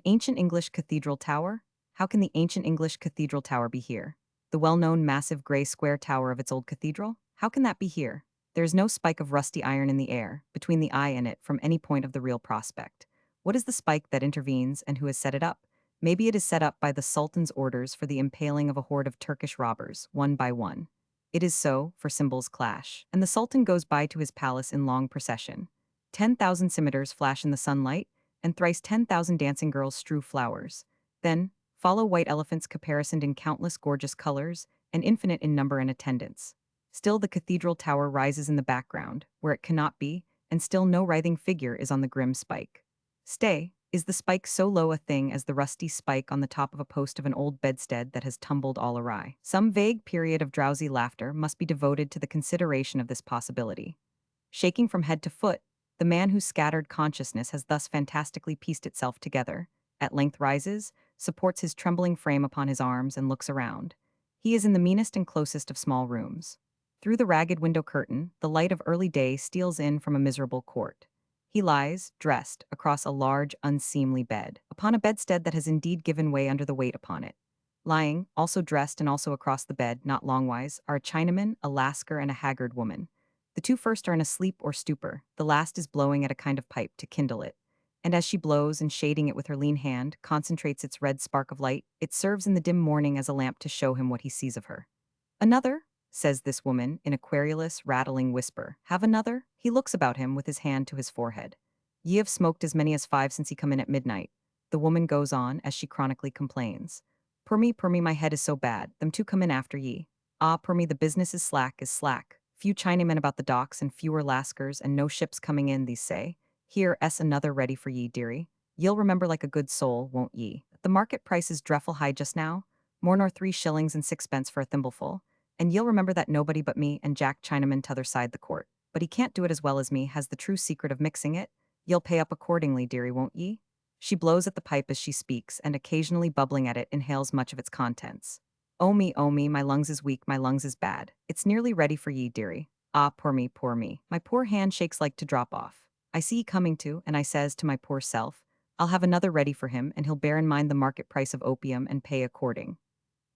ancient English cathedral tower? How can the ancient English cathedral tower be here? The well-known massive gray square tower of its old cathedral? How can that be here? There is no spike of rusty iron in the air, between the eye and it from any point of the real prospect. What is the spike that intervenes and who has set it up? Maybe it is set up by the Sultan's orders for the impaling of a horde of Turkish robbers, one by one. It is so, for symbols clash, and the Sultan goes by to his palace in long procession. 10,000 scimitars flash in the sunlight, and thrice 10,000 dancing girls strew flowers. Then, follow white elephants caparisoned in countless gorgeous colors, and infinite in number and attendance. Still the cathedral tower rises in the background, where it cannot be, and still no writhing figure is on the grim spike. Stay, is the spike so low a thing as the rusty spike on the top of a post of an old bedstead that has tumbled all awry? Some vague period of drowsy laughter must be devoted to the consideration of this possibility. Shaking from head to foot, the man whose scattered consciousness has thus fantastically pieced itself together, at length rises, supports his trembling frame upon his arms, and looks around. He is in the meanest and closest of small rooms. Through the ragged window curtain, the light of early day steals in from a miserable court. He lies, dressed, across a large, unseemly bed, upon a bedstead that has indeed given way under the weight upon it. Lying, also dressed and also across the bed, not longwise, are a Chinaman, a Lascar, and a haggard woman. The two first are in a sleep or stupor, the last is blowing at a kind of pipe to kindle it. And as she blows and shading it with her lean hand, concentrates its red spark of light, it serves in the dim morning as a lamp to show him what he sees of her. Another? Says this woman, in a querulous, rattling whisper. Have another? He looks about him with his hand to his forehead. Ye have smoked as many as 5 since he come in at midnight. The woman goes on, as she chronically complains. Poor me, my head is so bad, them two come in after ye. Ah, poor me, the business is slack. Few Chinamen about the docks and fewer Lascars and no ships coming in, these say. Here, another ready for ye, dearie. Ye'll remember like a good soul, won't ye? The market price is dreffle high just now, more nor 3 shillings and 6 pence for a thimbleful. And ye'll remember that nobody but me and Jack Chinaman t'other side the court. But he can't do it as well as me, has the true secret of mixing it. Ye'll pay up accordingly, dearie, won't ye? She blows at the pipe as she speaks, and occasionally bubbling at it, inhales much of its contents. Oh me, my lungs is weak, my lungs is bad. It's nearly ready for ye, dearie. Ah, poor me. My poor hand shakes like to drop off. I see ye coming to, and I says to my poor self, I'll have another ready for him, and he'll bear in mind the market price of opium and pay according.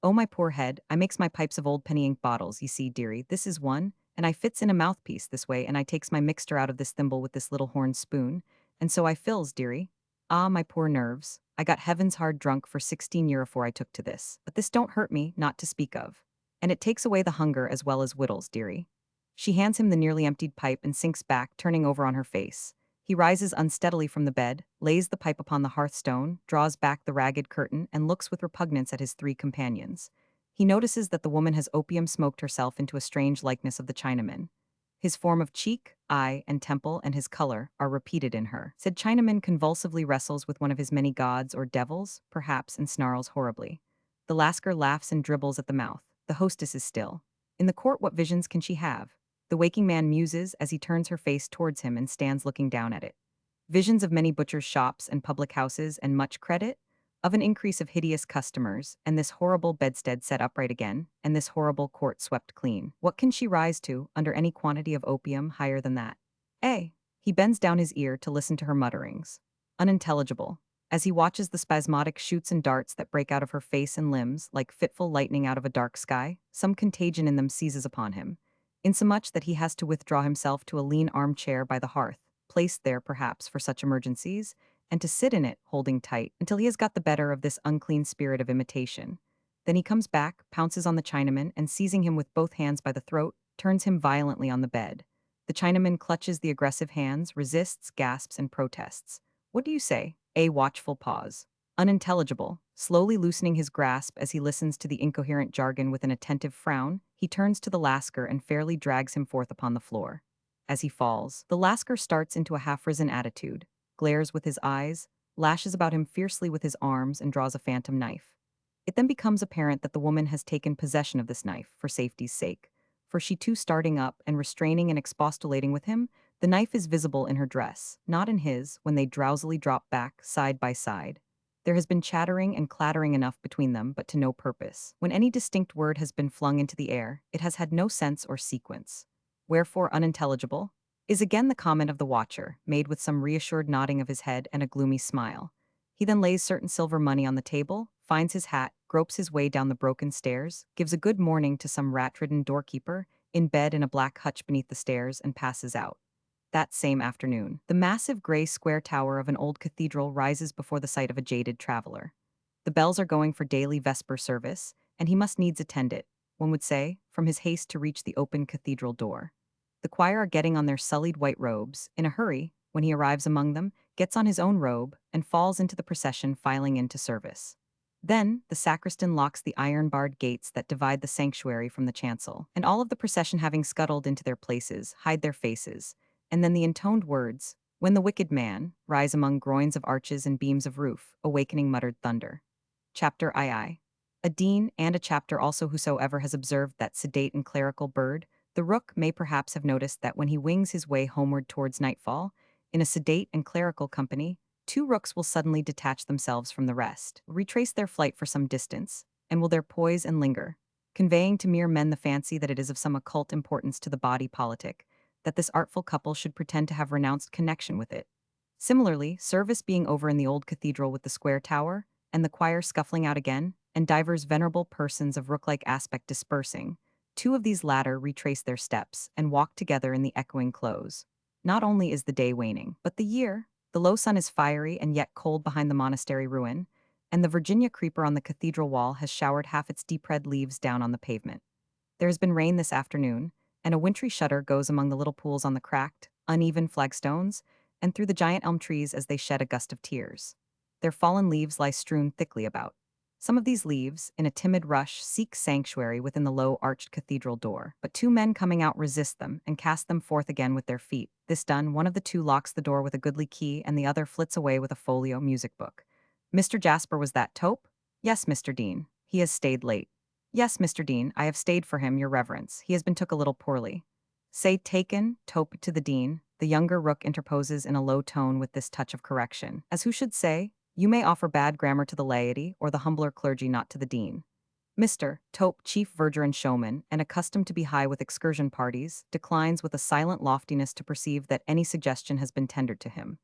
Oh, my poor head, I makes my pipes of old penny ink bottles, ye see, dearie, this is one, and I fits in a mouthpiece this way, and I takes my mixture out of this thimble with this little horn spoon, and so I fills, dearie. Ah, my poor nerves. I got heavens hard drunk for 16 year afore I took to this, but this don't hurt me, not to speak of. And it takes away the hunger as well as wittles, dearie. She hands him the nearly emptied pipe and sinks back, turning over on her face. He rises unsteadily from the bed, lays the pipe upon the hearthstone, draws back the ragged curtain, and looks with repugnance at his 3 companions. He notices that the woman has opium smoked herself into a strange likeness of the Chinaman. His form of cheek, eye, and temple, and his color are repeated in her. Said Chinaman convulsively wrestles with one of his many gods or devils, perhaps, and snarls horribly. The Lascar laughs and dribbles at the mouth. The hostess is still. In the court, what visions can she have? The waking man muses as he turns her face towards him and stands looking down at it. Visions of many butchers' shops and public houses and much credit, of an increase of hideous customers, and this horrible bedstead set upright again, and this horrible court swept clean. What can she rise to, under any quantity of opium higher than that? Eh? He bends down his ear to listen to her mutterings. Unintelligible. As he watches the spasmodic shoots and darts that break out of her face and limbs, like fitful lightning out of a dark sky, some contagion in them seizes upon him, insomuch that he has to withdraw himself to a lean armchair by the hearth, placed there perhaps for such emergencies, and to sit in it, holding tight, until he has got the better of this unclean spirit of imitation. Then he comes back, pounces on the Chinaman, and seizing him with both hands by the throat, turns him violently on the bed. The Chinaman clutches the aggressive hands, resists, gasps, and protests. What do you say? A watchful pause. Unintelligible. Slowly loosening his grasp as he listens to the incoherent jargon with an attentive frown, he turns to the Lascar and fairly drags him forth upon the floor. As he falls, the Lascar starts into a half-risen attitude, glares with his eyes, lashes about him fiercely with his arms, and draws a phantom knife. It then becomes apparent that the woman has taken possession of this knife for safety's sake, for she too starting up and restraining and expostulating with him, the knife is visible in her dress, not in his, when they drowsily drop back, side by side. There has been chattering and clattering enough between them, but to no purpose. When any distinct word has been flung into the air, it has had no sense or sequence. Wherefore unintelligible is again the comment of the watcher, made with some reassured nodding of his head and a gloomy smile. He then lays certain silver money on the table, finds his hat, gropes his way down the broken stairs, gives a good morning to some rat-ridden doorkeeper, in bed in a black hutch beneath the stairs, and passes out. That same afternoon, the massive gray square tower of an old cathedral rises before the sight of a jaded traveler. The bells are going for daily vesper service, and he must needs attend it, one would say, from his haste to reach the open cathedral door. The choir are getting on their sullied white robes, in a hurry, when he arrives among them, gets on his own robe, and falls into the procession filing into service. Then, the sacristan locks the iron-barred gates that divide the sanctuary from the chancel, and all of the procession having scuttled into their places, hide their faces, and then the intoned words, "When the wicked man," rise among groins of arches and beams of roof, awakening muttered thunder. Chapter II. A dean and a chapter also whosoever has observed that sedate and clerical bird, the rook may perhaps have noticed that when he wings his way homeward towards nightfall, in a sedate and clerical company, two rooks will suddenly detach themselves from the rest, retrace their flight for some distance, and will there poise and linger, conveying to mere men the fancy that it is of some occult importance to the body politic, that this artful couple should pretend to have renounced connection with it. Similarly, service being over in the old cathedral with the square tower, and the choir scuffling out again, and divers venerable persons of rook-like aspect dispersing, two of these latter retrace their steps, and walk together in the echoing close. Not only is the day waning, but the year. The low sun is fiery and yet cold behind the monastery ruin, and the Virginia creeper on the cathedral wall has showered half its deep red leaves down on the pavement. There has been rain this afternoon, and a wintry shudder goes among the little pools on the cracked, uneven flagstones, and through the giant elm trees as they shed a gust of tears. Their fallen leaves lie strewn thickly about. Some of these leaves, in a timid rush, seek sanctuary within the low arched cathedral door, but two men coming out resist them and cast them forth again with their feet. This done, one of the two locks the door with a goodly key, and the other flits away with a folio music book. "Mr. Jasper, was that Tope?" "Yes, Mr. Dean. He has stayed late." "Yes, Mr. Dean, I have stayed for him, your reverence. He has been took a little poorly." "Say taken, Tope to the Dean." The younger rook interposes in a low tone with this touch of correction, as who should say, "You may offer bad grammar to the laity, or the humbler clergy, not to the Dean." Mr. Tope, chief verger and showman, and accustomed to be high with excursion parties, declines with a silent loftiness to perceive that any suggestion has been tendered to him.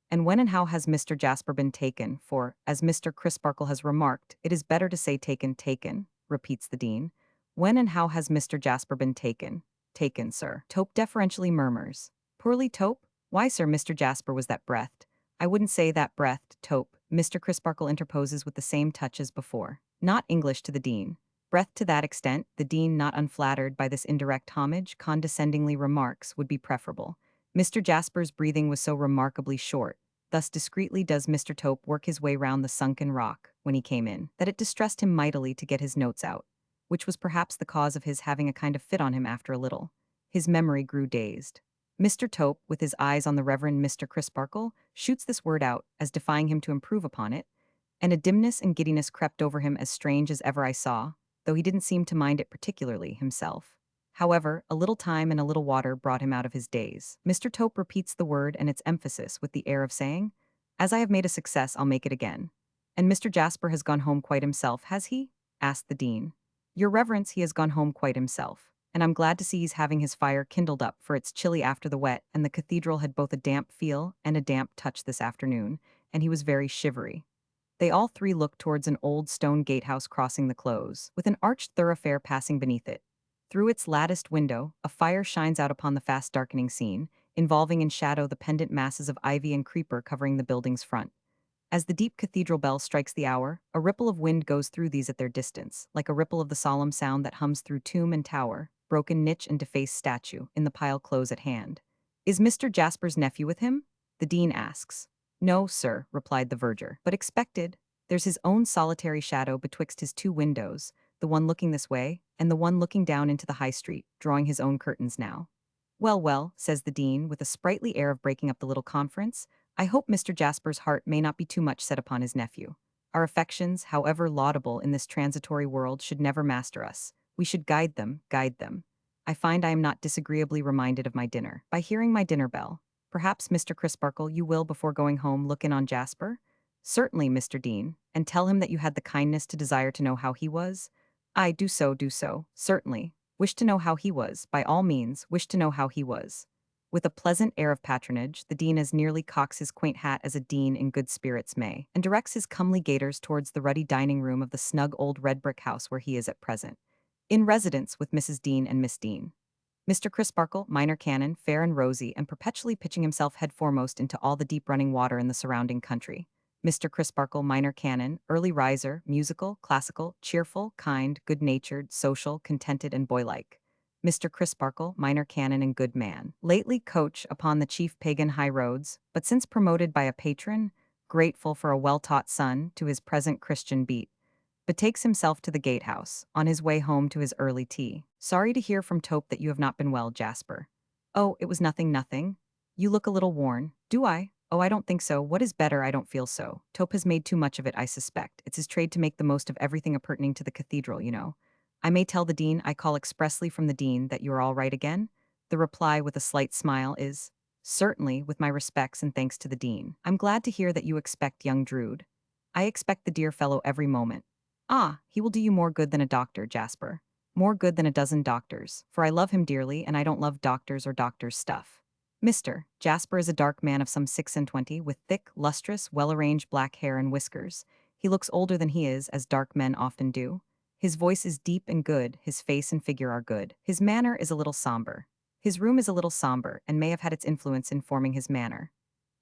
"And when and how has Mr. Jasper been taken? For, as Mr. Crisparkle has remarked, it is better to say taken, repeats the Dean. "When and how has Mr. Jasper been taken?" "Taken, sir." Tope deferentially murmurs. "Poorly, Tope? Why, sir, Mr. Jasper was that breathed." "I wouldn't say that breathed, Tope." Mr. Crisparkle interposes with the same touch as before. Not English to the Dean. Breathed to that extent, the Dean, not unflattered by this indirect homage, condescendingly remarks, would be preferable. Mr. Jasper's breathing was so remarkably short. Thus discreetly does Mr. Tope work his way round the sunken rock, when he came in, that it distressed him mightily to get his notes out, which was perhaps the cause of his having a kind of fit on him after a little. His memory grew dazed. Mr. Tope, with his eyes on the Reverend Mr. Crisparkle, shoots this word out, as defying him to improve upon it, and a dimness and giddiness crept over him as strange as ever I saw, though he didn't seem to mind it particularly himself. However, a little time and a little water brought him out of his daze. Mr. Tope repeats the word and its emphasis with the air of saying, "As I have made a success, I'll make it again." "And Mr. Jasper has gone home quite himself, has he?" asked the Dean. "Your reverence, he has gone home quite himself. And I'm glad to see he's having his fire kindled up, for it's chilly after the wet, and the cathedral had both a damp feel and a damp touch this afternoon, and he was very shivery." They all three looked towards an old stone gatehouse crossing the close, with an arched thoroughfare passing beneath it. Through its latticed window, a fire shines out upon the fast-darkening scene, involving in shadow the pendant masses of ivy and creeper covering the building's front. As the deep cathedral bell strikes the hour, a ripple of wind goes through these at their distance, like a ripple of the solemn sound that hums through tomb and tower, broken niche and defaced statue, in the pile close at hand. "Is Mr. Jasper's nephew with him?" the Dean asks. "No, sir," replied the verger, "but expected. There's his own solitary shadow betwixt his two windows, the one looking this way, and the one looking down into the high street, drawing his own curtains now." "Well, well," says the Dean, with a sprightly air of breaking up the little conference, "I hope Mr. Jasper's heart may not be too much set upon his nephew. Our affections, however laudable in this transitory world, should never master us. We should guide them, guide them. I find I am not disagreeably reminded of my dinner, by hearing my dinner bell. Perhaps, Mr. Crisparkle, you will, before going home, look in on Jasper?" "Certainly, Mr. Dean, and tell him that you had the kindness to desire to know how he was." "I do so, certainly. Wish to know how he was, by all means, wish to know how he was." With a pleasant air of patronage, the dean as nearly cocks his quaint hat as a dean in good spirits may, and directs his comely gaiters towards the ruddy dining room of the snug old red brick house where he is at present, in residence with Mrs. Dean and Miss Dean. Mr. Crisparkle, minor canon, fair and rosy, and perpetually pitching himself headforemost into all the deep running water in the surrounding country. Mr. Crisparkle, minor canon, early riser, musical, classical, cheerful, kind, good-natured, social, contented, and boylike. Mr. Crisparkle, minor canon and good man, lately coach upon the chief pagan high roads, but since promoted by a patron, grateful for a well-taught son to his present Christian beat, betakes himself to the gatehouse, on his way home to his early tea. Sorry to hear from Tope that you have not been well, Jasper. Oh, it was nothing, nothing. You look a little worn. Do I? Oh, I don't think so. What is better, I don't feel so. Tope has made too much of it, I suspect. It's his trade to make the most of everything appertaining to the cathedral, you know. I may tell the dean I call expressly from the dean that you are all right again? The reply, with a slight smile, is, certainly, with my respects and thanks to the dean. I'm glad to hear that you expect young Drood. I expect the dear fellow every moment. Ah, he will do you more good than a doctor, Jasper. More good than a dozen doctors, for I love him dearly and I don't love doctors or doctors' stuff. Mr. Jasper is a dark man of some 26, with thick, lustrous, well-arranged black hair and whiskers. He looks older than he is, as dark men often do. His voice is deep and good, his face and figure are good. His manner is a little somber. His room is a little somber, and may have had its influence in forming his manner.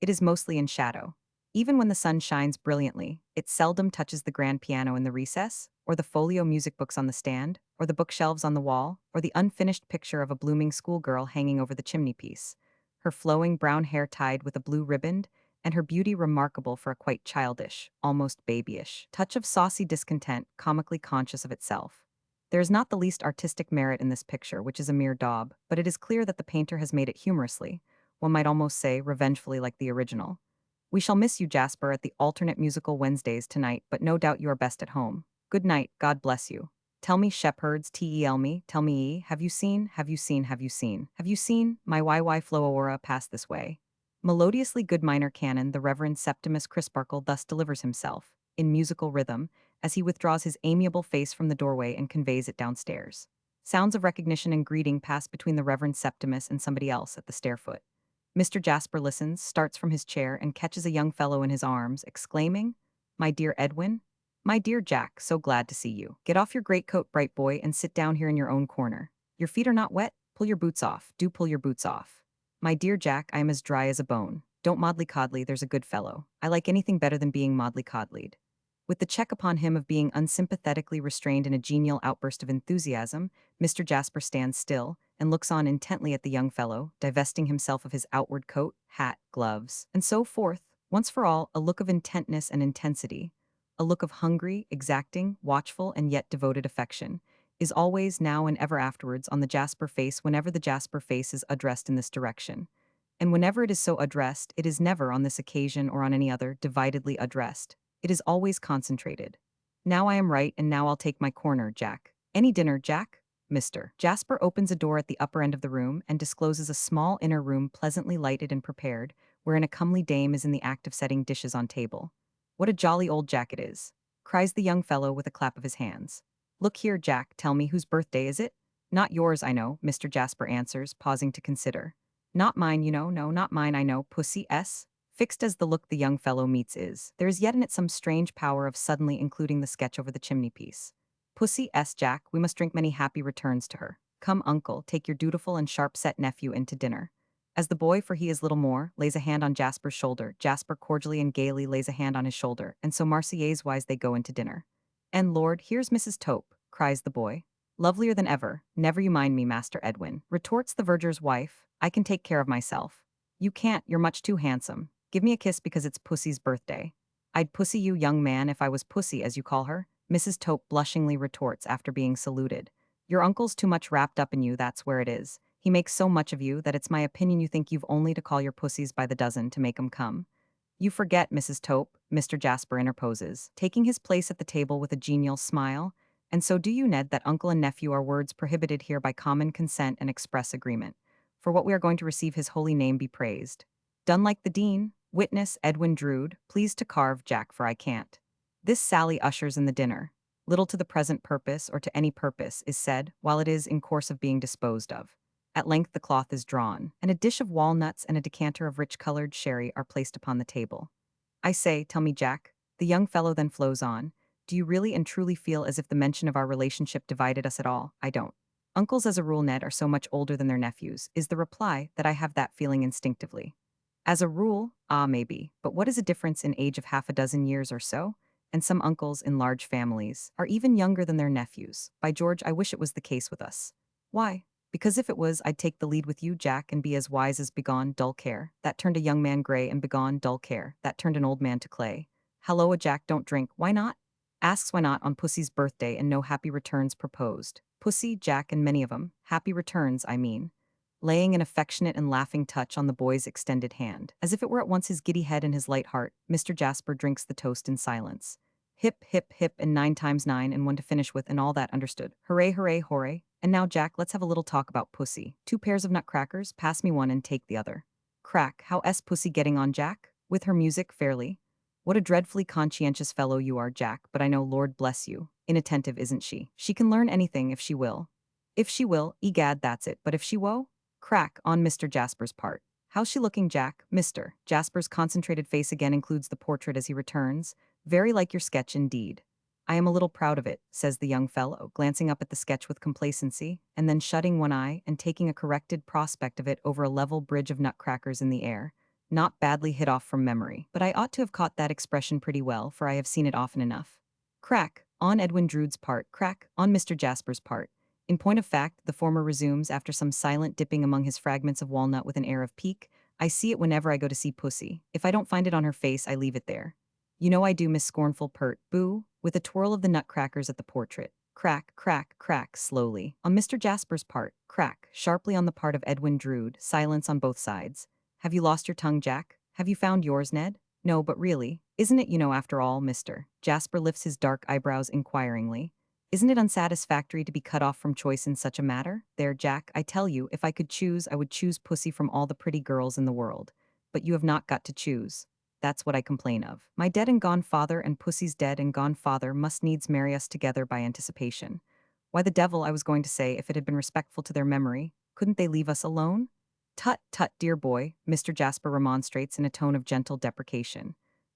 It is mostly in shadow. Even when the sun shines brilliantly, it seldom touches the grand piano in the recess, or the folio music books on the stand, or the bookshelves on the wall, or the unfinished picture of a blooming schoolgirl hanging over the chimney-piece. Her flowing brown hair tied with a blue riband, and her beauty remarkable for a quite childish, almost babyish, touch of saucy discontent, comically conscious of itself. There is not the least artistic merit in this picture, which is a mere daub, but it is clear that the painter has made it humorously, one might almost say revengefully like the original. We shall miss you, Jasper, at the alternate musical Wednesdays tonight, but no doubt you are best at home. Good night, God bless you. Tell me, shepherds, tel me, tell me, have you seen, my YY Floaora pass this way? Melodiously good minor canon, the Reverend Septimus Crisparkle thus delivers himself, in musical rhythm, as he withdraws his amiable face from the doorway and conveys it downstairs. Sounds of recognition and greeting pass between the Reverend Septimus and somebody else at the stairfoot. Mr. Jasper listens, starts from his chair, and catches a young fellow in his arms, exclaiming, "My dear Edwin? My dear Jack, so glad to see you. Get off your greatcoat, bright boy, and sit down here in your own corner. Your feet are not wet? Pull your boots off. Do pull your boots off. My dear Jack, I am as dry as a bone. Don't moddly-coddly, there's a good fellow. I like anything better than being moddly-coddlied." With the check upon him of being unsympathetically restrained in a genial outburst of enthusiasm, Mr. Jasper stands still and looks on intently at the young fellow, divesting himself of his outward coat, hat, gloves, and so forth, once for all, a look of intentness and intensity, a look of hungry, exacting, watchful, and yet devoted affection, is always, now and ever afterwards, on the Jasper face whenever the Jasper face is addressed in this direction. And whenever it is so addressed, it is never, on this occasion or on any other, dividedly addressed. It is always concentrated. Now I am right, and now I'll take my corner, Jack. Any dinner, Jack? Mr. Jasper opens a door at the upper end of the room and discloses a small inner room pleasantly lighted and prepared, wherein a comely dame is in the act of setting dishes on table. What a jolly old Jack it is, cries the young fellow with a clap of his hands. Look here, Jack, tell me, whose birthday is it? Not yours, I know, Mr. Jasper answers, pausing to consider. Not mine, you know, no, not mine, I know, Pussy S. Fixed as the look the young fellow meets is, there is yet in it some strange power of suddenly including the sketch over the chimney-piece. Pussy S. Jack, we must drink many happy returns to her. Come, uncle, take your dutiful and sharp-set nephew in to dinner. As the boy, for he is little more, lays a hand on Jasper's shoulder, Jasper cordially and gaily lays a hand on his shoulder, and so Marseillaise-wise they go into dinner. And Lord, here's Mrs. Tope, cries the boy. Lovelier than ever, never you mind me, Master Edwin, retorts the verger's wife, I can take care of myself. You can't, you're much too handsome. Give me a kiss because it's Pussy's birthday. I'd pussy you, young man, if I was Pussy, as you call her, Mrs. Tope blushingly retorts after being saluted. Your uncle's too much wrapped up in you, that's where it is. He makes so much of you that it's my opinion you think you've only to call your pussies by the dozen to make 'em come. You forget, Mrs. Tope, Mr. Jasper interposes, taking his place at the table with a genial smile, and so do you, Ned, that uncle and nephew are words prohibited here by common consent and express agreement. For what we are going to receive his holy name be praised. Done like the dean, witness Edwin Drood, pleased to carve Jack, for I can't. This sally ushers in the dinner. Little to the present purpose or to any purpose is said, while it is in course of being disposed of. At length the cloth is drawn, and a dish of walnuts and a decanter of rich-colored sherry are placed upon the table. I say, tell me, Jack. The young fellow then flows on. Do you really and truly feel as if the mention of our relationship divided us at all? I don't. Uncles, as a rule, Ned, are so much older than their nephews, is the reply, that I have that feeling instinctively. As a rule, ah, maybe, but what is a difference in age of half a dozen years or so? And some uncles in large families are even younger than their nephews. By George, I wish it was the case with us. Why? Because if it was, I'd take the lead with you, Jack, and be as wise as begone, dull care. That turned a young man gray, and begone, dull care. That turned an old man to clay. Halloa, Jack, don't drink. Why not? Asks why not on Pussy's birthday, and no happy returns proposed. Pussy, Jack, and many of 'em. Happy returns, I mean. Laying an affectionate and laughing touch on the boy's extended hand. As if it were at once his giddy head and his light heart, Mr. Jasper drinks the toast in silence. Hip, hip, hip, and 9 times 9, and one to finish with, and all that understood. Hooray, hooray, hooray. And now, Jack, let's have a little talk about Pussy. 2 pairs of nutcrackers, pass me one and take the other. Crack, how's Pussy getting on, Jack? With her music, fairly? What a dreadfully conscientious fellow you are, Jack, but I know, Lord bless you. Inattentive, isn't she? She can learn anything if she will. If she will, egad, that's it, but if she wo? Crack, on Mr. Jasper's part. How's she looking, Jack? Mr. Jasper's concentrated face again includes the portrait as he returns. Very like your sketch indeed. I am a little proud of it, says the young fellow, glancing up at the sketch with complacency, and then shutting one eye and taking a corrected prospect of it over a level bridge of nutcrackers in the air. Not badly hit off from memory, but I ought to have caught that expression pretty well, for I have seen it often enough. Crack, on Edwin Drood's part, crack, on Mr. Jasper's part. In point of fact, the former resumes after some silent dipping among his fragments of walnut with an air of pique, I see it whenever I go to see Pussy. If I don't find it on her face, I leave it there. You know I do, Miss Scornful Pert, boo, with a twirl of the nutcrackers at the portrait. Crack, crack, crack, slowly. On Mr. Jasper's part, crack, sharply on the part of Edwin Drood, silence on both sides. Have you lost your tongue, Jack? Have you found yours, Ned? No, but really, isn't it, after all, Mr. Jasper lifts his dark eyebrows inquiringly. Isn't it unsatisfactory to be cut off from choice in such a matter? There, Jack, I tell you, if I could choose, I would choose Pussy from all the pretty girls in the world. But you have not got to choose. That's what I complain of. My dead and gone father and Pussy's dead and gone father must needs marry us together by anticipation. Why the devil, I was going to say, if it had been respectful to their memory, couldn't they leave us alone? Tut, tut, dear boy, Mr. Jasper remonstrates in a tone of gentle deprecation.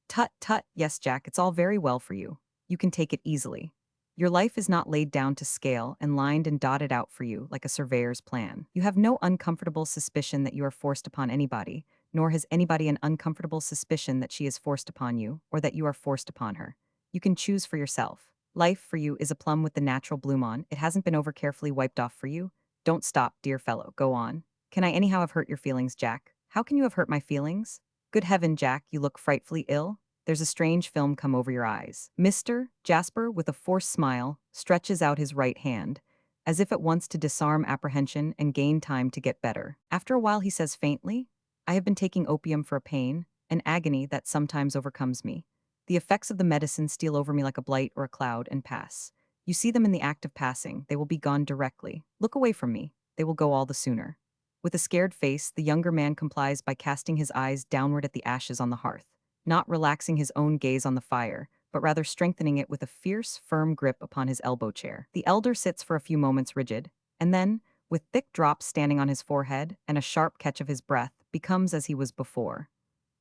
Tut, tut, yes, Jack, it's all very well for you. You can take it easily. Your life is not laid down to scale and lined and dotted out for you like a surveyor's plan. You have no uncomfortable suspicion that you are forced upon anybody, nor has anybody an uncomfortable suspicion that she is forced upon you, or that you are forced upon her. You can choose for yourself. Life for you is a plum with the natural bloom on. It hasn't been over carefully wiped off for you. Don't stop, dear fellow, go on. Can I anyhow have hurt your feelings, Jack? How can you have hurt my feelings? Good heaven, Jack, you look frightfully ill. There's a strange film come over your eyes. Mr. Jasper, with a forced smile, stretches out his right hand, as if at once to disarm apprehension and gain time to get better. After a while he says faintly, I have been taking opium for a pain, an agony that sometimes overcomes me. The effects of the medicine steal over me like a blight or a cloud and pass. You see them in the act of passing, they will be gone directly. Look away from me, they will go all the sooner. With a scared face, the younger man complies by casting his eyes downward at the ashes on the hearth, not relaxing his own gaze on the fire, but rather strengthening it with a fierce, firm grip upon his elbow chair. The elder sits for a few moments rigid, and then, with thick drops standing on his forehead and a sharp catch of his breath, becomes as he was before.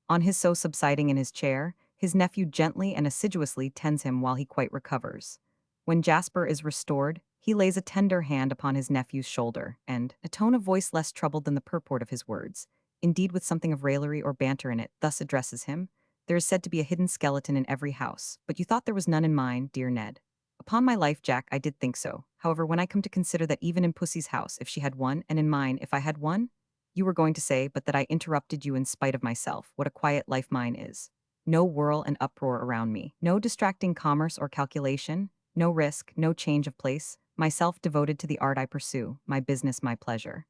On his so subsiding in his chair, his nephew gently and assiduously tends him while he quite recovers. When Jasper is restored, he lays a tender hand upon his nephew's shoulder, and, a tone of voice less troubled than the purport of his words, indeed with something of raillery or banter in it, thus addresses him. There is said to be a hidden skeleton in every house, but you thought there was none in mine, dear Ned. Upon my life, Jack, I did think so. However, when I come to consider that even in Pussy's house, if she had one, and in mine, if I had one, you were going to say, but that I interrupted you in spite of myself, what a quiet life mine is. No whirl and uproar around me, no distracting commerce or calculation, no risk, no change of place, myself devoted to the art I pursue, my business, my pleasure.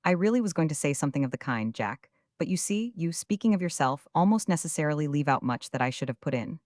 I really was going to say something of the kind, Jack, but you see, you, speaking of yourself, almost necessarily leave out much that I should have put in.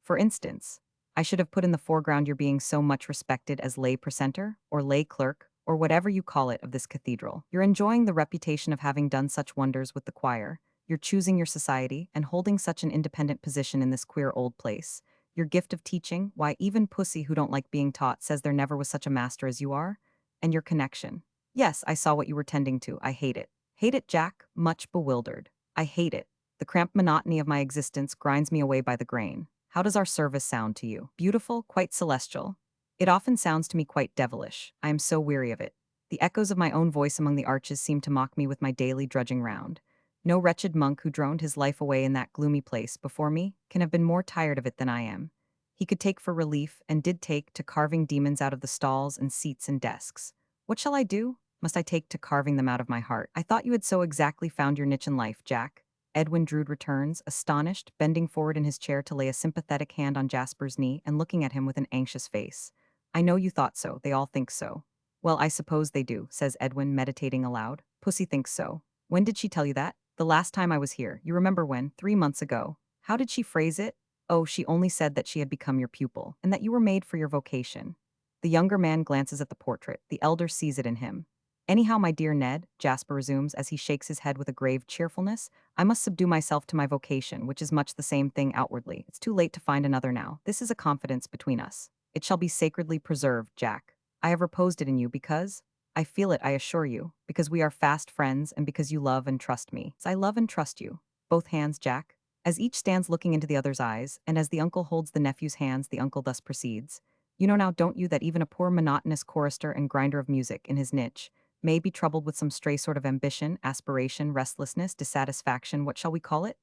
For instance, I should have put in the foreground your being so much respected as lay precentor, or lay clerk, or whatever you call it, of this cathedral. You're enjoying the reputation of having done such wonders with the choir, you're choosing your society, and holding such an independent position in this queer old place. Your gift of teaching, why even Pussy, who don't like being taught, says there never was such a master as you are, and your connection. Yes, I saw what you were tending to. I hate it. Hate it, Jack, much bewildered. I hate it. The cramped monotony of my existence grinds me away by the grain. How does our service sound to you? Beautiful, quite celestial. It often sounds to me quite devilish. I am so weary of it. The echoes of my own voice among the arches seem to mock me with my daily drudging round. No wretched monk who droned his life away in that gloomy place before me can have been more tired of it than I am. He could take for relief, and did take, to carving demons out of the stalls and seats and desks. What shall I do? Must I take to carving them out of my heart? I thought you had so exactly found your niche in life, Jack. Edwin Drood returns, astonished, bending forward in his chair to lay a sympathetic hand on Jasper's knee and looking at him with an anxious face. I know you thought so. They all think so. Well, I suppose they do, says Edwin, meditating aloud. Pussy thinks so. When did she tell you that? The last time I was here. You remember when? 3 months ago. How did she phrase it? Oh, she only said that she had become your pupil, and that you were made for your vocation. The younger man glances at the portrait. The elder sees it in him. Anyhow, my dear Ned, Jasper resumes as he shakes his head with a grave cheerfulness, I must subdue myself to my vocation, which is much the same thing outwardly. It's too late to find another now. This is a confidence between us. It shall be sacredly preserved, Jack. I have reposed it in you because I feel it, I assure you, because we are fast friends and because you love and trust me. I love and trust you. Both hands, Jack. As each stands looking into the other's eyes, and as the uncle holds the nephew's hands, the uncle thus proceeds. You know now, don't you, that even a poor monotonous chorister and grinder of music in his niche may be troubled with some stray sort of ambition, aspiration, restlessness, dissatisfaction, what shall we call it?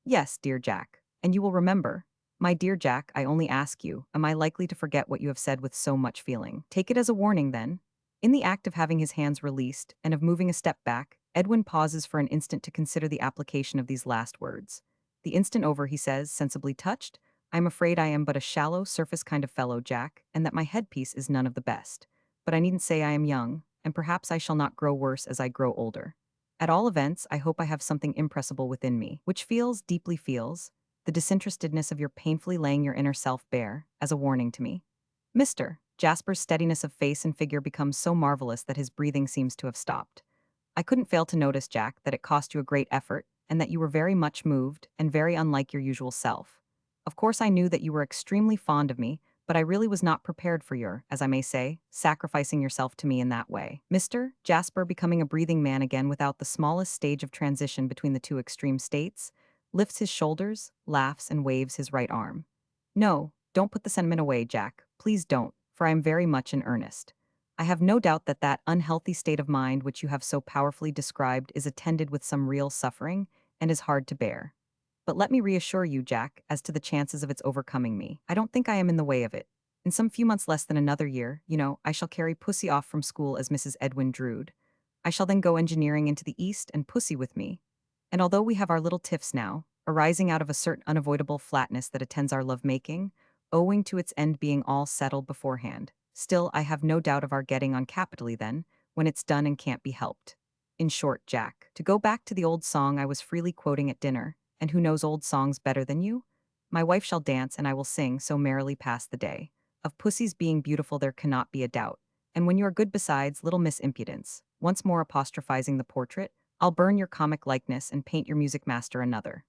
Yes, dear Jack. And you will remember. My dear Jack, I only ask you, am I likely to forget what you have said with so much feeling? Take it as a warning, then. In the act of having his hands released, and of moving a step back, Edwin pauses for an instant to consider the application of these last words. The instant over, he says, sensibly touched, I am afraid I am but a shallow, surface kind of fellow, Jack, and that my headpiece is none of the best. But I needn't say I am young, and perhaps I shall not grow worse as I grow older. At all events, I hope I have something impressible within me, which feels, deeply feels, the disinterestedness of your painfully laying your inner self bare, as a warning to me. Mr. Jasper's steadiness of face and figure becomes so marvelous that his breathing seems to have stopped. I couldn't fail to notice, Jack, that it cost you a great effort, and that you were very much moved, and very unlike your usual self. Of course I knew that you were extremely fond of me, but I really was not prepared for your, as I may say, sacrificing yourself to me in that way. Mr. Jasper, becoming a breathing man again without the smallest stage of transition between the two extreme states, lifts his shoulders, laughs, and waves his right arm. No, don't put the sentiment away, Jack. Please don't, for I am very much in earnest. I have no doubt that that unhealthy state of mind which you have so powerfully described is attended with some real suffering, and is hard to bear. But let me reassure you, Jack, as to the chances of its overcoming me. I don't think I am in the way of it. In some few months less than another year, I shall carry Pussy off from school as Mrs. Edwin Drood. I shall then go engineering into the East and Pussy with me. And although we have our little tiffs now, arising out of a certain unavoidable flatness that attends our love-making, owing to its end being all settled beforehand, still I have no doubt of our getting on capitally then, when it's done and can't be helped. In short, Jack, to go back to the old song I was freely quoting at dinner, and who knows old songs better than you? My wife shall dance, and I will sing, so merrily pass the day. Of Pussy's being beautiful there cannot be a doubt, and when you are good besides, little Miss Impudence, once more apostrophizing the portrait, I'll burn your comic likeness and paint your music master another.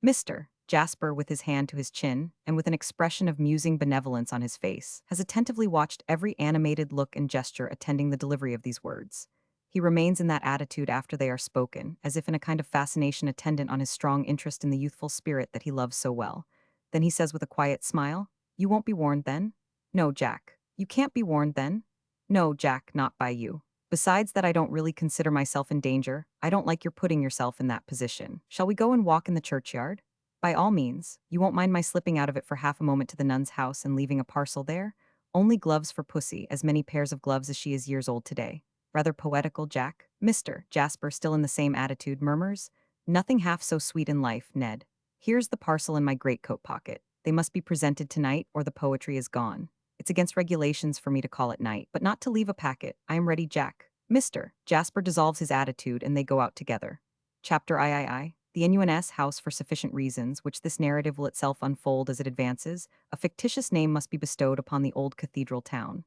Mr. Jasper, with his hand to his chin, and with an expression of musing benevolence on his face, has attentively watched every animated look and gesture attending the delivery of these words. He remains in that attitude after they are spoken, as if in a kind of fascination attendant on his strong interest in the youthful spirit that he loves so well. Then he says with a quiet smile, You won't be warned then? No, Jack. You can't be warned then? No, Jack, not by you. Besides that, I don't really consider myself in danger. I don't like your putting yourself in that position. Shall we go and walk in the churchyard? By all means. You won't mind my slipping out of it for half a moment to the nun's house and leaving a parcel there? Only gloves for Pussy, as many pairs of gloves as she is years old today. Rather poetical, Jack. Mr. Jasper, still in the same attitude, murmurs, Nothing half so sweet in life, Ned. Here's the parcel in my greatcoat pocket. They must be presented tonight, or the poetry is gone. It's against regulations for me to call at night, but not to leave a packet. I am ready, Jack. Mr. Jasper dissolves his attitude, and they go out together. Chapter III. The NUNS House, for sufficient reasons, which this narrative will itself unfold as it advances, a fictitious name must be bestowed upon the old cathedral town.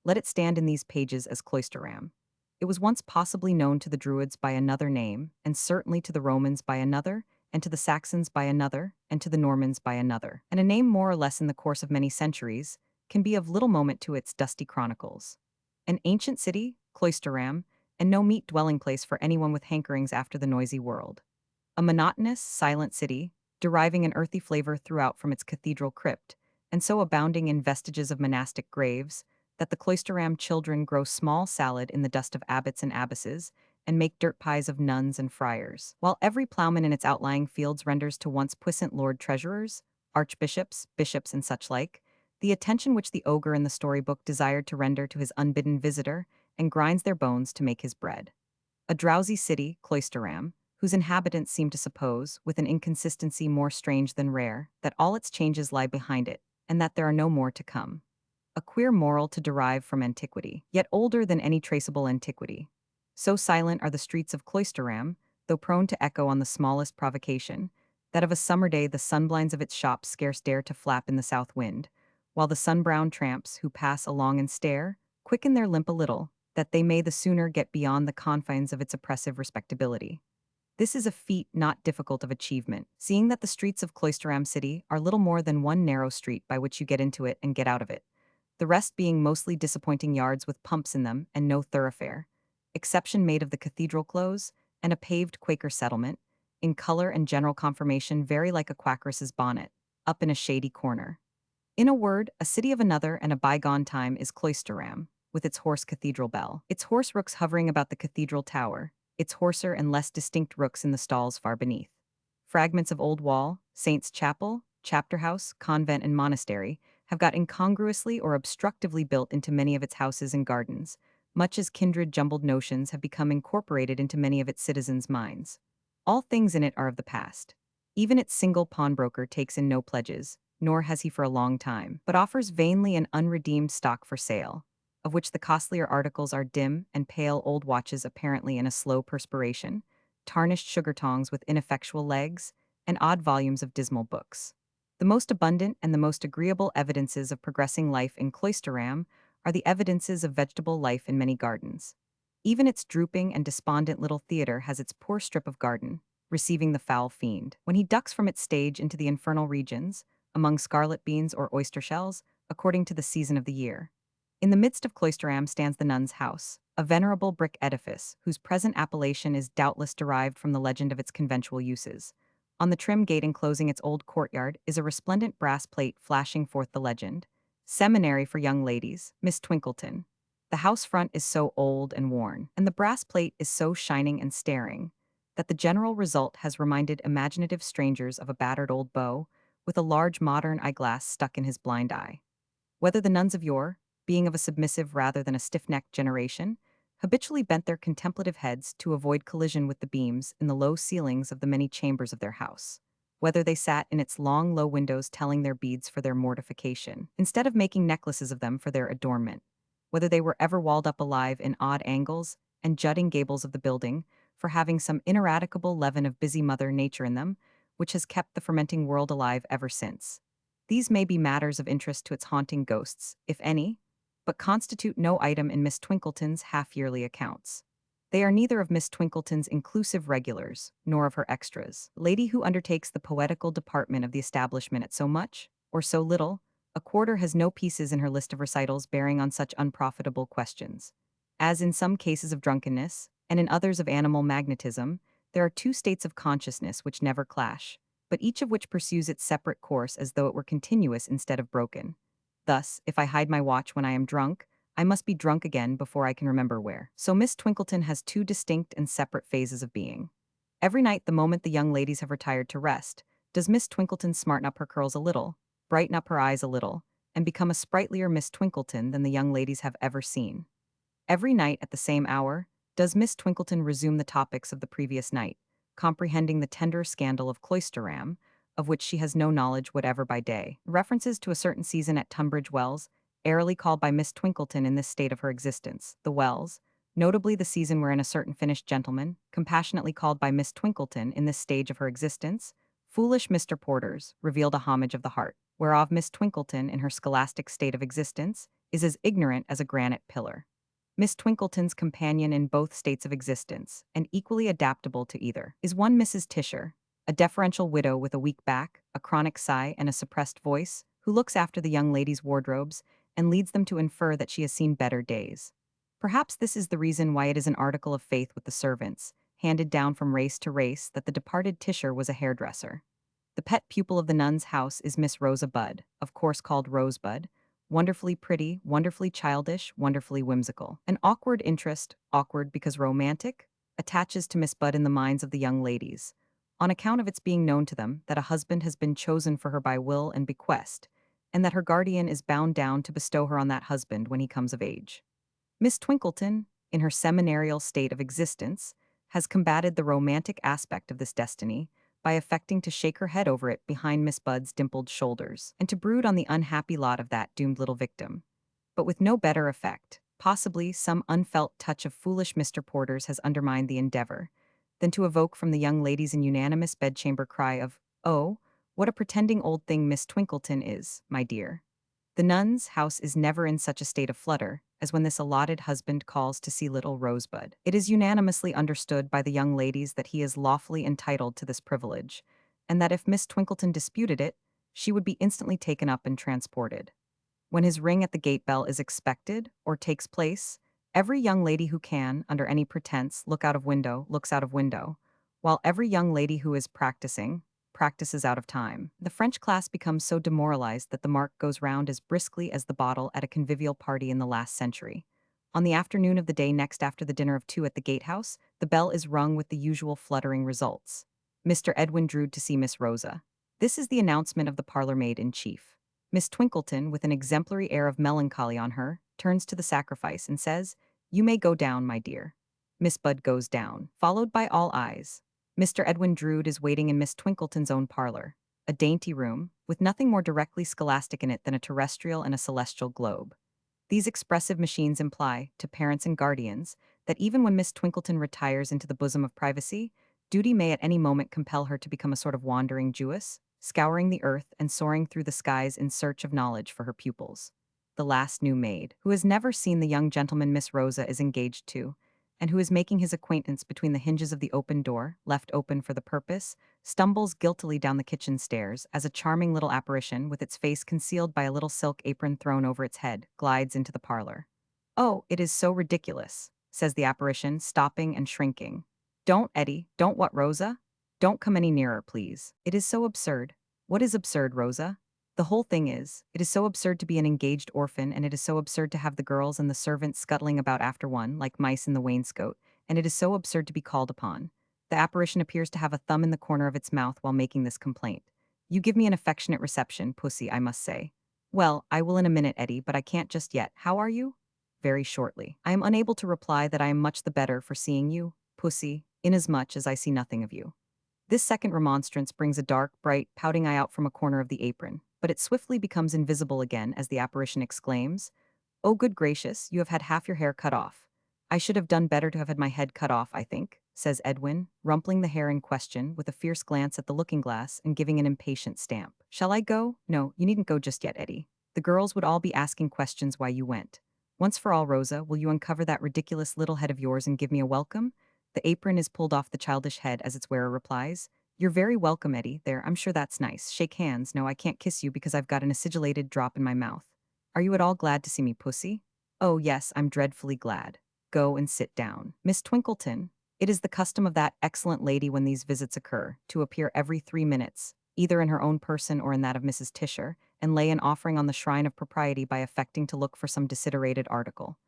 Let it stand in these pages as Cloisterham. It was once possibly known to the Druids by another name, and certainly to the Romans by another, and to the Saxons by another, and to the Normans by another. And a name more or less in the course of many centuries can be of little moment to its dusty chronicles. An ancient city, Cloisterham, and no meet dwelling place for anyone with hankerings after the noisy world. A monotonous, silent city, deriving an earthy flavor throughout from its cathedral crypt, and so abounding in vestiges of monastic graves, that the cloisteram children grow small salad in the dust of abbots and abbesses, and make dirt pies of nuns and friars, while every ploughman in its outlying fields renders to once puissant lord treasurers, archbishops, bishops, and such like, the attention which the ogre in the storybook desired to render to his unbidden visitor, and grinds their bones to make his bread. A drowsy city, Cloisterham, whose inhabitants seem to suppose, with an inconsistency more strange than rare, that all its changes lie behind it, and that there are no more to come. A queer moral to derive from antiquity, yet older than any traceable antiquity. So silent are the streets of Cloisterham, though prone to echo on the smallest provocation, that of a summer day the sunblinds of its shops scarce dare to flap in the south wind, while the sun-browned tramps who pass along and stare quicken their limp a little, that they may the sooner get beyond the confines of its oppressive respectability. This is a feat not difficult of achievement, seeing that the streets of Cloisterham City are little more than one narrow street by which you get into it and get out of it, the rest being mostly disappointing yards with pumps in them and no thoroughfare, exception made of the cathedral close and a paved Quaker settlement, in color and general conformation very like a quackress's bonnet, up in a shady corner. In a word, a city of another and a bygone time is Cloisterham, with its hoarse cathedral bell, its horse rooks hovering about the cathedral tower, its hoarser and less distinct rooks in the stalls far beneath. Fragments of old wall, saint's chapel, chapter house, convent, and monastery have got incongruously or obstructively built into many of its houses and gardens, much as kindred jumbled notions have become incorporated into many of its citizens' minds. All things in it are of the past. Even its single pawnbroker takes in no pledges, nor has he for a long time, but offers vainly an unredeemed stock for sale, of which the costlier articles are dim and pale old watches apparently in a slow perspiration, tarnished sugar tongs with ineffectual legs, and odd volumes of dismal books. The most abundant and the most agreeable evidences of progressing life in Cloisterham are the evidences of vegetable life in many gardens. Even its drooping and despondent little theatre has its poor strip of garden, receiving the foul fiend, when he ducks from its stage into the infernal regions, among scarlet beans or oyster shells, according to the season of the year. In the midst of Cloisterham stands the nun's house, a venerable brick edifice, whose present appellation is doubtless derived from the legend of its conventual uses. On the trim gate enclosing its old courtyard is a resplendent brass plate flashing forth the legend, Seminary for Young Ladies, Miss Twinkleton. The house front is so old and worn, and the brass plate is so shining and staring, that the general result has reminded imaginative strangers of a battered old beau, with a large modern eyeglass stuck in his blind eye. Whether the nuns of yore, being of a submissive rather than a stiff-necked generation, habitually bent their contemplative heads to avoid collision with the beams in the low ceilings of the many chambers of their house, whether they sat in its long low windows telling their beads for their mortification, instead of making necklaces of them for their adornment, whether they were ever walled up alive in odd angles and jutting gables of the building, for having some ineradicable leaven of busy mother nature in them, which has kept the fermenting world alive ever since. These may be matters of interest to its haunting ghosts, if any, but constitute no item in Miss Twinkleton's half-yearly accounts. They are neither of Miss Twinkleton's inclusive regulars, nor of her extras. Lady who undertakes the poetical department of the establishment at so much, or so little, a quarter has no pieces in her list of recitals bearing on such unprofitable questions. As in some cases of drunkenness, and in others of animal magnetism, there are two states of consciousness which never clash, but each of which pursues its separate course as though it were continuous instead of broken. Thus, if I hide my watch when I am drunk, I must be drunk again before I can remember where. So Miss Twinkleton has two distinct and separate phases of being. Every night, the moment the young ladies have retired to rest, does Miss Twinkleton smarten up her curls a little, brighten up her eyes a little, and become a sprightlier Miss Twinkleton than the young ladies have ever seen. Every night at the same hour, does Miss Twinkleton resume the topics of the previous night, comprehending the tender scandal of Cloisterham, of which she has no knowledge whatever by day. References to a certain season at Tunbridge Wells, airily called by Miss Twinkleton in this state of her existence, the Wells, notably the season wherein a certain finished gentleman, compassionately called by Miss Twinkleton in this stage of her existence, foolish Mr. Porters, revealed a homage of the heart, whereof Miss Twinkleton in her scholastic state of existence is as ignorant as a granite pillar. Miss Twinkleton's companion in both states of existence, and equally adaptable to either, is one Mrs. Tisher, a deferential widow with a weak back, a chronic sigh, and a suppressed voice, who looks after the young ladies' wardrobes and leads them to infer that she has seen better days. Perhaps this is the reason why it is an article of faith with the servants, handed down from race to race, that the departed Tisher was a hairdresser. The pet pupil of the nun's house is Miss Rosa Budd, of course called Rosebud, wonderfully pretty, wonderfully childish, wonderfully whimsical. An awkward interest, awkward because romantic, attaches to Miss Budd in the minds of the young ladies, on account of its being known to them that a husband has been chosen for her by will and bequest, and that her guardian is bound down to bestow her on that husband when he comes of age. Miss Twinkleton, in her seminarial state of existence, has combated the romantic aspect of this destiny by affecting to shake her head over it behind Miss Budd's dimpled shoulders, and to brood on the unhappy lot of that doomed little victim. But with no better effect, possibly some unfelt touch of foolish Mr. Porter's has undermined the endeavor, than to evoke from the young ladies an unanimous bedchamber cry of, "Oh, what a pretending old thing Miss Twinkleton is, my dear." The nun's house is never in such a state of flutter as when this allotted husband calls to see little Rosebud. It is unanimously understood by the young ladies that he is lawfully entitled to this privilege, and that if Miss Twinkleton disputed it, she would be instantly taken up and transported. When his ring at the gate bell is expected or takes place, every young lady who can, under any pretense, look out of window, looks out of window, while every young lady who is practicing, practices out of time. The French class becomes so demoralized that the mark goes round as briskly as the bottle at a convivial party in the last century. On the afternoon of the day next after the dinner of 2 at the gatehouse, the bell is rung with the usual fluttering results. Mr. Edwin Drood to see Miss Rosa. This is the announcement of the parlor-maid in chief. Miss Twinkleton, with an exemplary air of melancholy on her, turns to the sacrifice and says, "You may go down, my dear." Miss Budd goes down, followed by all eyes. Mr. Edwin Drood is waiting in Miss Twinkleton's own parlor, a dainty room, with nothing more directly scholastic in it than a terrestrial and a celestial globe. These expressive machines imply, to parents and guardians, that even when Miss Twinkleton retires into the bosom of privacy, duty may at any moment compel her to become a sort of wandering Jewess, scouring the earth and soaring through the skies in search of knowledge for her pupils. The last new maid, who has never seen the young gentleman Miss Rosa is engaged to, and who is making his acquaintance between the hinges of the open door, left open for the purpose, stumbles guiltily down the kitchen stairs as a charming little apparition, with its face concealed by a little silk apron thrown over its head, glides into the parlor. "Oh, it is so ridiculous," says the apparition, stopping and shrinking. "Don't, Eddie, don't what, Rosa? Don't come any nearer, please. It is so absurd." "What is absurd, Rosa?" "The whole thing is, it is so absurd to be an engaged orphan, and it is so absurd to have the girls and the servants scuttling about after one, like mice in the wainscot, and it is so absurd to be called upon." The apparition appears to have a thumb in the corner of its mouth while making this complaint. "You give me an affectionate reception, pussy, I must say." "Well, I will in a minute, Eddie, but I can't just yet. How are you?" "Very shortly. I am unable to reply that I am much the better for seeing you, pussy, inasmuch as I see nothing of you." This second remonstrance brings a dark, bright, pouting eye out from a corner of the apron, but it swiftly becomes invisible again as the apparition exclaims, "Oh, good gracious, you have had half your hair cut off." "I should have done better to have had my head cut off, I think," says Edwin, rumpling the hair in question with a fierce glance at the looking-glass and giving an impatient stamp. "Shall I go?" "No, you needn't go just yet, Eddie. The girls would all be asking questions why you went. Once for all, Rosa, will you uncover that ridiculous little head of yours and give me a welcome?" The apron is pulled off the childish head as its wearer replies, "You're very welcome, Eddie. There, I'm sure that's nice. Shake hands. No, I can't kiss you because I've got an acidulated drop in my mouth. Are you at all glad to see me, pussy?" "Oh, yes, I'm dreadfully glad. Go and sit down. Miss Twinkleton, it is the custom of that excellent lady when these visits occur, to appear every 3 minutes, either in her own person or in that of Mrs. Tisher, and lay an offering on the shrine of propriety by affecting to look for some desiderated article.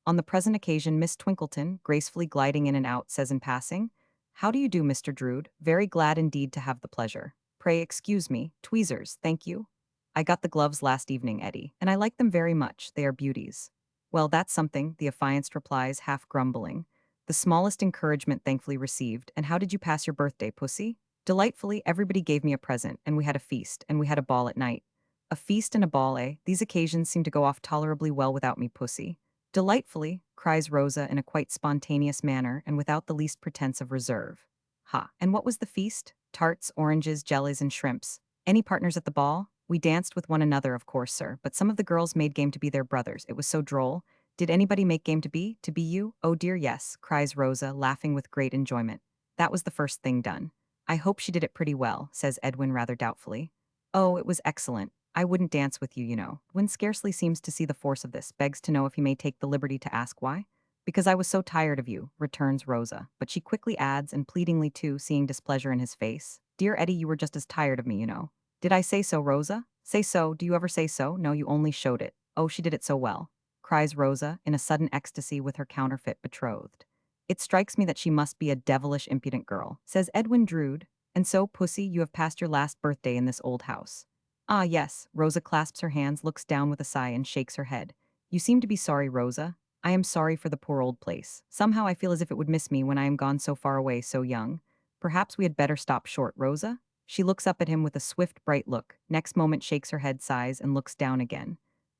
On the present occasion, Miss Twinkleton, gracefully gliding in and out, says in passing, 'How do you do, Mr. Drood? Very glad indeed to have the pleasure. Pray excuse me. Tweezers, thank you. I got the gloves last evening, Eddie, and I like them very much. They are beauties.' 'Well, that's something,' the affianced replies, half grumbling. The smallest encouragement thankfully received. And how did you pass your birthday, pussy?" "Delightfully. Everybody gave me a present, and we had a feast, and we had a ball at night." "A feast and a ball, eh? These occasions seem to go off tolerably well without me, pussy." "Delightfully," cries Rosa in a quite spontaneous manner and without the least pretense of reserve. "Ha, and what was the feast?" "Tarts, oranges, jellies, and shrimps." "Any partners at the ball?" "We danced with one another, of course, sir, but some of the girls made game to be their brothers. It was so droll." "Did anybody make game to be you?" "Oh dear, yes," cries Rosa, laughing with great enjoyment. "That was the first thing done." "I hope she did it pretty well," says Edwin rather doubtfully. "Oh, it was excellent. I wouldn't dance with you, you know." Wynne scarcely seems to see the force of this, begs to know if he may take the liberty to ask why. Because I was so tired of you, returns Rosa, but she quickly adds, and pleadingly too, seeing displeasure in his face, Dear Eddie, you were just as tired of me, you know. Did I say so, Rosa? Say so, do you ever say so? No, you only showed it. Oh, she did it so well, cries Rosa, in a sudden ecstasy with her counterfeit betrothed. It strikes me that she must be a devilish impudent girl, says Edwin Drood. And so, pussy, you have passed your last birthday in this old house. Ah, yes, Rosa clasps her hands, looks down with a sigh, and shakes her head. You seem to be sorry, Rosa. I am sorry for the poor old place. Somehow I feel as if it would miss me when I am gone so far away, so young. Perhaps we had better stop short, Rosa? She looks up at him with a swift, bright look, next moment shakes her head, sighs, and looks down again.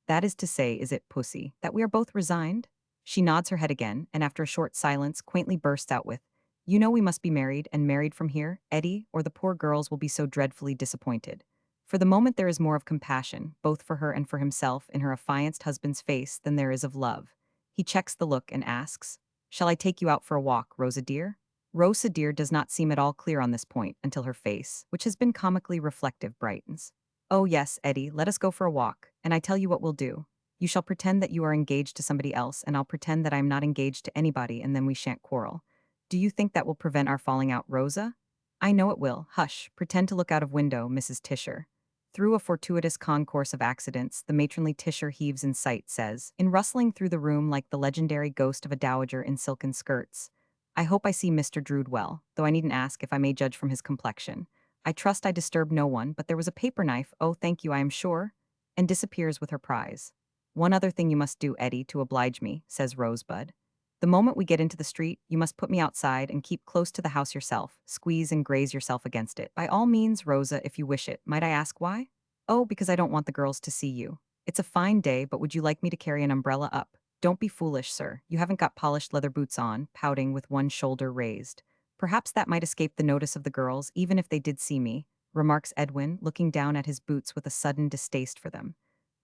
That is to say, is it, pussy, that we are both resigned? She nods her head again, and after a short silence, quaintly bursts out with, You know we must be married, and married from here, Eddie, or the poor girls will be so dreadfully disappointed. For the moment there is more of compassion, both for her and for himself, in her affianced husband's face than there is of love. He checks the look and asks, Shall I take you out for a walk, Rosa dear? Rosa dear does not seem at all clear on this point until her face, which has been comically reflective, brightens. Oh yes, Eddie, let us go for a walk, and I tell you what we'll do. You shall pretend that you are engaged to somebody else, and I'll pretend that I am not engaged to anybody, and then we shan't quarrel. Do you think that will prevent our falling out, Rosa? I know it will. Hush, pretend to look out of window, Mrs. Tisher. Through a fortuitous concourse of accidents, the matronly Tisher heaves in sight, says, in rustling through the room like the legendary ghost of a dowager in silken skirts. I hope I see Mr. Drood well, though I needn't ask if I may judge from his complexion. I trust I disturbed no one, but there was a paper knife, oh thank you I am sure, and disappears with her prize. One other thing you must do, Eddie, to oblige me, says Rosebud. The moment we get into the street, you must put me outside and keep close to the house yourself, squeeze and graze yourself against it. By all means, Rosa, if you wish it. Might I ask why? Oh, because I don't want the girls to see you. It's a fine day, but would you like me to carry an umbrella up? Don't be foolish, sir. You haven't got polished leather boots on, pouting with one shoulder raised. Perhaps that might escape the notice of the girls, even if they did see me, remarks Edwin, looking down at his boots with a sudden distaste for them.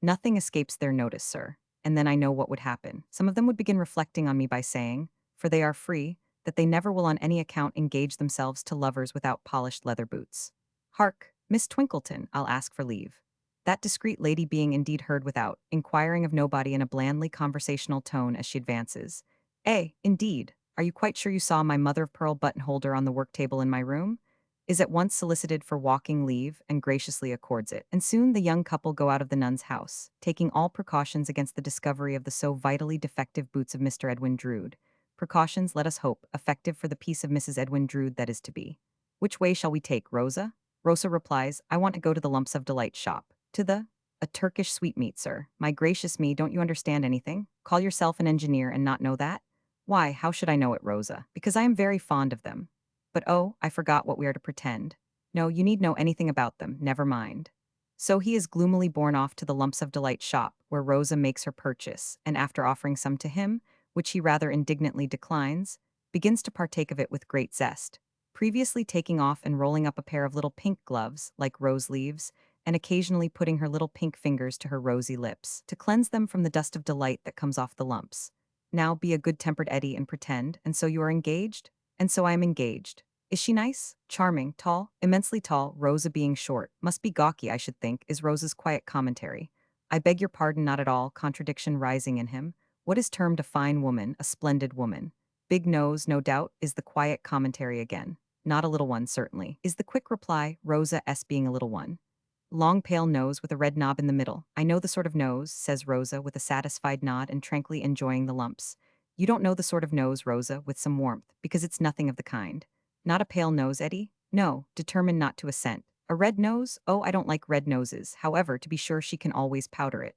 Nothing escapes their notice, sir. And then I know what would happen. Some of them would begin reflecting on me by saying, for they are free, that they never will on any account engage themselves to lovers without polished leather boots. Hark, Miss Twinkleton, I'll ask for leave. That discreet lady being indeed heard without, inquiring of nobody in a blandly conversational tone as she advances. Indeed, are you quite sure you saw my mother-of-pearl button-holder on the work-table in my room? Is at once solicited for walking leave and graciously accords it. And soon the young couple go out of the nun's house, taking all precautions against the discovery of the so vitally defective boots of Mr. Edwin Drood. Precautions, let us hope, effective for the peace of Mrs. Edwin Drood that is to be. Which way shall we take, Rosa? Rosa replies, I want to go to the Lumps of Delight shop. To the a Turkish sweetmeat, sir. My gracious me, don't you understand anything? Call yourself an engineer and not know that? Why, how should I know it, Rosa? Because I am very fond of them. But oh, I forgot what we are to pretend. No, you need know anything about them, never mind. So he is gloomily borne off to the Lumps of Delight shop, where Rosa makes her purchase, and after offering some to him, which he rather indignantly declines, begins to partake of it with great zest, previously taking off and rolling up a pair of little pink gloves, like rose leaves, and occasionally putting her little pink fingers to her rosy lips, to cleanse them from the dust of delight that comes off the lumps. Now be a good-tempered Eddie and pretend, and so you are engaged? And so I am engaged. Is she nice? Charming, tall, immensely tall, Rosa being short, must be gawky, I should think, is Rosa's quiet commentary. I beg your pardon, not at all, contradiction rising in him. What is termed a fine woman, a splendid woman? Big nose, no doubt, is the quiet commentary again. Not a little one, certainly, is the quick reply, Rosa S. being a little one. Long pale nose with a red knob in the middle. I know the sort of nose, says Rosa with a satisfied nod and tranquilly enjoying the lumps. You don't know the sort of nose, Rosa, with some warmth, because it's nothing of the kind. Not a pale nose, Eddie? No, determined not to assent. A red nose? Oh, I don't like red noses. However, to be sure she can always powder it.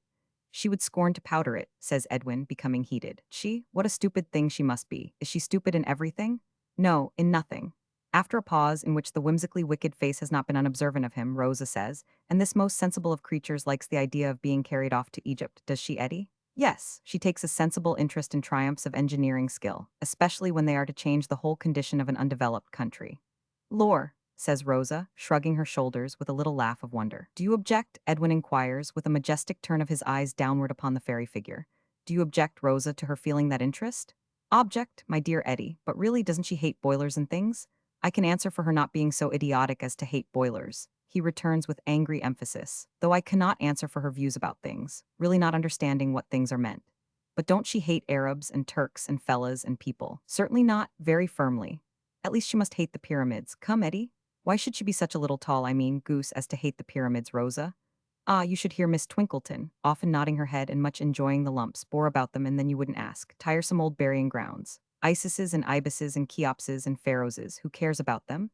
She would scorn to powder it, says Edwin, becoming heated. She? What a stupid thing she must be. Is she stupid in everything? No, in nothing. After a pause in which the whimsically wicked face has not been unobservant of him, Rosa says, and this most sensible of creatures likes the idea of being carried off to Egypt, does she, Eddie? Yes, she takes a sensible interest in triumphs of engineering skill, especially when they are to change the whole condition of an undeveloped country. Lore, says Rosa, shrugging her shoulders with a little laugh of wonder. Do you object? Edwin inquires, with a majestic turn of his eyes downward upon the fairy figure. Do you object, Rosa, to her feeling that interest? Object, my dear Eddie, but really doesn't she hate boilers and things? I can answer for her not being so idiotic as to hate boilers. He returns with angry emphasis, though I cannot answer for her views about things, really not understanding what things are meant. But don't she hate Arabs and Turks and fellas and people? Certainly not, very firmly. At least she must hate the pyramids. Come, Eddie. Why should she be such a little tall, I mean, goose, as to hate the pyramids, Rosa? Ah, you should hear Miss Twinkleton, often nodding her head and much enjoying the lumps, bore about them, and then you wouldn't ask. Tiresome old burying grounds. Isises and ibises and Cheopses and pharaohs, who cares about them?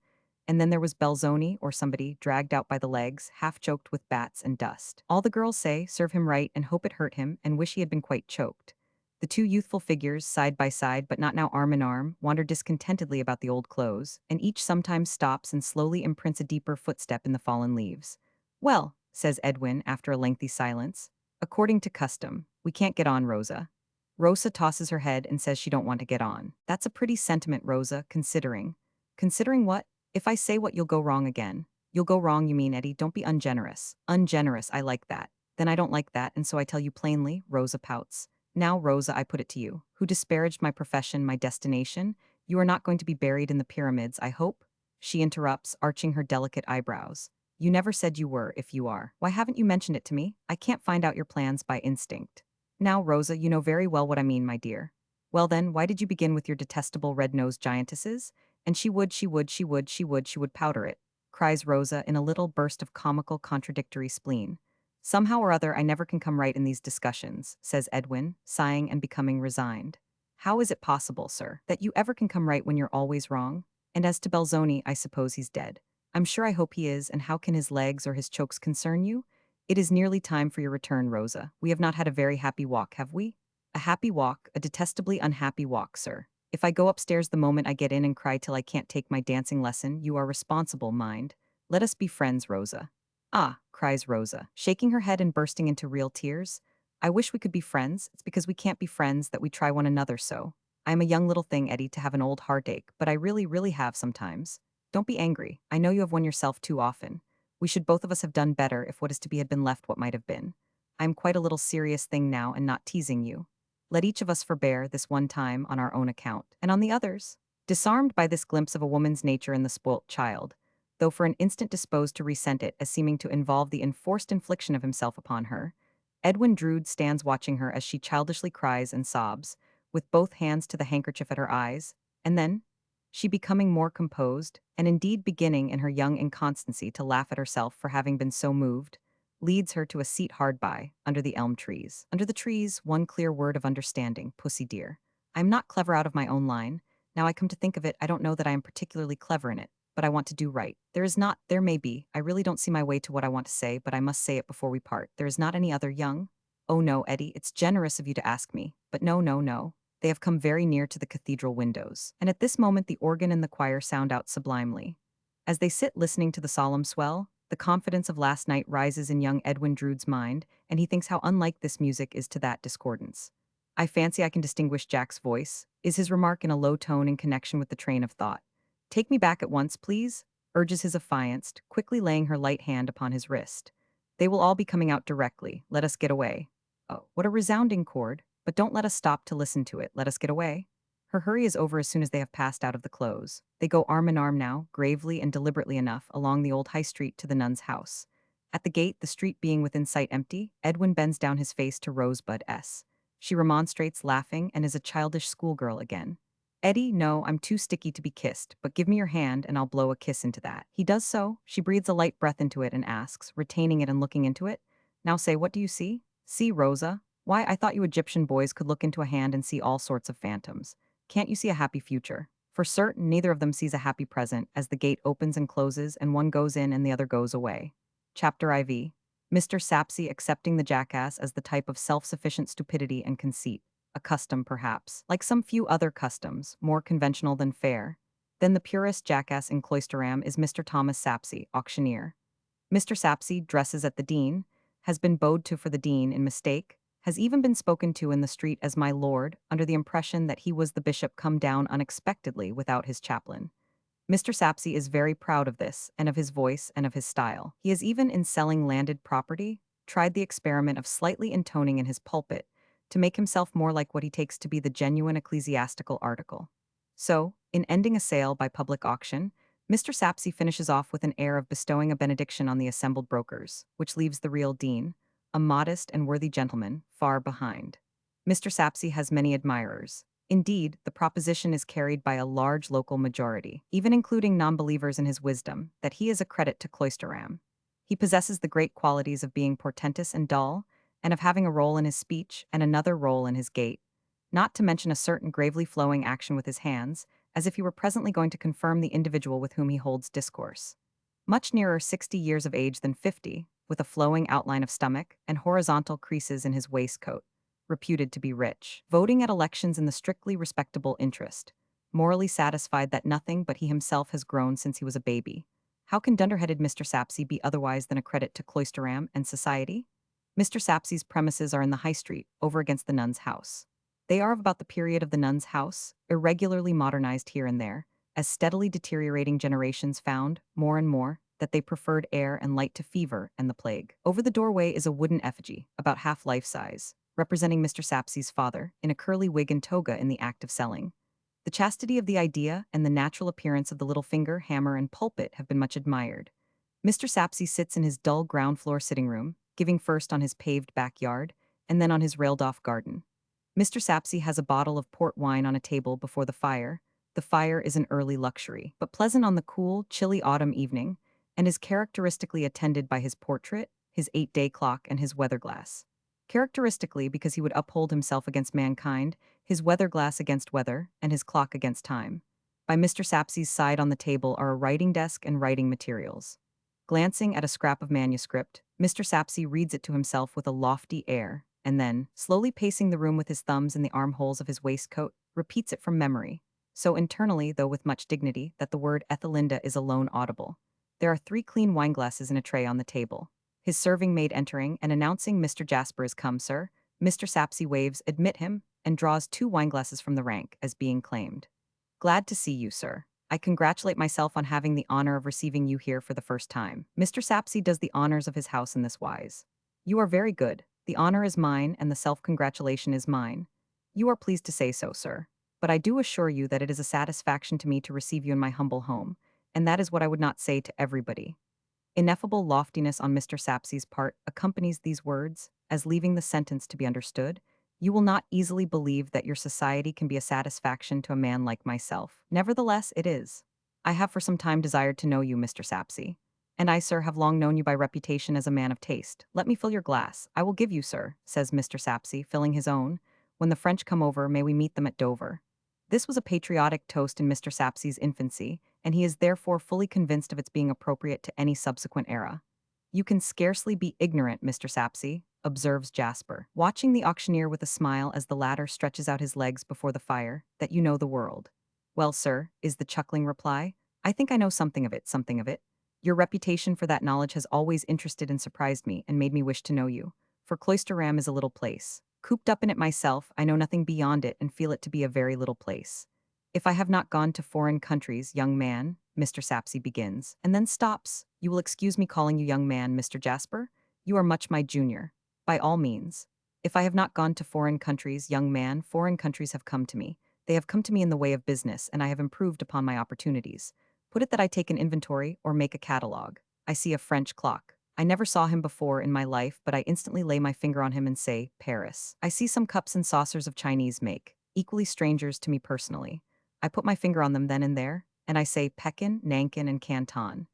And then there was Belzoni, or somebody, dragged out by the legs, half choked with bats and dust. All the girls say, serve him right and hope it hurt him, and wish he had been quite choked. The two youthful figures, side by side but not now arm in arm, wander discontentedly about the old clothes, and each sometimes stops and slowly imprints a deeper footstep in the fallen leaves. Well, says Edwin after a lengthy silence, according to custom, we can't get on, Rosa. Rosa tosses her head and says she don't want to get on. That's a pretty sentiment, Rosa, considering. Considering what? If I say what, you'll go wrong again. You'll go wrong, you mean, Eddie. Don't be ungenerous. Ungenerous, I like that. Then I don't like that, and so I tell you plainly, Rosa pouts. Now, Rosa, I put it to you, who disparaged my profession, my destination, you are not going to be buried in the pyramids, I hope? She interrupts, arching her delicate eyebrows. You never said you were, if you are. Why haven't you mentioned it to me? I can't find out your plans by instinct. Now, Rosa, you know very well what I mean, my dear. Well then, why did you begin with your detestable red-nosed giantesses? And she would powder it, cries Rosa in a little burst of comical contradictory spleen. Somehow or other I never can come right in these discussions, says Edwin, sighing and becoming resigned. How is it possible, sir, that you ever can come right when you're always wrong? And as to Belzoni, I suppose he's dead. I'm sure I hope he is, and how can his legs or his chokes concern you? It is nearly time for your return, Rosa. We have not had a very happy walk, have we? A happy walk, a detestably unhappy walk, sir. If I go upstairs the moment I get in and cry till I can't take my dancing lesson, you are responsible, mind. Let us be friends, Rosa. Ah, cries Rosa, shaking her head and bursting into real tears. I wish we could be friends. It's because we can't be friends that we try one another so. I am a young little thing, Eddie, to have an old heartache, but I really, really have sometimes. Don't be angry. I know you have won yourself too often. We should both of us have done better if what is to be had been left what might have been. I am quite a little serious thing now and not teasing you. Let each of us forbear this one time on our own account, and on the others. Disarmed by this glimpse of a woman's nature in the spoilt child, though for an instant disposed to resent it as seeming to involve the enforced infliction of himself upon her, Edwin Drood stands watching her as she childishly cries and sobs, with both hands to the handkerchief at her eyes, and then, she becoming more composed, and indeed beginning in her young inconstancy to laugh at herself for having been so moved, leads her to a seat hard by, under the elm trees. Under the trees, one clear word of understanding, pussy dear. I am not clever out of my own line. Now I come to think of it, I don't know that I am particularly clever in it, but I want to do right. There is not, there may be, I really don't see my way to what I want to say, but I must say it before we part. There is not any other young? Oh no, Eddie, it's generous of you to ask me, but no, no, no. They have come very near to the cathedral windows, and at this moment the organ and the choir sound out sublimely. As they sit listening to the solemn swell, the confidence of last night rises in young Edwin Drood's mind, and he thinks how unlike this music is to that discordance. I fancy I can distinguish Jack's voice, is his remark in a low tone in connection with the train of thought. Take me back at once, please, urges his affianced, quickly laying her light hand upon his wrist. They will all be coming out directly. Let us get away. Oh, what a resounding chord. But don't let us stop to listen to it. Let us get away. Her hurry is over as soon as they have passed out of the close. They go arm in arm now, gravely and deliberately enough, along the old high street to the nun's house. At the gate, the street being within sight empty, Edwin bends down his face to Rosebud S. She remonstrates, laughing, and is a childish schoolgirl again. Eddie, no, I'm too sticky to be kissed, but give me your hand and I'll blow a kiss into that. He does so. She breathes a light breath into it and asks, retaining it and looking into it, now say, what do you see? See, Rosa? Why, I thought you Egyptian boys could look into a hand and see all sorts of phantoms. Can't you see a happy future? For certain, neither of them sees a happy present as the gate opens and closes and one goes in and the other goes away. Chapter IV. Mr. Sapsea accepting the jackass as the type of self-sufficient stupidity and conceit. A custom, perhaps, like some few other customs, more conventional than fair. Then the purest jackass in Cloisterham is Mr. Thomas Sapsea, auctioneer. Mr. Sapsea dresses at the Dean, has been bowed to for the Dean in mistake, has even been spoken to in the street as my lord, under the impression that he was the bishop come down unexpectedly without his chaplain. Mr. Sapsea is very proud of this, and of his voice and of his style. He has even, in selling landed property, tried the experiment of slightly intoning in his pulpit, to make himself more like what he takes to be the genuine ecclesiastical article. So, in ending a sale by public auction, Mr. Sapsea finishes off with an air of bestowing a benediction on the assembled brokers, which leaves the real Dean, a modest and worthy gentleman, far behind. Mr. Sapsy has many admirers. Indeed, the proposition is carried by a large local majority, even including non-believers in his wisdom, that he is a credit to Cloisterham. He possesses the great qualities of being portentous and dull, and of having a roll in his speech and another roll in his gait, not to mention a certain gravely flowing action with his hands, as if he were presently going to confirm the individual with whom he holds discourse. Much nearer 60 years of age than 50, with a flowing outline of stomach and horizontal creases in his waistcoat, reputed to be rich, voting at elections in the strictly respectable interest, morally satisfied that nothing but he himself has grown since he was a baby. How can dunderheaded Mr. Sapsy be otherwise than a credit to Cloisterham and society? Mr. Sapsy's premises are in the High Street, over against the nun's house. They are of about the period of the nun's house, irregularly modernized here and there, as steadily deteriorating generations found, more and more, that they preferred air and light to fever and the plague. Over the doorway is a wooden effigy, about half life-size, representing Mr. Sapsy's father, in a curly wig and toga in the act of selling. The chastity of the idea and the natural appearance of the little finger, hammer, and pulpit have been much admired. Mr. Sapsy sits in his dull ground-floor sitting-room, giving first on his paved backyard, and then on his railed-off garden. Mr. Sapsy has a bottle of port wine on a table before the fire. The fire is an early luxury, but pleasant on the cool, chilly autumn evening, and is characteristically attended by his portrait, his 8-day clock, and his weather-glass. Characteristically, because he would uphold himself against mankind, his weather-glass against weather, and his clock against time. By Mr. Sapsy's side on the table are a writing desk and writing materials. Glancing at a scrap of manuscript, Mr. Sapsy reads it to himself with a lofty air, and then, slowly pacing the room with his thumbs in the armholes of his waistcoat, repeats it from memory, so internally, though with much dignity, that the word Ethelinda is alone audible. There are 3 clean wineglasses in a tray on the table. His serving maid entering and announcing Mr. Jasper is come, sir, Mr. Sapsy waves admit him and draws 2 wineglasses from the rank as being claimed. Glad to see you, sir. I congratulate myself on having the honor of receiving you here for the first time. Mr. Sapsy does the honors of his house in this wise. You are very good. The honor is mine and the self-congratulation is mine. You are pleased to say so, sir. But I do assure you that it is a satisfaction to me to receive you in my humble home, and that is what I would not say to everybody. Ineffable loftiness on Mr. Sapsy's part accompanies these words, as leaving the sentence to be understood. You will not easily believe that your society can be a satisfaction to a man like myself. Nevertheless, it is. I have for some time desired to know you, Mr. Sapsy. And I, sir, have long known you by reputation as a man of taste. Let me fill your glass. I will give you, sir, says Mr. Sapsy, filling his own. When the French come over, may we meet them at Dover. This was a patriotic toast in Mr. Sapsy's infancy, and he is therefore fully convinced of its being appropriate to any subsequent era. You can scarcely be ignorant, Mr. Sapsy, observes Jasper, watching the auctioneer with a smile as the latter stretches out his legs before the fire, that you know the world. Well, sir, is the chuckling reply, I think I know something of it, something of it. Your reputation for that knowledge has always interested and surprised me and made me wish to know you. For Cloisterham is a little place. Cooped up in it myself, I know nothing beyond it and feel it to be a very little place. If I have not gone to foreign countries, young man, Mr. Sapsy begins, and then stops. You will excuse me calling you young man, Mr. Jasper? You are much my junior. By all means. If I have not gone to foreign countries, young man, foreign countries have come to me. They have come to me in the way of business, and I have improved upon my opportunities. Put it that I take an inventory or make a catalogue. I see a French clock. I never saw him before in my life, but I instantly lay my finger on him and say, Paris. I see some cups and saucers of Chinese make, equally strangers to me personally. I put my finger on them then and there, and I say Pekin, Nankin, and Canton.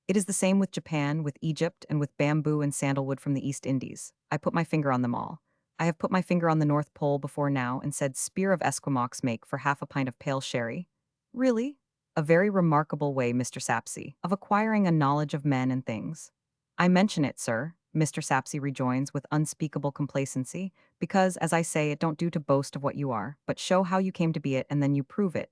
It is the same with Japan, with Egypt, and with bamboo and sandalwood from the East Indies. I put my finger on them all. I have put my finger on the North Pole before now and said spear of Esquimaux make for half a pint of pale sherry. Really? A very remarkable way, Mr. Sapsy, of acquiring a knowledge of men and things. I mention it, sir, Mr. Sapsy rejoins with unspeakable complacency, because, as I say, it don't do to boast of what you are, but show how you came to be it and then you prove it.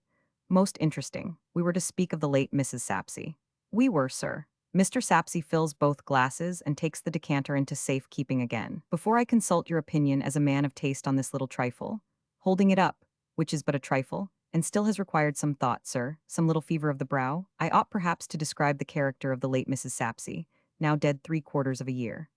Most interesting. We were to speak of the late Mrs. Sapsy. We were, sir. Mr. Sapsy fills both glasses and takes the decanter into safekeeping again. Before I consult your opinion as a man of taste on this little trifle, holding it up, which is but a trifle, and still has required some thought, sir, some little fever of the brow, I ought perhaps to describe the character of the late Mrs. Sapsy, now dead 3/4 of a year.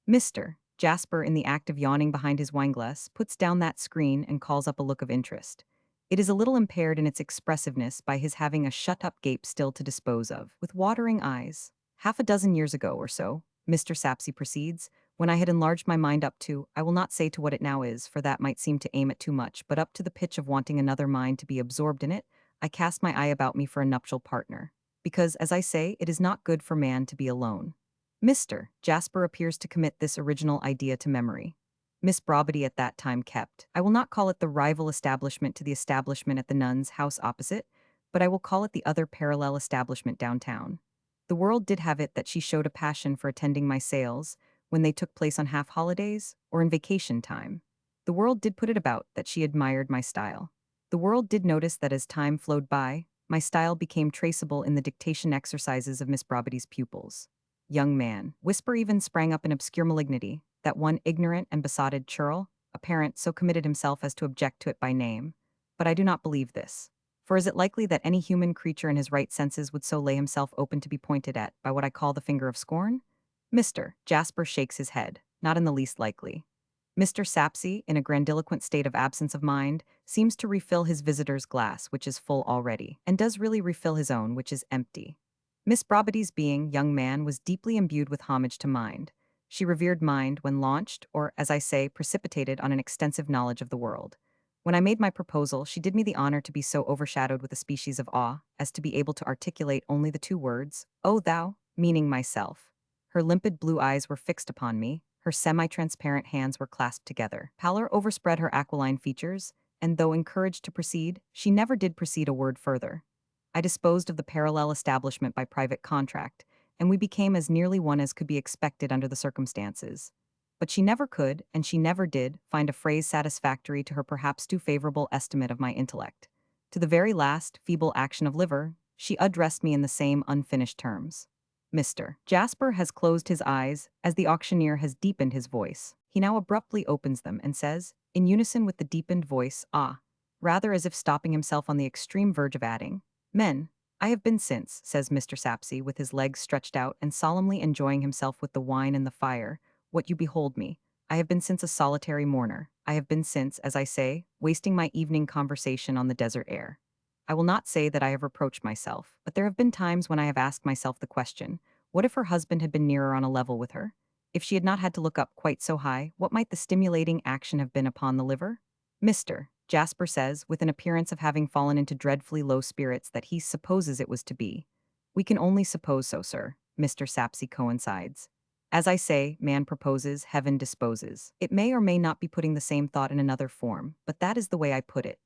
Mr. Jasper, in the act of yawning behind his wineglass, puts down that screen and calls up a look of interest. It is a little impaired in its expressiveness by his having a shut-up gape still to dispose of, with watering eyes. Half a dozen years ago or so, Mr. Sapsy proceeds, When I had enlarged my mind up to, I will not say to what it now is, for that might seem to aim at too much, but up to the pitch of wanting another mind to be absorbed in it, I cast my eye about me for a nuptial partner. Because, as I say, it is not good for man to be alone. Mr. Jasper appears to commit this original idea to memory. Miss Brobody at that time kept, I will not call it the rival establishment to the establishment at the nun's house opposite, but I will call it the other parallel establishment downtown. The world did have it that she showed a passion for attending my sales, when they took place on half holidays, or in vacation time. The world did put it about that she admired my style. The world did notice that as time flowed by, my style became traceable in the dictation exercises of Miss Brobody's pupils. Young man, whisper even sprang up in obscure malignity, that one ignorant and besotted churl, a parent so committed himself as to object to it by name. But I do not believe this. For is it likely that any human creature in his right senses would so lay himself open to be pointed at by what I call the finger of scorn? Mr. Jasper shakes his head, not in the least likely. Mr. Sapsea, in a grandiloquent state of absence of mind, seems to refill his visitor's glass, which is full already, and does really refill his own, which is empty. Miss Brobody's being, young man, was deeply imbued with homage to mind. She revered mind when launched, or, as I say, precipitated on an extensive knowledge of the world. When I made my proposal, she did me the honor to be so overshadowed with a species of awe as to be able to articulate only the two words, "O thou," meaning myself. Her limpid blue eyes were fixed upon me, her semi-transparent hands were clasped together. Pallor overspread her aquiline features, and though encouraged to proceed, she never did proceed a word further. I disposed of the parallel establishment by private contract, and we became as nearly one as could be expected under the circumstances. But she never could, and she never did, find a phrase satisfactory to her perhaps too favorable estimate of my intellect. To the very last, feeble action of liver, she addressed me in the same unfinished terms. Mr. Jasper has closed his eyes, as the auctioneer has deepened his voice. He now abruptly opens them and says, in unison with the deepened voice, ah, rather as if stopping himself on the extreme verge of adding, men, I have been since, says Mr. Sapsea, with his legs stretched out and solemnly enjoying himself with the wine and the fire, what you behold me. I have been since a solitary mourner. I have been since, as I say, wasting my evening conversation on the desert air. I will not say that I have reproached myself, but there have been times when I have asked myself the question, what if her husband had been nearer on a level with her? If she had not had to look up quite so high, what might the stimulating action have been upon the liver? Mr. Jasper says, with an appearance of having fallen into dreadfully low spirits, that he supposes it was to be. We can only suppose so, sir, Mr. Sapsea coincides. As I say, man proposes, heaven disposes. It may or may not be putting the same thought in another form, but that is the way I put it.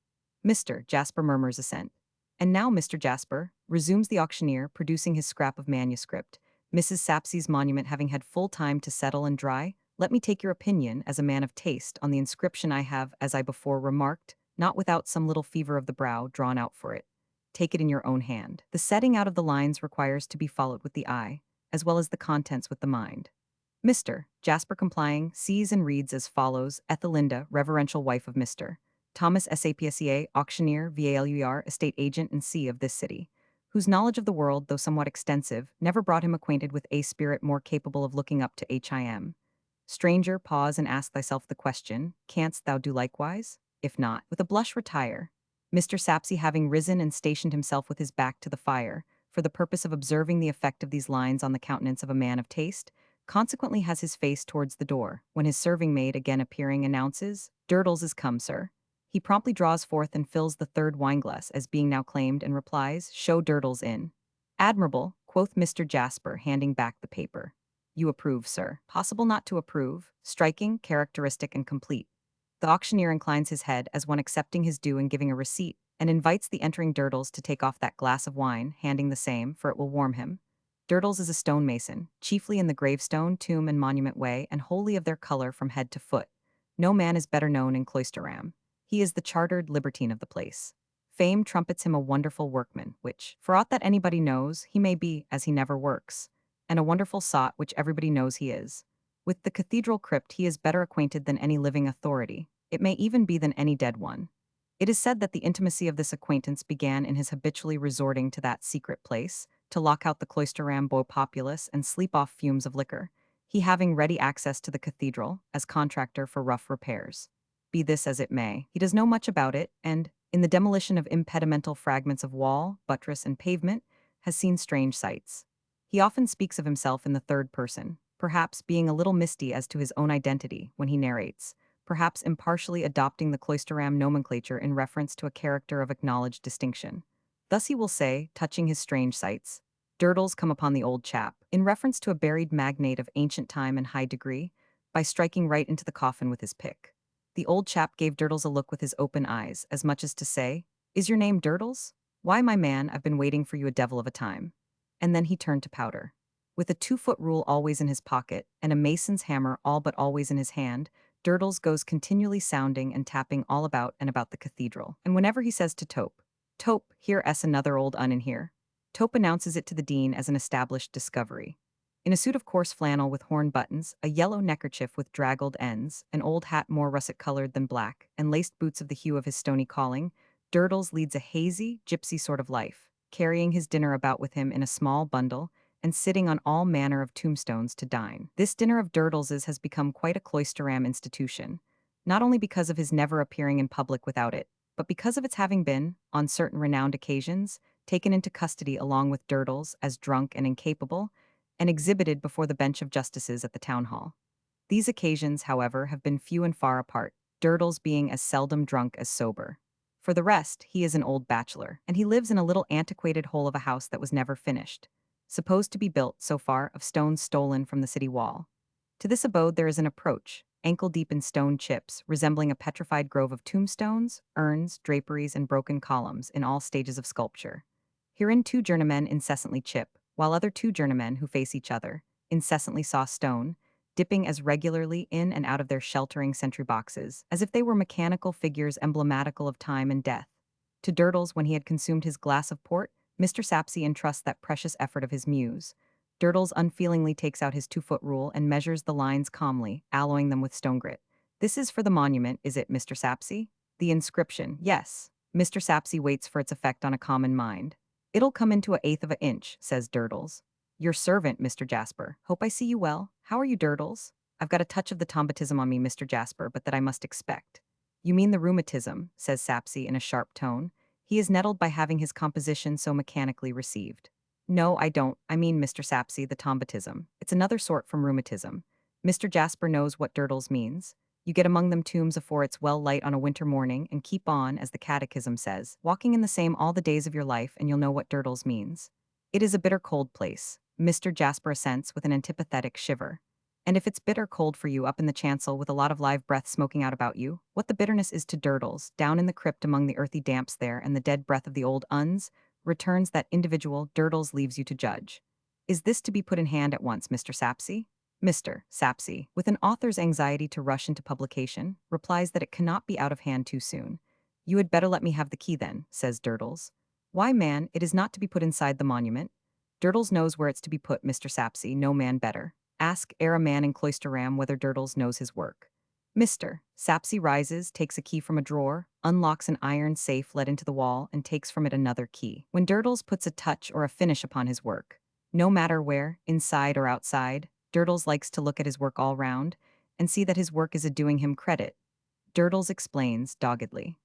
Mr. Jasper murmurs assent. And now, Mr. Jasper, resumes the auctioneer, producing his scrap of manuscript, Mrs. Sapsea's monument having had full time to settle and dry, let me take your opinion, as a man of taste, on the inscription I have, as I before remarked, not without some little fever of the brow, drawn out for it. Take it in your own hand. The setting out of the lines requires to be followed with the eye, as well as the contents with the mind. Mr. Jasper complying, sees and reads as follows: Ethelinda, reverential wife of Mr. Thomas Sapsea, auctioneer, VALUR, estate agent and C of this city, whose knowledge of the world, though somewhat extensive, never brought him acquainted with a spirit more capable of looking up to HIM. Stranger, pause and ask thyself the question, canst thou do likewise? If not, with a blush retire. Mr. Sapsea, having risen and stationed himself with his back to the fire, for the purpose of observing the effect of these lines on the countenance of a man of taste, consequently has his face towards the door, when his serving maid, again appearing, announces, Durdles is come, sir. He promptly draws forth and fills the third wineglass as being now claimed, and replies, show Durdles in. Admirable, quoth Mr. Jasper, handing back the paper. You approve, sir. Possible not to approve. Striking, characteristic, and complete. The auctioneer inclines his head as one accepting his due and giving a receipt, and invites the entering Durdles to take off that glass of wine, handing the same, for it will warm him. Durdles is a stonemason, chiefly in the gravestone, tomb, and monument way, and wholly of their color from head to foot. No man is better known in Cloisterham. He is the chartered libertine of the place. Fame trumpets him a wonderful workman, which, for aught that anybody knows, he may be, as he never works, and a wonderful sot, which everybody knows he is. With the cathedral crypt he is better acquainted than any living authority, it may even be than any dead one. It is said that the intimacy of this acquaintance began in his habitually resorting to that secret place, to lock out the Cloisterham beau populace and sleep off fumes of liquor, he having ready access to the cathedral, as contractor for rough repairs. Be this as it may, he does know much about it, and, in the demolition of impedimental fragments of wall, buttress, and pavement, has seen strange sights. He often speaks of himself in the third person, perhaps being a little misty as to his own identity when he narrates, perhaps impartially adopting the cloisteram nomenclature in reference to a character of acknowledged distinction. Thus he will say, touching his strange sights, Durdles come upon the old chap, in reference to a buried magnate of ancient time and high degree, by striking right into the coffin with his pick. The old chap gave Durdles a look with his open eyes, as much as to say, Is your name Durdles? Why, my man, I've been waiting for you a devil of a time. And then he turned to Powder. With a 2-foot rule always in his pocket, and a mason's hammer all but always in his hand, Durdles goes continually sounding and tapping all about and about the cathedral. And whenever he says to Tope, Tope, here's another old un in here, Tope announces it to the dean as an established discovery. In a suit of coarse flannel with horn buttons, a yellow neckerchief with draggled ends, an old hat more russet-colored than black, and laced boots of the hue of his stony calling, Durdles leads a hazy, gypsy sort of life, carrying his dinner about with him in a small bundle, and sitting on all manner of tombstones to dine. This dinner of Durdles's has become quite a cloisteram institution, not only because of his never appearing in public without it, but because of its having been, on certain renowned occasions, taken into custody along with Durdles as drunk and incapable, and exhibited before the bench of justices at the town hall. These occasions, however, have been few and far apart, Durdles being as seldom drunk as sober. For the rest, he is an old bachelor, and he lives in a little antiquated hole of a house that was never finished, supposed to be built, so far, of stones stolen from the city wall. To this abode there is an approach, ankle-deep in stone chips, resembling a petrified grove of tombstones, urns, draperies, and broken columns in all stages of sculpture. Herein 2 journeymen incessantly chip, while other 2 journeymen who face each other incessantly saw stone, dipping as regularly in and out of their sheltering sentry boxes, as if they were mechanical figures emblematical of time and death. To Durdles, when he had consumed his glass of port, Mr. Sapsea entrusts that precious effort of his muse. Durdles unfeelingly takes out his 2-foot rule and measures the lines calmly, alloying them with stone grit. This is for the monument, is it, Mr. Sapsea? The inscription, yes. Mr. Sapsea waits for its effect on a common mind. It'll come into 1/8 of an inch, says Durdles. Your servant, Mr. Jasper. Hope I see you well. How are you, Durdles? I've got a touch of the tombatism on me, Mr. Jasper, but that I must expect. You mean the rheumatism, says Sapsea in a sharp tone. He is nettled by having his composition so mechanically received. No, I don't. I mean, Mr. Sapsea, the tombatism. It's another sort from rheumatism. Mr. Jasper knows what Durdles means. You get among them tombs afore it's well light on a winter morning, and keep on, as the catechism says, walking in the same all the days of your life, and you'll know what Durdles means. It is a bitter cold place. Mr. Jasper assents with an antipathetic shiver. And if it's bitter cold for you up in the chancel with a lot of live breath smoking out about you, what the bitterness is to Durdles, down in the crypt among the earthy damps there and the dead breath of the old uns, returns that individual Durdles leaves you to judge. Is this to be put in hand at once, Mr. Sapsea? Mr. Sapsea, with an author's anxiety to rush into publication, replies that it cannot be out of hand too soon. You had better let me have the key then, says Durdles. Why, man, it is not to be put inside the monument. Durdles knows where it's to be put, Mr. Sapsea, no man better. Ask a man in Cloisterham whether Durdles knows his work. Mr. Sapsea rises, takes a key from a drawer, unlocks an iron safe let into the wall, and takes from it another key. When Durdles puts a touch or a finish upon his work, no matter where, inside or outside, Durdles likes to look at his work all round, and see that his work is a-doing him credit. Durdles explains, doggedly.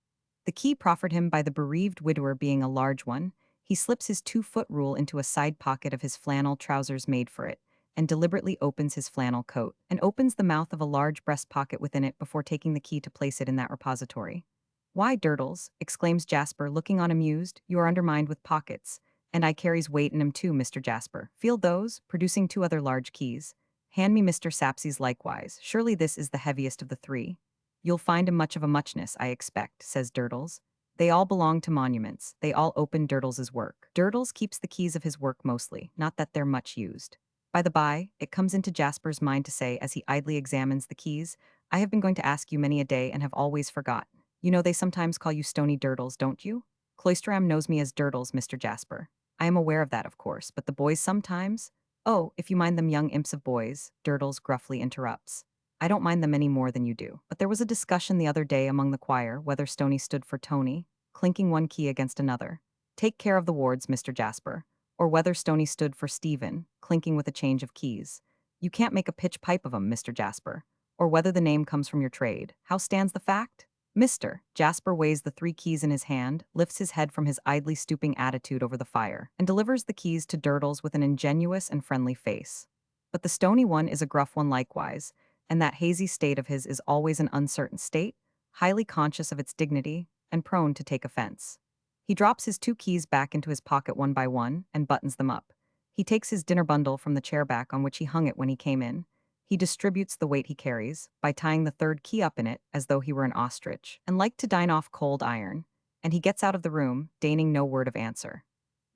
The key proffered him by the bereaved widower being a large one, he slips his 2-foot rule into a side pocket of his flannel trousers made for it, and deliberately opens his flannel coat, and opens the mouth of a large breast pocket within it before taking the key to place it in that repository. Why, Durdles, exclaims Jasper, looking on amused, you are undermined with pockets, and I carries weight in 'em too, Mr. Jasper. Feel those, producing 2 other large keys. Hand me Mr. Sapsea's likewise, surely this is the heaviest of the 3. You'll find 'em much of a muchness, I expect, says Durdles. They all belong to monuments, they all open Durdles's work. Durdles keeps the keys of his work mostly, not that they're much used. By the by, it comes into Jasper's mind to say, as he idly examines the keys, I have been going to ask you many a day and have always forgot. You know they sometimes call you Stony Durdles, don't you? Cloisterham knows me as Durdles, Mr. Jasper. I am aware of that, of course, but the boys sometimes— Oh, if you mind them young imps of boys, Durdles gruffly interrupts. I don't mind them any more than you do. But there was a discussion the other day among the choir whether Stony stood for Tony, clinking one key against another. Take care of the wards, Mr. Jasper. Or whether Stony stood for Stephen, clinking with a change of keys. You can't make a pitch pipe of 'em, Mr. Jasper. Or whether the name comes from your trade. How stands the fact? Mr. Jasper weighs the 3 keys in his hand, lifts his head from his idly stooping attitude over the fire, and delivers the keys to Durdles with an ingenuous and friendly face. But the stony one is a gruff one likewise, and that hazy state of his is always an uncertain state, highly conscious of its dignity, and prone to take offense. He drops his 2 keys back into his pocket one by one and buttons them up. He takes his dinner bundle from the chair back on which he hung it when he came in. He distributes the weight he carries by tying the 3rd key up in it as though he were an ostrich, and liked to dine off cold iron, and he gets out of the room, deigning no word of answer.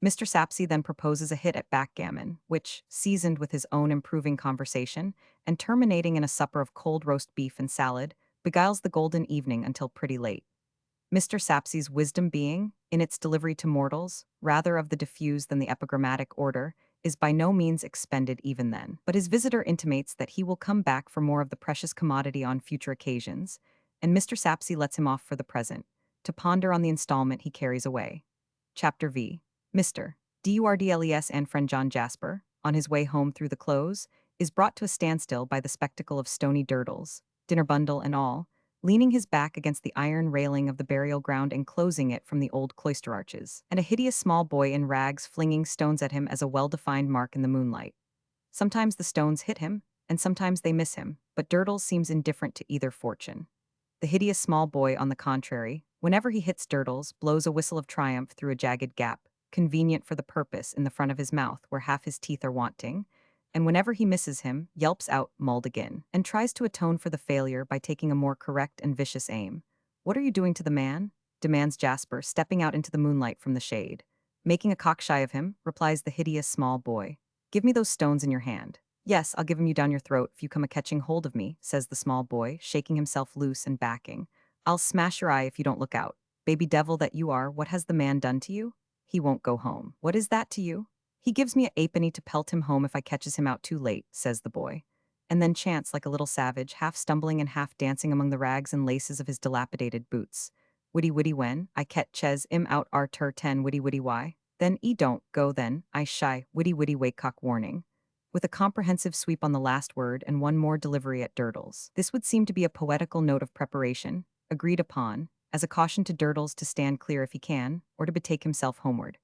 Mr. Sapsea then proposes a hit at backgammon, which, seasoned with his own improving conversation, and terminating in a supper of cold roast beef and salad, beguiles the golden evening until pretty late. Mr. Sapsea's wisdom being, in its delivery to mortals, rather of the diffuse than the epigrammatic order, is by no means expended even then. But his visitor intimates that he will come back for more of the precious commodity on future occasions, and Mr. Sapsea lets him off for the present, to ponder on the installment he carries away. Chapter V. Mr. Durdles and friend John Jasper, on his way home through the close, is brought to a standstill by the spectacle of stony Durdles, dinner bundle and all, leaning his back against the iron railing of the burial ground enclosing it from the old cloister arches, and a hideous small boy in rags flinging stones at him as a well-defined mark in the moonlight. Sometimes the stones hit him, and sometimes they miss him, but Durdles seems indifferent to either fortune. The hideous small boy, on the contrary, whenever he hits Durdles, blows a whistle of triumph through a jagged gap, convenient for the purpose, in the front of his mouth where half his teeth are wanting, and whenever he misses him, yelps out "mulled again," and tries to atone for the failure by taking a more correct and vicious aim. "What are you doing to the man?" demands Jasper, stepping out into the moonlight from the shade. "Making a cock shy of him," replies the hideous small boy. "Give me those stones in your hand." "Yes, I'll give 'em you down your throat if you come a-catching hold of me," says the small boy, shaking himself loose and backing. "I'll smash your eye if you don't look out. Baby devil that you are, what has the man done to you?" "He won't go home." "What is that to you?" "He gives me a 'apenny to pelt him home if I catches him out too late," says the boy. And then chants like a little savage, half stumbling and half dancing among the rags and laces of his dilapidated boots. "Witty witty when I catches 'im out arter 10 witty witty why. Then 'e don't go then, I shy, witty witty wakecock warning." With a comprehensive sweep on the last word and one more delivery at Durdles. This would seem to be a poetical note of preparation, agreed upon, as a caution to Durdles to stand clear if he can, or to betake himself homeward.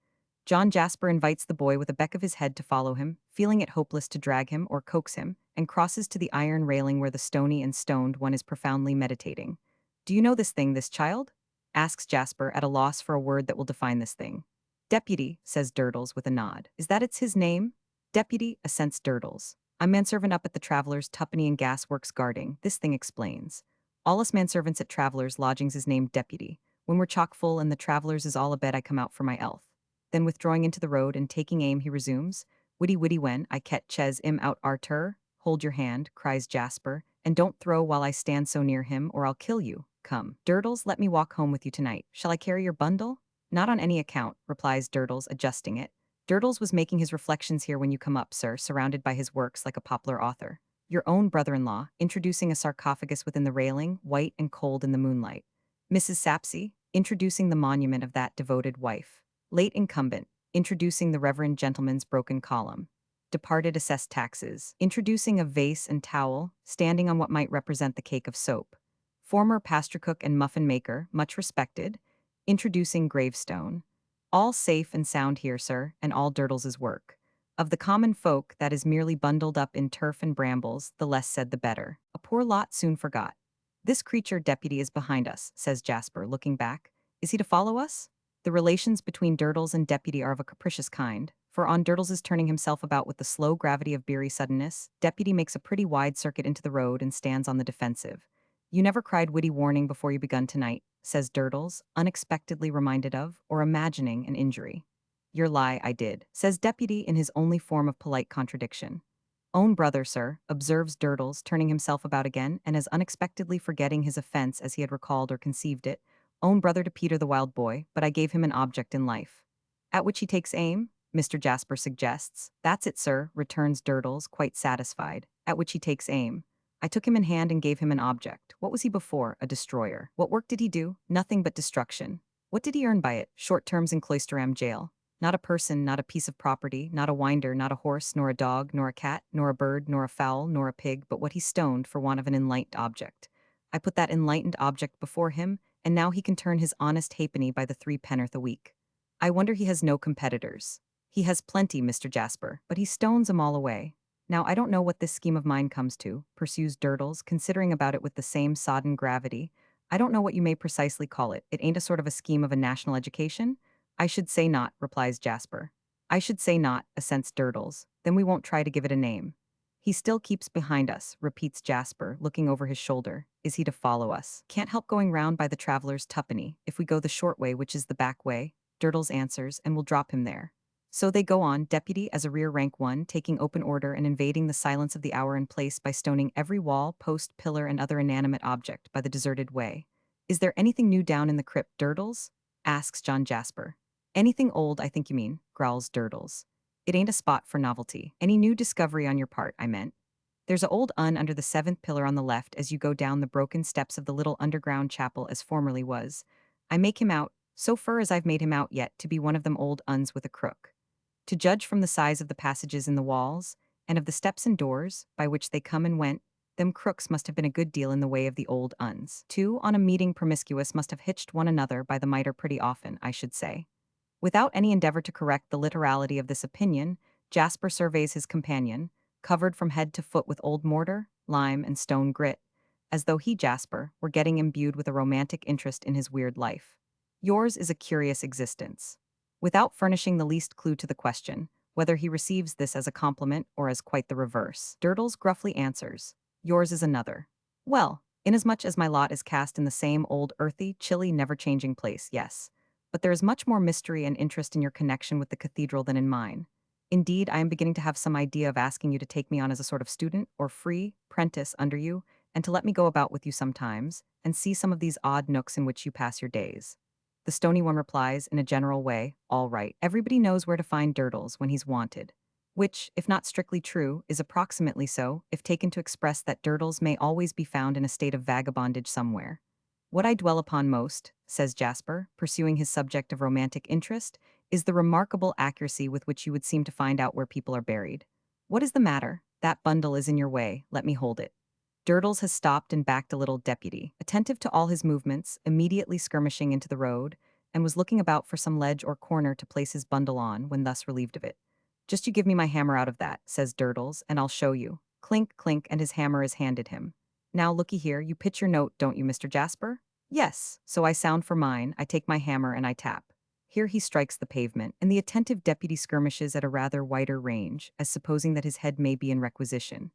John Jasper invites the boy with a beck of his head to follow him, feeling it hopeless to drag him or coax him, and crosses to the iron railing where the stony and stoned one is profoundly meditating. "Do you know this thing, this child?" asks Jasper, at a loss for a word that will define this thing. "Deputy," says Durdles with a nod. "Is that it's his name?" "Deputy," assents Durdles. "I'm manservant up at the Travellers' Tuppenny and Gas Works guarding," this thing explains. "All us manservants at Travellers' lodgings is named Deputy. When we're chock full and the Travellers is all abed I come out for my elf." Then withdrawing into the road and taking aim he resumes, "Witty witty when I catches 'im out arter." "Hold your hand," cries Jasper, "and don't throw while I stand so near him or I'll kill you. Come, Durdles, let me walk home with you tonight. Shall I carry your bundle?" "Not on any account," replies Durdles, adjusting it. Durdles was making his reflections here when you come up, sir, surrounded by his works like a poplar author. Your own brother-in-law, introducing a sarcophagus within the railing, white and cold in the moonlight. Mrs. Sapsea, introducing the monument of that devoted wife. Late incumbent, introducing the reverend gentleman's broken column. Departed assessed taxes, introducing a vase and towel, standing on what might represent the cake of soap. Former pasture cook and muffin maker, much respected, introducing gravestone. All safe and sound here, sir, and all Durdles's work. Of the common folk that is merely bundled up in turf and brambles, the less said the better. A poor lot soon forgot. "This creature, deputy, is behind us," says Jasper, looking back. "Is he to follow us?" The relations between Durdles and deputy are of a capricious kind, for on Durdles's turning himself about with the slow gravity of beery suddenness, deputy makes a pretty wide circuit into the road and stands on the defensive. "You never cried witty warning before you begun tonight," says Durdles, unexpectedly reminded of, or imagining, an injury. "Your lie, I did," says deputy in his only form of polite contradiction. "Own brother, sir," observes Durdles, turning himself about again, and as unexpectedly forgetting his offense as he had recalled or conceived it. "Own brother to Peter the wild boy, but I gave him an object in life." "At which he takes aim?" Mr. Jasper suggests. "That's it, sir," returns Durdles, quite satisfied. "At which he takes aim. I took him in hand and gave him an object. What was he before? A destroyer. What work did he do? Nothing but destruction. What did he earn by it? Short terms in Cloisterham jail. Not a person, not a piece of property, not a winder, not a horse, nor a dog, nor a cat, nor a bird, nor a fowl, nor a pig, but what he stoned for want of an enlightened object. I put that enlightened object before him, and now he can turn his honest halfpenny by the 3 penn'orth a week. I wonder he has no competitors." "He has plenty, Mr. Jasper, but he stones 'em all away." Now, I don't know what this scheme of mine comes to, pursues Durdles, considering about it with the same sodden gravity. I don't know what you may precisely call it. It ain't a sort of a scheme of a national education? I should say not, replies Jasper. I should say not, assents Durdles. Then we won't try to give it a name. He still keeps behind us, repeats Jasper, looking over his shoulder. Is he to follow us? Can't help going round by the traveler's tuppenny. If we go the short way, which is the back way, Durdles answers, and we'll drop him there. So they go on, deputy as a rear rank one, taking open order and invading the silence of the hour and place by stoning every wall, post, pillar, and other inanimate object by the deserted way. Is there anything new down in the crypt, Durdles? Asks John Jasper. Anything old, I think you mean, growls Durdles. It ain't a spot for novelty. Any new discovery on your part, I meant. There's a old un under the seventh pillar on the left as you go down the broken steps of the little underground chapel as formerly was. I make him out, so fur as I've made him out yet, to be one of them old uns with a crook. To judge from the size of the passages in the walls, and of the steps and doors, by which they come and went, them crooks must have been a good deal in the way of the old uns. Two, on a meeting promiscuous, must have hitched one another by the mitre pretty often, I should say. Without any endeavor to correct the literality of this opinion, Jasper surveys his companion, covered from head to foot with old mortar, lime, and stone grit, as though he, Jasper, were getting imbued with a romantic interest in his weird life. Yours is a curious existence. Without furnishing the least clue to the question, whether he receives this as a compliment or as quite the reverse, Durdles gruffly answers, yours is another. Well, inasmuch as my lot is cast in the same old earthy, chilly, never-changing place, yes. But there is much more mystery and interest in your connection with the cathedral than in mine. Indeed, I am beginning to have some idea of asking you to take me on as a sort of student or free prentice under you, and to let me go about with you sometimes, and see some of these odd nooks in which you pass your days. The stony one replies, in a general way, all right. Everybody knows where to find Durdles when he's wanted. Which, if not strictly true, is approximately so, if taken to express that Durdles may always be found in a state of vagabondage somewhere. What I dwell upon most, says Jasper, pursuing his subject of romantic interest, is the remarkable accuracy with which you would seem to find out where people are buried. What is the matter? That bundle is in your way, let me hold it. Durdles has stopped and backed a little, deputy, attentive to all his movements, immediately skirmishing into the road, and was looking about for some ledge or corner to place his bundle on when thus relieved of it. Just you give me my hammer out of that, says Durdles, and I'll show you. Clink, clink, and his hammer is handed him. Now looky here, you pitch your note, don't you, Mr. Jasper? Yes, so I sound for mine, I take my hammer and I tap. Here he strikes the pavement, and the attentive deputy skirmishes at a rather wider range, as supposing that his head may be in requisition.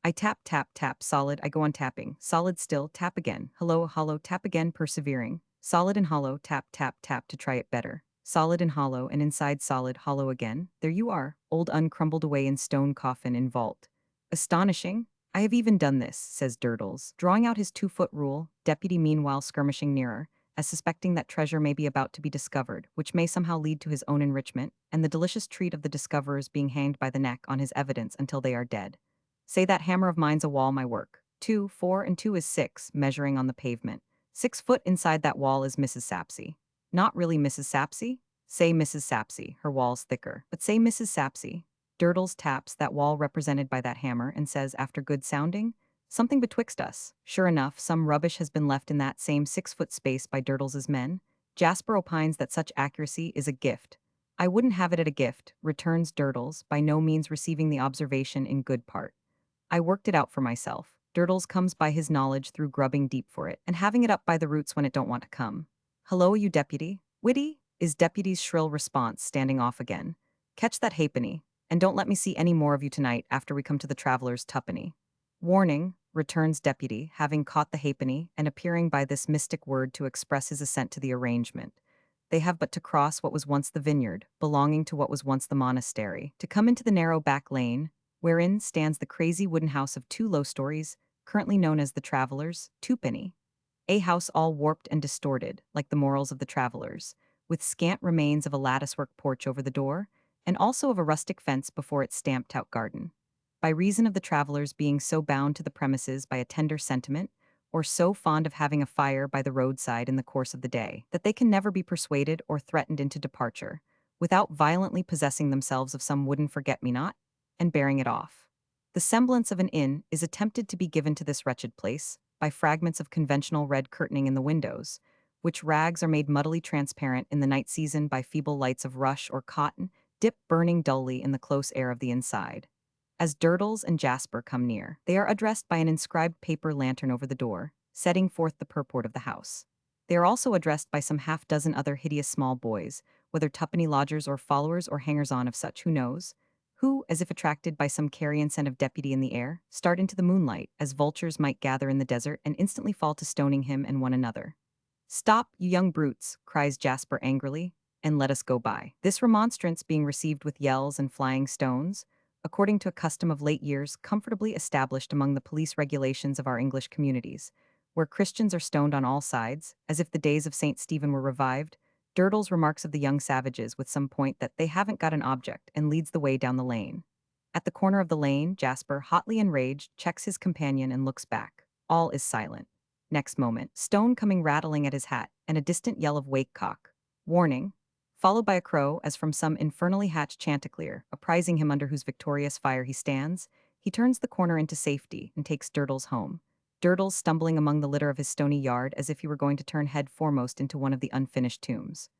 I tap, tap, tap, solid, I go on tapping, solid still, tap again, hello, hollow, tap again, persevering, solid and hollow, tap, tap, tap to try it better, solid and hollow, and inside solid, hollow again, there you are, old uncrumbled away in stone coffin in vault. Astonishing. I have even done this, says Durdles, drawing out his 2-foot rule, deputy meanwhile skirmishing nearer, as suspecting that treasure may be about to be discovered, which may somehow lead to his own enrichment, and the delicious treat of the discoverers being hanged by the neck on his evidence until they are dead. Say that hammer of mine's a wall, my work. 2, 4, and 2 is 6, measuring on the pavement. 6 foot inside that wall is Mrs. Sapsey. Not really Mrs. Sapsey? Say Mrs. Sapsey, her wall's thicker. But say Mrs. Sapsey. Durdles taps that wall represented by that hammer and says, after good sounding, something betwixt us. Sure enough, some rubbish has been left in that same 6-foot space by Durdles's men. Jasper opines that such accuracy is a gift. I wouldn't have it at a gift, returns Durdles, by no means receiving the observation in good part. I worked it out for myself. Durdles comes by his knowledge through grubbing deep for it, and having it up by the roots when it don't want to come. Hello, you deputy? Witty? Is deputy's shrill response, standing off again. Catch that halfpenny, and don't let me see any more of you tonight after we come to the traveler's tuppenny. Warning, returns deputy, having caught the halfpenny, and appearing by this mystic word to express his assent to the arrangement. They have but to cross what was once the vineyard, belonging to what was once the monastery, to come into the narrow back lane, wherein stands the crazy wooden house of 2 low stories, currently known as the Traveller's Twopenny. A house all warped and distorted, like the morals of the travelers, with scant remains of a latticework porch over the door, and also of a rustic fence before its stamped-out garden. By reason of the travelers being so bound to the premises by a tender sentiment, or so fond of having a fire by the roadside in the course of the day, that they can never be persuaded or threatened into departure, without violently possessing themselves of some wooden forget-me-not, and bearing it off. The semblance of an inn is attempted to be given to this wretched place by fragments of conventional red curtaining in the windows, which rags are made muddily transparent in the night season by feeble lights of rush or cotton, dip burning dully in the close air of the inside. as Durdles and Jasper come near. They are addressed by an inscribed paper lantern over the door, setting forth the purport of the house. They are also addressed by some half-dozen other hideous small boys, whether tuppenny lodgers or followers or hangers-on of such who knows, who, as if attracted by some carrion scent of deputy in the air, start into the moonlight, as vultures might gather in the desert and instantly fall to stoning him and one another. "Stop, you young brutes," cries Jasper angrily, "and let us go by." This remonstrance being received with yells and flying stones, according to a custom of late years comfortably established among the police regulations of our English communities, where Christians are stoned on all sides, as if the days of St. Stephen were revived, Durdles remarks of the young savages with some point that they haven't got an object and leads the way down the lane. At the corner of the lane, Jasper, hotly enraged, checks his companion and looks back. All is silent. Next moment, stone coming rattling at his hat, and a distant yell of wake cock. Warning, followed by a crow as from some infernally hatched chanticleer, apprising him under whose victorious fire he stands, he turns the corner into safety and takes Durdles home. Durdles stumbling among the litter of his stony yard as if he were going to turn head foremost into one of the unfinished tombs.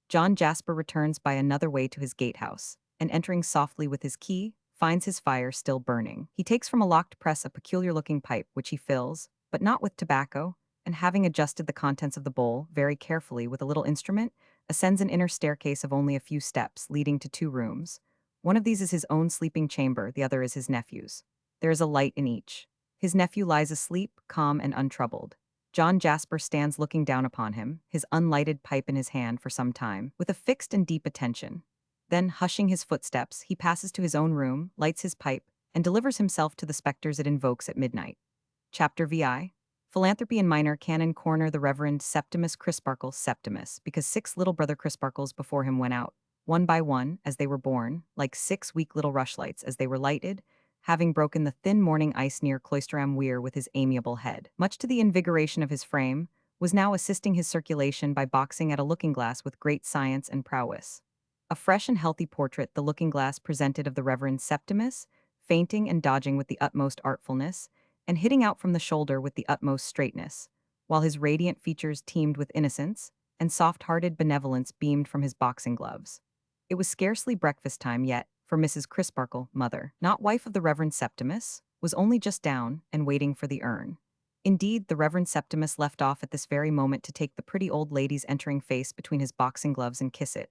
John Jasper returns by another way to his gatehouse, and entering softly with his key, finds his fire still burning. He takes from a locked press a peculiar-looking pipe, which he fills, but not with tobacco, and having adjusted the contents of the bowl very carefully with a little instrument, ascends an inner staircase of only a few steps, leading to 2 rooms. One of these is his own sleeping chamber, the other is his nephew's. There is a light in each. His nephew lies asleep, calm and untroubled. John Jasper stands looking down upon him, his unlighted pipe in his hand for some time, with a fixed and deep attention. Then, hushing his footsteps, he passes to his own room, lights his pipe, and delivers himself to the specters it invokes at midnight. Chapter VI. Philanthropy in Minor Canon Corner. The Reverend Septimus Crisparkle Septimus, because 6 little brother Crisparkles before him went out, one by one, as they were born, like 6 weak little rushlights as they were lighted, having broken the thin morning ice near Cloisterham Weir with his amiable head, much to the invigoration of his frame, was now assisting his circulation by boxing at a looking-glass with great science and prowess. A fresh and healthy portrait the looking-glass presented of the Reverend Septimus, feinting and dodging with the utmost artfulness, and hitting out from the shoulder with the utmost straightness, while his radiant features teemed with innocence, and soft-hearted benevolence beamed from his boxing gloves. It was scarcely breakfast time yet, for Mrs. Crisparkle, mother, not wife of the Reverend Septimus, was only just down and waiting for the urn. Indeed, the Reverend Septimus left off at this very moment to take the pretty old lady's entering face between his boxing gloves and kiss it.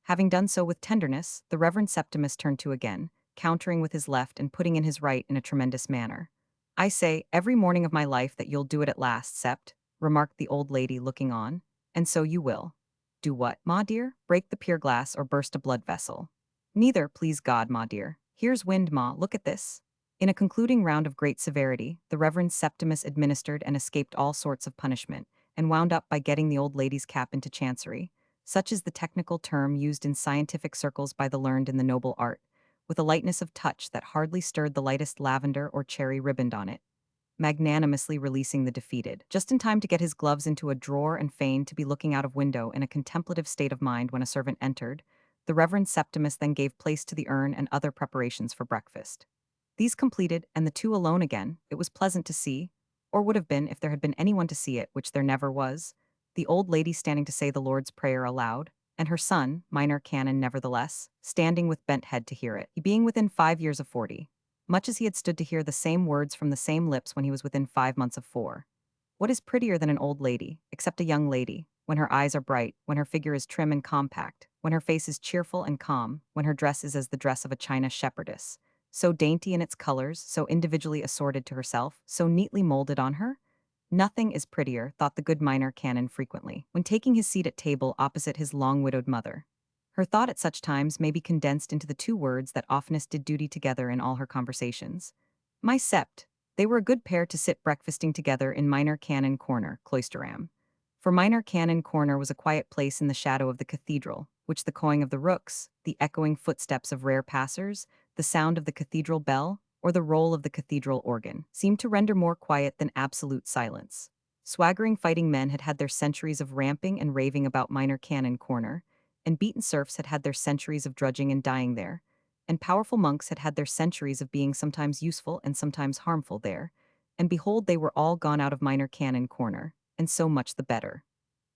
Having done so with tenderness, the Reverend Septimus turned to again, countering with his left and putting in his right in a tremendous manner. "I say, every morning of my life that you'll do it at last, Sept," remarked the old lady, looking on. "And so you will." "Do what, ma dear? Break the pier glass or burst a blood vessel?" "Neither, please God, ma dear. Here's wind, ma, look at this." In a concluding round of great severity, the Reverend Septimus administered and escaped all sorts of punishment, and wound up by getting the old lady's cap into chancery, such is the technical term used in scientific circles by the learned in the noble art, with a lightness of touch that hardly stirred the lightest lavender or cherry riband on it, magnanimously releasing the defeated, just in time to get his gloves into a drawer and feign to be looking out of window in a contemplative state of mind when a servant entered. The Reverend Septimus then gave place to the urn and other preparations for breakfast. These completed, and the 2 alone again, it was pleasant to see, or would have been if there had been anyone to see it, which there never was, the old lady standing to say the Lord's Prayer aloud, and her son, minor canon nevertheless, standing with bent head to hear it, he being within 5 years of 40, much as he had stood to hear the same words from the same lips when he was within 5 months of 4. What is prettier than an old lady, except a young lady, when her eyes are bright, when her figure is trim and compact, when her face is cheerful and calm, when her dress is as the dress of a China shepherdess, so dainty in its colors, so individually assorted to herself, so neatly molded on her? Nothing is prettier, thought the good minor canon frequently, when taking his seat at table opposite his long-widowed mother. Her thought at such times may be condensed into the 2 words that oftenest did duty together in all her conversations. My Sept. They were a good pair to sit breakfasting together in Minor Canon Corner, Cloisterham. For Minor Canon Corner was a quiet place in the shadow of the cathedral, which the cawing of the rooks, the echoing footsteps of rare passers, the sound of the cathedral bell, or the roll of the cathedral organ, seemed to render more quiet than absolute silence. Swaggering fighting men had had their centuries of ramping and raving about Minor Canon Corner, and beaten serfs had had their centuries of drudging and dying there, and powerful monks had had their centuries of being sometimes useful and sometimes harmful there, and behold they were all gone out of Minor Canon Corner, and so much the better.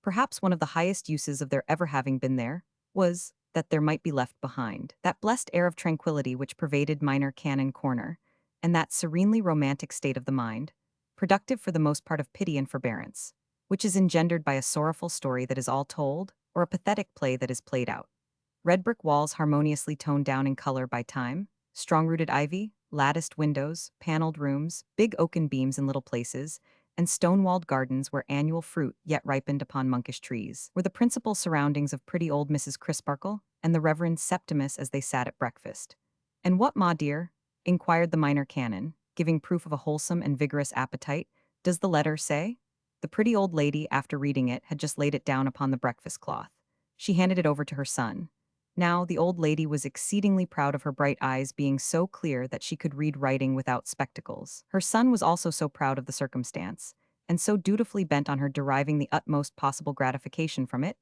Perhaps one of the highest uses of their ever having been there was that there might be left behind. That blessed air of tranquility which pervaded Minor Canon Corner, and that serenely romantic state of the mind, productive for the most part of pity and forbearance, which is engendered by a sorrowful story that is all told, or a pathetic play that is played out. Red brick walls harmoniously toned down in color by time, strong-rooted ivy, latticed windows, paneled rooms, big oaken beams in little places, and stone-walled gardens where annual fruit yet ripened upon monkish trees, were the principal surroundings of pretty old Mrs. Crisparkle and the Reverend Septimus as they sat at breakfast. "And what, ma dear?" inquired the Minor Canon, giving proof of a wholesome and vigorous appetite. "Does the letter say?" The pretty old lady, after reading it, had just laid it down upon the breakfast cloth. She handed it over to her son. Now, the old lady was exceedingly proud of her bright eyes being so clear that she could read writing without spectacles. Her son was also so proud of the circumstance, and so dutifully bent on her deriving the utmost possible gratification from it,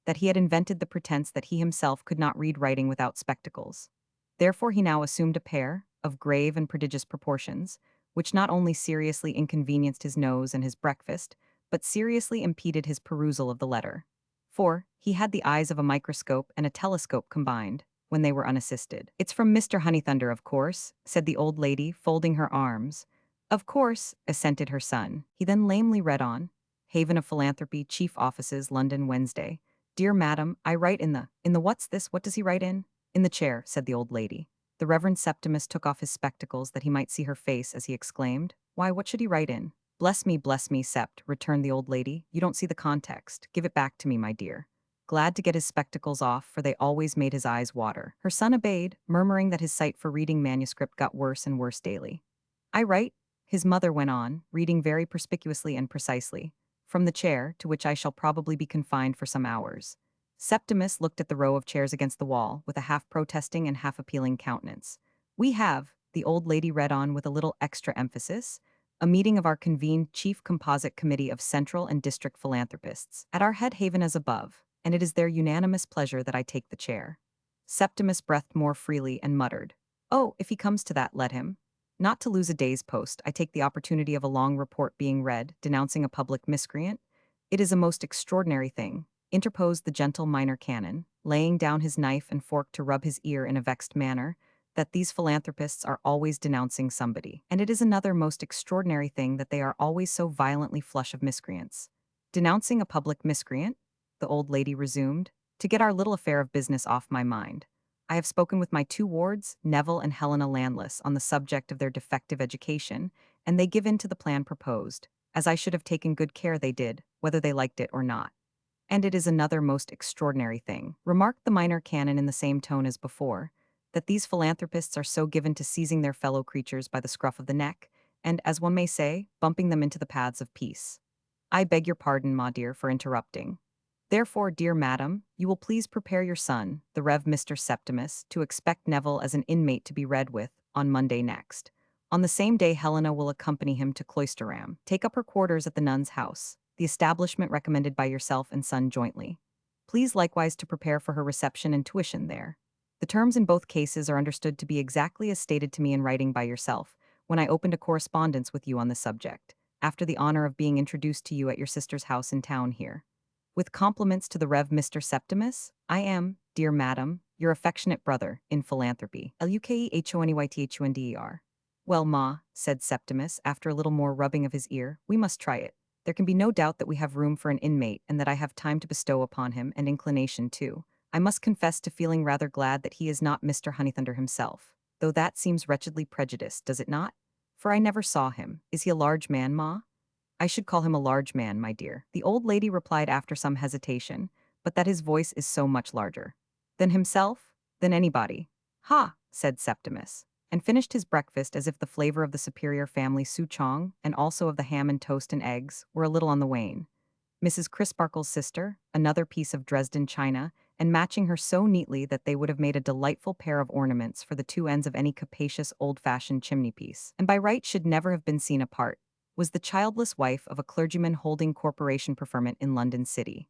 that he had invented the pretense that he himself could not read writing without spectacles. Therefore he now assumed a pair, of grave and prodigious proportions, which not only seriously inconvenienced his nose and his breakfast, but seriously impeded his perusal of the letter. For he had the eyes of a microscope and a telescope combined, when they were unassisted. "It's from Mr. Honeythunder, of course," said the old lady, folding her arms. "Of course," assented her son. He then lamely read on: "Haven of Philanthropy, Chief Offices, London, Wednesday. Dear Madam, I write in the what's this? What does he write in?" "In the chair," said the old lady. The Reverend Septimus took off his spectacles that he might see her face as he exclaimed, "Why, what should he write in?" Bless me, Sept," returned the old lady. "You don't see the context. Give it back to me, my dear." Glad to get his spectacles off, for they always made his eyes water. Her son obeyed, murmuring that his sight for reading manuscript got worse and worse daily. "I write," his mother went on, reading very perspicuously and precisely, "from the chair, to which I shall probably be confined for some hours." Septimus looked at the row of chairs against the wall, with a half-protesting and half-appealing countenance. "We have," the old lady read on with a little extra emphasis, "a meeting of our convened Chief Composite Committee of Central and District Philanthropists, at our head haven as above, and it is their unanimous pleasure that I take the chair." Septimus breathed more freely and muttered, "Oh, if he comes to that, let him. Not to lose a day's post, I take the opportunity of a long report being read, denouncing a public miscreant. It is a most extraordinary thing," interposed the gentle Minor Canon, laying down his knife and fork to rub his ear in a vexed manner, "that these philanthropists are always denouncing somebody. And it is another most extraordinary thing that they are always so violently flush of miscreants." "Denouncing a public miscreant?" the old lady resumed, "to get our little affair of business off my mind. I have spoken with my two wards, Neville and Helena Landless, on the subject of their defective education, and they give in to the plan proposed, as I should have taken good care they did, whether they liked it or not. And it is another most extraordinary thing," remarked the Minor Canon in the same tone as before, "that these philanthropists are so given to seizing their fellow creatures by the scruff of the neck, and, as one may say, bumping them into the paths of peace. I beg your pardon, ma dear, for interrupting. Therefore, dear madam, you will please prepare your son, the Rev. Mr. Septimus, to expect Neville as an inmate to be read with, on Monday next. On the same day Helena will accompany him to Cloisterham, take up her quarters at the nun's house, the establishment recommended by yourself and son jointly. Please likewise to prepare for her reception and tuition there. The terms in both cases are understood to be exactly as stated to me in writing by yourself, when I opened a correspondence with you on the subject, after the honor of being introduced to you at your sister's house in town here. With compliments to the Rev. Mr. Septimus, I am, dear madam, your affectionate brother, in philanthropy, Lukhonythhunder. "Well, ma," said Septimus, after a little more rubbing of his ear, "we must try it. There can be no doubt that we have room for an inmate and that I have time to bestow upon him, and inclination too. I must confess to feeling rather glad that he is not Mr. Honeythunder himself, though that seems wretchedly prejudiced, does it not? For I never saw him. Is he a large man, ma?" "I should call him a large man, my dear," the old lady replied after some hesitation, "but that his voice is so much larger." "Than himself? Than anybody?" "Ha!" said Septimus, and finished his breakfast as if the flavor of the superior family souchong, and also of the ham and toast and eggs, were a little on the wane. Mrs. Crisparkle's sister, another piece of Dresden china, and matching her so neatly that they would have made a delightful pair of ornaments for the two ends of any capacious old-fashioned chimney-piece, and by right should never have been seen apart, was the childless wife of a clergyman holding corporation preferment in London City.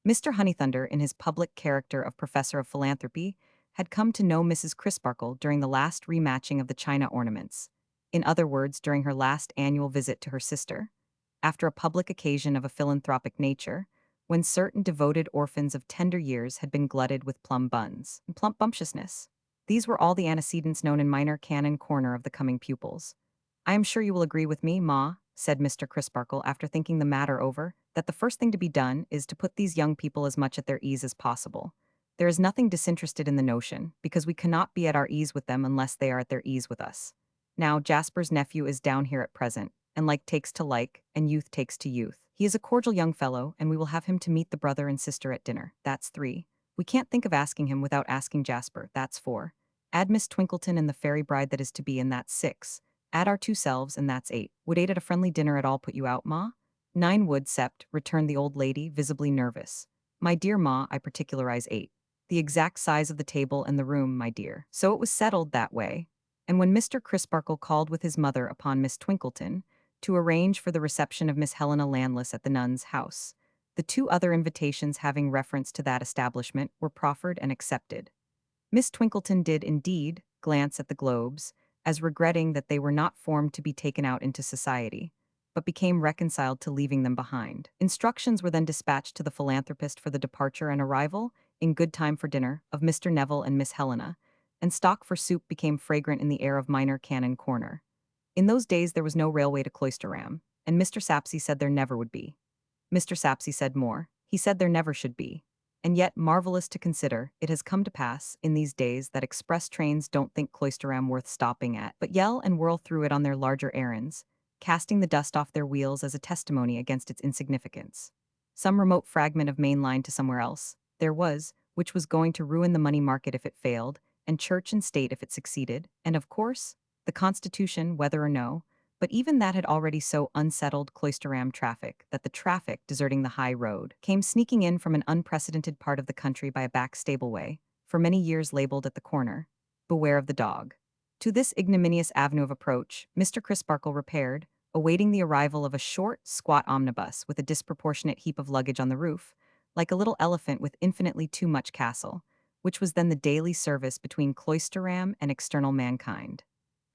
Mr. Honeythunder, in his public character of professor of philanthropy, had come to know Mrs. Crisparkle during the last rematching of the china ornaments, in other words, during her last annual visit to her sister, after a public occasion of a philanthropic nature, when certain devoted orphans of tender years had been glutted with plum buns and plump bumptiousness. These were all the antecedents known in minor canon corner of the coming pupils. I am sure you will agree with me, Ma, said Mr. Crisparkle after thinking the matter over, that the first thing to be done is to put these young people as much at their ease as possible. There is nothing disinterested in the notion, because we cannot be at our ease with them unless they are at their ease with us. Now, Jasper's nephew is down here at present, and like takes to like, and youth takes to youth. He is a cordial young fellow, and we will have him to meet the brother and sister at dinner. That's 3. We can't think of asking him without asking Jasper. That's 4. Add Miss Twinkleton and the fairy bride that is to be, and that's 6. Add our 2 selves, and that's 8. Would 8 at a friendly dinner at all put you out, Ma? 9 would, Sept, returned the old lady, visibly nervous. My dear Ma, I particularize 8. The exact size of the table and the room, my dear. So it was settled that way. And when Mr. Crisparkle called with his mother upon Miss Twinkleton to arrange for the reception of Miss Helena Landless at the nun's house, the 2 other invitations having reference to that establishment were proffered and accepted. Miss Twinkleton did, indeed, glance at the globes, as regretting that they were not formed to be taken out into society, but became reconciled to leaving them behind. Instructions were then dispatched to the philanthropist for the departure and arrival, in good time for dinner, of Mr. Neville and Miss Helena, and stock for soup became fragrant in the air of Minor Canon Corner. In those days there was no railway to Cloisterham, and Mr. Sapsea said there never would be. Mr. Sapsea said more. He said there never should be. And yet, marvelous to consider, it has come to pass, in these days, that express trains don't think Cloisterham worth stopping at, but yell and whirl through it on their larger errands, casting the dust off their wheels as a testimony against its insignificance. Some remote fragment of main line to somewhere else, there was, which was going to ruin the money market if it failed, and church and state if it succeeded, and of course, the Constitution, whether or no, but even that had already so unsettled Cloisterham traffic that the traffic, deserting the high road, came sneaking in from an unprecedented part of the country by a back stableway, for many years labeled at the corner, "Beware of the dog." To this ignominious avenue of approach, Mr. Crisparkle repaired, awaiting the arrival of a short, squat omnibus with a disproportionate heap of luggage on the roof, like a little elephant with infinitely too much castle, which was then the daily service between Cloisterham and external mankind.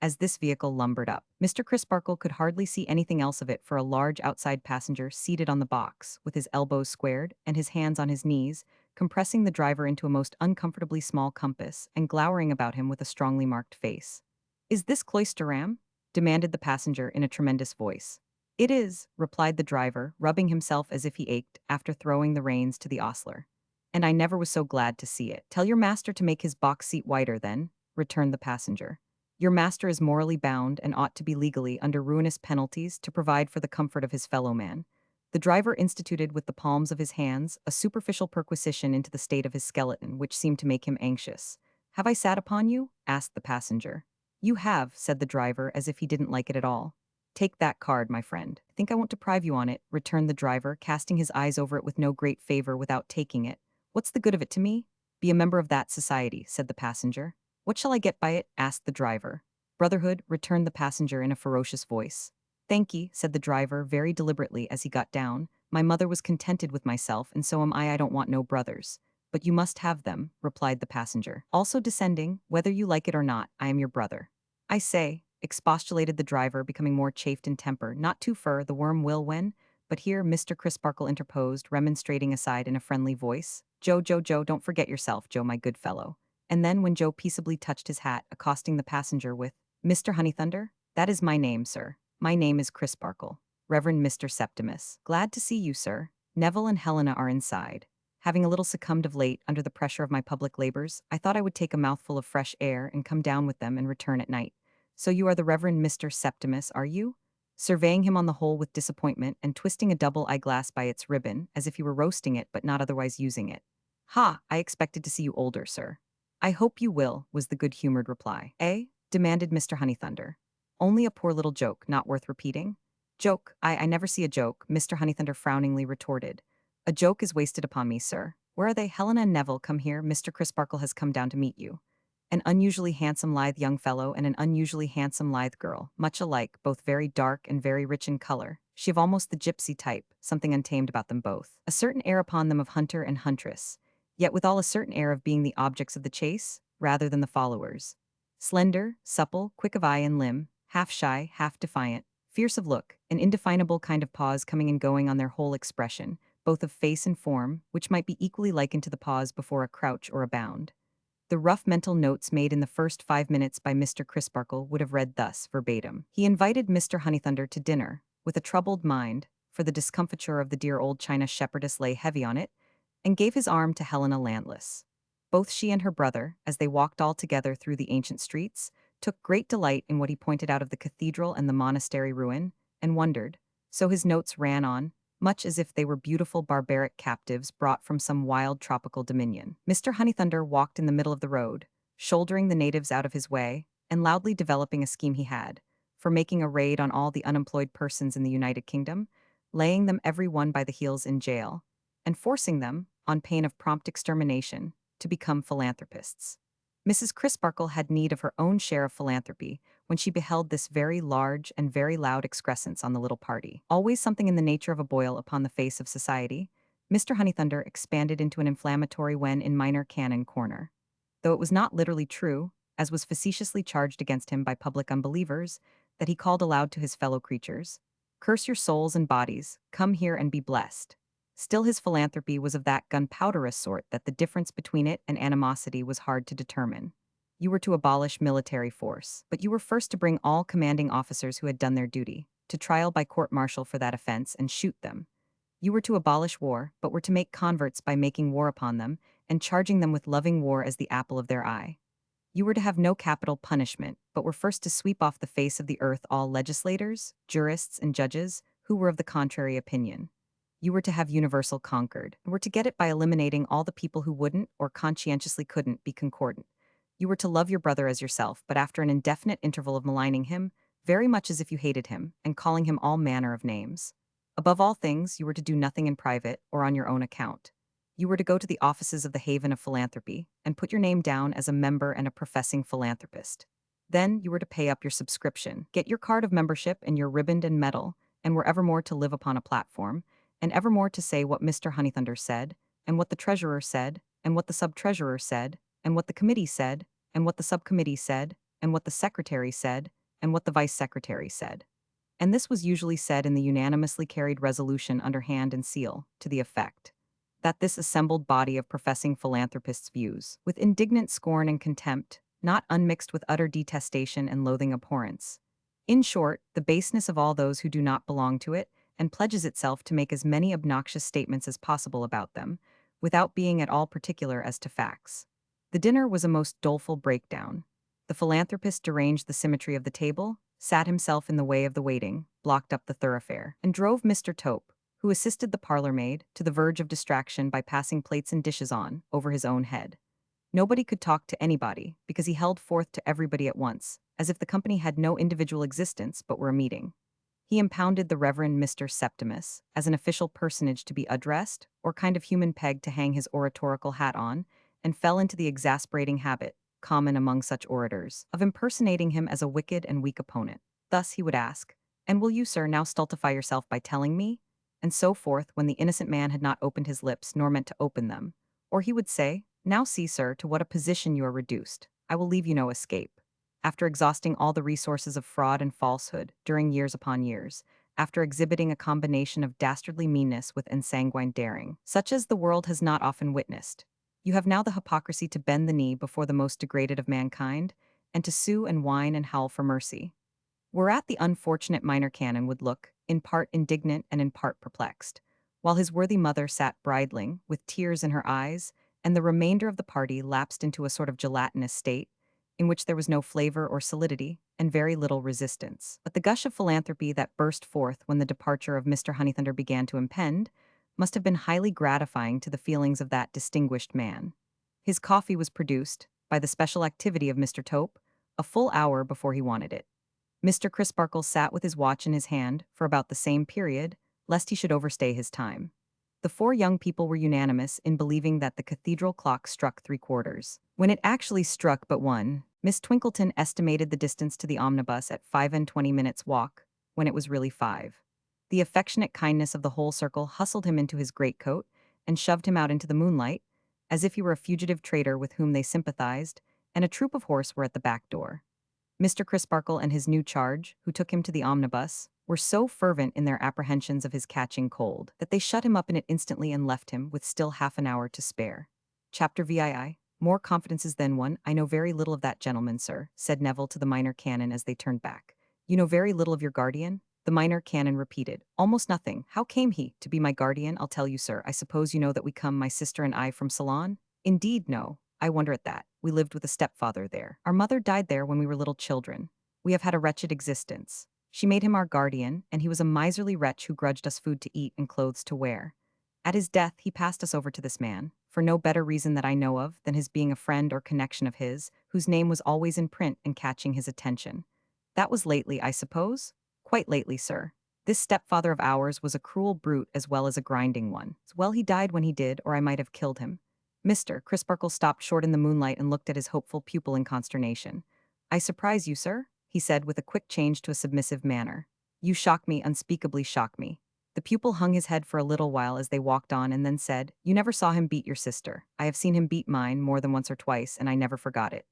As this vehicle lumbered up, Mr. Crisparkle could hardly see anything else of it for a large outside passenger seated on the box, with his elbows squared and his hands on his knees, compressing the driver into a most uncomfortably small compass and glowering about him with a strongly marked face. "Is this Cloisterham?" demanded the passenger in a tremendous voice. "It is," replied the driver, rubbing himself as if he ached after throwing the reins to the ostler. "And I never was so glad to see it." "Tell your master to make his box seat wider, then," returned the passenger. "Your master is morally bound and ought to be legally, under ruinous penalties, to provide for the comfort of his fellow man." The driver instituted with the palms of his hands a superficial perquisition into the state of his skeleton, which seemed to make him anxious. "Have I sat upon you?" asked the passenger. "You have," said the driver, as if he didn't like it at all. "Take that card, my friend." "I think I won't deprive you on it," returned the driver, casting his eyes over it with no great favor without taking it. "What's the good of it to me?" "Be a member of that society," said the passenger. "What shall I get by it?" asked the driver. "Brotherhood," returned the passenger in a ferocious voice. "Thank ye," said the driver very deliberately as he got down. "My mother was contented with myself, and so am I. I don't want no brothers." "But you must have them," replied the passenger. Also descending, "Whether you like it or not, I am your brother." "I say," expostulated the driver, becoming more chafed in temper, "not too fur, the worm will when—" But here Mr. Crisparkle interposed, remonstrating aside in a friendly voice. "Joe, Joe, Joe, don't forget yourself, Joe, my good fellow." And then, when Joe peaceably touched his hat, accosting the passenger with, "Mr. Honeythunder? That is my name, sir. My name is Crisparkle. Reverend Mr. Septimus. Glad to see you, sir. Neville and Helena are inside. Having a little succumbed of late under the pressure of my public labors, I thought I would take a mouthful of fresh air and come down with them and return at night. So you are the Reverend Mr. Septimus, are you?" Surveying him on the whole with disappointment and twisting a double eyeglass by its ribbon, as if he were roasting it but not otherwise using it. "Ha, I expected to see you older, sir." "I hope you will," was the good-humored reply. "Eh?" demanded Mr. Honeythunder. "Only a poor little joke, not worth repeating." "Joke? I never see a joke," Mr. Honeythunder frowningly retorted. "A joke is wasted upon me, sir. Where are they? Helena and Neville, come here. Mr. Crisparkle has come down to meet you." An unusually handsome lithe young fellow and an unusually handsome lithe girl, much alike, both very dark and very rich in color. She of almost the gypsy type, something untamed about them both. A certain air upon them of hunter and huntress, yet withal a certain air of being the objects of the chase, rather than the followers. Slender, supple, quick of eye and limb, half shy, half defiant, fierce of look, an indefinable kind of pause coming and going on their whole expression, both of face and form, which might be equally likened to the pause before a crouch or a bound. The rough mental notes made in the first 5 minutes by Mr. Crisparkle would have read thus, verbatim. He invited Mr. Honeythunder to dinner, with a troubled mind, for the discomfiture of the dear old China shepherdess lay heavy on it, and gave his arm to Helena Landless. Both she and her brother, as they walked all together through the ancient streets, took great delight in what he pointed out of the cathedral and the monastery ruin, and wondered, so his notes ran on, much as if they were beautiful barbaric captives brought from some wild tropical dominion. Mr. Honeythunder walked in the middle of the road, shouldering the natives out of his way, and loudly developing a scheme he had, for making a raid on all the unemployed persons in the United Kingdom, laying them every one by the heels in jail, and forcing them, on pain of prompt extermination, to become philanthropists. Mrs. Crisparkle had need of her own share of philanthropy when she beheld this very large and very loud excrescence on the little party. Always something in the nature of a boil upon the face of society, Mr. Honeythunder expanded into an inflammatory when in minor canon corner. Though it was not literally true, as was facetiously charged against him by public unbelievers, that he called aloud to his fellow creatures, "Curse your souls and bodies, come here and be blessed." Still his philanthropy was of that gunpowderous sort that the difference between it and animosity was hard to determine. You were to abolish military force, but you were first to bring all commanding officers who had done their duty to trial by court-martial for that offense and shoot them. You were to abolish war, but were to make converts by making war upon them and charging them with loving war as the apple of their eye. You were to have no capital punishment, but were first to sweep off the face of the earth all legislators, jurists, and judges who were of the contrary opinion. You were to have universal concord, and were to get it by eliminating all the people who wouldn't, or conscientiously couldn't, be concordant. You were to love your brother as yourself, but after an indefinite interval of maligning him, very much as if you hated him, and calling him all manner of names. Above all things, you were to do nothing in private, or on your own account. You were to go to the offices of the Haven of Philanthropy, and put your name down as a member and a professing philanthropist. Then you were to pay up your subscription, get your card of membership and your riband and medal, and were evermore to live upon a platform, and evermore to say what Mr. Honeythunder said, and what the treasurer said, and what the sub-treasurer said, and what the committee said, and what the subcommittee said, and what the secretary said, and what the vice-secretary said. And this was usually said in the unanimously carried resolution under hand and seal, to the effect that this assembled body of professing philanthropists' views, with indignant scorn and contempt, not unmixed with utter detestation and loathing abhorrence. In short, the baseness of all those who do not belong to it, and pledges itself to make as many obnoxious statements as possible about them, without being at all particular as to facts. The dinner was a most doleful breakdown. The philanthropist deranged the symmetry of the table, sat himself in the way of the waiting, blocked up the thoroughfare, and drove Mr. Tope, who assisted the parlor-maid, to the verge of distraction by passing plates and dishes on, over his own head. Nobody could talk to anybody, because he held forth to everybody at once, as if the company had no individual existence but were a meeting. He impounded the Reverend Mr. Septimus as an official personage to be addressed, or kind of human peg to hang his oratorical hat on, and fell into the exasperating habit, common among such orators, of impersonating him as a wicked and weak opponent. Thus he would ask, "And will you, sir, now stultify yourself by telling me?" And so forth, when the innocent man had not opened his lips nor meant to open them. Or he would say, "Now see, sir, to what a position you are reduced. I will leave you no escape." After exhausting all the resources of fraud and falsehood during years upon years, after exhibiting a combination of dastardly meanness with ensanguined daring, such as the world has not often witnessed, you have now the hypocrisy to bend the knee before the most degraded of mankind, and to sue and whine and howl for mercy. Whereat the unfortunate minor canon would look, in part indignant and in part perplexed, while his worthy mother sat bridling, with tears in her eyes, and the remainder of the party lapsed into a sort of gelatinous state, in which there was no flavor or solidity, and very little resistance. But the gush of philanthropy that burst forth when the departure of Mr. Honeythunder began to impend must have been highly gratifying to the feelings of that distinguished man. His coffee was produced, by the special activity of Mr. Tope, a full hour before he wanted it. Mr. Crisparkle sat with his watch in his hand for about the same period, lest he should overstay his time. The four young people were unanimous in believing that the cathedral clock struck 3/4. When it actually struck but 1, Miss Twinkleton estimated the distance to the omnibus at 5 and 20 minutes walk, when it was really 5. The affectionate kindness of the whole circle hustled him into his greatcoat and shoved him out into the moonlight, as if he were a fugitive traitor with whom they sympathized, and a troop of horse were at the back door. Mr. Crisparkle and his new charge, who took him to the omnibus, were so fervent in their apprehensions of his catching cold that they shut him up in it instantly and left him with still half an hour to spare. Chapter VII. More confidences than one. I know very little of that gentleman, sir, said Neville to the minor canon as they turned back. You know very little of your guardian? The minor canon repeated. Almost nothing. How came he to be my guardian? I'll tell you, sir. I suppose you know that we come, my sister and I, from Ceylon? Indeed, no. I wonder at that. We lived with a stepfather there. Our mother died there when we were little children. We have had a wretched existence. She made him our guardian, and he was a miserly wretch who grudged us food to eat and clothes to wear. At his death, he passed us over to this man, for no better reason that I know of than his being a friend or connection of his, whose name was always in print and catching his attention. That was lately, I suppose? Quite lately, sir. This stepfather of ours was a cruel brute as well as a grinding one. Well, he died when he did, or I might have killed him. Mr. Crisparkle stopped short in the moonlight and looked at his hopeful pupil in consternation. I surprise you, sir, he said with a quick change to a submissive manner. You shock me, unspeakably shock me. The pupil hung his head for a little while as they walked on and then said, You never saw him beat your sister. I have seen him beat mine more than once or twice, and I never forgot it.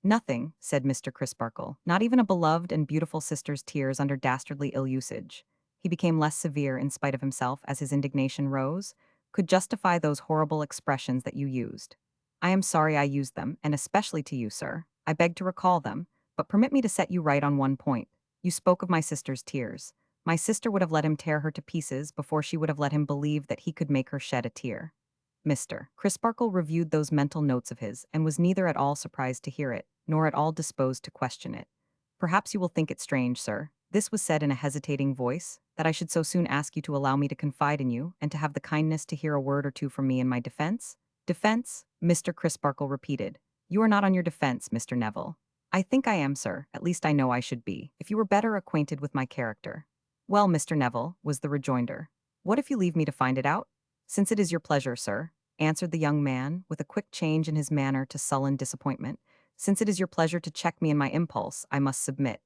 Nothing, said Mr. Crisparkle, not even a beloved and beautiful sister's tears under dastardly ill usage. He became less severe in spite of himself as his indignation rose, could justify those horrible expressions that you used. I am sorry I used them, and especially to you, sir. I beg to recall them, but permit me to set you right on one point. You spoke of my sister's tears. My sister would have let him tear her to pieces before she would have let him believe that he could make her shed a tear. Mr. Crisparkle reviewed those mental notes of his and was neither at all surprised to hear it, nor at all disposed to question it. Perhaps you will think it strange, sir. This was said in a hesitating voice, that I should so soon ask you to allow me to confide in you and to have the kindness to hear a word or two from me in my defense? Defense? Mr. Crisparkle repeated. You are not on your defense, Mr. Neville. I think I am, sir. At least I know I should be, if you were better acquainted with my character. Well, Mr. Neville, was the rejoinder. What if you leave me to find it out? Since it is your pleasure, sir, answered the young man, with a quick change in his manner to sullen disappointment. Since it is your pleasure to check me in my impulse, I must submit.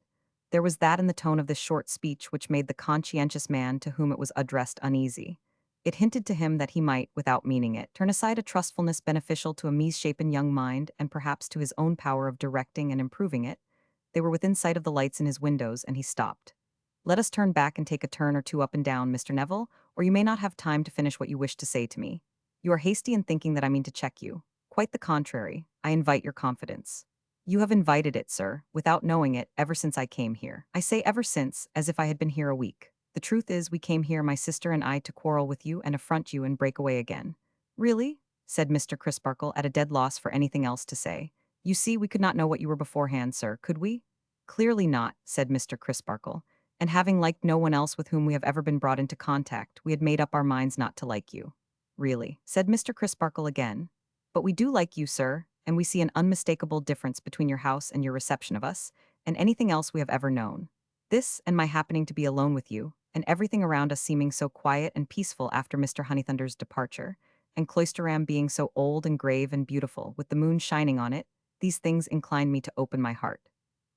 There was that in the tone of this short speech which made the conscientious man to whom it was addressed uneasy. It hinted to him that he might, without meaning it, turn aside a trustfulness beneficial to a misshapen young mind and perhaps to his own power of directing and improving it. They were within sight of the lights in his windows, and he stopped. Let us turn back and take a turn or two up and down, Mr. Neville, or you may not have time to finish what you wish to say to me. You are hasty in thinking that I mean to check you. Quite the contrary. I invite your confidence. You have invited it, sir, without knowing it, ever since I came here. I say ever since, as if I had been here a week. The truth is, we came here, my sister and I, to quarrel with you and affront you and break away again. Really? Said Mr. Crisparkle, at a dead loss for anything else to say. You see, we could not know what you were beforehand, sir, could we? Clearly not, said Mr. Crisparkle. And having liked no one else with whom we have ever been brought into contact, we had made up our minds not to like you. Really, said Mr. Crisparkle again. But we do like you, sir, and we see an unmistakable difference between your house and your reception of us, and anything else we have ever known. This, and my happening to be alone with you, and everything around us seeming so quiet and peaceful after Mr. Honeythunder's departure, and Cloisterham being so old and grave and beautiful, with the moon shining on it, these things incline me to open my heart.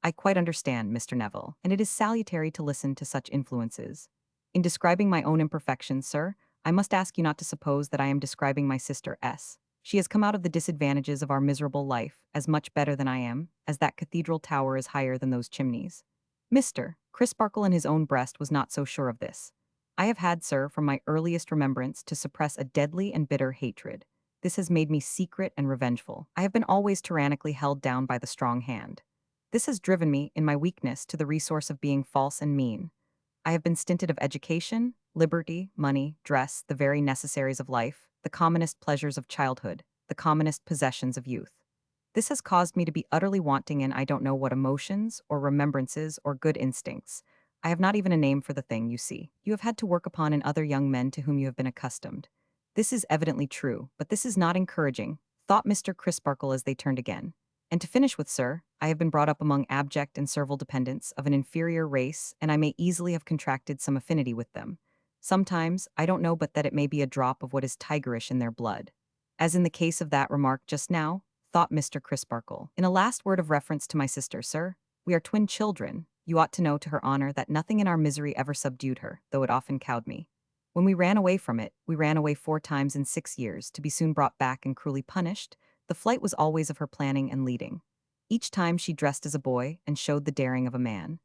I quite understand, Mr. Neville, and it is salutary to listen to such influences. In describing my own imperfections, sir, I must ask you not to suppose that I am describing my sister S. She has come out of the disadvantages of our miserable life as much better than I am, as that cathedral tower is higher than those chimneys. Mr. Crisparkle in his own breast was not so sure of this. I have had, sir, from my earliest remembrance to suppress a deadly and bitter hatred. This has made me secret and revengeful. I have been always tyrannically held down by the strong hand. This has driven me, in my weakness, to the resource of being false and mean. I have been stinted of education, liberty, money, dress, the very necessaries of life, the commonest pleasures of childhood, the commonest possessions of youth. This has caused me to be utterly wanting in I don't know what emotions, or remembrances, or good instincts. I have not even a name for the thing, you see. You have had to work upon in other young men to whom you have been accustomed. This is evidently true, but this is not encouraging, thought Mr. Crisparkle as they turned again. And to finish with, sir, I have been brought up among abject and servile dependents of an inferior race, and I may easily have contracted some affinity with them. Sometimes, I don't know but that it may be a drop of what is tigerish in their blood. As in the case of that remark just now, thought Mr. Crisparkle. In a last word of reference to my sister, sir, we are twin children. You ought to know to her honor that nothing in our misery ever subdued her, though it often cowed me. When we ran away from it, we ran away 4 times in 6 years, to be soon brought back and cruelly punished. The flight was always of her planning and leading. Each time she dressed as a boy and showed the daring of a man.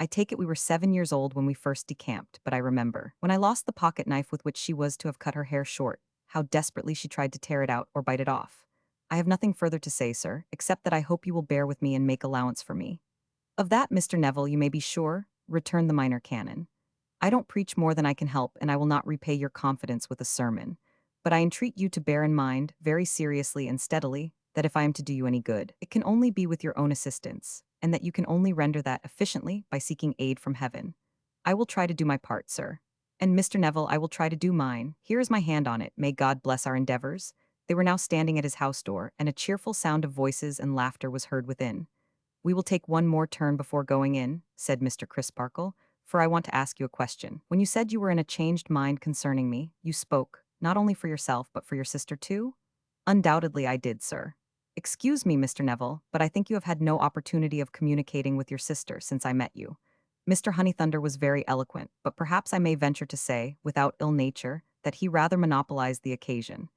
I take it we were 7 years old when we first decamped, but I remember, when I lost the pocket knife with which she was to have cut her hair short, how desperately she tried to tear it out or bite it off. I have nothing further to say, sir, except that I hope you will bear with me and make allowance for me. Of that, Mr. Neville, you may be sure, returned the minor canon. I don't preach more than I can help, and I will not repay your confidence with a sermon. But I entreat you to bear in mind, very seriously and steadily, that if I am to do you any good, it can only be with your own assistance, and that you can only render that efficiently by seeking aid from heaven. I will try to do my part, sir. And Mr. Neville, I will try to do mine. Here is my hand on it. May God bless our endeavors. They were now standing at his house door, and a cheerful sound of voices and laughter was heard within. We will take one more turn before going in, said Mr. Crisparkle, for I want to ask you a question. When you said you were in a changed mind concerning me, you spoke, not only for yourself, but for your sister too? Undoubtedly I did, sir. Excuse me, Mr. Neville, but I think you have had no opportunity of communicating with your sister since I met you. Mr. Honeythunder was very eloquent, but perhaps I may venture to say, without ill nature, that he rather monopolized the occasion.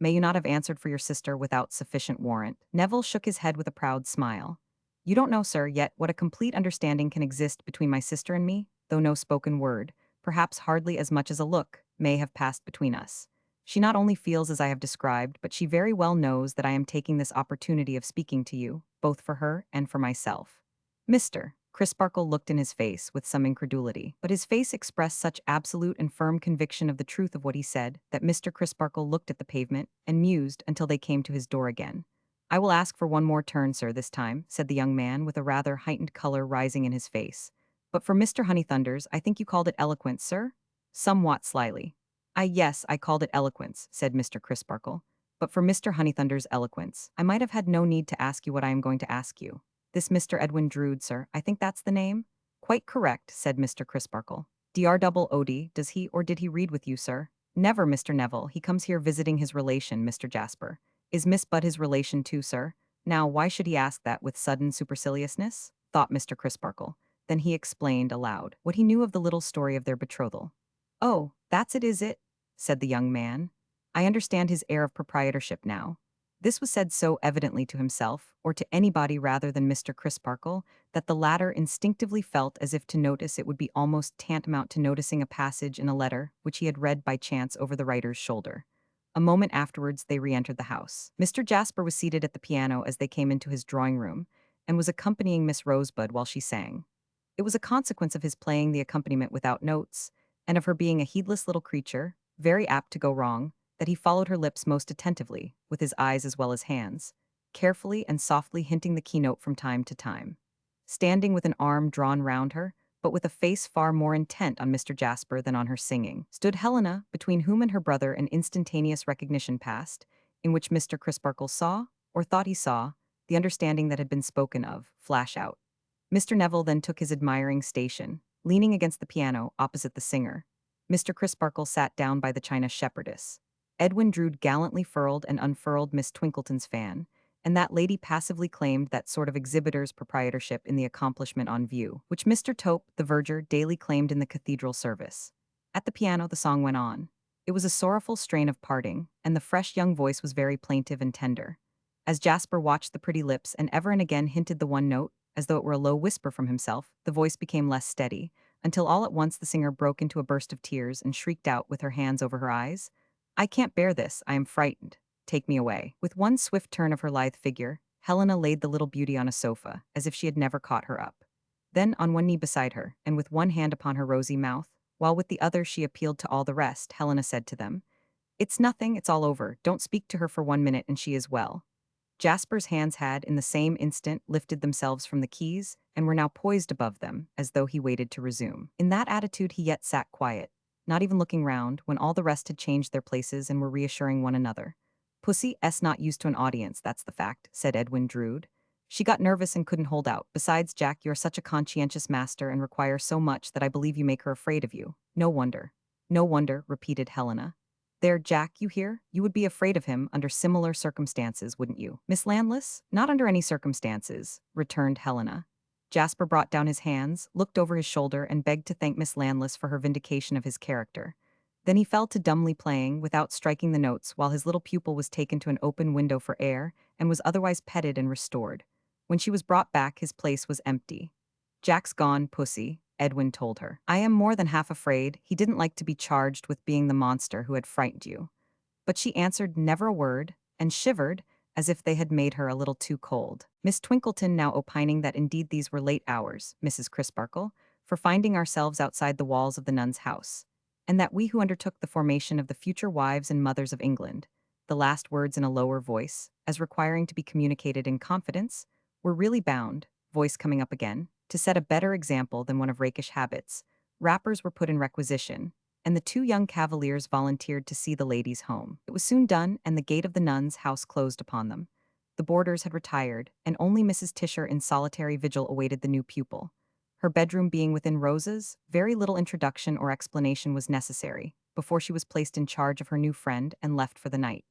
May you not have answered for your sister without sufficient warrant? Neville shook his head with a proud smile. You don't know, sir, yet what a complete understanding can exist between my sister and me, though no spoken word, perhaps hardly as much as a look, may have passed between us. She not only feels as I have described, but she very well knows that I am taking this opportunity of speaking to you, both for her and for myself. Mr. Crisparkle looked in his face with some incredulity, but his face expressed such absolute and firm conviction of the truth of what he said that Mr. Crisparkle looked at the pavement and mused until they came to his door again. I will ask for one more turn, sir, this time, said the young man with a rather heightened color rising in his face. But for Mr. Honeythunder's, I think you called it eloquence, sir? Somewhat slyly. Yes, I called it eloquence, said Mr. Crisparkle. But for Mr. Honeythunder's eloquence, I might have had no need to ask you what I am going to ask you. This Mr. Edwin Drood, sir, I think that's the name? Quite correct, said Mr. Crisparkle. Dr. Does he or did he read with you, sir? Never, Mr. Neville, he comes here visiting his relation, Mr. Jasper. Is Miss Budd his relation too, sir? Now, why should he ask that with sudden superciliousness? Thought Mr. Crisparkle. Then he explained aloud what he knew of the little story of their betrothal. Oh, that's it, is it? Said the young man. I understand his air of proprietorship now. This was said so evidently to himself, or to anybody rather than Mr. Crisparkle, that the latter instinctively felt as if to notice it would be almost tantamount to noticing a passage in a letter which he had read by chance over the writer's shoulder. A moment afterwards they re-entered the house. Mr. Jasper was seated at the piano as they came into his drawing-room, and was accompanying Miss Rosebud while she sang. It was a consequence of his playing the accompaniment without notes, and of her being a heedless little creature, very apt to go wrong, that he followed her lips most attentively, with his eyes as well as hands, carefully and softly hinting the keynote from time to time. Standing with an arm drawn round her, but with a face far more intent on Mr. Jasper than on her singing, stood Helena, between whom and her brother an instantaneous recognition passed, in which Mr. Crisparkle saw, or thought he saw, the understanding that had been spoken of, flash out. Mr. Neville then took his admiring station, leaning against the piano opposite the singer. Mr. Crisparkle sat down by the china shepherdess. Edwin Drood gallantly furled and unfurled Miss Twinkleton's fan, and that lady passively claimed that sort of exhibitor's proprietorship in the accomplishment on view, which Mr. Tope, the verger, daily claimed in the cathedral service. At the piano the song went on. It was a sorrowful strain of parting, and the fresh young voice was very plaintive and tender. As Jasper watched the pretty lips and ever and again hinted the one note, as though it were a low whisper from himself, the voice became less steady, until all at once the singer broke into a burst of tears and shrieked out with her hands over her eyes, I can't bear this, I am frightened. Take me away. With one swift turn of her lithe figure, Helena laid the little beauty on a sofa, as if she had never caught her up. Then on one knee beside her, and with one hand upon her rosy mouth, while with the other she appealed to all the rest, Helena said to them, It's nothing, it's all over, don't speak to her for 1 minute and she is well. Jasper's hands had, in the same instant, lifted themselves from the keys, and were now poised above them, as though he waited to resume. In that attitude he yet sat quiet, not even looking round, when all the rest had changed their places and were reassuring one another. Pussy's not used to an audience, that's the fact, said Edwin Drood. She got nervous and couldn't hold out. Besides, Jack, you're such a conscientious master and require so much that I believe you make her afraid of you. No wonder. No wonder, repeated Helena. There, Jack, you hear? You would be afraid of him under similar circumstances, wouldn't you? Miss Landless? Not under any circumstances, returned Helena. Jasper brought down his hands, looked over his shoulder, and begged to thank Miss Landless for her vindication of his character. Then he fell to dumbly playing, without striking the notes, while his little pupil was taken to an open window for air, and was otherwise petted and restored. When she was brought back, his place was empty. Jack's gone, pussy, Edwin told her. I am more than half afraid he didn't like to be charged with being the monster who had frightened you. But she answered never a word, and shivered, as if they had made her a little too cold. Miss Twinkleton now opining that indeed these were late hours, Mrs. Crisparkle, for finding ourselves outside the walls of the nun's house, and that we who undertook the formation of the future wives and mothers of England, the last words in a lower voice, as requiring to be communicated in confidence, were really bound, voice coming up again, to set a better example than one of rakish habits. Wrappers were put in requisition, and the two young cavaliers volunteered to see the ladies home. It was soon done, and the gate of the nuns' house closed upon them. The boarders had retired, and only Mrs. Tisher in solitary vigil awaited the new pupil. Her bedroom being within Rosa's, very little introduction or explanation was necessary, before she was placed in charge of her new friend and left for the night.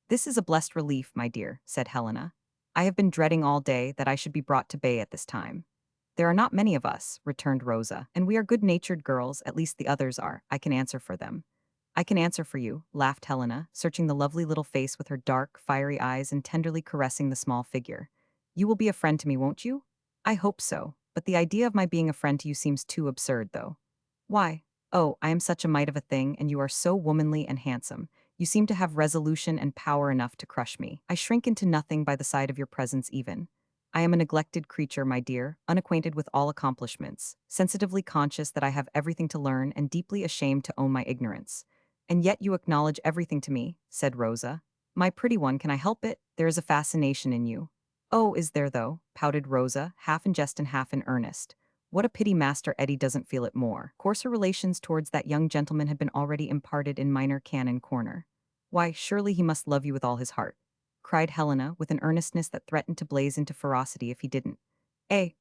"This is a blessed relief, my dear," said Helena. "I have been dreading all day that I should be brought to bay at this time." "There are not many of us," returned Rosa, "and we are good-natured girls, at least the others are. I can answer for them." "I can answer for you," laughed Helena, searching the lovely little face with her dark, fiery eyes and tenderly caressing the small figure. "You will be a friend to me, won't you?" "I hope so, but the idea of my being a friend to you seems too absurd, though." "Why?" "Oh, I am such a mite of a thing, and you are so womanly and handsome. You seem to have resolution and power enough to crush me. I shrink into nothing by the side of your presence even. I am a neglected creature, my dear, unacquainted with all accomplishments, sensitively conscious that I have everything to learn and deeply ashamed to own my ignorance. And yet you acknowledge everything to me," said Rosa. "My pretty one, can I help it? There is a fascination in you." "Oh, is there though?" pouted Rosa, half in jest and half in earnest. What a pity Master Eddie doesn't feel it more. Coarser relations towards that young gentleman had been already imparted in Minor Canon Corner. "Why, surely he must love you with all his heart," cried Helena, with an earnestness that threatened to blaze into ferocity if he didn't.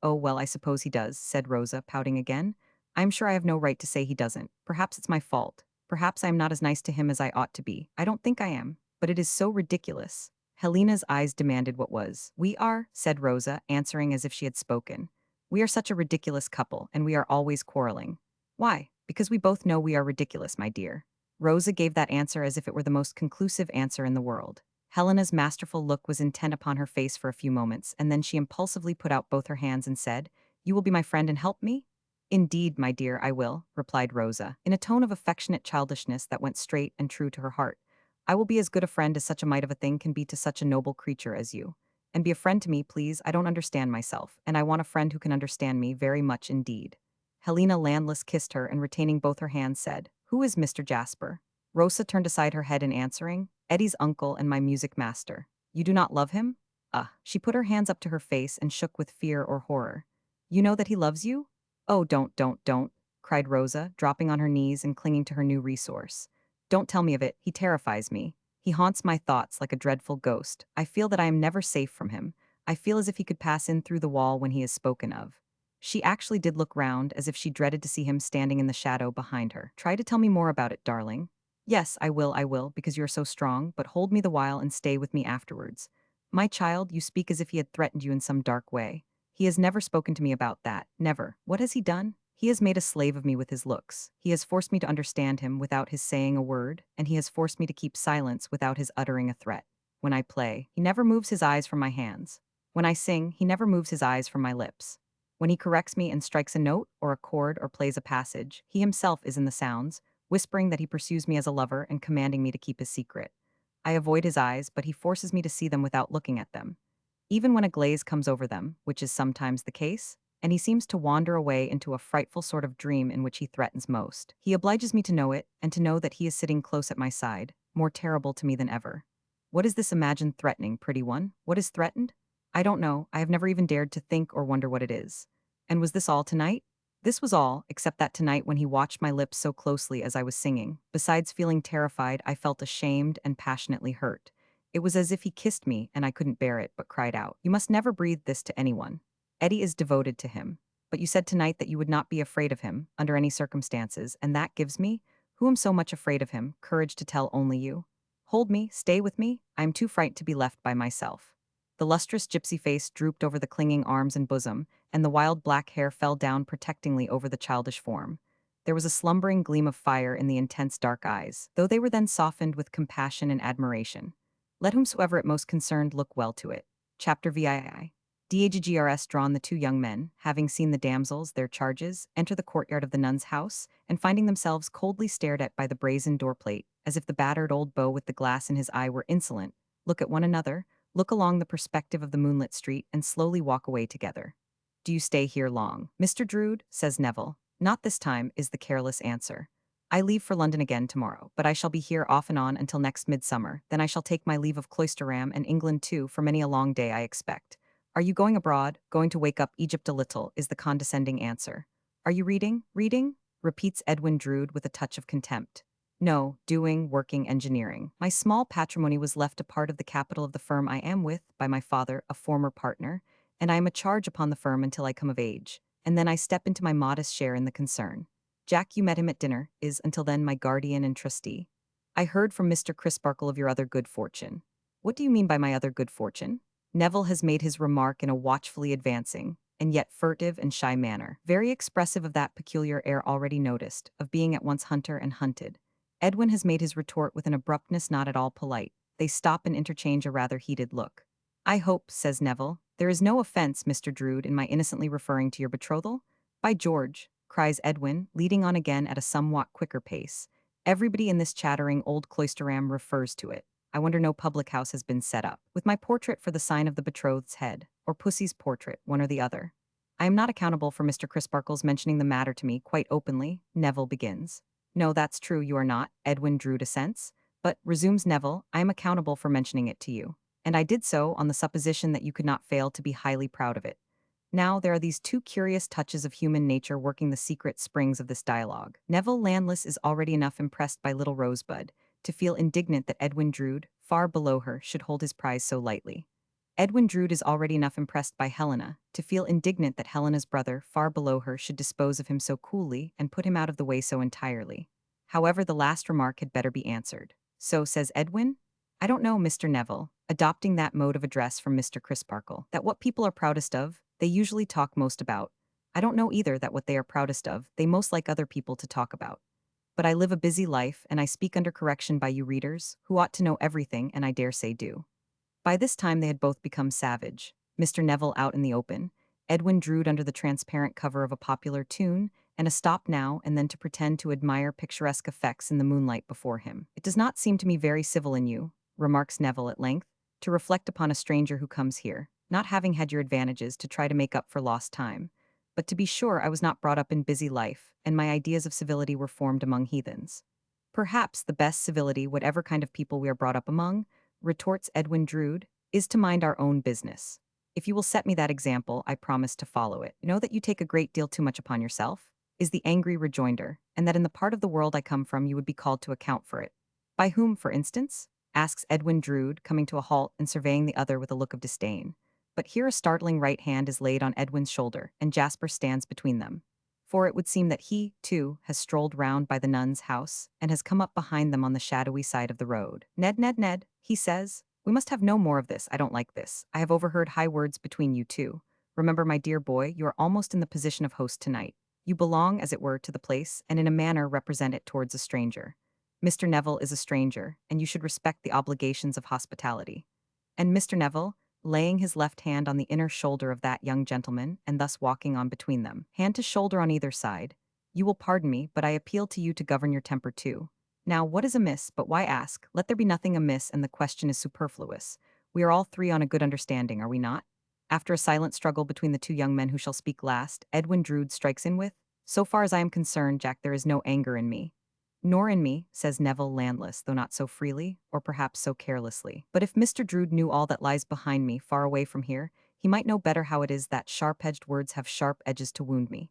Oh, well, I suppose he does," said Rosa, pouting again. "I'm sure I have no right to say he doesn't. Perhaps it's my fault. Perhaps I am not as nice to him as I ought to be. I don't think I am. But it is so ridiculous." Helena's eyes demanded what was. "We are," said Rosa, answering as if she had spoken. "We are such a ridiculous couple, and we are always quarreling." "Why?" "Because we both know we are ridiculous, my dear." Rosa gave that answer as if it were the most conclusive answer in the world. Helena's masterful look was intent upon her face for a few moments, and then she impulsively put out both her hands and said, "You will be my friend and help me?" "Indeed, my dear, I will," replied Rosa, in a tone of affectionate childishness that went straight and true to her heart. "I will be as good a friend as such a mite of a thing can be to such a noble creature as you. And be a friend to me, please. I don't understand myself, and I want a friend who can understand me very much indeed." Helena Landless kissed her and retaining both her hands said, "Who is Mr. Jasper?" Rosa turned aside her head in answering, "Eddie's uncle and my music master." "You do not love him?" She put her hands up to her face and shook with fear or horror. "You know that he loves you?" "Oh, don't," cried Rosa, dropping on her knees and clinging to her new resource. "Don't tell me of it. He terrifies me. He haunts my thoughts like a dreadful ghost. I feel that I am never safe from him. I feel as if he could pass in through the wall when he is spoken of." She actually did look round, as if she dreaded to see him standing in the shadow behind her. "Try to tell me more about it, darling." "Yes, I will, because you are so strong, but hold me the while and stay with me afterwards." "My child, you speak as if he had threatened you in some dark way. He has never spoken to me about that, never. What has he done? He has made a slave of me with his looks. He has forced me to understand him without his saying a word, and he has forced me to keep silence without his uttering a threat. When I play, he never moves his eyes from my hands. When I sing, he never moves his eyes from my lips. When he corrects me and strikes a note, or a chord, or plays a passage, he himself is in the sounds, whispering that he pursues me as a lover and commanding me to keep his secret. I avoid his eyes, but he forces me to see them without looking at them. Even when a glaze comes over them, which is sometimes the case, and he seems to wander away into a frightful sort of dream in which he threatens most. He obliges me to know it, and to know that he is sitting close at my side, more terrible to me than ever. What is this imagined threatening, pretty one? What is threatened? I don't know. I have never even dared to think or wonder what it is. And was this all tonight? This was all, except that tonight when he watched my lips so closely as I was singing. Besides feeling terrified, I felt ashamed and passionately hurt. It was as if he kissed me, and I couldn't bear it, but cried out, "You must never breathe this to anyone. Eddie is devoted to him. But you said tonight that you would not be afraid of him, under any circumstances, and that gives me, who am so much afraid of him, courage to tell only you. Hold me, stay with me, I am too frightened to be left by myself." The lustrous gypsy face drooped over the clinging arms and bosom, and the wild black hair fell down protectingly over the childish form. There was a slumbering gleam of fire in the intense dark eyes, though they were then softened with compassion and admiration. Let whomsoever it most concerned look well to it. Chapter VII. DAGGRS drawn the two young men, having seen the damsels, their charges, enter the courtyard of the nun's house, and finding themselves coldly stared at by the brazen doorplate, as if the battered old beau with the glass in his eye were insolent, look at one another, look along the perspective of the moonlit street, and slowly walk away together. Do you stay here long, Mr. Drood? Says Neville. Not this time, is the careless answer. I leave for London again tomorrow, but I shall be here off and on until next midsummer. Then I shall take my leave of Cloisterham and England too, for many a long day I expect. Are you going abroad, going to wake up Egypt a little, is the condescending answer. Are you reading, reading? Repeats Edwin Drood with a touch of contempt. No, doing, working, engineering. My small patrimony was left a part of the capital of the firm I am with, by my father, a former partner, and I am a charge upon the firm until I come of age, and then I step into my modest share in the concern. Jack, you met him at dinner, is, until then, my guardian and trustee. I heard from Mr. Crisparkle of your other good fortune. What do you mean by my other good fortune? Neville has made his remark in a watchfully advancing, and yet furtive and shy manner, very expressive of that peculiar air already noticed, of being at once hunter and hunted. Edwin has made his retort with an abruptness not at all polite. They stop and interchange a rather heated look. I hope, says Neville, there is no offense, Mr. Drood, in my innocently referring to your betrothal? By George, cries Edwin, leading on again at a somewhat quicker pace. Everybody in this chattering old Cloisterham refers to it. I wonder no public house has been set up, with my portrait for the sign of the betrothed's head, or Pussy's portrait, one or the other. I am not accountable for Mr. Crisparkle's mentioning the matter to me quite openly, Neville begins. No, that's true, you are not, Edwin Drood assents. But, resumes Neville, I am accountable for mentioning it to you. And I did so on the supposition that you could not fail to be highly proud of it. Now, there are these two curious touches of human nature working the secret springs of this dialogue. Neville Landless is already enough impressed by little Rosebud to feel indignant that Edwin Drood, far below her, should hold his prize so lightly. Edwin Drood is already enough impressed by Helena to feel indignant that Helena's brother, far below her, should dispose of him so coolly and put him out of the way so entirely. However, the last remark had better be answered. So, says Edwin, I don't know, Mr. Neville, adopting that mode of address from Mr. Crisparkle, that what people are proudest of, they usually talk most about. I don't know either that what they are proudest of, they most like other people to talk about. But I live a busy life, and I speak under correction by you readers, who ought to know everything, and I dare say do. By this time they had both become savage. Mr. Neville out in the open, Edwin Drood under the transparent cover of a popular tune, and a stop now and then to pretend to admire picturesque effects in the moonlight before him. It does not seem to me very civil in you, remarks Neville at length, to reflect upon a stranger who comes here, not having had your advantages, to try to make up for lost time. But to be sure, I was not brought up in busy life, and my ideas of civility were formed among heathens. Perhaps the best civility, whatever kind of people we are brought up among, retorts Edwin Drood, is to mind our own business. If you will set me that example, I promise to follow it. Know that you take a great deal too much upon yourself, is the angry rejoinder, and that in the part of the world I come from you would be called to account for it. By whom, for instance? Asks Edwin Drood, coming to a halt and surveying the other with a look of disdain. But here a startling right hand is laid on Edwin's shoulder, and Jasper stands between them. For it would seem that he, too, has strolled round by the nun's house, and has come up behind them on the shadowy side of the road. Ned, he says, we must have no more of this. I don't like this. I have overheard high words between you two. Remember, my dear boy, you are almost in the position of host tonight. You belong, as it were, to the place, and in a manner represent it towards a stranger. Mr. Neville is a stranger, and you should respect the obligations of hospitality. And Mr. Neville, laying his left hand on the inner shoulder of that young gentleman, and thus walking on between them, hand to shoulder on either side, you will pardon me, but I appeal to you to govern your temper too. Now, what is amiss, but why ask? Let there be nothing amiss, and the question is superfluous. We are all three on a good understanding, are we not? After a silent struggle between the two young men who shall speak last, Edwin Drood strikes in with, so far as I am concerned, Jack, there is no anger in me. Nor in me, says Neville Landless, though not so freely, or perhaps so carelessly. But if Mr. Drood knew all that lies behind me, far away from here, he might know better how it is that sharp-edged words have sharp edges to wound me.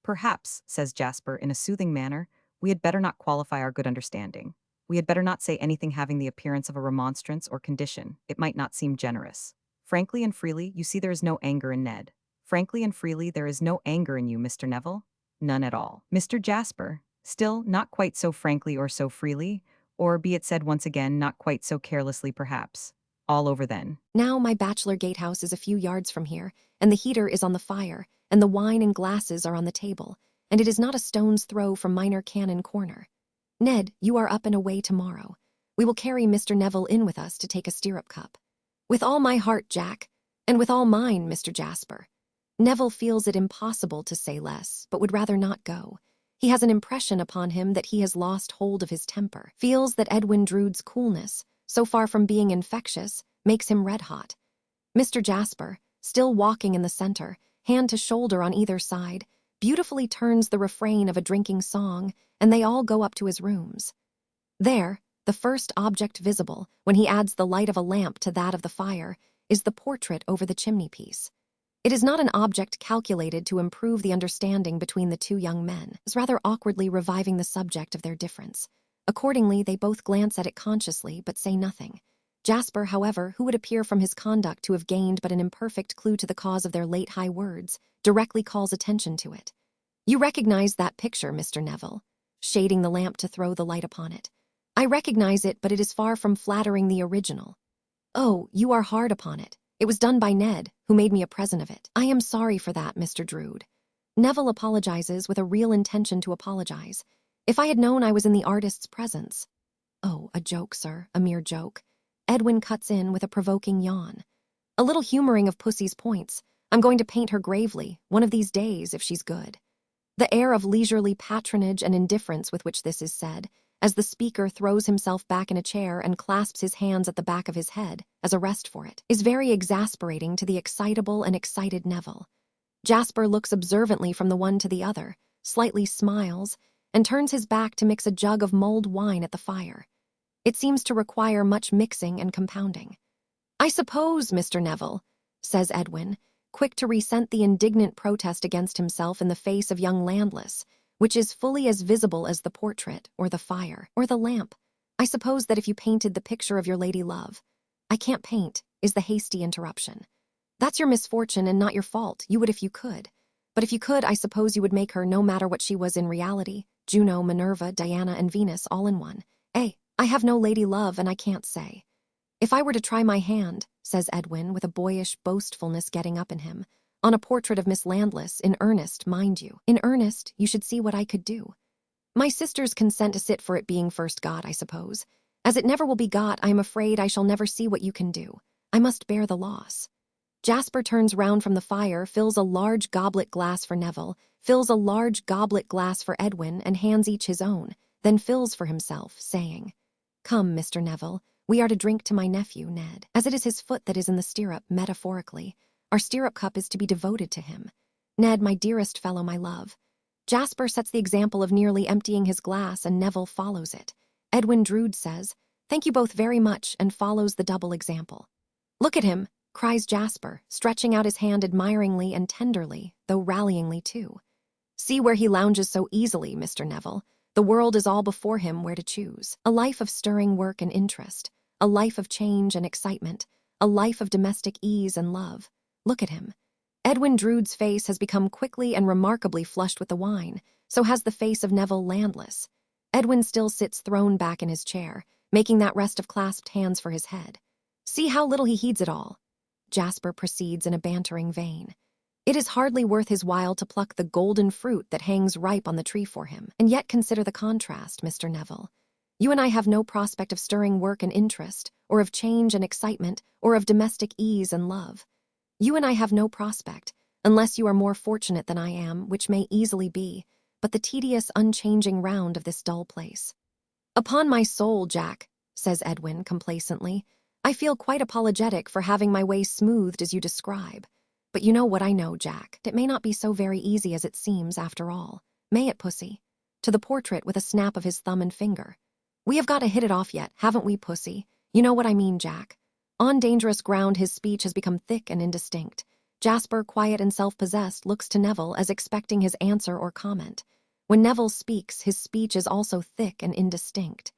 Perhaps, says Jasper in a soothing manner, we had better not qualify our good understanding. We had better not say anything having the appearance of a remonstrance or condition. It might not seem generous. Frankly and freely, you see there is no anger in Ned. Frankly and freely, there is no anger in you, Mr. Neville. None at all. Mr. Jasper, still, not quite so frankly or so freely, or be it said once again, not quite so carelessly perhaps. All over then. Now my bachelor gatehouse is a few yards from here, and the heater is on the fire, and the wine and glasses are on the table, and it is not a stone's throw from Minor Canon Corner. Ned, you are up and away tomorrow. We will carry Mr. Neville in with us to take a stirrup cup. With all my heart, Jack. And with all mine, Mr. Jasper. Neville feels it impossible to say less, but would rather not go. He has an impression upon him that he has lost hold of his temper, feels that Edwin Drood's coolness, so far from being infectious, makes him red-hot. Mr. Jasper, still walking in the center, hand to shoulder on either side, beautifully turns the refrain of a drinking song, and they all go up to his rooms. There, the first object visible, when he adds the light of a lamp to that of the fire, is the portrait over the chimney-piece. It is not an object calculated to improve the understanding between the two young men, as rather awkwardly reviving the subject of their difference. Accordingly, they both glance at it consciously, but say nothing. Jasper, however, who would appear from his conduct to have gained but an imperfect clue to the cause of their late high words, directly calls attention to it. "You recognize that picture, Mr. Neville?" shading the lamp to throw the light upon it. "I recognize it, but it is far from flattering the original." "Oh, you are hard upon it. It was done by Ned, who made me a present of it." "I am sorry for that, Mr. Drood." Neville apologizes with a real intention to apologize. "If I had known I was in the artist's presence—" "Oh, a joke, sir, a mere joke." Edwin cuts in with a provoking yawn. "A little humoring of Pussy's points. I'm going to paint her gravely, one of these days, if she's good." The air of leisurely patronage and indifference with which this is said, as the speaker throws himself back in a chair and clasps his hands at the back of his head, as a rest for it, is very exasperating to the excitable and excited Neville. Jasper looks observantly from the one to the other, slightly smiles, and turns his back to mix a jug of mulled wine at the fire. It seems to require much mixing and compounding. "I suppose, Mr. Neville," says Edwin, quick to resent the indignant protest against himself in the face of young Landless, which is fully as visible as the portrait, or the fire, or the lamp. "I suppose that if you painted the picture of your lady love—" "I can't paint," is the hasty interruption. "That's your misfortune and not your fault. You would if you could. But if you could, I suppose you would make her, no matter what she was in reality, Juno, Minerva, Diana, and Venus all in one. I have no lady love, and I can't say." "If I were to try my hand," says Edwin, with a boyish boastfulness getting up in him, "on a portrait of Miss Landless, in earnest, mind you, in earnest, you should see what I could do. My sisters consent to sit for it being first got, I suppose. As it never will be got, I am afraid I shall never see what you can do. I must bear the loss." Jasper turns round from the fire, fills a large goblet glass for Neville, fills a large goblet glass for Edwin, and hands each his own, then fills for himself, saying, "Come, Mr. Neville, we are to drink to my nephew, Ned. As it is his foot that is in the stirrup, metaphorically, our stirrup cup is to be devoted to him. Ned, my dearest fellow, my love." Jasper sets the example of nearly emptying his glass, and Neville follows it. Edwin Drood says, "Thank you both very much," and follows the double example. "Look at him," cries Jasper, stretching out his hand admiringly and tenderly, though rallyingly too. "See where he lounges so easily, Mr. Neville. The world is all before him where to choose. A life of stirring work and interest, a life of change and excitement, a life of domestic ease and love. Look at him." Edwin Drood's face has become quickly and remarkably flushed with the wine, so has the face of Neville Landless. Edwin still sits thrown back in his chair, making that rest of clasped hands for his head. "See how little he heeds it all." Jasper proceeds in a bantering vein. "It is hardly worth his while to pluck the golden fruit that hangs ripe on the tree for him. And yet consider the contrast, Mr. Neville. You and I have no prospect of stirring work and interest, or of change and excitement, or of domestic ease and love. You and I have no prospect, unless you are more fortunate than I am, which may easily be, but the tedious, unchanging round of this dull place." "Upon my soul, Jack," says Edwin complacently, "I feel quite apologetic for having my way smoothed as you describe. But you know what I know, Jack. It may not be so very easy as it seems, after all. May it, Pussy?" To the portrait with a snap of his thumb and finger. "We have got to hit it off yet, haven't we, Pussy? You know what I mean, Jack." On dangerous ground his speech has become thick and indistinct. Jasper, quiet and self-possessed, looks to Neville as expecting his answer or comment. When Neville speaks, his speech is also thick and indistinct.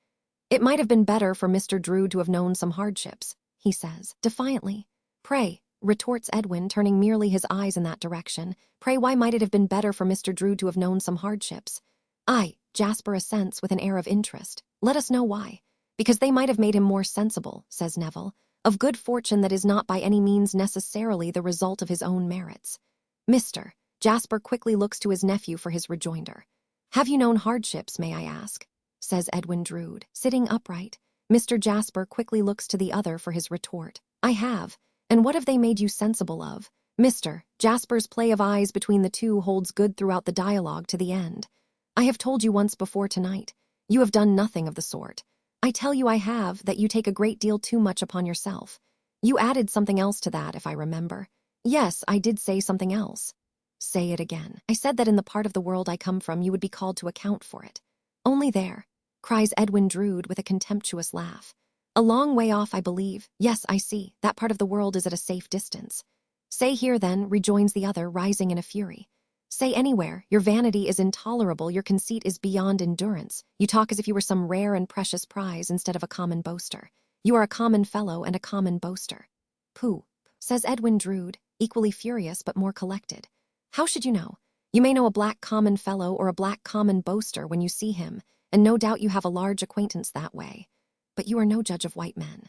"It might have been better for Mr. Drood to have known some hardships," he says, defiantly. "Pray," retorts Edwin, turning merely his eyes in that direction, "pray why might it have been better for Mr. Drood to have known some hardships?" "Aye," Jasper assents with an air of interest. "Let us know why." "Because they might have made him more sensible," says Neville, "of good fortune that is not by any means necessarily the result of his own merits." "Mr." Jasper quickly looks to his nephew for his rejoinder. "Have you known hardships, may I ask?" says Edwin Drood, sitting upright. Mr. Jasper quickly looks to the other for his retort. "I have, And what have they made you sensible of? Mr. Jasper's play of eyes between the two holds good throughout the dialogue to the end. I have told you once before tonight. You have done nothing of the sort. I tell you I have, that you take a great deal too much upon yourself. You added something else to that, if I remember. Yes, I did say something else. Say it again. I said that in the part of the world I come from you would be called to account for it. Only there, cries Edwin Drood with a contemptuous laugh. A long way off, I believe. Yes, I see. That part of the world is at a safe distance. Say here, then, rejoins the other, rising in a fury. Say anywhere. Your vanity is intolerable, your conceit is beyond endurance. You talk as if you were some rare and precious prize instead of a common boaster. You are a common fellow and a common boaster. Pooh, says Edwin Drood, equally furious but more collected. How should you know? You may know a black common fellow or a black common boaster when you see him, and no doubt you have a large acquaintance that way. But you are no judge of white men.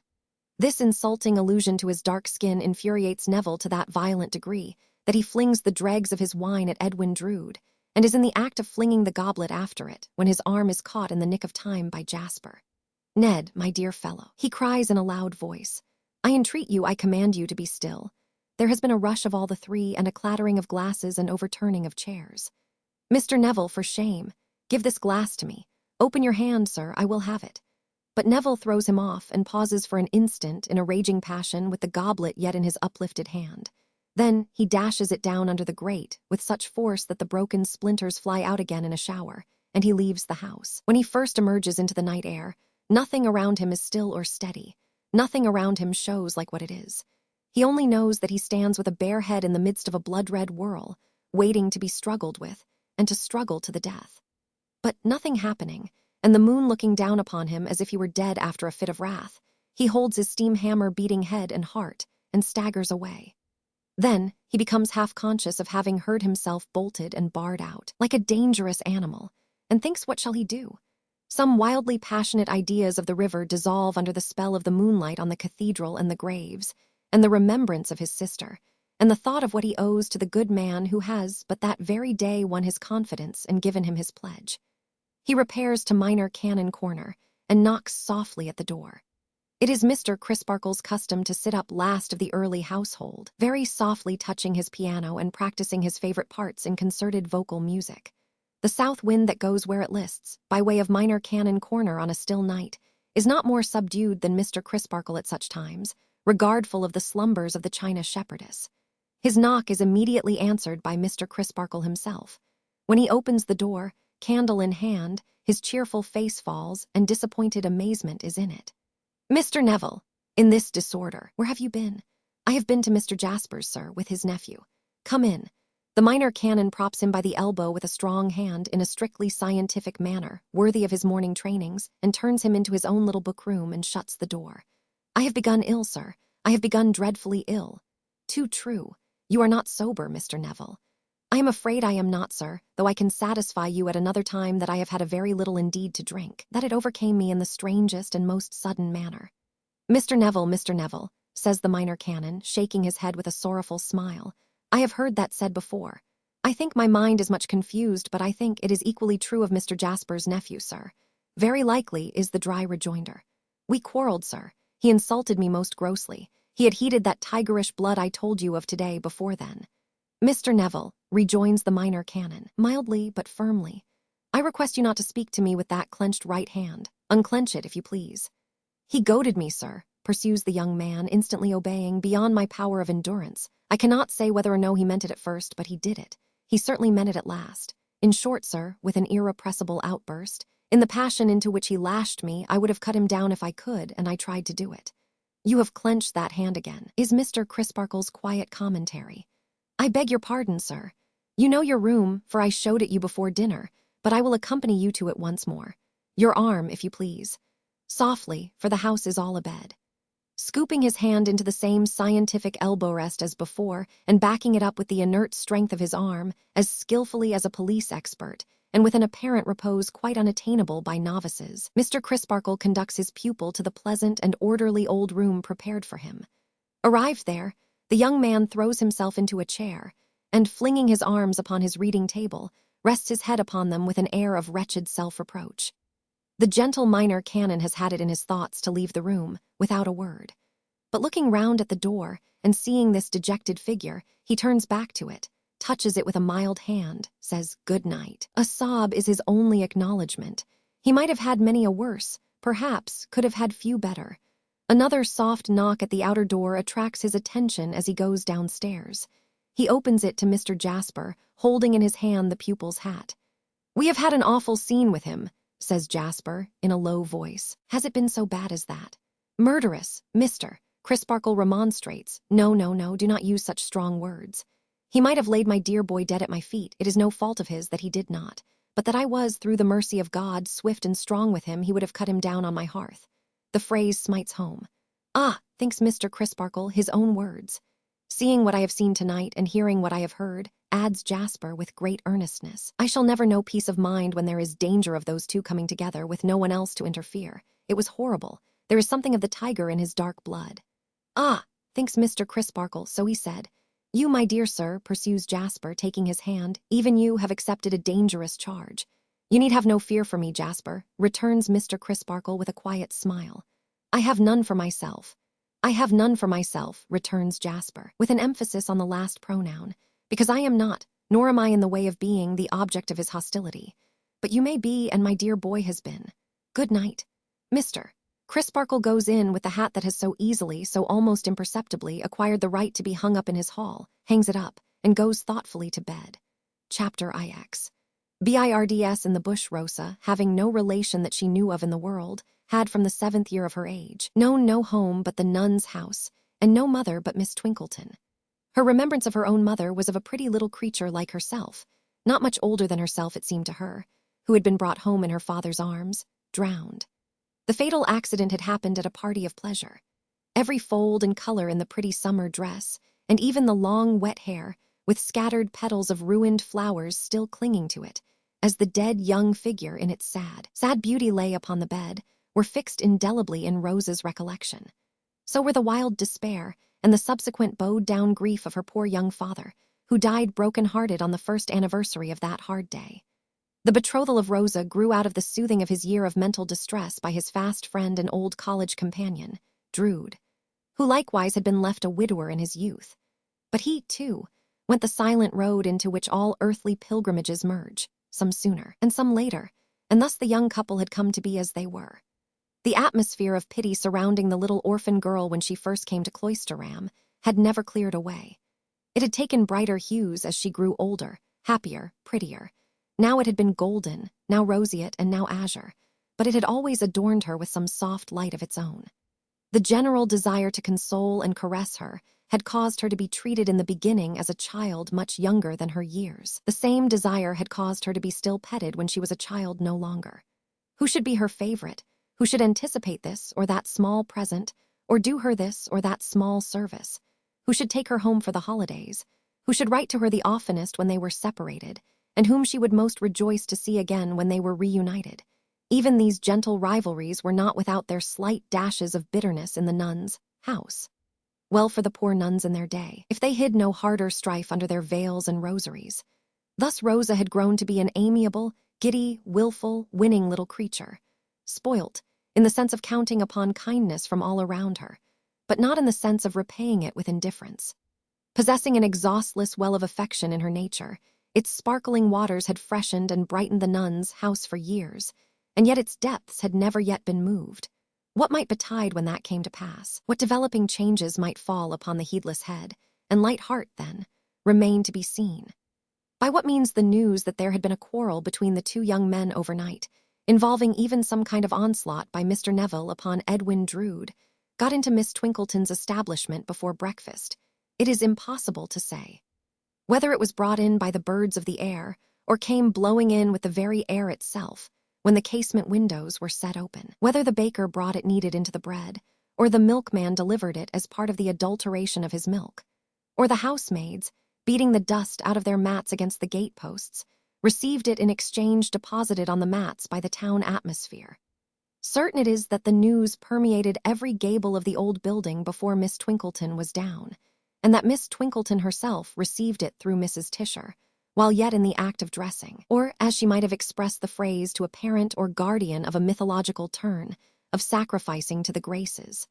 This insulting allusion to his dark skin infuriates Neville to that violent degree that he flings the dregs of his wine at Edwin Drood, and is in the act of flinging the goblet after it, when his arm is caught in the nick of time by Jasper. Ned, my dear fellow, he cries in a loud voice, I entreat you, I command you to be still. There has been a rush of all the three, and a clattering of glasses and overturning of chairs. Mr. Neville, for shame. Give this glass to me. Open your hand, sir, I will have it. But Neville throws him off and pauses for an instant in a raging passion with the goblet yet in his uplifted hand. Then he dashes it down under the grate with such force that the broken splinters fly out again in a shower, and he leaves the house. When he first emerges into the night air, nothing around him is still or steady. Nothing around him shows like what it is. He only knows that he stands with a bare head in the midst of a blood-red whirl, waiting to be struggled with, and to struggle to the death. But nothing happening, and the moon looking down upon him as if he were dead after a fit of wrath, he holds his steam hammer beating head and heart, and staggers away. Then he becomes half-conscious of having heard himself bolted and barred out, like a dangerous animal, and thinks what shall he do? Some wildly passionate ideas of the river dissolve under the spell of the moonlight on the cathedral and the graves, and the remembrance of his sister, and the thought of what he owes to the good man who has but that very day won his confidence and given him his pledge. He repairs to Minor Canon Corner, and knocks softly at the door. It is Mr. Crisparkle's custom to sit up last of the early household, very softly touching his piano and practicing his favorite parts in concerted vocal music. The south wind that goes where it lists, by way of Minor Canon Corner on a still night, is not more subdued than Mr. Crisparkle at such times, regardful of the slumbers of the China shepherdess. His knock is immediately answered by Mr. Crisparkle himself. When he opens the door, candle in hand, his cheerful face falls, and disappointed amazement is in it. Mr. Neville, in this disorder, where have you been? I have been to Mr. Jasper's, sir, with his nephew. Come in. The minor canon props him by the elbow with a strong hand in a strictly scientific manner, worthy of his morning trainings, and turns him into his own little book room and shuts the door. I have begun ill, sir. I have begun dreadfully ill. Too true. You are not sober, Mr. Neville. I am afraid I am not, sir, though I can satisfy you at another time that I have had a very little indeed to drink, that it overcame me in the strangest and most sudden manner. Mr. Neville, says the minor canon, shaking his head with a sorrowful smile, I have heard that said before. I think my mind is much confused, but I think it is equally true of Mr. Jasper's nephew, sir. Very likely is the dry rejoinder. We quarreled, sir. He insulted me most grossly. He had heated that tigerish blood I told you of today before then. Mr. Neville, rejoins the minor canon, mildly but firmly, I request you not to speak to me with that clenched right hand. Unclench it, if you please. He goaded me, sir, pursues the young man, instantly obeying, beyond my power of endurance. I cannot say whether or no he meant it at first, but he did it. He certainly meant it at last. In short, sir, with an irrepressible outburst, in the passion into which he lashed me, I would have cut him down if I could, and I tried to do it. You have clenched that hand again, is Mr. Crisparkle's quiet commentary. I beg your pardon, sir. You know your room, for I showed it you before dinner, but I will accompany you to it once more. Your arm, if you please. Softly, for the house is all abed. Scooping his hand into the same scientific elbow rest as before, and backing it up with the inert strength of his arm, as skillfully as a police expert, and with an apparent repose quite unattainable by novices, Mr. Crisparkle conducts his pupil to the pleasant and orderly old room prepared for him. Arrived there, the young man throws himself into a chair, and, flinging his arms upon his reading table, rests his head upon them with an air of wretched self-reproach. The gentle minor canon has had it in his thoughts to leave the room, without a word. But looking round at the door, and seeing this dejected figure, he turns back to it, touches it with a mild hand, says, "Good night." A sob is his only acknowledgement. He might have had many a worse, perhaps could have had few better. Another soft knock at the outer door attracts his attention as he goes downstairs. He opens it to Mr. Jasper, holding in his hand the pupil's hat. "We have had an awful scene with him," says Jasper, in a low voice. "Has it been so bad as that?" "Murderous, Mr." Crisparkle remonstrates. No, do not use such strong words. "He might have laid my dear boy dead at my feet. It is no fault of his that he did not. But that I was, through the mercy of God, swift and strong with him, he would have cut him down on my hearth." The phrase smites home. "Ah," thinks Mr. Crisparkle, his own words. "Seeing what I have seen tonight and hearing what I have heard," adds Jasper with great earnestness, "I shall never know peace of mind when there is danger of those two coming together with no one else to interfere. It was horrible. There is something of the tiger in his dark blood." "Ah," thinks Mr. Crisparkle, so he said. "You, my dear sir," pursues Jasper, taking his hand, "even you have accepted a dangerous charge." "You need have no fear for me, Jasper," returns Mr. Crisparkle with a quiet smile. "I have none for myself." "I have none for myself," returns Jasper, with an emphasis on the last pronoun, "because I am not, nor am I in the way of being, the object of his hostility. But you may be, and my dear boy has been. Good night." Mr. Crisparkle goes in with the hat that has so easily, so almost imperceptibly, acquired the right to be hung up in his hall, hangs it up, and goes thoughtfully to bed. Chapter IX. Birds in the bush. Rosa, having no relation that she knew of in the world, had from the 7th year of her age known no home but the nun's house, and no mother but Miss Twinkleton. Her remembrance of her own mother was of a pretty little creature like herself, not much older than herself it seemed to her, who had been brought home in her father's arms, drowned. The fatal accident had happened at a party of pleasure. Every fold and color in the pretty summer dress, and even the long wet hair, with scattered petals of ruined flowers still clinging to it, as the dead young figure in its sad beauty lay upon the bed, were fixed indelibly in Rosa's recollection. So were the wild despair and the subsequent bowed-down grief of her poor young father, who died broken-hearted on the first anniversary of that hard day. The betrothal of Rosa grew out of the soothing of his year of mental distress by his fast friend and old college companion, Drood, who likewise had been left a widower in his youth. But he, too, went the silent road into which all earthly pilgrimages merge, some sooner and some later, and thus the young couple had come to be as they were. The atmosphere of pity surrounding the little orphan girl when she first came to Cloisterham had never cleared away. It had taken brighter hues as she grew older, happier, prettier. Now it had been golden, now roseate, and now azure, but it had always adorned her with some soft light of its own. The general desire to console and caress her had caused her to be treated in the beginning as a child much younger than her years. The same desire had caused her to be still petted when she was a child no longer. Who should be her favorite? Who should anticipate this or that small present, or do her this or that small service? Who should take her home for the holidays? Who should write to her the oftenest when they were separated, and whom she would most rejoice to see again when they were reunited? Even these gentle rivalries were not without their slight dashes of bitterness in the nuns' house. Well for the poor nuns in their day, if they hid no harder strife under their veils and rosaries. Thus Rosa had grown to be an amiable, giddy, willful, winning little creature, spoilt, in the sense of counting upon kindness from all around her, but not in the sense of repaying it with indifference. Possessing an exhaustless well of affection in her nature, its sparkling waters had freshened and brightened the nuns' house for years, and yet its depths had never yet been moved. What might betide when that came to pass? What developing changes might fall upon the heedless head and light heart, then, remained to be seen. By what means the news that there had been a quarrel between the two young men overnight, involving even some kind of onslaught by Mr. Neville upon Edwin Drood, got into Miss Twinkleton's establishment before breakfast, it is impossible to say. Whether it was brought in by the birds of the air, or came blowing in with the very air itself, when the casement windows were set open, whether the baker brought it kneaded into the bread, or the milkman delivered it as part of the adulteration of his milk, or the housemaids, beating the dust out of their mats against the gate-posts, received it in exchange deposited on the mats by the town atmosphere. Certain it is that the news permeated every gable of the old building before Miss Twinkleton was down, and that Miss Twinkleton herself received it through Mrs. Tisher, while yet in the act of dressing, or, as she might have expressed the phrase to a parent or guardian of a mythological turn, of sacrificing to the Graces.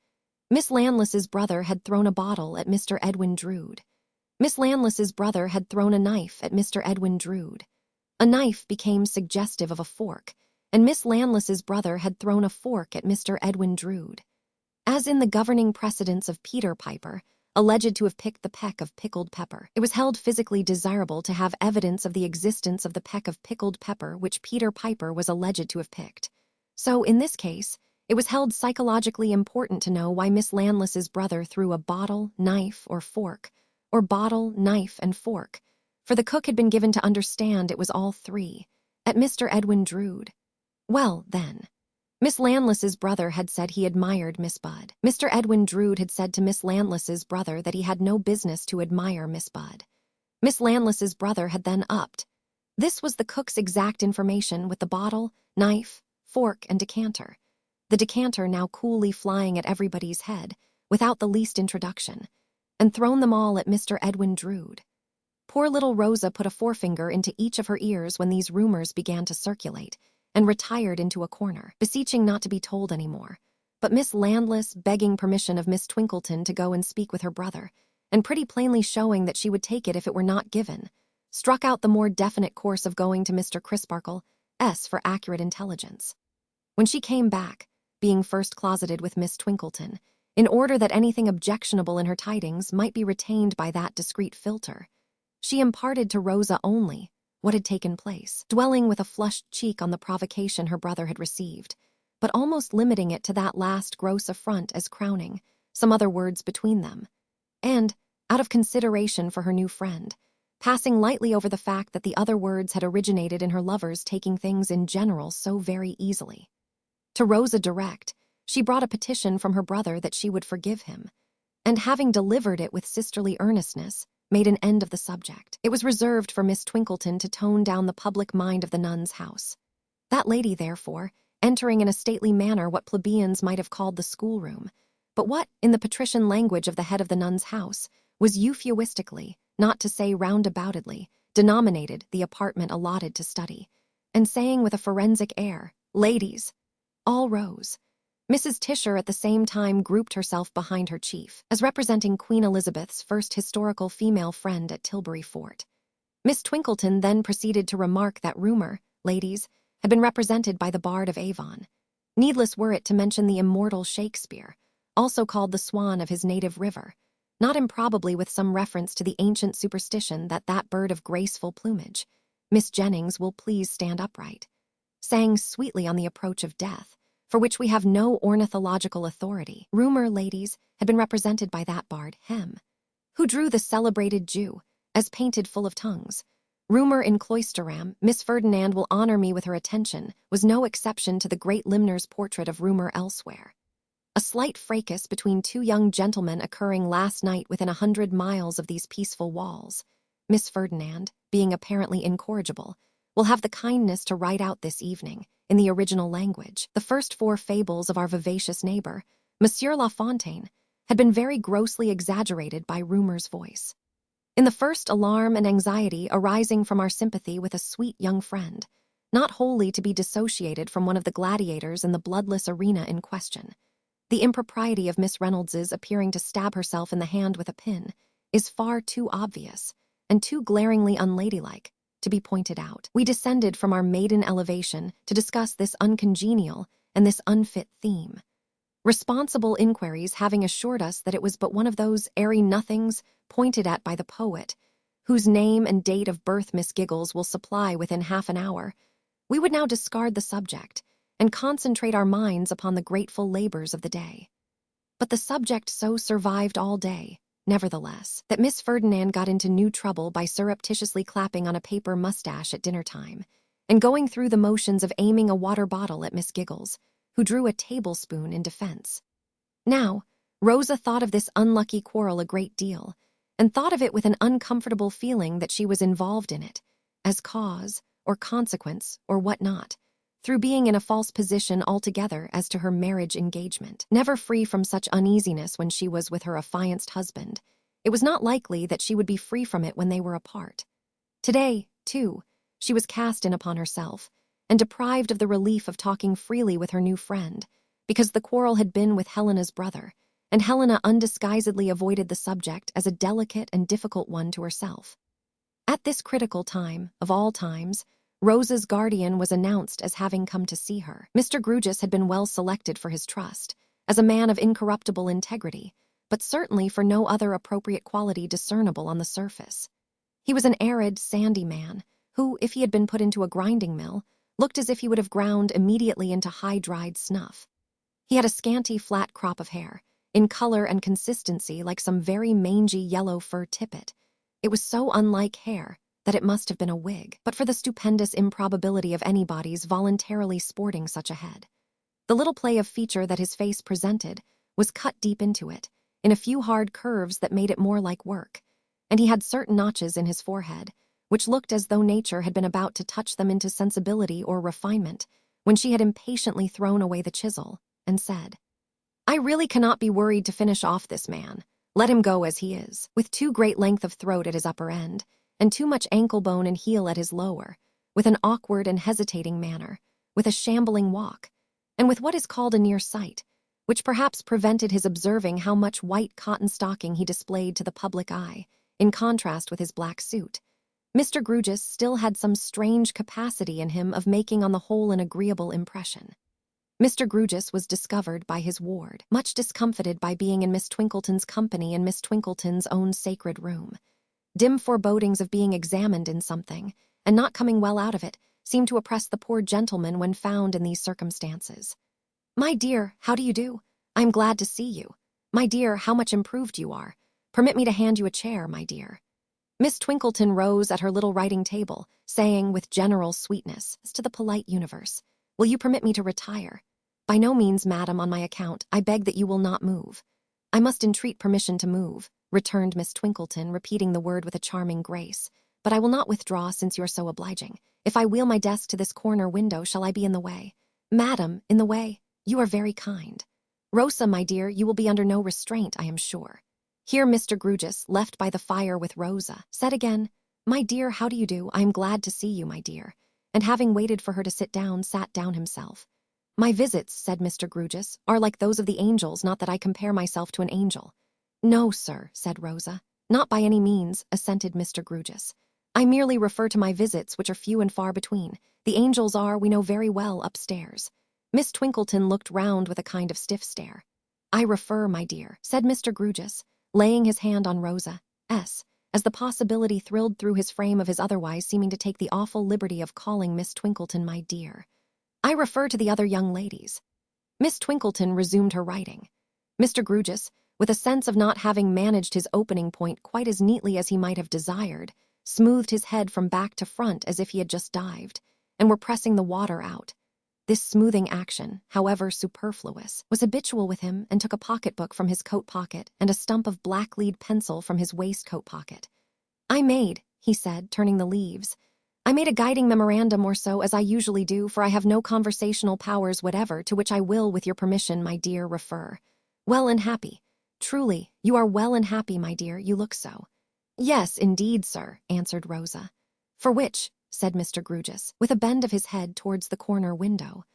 Miss Landless's brother had thrown a bottle at Mr. Edwin Drood. Miss Landless's brother had thrown a knife at Mr. Edwin Drood. A knife became suggestive of a fork, and Miss Landless's brother had thrown a fork at Mr. Edwin Drood. As in the governing precedents of Peter Piper, alleged to have picked the peck of pickled pepper, it was held physically desirable to have evidence of the existence of the peck of pickled pepper which Peter Piper was alleged to have picked. So, in this case, it was held psychologically important to know why Miss Landless's brother threw a bottle, knife, or fork, or bottle, knife, and fork, for the cook had been given to understand it was all three, at Mr. Edwin Drood. Well, then, Miss Landless's brother had said he admired Miss Budd. Mr. Edwin Drood had said to Miss Landless's brother that he had no business to admire Miss Budd. Miss Landless's brother had then upped. This was the cook's exact information with the bottle, knife, fork, and decanter. The decanter now coolly flying at everybody's head, without the least introduction, and thrown them all at Mr. Edwin Drood. Poor little Rosa put a forefinger into each of her ears when these rumors began to circulate, and retired into a corner, beseeching not to be told any more. But Miss Landless, begging permission of Miss Twinkleton to go and speak with her brother, and pretty plainly showing that she would take it if it were not given, struck out the more definite course of going to Mr. Crisparkle, S. for accurate intelligence. When she came back, being first closeted with Miss Twinkleton, in order that anything objectionable in her tidings might be retained by that discreet filter, she imparted to Rosa only what had taken place, dwelling with a flushed cheek on the provocation her brother had received, but almost limiting it to that last gross affront as crowning, some other words between them, and, out of consideration for her new friend, passing lightly over the fact that the other words had originated in her lover's taking things in general so very easily. To Rosa direct, she brought a petition from her brother that she would forgive him, and having delivered it with sisterly earnestness, made an end of the subject. It was reserved for Miss Twinkleton to tone down the public mind of the nun's house. That lady, therefore, entering in a stately manner what plebeians might have called the schoolroom, but what, in the patrician language of the head of the nun's house, was euphuistically, not to say roundaboutedly, denominated the apartment allotted to study, and saying with a forensic air, "Ladies," all rose. Mrs. Tisher at the same time grouped herself behind her chief, as representing Queen Elizabeth's first historical female friend at Tilbury Fort. Miss Twinkleton then proceeded to remark that rumor, ladies, had been represented by the Bard of Avon. Needless were it to mention the immortal Shakespeare, also called the swan of his native river, not improbably with some reference to the ancient superstition that that bird of graceful plumage, Miss Jennings will please stand upright, sang sweetly on the approach of death, for which we have no ornithological authority. Rumor, ladies, had been represented by that bard, Hem, who drew the celebrated Jew, as painted full of tongues. Rumor in Cloisterham, Miss Ferdinand will honor me with her attention, was no exception to the great limner's portrait of rumor elsewhere. A slight fracas between two young gentlemen occurring last night within 100 miles of these peaceful walls, Miss Ferdinand, being apparently incorrigible, will have the kindness to write out this evening, in the original language, the first 4 fables of our vivacious neighbor, Monsieur La Fontaine, had been very grossly exaggerated by rumor's voice. In the first, alarm and anxiety arising from our sympathy with a sweet young friend, not wholly to be dissociated from one of the gladiators in the bloodless arena in question. The impropriety of Miss Reynolds's appearing to stab herself in the hand with a pin is far too obvious, and too glaringly unladylike, to be pointed out. We descended from our maiden elevation to discuss this uncongenial and this unfit theme. Responsible inquiries having assured us that it was but one of those airy nothings pointed at by the poet, whose name and date of birth Miss Giggles will supply within half an hour, we would now discard the subject and concentrate our minds upon the grateful labors of the day. But the subject so survived all day, nevertheless, that Miss Ferdinand got into new trouble by surreptitiously clapping on a paper mustache at dinner time, and going through the motions of aiming a water bottle at Miss Giggles, who drew a tablespoon in defense. Now, Rosa thought of this unlucky quarrel a great deal, and thought of it with an uncomfortable feeling that she was involved in it, as cause, or consequence, or what not, through being in a false position altogether as to her marriage engagement. Never free from such uneasiness when she was with her affianced husband, it was not likely that she would be free from it when they were apart. Today, too, she was cast in upon herself, and deprived of the relief of talking freely with her new friend, because the quarrel had been with Helena's brother, and Helena undisguisedly avoided the subject as a delicate and difficult one to herself. At this critical time, of all times, Rosa's guardian was announced as having come to see her. Mr. Grugis had been well selected for his trust, as a man of incorruptible integrity, but certainly for no other appropriate quality discernible on the surface. He was an arid, sandy man, who, if he had been put into a grinding mill, looked as if he would have ground immediately into high-dried snuff. He had a scanty, flat crop of hair, in color and consistency like some very mangy yellow fur tippet. It was so unlike hair that it must have been a wig, but for the stupendous improbability of anybody's voluntarily sporting such a head. The little play of feature that his face presented was cut deep into it, in a few hard curves that made it more like work, and he had certain notches in his forehead, which looked as though nature had been about to touch them into sensibility or refinement, when she had impatiently thrown away the chisel, and said, "I really cannot be worried to finish off this man. Let him go as he is, with too great length of throat at his upper end, and too much ankle bone and heel at his lower, with an awkward and hesitating manner, with a shambling walk, and with what is called a near sight, which perhaps prevented his observing how much white cotton stocking he displayed to the public eye, in contrast with his black suit. Mr. Grugis still had some strange capacity in him of making on the whole an agreeable impression. Mr. Grugis was discovered by his ward, much discomfited by being in Miss Twinkleton's company in Miss Twinkleton's own sacred room. Dim forebodings of being examined in something, and not coming well out of it, seemed to oppress the poor gentleman when found in these circumstances. "My dear, how do you do? I am glad to see you. My dear, how much improved you are. Permit me to hand you a chair, my dear." Miss Twinkleton rose at her little writing table, saying with general sweetness, as to the polite universe, "Will you permit me to retire?" "By no means, madam, on my account. I beg that you will not move." "I must entreat permission to move," returned Miss Twinkleton, repeating the word with a charming grace. "But I will not withdraw, since you're so obliging. If I wheel my desk to this corner window, shall I be in the way?" "Madam, in the way? You are very kind." "Rosa, my dear, you will be under no restraint, I am sure." Here Mr. Grugis, left by the fire with Rosa, said again, "My dear, how do you do? I am glad to see you, my dear," and having waited for her to sit down, sat down himself. "My visits," said Mr. Grugis, "are like those of the angels, not that I compare myself to an angel." "No, sir," said Rosa. "Not by any means," assented Mr. Grugis. "I merely refer to my visits, which are few and far between. The angels are, we know very well, upstairs." Miss Twinkleton looked round with a kind of stiff stare. "I refer, my dear," said Mr. Grugis, laying his hand on Rosa's, as the possibility thrilled through his frame of his otherwise seeming to take the awful liberty of calling Miss Twinkleton my dear. "I refer to the other young ladies." Miss Twinkleton resumed her writing. Mr. Grugis, with a sense of not having managed his opening point quite as neatly as he might have desired, smoothed his head from back to front as if he had just dived, and were pressing the water out. This smoothing action, however superfluous, was habitual with him, and took a pocketbook from his coat pocket and a stump of black lead pencil from his waistcoat pocket. "I made," he said, turning the leaves, "I made a guiding memorandum or so, as I usually do, for I have no conversational powers whatever, to which I will, with your permission, my dear, refer. Well and happy. Truly, you are well and happy, my dear, you look so." "Yes, indeed, sir," answered Rosa. "For which," said Mr. Grugis, with a bend of his head towards the corner window,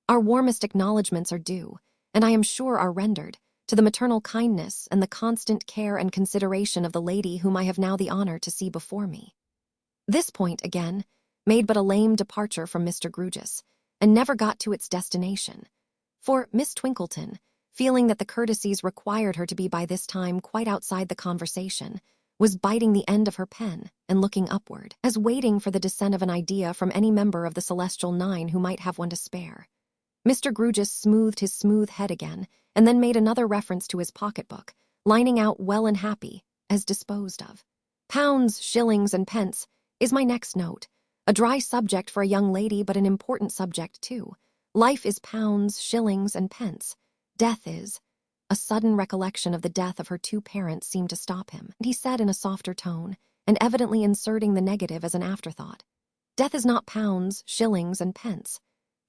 "our warmest acknowledgments are due, and I am sure are rendered, to the maternal kindness and the constant care and consideration of the lady whom I have now the honor to see before me." This point, again, made but a lame departure from Mr. Grugis, and never got to its destination. For Miss Twinkleton, feeling that the courtesies required her to be by this time quite outside the conversation, was biting the end of her pen and looking upward, as waiting for the descent of an idea from any member of the Celestial Nine who might have one to spare. Mr. Grugis smoothed his smooth head again, and then made another reference to his pocketbook, lining out "well and happy," as disposed of. "Pounds, shillings, and pence" is my next note. A dry subject for a young lady, but an important subject too. Life is pounds, shillings, and pence. Death is— A sudden recollection of the death of her two parents seemed to stop him, and he said in a softer tone, and evidently inserting the negative as an afterthought, "Death is not pounds, shillings, and pence."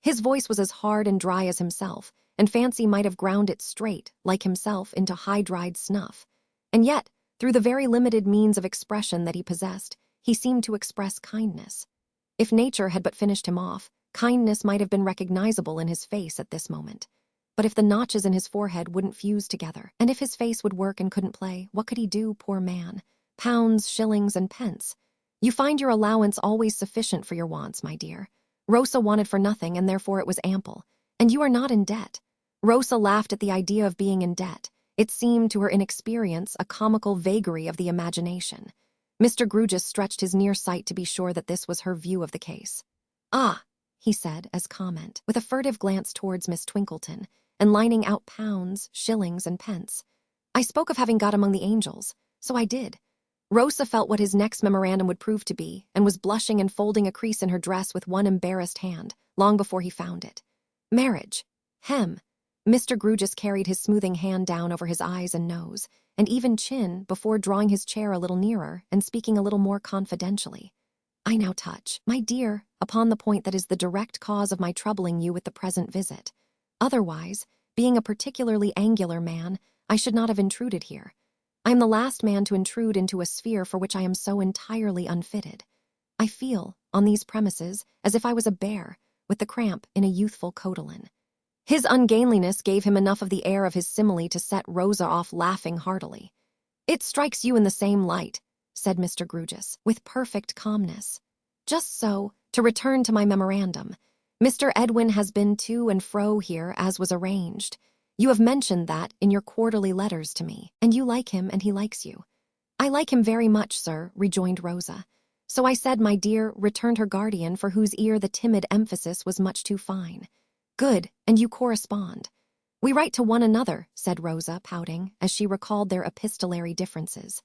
His voice was as hard and dry as himself, and fancy might have ground it straight, like himself, into high-dried snuff. And yet, through the very limited means of expression that he possessed, he seemed to express kindness. If nature had but finished him off, kindness might have been recognizable in his face at this moment. But if the notches in his forehead wouldn't fuse together, and if his face would work and couldn't play, what could he do, poor man? Pounds, shillings, and pence. You find your allowance always sufficient for your wants, my dear. Rosa wanted for nothing, and therefore it was ample. And you are not in debt. Rosa laughed at the idea of being in debt. It seemed to her inexperience a comical vagary of the imagination. Mr. Grewgious stretched his near sight to be sure that this was her view of the case. "Ah," he said as comment, with a furtive glance towards Miss Twinkleton, and lining out pounds, shillings, and pence. "I spoke of having got among the angels. So I did." Rosa felt what his next memorandum would prove to be, and was blushing and folding a crease in her dress with one embarrassed hand, long before he found it. Marriage. Hem. Mr. Grewgious carried his smoothing hand down over his eyes and nose, and even chin, before drawing his chair a little nearer and speaking a little more confidentially. "I now touch, my dear, upon the point that is the direct cause of my troubling you with the present visit. Otherwise, being a particularly angular man, I should not have intruded here. I am the last man to intrude into a sphere for which I am so entirely unfitted. I feel, on these premises, as if I was a bear, with the cramp in a youthful coatolin." His ungainliness gave him enough of the air of his simile to set Rosa off laughing heartily. "It strikes you in the same light," said Mr. Grewgious, with perfect calmness. "Just so, to return to my memorandum. Mr. Edwin has been to and fro here as was arranged. You have mentioned that in your quarterly letters to me, and you like him and he likes you." "I like him very much, sir," rejoined Rosa. "So I said, my dear," returned her guardian, for whose ear the timid emphasis was much too fine. "Good, and you correspond." "We write to one another," said Rosa, pouting, as she recalled their epistolary differences.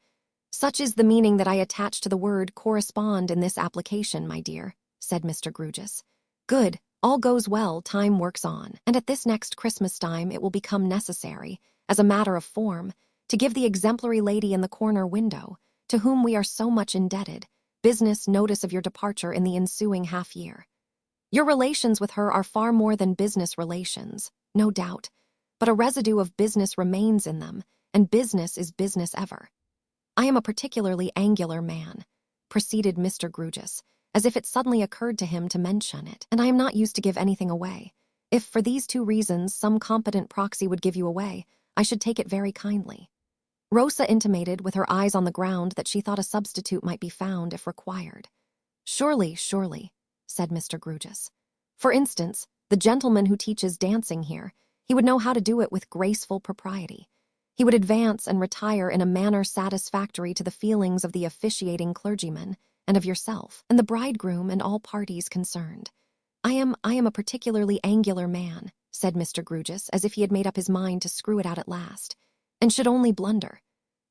"Such is the meaning that I attach to the word correspond in this application, my dear," said Mr. Grewgious. "Good, all goes well, time works on, and at this next Christmas time it will become necessary, as a matter of form, to give the exemplary lady in the corner window, to whom we are so much indebted, business notice of your departure in the ensuing half-year. Your relations with her are far more than business relations, no doubt, but a residue of business remains in them, and business is business ever. I am a particularly angular man," proceeded Mr. Grewgious, as if it suddenly occurred to him to mention it, "and I am not used to give anything away. If for these two reasons some competent proxy would give you away, I should take it very kindly." Rosa intimated, with her eyes on the ground, that she thought a substitute might be found if required. "Surely, surely," said Mr. Grewgious. "For instance, the gentleman who teaches dancing here, he would know how to do it with graceful propriety. He would advance and retire in a manner satisfactory to the feelings of the officiating clergyman, and of yourself, and the bridegroom, and all parties concerned. I am a particularly angular man," said Mr. Grewgious, as if he had made up his mind to screw it out at last, "and should only blunder."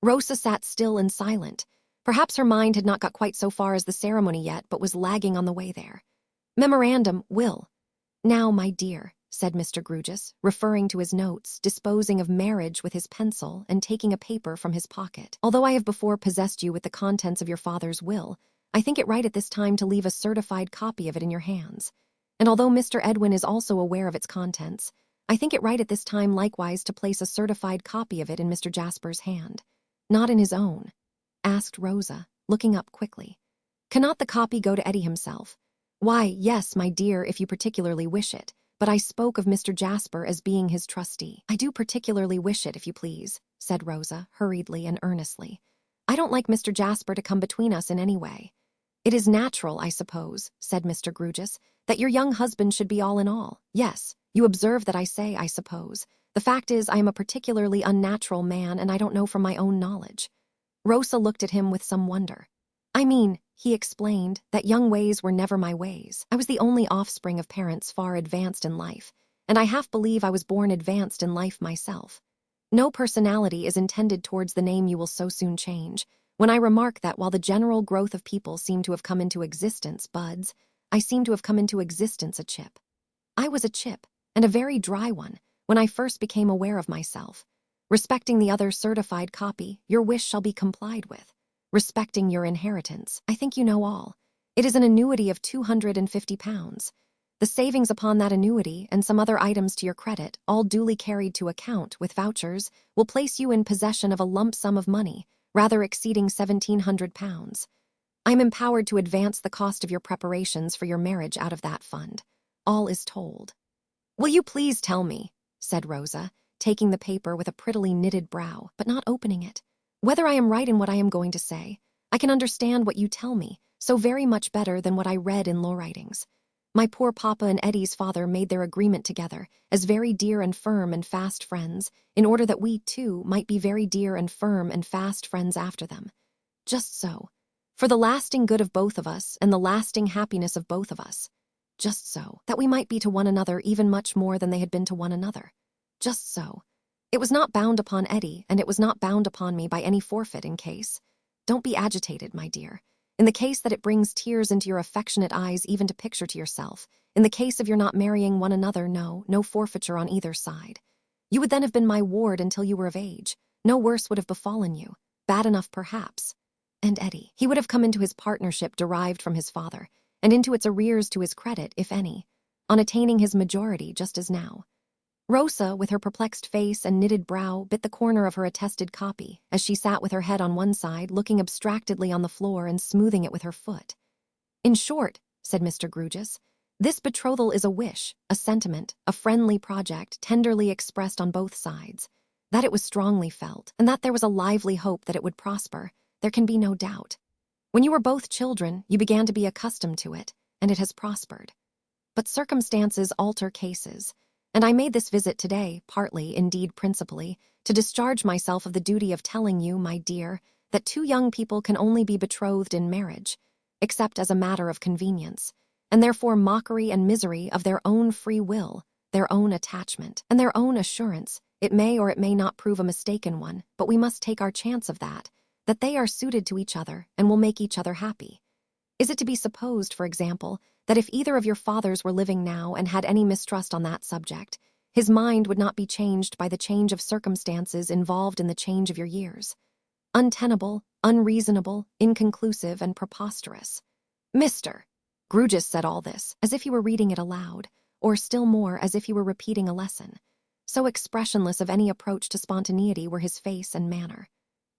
Rosa sat still and silent. Perhaps her mind had not got quite so far as the ceremony yet, but was lagging on the way there. "Memorandum, will." "Now, my dear," said Mr. Grewgious, referring to his notes, disposing of marriage with his pencil, and taking a paper from his pocket. "Although I have before possessed you with the contents of your father's will, I think it right at this time to leave a certified copy of it in your hands. And although Mr. Edwin is also aware of its contents, I think it right at this time likewise to place a certified copy of it in Mr. Jasper's hand." "Not in his own?" asked Rosa, looking up quickly. "Cannot the copy go to Eddie himself?" "Why, yes, my dear, if you particularly wish it, but I spoke of Mr. Jasper as being his trustee." "I do particularly wish it, if you please," said Rosa, hurriedly and earnestly. "I don't like Mr. Jasper to come between us in any way." "It is natural, I suppose," said Mr. Grewgious, "that your young husband should be all in all. Yes, you observe that I say, I suppose. The fact is, I am a particularly unnatural man, and I don't know from my own knowledge." Rosa looked at him with some wonder. "I mean," he explained, "that young ways were never my ways. I was the only offspring of parents far advanced in life, and I half believe I was born advanced in life myself. No personality is intended towards the name you will so soon change, when I remark that while the general growth of people seem to have come into existence buds, I seem to have come into existence a chip. I was a chip, and a very dry one, when I first became aware of myself. Respecting the other certified copy, your wish shall be complied with. Respecting your inheritance, I think you know all. It is an annuity of £250. The savings upon that annuity, and some other items to your credit, all duly carried to account, with vouchers, will place you in possession of a lump sum of money, rather exceeding £1,700. I am empowered to advance the cost of your preparations for your marriage out of that fund. All is told. Will you please tell me, said Rosa, taking the paper with a prettily knitted brow, but not opening it. "Whether I am right in what I am going to say, I can understand what you tell me so very much better than what I read in law writings. My poor papa and Eddie's father made their agreement together as very dear and firm and fast friends, in order that we, too, might be very dear and firm and fast friends after them. Just so. For the lasting good of both of us and the lasting happiness of both of us. Just so. That we might be to one another even much more than they had been to one another. Just so. It was not bound upon Eddie, and it was not bound upon me by any forfeit in case. Don't be agitated, my dear. In the case that it brings tears into your affectionate eyes even to picture to yourself, in the case of your not marrying one another, no forfeiture on either side. You would then have been my ward until you were of age. No worse would have befallen you. Bad enough, perhaps. And Eddie, he would have come into his partnership derived from his father, and into its arrears to his credit, if any, on attaining his majority just as now." Rosa, with her perplexed face and knitted brow, bit the corner of her attested copy, as she sat with her head on one side, looking abstractedly on the floor and smoothing it with her foot. "In short," said Mr. Grugis, "this betrothal is a wish, a sentiment, a friendly project, tenderly expressed on both sides. That it was strongly felt, and that there was a lively hope that it would prosper, there can be no doubt. When you were both children, you began to be accustomed to it, and it has prospered. But circumstances alter cases, and I made this visit today, partly, indeed principally, to discharge myself of the duty of telling you, my dear, that two young people can only be betrothed in marriage, except as a matter of convenience, and therefore mockery and misery of their own free will, their own attachment, and their own assurance. It may or it may not prove a mistaken one, but we must take our chance of that they are suited to each other and will make each other happy. Is it to be supposed, for example, that if either of your fathers were living now and had any mistrust on that subject, his mind would not be changed by the change of circumstances involved in the change of your years? Untenable, unreasonable, inconclusive, and preposterous. Mr. Grugis said all this as if he were reading it aloud, or still more as if he were repeating a lesson. So expressionless of any approach to spontaneity were his face and manner.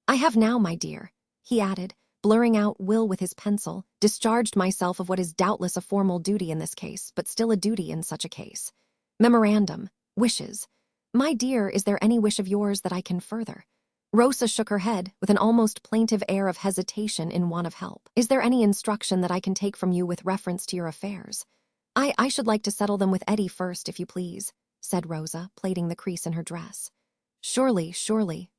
"I have now, my dear," he added, blurring out will with his pencil, "discharged myself of what is doubtless a formal duty in this case, but still a duty in such a case. Memorandum, wishes. My dear, is there any wish of yours that I can further?" Rosa shook her head with an almost plaintive air of hesitation in want of help. "Is there any instruction that I can take from you with reference to your affairs?" I should like to settle them with Eddie first, if you please," said Rosa, plaiting the crease in her dress. Surely,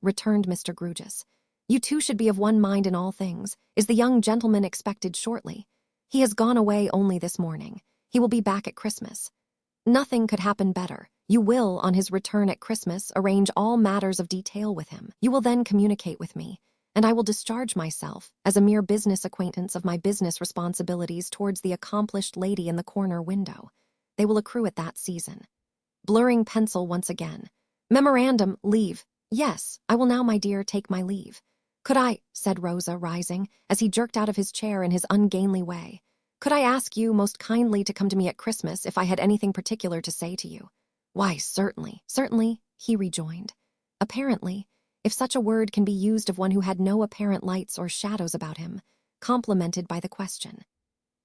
returned Mr. Grugis. "You two should be of one mind in all things. Is the young gentleman expected shortly?" "He has gone away only this morning. He will be back at Christmas." "Nothing could happen better. You will, on his return at Christmas, arrange all matters of detail with him. You will then communicate with me, and I will discharge myself, as a mere business acquaintance, of my business responsibilities towards the accomplished lady in the corner window. They will accrue at that season." Blurring pencil once again. "Memorandum, leave. Yes, I will now, my dear, take my leave. Could I," said Rosa, rising, as he jerked out of his chair in his ungainly way, "could I ask you most kindly to come to me at Christmas if I had anything particular to say to you?" "Why, certainly, he rejoined. Apparently, if such a word can be used of one who had no apparent lights or shadows about him, complimented by the question.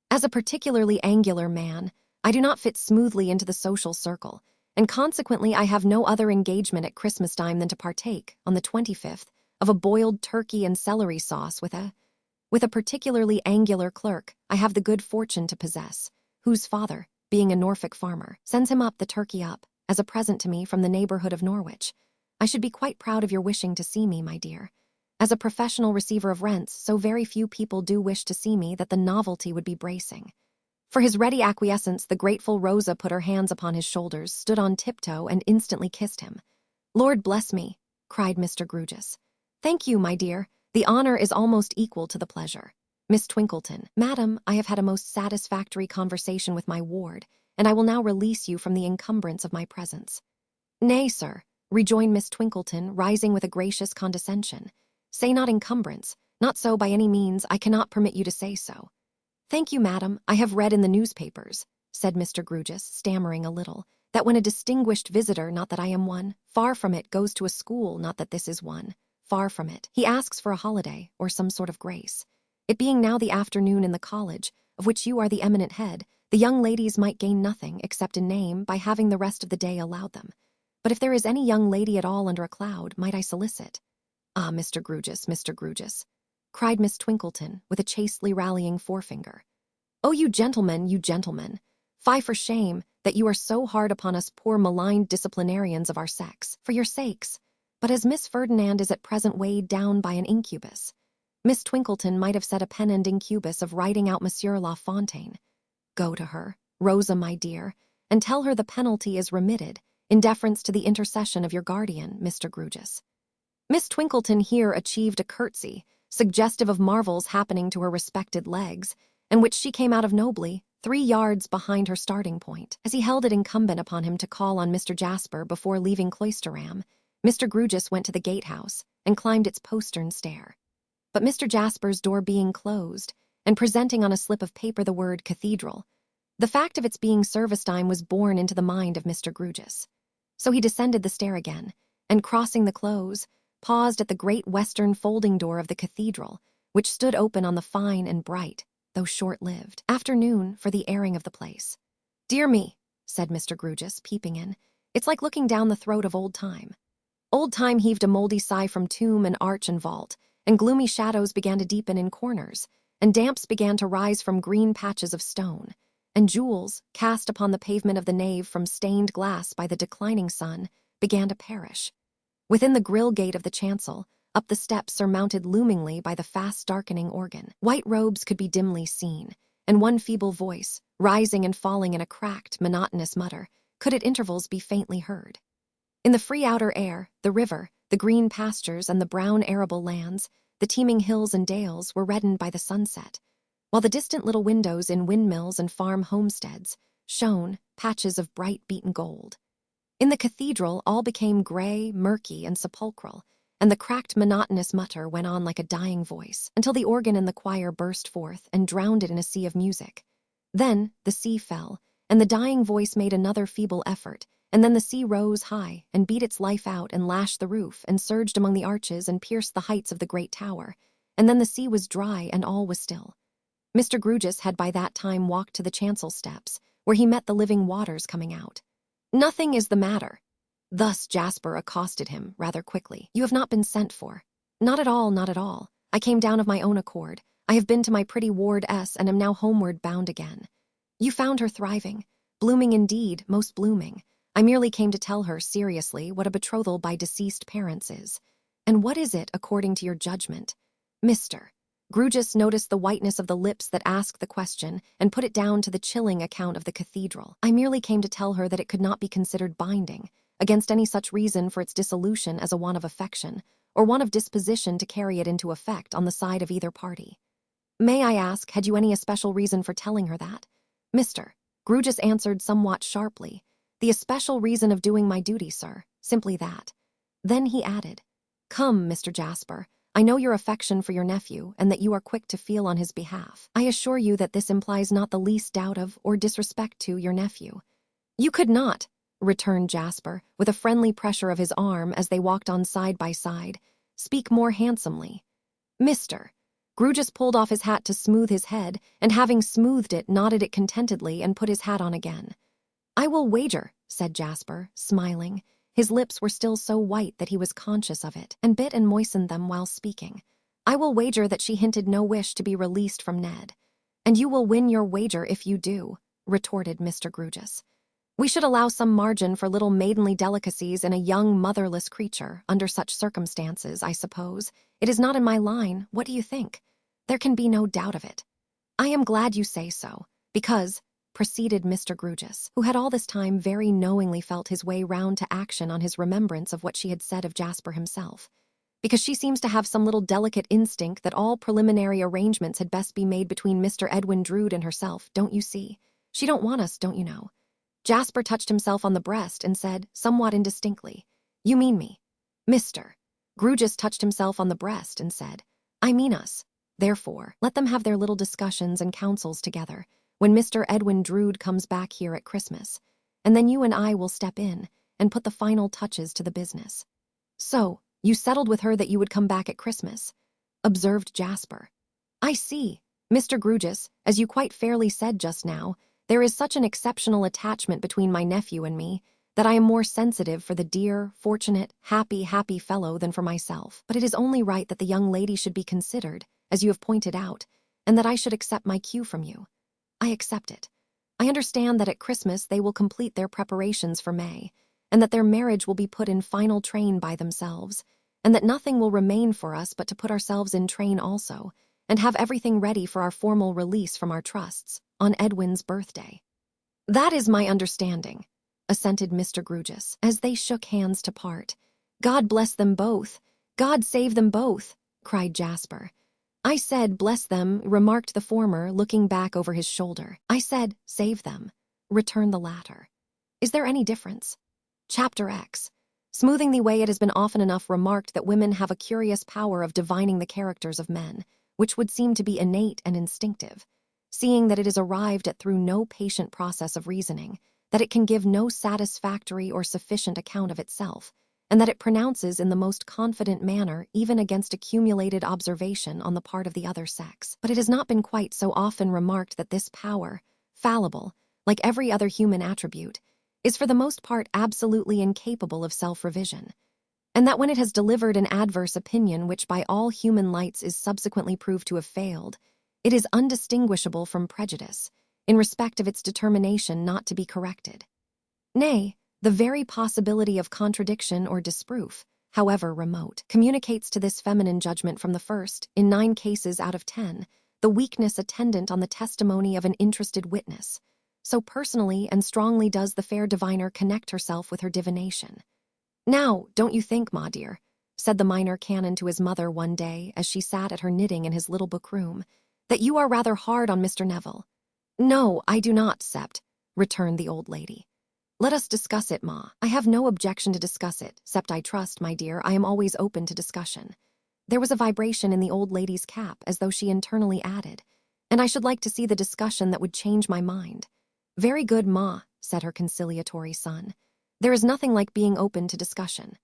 As a particularly angular man, I do not fit smoothly into the social circle, and consequently I have no other engagement at Christmas time than to partake, on the 25th, of a boiled turkey and celery sauce with a particularly angular clerk I have the good fortune to possess, whose father, being a Norfolk farmer, sends him the turkey as a present to me from the neighborhood of Norwich. I should be quite proud of your wishing to see me, my dear. As a professional receiver of rents, so very few people do wish to see me that the novelty would be bracing." For his ready acquiescence, the grateful Rosa put her hands upon his shoulders, stood on tiptoe, and instantly kissed him. "Lord bless me," cried Mr. Grugis. "Thank you, my dear. The honor is almost equal to the pleasure. Miss Twinkleton, madam, I have had a most satisfactory conversation with my ward, and I will now release you from the encumbrance of my presence." "Nay, sir," rejoined Miss Twinkleton, rising with a gracious condescension. "Say not encumbrance. Not so by any means. I cannot permit you to say so." "Thank you, madam. I have read in the newspapers," said Mr. Grugis, stammering a little, "that when a distinguished visitor, not that I am one, far from it, goes to a school, not that this is one, far from it, he asks for a holiday, or some sort of grace. It being now the afternoon in the college, of which you are the eminent head, the young ladies might gain nothing, except in name, by having the rest of the day allowed them. But if there is any young lady at all under a cloud, might I solicit? Ah, Mr. Grugus, cried Miss Twinkleton, with a chastely rallying forefinger. Oh, you gentlemen, fie for shame, that you are so hard upon us poor maligned disciplinarians of our sex, for your sakes. But as Miss Ferdinand is at present weighed down by an incubus, Miss Twinkleton might have said a pen and incubus of writing out Monsieur La Fontaine. Go to her, Rosa, my dear, and tell her the penalty is remitted, in deference to the intercession of your guardian, Mr. Grugus. Miss Twinkleton here achieved a curtsy, suggestive of marvels happening to her respected legs, and which she came out of nobly, 3 yards behind her starting point. As he held it incumbent upon him to call on Mr. Jasper before leaving Cloisterham, Mr. Grugus went to the gatehouse and climbed its postern stair. But Mr. Jasper's door being closed, and presenting on a slip of paper the word cathedral, the fact of its being service time was borne into the mind of Mr. Grugus. So he descended the stair again, and crossing the close, paused at the great western folding door of the cathedral, which stood open on the fine and bright, though short-lived, afternoon for the airing of the place. Dear me, said Mr. Grugus, peeping in, it's like looking down the throat of old time. Old time heaved a mouldy sigh from tomb and arch and vault, and gloomy shadows began to deepen in corners, and damps began to rise from green patches of stone, and jewels, cast upon the pavement of the nave from stained glass by the declining sun, began to perish. Within the grille gate of the chancel, up the steps surmounted loomingly by the fast-darkening organ, white robes could be dimly seen, and one feeble voice, rising and falling in a cracked, monotonous mutter, could at intervals be faintly heard. In the free outer air, the river, the green pastures and the brown arable lands, the teeming hills and dales were reddened by the sunset, while the distant little windows in windmills and farm homesteads shone patches of bright beaten gold. In the cathedral all became gray, murky, and sepulchral, and the cracked monotonous mutter went on like a dying voice, until the organ and the choir burst forth and drowned it in a sea of music. Then the sea fell, and the dying voice made another feeble effort, and then the sea rose high and beat its life out and lashed the roof and surged among the arches and pierced the heights of the great tower, and then the sea was dry and all was still. Mr. Grugus had by that time walked to the chancel steps, where he met the living waters coming out. Nothing is the matter. Thus Jasper accosted him, rather quickly. You have not been sent for. Not at all, not at all. I came down of my own accord. I have been to my pretty ward S and am now homeward bound again. You found her thriving. Blooming indeed, most blooming. I merely came to tell her, seriously, what a betrothal by deceased parents is. And what is it, according to your judgment? Mr. Grugus noticed the whiteness of the lips that asked the question and put it down to the chilling account of the cathedral. I merely came to tell her that it could not be considered binding, against any such reason for its dissolution as a want of affection, or want of disposition to carry it into effect on the side of either party. May I ask, had you any especial reason for telling her that? Mr. Grugus answered somewhat sharply, the especial reason of doing my duty, sir, simply that. Then he added, Come, Mr. Jasper, I know your affection for your nephew, and that you are quick to feel on his behalf. I assure you that this implies not the least doubt of, or disrespect to, your nephew. You could not, returned Jasper, with a friendly pressure of his arm as they walked on side by side, speak more handsomely. Mr. Grugus pulled off his hat to smooth his head, and having smoothed it, nodded it contentedly and put his hat on again. I will wager, said Jasper, smiling. His lips were still so white that he was conscious of it, and bit and moistened them while speaking. I will wager that she hinted no wish to be released from Ned. And you will win your wager if you do, retorted Mr. Grugus. We should allow some margin for little maidenly delicacies in a young motherless creature, under such circumstances, I suppose. It is not in my line. What do you think? There can be no doubt of it. I am glad you say so, because, proceeded Mr. Grugus, who had all this time very knowingly felt his way round to action on his remembrance of what she had said of Jasper himself, because she seems to have some little delicate instinct that all preliminary arrangements had best be made between Mr. Edwin Drood and herself, don't you see? She don't want us, don't you know? Jasper touched himself on the breast and said, somewhat indistinctly, You mean me. Mr. Grugus touched himself on the breast and said, I mean us. Therefore, let them have their little discussions and counsels together, when Mr. Edwin Drood comes back here at Christmas, and then you and I will step in and put the final touches to the business. So, you settled with her that you would come back at Christmas, observed Jasper. I see, Mr. Grugus, as you quite fairly said just now, there is such an exceptional attachment between my nephew and me, that I am more sensitive for the dear, fortunate, happy fellow than for myself. But it is only right that the young lady should be considered, as you have pointed out, and that I should accept my cue from you. I accept it. I understand that at Christmas they will complete their preparations for May, and that their marriage will be put in final train by themselves, and that nothing will remain for us but to put ourselves in train also, and have everything ready for our formal release from our trusts on Edwin's birthday. That is my understanding, assented Mr. Grugis, as they shook hands to part. God bless them both. God save them both, cried Jasper. I said, bless them, remarked the former, looking back over his shoulder. I said, save them, returned the latter. Is there any difference? Chapter X. Smoothing the way, it has been often enough remarked that women have a curious power of divining the characters of men, which would seem to be innate and instinctive, seeing that it is arrived at through no patient process of reasoning, that it can give no satisfactory or sufficient account of itself, and that it pronounces in the most confident manner even against accumulated observation on the part of the other sex. But it has not been quite so often remarked that this power, fallible, like every other human attribute, is for the most part absolutely incapable of self-revision, and that when it has delivered an adverse opinion which by all human lights is subsequently proved to have failed, it is undistinguishable from prejudice, in respect of its determination not to be corrected. Nay, the very possibility of contradiction or disproof, however remote, communicates to this feminine judgment from the first, in 9 cases out of 10, the weakness attendant on the testimony of an interested witness. So personally and strongly does the fair diviner connect herself with her divination. Now, don't you think, ma dear, said the minor canon to his mother one day as she sat at her knitting in his little book room, that you are rather hard on Mr. Neville? No, I do not, Sept, returned the old lady. Let us discuss it, ma. I have no objection to discuss it, Sept I trust, my dear, I am always open to discussion. There was a vibration in the old lady's cap as though she internally added, and I should like to see the discussion that would change my mind. Very good, ma, said her conciliatory son. There is nothing like being open to discussion.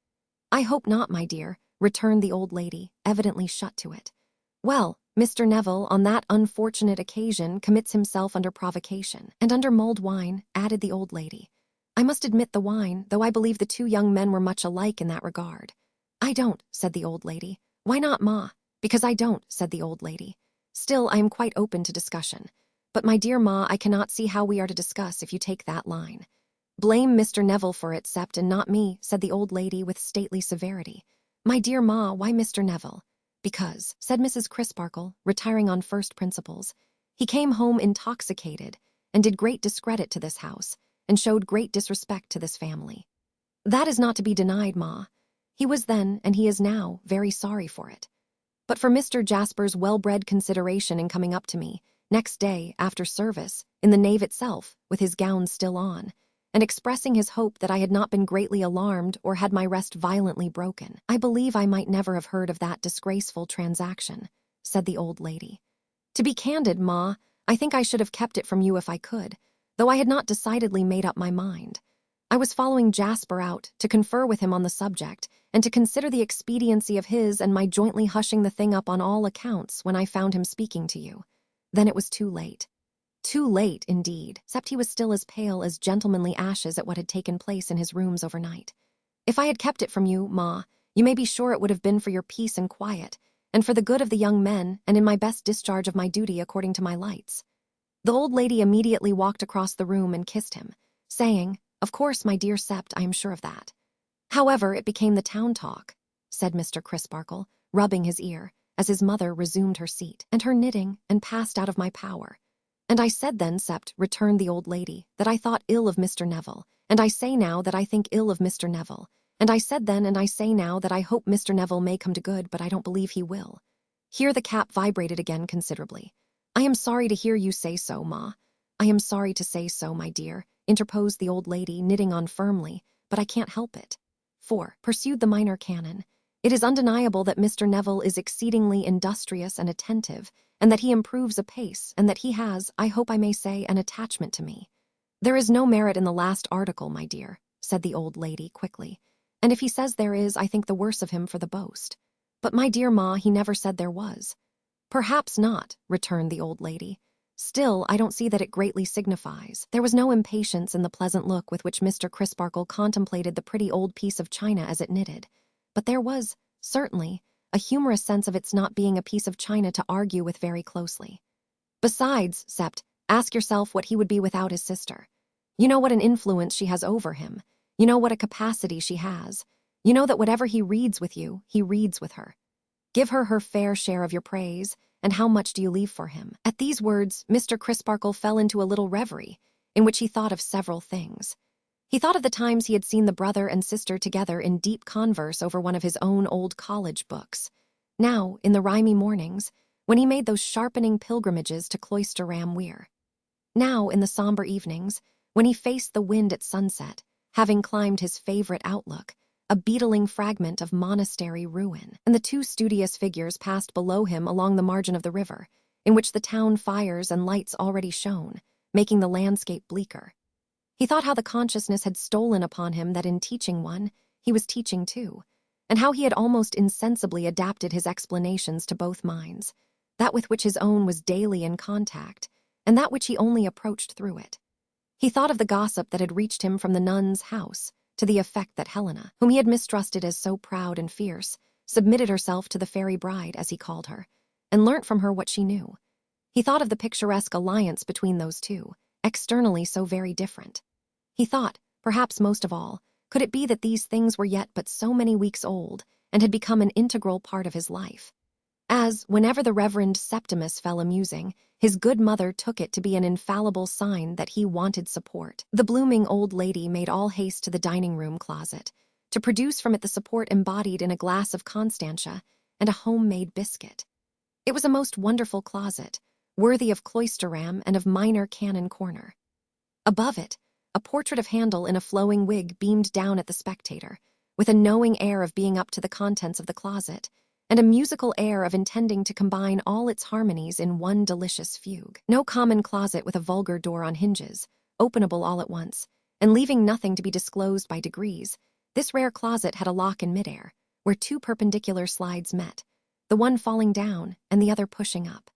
I hope not, my dear, returned the old lady, evidently shut to it. Well, Mr. Neville, on that unfortunate occasion, commits himself under provocation, and under mulled wine, added the old lady. I must admit the wine, though I believe the 2 young men were much alike in that regard. I don't, said the old lady. Why not, ma? Because I don't, said the old lady. Still, I am quite open to discussion. But, my dear ma, I cannot see how we are to discuss if you take that line. Blame Mr. Neville for it, Sept, and not me, said the old lady with stately severity. My dear ma, why Mr. Neville? Because, said Mrs. Crisparkle, retiring on first principles, he came home intoxicated, and did great discredit to this house, and showed great disrespect to this family. That is not to be denied, ma. He was then, and he is now, very sorry for it. But for Mr. Jasper's well-bred consideration in coming up to me, next day, after service, in the nave itself, with his gown still on, and expressing his hope that I had not been greatly alarmed or had my rest violently broken, I believe I might never have heard of that disgraceful transaction, said the old lady. To be candid, ma, I think I should have kept it from you if I could, though I had not decidedly made up my mind. I was following Jasper out to confer with him on the subject and to consider the expediency of his and my jointly hushing the thing up on all accounts when I found him speaking to you. Then it was too late. Too late, indeed, except he was still as pale as gentlemanly ashes at what had taken place in his rooms overnight. If I had kept it from you, ma, you may be sure it would have been for your peace and quiet, and for the good of the young men, and in my best discharge of my duty according to my lights. The old lady immediately walked across the room and kissed him, saying, Of course, my dear Sept, I am sure of that. However, it became the town talk, said Mr. Crisparkle, rubbing his ear, as his mother resumed her seat and her knitting and passed out of my power. And I said then, Sept, returned the old lady, that I thought ill of Mr. Neville, and I say now that I think ill of Mr. Neville, and I said then and I say now that I hope Mr. Neville may come to good, but I don't believe he will. Here the cap vibrated again considerably. I am sorry to hear you say so, ma. I am sorry to say so, my dear, interposed the old lady, knitting on firmly, but I can't help it. For, pursued the minor canon, it is undeniable that Mr. Neville is exceedingly industrious and attentive, and that he improves apace, and that he has, I hope I may say, an attachment to me. There is no merit in the last article, my dear, said the old lady quickly, and if he says there is, I think the worse of him for the boast. But, my dear ma, he never said there was. Perhaps not, returned the old lady. Still, I don't see that it greatly signifies. There was no impatience in the pleasant look with which Mr. Crisparkle contemplated the pretty old piece of china as it knitted. But there was, certainly, a humorous sense of its not being a piece of china to argue with very closely. Besides, Sept, ask yourself what he would be without his sister. You know what an influence she has over him. You know what a capacity she has. You know that whatever he reads with you, he reads with her. Give her her fair share of your praise, and how much do you leave for him? At these words, Mr. Crisparkle fell into a little reverie, in which he thought of several things. He thought of the times he had seen the brother and sister together in deep converse over one of his own old college books. Now, in the rimy mornings, when he made those sharpening pilgrimages to Cloisterham Weir. Now, in the somber evenings, when he faced the wind at sunset, having climbed his favorite outlook, a beetling fragment of monastery ruin, and the two studious figures passed below him along the margin of the river, in which the town fires and lights already shone, making the landscape bleaker. He thought how the consciousness had stolen upon him that in teaching one, he was teaching two, and how he had almost insensibly adapted his explanations to both minds, that with which his own was daily in contact, and that which he only approached through it. He thought of the gossip that had reached him from the nun's house, to the effect that Helena, whom he had mistrusted as so proud and fierce, submitted herself to the fairy bride, as he called her, and learnt from her what she knew. He thought of the picturesque alliance between those two, externally so very different. He thought, perhaps most of all, could it be that these things were yet but so many weeks old, and had become an integral part of his life? As, whenever the Reverend Septimus fell amusing, his good mother took it to be an infallible sign that he wanted support. The blooming old lady made all haste to the dining-room closet, to produce from it the support embodied in a glass of Constantia and a homemade biscuit. It was a most wonderful closet, worthy of Cloisterham and of Minor Canon Corner. Above it, a portrait of Handel in a flowing wig beamed down at the spectator, with a knowing air of being up to the contents of the closet, and a musical air of intending to combine all its harmonies in one delicious fugue. No common closet with a vulgar door on hinges, openable all at once, and leaving nothing to be disclosed by degrees, this rare closet had a lock in midair, where two perpendicular slides met, the one falling down and the other pushing up.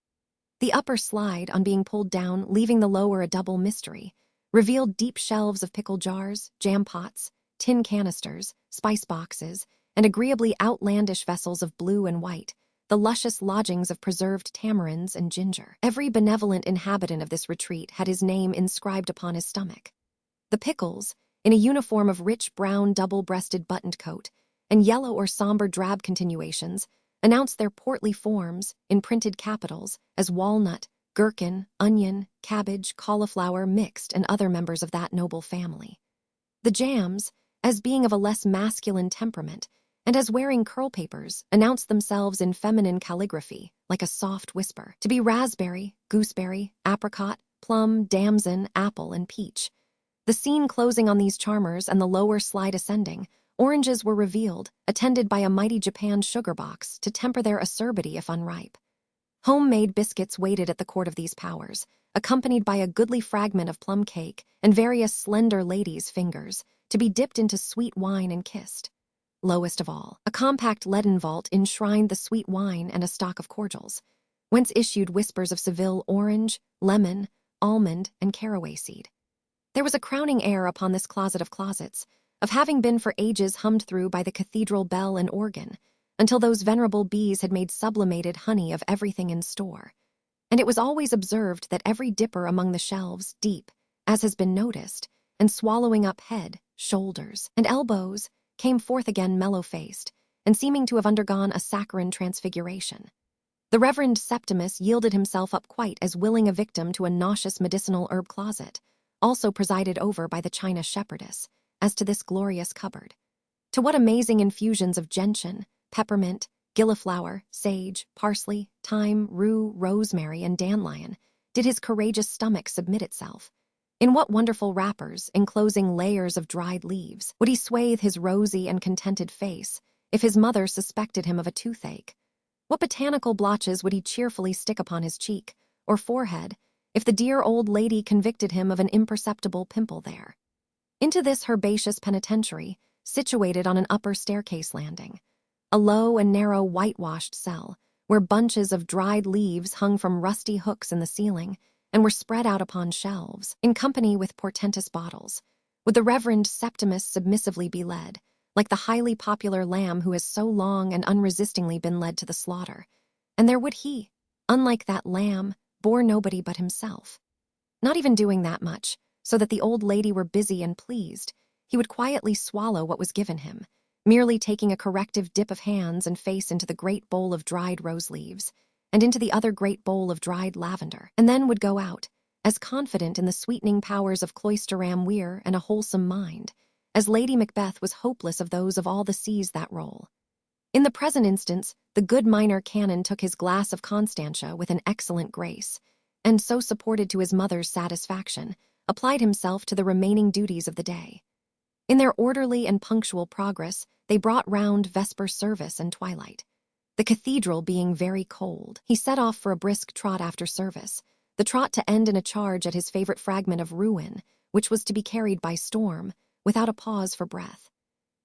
The upper slide, on being pulled down, leaving the lower a double mystery, revealed deep shelves of pickle jars, jam pots, tin canisters, spice boxes, and agreeably outlandish vessels of blue and white, the luscious lodgings of preserved tamarinds and ginger. Every benevolent inhabitant of this retreat had his name inscribed upon his stomach. The pickles, in a uniform of rich brown double-breasted buttoned coat, and yellow or somber drab continuations, announced their portly forms, in printed capitals, as walnut, gherkin, onion, cabbage, cauliflower, mixed, and other members of that noble family. The jams, as being of a less masculine temperament, and as wearing curl papers, announced themselves in feminine calligraphy, like a soft whisper, to be raspberry, gooseberry, apricot, plum, damson, apple, and peach. The scene closing on these charmers and the lower slide ascending, oranges were revealed, attended by a mighty Japan sugar box to temper their acerbity if unripe. Homemade biscuits waited at the court of these powers, accompanied by a goodly fragment of plum cake and various slender ladies' fingers, to be dipped into sweet wine and kissed. Lowest of all, a compact leaden vault enshrined the sweet wine and a stock of cordials, whence issued whispers of Seville orange, lemon, almond, and caraway seed. There was a crowning air upon this closet of closets, of having been for ages hummed through by the cathedral bell and organ, until those venerable bees had made sublimated honey of everything in store. And it was always observed that every dipper among the shelves, deep, as has been noticed, and swallowing up head, shoulders, and elbows, came forth again mellow-faced, and seeming to have undergone a saccharine transfiguration. The Reverend Septimus yielded himself up quite as willing a victim to a nauseous medicinal herb closet, also presided over by the China shepherdess, as to this glorious cupboard. To what amazing infusions of gentian, peppermint, gilliflower, sage, parsley, thyme, rue, rosemary, and dandelion did his courageous stomach submit itself? In what wonderful wrappers, enclosing layers of dried leaves, would he swathe his rosy and contented face, if his mother suspected him of a toothache? What botanical blotches would he cheerfully stick upon his cheek, or forehead, if the dear old lady convicted him of an imperceptible pimple there? Into this herbaceous penitentiary, situated on an upper staircase landing, a low and narrow whitewashed cell, where bunches of dried leaves hung from rusty hooks in the ceiling, and were spread out upon shelves, in company with portentous bottles. Would the Reverend Septimus submissively be led, like the highly popular lamb who has so long and unresistingly been led to the slaughter? And there would he, unlike that lamb, bore nobody but himself. Not even doing that much, so that the old lady were busy and pleased, he would quietly swallow what was given him, merely taking a corrective dip of hands and face into the great bowl of dried rose leaves, and into the other great bowl of dried lavender, and then would go out, as confident in the sweetening powers of Cloisterham Weir and a wholesome mind, as Lady Macbeth was hopeless of those of all the seas that roll. In the present instance, the good minor canon took his glass of Constantia with an excellent grace, and so supported to his mother's satisfaction, applied himself to the remaining duties of the day. In their orderly and punctual progress, they brought round vesper service and twilight. The cathedral being very cold, he set off for a brisk trot after service, the trot to end in a charge at his favorite fragment of ruin, which was to be carried by storm, without a pause for breath.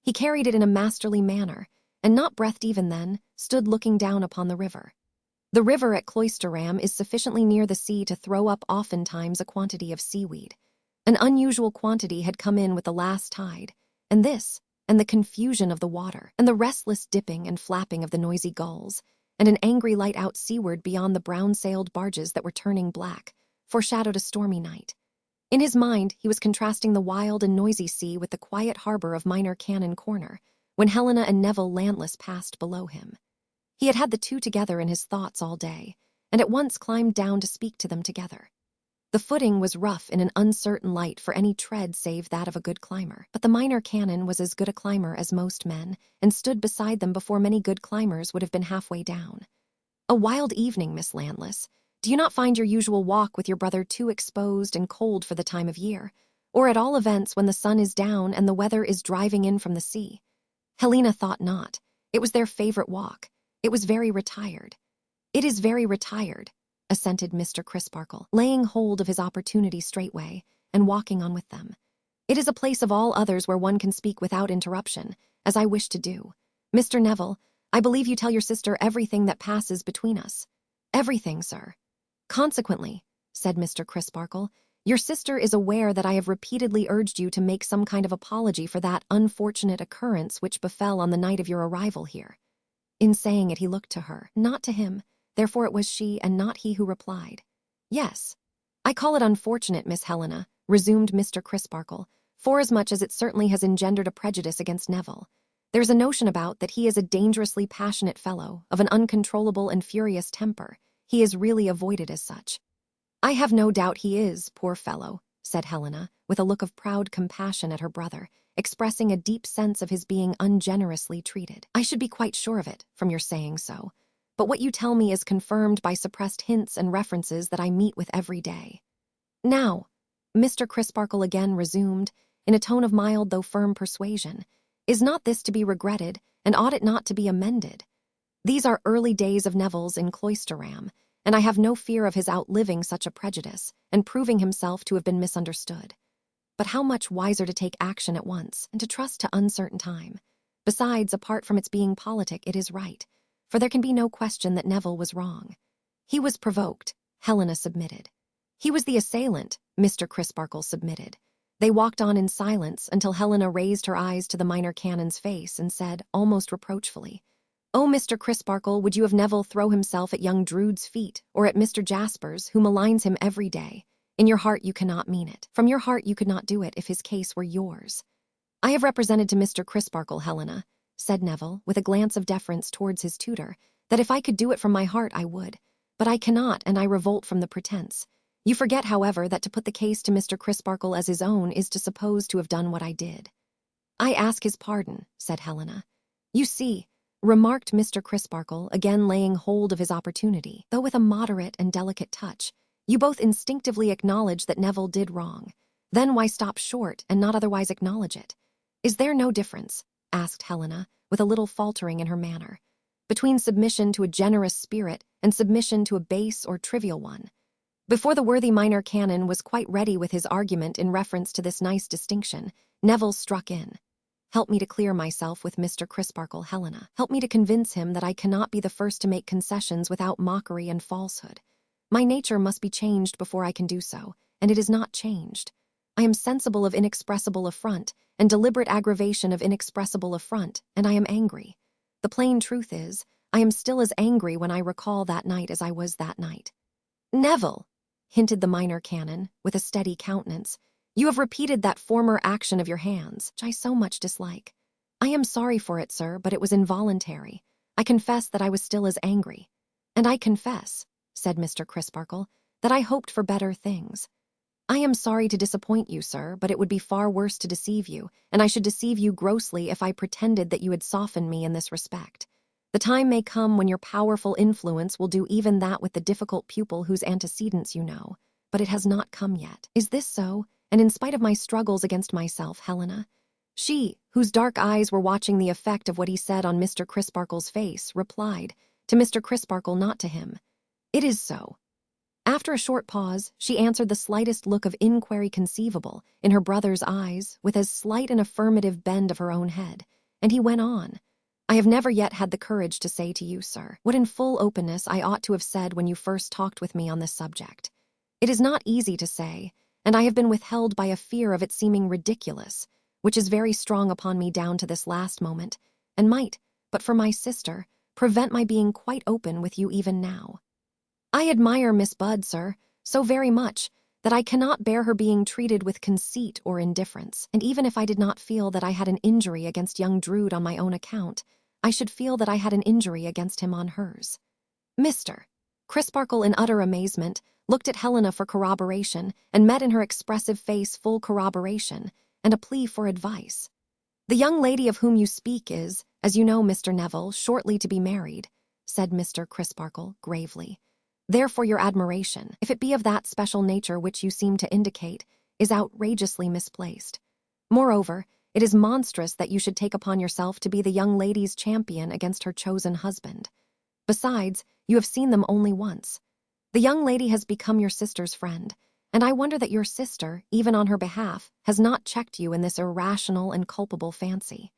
He carried it in a masterly manner, and not breathed even then, stood looking down upon the river. The river at Cloisterham is sufficiently near the sea to throw up oftentimes a quantity of seaweed. An unusual quantity had come in with the last tide, and this, and the confusion of the water, and the restless dipping and flapping of the noisy gulls, and an angry light out seaward beyond the brown-sailed barges that were turning black, foreshadowed a stormy night. In his mind, he was contrasting the wild and noisy sea with the quiet harbor of Minor Canon Corner, when Helena and Neville landless passed below him. He had had the two together in his thoughts all day, and at once climbed down to speak to them together. The footing was rough in an uncertain light for any tread save that of a good climber, but the minor canon was as good a climber as most men, and stood beside them before many good climbers would have been halfway down. "A wild evening, Miss Landless. Do you not find your usual walk with your brother too exposed and cold for the time of year, or at all events when the sun is down and the weather is driving in from the sea?" Helena thought not. It was their favorite walk. It was very retired. "It is very retired," assented Mr. Crisparkle, laying hold of his opportunity straightway, and walking on with them. "It is a place of all others where one can speak without interruption, as I wish to do. Mr. Neville, I believe you tell your sister everything that passes between us." "Everything, sir." "Consequently," said Mr. Crisparkle, "your sister is aware that I have repeatedly urged you to make some kind of apology for that unfortunate occurrence which befell on the night of your arrival here." In saying it, he looked to her, not to him. Therefore it was she and not he who replied. "Yes. I call it unfortunate, Miss Helena," resumed Mr. Crisparkle, "forasmuch as it certainly has engendered a prejudice against Neville. There's a notion about that he is a dangerously passionate fellow, of an uncontrollable and furious temper. He is really avoided as such." "I have no doubt he is, poor fellow," said Helena, with a look of proud compassion at her brother, expressing a deep sense of his being ungenerously treated. "I should be quite sure of it, from your saying so. But what you tell me is confirmed by suppressed hints and references that I meet with every day." "Now," Mr. Crisparkle again resumed, in a tone of mild though firm persuasion, "is not this to be regretted, and ought it not to be amended? These are early days of Neville's in Cloisterham, and I have no fear of his outliving such a prejudice, and proving himself to have been misunderstood. But how much wiser to take action at once, and to trust to uncertain time. Besides, apart from its being politic, it is right. For there can be no question that Neville was wrong. He was provoked, Helena submitted. He was the assailant, Mr. Crisparkle submitted. They walked on in silence until Helena raised her eyes to the minor canon's face and said, almost reproachfully, "Oh, Mr. Crisparkle, would you have Neville throw himself at young Drood's feet, or at Mr. Jasper's, who maligns him every day? In your heart you cannot mean it. From your heart you could not do it if his case were yours." "I have represented to Mr. Crisparkle, Helena," said Neville, with a glance of deference towards his tutor, "that if I could do it from my heart I would. But I cannot, and I revolt from the pretense. You forget, however, that to put the case to Mr. Crisparkle as his own is to suppose to have done what I did." "I ask his pardon," said Helena. "You see," remarked Mr. Crisparkle, again laying hold of his opportunity, though with a moderate and delicate touch, "you both instinctively acknowledge that Neville did wrong. Then why stop short and not otherwise acknowledge it? Is there no difference," asked Helena, with a little faltering in her manner, "between submission to a generous spirit and submission to a base or trivial one?" Before the worthy minor canon was quite ready with his argument in reference to this nice distinction, Neville struck in. "Help me to clear myself with Mr. Crisparkle, Helena. Help me to convince him that I cannot be the first to make concessions without mockery and falsehood. My nature must be changed before I can do so, and it is not changed. I am sensible of inexpressible affront, and deliberate aggravation of inexpressible affront, and I am angry. The plain truth is, I am still as angry when I recall that night as I was that night. Neville, hinted the minor canon, with a steady countenance, you have repeated that former action of your hands, which I so much dislike. I am sorry for it, sir, but it was involuntary. I confess that I was still as angry. And I confess, said Mr. Crisparkle, that I hoped for better things. I am sorry to disappoint you, sir, but it would be far worse to deceive you, and I should deceive you grossly if I pretended that you had softened me in this respect. The time may come when your powerful influence will do even that with the difficult pupil whose antecedents you know, but it has not come yet. Is this so? And in spite of my struggles against myself, Helena? She, whose dark eyes were watching the effect of what he said on Mr. Crisparkle's face, replied, to Mr. Crisparkle, not to him, it is so. After a short pause, she answered the slightest look of inquiry conceivable in her brother's eyes with as slight an affirmative bend of her own head, and he went on. I have never yet had the courage to say to you, sir, what in full openness I ought to have said when you first talked with me on this subject. It is not easy to say, and I have been withheld by a fear of its seeming ridiculous, which is very strong upon me down to this last moment, and might, but for my sister, prevent my being quite open with you even now. I admire Miss Budd, sir, so very much, that I cannot bear her being treated with conceit or indifference, and even if I did not feel that I had an injury against young Drood on my own account, I should feel that I had an injury against him on hers. Mr. Crisparkle, in utter amazement, looked at Helena for corroboration, and met in her expressive face full corroboration, and a plea for advice. The young lady of whom you speak is, as you know, Mr. Neville, shortly to be married, said Mr. Crisparkle gravely. Therefore your admiration, if it be of that special nature which you seem to indicate, is outrageously misplaced. Moreover, it is monstrous that you should take upon yourself to be the young lady's champion against her chosen husband. Besides, you have seen them only once. The young lady has become your sister's friend, and I wonder that your sister, even on her behalf, has not checked you in this irrational and culpable fancy.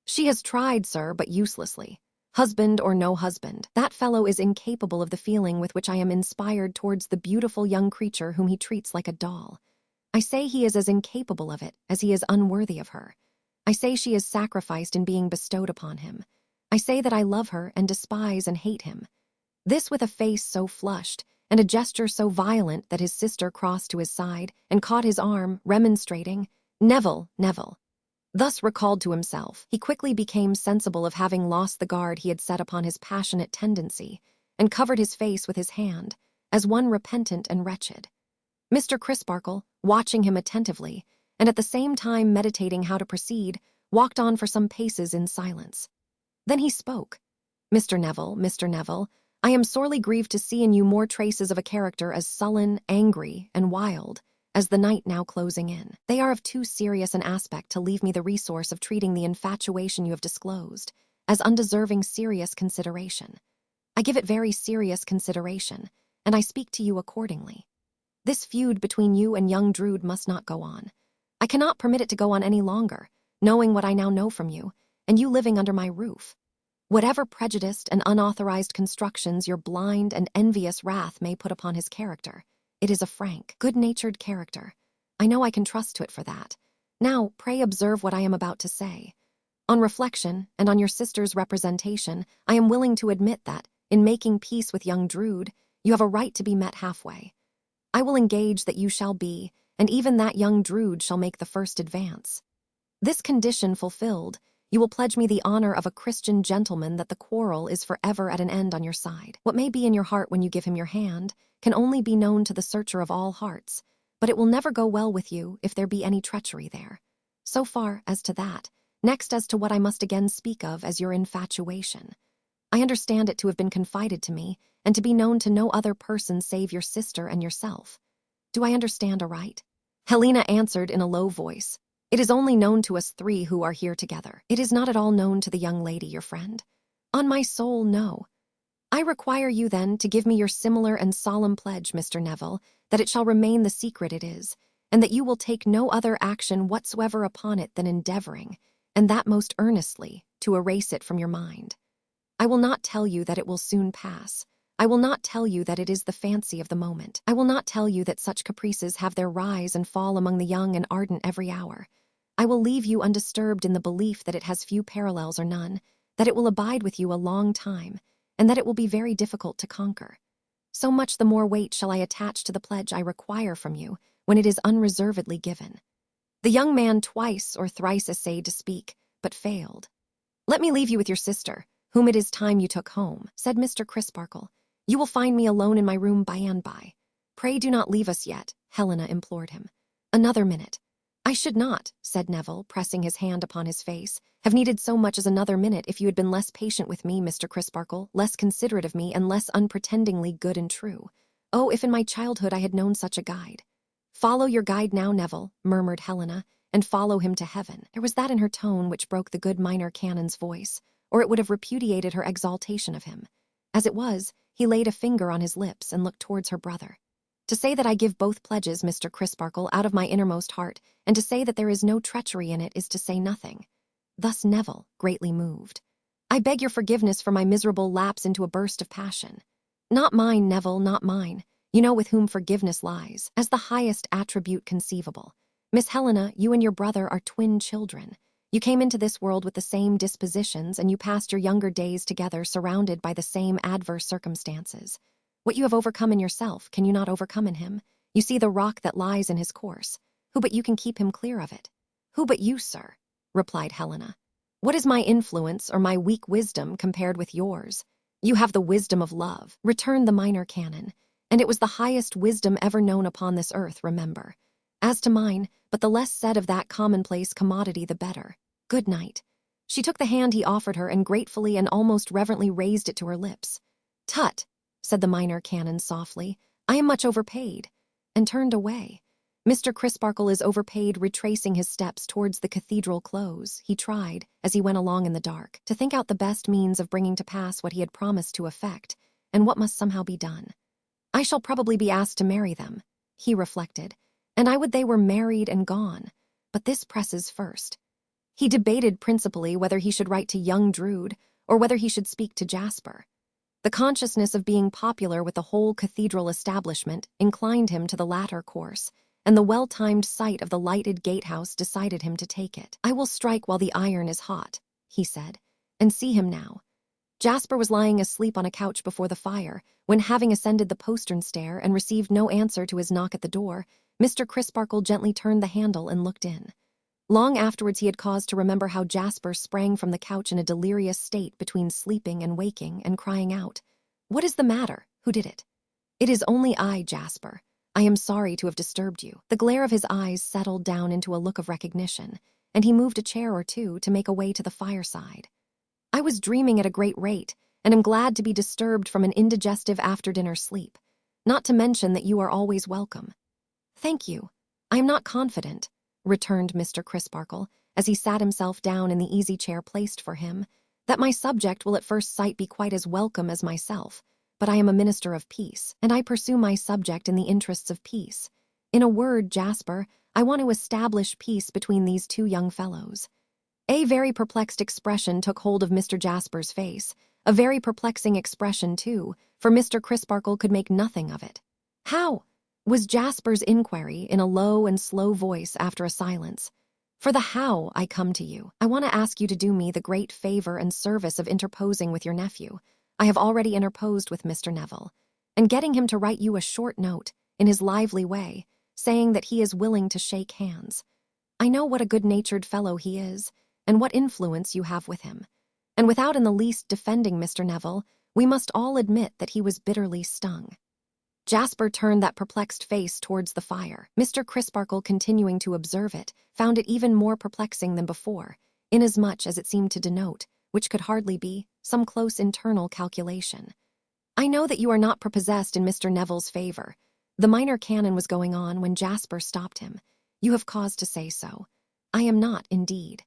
She has tried, sir, but uselessly. Husband or no husband, that fellow is incapable of the feeling with which I am inspired towards the beautiful young creature whom he treats like a doll. I say he is as incapable of it as he is unworthy of her. I say she is sacrificed in being bestowed upon him. I say that I love her and despise and hate him. This with a face so flushed, and a gesture so violent that his sister crossed to his side and caught his arm, remonstrating, Neville, Neville. Thus recalled to himself, he quickly became sensible of having lost the guard he had set upon his passionate tendency, and covered his face with his hand, as one repentant and wretched. Mr. Crisparkle, watching him attentively, and at the same time meditating how to proceed, walked on for some paces in silence. Then he spoke. Mr. Neville, I am sorely grieved to see in you more traces of a character as sullen, angry, and wild, as the night now closing in. They are of too serious an aspect to leave me the resource of treating the infatuation you have disclosed as undeserving serious consideration. I give it very serious consideration, and I speak to you accordingly. This feud between you and young Drood must not go on. I cannot permit it to go on any longer, knowing what I now know from you, and you living under my roof. Whatever prejudiced and unauthorized constructions your blind and envious wrath may put upon his character, it is a frank, good-natured character. I know I can trust to it for that. Now, pray observe what I am about to say. On reflection, and on your sister's representation, I am willing to admit that, in making peace with young Drood, you have a right to be met halfway. I will engage that you shall be, and even that young Drood shall make the first advance. This condition fulfilled, you will pledge me the honor of a Christian gentleman that the quarrel is forever at an end on your side. What may be in your heart when you give him your hand can only be known to the searcher of all hearts, but it will never go well with you if there be any treachery there. So far as to that, next as to what I must again speak of as your infatuation. I understand it to have been confided to me, and to be known to no other person save your sister and yourself. Do I understand aright? Helena answered in a low voice. It is only known to us three who are here together. It is not at all known to the young lady, your friend. On my soul, no. I require you, then, to give me your similar and solemn pledge, Mr. Neville, that it shall remain the secret it is, and that you will take no other action whatsoever upon it than endeavoring, and that most earnestly, to erase it from your mind. I will not tell you that it will soon pass. I will not tell you that it is the fancy of the moment. I will not tell you that such caprices have their rise and fall among the young and ardent every hour. I will leave you undisturbed in the belief that it has few parallels or none, that it will abide with you a long time, and that it will be very difficult to conquer. So much the more weight shall I attach to the pledge I require from you when it is unreservedly given." The young man twice or thrice essayed to speak, but failed. "Let me leave you with your sister, whom it is time you took home," said Mr. Crisparkle. "You will find me alone in my room by and by." "Pray do not leave us yet," Helena implored him. "Another minute." "I should not," said Neville, pressing his hand upon his face, "have needed so much as another minute if you had been less patient with me, Mr. Crisparkle, less considerate of me, and less unpretendingly good and true. Oh, if in my childhood I had known such a guide." "Follow your guide now, Neville," murmured Helena, "and follow him to heaven." There was that in her tone which broke the good minor canon's voice, or it would have repudiated her exaltation of him. As it was, he laid a finger on his lips and looked towards her brother. "To say that I give both pledges, Mr. Crisparkle, out of my innermost heart, and to say that there is no treachery in it is to say nothing." Thus Neville, greatly moved. "I beg your forgiveness for my miserable lapse into a burst of passion." "Not mine, Neville, not mine. You know with whom forgiveness lies, as the highest attribute conceivable. Miss Helena, you and your brother are twin children. You came into this world with the same dispositions, and you passed your younger days together surrounded by the same adverse circumstances. What you have overcome in yourself, can you not overcome in him? You see the rock that lies in his course. Who but you can keep him clear of it?" "Who but you, sir?" replied Helena. "What is my influence or my weak wisdom compared with yours?" "You have the wisdom of love," returned the minor canon, "and it was the highest wisdom ever known upon this earth, remember. As to mine, but the less said of that commonplace commodity the better. Good night." She took the hand he offered her and gratefully and almost reverently raised it to her lips. "Tut," said the minor canon softly, "I am much overpaid," and turned away. Mr. Crisparkle is overpaid, retracing his steps towards the cathedral close. He tried, as he went along in the dark, to think out the best means of bringing to pass what he had promised to effect, and what must somehow be done. "I shall probably be asked to marry them," he reflected, "and I would they were married and gone. But this presses first." He debated principally whether he should write to young Drood, or whether he should speak to Jasper. The consciousness of being popular with the whole cathedral establishment inclined him to the latter course, and the well-timed sight of the lighted gatehouse decided him to take it. "I will strike while the iron is hot," he said, "and see him now." Jasper was lying asleep on a couch before the fire, when, having ascended the postern stair and received no answer to his knock at the door, Mr. Crisparkle gently turned the handle and looked in. Long afterwards he had cause to remember how Jasper sprang from the couch in a delirious state between sleeping and waking, and crying out, "What is the matter? Who did it?" "It is only I, Jasper. I am sorry to have disturbed you." The glare of his eyes settled down into a look of recognition, and he moved a chair or two to make a way to the fireside. "I was dreaming at a great rate, and am glad to be disturbed from an indigestive after-dinner sleep, not to mention that you are always welcome." "Thank you. I am not confident," returned Mr. Crisparkle, as he sat himself down in the easy chair placed for him, "that my subject will at first sight be quite as welcome as myself, but I am a minister of peace, and I pursue my subject in the interests of peace. In a word, Jasper, I want to establish peace between these two young fellows." A very perplexed expression took hold of Mr. Jasper's face, a very perplexing expression, too, for Mr. Crisparkle could make nothing of it. "How?" was Jasper's inquiry in a low and slow voice after a silence. "For the how I come to you. I want to ask you to do me the great favor and service of interposing with your nephew. I have already interposed with Mr. Neville, and getting him to write you a short note, in his lively way, saying that he is willing to shake hands. I know what a good-natured fellow he is, and what influence you have with him. And without in the least defending Mr. Neville, we must all admit that he was bitterly stung." Jasper turned that perplexed face towards the fire. Mr. Crisparkle, continuing to observe it, found it even more perplexing than before, inasmuch as it seemed to denote, which could hardly be, some close internal calculation. "I know that you are not prepossessed in Mr. Neville's favor." The minor canon was going on when Jasper stopped him. "You have cause to say so. I am not, indeed."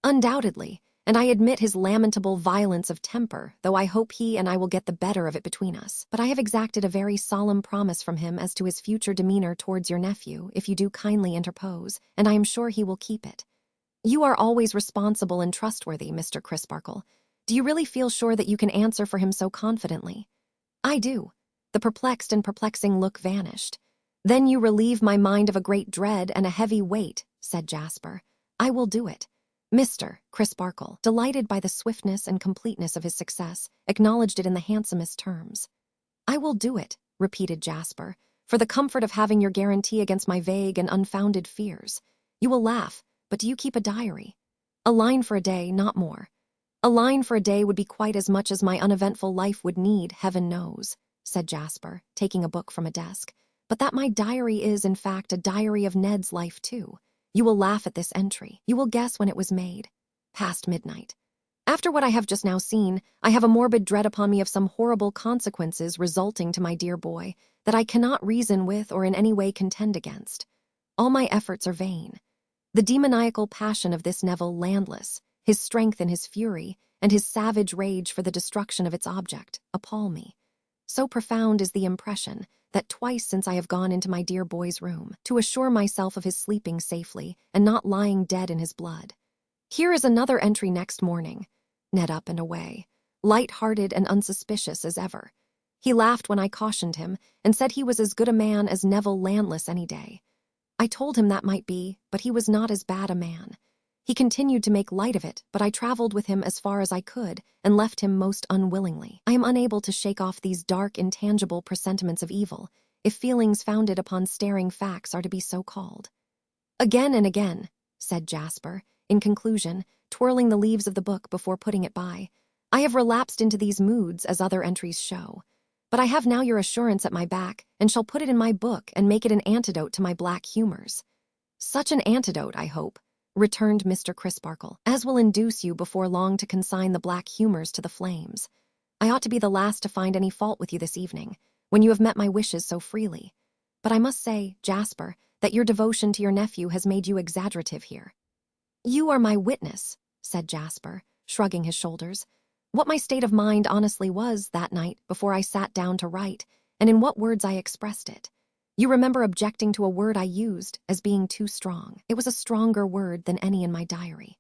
"Undoubtedly, and I admit his lamentable violence of temper, though I hope he and I will get the better of it between us. But I have exacted a very solemn promise from him as to his future demeanor towards your nephew, if you do kindly interpose, and I am sure he will keep it." "You are always responsible and trustworthy, Mr. Crisparkle. Do you really feel sure that you can answer for him so confidently?" I do. The perplexed and perplexing look vanished. Then you relieve my mind of a great dread and a heavy weight, said Jasper. I will do it. Mr. Crisparkle, delighted by the swiftness and completeness of his success, acknowledged it in the handsomest terms. I will do it, repeated Jasper, for the comfort of having your guarantee against my vague and unfounded fears. You will laugh, but do you keep a diary? A line for a day, not more. A line for a day would be quite as much as my uneventful life would need, heaven knows, said Jasper, taking a book from a desk. But that my diary is, in fact, a diary of Ned's life, too. You will laugh at this entry. You will guess when it was made. Past midnight. After what I have just now seen, I have a morbid dread upon me of some horrible consequences resulting to my dear boy that I cannot reason with or in any way contend against. All my efforts are vain. The demoniacal passion of this Neville Landless, his strength and his fury, and his savage rage for the destruction of its object, appall me. So profound is the impression that twice since I have gone into my dear boy's room to assure myself of his sleeping safely and not lying dead in his blood. Here is another entry next morning. Ned up and away, light-hearted and unsuspicious as ever. He laughed when I cautioned him and said he was as good a man as Neville Landless any day. I told him that might be, but he was not as bad a man. He continued to make light of it, but I traveled with him as far as I could and left him most unwillingly. I am unable to shake off these dark, intangible presentiments of evil, if feelings founded upon staring facts are to be so called. Again and again, said Jasper, in conclusion, twirling the leaves of the book before putting it by, I have relapsed into these moods as other entries show. But I have now your assurance at my back, and shall put it in my book and make it an antidote to my black humors. Such an antidote, I hope, returned Mr. Crisparkle, as will induce you before long to consign the black humors to the flames. I ought to be the last to find any fault with you this evening, when you have met my wishes so freely. But I must say, Jasper, that your devotion to your nephew has made you exaggerative here. You are my witness, said Jasper, shrugging his shoulders, what my state of mind honestly was that night before I sat down to write, and in what words I expressed it. You remember objecting to a word I used as being too strong. It was a stronger word than any in my diary.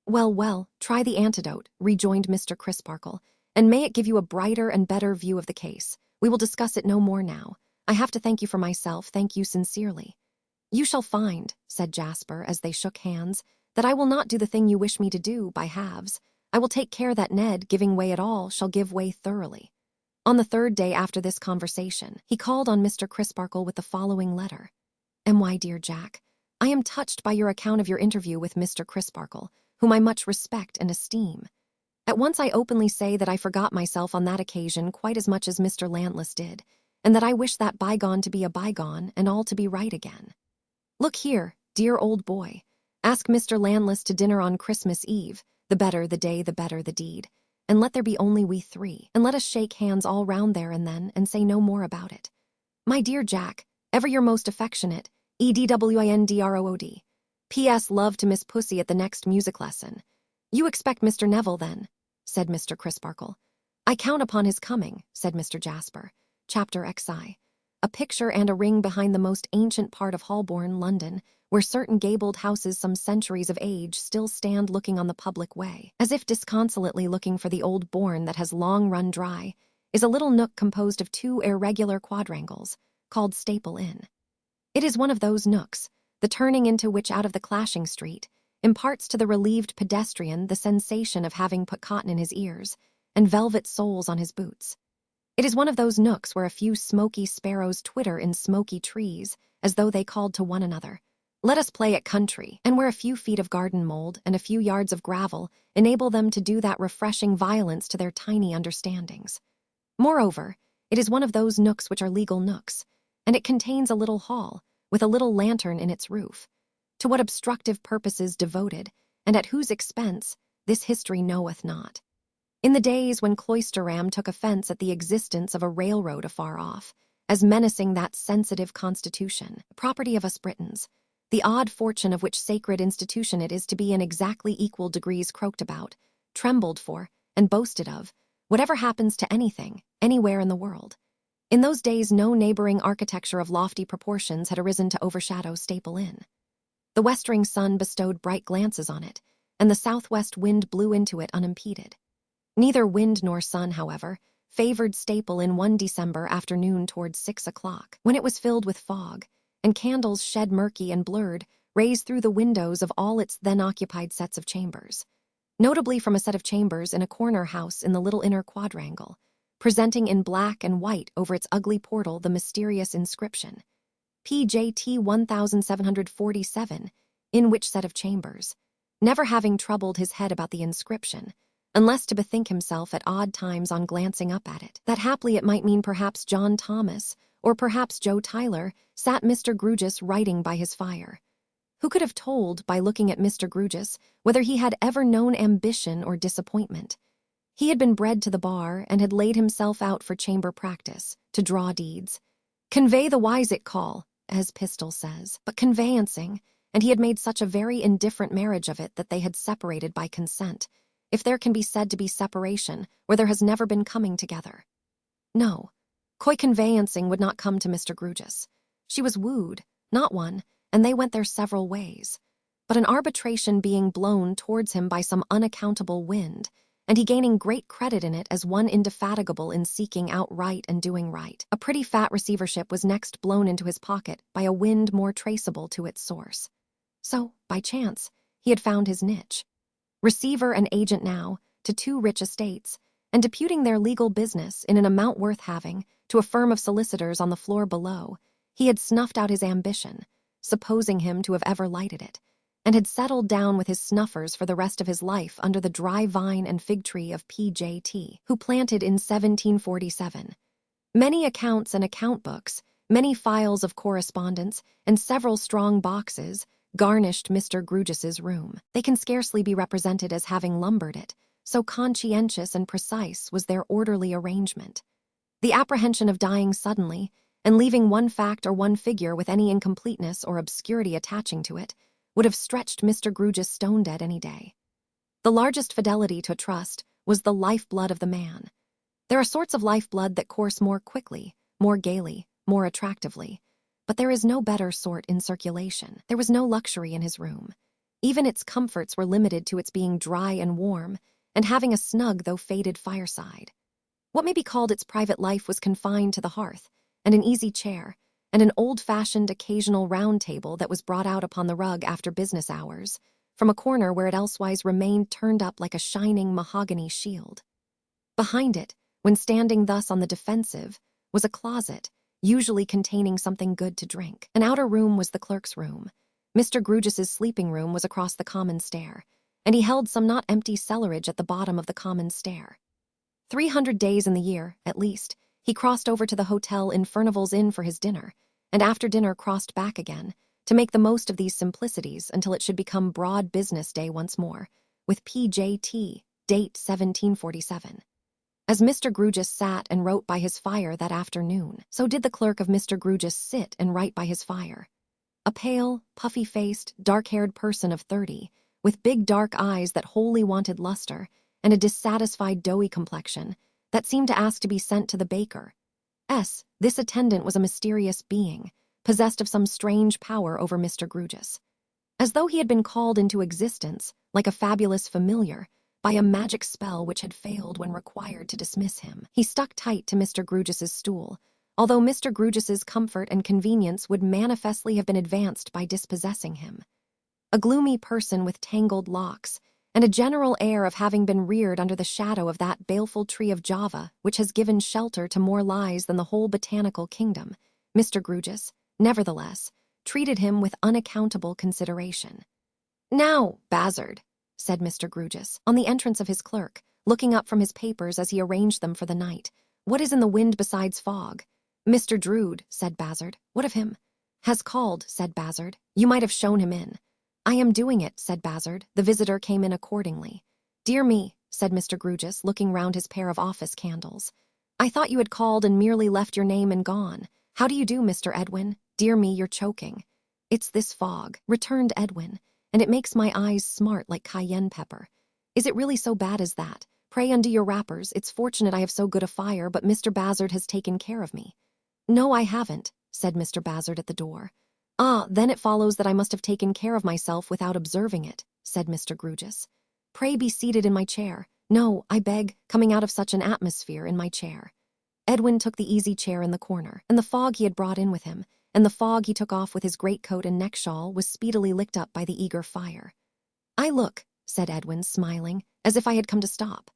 Well, try the antidote, rejoined Mr. Crisparkle, and may it give you a brighter and better view of the case. We will discuss it no more now. I have to thank you for myself, thank you sincerely. You shall find, said Jasper as they shook hands, that I will not do the thing you wish me to do by halves. I will take care that Ned, giving way at all, shall give way thoroughly. On the third day after this conversation, he called on Mr. Crisparkle with the following letter. My dear Jack, I am touched by your account of your interview with Mr. Crisparkle, whom I much respect and esteem. At once I openly say that I forgot myself on that occasion quite as much as Mr. Landless did, and that I wish that bygone to be a bygone and all to be right again. Look here, dear old boy, ask Mr. Landless to dinner on Christmas Eve, the better the day, the better the deed. And let there be only we three, and let us shake hands all round there and then, and say no more about it. My dear Jack, ever your most affectionate, EDWINDROOD. P.S. Love to Miss Pussy at the next music lesson. You expect Mr. Neville, then, said Mr. Crisparkle. I count upon his coming, said Mr. Jasper. Chapter XI. A picture and a ring behind the most ancient part of Holborn, London, where certain gabled houses some centuries of age still stand looking on the public way, as if disconsolately looking for the old bourne that has long run dry, is a little nook composed of two irregular quadrangles, called Staple Inn. It is one of those nooks, the turning into which out of the clashing street imparts to the relieved pedestrian the sensation of having put cotton in his ears and velvet soles on his boots. It is one of those nooks where a few smoky sparrows twitter in smoky trees, as though they called to one another, let us play at country, and where a few feet of garden mold and a few yards of gravel enable them to do that refreshing violence to their tiny understandings. Moreover, it is one of those nooks which are legal nooks, and it contains a little hall, with a little lantern in its roof. To what obstructive purposes devoted, and at whose expense, this history knoweth not. In the days when Cloisterham took offense at the existence of a railroad afar off, as menacing that sensitive constitution, property of us Britons, the odd fortune of which sacred institution it is to be in exactly equal degrees croaked about, trembled for, and boasted of, whatever happens to anything, anywhere in the world. In those days no neighboring architecture of lofty proportions had arisen to overshadow Staple Inn. The westering sun bestowed bright glances on it, and the southwest wind blew into it unimpeded. Neither wind nor sun, however, favored staple in one December afternoon towards 6 o'clock, when it was filled with fog, and candles shed murky and blurred, raised through the windows of all its then-occupied sets of chambers, notably from a set of chambers in a corner house in the little inner quadrangle, presenting in black and white over its ugly portal the mysterious inscription, PJT 1747, in which set of chambers, never having troubled his head about the inscription, unless to bethink himself at odd times on glancing up at it, that haply it might mean perhaps John Thomas, or perhaps Joe Tyler, sat Mr. Grugis writing by his fire. Who could have told, by looking at Mr. Grugis, whether he had ever known ambition or disappointment? He had been bred to the bar, and had laid himself out for chamber practice, to draw deeds. Convey the wise it call, as Pistol says, but conveyancing, and he had made such a very indifferent marriage of it that they had separated by consent, if there can be said to be separation where there has never been coming together. No, coy conveyancing would not come to Mr. Grugis. She was wooed, not won, and they went their several ways. But an arbitration being blown towards him by some unaccountable wind, and he gaining great credit in it as one indefatigable in seeking out right and doing right, a pretty fat receivership was next blown into his pocket by a wind more traceable to its source. So, by chance, he had found his niche. Receiver and agent now, to 2 rich estates, and deputing their legal business in an amount worth having to a firm of solicitors on the floor below, he had snuffed out his ambition, supposing him to have ever lighted it, and had settled down with his snuffers for the rest of his life under the dry vine and fig tree of P.J.T., who planted in 1747. Many accounts and account books, many files of correspondence, and several strong boxes garnished Mr. Grugis's room. They can scarcely be represented as having lumbered it, so conscientious and precise was their orderly arrangement. The apprehension of dying suddenly, and leaving one fact or one figure with any incompleteness or obscurity attaching to it, would have stretched Mr. Grugis stone-dead any day. The largest fidelity to a trust was the lifeblood of the man. There are sorts of lifeblood that course more quickly, more gaily, more attractively, but there is no better sort in circulation. There was no luxury in his room. Even its comforts were limited to its being dry and warm, and having a snug though faded fireside. What may be called its private life was confined to the hearth, and an easy chair, and an old-fashioned occasional round table that was brought out upon the rug after business hours, from a corner where it elsewise remained turned up like a shining mahogany shield. Behind it, when standing thus on the defensive, was a closet, usually containing something good to drink. An outer room was the clerk's room. Mr. Grugis's sleeping room was across the common stair, and he held some not empty cellarage at the bottom of the common stair. 300 days in the year, at least, he crossed over to the hotel in Furnival's Inn for his dinner, and after dinner crossed back again, to make the most of these simplicities until it should become broad business day once more, with P.J.T., date 1747. As Mr. Grugis sat and wrote by his fire that afternoon, so did the clerk of Mr. Grugis sit and write by his fire. A pale, puffy-faced, dark-haired person of 30, with big dark eyes that wholly wanted luster, and a dissatisfied doughy complexion, that seemed to ask to be sent to the baker. This attendant was a mysterious being, possessed of some strange power over Mr. Grugis. As though he had been called into existence, like a fabulous familiar, by a magic spell which had failed when required to dismiss him. He stuck tight to Mr. Grugis's stool, although Mr. Grugis's comfort and convenience would manifestly have been advanced by dispossessing him. A gloomy person with tangled locks, and a general air of having been reared under the shadow of that baleful tree of Java which has given shelter to more lies than the whole botanical kingdom, Mr. Grugis, nevertheless, treated him with unaccountable consideration. "Now, Bazzard," said Mr. Grugis, on the entrance of his clerk, looking up from his papers as he arranged them for the night, "what is in the wind besides fog?" "Mr. Drood," said Bazzard. "What of him?" "Has called," said Bazzard. "You might have shown him in." "I am doing it," said Bazzard. The visitor came in accordingly. "Dear me," said Mr. Grugis, looking round his pair of office candles. "I thought you had called and merely left your name and gone. How do you do, Mr. Edwin? Dear me, you're choking." "It's this fog," returned Edwin, "and it makes my eyes smart like cayenne pepper." "Is it really so bad as that? Pray undo your wrappers. It's fortunate I have so good a fire, but Mr. Bazzard has taken care of me." "No, I haven't," said Mr. Bazzard at the door. "Ah, then it follows that I must have taken care of myself without observing it," said Mr. Grugis. "Pray be seated in my chair. No, I beg, coming out of such an atmosphere in my chair. Edwin took the easy chair in the corner, and the fog he had brought in with him, and the fog he took off with his greatcoat and neck shawl was speedily licked up by the eager fire. I look, said Edwin, smiling, as if I had come to stop.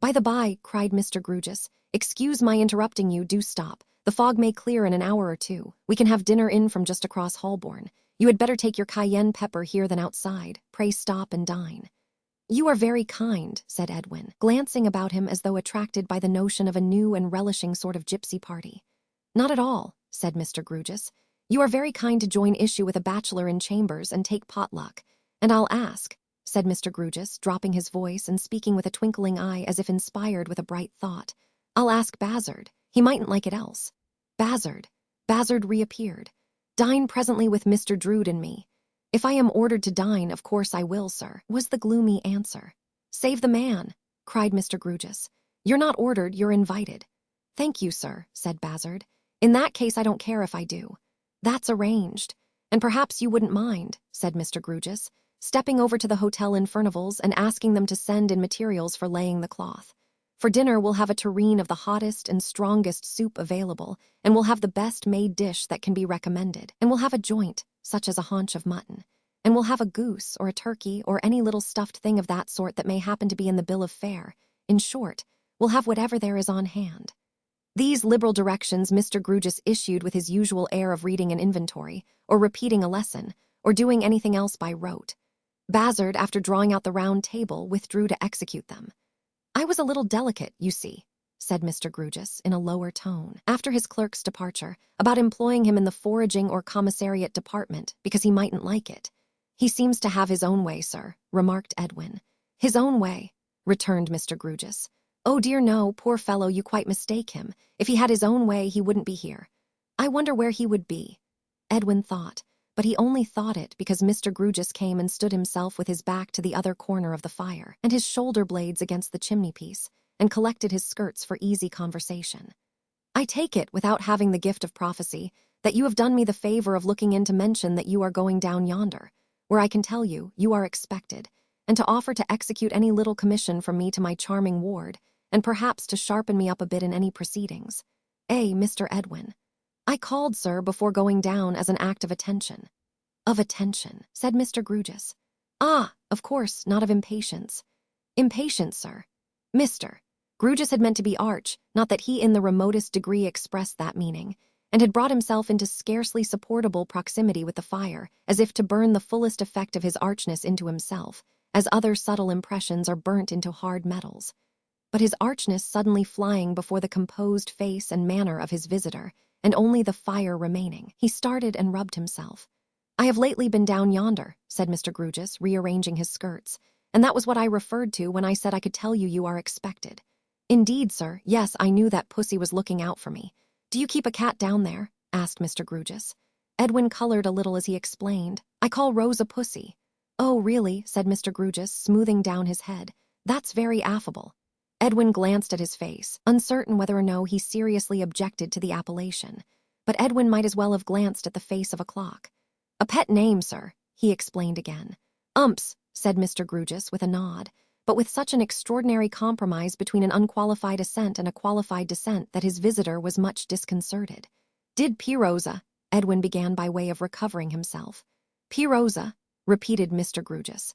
By the by, cried Mr. Grugis, excuse my interrupting you, do stop. The fog may clear in an hour or two. We can have dinner in from just across Holborn. You had better take your cayenne pepper here than outside. Pray stop and dine. You are very kind, said Edwin, glancing about him as though attracted by the notion of a new and relishing sort of gypsy party. Not at all, said Mr. Grugis. You are very kind to join issue with a bachelor in chambers and take potluck. And I'll ask, said Mr. Grugis, dropping his voice and speaking with a twinkling eye as if inspired with a bright thought. I'll ask Bazzard. He mightn't like it else. Bazzard. Bazzard reappeared. Dine presently with Mr. Drood and me. If I am ordered to dine, of course I will, sir, was the gloomy answer. Save the man, cried Mr. Grugis. You're not ordered, you're invited. Thank you, sir, said Bazzard. In that case I don't care if I do. That's arranged. And perhaps you wouldn't mind, said Mr. Grugis, stepping over to the hotel in Furnival's and asking them to send in materials for laying the cloth. For dinner we'll have a tureen of the hottest and strongest soup available, and we'll have the best made dish that can be recommended, and we'll have a joint, such as a haunch of mutton, and we'll have a goose or a turkey or any little stuffed thing of that sort that may happen to be in the bill of fare. In short, we'll have whatever there is on hand. These liberal directions Mr. Grugis issued with his usual air of reading an inventory, or repeating a lesson, or doing anything else by rote. Bazzard, after drawing out the round table, withdrew to execute them. I was a little delicate, you see, said Mr. Grugis in a lower tone, after his clerk's departure, about employing him in the foraging or commissariat department because he mightn't like it. He seems to have his own way, sir, remarked Edwin. His own way, returned Mr. Grugis. Oh dear no, poor fellow, you quite mistake him. If he had his own way, he wouldn't be here. I wonder where he would be. Edwin thought, but he only thought it because Mr. Grugis came and stood himself with his back to the other corner of the fire, and his shoulder blades against the chimney-piece, and collected his skirts for easy conversation. I take it, without having the gift of prophecy, that you have done me the favor of looking in to mention that you are going down yonder, where I can tell you, you are expected, and to offer to execute any little commission from me to my charming ward, and perhaps to sharpen me up a bit in any proceedings. Mr. Edwin. I called, sir, before going down as an act of attention. Of attention, said Mr. Grugis. Ah, of course, not of impatience. Impatience, sir. Mr. Grugis had meant to be arch, not that he in the remotest degree expressed that meaning, and had brought himself into scarcely supportable proximity with the fire, as if to burn the fullest effect of his archness into himself, as other subtle impressions are burnt into hard metals. But his archness suddenly flying before the composed face and manner of his visitor, and only the fire remaining, he started and rubbed himself. I have lately been down yonder, said Mr. Grugis, rearranging his skirts, and that was what I referred to when I said I could tell you you are expected. Indeed, sir, yes, I knew that pussy was looking out for me. Do you keep a cat down there? Asked Mr. Grugis. Edwin colored a little as he explained. I call Rose a pussy. Oh, really, said Mr. Grugis, smoothing down his head. That's very affable. Edwin glanced at his face, uncertain whether or no he seriously objected to the appellation. But Edwin might as well have glanced at the face of a clock. A pet name, sir, he explained again. Umps, said Mr. Grugis with a nod, but with such an extraordinary compromise between an unqualified assent and a qualified dissent that his visitor was much disconcerted. Did P-Rosa, Edwin began by way of recovering himself. P-Rosa, repeated Mr. Grugis.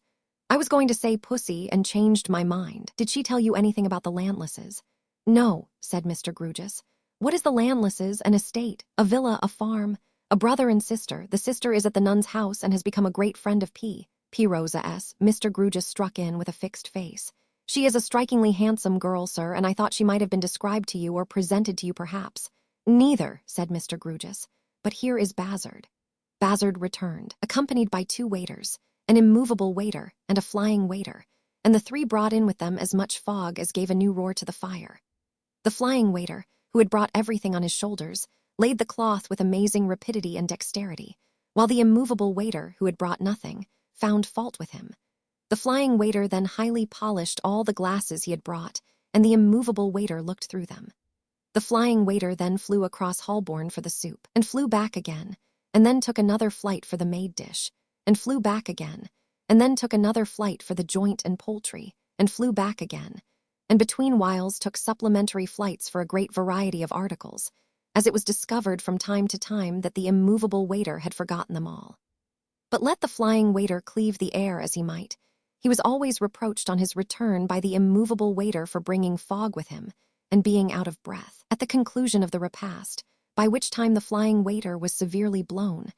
I was going to say pussy and changed my mind. Did she tell you anything about the Landlesses? No, said Mr. Grugis. What is the Landlesses? An estate, a villa, a farm, a brother and sister. The sister is at the nun's house and has become a great friend of P-Rosa S. Mr. Grugis struck in with a fixed face. She is a strikingly handsome girl, sir, and I thought she might have been described to you or presented to you perhaps. Neither, said Mr. Grugis. But here is Bazzard. Bazzard returned, accompanied by 2 waiters. An immovable waiter and a flying waiter, and the 3 brought in with them as much fog as gave a new roar to the fire. The flying waiter, who had brought everything on his shoulders, laid the cloth with amazing rapidity and dexterity, while the immovable waiter, who had brought nothing, found fault with him. The flying waiter then highly polished all the glasses he had brought, and the immovable waiter looked through them. The flying waiter then flew across Holborn for the soup, and flew back again, and then took another flight for the made dish, and flew back again, and then took another flight for the joint and poultry, and flew back again, and between whiles took supplementary flights for a great variety of articles, as it was discovered from time to time that the immovable waiter had forgotten them all. But let the flying waiter cleave the air as he might, he was always reproached on his return by the immovable waiter for bringing fog with him and being out of breath. At the conclusion of the repast, by which time the flying waiter was severely blown,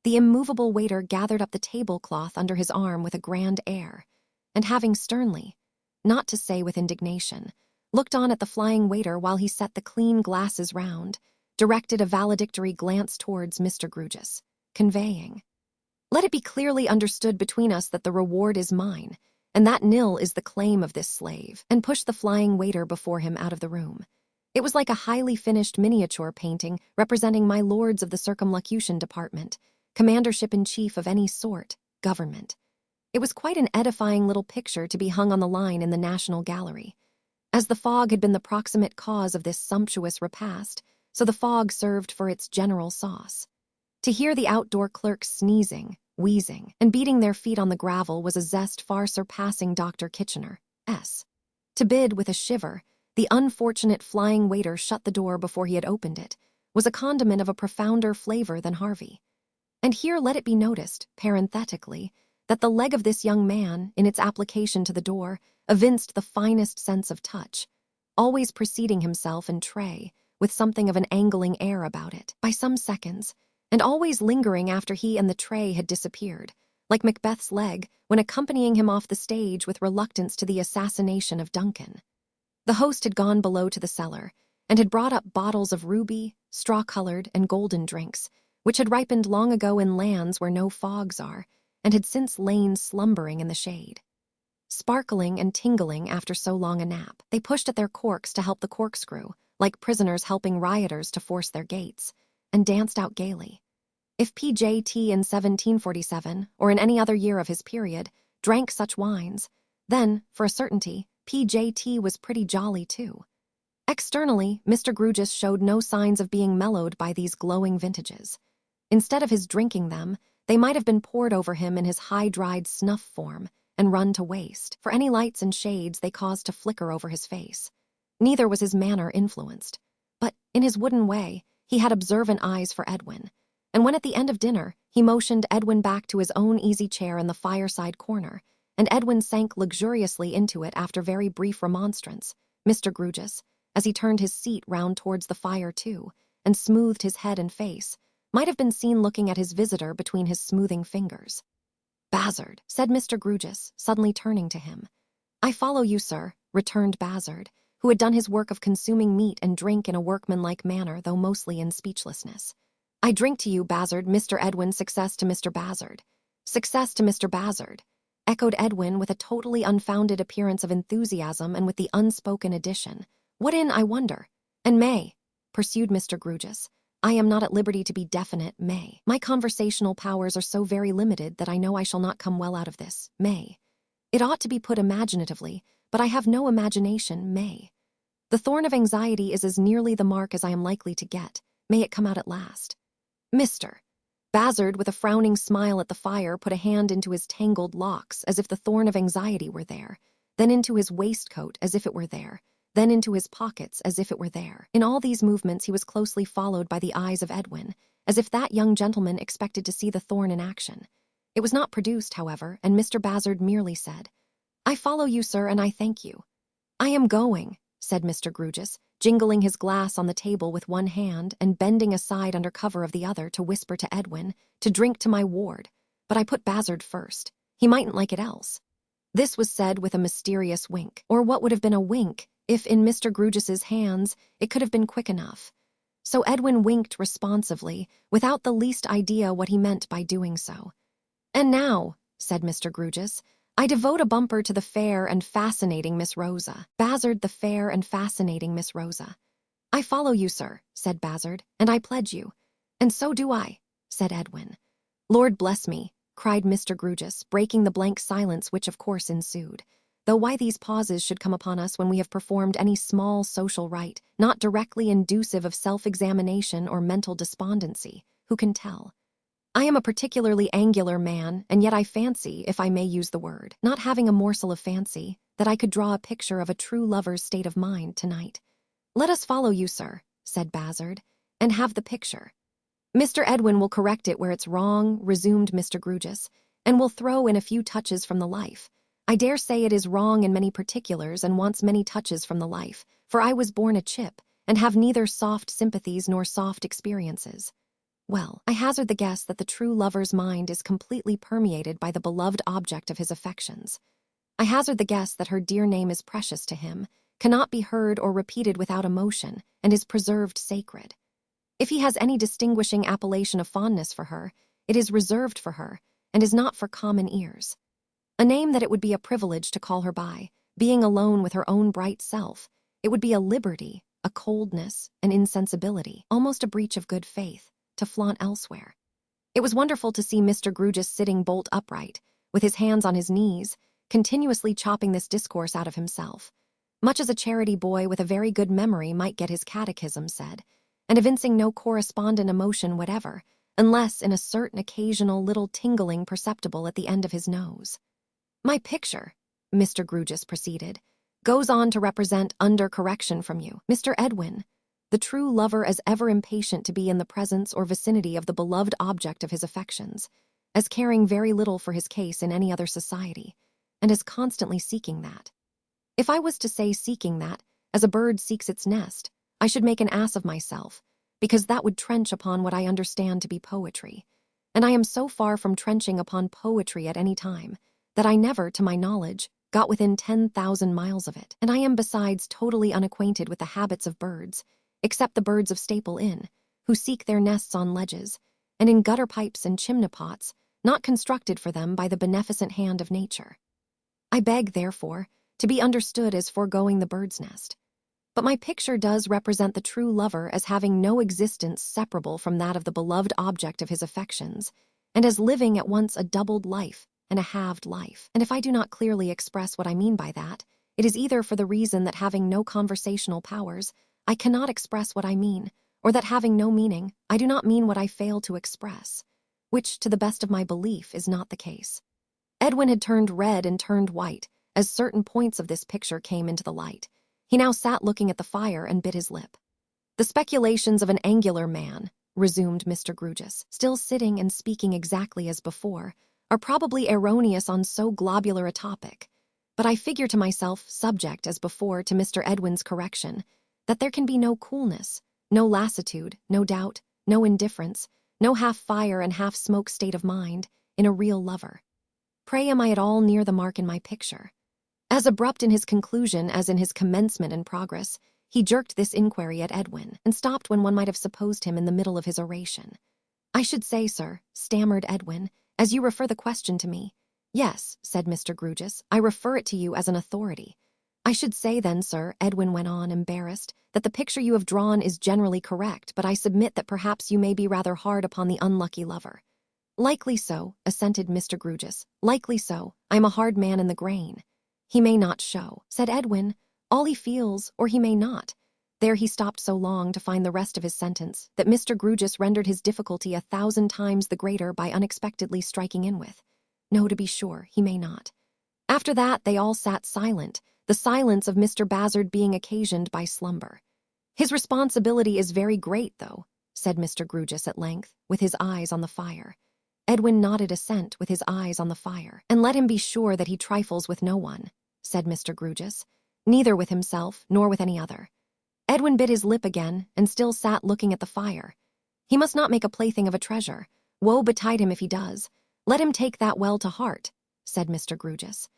the immovable waiter gathered up the tablecloth under his arm with a grand air, and having sternly, not to say with indignation, looked on at the flying waiter while he set the clean glasses round, directed a valedictory glance towards Mr. Grewgious, conveying, "Let it be clearly understood between us that the reward is mine, and that nil is the claim of this slave," and pushed the flying waiter before him out of the room. It was like a highly finished miniature painting representing my lords of the circumlocution department, commandership-in-chief of any sort, government. It was quite an edifying little picture to be hung on the line in the National Gallery. As the fog had been the proximate cause of this sumptuous repast, so the fog served for its general sauce. To hear the outdoor clerks sneezing, wheezing, and beating their feet on the gravel was a zest far surpassing Dr. Kitchener's. To bid with a shiver, the unfortunate flying waiter shut the door before he had opened it, was a condiment of a profounder flavor than Harvey. And here let it be noticed, parenthetically, that the leg of this young man, in its application to the door, evinced the finest sense of touch, always preceding himself and tray, with something of an angling air about it, by some seconds, and always lingering after he and the tray had disappeared, like Macbeth's leg when accompanying him off the stage with reluctance to the assassination of Duncan. The host had gone below to the cellar, and had brought up bottles of ruby, straw-colored, and golden drinks, which had ripened long ago in lands where no fogs are, and had since lain slumbering in the shade. Sparkling and tingling after so long a nap, they pushed at their corks to help the corkscrew, like prisoners helping rioters to force their gates, and danced out gaily. If P.J.T. in 1747, or in any other year of his period, drank such wines, then, for a certainty, P.J.T. was pretty jolly too. Externally, Mr. Grewgious showed no signs of being mellowed by these glowing vintages. Instead of his drinking them, they might have been poured over him in his high-dried snuff form and run to waste, for any lights and shades they caused to flicker over his face. Neither was his manner influenced, but, in his wooden way, he had observant eyes for Edwin, and when at the end of dinner, he motioned Edwin back to his own easy chair in the fireside corner, and Edwin sank luxuriously into it after very brief remonstrance, Mr. Grewgious, as he turned his seat round towards the fire too, and smoothed his head and face, might have been seen looking at his visitor between his smoothing fingers. "Bazzard," said Mr. Grewgious, suddenly turning to him. "I follow you, sir," returned Bazzard, who had done his work of consuming meat and drink in a workmanlike manner, though mostly in speechlessness. "I drink to you, Bazzard, Mr. Edwin, success to Mr. Bazzard." "Success to Mr. Bazzard," echoed Edwin with a totally unfounded appearance of enthusiasm and with the unspoken addition, "What in, I wonder? And may," pursued Mr. Grewgious, "I am not at liberty to be definite, may. My conversational powers are so very limited that I know I shall not come well out of this, may. It ought to be put imaginatively, but I have no imagination, may. The thorn of anxiety is as nearly the mark as I am likely to get. May it come out at last. Mr. Bazzard, with a frowning smile at the fire, put a hand into his tangled locks as if the thorn of anxiety were there, then into his waistcoat as if it were there, then into his pockets as if it were there. In all these movements he was closely followed by the eyes of Edwin, as if that young gentleman expected to see the thorn in action. It was not produced, however, and Mr. Bazzard merely said, "I follow you, sir, and I thank you." "I am going," said Mr. Grewgious, jingling his glass on the table with one hand and bending aside under cover of the other to whisper to Edwin, "to drink to my ward, but I put Bazzard first. He mightn't like it else." This was said with a mysterious wink, or what would have been a wink, if in Mr. Grewgious's hands it could have been quick enough. So Edwin winked responsively, without the least idea what he meant by doing so. "And now," said Mr. Grewgious, "I devote a bumper to the fair and fascinating Miss Rosa. Bazzard, the fair and fascinating Miss Rosa." "I follow you, sir," said Bazzard, "and I pledge you." "And so do I," said Edwin. "Lord bless me," cried Mr. Grewgious, breaking the blank silence which of course ensued. Though why these pauses should come upon us when we have performed any small social rite, not directly inducive of self-examination or mental despondency, who can tell? I am a particularly angular man, and yet I fancy, if I may use the word, not having a morsel of fancy, that I could draw a picture of a true lover's state of mind tonight. Let us follow you, sir, said Bazzard, and have the picture. Mr. Edwin will correct it where it's wrong, resumed Mr. Grugis, and will throw in a few touches from the life. I dare say it is wrong in many particulars and wants many touches from the life, for I was born a chip, and have neither soft sympathies nor soft experiences. Well, I hazard the guess that the true lover's mind is completely permeated by the beloved object of his affections. I hazard the guess that her dear name is precious to him, cannot be heard or repeated without emotion, and is preserved sacred. If he has any distinguishing appellation of fondness for her, it is reserved for her, and is not for common ears. A name that it would be a privilege to call her by, being alone with her own bright self, it would be a liberty, a coldness, an insensibility, almost a breach of good faith, to flaunt elsewhere. It was wonderful to see Mr. Grugis sitting bolt upright, with his hands on his knees, continuously chopping this discourse out of himself, much as a charity boy with a very good memory might get his catechism said, and evincing no correspondent emotion whatever, unless in a certain occasional little tingling perceptible at the end of his nose. My picture, Mr. Grugis proceeded, goes on to represent, under correction from you, Mr. Edwin, the true lover as ever impatient to be in the presence or vicinity of the beloved object of his affections, as caring very little for his case in any other society, and as constantly seeking that. If I was to say seeking that, as a bird seeks its nest, I should make an ass of myself, because that would trench upon what I understand to be poetry, and I am so far from trenching upon poetry at any time, that I never, to my knowledge, got within 10,000 miles of it, and I am besides totally unacquainted with the habits of birds, except the birds of Staple Inn, who seek their nests on ledges, and in gutter pipes and chimney pots, not constructed for them by the beneficent hand of nature. I beg, therefore, to be understood as foregoing the bird's nest. But my picture does represent the true lover as having no existence separable from that of the beloved object of his affections, and as living at once a doubled life and a halved life. And if I do not clearly express what I mean by that, it is either for the reason that having no conversational powers, I cannot express what I mean, or that having no meaning, I do not mean what I fail to express, which, to the best of my belief, is not the case. Edwin had turned red and turned white, as certain points of this picture came into the light. He now sat looking at the fire and bit his lip. The speculations of an angular man, resumed Mr. Grugis, still sitting and speaking exactly as before, are probably erroneous on so globular a topic, but I figure to myself, subject as before to Mr. Edwin's correction, that there can be no coolness, no lassitude, no doubt, no indifference, no half-fire and half-smoke state of mind, in a real lover. Pray, am I at all near the mark in my picture? As abrupt in his conclusion as in his commencement and progress, he jerked this inquiry at Edwin, and stopped when one might have supposed him in the middle of his oration. I should say, sir, stammered Edwin, as you refer the question to me. Yes, said Mr. Grugis, I refer it to you as an authority. I should say then, sir, Edwin went on, embarrassed, that the picture you have drawn is generally correct, but I submit that perhaps you may be rather hard upon the unlucky lover. Likely so, assented Mr. Grugis. Likely so. I am a hard man in the grain. He may not show, said Edwin, all he feels, or he may not. There he stopped so long to find the rest of his sentence that Mr. Grugis rendered his difficulty 1,000 times the greater by unexpectedly striking in with, no, to be sure, he may not. After that they all sat silent, the silence of Mr. Bazzard being occasioned by slumber. His responsibility is very great, though, said Mr. Grugis at length, with his eyes on the fire. Edwin nodded assent with his eyes on the fire. And let him be sure that he trifles with no one, said Mr. Grugis, neither with himself nor with any other. Edwin bit his lip again, and still sat looking at the fire. He must not make a plaything of a treasure. Woe betide him if he does. Let him take that well to heart, said Mr. Grugis.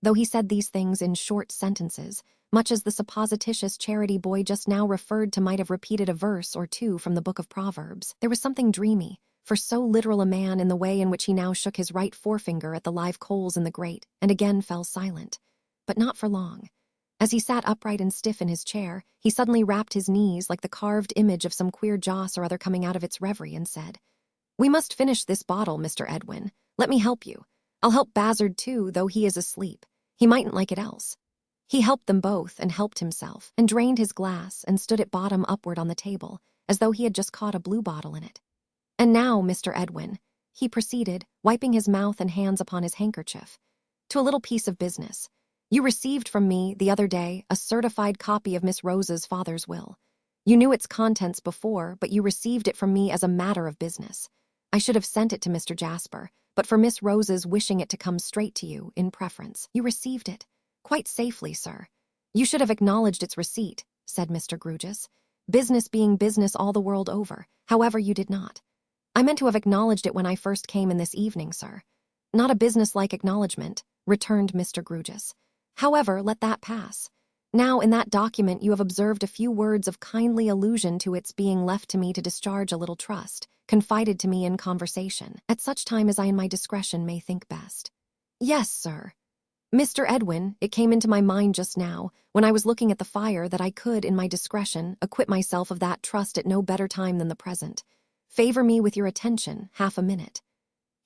Though he said these things in short sentences, much as the supposititious charity boy just now referred to might have repeated a verse or two from the book of Proverbs, there was something dreamy, for so literal a man, in the way in which he now shook his right forefinger at the live coals in the grate, and again fell silent. But not for long. As he sat upright and stiff in his chair, he suddenly rapped his knees like the carved image of some queer joss or other coming out of its reverie, and said, "We must finish this bottle, Mr. Edwin. Let me help you. I'll help Bazzard too, though he is asleep. He mightn't like it else." He helped them both and helped himself, and drained his glass and stood it bottom upward on the table, as though he had just caught a blue bottle in it. "And now, Mr. Edwin, he proceeded, wiping his mouth and hands upon his handkerchief. To a little piece of business. You received from me, the other day, a certified copy of Miss Rose's father's will. You knew its contents before, but you received it from me as a matter of business. I should have sent it to Mr. Jasper, but for Miss Rose's wishing it to come straight to you, in preference, you received it. Quite safely, sir. You should have acknowledged its receipt, said Mr. Grugis. Business being business all the world over, however you did not. I meant to have acknowledged it when I first came in this evening, sir. Not a business-like acknowledgement, returned Mr. Grugis. However, let that pass. Now, in that document you have observed a few words of kindly allusion to its being left to me to discharge a little trust, confided to me in conversation, at such time as I in my discretion may think best. Yes, sir. Mr. Edwin, it came into my mind just now, when I was looking at the fire, that I could, in my discretion, acquit myself of that trust at no better time than the present. Favor me with your attention, half a minute.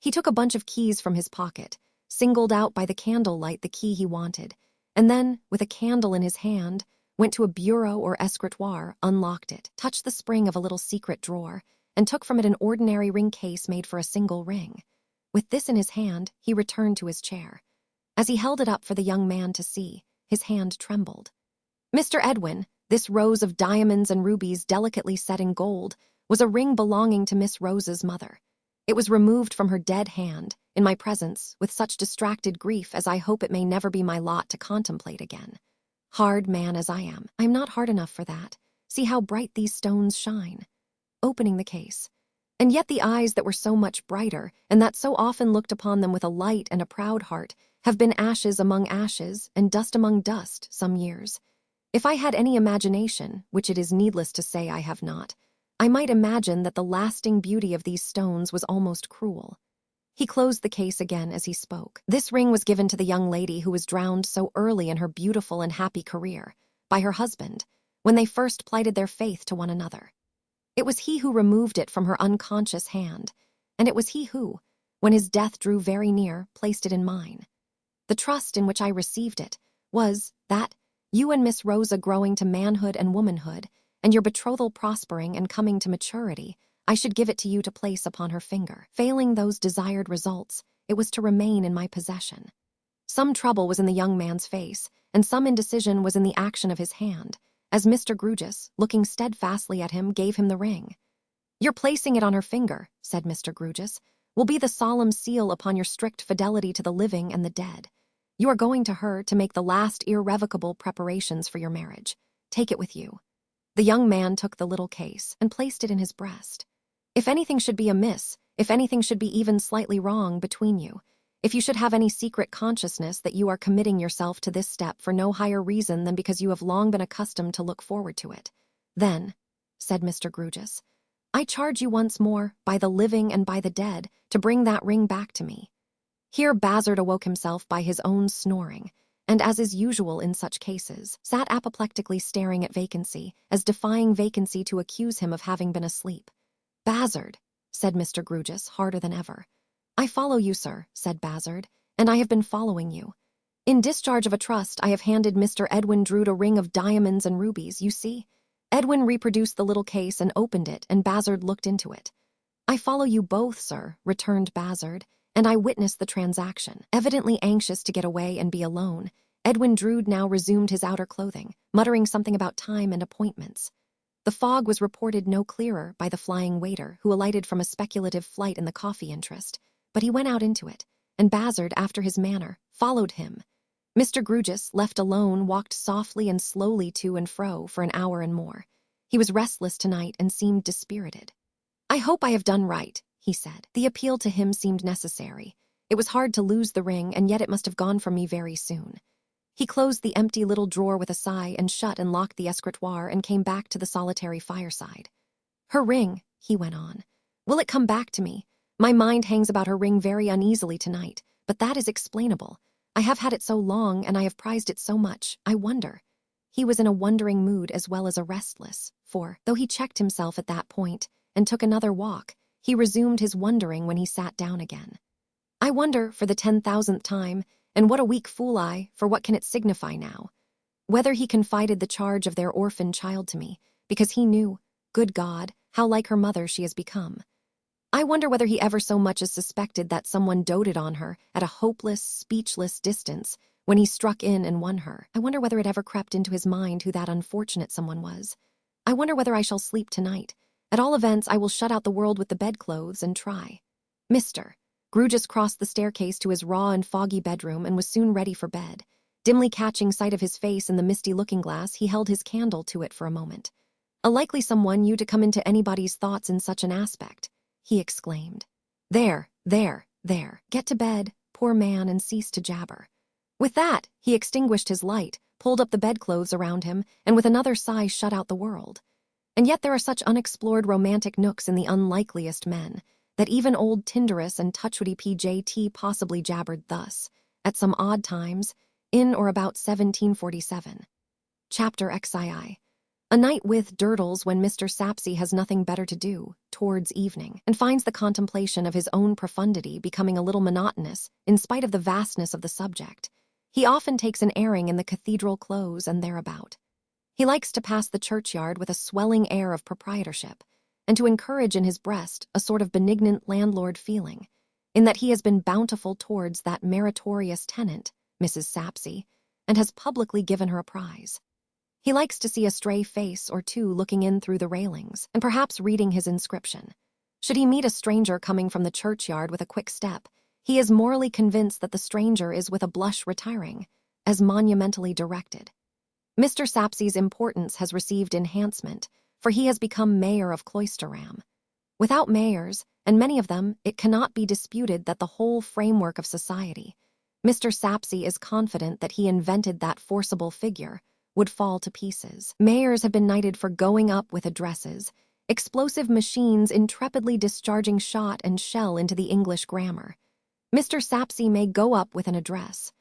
He took a bunch of keys from his pocket, singled out by the candlelight the key he wanted, and then, with a candle in his hand, went to a bureau or escritoire, unlocked it, touched the spring of a little secret drawer, and took from it an ordinary ring case made for a single ring. With this in his hand, he returned to his chair. As he held it up for the young man to see, his hand trembled. Mr. Edwin, this rose of diamonds and rubies delicately set in gold, was a ring belonging to Miss Rose's mother. It was removed from her dead hand, in my presence, with such distracted grief as I hope it may never be my lot to contemplate again. Hard man as I am not hard enough for that. See how bright these stones shine. Opening the case. And yet the eyes that were so much brighter, and that so often looked upon them with a light and a proud heart, have been ashes among ashes and dust among dust some years. If I had any imagination, which it is needless to say I have not, I might imagine that the lasting beauty of these stones was almost cruel. He closed the case again as he spoke. This ring was given to the young lady who was drowned so early in her beautiful and happy career, by her husband, when they first plighted their faith to one another. It was he who removed it from her unconscious hand, and it was he who, when his death drew very near, placed it in mine. The trust in which I received it was that, you and Miss Rosa growing to manhood and womanhood, and your betrothal prospering and coming to maturity, I should give it to you to place upon her finger. Failing those desired results, it was to remain in my possession. Some trouble was in the young man's face, and some indecision was in the action of his hand, as Mr. Grugis, looking steadfastly at him, gave him the ring. Your placing it on her finger, said Mr. Grugis, will be the solemn seal upon your strict fidelity to the living and the dead. You are going to her to make the last irrevocable preparations for your marriage. Take it with you. The young man took the little case and placed it in his breast. If anything should be amiss, if anything should be even slightly wrong between you, if you should have any secret consciousness that you are committing yourself to this step for no higher reason than because you have long been accustomed to look forward to it, then, said Mr. Grugis, I charge you once more, by the living and by the dead, to bring that ring back to me. Here Bazzard awoke himself by his own snoring, and as is usual in such cases, sat apoplectically staring at vacancy, as defying vacancy to accuse him of having been asleep. Bazzard, said Mr. Grugis, harder than ever. I follow you, sir, said Bazzard, and I have been following you. In discharge of a trust, I have handed Mr. Edwin Drood a ring of diamonds and rubies, you see. Edwin reproduced the little case and opened it, and Bazzard looked into it. I follow you both, sir, returned Bazzard, and I witnessed the transaction. Evidently anxious to get away and be alone, Edwin Drood now resumed his outer clothing, muttering something about time and appointments. The fog was reported no clearer by the flying waiter, who alighted from a speculative flight in the coffee interest, but he went out into it, and Bazzard, after his manner, followed him. Mr. Grugis, left alone, walked softly and slowly to and fro for an hour and more. He was restless tonight and seemed dispirited. I hope I have done right, he said. The appeal to him seemed necessary. It was hard to lose the ring, and yet it must have gone from me very soon. He closed the empty little drawer with a sigh and shut and locked the escritoire and came back to the solitary fireside. Her ring, he went on. Will it come back to me? My mind hangs about her ring very uneasily tonight, but that is explainable. I have had it so long, and I have prized it so much, I wonder. He was in a wondering mood as well as a restless, for, though he checked himself at that point and took another walk, he resumed his wondering when he sat down again. I wonder, for the 10,000th time, and what a weak fool I, for what can it signify now? Whether he confided the charge of their orphan child to me, because he knew, good God, how like her mother she has become. I wonder whether he ever so much as suspected that someone doted on her at a hopeless, speechless distance when he struck in and won her. I wonder whether it ever crept into his mind who that unfortunate someone was. I wonder whether I shall sleep tonight. At all events, I will shut out the world with the bedclothes and try. Mr. Grewgious crossed the staircase to his raw and foggy bedroom and was soon ready for bed. Dimly catching sight of his face in the misty looking-glass, he held his candle to it for a moment. A likely someone you to come into anybody's thoughts in such an aspect, he exclaimed. There, get to bed, poor man, and cease to jabber. With that, he extinguished his light, pulled up the bedclothes around him, and with another sigh shut out the world. And yet there are such unexplored romantic nooks in the unlikeliest men, that even old Tinderus and Touchwoody PJT possibly jabbered thus, at some odd times, in or about 1747. Chapter XII. A night with Durdles when Mr. Sapsea has nothing better to do, towards evening, and finds the contemplation of his own profundity becoming a little monotonous, in spite of the vastness of the subject. He often takes an airing in the cathedral close and thereabout. He likes to pass the churchyard with a swelling air of proprietorship, and to encourage in his breast a sort of benignant landlord feeling, in that he has been bountiful towards that meritorious tenant, Mrs. Sapsea, and has publicly given her a prize. He likes to see a stray face or two looking in through the railings, and perhaps reading his inscription. Should he meet a stranger coming from the churchyard with a quick step, he is morally convinced that the stranger is with a blush retiring, as monumentally directed. Mr. Sapsea's importance has received enhancement, for he has become mayor of Cloisterham. Without mayors, and many of them, it cannot be disputed that the whole framework of society, Mr. Sapsea is confident that he invented that forcible figure, would fall to pieces. Mayors have been knighted for going up with addresses, explosive machines intrepidly discharging shot and shell into the English grammar. Mr. Sapsea may go up with an address.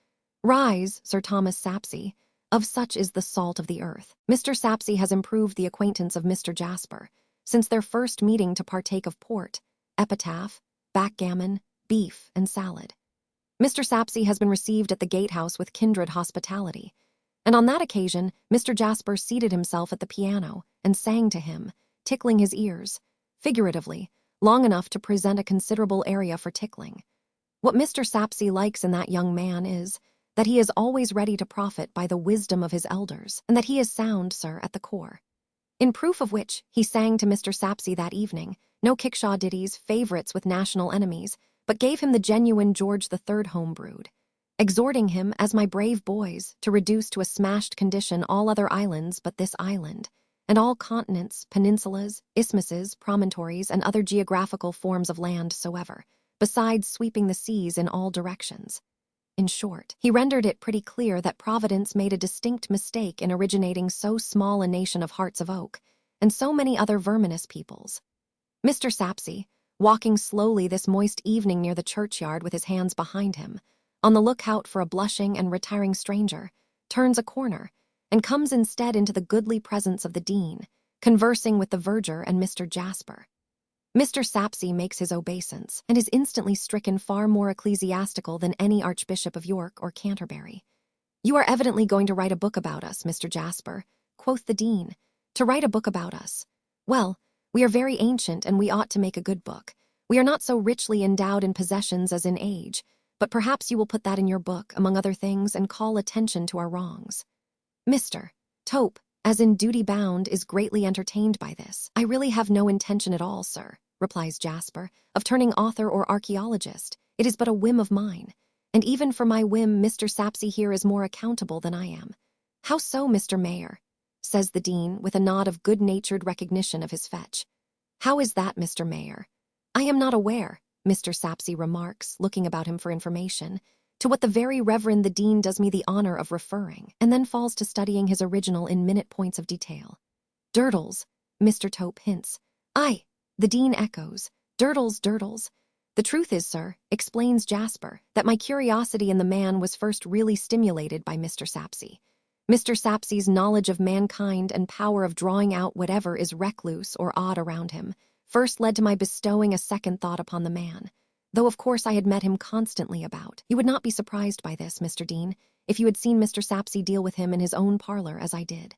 Rise, Sir Thomas Sapsea, of such is the salt of the earth. Mr. Sapsea has improved the acquaintance of Mr. Jasper, since their first meeting to partake of port, epitaph, backgammon, beef, and salad. Mr. Sapsea has been received at the gatehouse with kindred hospitality, and on that occasion Mr. Jasper seated himself at the piano and sang to him, tickling his ears, figuratively, long enough to present a considerable area for tickling. What Mr. Sapsea likes in that young man is that he is always ready to profit by the wisdom of his elders, and that he is sound, sir, at the core. In proof of which, he sang to Mr. Sapsea that evening, no kickshaw ditties, favorites with national enemies, but gave him the genuine George III home-brewed, exhorting him, as my brave boys, to reduce to a smashed condition all other islands but this island, and all continents, peninsulas, isthmuses, promontories, and other geographical forms of land soever, besides sweeping the seas in all directions. In short, he rendered it pretty clear that Providence made a distinct mistake in originating so small a nation of hearts of oak, and so many other verminous peoples. Mr. Sapsea, walking slowly this moist evening near the churchyard with his hands behind him, on the lookout for a blushing and retiring stranger, turns a corner, and comes instead into the goodly presence of the dean, conversing with the verger and Mr. Jasper. Mr. Sapsea makes his obeisance, and is instantly stricken far more ecclesiastical than any Archbishop of York or Canterbury. "You are evidently going to write a book about us, Mr. Jasper," quoth the dean. "To write a book about us. Well, we are very ancient, and we ought to make a good book. We are not so richly endowed in possessions as in age, but perhaps you will put that in your book, among other things, and call attention to our wrongs." Mr. Tope, as in duty bound, is greatly entertained by this. "I really have no intention at all, sir," replies Jasper, "of turning author or archaeologist. It is but a whim of mine, and even for my whim Mr. Sapsea here is more accountable than I am." "How so, Mr. Mayor?" says the dean, with a nod of good-natured recognition of his fetch. "How is that, Mr. Mayor?" "I am not aware," Mr. Sapsea remarks, looking about him for information, "to what the very reverend the dean does me the honor of referring," and then falls to studying his original in minute points of detail. "Durdles," Mr. Tope hints. "Aye," the dean echoes, "Durdles, Durdles. The truth is, sir," explains Jasper, "that my curiosity in the man was first really stimulated by Mr. Sapsea. Mr. Sapsea's knowledge of mankind and power of drawing out whatever is recluse or odd around him first led to my bestowing a second thought upon the man, though of course I had met him constantly about. You would not be surprised by this, Mr. Dean, if you had seen Mr. Sapsea deal with him in his own parlor as I did."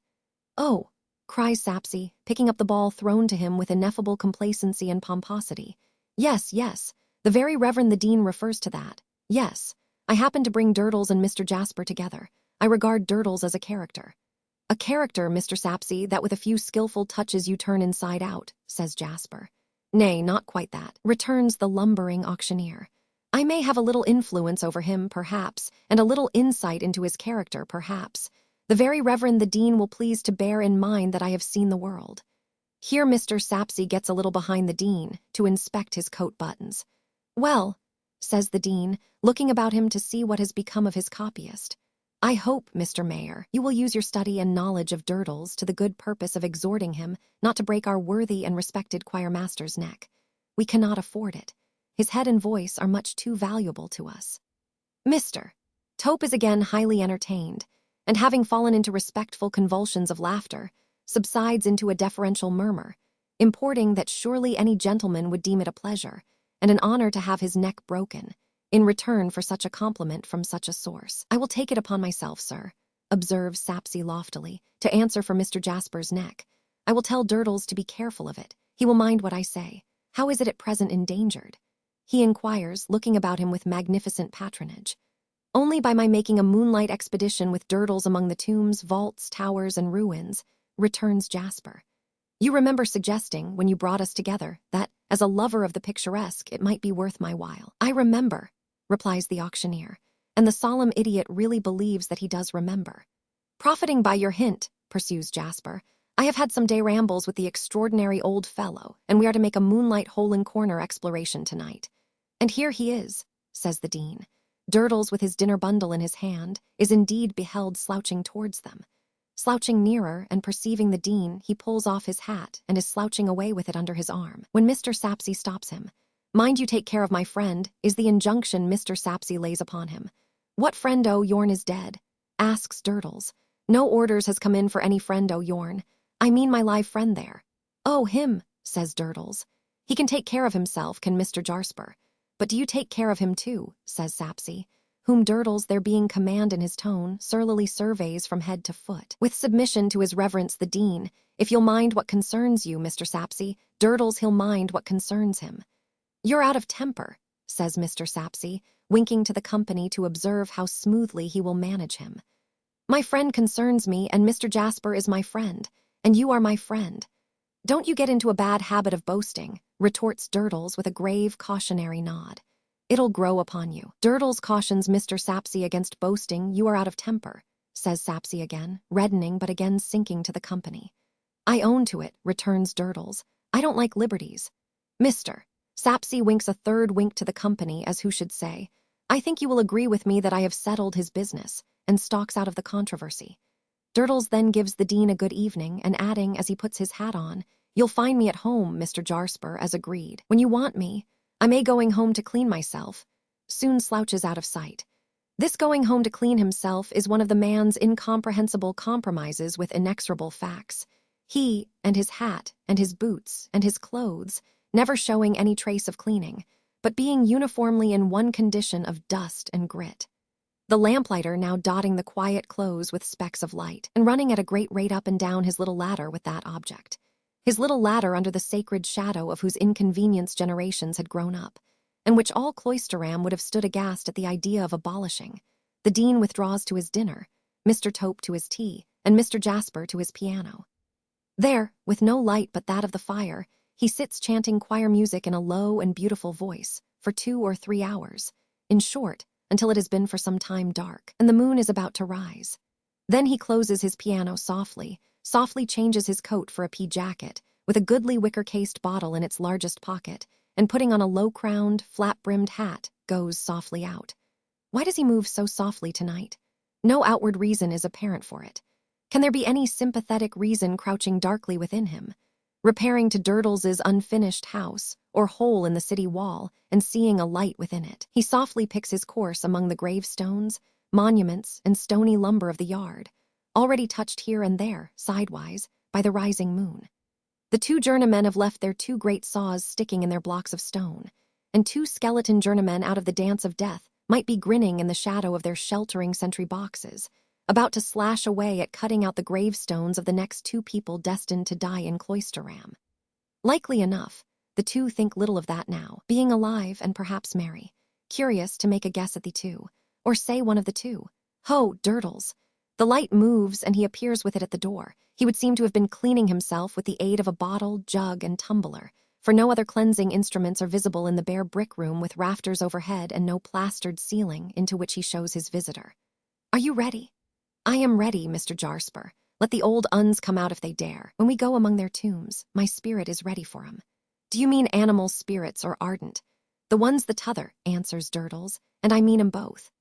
"Oh," cries Sapsea, picking up the ball thrown to him with ineffable complacency and pomposity, Yes, yes. The very Reverend the Dean refers to that. Yes. I happen to bring Durdles and Mr. Jasper together. I regard Durdles as a character. A character, Mr. Sapsea, that with a few skillful touches you turn inside out, says Jasper. Nay, not quite that, returns the lumbering auctioneer. I may have a little influence over him, perhaps, and a little insight into his character, perhaps. The very Reverend the Dean will please to bear in mind that I have seen the world. Here Mr. Sapsea gets a little behind the Dean to inspect his coat buttons. Well, says the Dean, looking about him to see what has become of his copyist. I hope, Mr. Mayor, you will use your study and knowledge of Durdles to the good purpose of exhorting him not to break our worthy and respected choir master's neck. We cannot afford it. His head and voice are much too valuable to us. Mr. Tope is again highly entertained, and having fallen into respectful convulsions of laughter, subsides into a deferential murmur, importing that surely any gentleman would deem it a pleasure and an honor to have his neck broken, in return for such a compliment from such a source. I will take it upon myself, sir, observes Sapsea loftily, to answer for Mr. Jasper's neck. I will tell Durdles to be careful of it. He will mind what I say. How is it at present endangered? He inquires, looking about him with magnificent patronage. Only by my making a moonlight expedition with Durdles among the tombs, vaults, towers, and ruins, returns Jasper. You remember suggesting, when you brought us together, that, as a lover of the picturesque, it might be worth my while. I remember, replies the auctioneer, and the solemn idiot really believes that he does remember. Profiting by your hint, pursues Jasper, I have had some day rambles with the extraordinary old fellow, and we are to make a moonlight hole-in-corner exploration tonight. And here he is, says the Dean. Durdles, with his dinner bundle in his hand, is indeed beheld slouching towards them. Slouching nearer, and perceiving the Dean, he pulls off his hat and is slouching away with it under his arm, when Mr. Sapsea stops him. Mind you take care of my friend, is the injunction Mr. Sapsea lays upon him. What friend Yorn is dead? Asks Durdles. No orders has come in for any friend Yorn. I mean my live friend there. Oh, him, says Durdles. He can take care of himself, can Mr. Jasper. But do you take care of him too, says Sapsea, whom Durdles, there being command in his tone, surlily surveys from head to foot. With submission to his reverence the Dean, if you'll mind what concerns you, Mr. Sapsea, Durdles he'll mind what concerns him. You're out of temper, says Mr. Sapsea, winking to the company to observe how smoothly he will manage him. My friend concerns me, and Mr. Jasper is my friend, and you are my friend. Don't you get into a bad habit of boasting, retorts Durdles with a grave cautionary nod. It'll grow upon you. Durdles cautions Mr. Sapsea against boasting. You are out of temper, says Sapsea again, reddening but again sinking to the company. I own to it, returns Durdles. I don't like liberties. Mr. Sapsea winks a third wink to the company, as who should say, I think you will agree with me that I have settled his business, and stalks out of the controversy. Durdles then gives the Dean a good evening, and adding, as he puts his hat on, You'll find me at home, Mr. Jasper, as agreed. When you want me, I may going home to clean myself. Soon slouches out of sight. This going home to clean himself is one of the man's incomprehensible compromises with inexorable facts. He, and his hat, and his boots, and his clothes, never showing any trace of cleaning, but being uniformly in one condition of dust and grit. The lamplighter now dotting the quiet close with specks of light, and running at a great rate up and down his little ladder with that object. His little ladder under the sacred shadow of whose inconvenience generations had grown up, and which all Cloisterham would have stood aghast at the idea of abolishing. The Dean withdraws to his dinner, Mr. Tope to his tea, and Mr. Jasper to his piano. There, with no light but that of the fire, he sits chanting choir music in a low and beautiful voice, for 2 or 3 hours, in short, until it has been for some time dark, and the moon is about to rise. Then he closes his piano softly changes his coat for a pea jacket, with a goodly wicker-cased bottle in its largest pocket, and putting on a low-crowned, flat-brimmed hat, goes softly out. Why does he move so softly tonight? No outward reason is apparent for it. Can there be any sympathetic reason crouching darkly within him? Repairing to Durdles's unfinished house, or hole in the city wall, and seeing a light within it, he softly picks his course among the gravestones, monuments, and stony lumber of the yard, already touched here and there, sidewise, by the rising moon. The 2 journeymen have left their 2 great saws sticking in their blocks of stone, and 2 skeleton journeymen out of the dance of death might be grinning in the shadow of their sheltering sentry boxes, about to slash away at cutting out the gravestones of the next 2 people destined to die in Cloisterham. Likely enough, The two think little of that now, being alive and perhaps merry, curious to make a guess at the two, or say one of the two. Ho, Durdles! The light moves and he appears with it at the door. He would seem to have been cleaning himself with the aid of a bottle, jug, and tumbler, for no other cleansing instruments are visible in the bare brick room with rafters overhead and no plastered ceiling into which he shows his visitor. Are you ready? I am ready, Mr. Jasper. Let the old uns come out if they dare. When we go among their tombs, my spirit is ready for 'em. Do you mean animal spirits or ardent? The one's the t'other, answers Durdles, and I mean 'em both.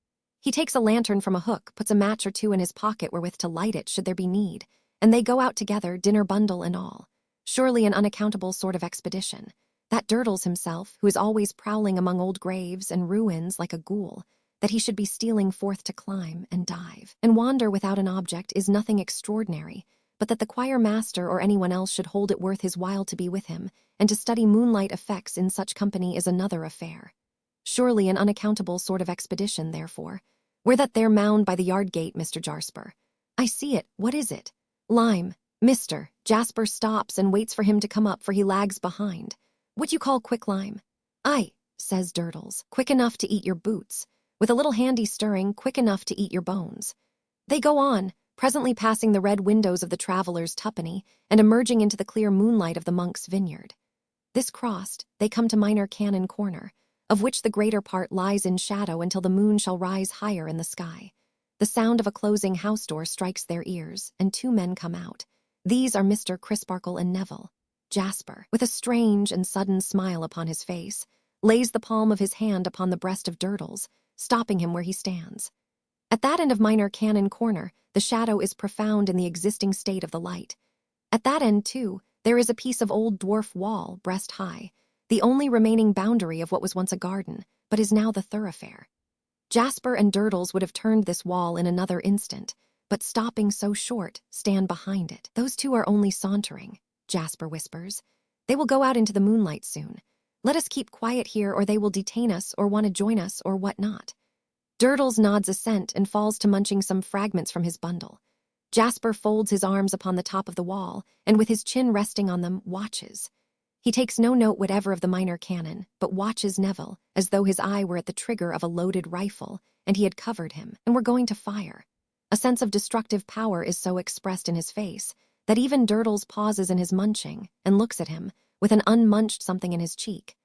He takes a lantern from a hook, puts a match or two in his pocket wherewith to light it should there be need, and they go out together, dinner bundle and all. Surely an unaccountable sort of expedition. That Durdles himself, who is always prowling among old graves and ruins like a ghoul, that he should be stealing forth to climb and dive and wander without an object is nothing extraordinary, but that the choir master or anyone else should hold it worth his while to be with him, and to study moonlight effects in such company is another affair. Surely an unaccountable sort of expedition, therefore. Where that there mound by the yard gate, Mr. Jasper? I see it. What is it? Lime. Mr. Jasper stops and waits for him to come up, for he lags behind. What you call quick lime? Aye, says Durdles, quick enough to eat your boots. With a little handy stirring, quick enough to eat your bones. They go on, presently passing the red windows of the traveller's tuppenny and emerging into the clear moonlight of the monk's vineyard. This crossed, they come to Minor Canon Corner, of which the greater part lies in shadow until the moon shall rise higher in the sky. The sound of a closing house door strikes their ears, and two men come out. These are Mr. Crisparkle and Neville. Jasper, with a strange and sudden smile upon his face, lays the palm of his hand upon the breast of Durdles, stopping him where he stands. At that end of Minor Canon Corner, the shadow is profound in the existing state of the light. At that end, too, there is a piece of old dwarf wall, breast high, the only remaining boundary of what was once a garden, but is now the thoroughfare. Jasper and Durdles would have turned this wall in another instant, but stopping so short, stand behind it. Those two are only sauntering, Jasper whispers. They will go out into the moonlight soon. Let us keep quiet here, or they will detain us or want to join us or what not. Durdles nods assent and falls to munching some fragments from his bundle. Jasper folds his arms upon the top of the wall, and with his chin resting on them, watches. He takes no note whatever of the minor canon, but watches Neville, as though his eye were at the trigger of a loaded rifle, and he had covered him, and were going to fire. A sense of destructive power is so expressed in his face, that even Durdles pauses in his munching, and looks at him, with an unmunched something in his cheek.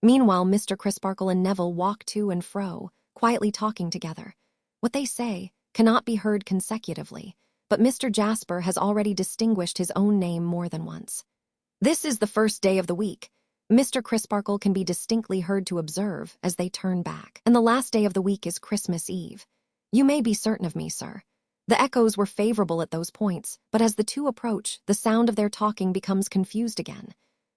Meanwhile, Mr. Crisparkle and Neville walk to and fro, quietly talking together. What they say cannot be heard consecutively, but Mr. Jasper has already distinguished his own name more than once. This is the first day of the week. Mr. Crisparkle can be distinctly heard to observe as they turn back, and the last day of the week is Christmas Eve. You may be certain of me, sir. The echoes were favorable at those points, but as the two approach, the sound of their talking becomes confused again.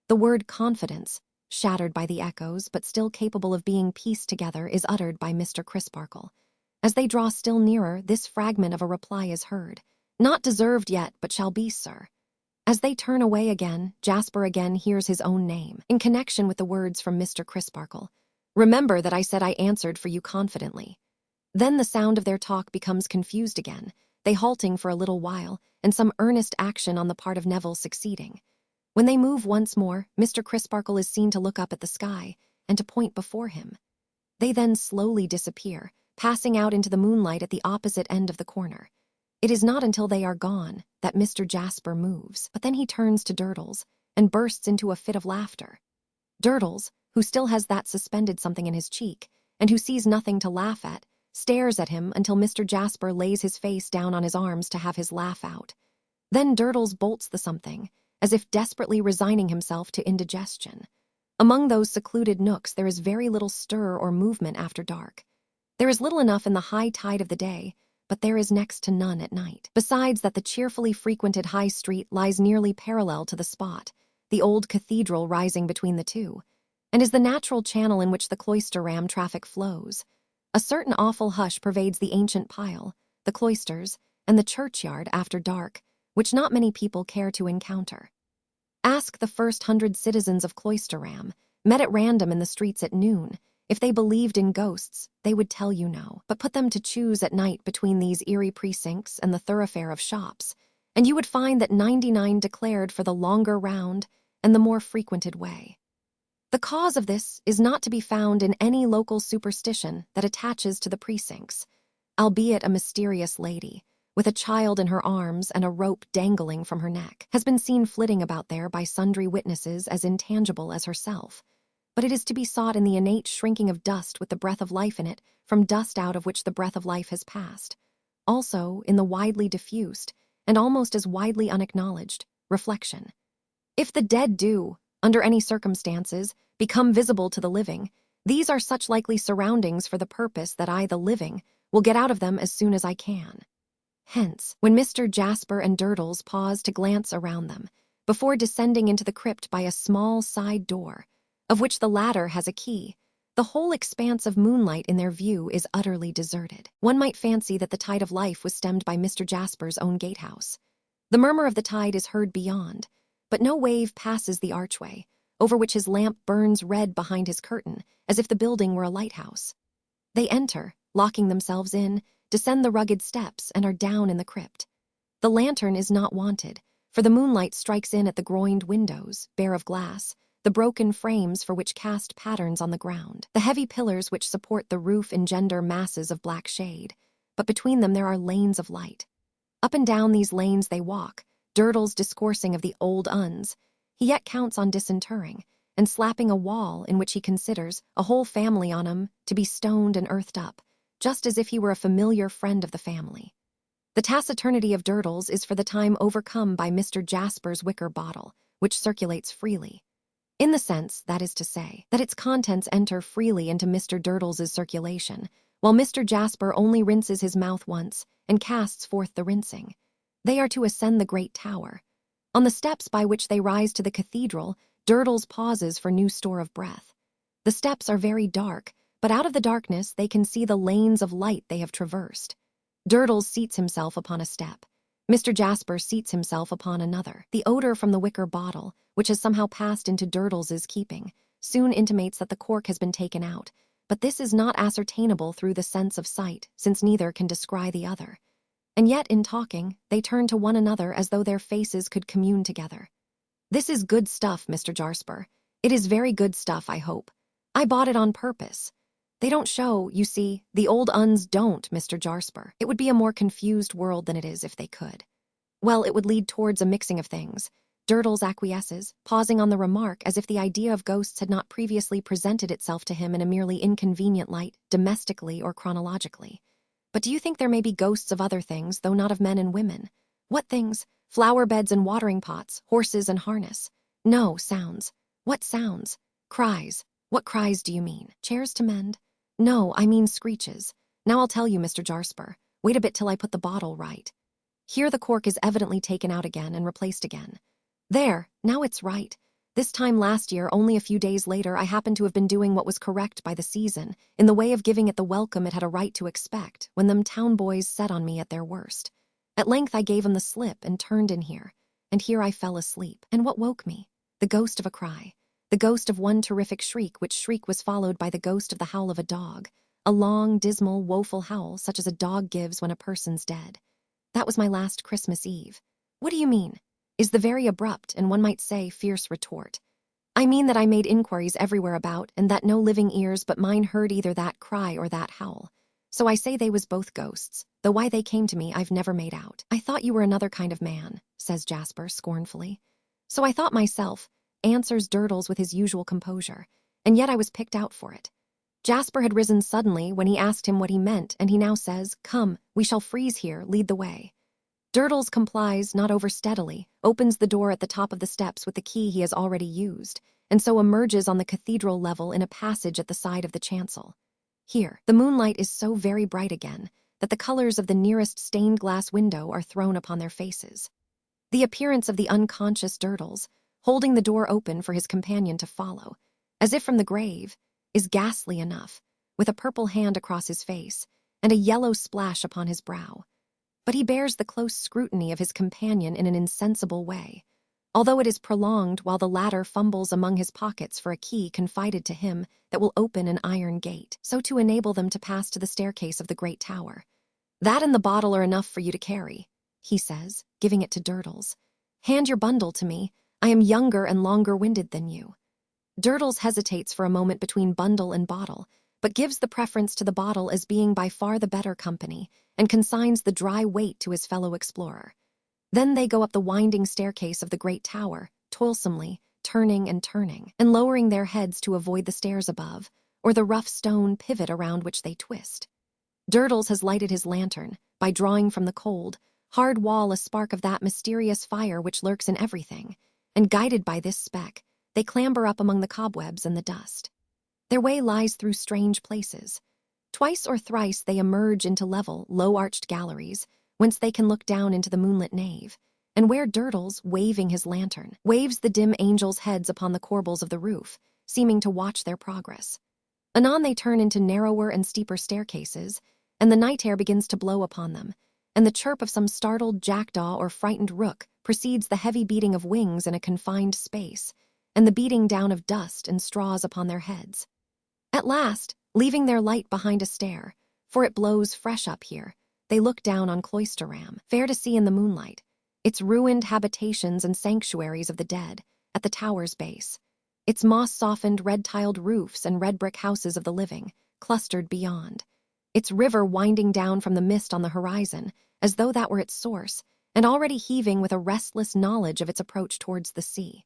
The word confidence, shattered by the echoes but still capable of being pieced together, is uttered by Mr. Crisparkle. As they draw still nearer, this fragment of a reply is heard. Not deserved yet, but shall be, sir. As they turn away again, Jasper again hears his own name, in connection with the words from Mr. Crisparkle. Remember that I said I answered for you confidently. Then the sound of their talk becomes confused again, they halting for a little while, and some earnest action on the part of Neville succeeding. When they move once more, Mr. Crisparkle is seen to look up at the sky, and to point before him. They then slowly disappear, passing out into the moonlight at the opposite end of the corner. It is not until they are gone that Mr. Jasper moves, but then he turns to Durdles, and bursts into a fit of laughter. Durdles, who still has that suspended something in his cheek, and who sees nothing to laugh at, stares at him until Mr. Jasper lays his face down on his arms to have his laugh out. Then Durdles bolts the something, as if desperately resigning himself to indigestion. Among those secluded nooks there is very little stir or movement after dark. There is little enough in the high tide of the day, but there is next to none at night. Besides that the cheerfully frequented High Street lies nearly parallel to the spot, the old cathedral rising between the two, and is the natural channel in which the cloister-ram traffic flows. A certain awful hush pervades the ancient pile, the cloisters, and the churchyard after dark, which not many people care to encounter. Ask the first 100 citizens of Cloisterham, met at random in the streets at noon, if they believed in ghosts, they would tell you no. But put them to choose at night between these eerie precincts and the thoroughfare of shops, and you would find that 99 declared for the longer round and the more frequented way. The cause of this is not to be found in any local superstition that attaches to the precincts, albeit a mysterious lady, with a child in her arms and a rope dangling from her neck, has been seen flitting about there by sundry witnesses as intangible as herself. But it is to be sought in the innate shrinking of dust with the breath of life in it, from dust out of which the breath of life has passed. Also, in the widely diffused, and almost as widely unacknowledged, reflection. If the dead do, under any circumstances, become visible to the living, these are such likely surroundings for the purpose that I, the living, will get out of them as soon as I can. Hence, when Mr. Jasper and Durdles pause to glance around them, before descending into the crypt by a small side door, of which the latter has a key, the whole expanse of moonlight in their view is utterly deserted. One might fancy that the tide of life was stemmed by Mr. Jasper's own gatehouse. The murmur of the tide is heard beyond, but no wave passes the archway, over which his lamp burns red behind his curtain, as if the building were a lighthouse. They enter, locking themselves in, descend the rugged steps, and are down in the crypt. The lantern is not wanted, for the moonlight strikes in at the groined windows, bare of glass, the broken frames for which cast patterns on the ground. The heavy pillars which support the roof engender masses of black shade, but between them there are lanes of light. Up and down these lanes they walk, Durdles discoursing of the old uns. He yet counts on disinterring, and slapping a wall in which he considers a whole family on him to be stoned and earthed up, just as if he were a familiar friend of the family. The taciturnity of Durdles is for the time overcome by Mr. Jasper's wicker bottle, which circulates freely. In the sense, that is to say, that its contents enter freely into Mr. Durdles's circulation, while Mr. Jasper only rinses his mouth once and casts forth the rinsing. They are to ascend the great tower. On the steps by which they rise to the cathedral, Durdles pauses for new store of breath. The steps are very dark, but out of the darkness they can see the lanes of light they have traversed. Durdles seats himself upon a step. Mr. Jasper seats himself upon another. The odor from the wicker bottle, which has somehow passed into Durdles's keeping, soon intimates that the cork has been taken out, but this is not ascertainable through the sense of sight, since neither can descry the other. And yet, in talking, they turn to one another as though their faces could commune together. "This is good stuff, Mr. Jasper. It is very good stuff, I hope. I bought it on purpose. They don't show, you see, the old uns don't, Mr. Jasper. It would be a more confused world than it is if they could. Well, it would lead towards a mixing of things." Durdles acquiesces, pausing on the remark as if the idea of ghosts had not previously presented itself to him in a merely inconvenient light, domestically or chronologically. "But do you think there may be ghosts of other things, though not of men and women?" "What things?" "Flower beds and watering pots, horses and harness." "No, sounds." "What sounds?" "Cries." "What cries do you mean?" "Chairs to mend." "No, I mean screeches. Now I'll tell you, Mr. Jasper. Wait a bit till I put the bottle right." Here the cork is evidently taken out again and replaced again. "There, now it's right. This time last year, only a few days later, I happened to have been doing what was correct by the season, in the way of giving it the welcome it had a right to expect, when them town boys set on me at their worst. At length I gave 'em the slip and turned in here, and here I fell asleep. And what woke me? The ghost of a cry. The ghost of one terrific shriek, which shriek was followed by the ghost of the howl of a dog, a long, dismal, woeful howl, such as a dog gives when a person's dead. That was my last Christmas Eve." "What do you mean?" "Is the very abrupt, and one might say fierce retort. I mean that I made inquiries everywhere about, and that no living ears but mine heard either that cry or that howl. So I say they was both ghosts, though why they came to me I've never made out." "I thought you were another kind of man," says Jasper scornfully. "So I thought myself," answers Durdles with his usual composure, "and yet I was picked out for it." Jasper had risen suddenly when he asked him what he meant, and he now says, "Come, we shall freeze here, lead the way." Durdles complies, not over steadily, opens the door at the top of the steps with the key he has already used, and so emerges on the cathedral level in a passage at the side of the chancel. Here, the moonlight is so very bright again that the colors of the nearest stained glass window are thrown upon their faces. The appearance of the unconscious Durdles, holding the door open for his companion to follow, as if from the grave, is ghastly enough, with a purple hand across his face and a yellow splash upon his brow. But he bears the close scrutiny of his companion in an insensible way, although it is prolonged while the latter fumbles among his pockets for a key confided to him that will open an iron gate, so to enable them to pass to the staircase of the great tower. "That and the bottle are enough for you to carry," he says, giving it to Durdles. "Hand your bundle to me. I am younger and longer-winded than you." Durdles hesitates for a moment between bundle and bottle, but gives the preference to the bottle as being by far the better company, and consigns the dry weight to his fellow explorer. Then they go up the winding staircase of the great tower, toilsomely, turning and lowering their heads to avoid the stairs above, or the rough stone pivot around which they twist. Durdles has lighted his lantern, by drawing from the cold, hard wall a spark of that mysterious fire which lurks in everything, and guided by this speck, they clamber up among the cobwebs and the dust. Their way lies through strange places. Twice or thrice they emerge into level, low-arched galleries, whence they can look down into the moonlit nave, and where Durdles, waving his lantern, waves the dim angels' heads upon the corbels of the roof, seeming to watch their progress. Anon they turn into narrower and steeper staircases, and the night air begins to blow upon them, and the chirp of some startled jackdaw or frightened rook precedes the heavy beating of wings in a confined space, and the beating down of dust and straws upon their heads. At last, leaving their light behind a stair, for it blows fresh up here, they look down on Cloisterham, fair to see in the moonlight, its ruined habitations and sanctuaries of the dead, at the tower's base, its moss-softened red-tiled roofs and red-brick houses of the living, clustered beyond, its river winding down from the mist on the horizon, as though that were its source, and already heaving with a restless knowledge of its approach towards the sea.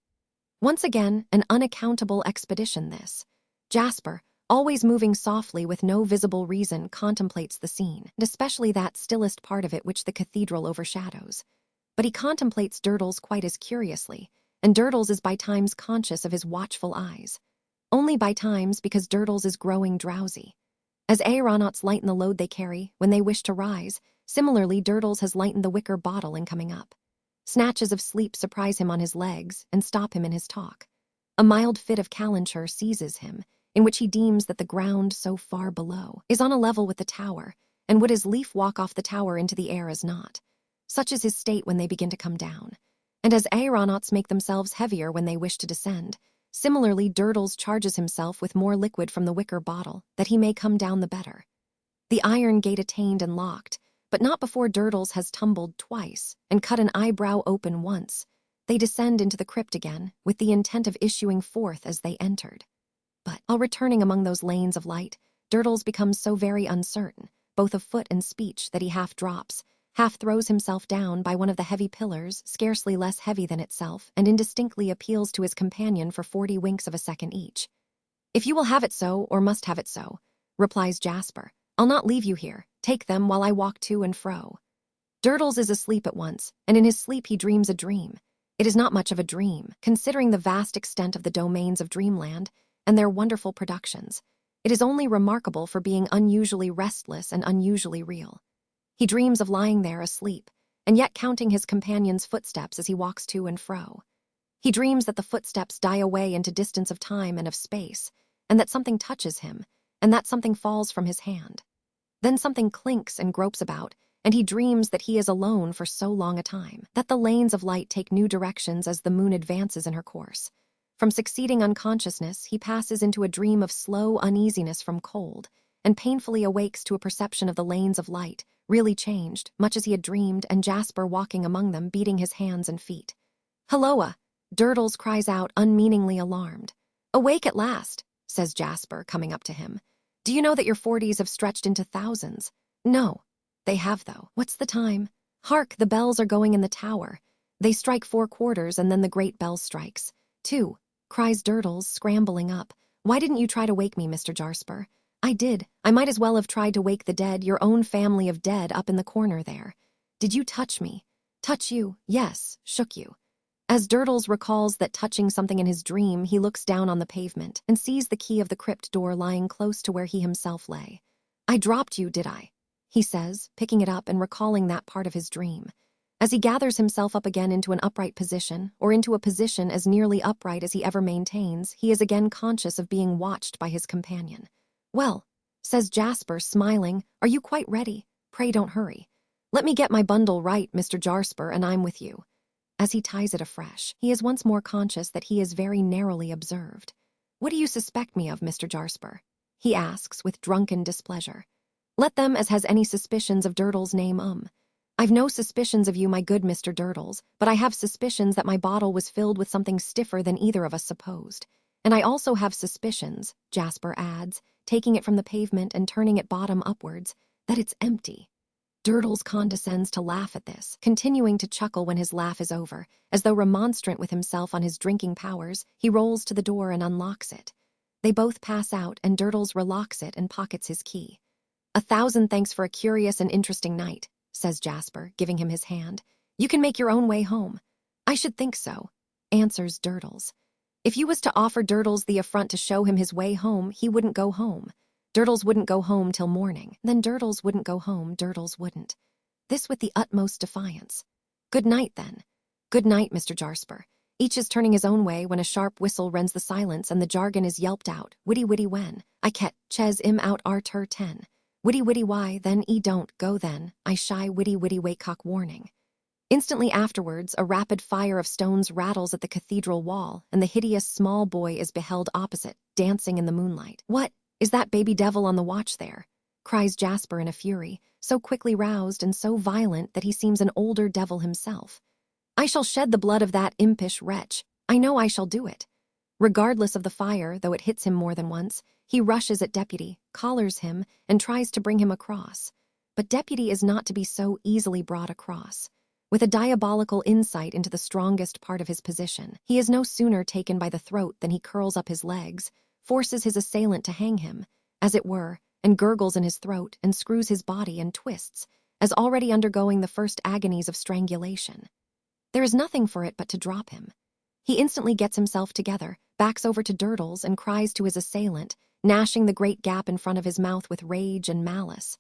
Once again, an unaccountable expedition this. Jasper, always moving softly with no visible reason, contemplates the scene, and especially that stillest part of it which the cathedral overshadows. But he contemplates Durdles quite as curiously, and Durdles is by times conscious of his watchful eyes. Only by times, because Durdles is growing drowsy. As aeronauts lighten the load they carry when they wish to rise, similarly Durdles has lightened the wicker bottle in coming up. Snatches of sleep surprise him on his legs and stop him in his talk. A mild fit of calenture seizes him, in which he deems that the ground so far below is on a level with the tower, and would as lief walk off the tower into the air as not. Such is his state when they begin to come down. And as aeronauts make themselves heavier when they wish to descend, similarly Durdles charges himself with more liquid from the wicker bottle, that he may come down the better. The iron gate attained and locked, but not before Durdles has tumbled twice and cut an eyebrow open once. They descend into the crypt again, with the intent of issuing forth as they entered. But, while returning among those lanes of light, Durdles becomes so very uncertain, both of foot and speech, that he half drops, half throws himself down by one of the heavy pillars, scarcely less heavy than itself, and indistinctly appeals to his companion for 40 winks of a second each. "If you will have it so, or must have it so," replies Jasper, "I'll not leave you here. Take them while I walk to and fro." Durdles is asleep at once, and in his sleep he dreams a dream. It is not much of a dream, considering the vast extent of the domains of dreamland and their wonderful productions. It is only remarkable for being unusually restless and unusually real. He dreams of lying there asleep, and yet counting his companion's footsteps as he walks to and fro. He dreams that the footsteps die away into distance of time and of space, and that something touches him, and that something falls from his hand. Then something clinks and gropes about, and he dreams that he is alone for so long a time, that the lanes of light take new directions as the moon advances in her course. From succeeding unconsciousness, he passes into a dream of slow uneasiness from cold, and painfully awakes to a perception of the lanes of light, really changed, much as he had dreamed, and Jasper walking among them, beating his hands and feet. "Halloa!" Durdles cries out, unmeaningly alarmed. "Awake at last," says Jasper, coming up to him. "Do you know that your 40s have stretched into thousands?" "No." "They have, though. What's the time?" "Hark, the bells are going in the tower. They strike 4 quarters, and then the great bell strikes 2, cries Durdles, scrambling up. "Why didn't you try to wake me, Mr. Jasper?" "I did. I might as well have tried to wake the dead, your own family of dead up in the corner there." "Did you touch me?" "Touch you? Yes, shook you." As Durdles recalls that touching something in his dream, he looks down on the pavement and sees the key of the crypt door lying close to where he himself lay. "I dropped you, did I?" he says, picking it up and recalling that part of his dream. As he gathers himself up again into an upright position, or into a position as nearly upright as he ever maintains, he is again conscious of being watched by his companion. "Well," says Jasper, smiling, "are you quite ready? Pray don't hurry. Let me get my bundle right, Mr. Jasper, and I'm with you." As he ties it afresh, he is once more conscious that he is very narrowly observed. "What do you suspect me of, Mr. Jasper?" he asks with drunken displeasure. "Let them as has any suspicions of Durdles' name I've no suspicions of you, my good Mr. Durdles, but I have suspicions that my bottle was filled with something stiffer than either of us supposed. And I also have suspicions, Jasper adds, taking it from the pavement and turning it bottom upwards, that it's empty. Durdles condescends to laugh at this, continuing to chuckle when his laugh is over. As though remonstrant with himself on his drinking powers, he rolls to the door and unlocks it. They both pass out, and Durdles relocks it and pockets his key. "1,000 thanks for a curious and interesting night," says Jasper, giving him his hand. "You can make your own way home." "I should think so," answers Durdles. If you was to offer Durdles the affront to show him his way home, he wouldn't go home. Durdles wouldn't go home till morning. Then Durdles wouldn't go home, Durdles wouldn't. This with the utmost defiance. "Good night, then." "Good night, Mr. Jasper." Each is turning his own way when a sharp whistle rends the silence and the jargon is yelped out. "Witty witty when. I ches im out arter 10. Witty witty why, then e don't go then. I shy witty witty wakecock warning." Instantly afterwards, a rapid fire of stones rattles at the cathedral wall, and the hideous small boy is beheld opposite, dancing in the moonlight. "What? Is that baby devil on the watch there?" cries Jasper in a fury, so quickly roused and so violent that he seems an older devil himself. "I shall shed the blood of that impish wretch. I know I shall do it." Regardless of the fire, though it hits him more than once, he rushes at Deputy, collars him, and tries to bring him across. But Deputy is not to be so easily brought across. With a diabolical insight into the strongest part of his position, he is no sooner taken by the throat than he curls up his legs, forces his assailant to hang him, as it were, and gurgles in his throat and screws his body and twists, as already undergoing the first agonies of strangulation. There is nothing for it but to drop him. He instantly gets himself together, backs over to Durdles, and cries to his assailant, gnashing the great gap in front of his mouth with rage and malice.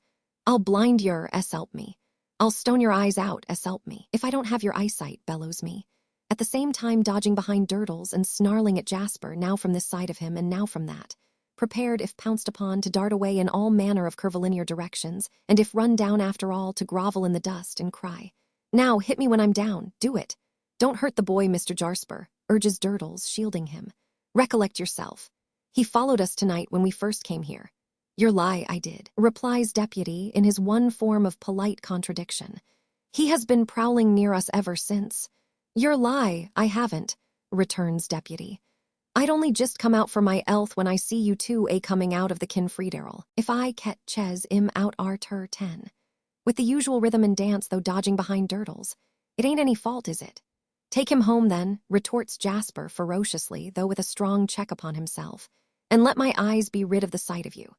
"I'll blind yer, help me. I'll stone your eyes out, help me. If I don't have your eyesight," bellows me, at the same time dodging behind Durdles and snarling at Jasper, now from this side of him and now from that, prepared, if pounced upon, to dart away in all manner of curvilinear directions, and if run down after all, to grovel in the dust and cry, "Now, hit me when I'm down, do it. Don't hurt the boy, Mr. Jasper," urges Durdles, shielding him. "Recollect yourself. He followed us tonight when we first came here." "Your lie, I did," replies Deputy in his one form of polite contradiction. "He has been prowling near us ever since." "Your lie, I haven't," returns Deputy. "I'd only just come out for my elth when I see you two coming out of the Kinfriederl. If I ches im out arter 10. With the usual rhythm and dance, though dodging behind Durdles. "It ain't any fault, is it?" "Take him home, then," retorts Jasper ferociously, though with a strong check upon himself, "and let my eyes be rid of the sight of you."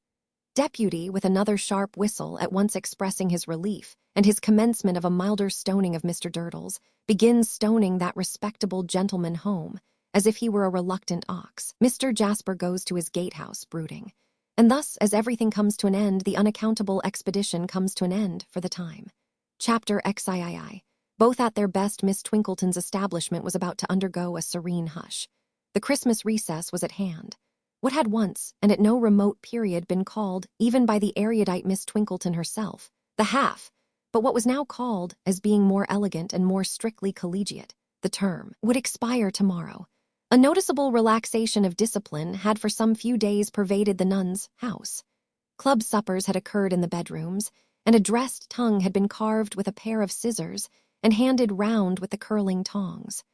Deputy, with another sharp whistle, at once expressing his relief and his commencement of a milder stoning of Mr. Durdles, begins stoning that respectable gentleman home, as if he were a reluctant ox. Mr. Jasper goes to his gatehouse, brooding. And thus, as everything comes to an end, the unaccountable expedition comes to an end for the time. Chapter XIII. Both at their best, Miss Twinkleton's establishment was about to undergo a serene hush. The Christmas recess was at hand. What had once, and at no remote period, been called, even by the erudite Miss Twinkleton herself, the half, but what was now called, as being more elegant and more strictly collegiate, the term, would expire tomorrow. A noticeable relaxation of discipline had for some few days pervaded the nuns' house. Club suppers had occurred in the bedrooms, and a dressed tongue had been carved with a pair of scissors and handed round with the curling tongs.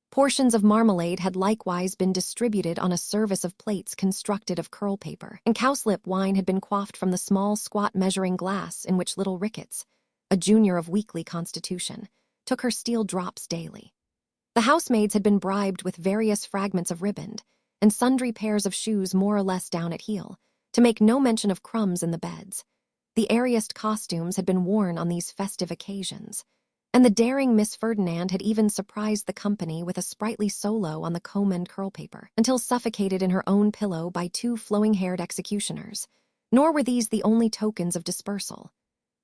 Portions of marmalade had likewise been distributed on a service of plates constructed of curl paper, and cowslip wine had been quaffed from the small, squat measuring glass in which little Ricketts, a junior of weakly constitution, took her steel drops daily. The housemaids had been bribed with various fragments of riband, and sundry pairs of shoes more or less down at heel, to make no mention of crumbs in the beds. The airiest costumes had been worn on these festive occasions, and the daring Miss Ferdinand had even surprised the company with a sprightly solo on the comb and curl paper, until suffocated in her own pillow by two flowing-haired executioners. Nor were these the only tokens of dispersal.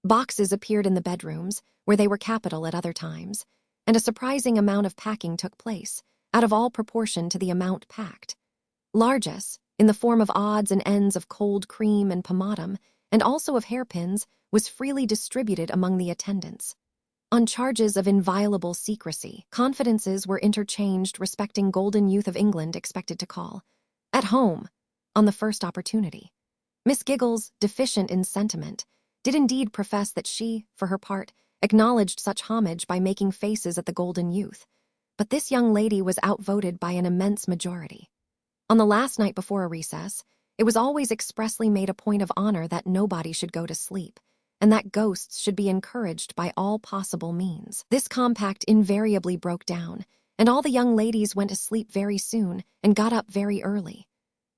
Boxes appeared in the bedrooms, where they were capital at other times, and a surprising amount of packing took place, out of all proportion to the amount packed. Largesse, in the form of odds and ends of cold cream and pomatum, and also of hairpins, was freely distributed among the attendants. On charges of inviolable secrecy, confidences were interchanged respecting golden youth of England expected to call, at home, on the first opportunity. Miss Giggles, deficient in sentiment, did indeed profess that she, for her part, acknowledged such homage by making faces at the golden youth, but this young lady was outvoted by an immense majority. On the last night before a recess, it was always expressly made a point of honor that nobody should go to sleep, and that ghosts should be encouraged by all possible means. This compact invariably broke down, and all the young ladies went to sleep very soon and got up very early.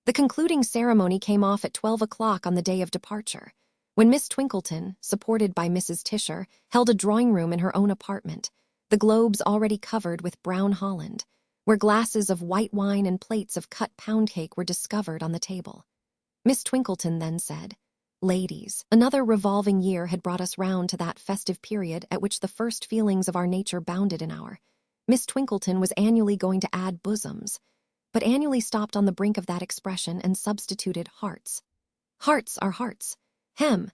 The concluding ceremony came off at 12 o'clock on the day of departure, when Miss Twinkleton, supported by Mrs. Tisher, held a drawing-room in her own apartment, the globes already covered with brown holland, where glasses of white wine and plates of cut pound cake were discovered on the table. Miss Twinkleton then said, "Ladies, another revolving year had brought us round to that festive period at which the first feelings of our nature bounded in our." Miss Twinkleton was annually going to add bosoms, but annually stopped on the brink of that expression and substituted hearts. Hearts are hearts. Hem!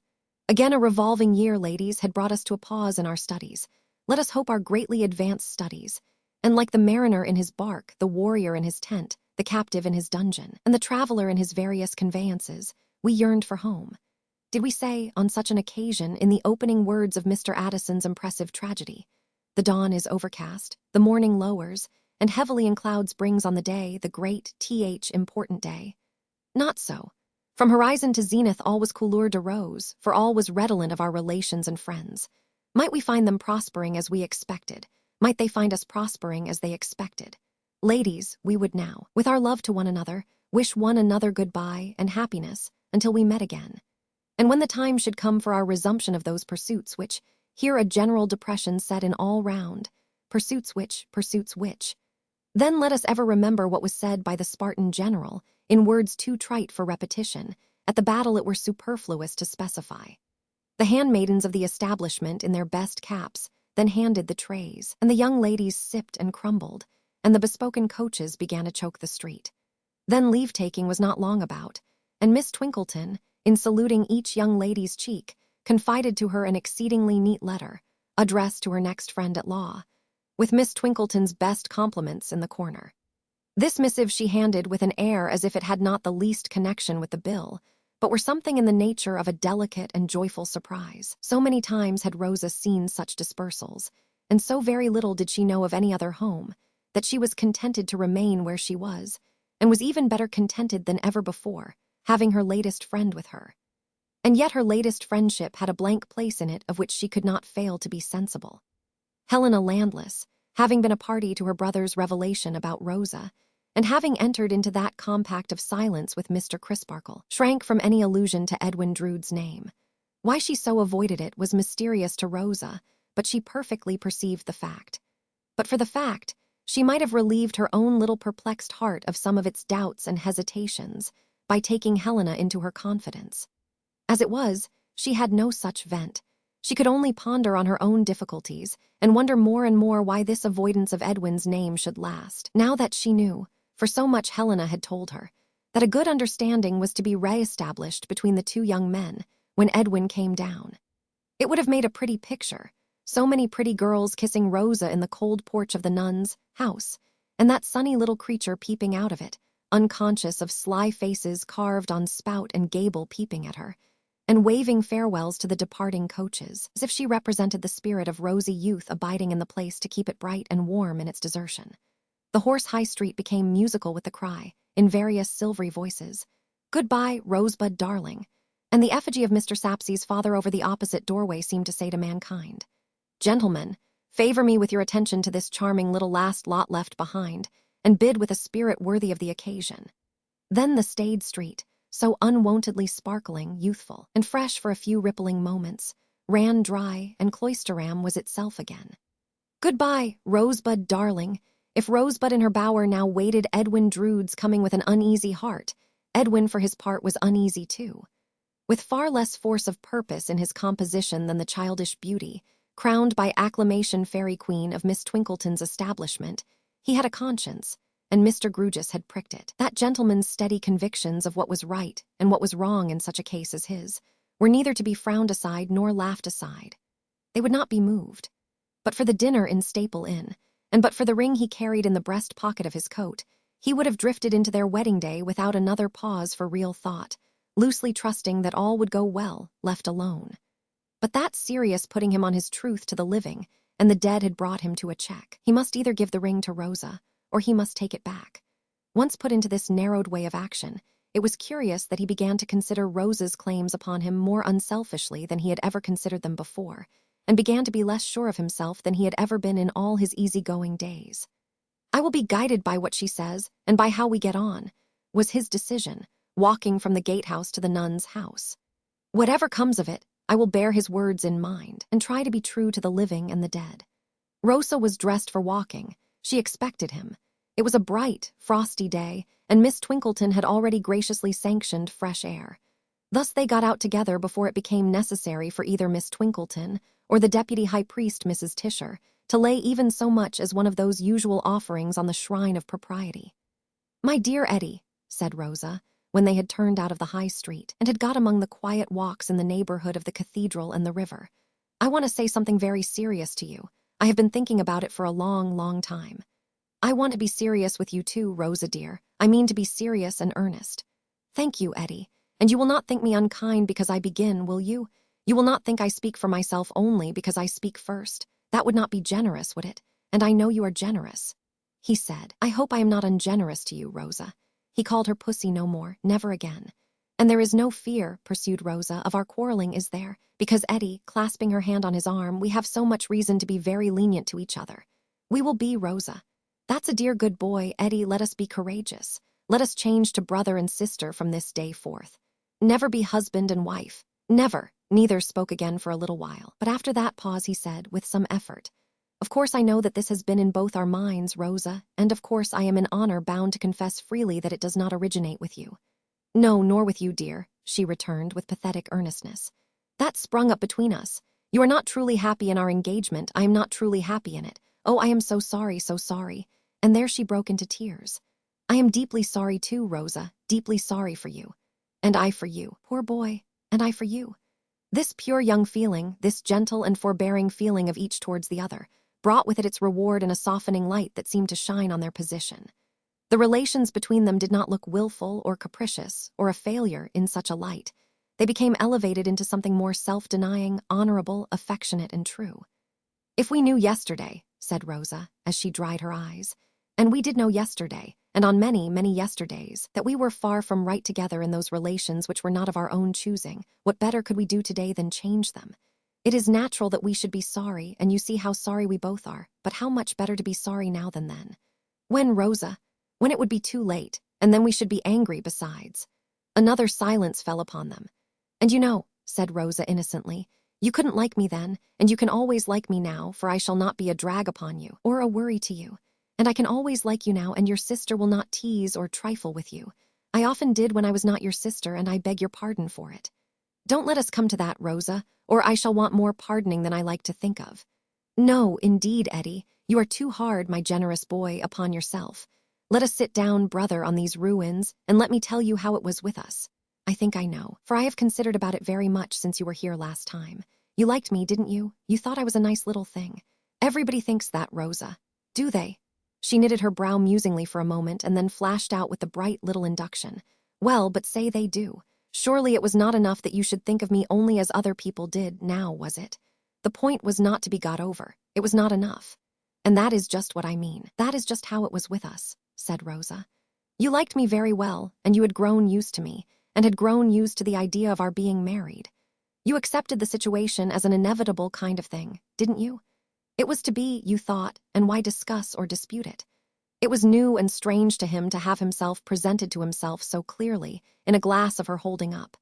Again a revolving year, ladies, had brought us to a pause in our studies. Let us hope our greatly advanced studies. And like the mariner in his bark, the warrior in his tent, the captive in his dungeon, and the traveler in his various conveyances, we yearned for home. Did we say, on such an occasion, in the opening words of Mr. Addison's impressive tragedy, "The dawn is overcast, the morning lowers, and heavily in clouds brings on the day the great important day"? Not so. From horizon to zenith all was couleur de rose, for all was redolent of our relations and friends. Might we find them prospering as we expected? Might they find us prospering as they expected? Ladies, we would now, with our love to one another, wish one another goodbye and happiness until we met again. And when the time should come for our resumption of those pursuits which, here a general depression set in all round, pursuits which, then let us ever remember what was said by the Spartan general, in words too trite for repetition, at the battle it were superfluous to specify. The handmaidens of the establishment in their best caps then handed the trays, and the young ladies sipped and crumbled, and the bespoken coaches began to choke the street. Then leave-taking was not long about, and Miss Twinkleton, in saluting each young lady's cheek, confided to her an exceedingly neat letter, addressed to her next friend at law, with Miss Twinkleton's best compliments in the corner. This missive she handed with an air as if it had not the least connection with the bill, but were something in the nature of a delicate and joyful surprise. So many times had Rosa seen such dispersals, and so very little did she know of any other home, that she was contented to remain where she was, and was even better contented than ever before, having her latest friend with her. And yet her latest friendship had a blank place in it of which she could not fail to be sensible. Helena Landless, having been a party to her brother's revelation about Rosa, and having entered into that compact of silence with Mr. Crisparkle, shrank from any allusion to Edwin Drood's name. Why she so avoided it was mysterious to Rosa, but she perfectly perceived the fact. But for the fact, she might have relieved her own little perplexed heart of some of its doubts and hesitations by taking Helena into her confidence. As it was, she had no such vent. She could only ponder on her own difficulties and wonder more and more why this avoidance of Edwin's name should last. Now that she knew, for so much Helena had told her, that a good understanding was to be re-established between the two young men when Edwin came down. It would have made a pretty picture, so many pretty girls kissing Rosa in the cold porch of the nuns' house, and that sunny little creature peeping out of it, unconscious of sly faces carved on spout and gable peeping at her, and waving farewells to the departing coaches, as if she represented the spirit of rosy youth abiding in the place to keep it bright and warm in its desertion. The Horse High Street became musical with the cry, in various silvery voices, "Goodbye, Rosebud darling," and the effigy of Mr. Sapsea's father over the opposite doorway seemed to say to mankind, "Gentlemen, favor me with your attention to this charming little last lot left behind, and bid with a spirit worthy of the occasion." Then the staid street, so unwontedly sparkling, youthful, and fresh for a few rippling moments, ran dry, and Cloisterham was itself again. Goodbye, Rosebud darling. If Rosebud in her bower now waited Edwin Drood's coming with an uneasy heart, Edwin for his part was uneasy too. With far less force of purpose in his composition than the childish beauty, crowned by acclamation fairy queen of Miss Twinkleton's establishment, he had a conscience, and Mr. Grewgious had pricked it. That gentleman's steady convictions of what was right and what was wrong in such a case as his were neither to be frowned aside nor laughed aside. They would not be moved. But for the dinner in Staple Inn, and but for the ring he carried in the breast pocket of his coat, he would have drifted into their wedding day without another pause for real thought, loosely trusting that all would go well, left alone. But that serious putting him on his truth to the living, and the dead had brought him to a check. He must either give the ring to Rosa, or he must take it back. Once put into this narrowed way of action, it was curious that he began to consider Rosa's claims upon him more unselfishly than he had ever considered them before, and began to be less sure of himself than he had ever been in all his easygoing days. I will be guided by what she says and by how we get on, was his decision, walking from the gatehouse to the nun's house. Whatever comes of it, I will bear his words in mind and try to be true to the living and the dead. Rosa was dressed for walking. She expected him. It was a bright, frosty day, and Miss Twinkleton had already graciously sanctioned fresh air. Thus they got out together before it became necessary for either Miss Twinkleton or the deputy high priest, Mrs. Tisher, to lay even so much as one of those usual offerings on the shrine of propriety. "My dear Eddie," said Rosa, when they had turned out of the high street and had got among the quiet walks in the neighborhood of the cathedral and the river, "I want to say something very serious to you. I have been thinking about it for a long, long time. I want to be serious with you too, Rosa dear. I mean to be serious and earnest. Thank you, Eddie. And you will not think me unkind because I begin, will you? You will not think I speak for myself only because I speak first. That would not be generous, would it? And I know you are generous." He said, "I hope I am not ungenerous to you, Rosa." He called her pussy no more, never again. "And there is no fear," pursued Rosa, "of our quarreling, is there? Because, Eddie," clasping her hand on his arm, "we have so much reason to be very lenient to each other. We will be, Rosa. That's a dear good boy, Eddie. Let us be courageous. Let us change to brother and sister from this day forth. Never be husband and wife. Never." Neither spoke again for a little while, but after that pause he said, with some effort, "Of course I know that this has been in both our minds, Rosa, and of course I am in honor bound to confess freely that it does not originate with you." "No, nor with you, dear," she returned with pathetic earnestness. "That sprung up between us. You are not truly happy in our engagement. I am not truly happy in it. Oh, I am so sorry, so sorry." And there she broke into tears. "I am deeply sorry too, Rosa, deeply sorry for you. And I for you, poor boy, and I for you." This pure young feeling, this gentle and forbearing feeling of each towards the other, brought with it its reward in a softening light that seemed to shine on their position. The relations between them did not look willful or capricious or a failure in such a light. They became elevated into something more self-denying, honorable, affectionate, and true. "If we knew yesterday," said Rosa, as she dried her eyes, "and we did know yesterday, and on many, many yesterdays, that we were far from right together in those relations which were not of our own choosing, what better could we do today than change them? It is natural that we should be sorry, and you see how sorry we both are, but how much better to be sorry now than then. When, Rosa? When it would be too late, and then we should be angry besides." Another silence fell upon them. "And you know," said Rosa innocently, "you couldn't like me then, and you can always like me now, for I shall not be a drag upon you, or a worry to you. And I can always like you now, and your sister will not tease or trifle with you. I often did when I was not your sister, and I beg your pardon for it. Don't let us come to that, Rosa, or I shall want more pardoning than I like to think of. No, indeed, Eddie, you are too hard, my generous boy, upon yourself. Let us sit down, brother, on these ruins, and let me tell you how it was with us. I think I know, for I have considered about it very much since you were here last time. You liked me, didn't you? You thought I was a nice little thing. Everybody thinks that, Rosa. Do they?" She knitted her brow musingly for a moment and then flashed out with the bright little induction. "Well, but say they do. Surely it was not enough that you should think of me only as other people did, now, was it? The point was not to be got over. It was not enough. And that is just what I mean. That is just how it was with us," said Rosa. "You liked me very well, and you had grown used to me, and had grown used to the idea of our being married. You accepted the situation as an inevitable kind of thing, didn't you? It was to be, you thought, and why discuss or dispute it? It was new and strange to him to have himself presented to himself so clearly, in a glass of her holding up.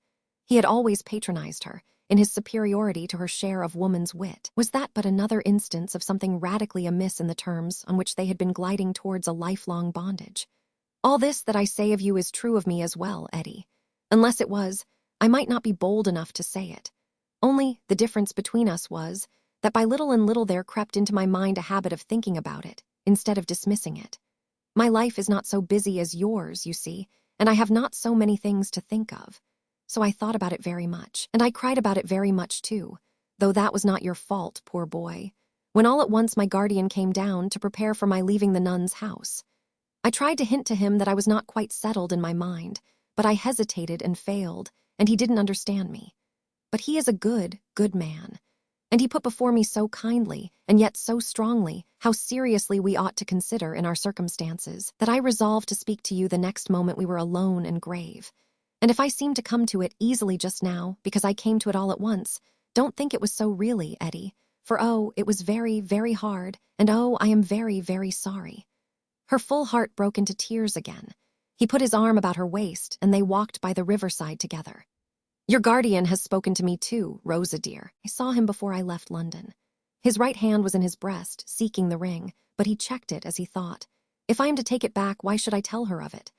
He had always patronized her, in his superiority to her share of woman's wit. Was that but another instance of something radically amiss in the terms on which they had been gliding towards a lifelong bondage? All this that I say of you is true of me as well, Eddie. Unless it was, I might not be bold enough to say it. Only, the difference between us was that by little and little there crept into my mind a habit of thinking about it, instead of dismissing it. My life is not so busy as yours, you see, and I have not so many things to think of. So I thought about it very much, and I cried about it very much too, though that was not your fault, poor boy, when all at once my guardian came down to prepare for my leaving the nun's house. I tried to hint to him that I was not quite settled in my mind, but I hesitated and failed, and he didn't understand me. But he is a good, good man. And he put before me so kindly, and yet so strongly, how seriously we ought to consider in our circumstances, that I resolved to speak to you the next moment we were alone and grave. And if I seem to come to it easily just now, because I came to it all at once, don't think it was so really, Eddie. For oh, it was very, very hard, and oh, I am very, very sorry. Her full heart broke into tears again. He put his arm about her waist, and they walked by the riverside together. Your guardian has spoken to me too, Rosa dear. I saw him before I left London. His right hand was in his breast, seeking the ring, but he checked it as he thought. If I am to take it back, why should I tell her of it?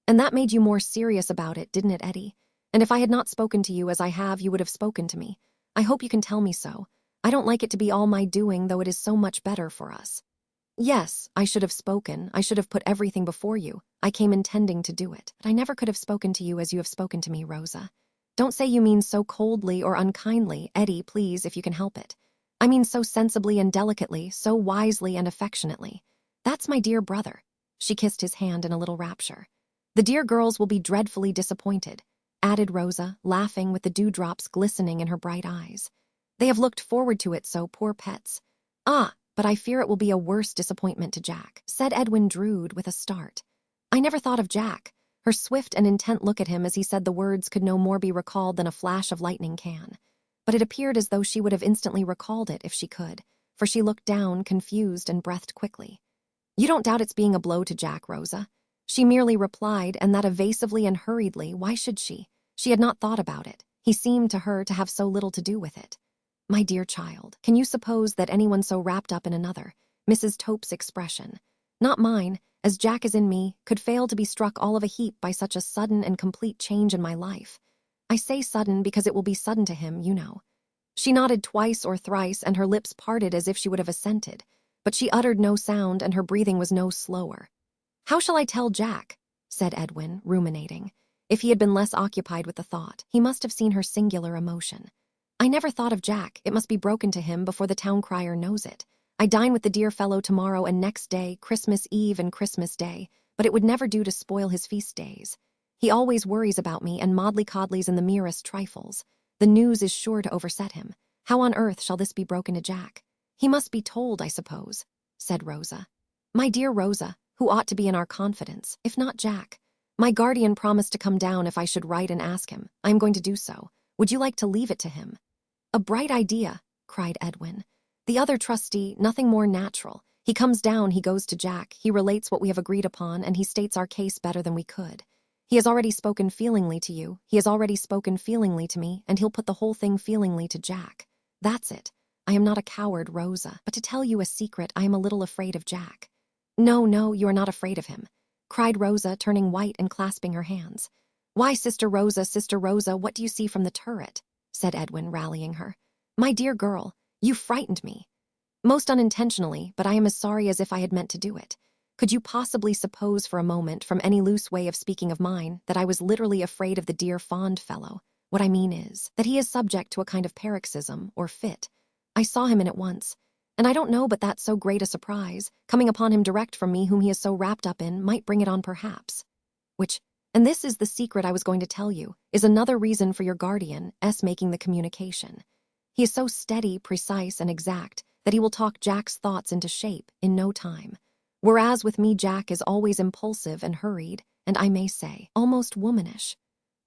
And that made you more serious about it, didn't it, Eddie? And if I had not spoken to you as I have, you would have spoken to me. I hope you can tell me so. I don't like it to be all my doing, though it is so much better for us. Yes, I should have spoken. I should have put everything before you. I came intending to do it. But I never could have spoken to you as you have spoken to me, Rosa. Don't say you mean so coldly or unkindly, Eddie, please, if you can help it. I mean so sensibly and delicately, so wisely and affectionately. That's my dear brother. She kissed his hand in a little rapture. The dear girls will be dreadfully disappointed, added Rosa, laughing with the dewdrops glistening in her bright eyes. They have looked forward to it so, poor pets. Ah, but I fear it will be a worse disappointment to Jack, said Edwin Drood with a start. I never thought of Jack. Her swift and intent look at him as he said the words could no more be recalled than a flash of lightning can. But it appeared as though she would have instantly recalled it if she could, for she looked down, confused, and breathed quickly. You don't doubt it's being a blow to Jack, Rosa? She merely replied, and that evasively and hurriedly. Why should she? She had not thought about it. He seemed to her to have so little to do with it. My dear child, can you suppose that anyone so wrapped up in another, Mrs. Tope's expression, not mine, as Jack is in me, could fail to be struck all of a heap by such a sudden and complete change in my life? I say sudden because it will be sudden to him, you know. She nodded twice or thrice, and her lips parted as if she would have assented, but she uttered no sound, and her breathing was no slower. How shall I tell Jack? Said Edwin, ruminating. If he had been less occupied with the thought, he must have seen her singular emotion. I never thought of Jack. It must be broken to him before the town crier knows it. I dine with the dear fellow tomorrow and next day, Christmas Eve and Christmas Day, but it would never do to spoil his feast days. He always worries about me and moddly-coddlies in the merest trifles. The news is sure to overset him. How on earth shall this be broken to Jack? He must be told, I suppose, said Rosa. My dear Rosa, who ought to be in our confidence, if not Jack. My guardian promised to come down if I should write and ask him. I am going to do so. Would you like to leave it to him? A bright idea, cried Edwin. The other trustee, nothing more natural. He comes down, he goes to Jack, he relates what we have agreed upon, and he states our case better than we could. He has already spoken feelingly to you, he has already spoken feelingly to me, and he'll put the whole thing feelingly to Jack. That's it. I am not a coward, Rosa, but to tell you a secret, I am a little afraid of Jack. No, no, you are not afraid of him, cried Rosa, turning white and clasping her hands. Why, Sister Rosa, what do you see from the turret? Said Edwin, rallying her. My dear girl, you frightened me. Most unintentionally, but I am as sorry as if I had meant to do it. Could you possibly suppose for a moment, from any loose way of speaking of mine, that I was literally afraid of the dear fond fellow? What I mean is, that he is subject to a kind of paroxysm, or fit. I saw him in it once, and I don't know but that so great a surprise, coming upon him direct from me whom he is so wrapped up in, might bring it on perhaps. Which, and this is the secret I was going to tell you, is another reason for your guardian, making the communication. He is so steady, precise, and exact that he will talk Jack's thoughts into shape in no time. Whereas with me Jack is always impulsive and hurried, and I may say, almost womanish.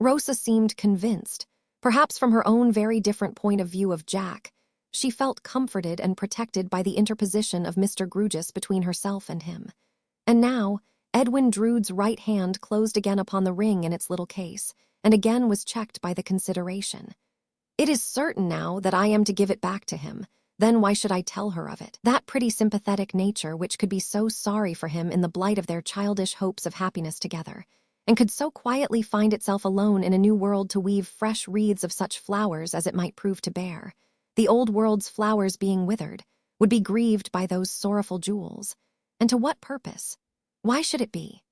Rosa seemed convinced, perhaps from her own very different point of view of Jack. She felt comforted and protected by the interposition of Mr. Grewgious between herself and him. And now, Edwin Drood's right hand closed again upon the ring in its little case, and again was checked by the consideration. It is certain now that I am to give it back to him. Then why should I tell her of it? That pretty sympathetic nature which could be so sorry for him in the blight of their childish hopes of happiness together, and could so quietly find itself alone in a new world to weave fresh wreaths of such flowers as it might prove to bear, the old world's flowers being withered, would be grieved by those sorrowful jewels. And to what purpose? Why should it be?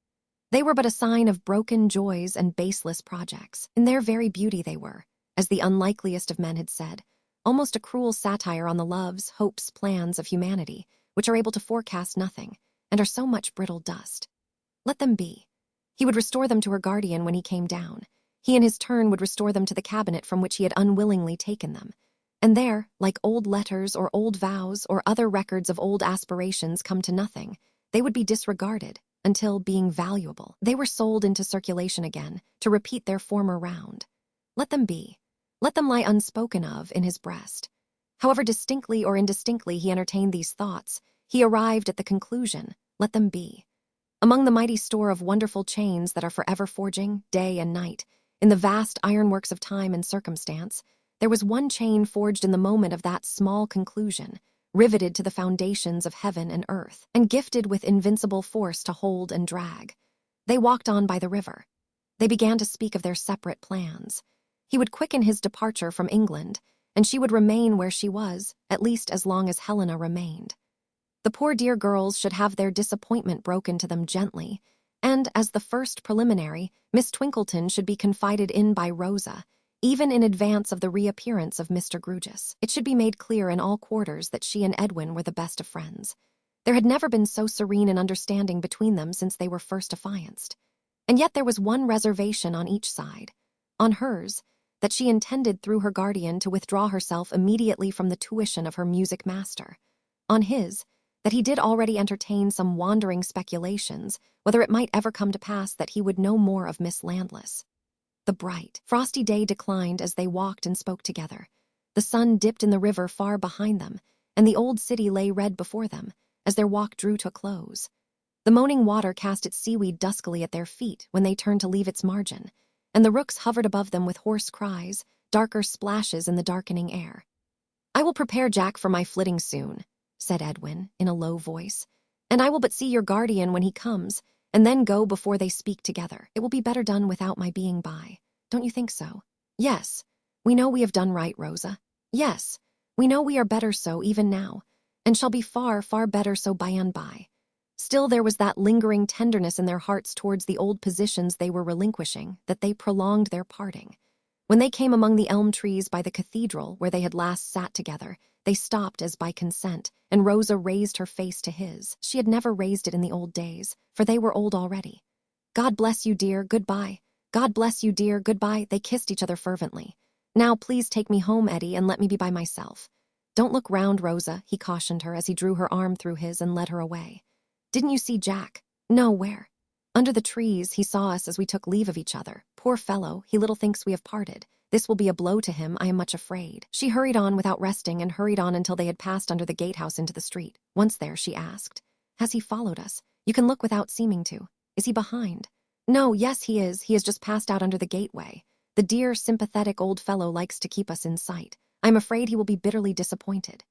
They were but a sign of broken joys and baseless projects. In their very beauty they were, as the unlikeliest of men had said, almost a cruel satire on the loves, hopes, plans of humanity, which are able to forecast nothing, and are so much brittle dust. Let them be. He would restore them to her guardian when he came down. He in his turn would restore them to the cabinet from which he had unwillingly taken them. And there, like old letters or old vows or other records of old aspirations come to nothing, they would be disregarded until, being valuable, they were sold into circulation again to repeat their former round. Let them be. Let them lie unspoken of in his breast. However distinctly or indistinctly he entertained these thoughts, he arrived at the conclusion, let them be. Among the mighty store of wonderful chains that are forever forging, day and night, in the vast ironworks of time and circumstance, there was one chain forged in the moment of that small conclusion, riveted to the foundations of heaven and earth, and gifted with invincible force to hold and drag. They walked on by the river. They began to speak of their separate plans. He would quicken his departure from England, and she would remain where she was, at least as long as Helena remained. The poor dear girls should have their disappointment broken to them gently, and, as the first preliminary, Miss Twinkleton should be confided in by Rosa, even in advance of the reappearance of Mr. Grewgious. It should be made clear in all quarters that she and Edwin were the best of friends. There had never been so serene an understanding between them since they were first affianced. And yet there was one reservation on each side. On hers, that she intended through her guardian to withdraw herself immediately from the tuition of her music master. On his, that he did already entertain some wandering speculations whether it might ever come to pass that he would know more of Miss Landless. The bright, frosty day declined as they walked and spoke together. The sun dipped in the river far behind them, and the old city lay red before them as their walk drew to a close. The moaning water cast its seaweed duskily at their feet when they turned to leave its margin, and the rooks hovered above them with hoarse cries, darker splashes in the darkening air. "I will prepare Jack for my flitting soon," said Edwin, in a low voice, "and I will but see your guardian when he comes, and then go before they speak together. It will be better done without my being by. Don't you think so?" "Yes, we know we have done right, Rosa. Yes, we know we are better so even now, and shall be far, far better so by and by." Still there was that lingering tenderness in their hearts towards the old positions they were relinquishing, that they prolonged their parting. When they came among the elm trees by the cathedral where they had last sat together, they stopped as by consent, and Rosa raised her face to his. She had never raised it in the old days, for they were old already. "God bless you, dear, goodbye. God bless you, dear, goodbye." They kissed each other fervently. "Now please take me home, Eddie, and let me be by myself. Don't look round, Rosa," he cautioned her as he drew her arm through his and led her away. "Didn't you see Jack?" "No, where?" "Under the trees. He saw us as we took leave of each other. Poor fellow, he little thinks we have parted. This will be a blow to him, I am much afraid." She hurried on without resting, and hurried on until they had passed under the gatehouse into the street. Once there, she asked, "Has he followed us? You can look without seeming to. Is he behind?" "No, yes, he is. He has just passed out under the gateway. The dear, sympathetic old fellow likes to keep us in sight. I am afraid he will be bitterly disappointed."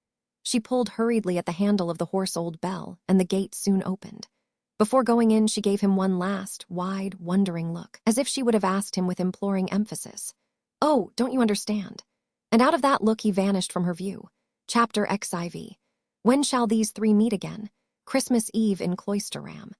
She pulled hurriedly at the handle of the hoarse old bell, and the gate soon opened. Before going in, she gave him one last, wide, wondering look, as if she would have asked him with imploring emphasis, "Oh, don't you understand?" And out of that look he vanished from her view. Chapter XIV. When shall these three meet again? Christmas Eve in Cloisterham.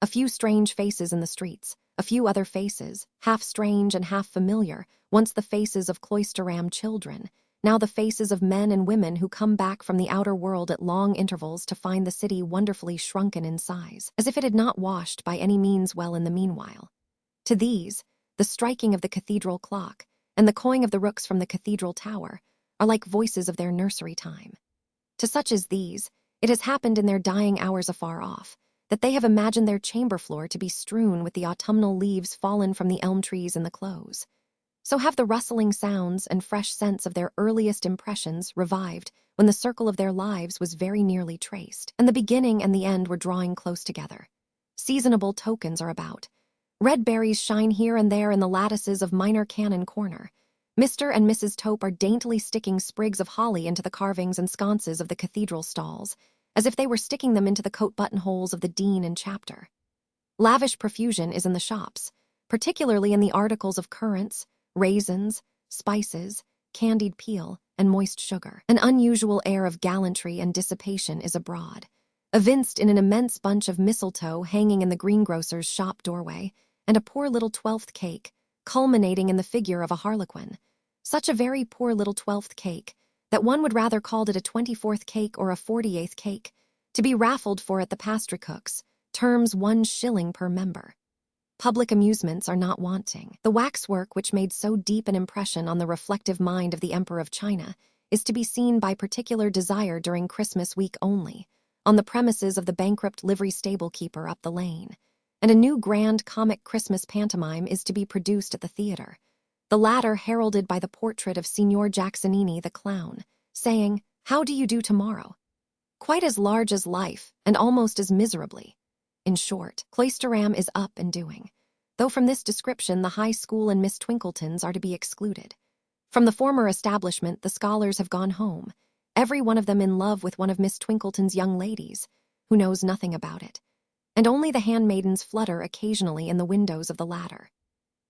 A few strange faces in the streets, a few other faces, half strange and half familiar, once the faces of Cloisterham children, now the faces of men and women who come back from the outer world at long intervals to find the city wonderfully shrunken in size, as if it had not washed by any means well in the meanwhile. To these, the striking of the cathedral clock, and the cawing of the rooks from the cathedral tower, are like voices of their nursery time. To such as these, it has happened in their dying hours afar off, that they have imagined their chamber floor to be strewn with the autumnal leaves fallen from the elm trees in the close. So have the rustling sounds and fresh scents of their earliest impressions revived when the circle of their lives was very nearly traced, and the beginning and the end were drawing close together. Seasonable tokens are about. Red berries shine here and there in the lattices of Minor Canon Corner. Mr. and Mrs. Tope are daintily sticking sprigs of holly into the carvings and sconces of the cathedral stalls, as if they were sticking them into the coat buttonholes of the dean and chapter. Lavish profusion is in the shops, particularly in the articles of currants, raisins, spices, candied peel, and moist sugar. An unusual air of gallantry and dissipation is abroad, evinced in an immense bunch of mistletoe hanging in the greengrocer's shop doorway, and a poor little 12th cake, culminating in the figure of a harlequin. Such a very poor little 12th cake, that one would rather called it a 24th cake or a 48th cake, to be raffled for at the pastrycook's, terms 1 shilling per member. Public amusements are not wanting. The waxwork which made so deep an impression on the reflective mind of the Emperor of China is to be seen by particular desire during Christmas week only, on the premises of the bankrupt livery stable keeper up the lane, and a new grand comic Christmas pantomime is to be produced at the theater, the latter heralded by the portrait of Signor Jacksonini the clown, saying, "How do you do tomorrow?" Quite as large as life, and almost as miserably. In short, Cloisterham is up and doing, though from this description the high school and Miss Twinkleton's are to be excluded. From the former establishment the scholars have gone home, every one of them in love with one of Miss Twinkleton's young ladies, who knows nothing about it, and only the handmaidens flutter occasionally in the windows of the latter.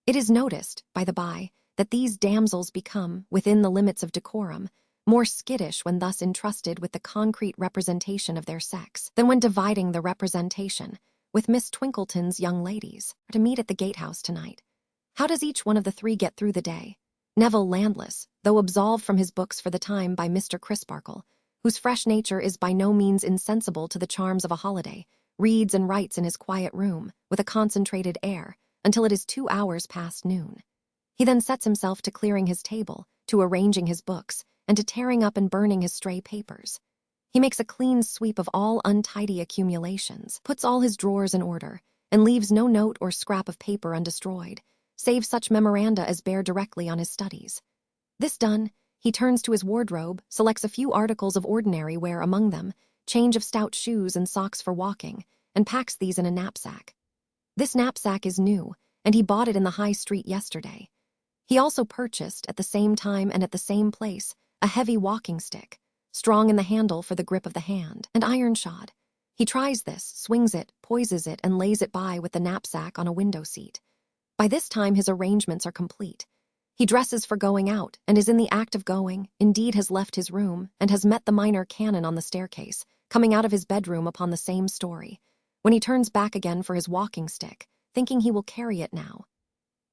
It is noticed, by the by, that these damsels become, within the limits of decorum, more skittish when thus entrusted with the concrete representation of their sex than when dividing the representation with Miss Twinkleton's young ladies are to meet at the gatehouse tonight. How does each one of the three get through the day? Neville Landless, though absolved from his books for the time by Mr. Crisparkle, whose fresh nature is by no means insensible to the charms of a holiday, reads and writes in his quiet room with a concentrated air until it is 2 hours past noon. He then sets himself to clearing his table, to arranging his books, and to tearing up and burning his stray papers. He makes a clean sweep of all untidy accumulations, puts all his drawers in order, and leaves no note or scrap of paper undestroyed, save such memoranda as bear directly on his studies. This done, he turns to his wardrobe, selects a few articles of ordinary wear among them, change of stout shoes and socks for walking, and packs these in a knapsack. This knapsack is new, and he bought it in the High Street yesterday. He also purchased, at the same time and at the same place, a heavy walking stick, strong in the handle for the grip of the hand, and iron-shod. He tries this, swings it, poises it, and lays it by with the knapsack on a window seat. By this time his arrangements are complete. He dresses for going out, and is in the act of going, indeed has left his room, and has met the minor canon on the staircase, coming out of his bedroom upon the same story, when he turns back again for his walking stick, thinking he will carry it now.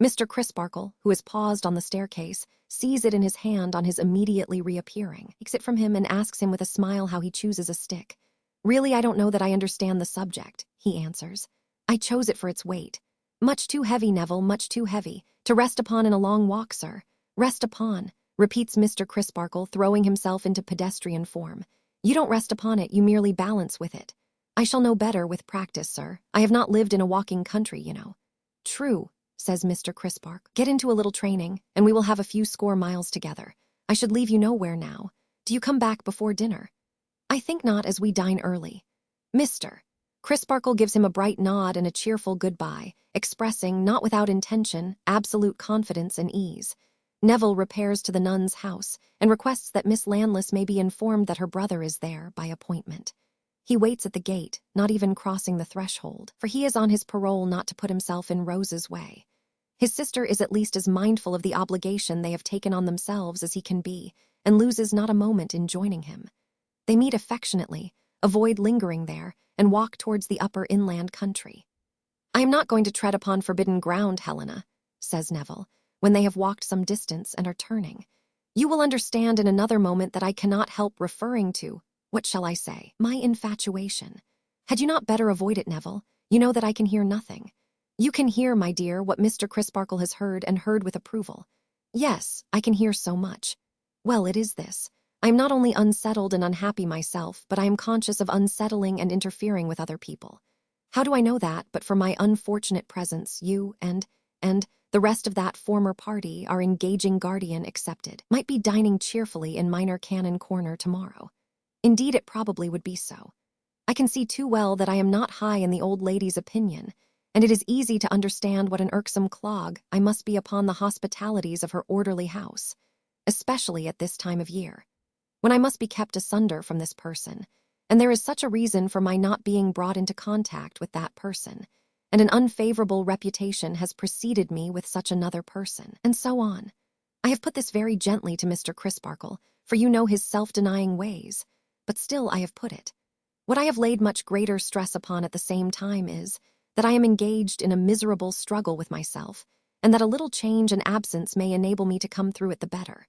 Mr. Crisparkle, who has paused on the staircase, sees it in his hand on his immediately reappearing, takes it from him and asks him with a smile how he chooses a stick. "Really, I don't know that I understand the subject," he answers. "I chose it for its weight. Much too heavy, Neville, much too heavy. To rest upon in a long walk, sir. Rest upon," repeats Mr. Crisparkle, throwing himself into pedestrian form. "You don't rest upon it, you merely balance with it. I shall know better with practice, sir. I have not lived in a walking country, you know." "True," says Mr. Crisparkle. "Get into a little training, and we will have a few score miles together. I should leave you nowhere now. Do you come back before dinner?" "I think not, as we dine early." "Mr." Crisparkle gives him a bright nod and a cheerful goodbye, expressing, not without intention, absolute confidence and ease. Neville repairs to the nun's house, and requests that Miss Landless may be informed that her brother is there, by appointment. He waits at the gate, not even crossing the threshold, for he is on his parole not to put himself in Rose's way. His sister is at least as mindful of the obligation they have taken on themselves as he can be, and loses not a moment in joining him. They meet affectionately, avoid lingering there, and walk towards the upper inland country. "I am not going to tread upon forbidden ground, Helena," says Neville, when they have walked some distance and are turning. "You will understand in another moment that I cannot help referring to, what shall I say, my infatuation. Had you not better avoid it, Neville? You know that I can hear nothing. You can hear, my dear, what Mr. Crisparkle has heard, and heard with approval." "Yes, I can hear so much." "Well, it is this. I am not only unsettled and unhappy myself, but I am conscious of unsettling and interfering with other people. How do I know that, but for my unfortunate presence, you and the rest of that former party, our engaging guardian excepted, might be dining cheerfully in Minor Canon Corner tomorrow. Indeed, it probably would be so. I can see too well that I am not high in the old lady's opinion, and it is easy to understand what an irksome clog I must be upon the hospitalities of her orderly house, especially at this time of year, when I must be kept asunder from this person, and there is such a reason for my not being brought into contact with that person, and an unfavorable reputation has preceded me with such another person, and so on. I have put this very gently to Mr. Crisparkle, for you know his self-denying ways, but still I have put it. What I have laid much greater stress upon at the same time is, that I am engaged in a miserable struggle with myself, and that a little change and absence may enable me to come through it the better.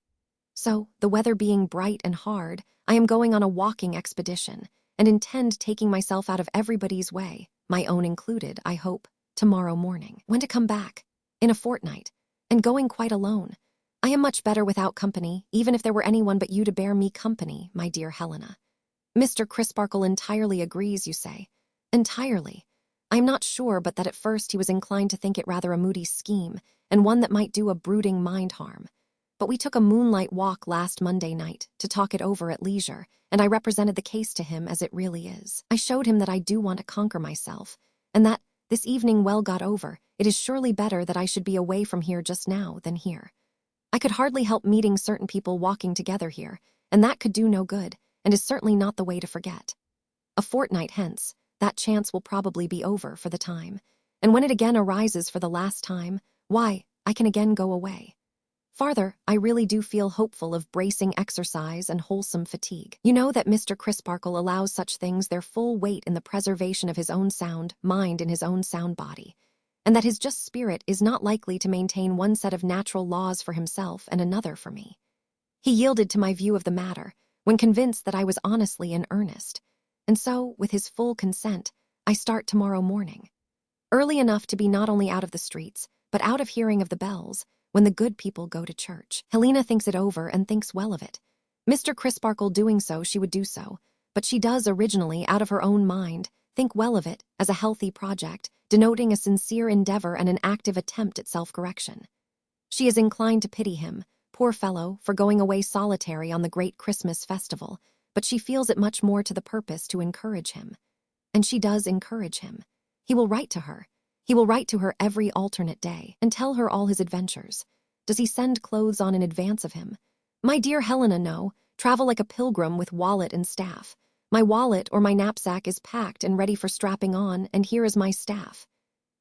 So, the weather being bright and hard, I am going on a walking expedition, and intend taking myself out of everybody's way, my own included, I hope, tomorrow morning. When to come back? In a fortnight. And going quite alone. I am much better without company, even if there were anyone but you to bear me company, my dear Helena. Mr. Crisparkle entirely agrees, you say. Entirely. I am not sure but that at first he was inclined to think it rather a moody scheme, and one that might do a brooding mind harm. But we took a moonlight walk last Monday night to talk it over at leisure, and I represented the case to him as it really is. I showed him that I do want to conquer myself, and that, this evening well got over, it is surely better that I should be away from here just now than here. I could hardly help meeting certain people walking together here, and that could do no good, and is certainly not the way to forget. A fortnight hence, that chance will probably be over for the time, and when it again arises for the last time, why, I can again go away. Farther, I really do feel hopeful of bracing exercise and wholesome fatigue. You know that Mr. Crisparkle allows such things their full weight in the preservation of his own sound mind in his own sound body, and that his just spirit is not likely to maintain one set of natural laws for himself and another for me. He yielded to my view of the matter, when convinced that I was honestly in earnest, and so, with his full consent, I start tomorrow morning. Early enough to be not only out of the streets, but out of hearing of the bells, when the good people go to church. Helena thinks it over and thinks well of it. Mr. Crisparkle doing so, she would do so, but she does originally, out of her own mind, think well of it as a healthy project, denoting a sincere endeavor and an active attempt at self-correction. She is inclined to pity him, poor fellow, for going away solitary on the great Christmas festival, but she feels it much more to the purpose to encourage him. And she does encourage him. He will write to her. He will write to her every alternate day and tell her all his adventures. Does he send clothes on in advance of him? My dear Helena, no. Travel like a pilgrim with wallet and staff. My wallet or my knapsack is packed and ready for strapping on, and here is my staff.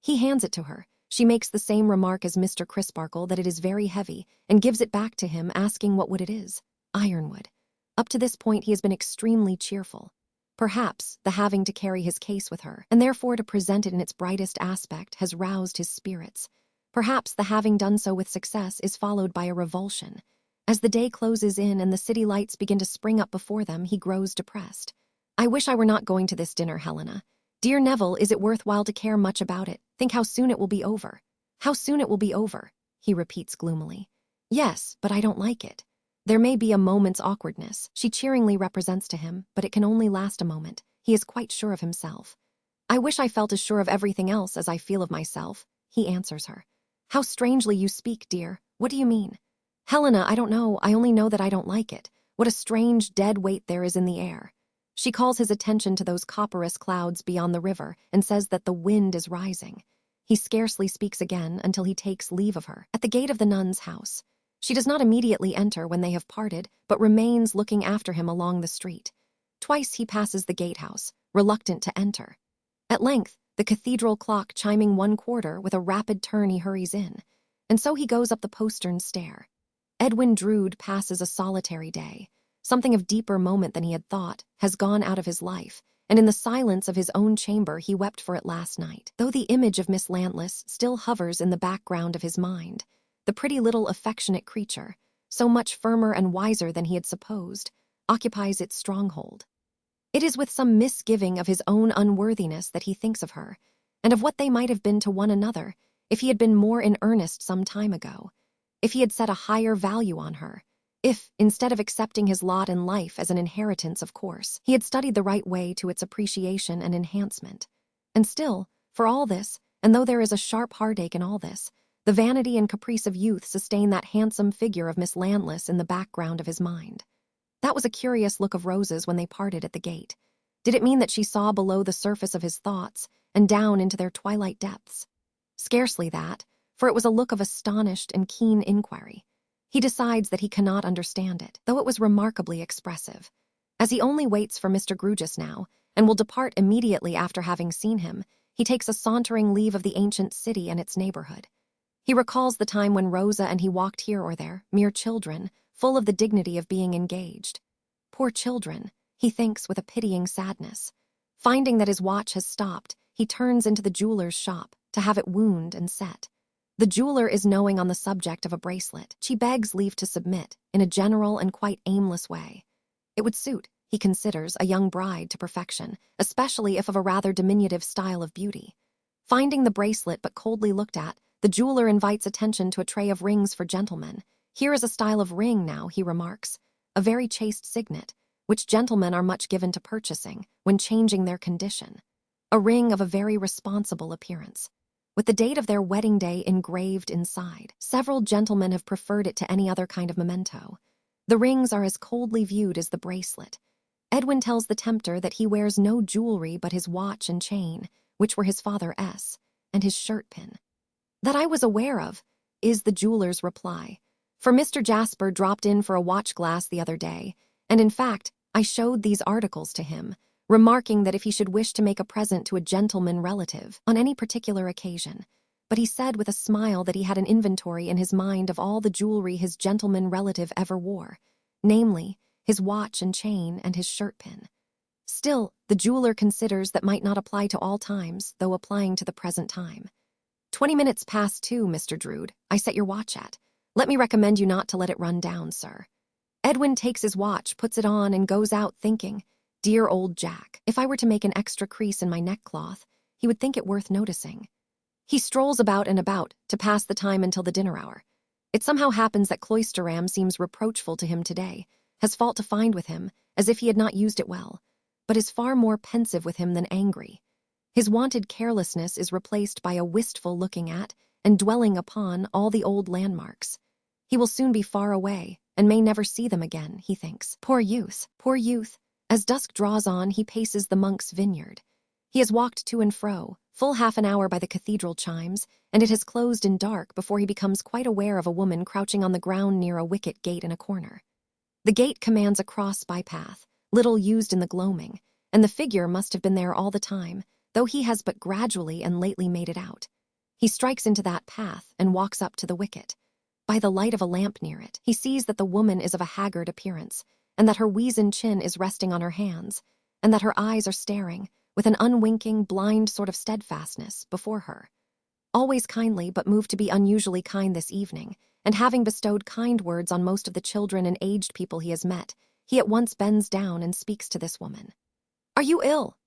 He hands it to her. She makes the same remark as Mr. Crisparkle, that it is very heavy, and gives it back to him, asking what wood it is. Ironwood. Up to this point he has been extremely cheerful. Perhaps the having to carry his case with her, and therefore to present it in its brightest aspect, has roused his spirits. Perhaps the having done so with success is followed by a revulsion. As the day closes in and the city lights begin to spring up before them, he grows depressed. I wish I were not going to this dinner, Helena. Dear Neville, is it worth while to care much about it? Think how soon it will be over. How soon it will be over, he repeats gloomily. Yes, but I don't like it. There may be a moment's awkwardness, she cheeringly represents to him, but it can only last a moment. He is quite sure of himself. I wish I felt as sure of everything else as I feel of myself, he answers her. How strangely you speak, dear. What do you mean? Helena, I don't know. I only know that I don't like it. What a strange, dead weight there is in the air. She calls his attention to those copperous clouds beyond the river and says that the wind is rising. He scarcely speaks again until he takes leave of her at the gate of the nun's house. She does not immediately enter when they have parted, but remains looking after him along the street. Twice he passes the gatehouse, reluctant to enter. At length, the cathedral clock chiming 1/4, with a rapid turn he hurries in, and so he goes up the postern stair. Edwin Drood passes a solitary day. Something of deeper moment than he had thought has gone out of his life, and in the silence of his own chamber he wept for it last night, though the image of Miss Lantless still hovers in the background of his mind. The pretty little affectionate creature, so much firmer and wiser than he had supposed, occupies its stronghold. It is with some misgiving of his own unworthiness that he thinks of her, and of what they might have been to one another if he had been more in earnest some time ago, if he had set a higher value on her, if, instead of accepting his lot in life as an inheritance of course, he had studied the right way to its appreciation and enhancement. And still, for all this, and though there is a sharp heartache in all this, the vanity and caprice of youth sustain that handsome figure of Miss Lantless in the background of his mind. That was a curious look of Rose's when they parted at the gate. Did it mean that she saw below the surface of his thoughts and down into their twilight depths? Scarcely that, for it was a look of astonished and keen inquiry. He decides that he cannot understand it, though it was remarkably expressive. As he only waits for Mr. Grewgious now, and will depart immediately after having seen him, he takes a sauntering leave of the ancient city and its neighborhood. He recalls the time when Rosa and he walked here or there, mere children, full of the dignity of being engaged. Poor children, he thinks with a pitying sadness. Finding that his watch has stopped, he turns into the jeweler's shop to have it wound and set. The jeweler is knowing on the subject of a bracelet. She begs leave to submit, in a general and quite aimless way. It would suit, he considers, a young bride to perfection, especially if of a rather diminutive style of beauty. Finding the bracelet but coldly looked at, the jeweler invites attention to a tray of rings for gentlemen. "Here is a style of ring now," he remarks, "a very chaste signet, which gentlemen are much given to purchasing when changing their condition. A ring of a very responsible appearance, with the date of their wedding day engraved inside. Several gentlemen have preferred it to any other kind of memento. The rings are as coldly viewed as the bracelet. Edwin tells the tempter that he wears no jewelry but his watch and chain, which were his father S., and his shirt pin. "That I was aware of," is the jeweler's reply, "for Mr. Jasper dropped in for a watch glass the other day, and in fact, I showed these articles to him, remarking that if he should wish to make a present to a gentleman relative on any particular occasion, but he said with a smile that he had an inventory in his mind of all the jewelry his gentleman relative ever wore, namely, his watch and chain and his shirt pin. Still, the jeweler considers that might not apply to all times, though applying to the present time. 20 minutes past 2, Mr. Drood, I set your watch at. Let me recommend you not to let it run down, sir." Edwin takes his watch, puts it on, and goes out thinking, "Dear old Jack, if I were to make an extra crease in my neckcloth, he would think it worth noticing." He strolls about and about to pass the time until the dinner hour. It somehow happens that Cloisterham seems reproachful to him today, has fault to find with him, as if he had not used it well, but is far more pensive with him than angry. His wonted carelessness is replaced by a wistful looking at and dwelling upon all the old landmarks. He will soon be far away, and may never see them again, he thinks. Poor youth, poor youth. As dusk draws on, he paces the monk's vineyard. He has walked to and fro, full half an hour by the cathedral chimes, and it has closed in dark before he becomes quite aware of a woman crouching on the ground near a wicket gate in a corner. The gate commands a cross bypath, little used in the gloaming, and the figure must have been there all the time, though he has but gradually and lately made it out. He strikes into that path and walks up to the wicket. By the light of a lamp near it, he sees that the woman is of a haggard appearance, and that her weazened chin is resting on her hands, and that her eyes are staring, with an unwinking, blind sort of steadfastness, before her. Always kindly, but moved to be unusually kind this evening, and having bestowed kind words on most of the children and aged people he has met, he at once bends down and speaks to this woman. "Are you ill?"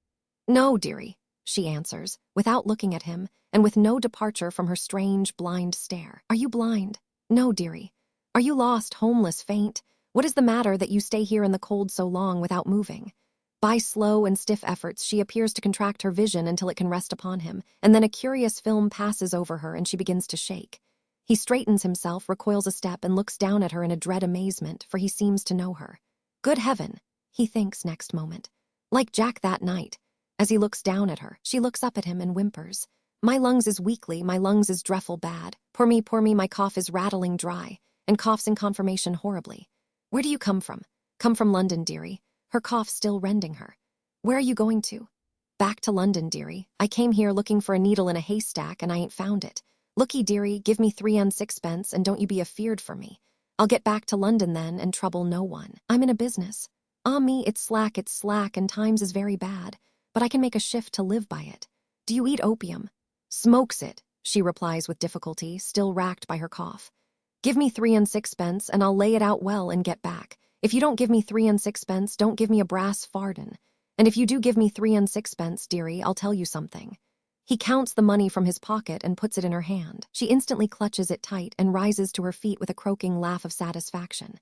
"No, dearie," she answers, without looking at him, and with no departure from her strange, blind stare. "Are you blind?" "No, dearie." "Are you lost, homeless, faint? What is the matter that you stay here in the cold so long without moving?" By slow and stiff efforts, she appears to contract her vision until it can rest upon him, and then a curious film passes over her and she begins to shake. He straightens himself, recoils a step, and looks down at her in a dread amazement, for he seems to know her. Good heaven, he thinks next moment. Like Jack that night. As he looks down at her, she looks up at him and whimpers. "My lungs is weakly, my lungs is dreffle bad. Poor me, my cough is rattling dry," and coughs in confirmation horribly. "Where do you come from?" "Come from London, dearie." Her cough still rending her. "Where are you going to?" "Back to London, dearie. I came here looking for a needle in a haystack, and I ain't found it. Looky, dearie, give me 3 and 6pence, and don't you be afeard for me. I'll get back to London then, and trouble no one. I'm in a business. Ah me, it's slack, and times is very bad, but I can make a shift to live by it. Do you eat opium?" "Smokes it," she replies with difficulty, still racked by her cough. "Give me 3 and 6pence, and I'll lay it out well and get back. If you don't give me 3 and 6pence, don't give me a brass farden. And if you do give me 3 and 6pence, dearie, I'll tell you something." He counts the money from his pocket and puts it in her hand. She instantly clutches it tight and rises to her feet with a croaking laugh of satisfaction.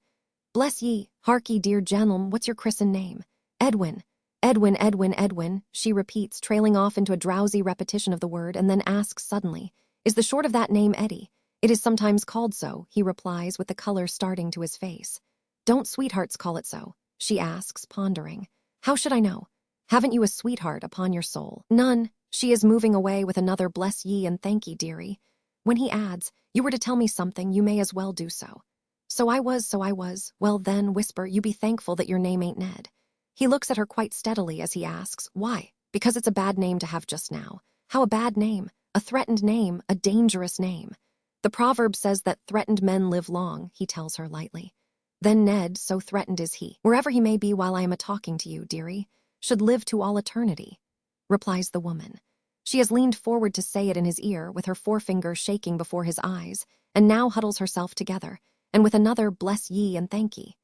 "Bless ye, harkee, dear gentleman, what's your christened name?" "Edwin." Edwin, she repeats, trailing off into a drowsy repetition of the word, and then asks suddenly, "Is the short of that name Eddie?" "It is sometimes called so," he replies, with the color starting to his face. "Don't sweethearts call it so?" she asks, pondering. "How should I know? Haven't you a sweetheart, upon your soul?" "None." She is moving away with another "bless ye and thank ye, dearie." When he adds, "You were to tell me something, you may as well do so." So I was. Well then, whisper, you be thankful that your name ain't Ned." He looks at her quite steadily as he asks, "Why?" "Because it's a bad name to have just now." "How a bad name?" "A threatened name, a dangerous name." "The proverb says that threatened men live long," he tells her lightly. "Then Ned, so threatened is he, wherever he may be while I am a-talking to you, dearie, should live to all eternity," replies the woman. She has leaned forward to say it in his ear, with her forefinger shaking before his eyes, and now huddles herself together, and with another "bless ye and thank ye,"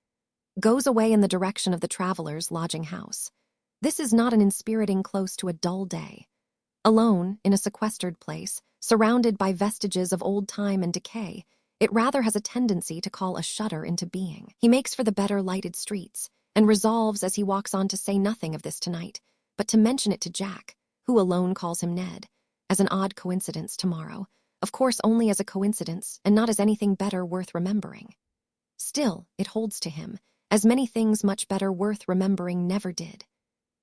goes away in the direction of the traveller's lodging house. This is not an inspiriting close to a dull day. Alone, in a sequestered place, surrounded by vestiges of old time and decay, It rather has a tendency to call a shudder into being. He makes for the better lighted streets, and resolves as he walks on to say nothing of this tonight, but to mention it to Jack, who alone calls him Ned, as an odd coincidence tomorrow, of course only as a coincidence and not as anything better worth remembering. Still, it holds to him, as many things much better worth remembering never did.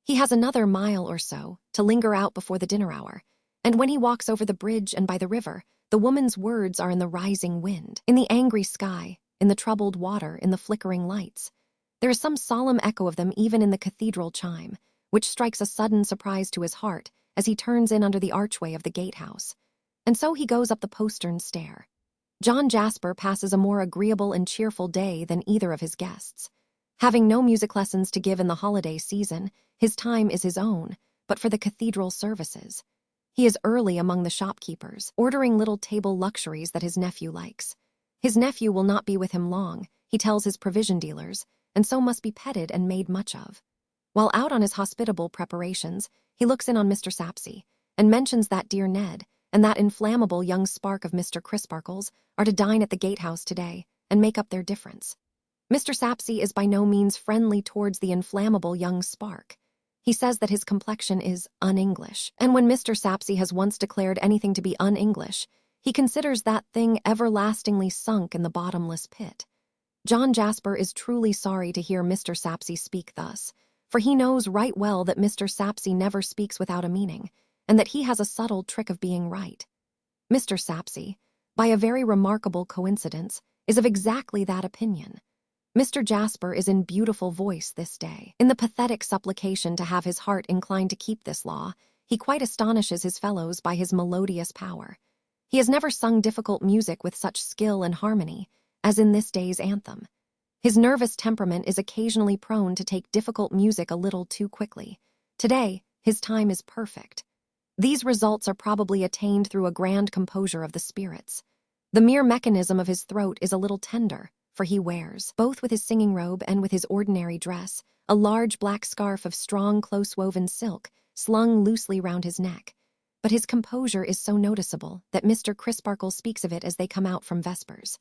He has another mile or so to linger out before the dinner hour, and when he walks over the bridge and by the river, the woman's words are in the rising wind, in the angry sky, in the troubled water, in the flickering lights. There is some solemn echo of them even in the cathedral chime, which strikes a sudden surprise to his heart as he turns in under the archway of the gatehouse. And so he goes up the postern stair. John Jasper passes a more agreeable and cheerful day than either of his guests. Having no music lessons to give in the holiday season, his time is his own, but for the cathedral services. He is early among the shopkeepers, ordering little table luxuries that his nephew likes. His nephew will not be with him long, he tells his provision dealers, and so must be petted and made much of. While out on his hospitable preparations, he looks in on Mr. Sapsea, and mentions that dear Ned and that inflammable young spark of Mr. Crisparkle's are to dine at the gatehouse today and make up their difference. Mr. Sapsea is by no means friendly towards the inflammable young spark. He says that his complexion is un-English, and when Mr. Sapsea has once declared anything to be un-English, he considers that thing everlastingly sunk in the bottomless pit. John Jasper is truly sorry to hear Mr. Sapsea speak thus, for he knows right well that Mr. Sapsea never speaks without a meaning, and that he has a subtle trick of being right. Mr. Sapsea, by a very remarkable coincidence, is of exactly that opinion. Mr. Jasper is in beautiful voice this day. In the pathetic supplication to have his heart inclined to keep this law, he quite astonishes his fellows by his melodious power. He has never sung difficult music with such skill and harmony as in this day's anthem. His nervous temperament is occasionally prone to take difficult music a little too quickly. Today, his time is perfect. These results are probably attained through a grand composure of the spirits. The mere mechanism of his throat is a little tender, for he wears, both with his singing robe and with his ordinary dress, a large black scarf of strong, close-woven silk, slung loosely round his neck. But his composure is so noticeable that Mr. Crisparkle speaks of it as they come out from vespers.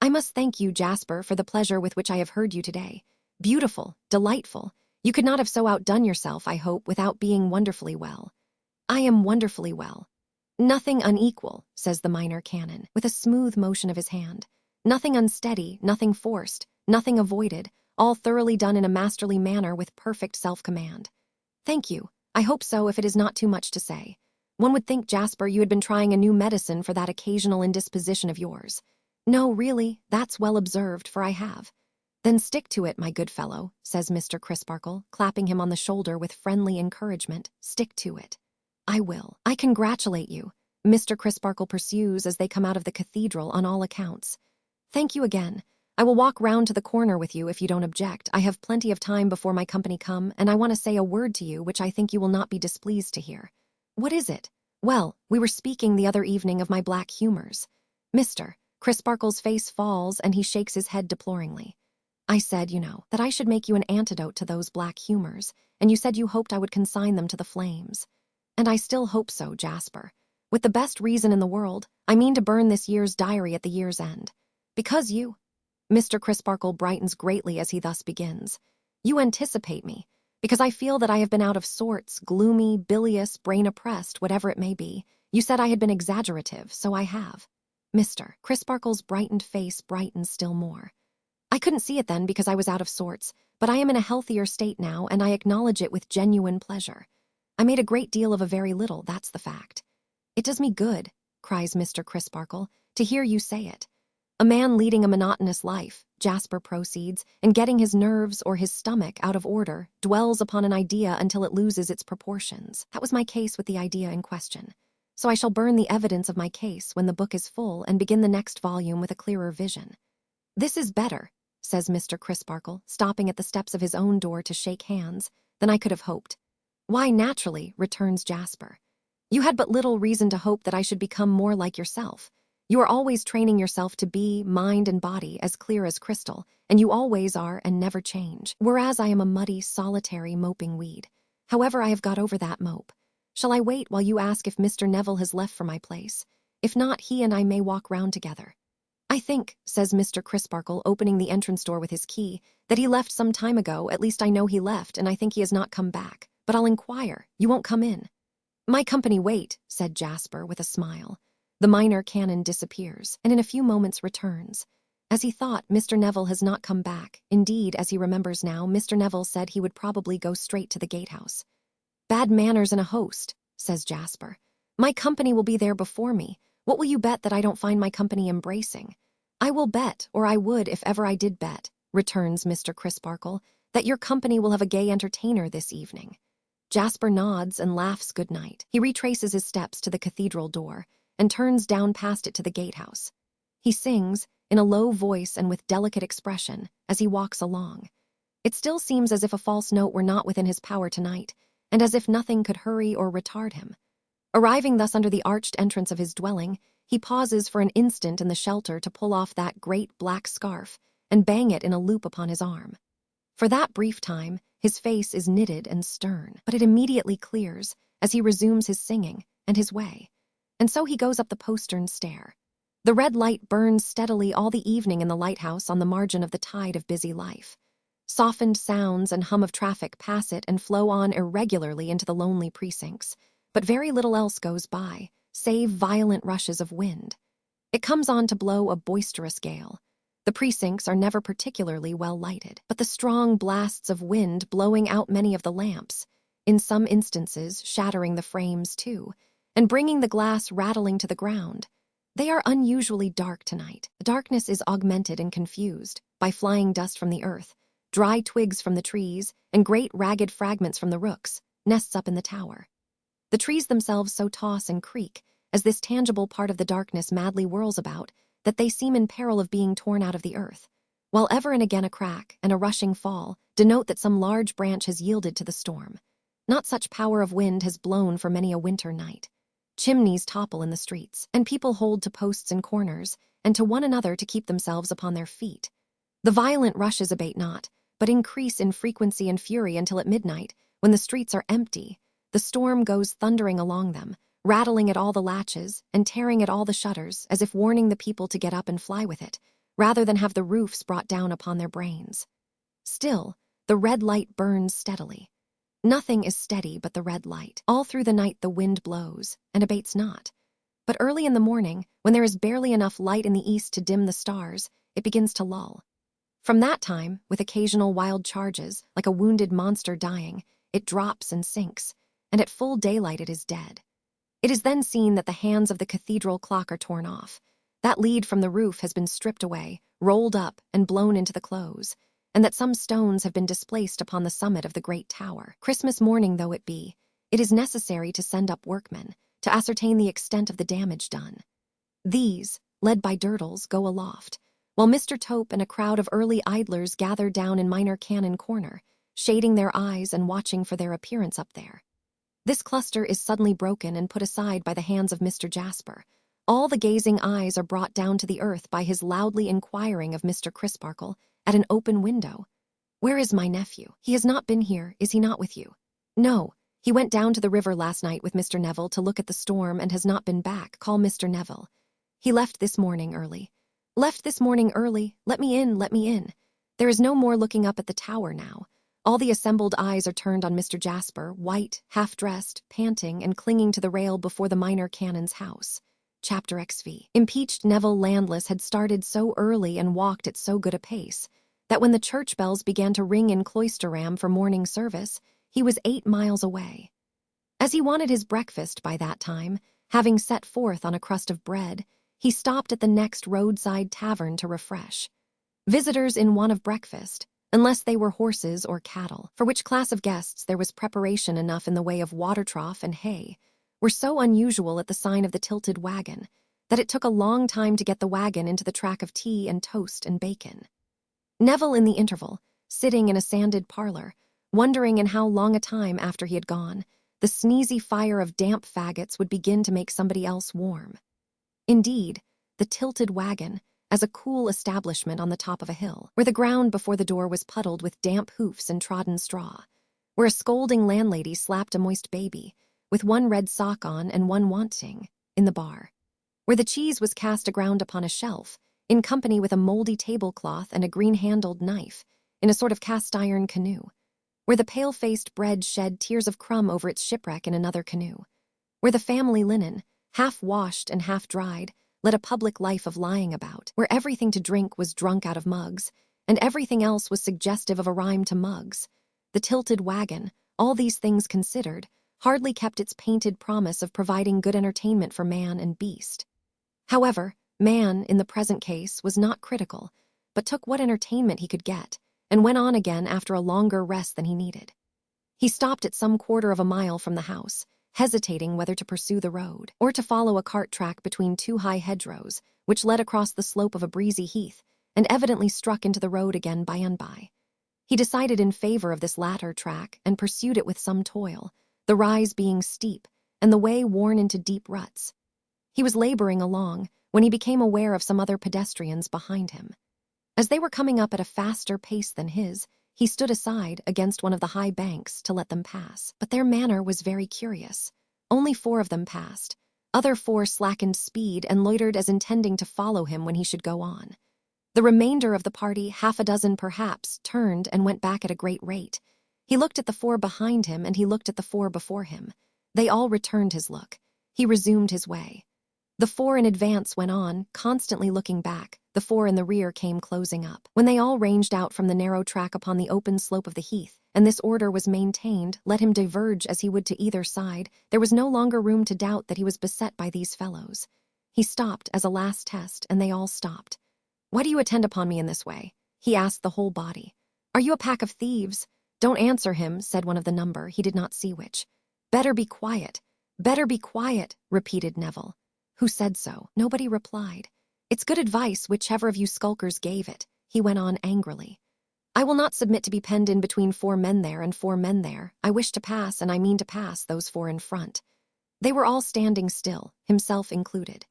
"I must thank you, Jasper, for the pleasure with which I have heard you today. Beautiful, delightful. You could not have so outdone yourself, I hope, without being wonderfully well." "I am wonderfully well." "Nothing unequal," says the minor canon, with a smooth motion of his hand. "Nothing unsteady, nothing forced, nothing avoided, all thoroughly done in a masterly manner with perfect self-command." "Thank you. I hope so, if it is not too much to say. One would think, Jasper, you had been trying a new medicine for that occasional indisposition of yours." "No, really, that's well observed, for I have." "Then stick to it, my good fellow," says Mr. Crisparkle, clapping him on the shoulder with friendly encouragement. "Stick to it." "I will. I congratulate you," Mr. Crisparkle pursues as they come out of the cathedral on all accounts. "Thank you again. I will walk round to the corner with you if you don't object. I have plenty of time before my company come, and I want to say a word to you which I think you will not be displeased to hear." "What is it?" "Well, we were speaking the other evening of my black humors." Mr. Crisparkle's face falls and he shakes his head deploringly. "I said, you know, that I should make you an antidote to those black humors, and you said you hoped I would consign them to the flames. And I still hope so, Jasper. With the best reason in the world, I mean to burn this year's diary at the year's end. Because you—" Mr. Crisparkle brightens greatly as he thus begins. "You anticipate me, because I feel that I have been out of sorts, gloomy, bilious, brain-oppressed, whatever it may be. You said I had been exaggerative, so I have." Mr. Crisparkle's brightened face brightens still more. "I couldn't see it then because I was out of sorts, but I am in a healthier state now, and I acknowledge it with genuine pleasure. I made a great deal of a very little, that's the fact." "It does me good," cries Mr. Crisparkle, "to hear you say it. A man leading a monotonous life," Jasper proceeds, "and getting his nerves or his stomach out of order, dwells upon an idea until it loses its proportions. That was my case with the idea in question. So I shall burn the evidence of my case when the book is full and begin the next volume with a clearer vision." "This is better," says Mr. Crisparkle, stopping at the steps of his own door to shake hands, "than I could have hoped." "Why, naturally," returns Jasper. "You had but little reason to hope that I should become more like yourself. You are always training yourself to be, mind and body, as clear as crystal, and you always are and never change, whereas I am a muddy, solitary, moping weed. However, I have got over that mope. Shall I wait while you ask if Mr. Neville has left for my place? If not, he and I may walk round together." "I think," says Mr. Crisparkle, opening the entrance door with his key, "that he left some time ago. At least I know he left, and I think he has not come back. But I'll inquire. You won't come in." "My company wait," said Jasper with a smile. The minor canon disappears, and in a few moments returns. As he thought, Mr. Neville has not come back. Indeed, as he remembers now, Mr. Neville said he would probably go straight to the gatehouse. "Bad manners in a host," says Jasper. "My company will be there before me. What will you bet that I don't find my company embracing?" "I will bet, or I would if ever I did bet," returns Mr. Crisparkle, "that your company will have a gay entertainer this evening." Jasper nods and laughs good night. He retraces his steps to the cathedral door and turns down past it to the gatehouse. He sings, in a low voice and with delicate expression, as he walks along. It still seems as if a false note were not within his power tonight, and as if nothing could hurry or retard him. Arriving thus under the arched entrance of his dwelling, he pauses for an instant in the shelter to pull off that great black scarf and bang it in a loop upon his arm. For that brief time, his face is knitted and stern, but it immediately clears as he resumes his singing and his way. And so he goes up the postern stair. The red light burns steadily all the evening in the lighthouse on the margin of the tide of busy life. Softened sounds and hum of traffic pass it and flow on irregularly into the lonely precincts, but very little else goes by, save violent rushes of wind. It comes on to blow a boisterous gale. The precincts are never particularly well lighted, but the strong blasts of wind blowing out many of the lamps, in some instances shattering the frames too, and bringing the glass rattling to the ground. They are unusually dark tonight. The darkness is augmented and confused by flying dust from the earth, dry twigs from the trees, and great ragged fragments from the rooks, nests up in the tower. The trees themselves so toss and creak, as this tangible part of the darkness madly whirls about, that they seem in peril of being torn out of the earth, while ever and again a crack and a rushing fall denote that some large branch has yielded to the storm. Not such power of wind has blown for many a winter night. Chimneys topple in the streets, and people hold to posts and corners, and to one another to keep themselves upon their feet. The violent rushes abate not, but increase in frequency and fury until at midnight, when the streets are empty, the storm goes thundering along them, rattling at all the latches and tearing at all the shutters, as if warning the people to get up and fly with it, rather than have the roofs brought down upon their brains. Still, the red light burns steadily. Nothing is steady but the red light. All through the night the wind blows, and abates not. But early in the morning, when there is barely enough light in the east to dim the stars, it begins to lull. From that time, with occasional wild charges, like a wounded monster dying, it drops and sinks, and at full daylight it is dead. It is then seen that the hands of the cathedral clock are torn off. That lead from the roof has been stripped away, rolled up, and blown into the close, and that some stones have been displaced upon the summit of the great tower. Christmas morning though it be, it is necessary to send up workmen, to ascertain the extent of the damage done. These, led by Durdles, go aloft, while Mr. Tope and a crowd of early idlers gather down in Minor Canon Corner, shading their eyes and watching for their appearance up there. This cluster is suddenly broken and put aside by the hands of Mr. Jasper. All the gazing eyes are brought down to the earth by his loudly inquiring of Mr. Crisparkle at an open window. "Where is my nephew? He has not been here, is he not with you?" "No, he went down to the river last night with Mr. Neville to look at the storm and has not been back. Call Mr. Neville. He left this morning early." "Left this morning early? Let me in, let me in." There is no more looking up at the tower now. All the assembled eyes are turned on Mr. Jasper, white, half-dressed, panting, and clinging to the rail before the minor canon's house. Chapter XV. Impeached Neville Landless had started so early and walked at so good a pace that when the church bells began to ring in Cloisterham for morning service, he was 8 miles away. As he wanted his breakfast by that time, having set forth on a crust of bread, he stopped at the next roadside tavern to refresh. Visitors in want of breakfast, unless they were horses or cattle, for which class of guests there was preparation enough in the way of water trough and hay, were so unusual at the sign of the tilted wagon that it took a long time to get the wagon into the track of tea and toast and bacon. Neville, in the interval, sitting in a sanded parlor, wondering in how long a time after he had gone, the sneezy fire of damp faggots would begin to make somebody else warm. Indeed, the tilted wagon, as a cool establishment on the top of a hill, where the ground before the door was puddled with damp hoofs and trodden straw, where a scolding landlady slapped a moist baby, with one red sock on and one wanting, in the bar, where the cheese was cast aground upon a shelf, in company with a moldy tablecloth and a green-handled knife, in a sort of cast-iron canoe, where the pale-faced bread shed tears of crumb over its shipwreck in another canoe, where the family linen, half-washed and half-dried, led a public life of lying about, where everything to drink was drunk out of mugs, and everything else was suggestive of a rhyme to mugs. The tilted wagon, all these things considered, hardly kept its painted promise of providing good entertainment for man and beast. However, man, in the present case, was not critical, but took what entertainment he could get, and went on again after a longer rest than he needed. He stopped at some quarter of a mile from the house, hesitating whether to pursue the road, or to follow a cart track between two high hedgerows, which led across the slope of a breezy heath, and evidently struck into the road again by and by. He decided in favor of this latter track, and pursued it with some toil, the rise being steep, and the way worn into deep ruts. He was laboring along, when he became aware of some other pedestrians behind him. As they were coming up at a faster pace than his, he stood aside against one of the high banks to let them pass. But their manner was very curious. Only 4 of them passed. Other 4 slackened speed and loitered as intending to follow him when he should go on. The remainder of the party, half a dozen perhaps, turned and went back at a great rate. He looked at the 4 behind him and he looked at the 4 before him. They all returned his look. He resumed his way. The 4 in advance went on, constantly looking back. The 4 in the rear came closing up. When they all ranged out from the narrow track upon the open slope of the heath, and this order was maintained, let him diverge as he would to either side, there was no longer room to doubt that he was beset by these fellows. He stopped as a last test, and they all stopped. "Why do you attend upon me in this way?" he asked the whole body. "Are you a pack of thieves?" "Don't answer him," said one of the number, he did not see which. "Better be quiet. Better be quiet," repeated Neville. Who said so? Nobody replied. "It's good advice, whichever of you skulkers gave it," he went on angrily. "I will not submit to be penned in between 4 men there and 4 men there. I wish to pass, and I mean to pass those 4 in front." They were all standing still, himself included.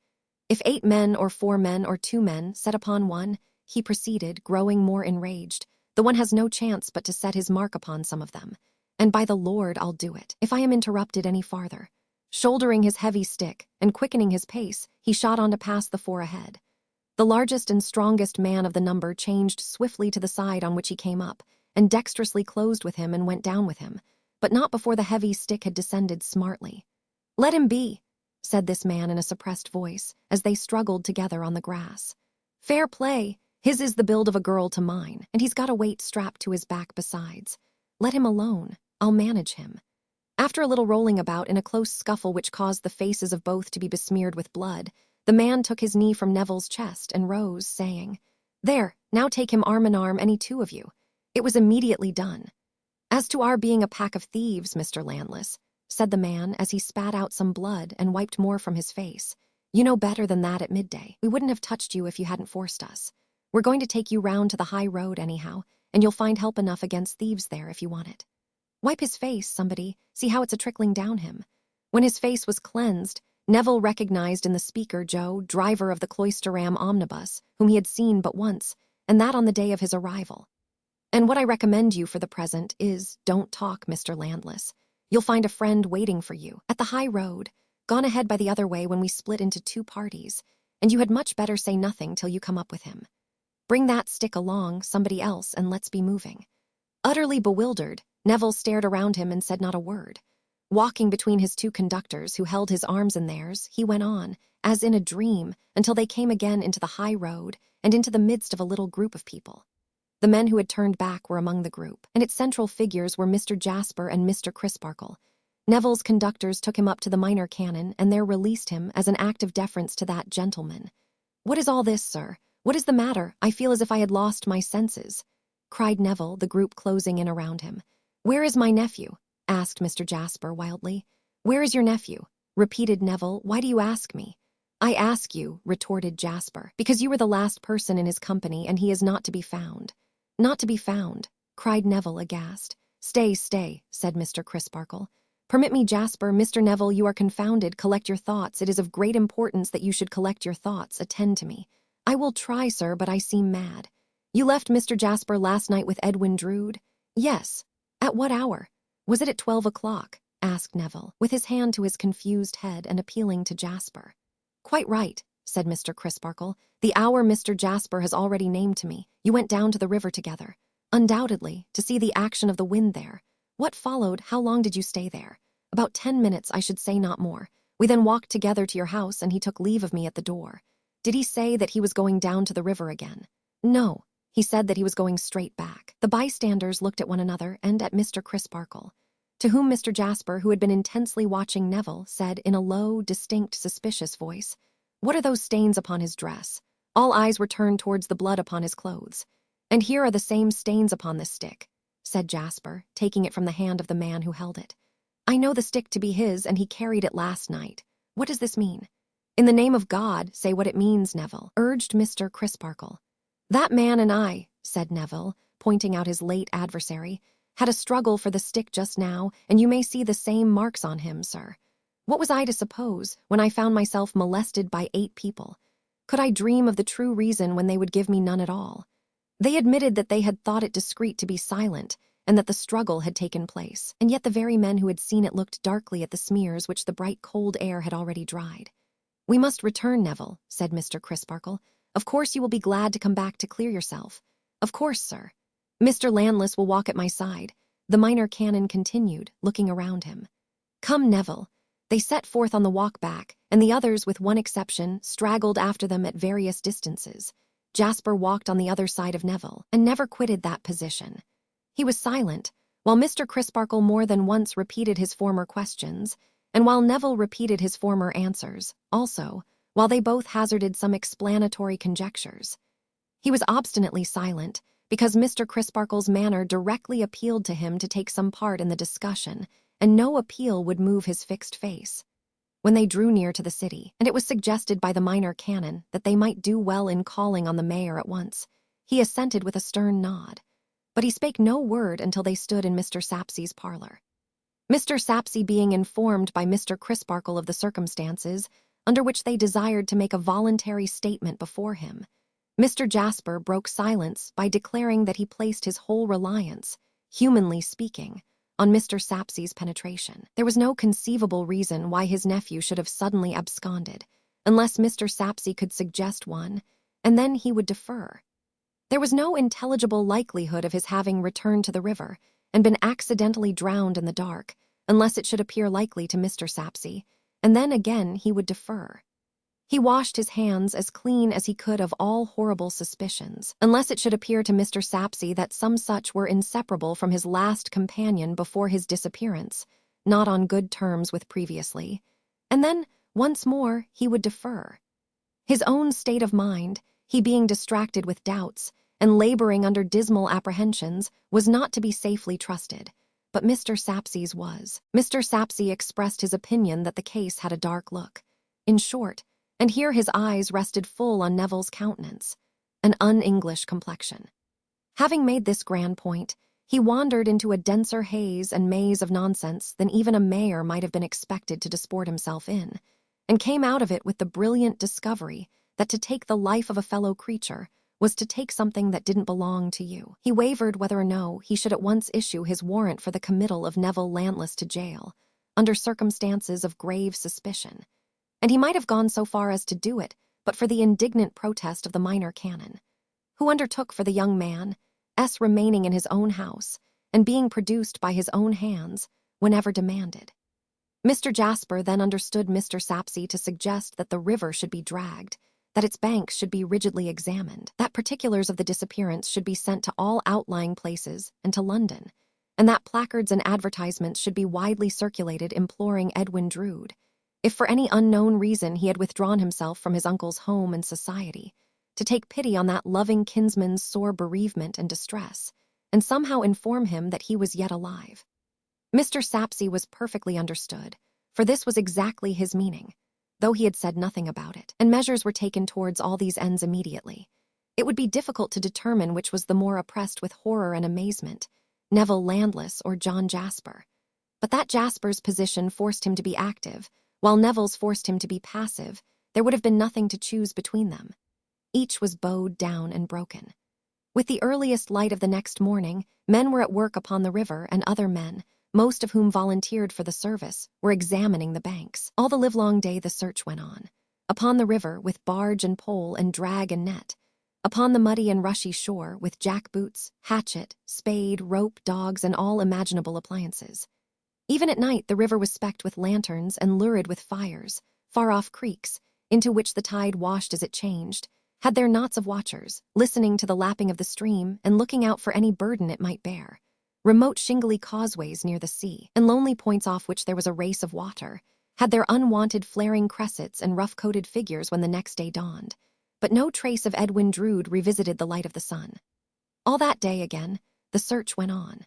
"If 8 men or 4 men or 2 men set upon one," he proceeded, growing more enraged, "the one has no chance but to set his mark upon some of them. And by the Lord, I'll do it, if I am interrupted any farther." Shouldering his heavy stick and quickening his pace, he shot on to pass the 4 ahead. The largest and strongest man of the number changed swiftly to the side on which he came up, and dexterously closed with him and went down with him, but not before the heavy stick had descended smartly. "Let him be," said this man in a suppressed voice, as they struggled together on the grass. "Fair play. His is the build of a girl to mine, and he's got a weight strapped to his back besides. Let him alone. I'll manage him." After a little rolling about in a close scuffle which caused the faces of both to be besmeared with blood, the man took his knee from Neville's chest and rose, saying, "There, now take him arm in arm, any 2 of you." It was immediately done. "As to our being a pack of thieves, Mr. Landless," said the man as he spat out some blood and wiped more from his face, "you know better than that at midday. We wouldn't have touched you if you hadn't forced us. We're going to take you round to the high road anyhow, and you'll find help enough against thieves there if you want it. Wipe his face, somebody. See how it's a-trickling down him." When his face was cleansed, Neville recognized in the speaker Joe, driver of the Cloisterham omnibus, whom he had seen but once, and that on the day of his arrival. "And what I recommend you for the present is, don't talk, Mr. Landless. You'll find a friend waiting for you, at the high road, gone ahead by the other way when we split into 2 parties, and you had much better say nothing till you come up with him. Bring that stick along, somebody else, and let's be moving." Utterly bewildered, Neville stared around him and said not a word. Walking between his 2 conductors, who held his arms in theirs, he went on, as in a dream, until they came again into the high road and into the midst of a little group of people. The men who had turned back were among the group, and its central figures were Mr. Jasper and Mr. Crisparkle. Neville's conductors took him up to the minor canon and there released him as an act of deference to that gentleman. "What is all this, sir? What is the matter? I feel as if I had lost my senses," cried Neville, the group closing in around him. "Where is my nephew?" asked Mr. Jasper wildly. "Where is your nephew?" repeated Neville. "Why do you ask me?" "I ask you," retorted Jasper, "because you were the last person in his company and he is not to be found." "Not to be found," cried Neville aghast. "Stay, stay," said Mr. Crisparkle. "Permit me, Jasper. Mr. Neville, you are confounded. Collect your thoughts. It is of great importance that you should collect your thoughts. Attend to me." "I will try, sir, but I seem mad." "You left Mr. Jasper last night with Edwin Drood?" "Yes." "At what hour?" "Was it at 12 o'clock?" asked Neville, with his hand to his confused head and appealing to Jasper. "Quite right," said Mr. Crisparkle. "The hour Mr. Jasper has already named to me. You went down to the river together. Undoubtedly, to see the action of the wind there. What followed? How long did you stay there?" "About 10 minutes, I should say, not more. We then walked together to your house, and he took leave of me at the door." "Did he say that he was going down to the river again?" "No. He said that he was going straight back." The bystanders looked at one another and at Mr. Crisparkle, to whom Mr. Jasper, who had been intensely watching Neville, said in a low, distinct, suspicious voice, "What are those stains upon his dress?" All eyes were turned towards the blood upon his clothes. "And here are the same stains upon this stick," said Jasper, taking it from the hand of the man who held it. "I know the stick to be his, and he carried it last night. What does this mean?" "In the name of God, say what it means, Neville," urged Mr. Crisparkle. "That man and I," said Neville, pointing out his late adversary, "had a struggle for the stick just now, and you may see the same marks on him, sir. What was I to suppose, when I found myself molested by 8 people? Could I dream of the true reason when they would give me none at all? They admitted that they had thought it discreet to be silent, and that the struggle had taken place, and yet the very men who had seen it looked darkly at the smears which the bright cold air had already dried. "We must return, Neville," said Mr. Crisparkle. "Of course you will be glad to come back to clear yourself." "Of course, sir." "Mr. Landless will walk at my side," the minor canon continued, looking around him. "Come, Neville." They set forth on the walk back, and the others, with one exception, straggled after them at various distances. Jasper walked on the other side of Neville, and never quitted that position. He was silent, while Mr. Crisparkle more than once repeated his former questions, and while Neville repeated his former answers, also, while they both hazarded some explanatory conjectures. He was obstinately silent, because Mr. Crisparkle's manner directly appealed to him to take some part in the discussion, and no appeal would move his fixed face. When they drew near to the city, and it was suggested by the minor canon that they might do well in calling on the mayor at once, he assented with a stern nod. But he spake no word until they stood in Mr. Sapsea's parlor. Mr. Sapsea being informed by Mr. Crisparkle of the circumstances under which they desired to make a voluntary statement before him, Mr. Jasper broke silence by declaring that he placed his whole reliance, humanly speaking, on Mr. Sapsea's penetration. There was no conceivable reason why his nephew should have suddenly absconded, unless Mr. Sapsea could suggest one, and then he would defer. There was no intelligible likelihood of his having returned to the river and been accidentally drowned in the dark, unless it should appear likely to Mr. Sapsea, and then again he would defer. He washed his hands as clean as he could of all horrible suspicions, unless it should appear to Mr. Sapsea that some such were inseparable from his last companion before his disappearance, not on good terms with previously, and then, once more, he would defer. His own state of mind, he being distracted with doubts, and laboring under dismal apprehensions, was not to be safely trusted, but Mr. Sapsea's was. Mr. Sapsea expressed his opinion that the case had a dark look. In short, and here his eyes rested full on Neville's countenance, an un-English complexion. Having made this grand point, he wandered into a denser haze and maze of nonsense than even a mayor might have been expected to disport himself in, and came out of it with the brilliant discovery that to take the life of a fellow creature was to take something that didn't belong to you. He wavered whether or no he should at once issue his warrant for the committal of Neville Landless to jail, under circumstances of grave suspicion, and he might have gone so far as to do it but for the indignant protest of the minor canon, who undertook for the young man, remaining in his own house, and being produced by his own hands whenever demanded. Mr. Jasper then understood Mr. Sapsea to suggest that the river should be dragged, that its banks should be rigidly examined, that particulars of the disappearance should be sent to all outlying places and to London, and that placards and advertisements should be widely circulated imploring Edwin Drood, if for any unknown reason he had withdrawn himself from his uncle's home and society, to take pity on that loving kinsman's sore bereavement and distress, and somehow inform him that he was yet alive. Mr. Sapsea was perfectly understood, for this was exactly his meaning, though he had said nothing about it, and measures were taken towards all these ends immediately. It would be difficult to determine which was the more oppressed with horror and amazement, Neville Landless or John Jasper. But that Jasper's position forced him to be active, while Neville's forced him to be passive. There would have been nothing to choose between them. Each was bowed down and broken. With the earliest light of the next morning, men were at work upon the river, and other men, most of whom volunteered for the service, were examining the banks. All the livelong day the search went on. Upon the river, with barge and pole and drag and net. Upon the muddy and rushy shore, with jackboots, hatchet, spade, rope, dogs, and all imaginable appliances. Even at night, the river was specked with lanterns and lurid with fires, far-off creeks, into which the tide washed as it changed, had their knots of watchers, listening to the lapping of the stream and looking out for any burden it might bear. Remote shingly causeways near the sea, and lonely points off which there was a race of water, had their unwanted flaring cressets and rough-coated figures when the next day dawned. But no trace of Edwin Drood revisited the light of the sun. All that day again, the search went on.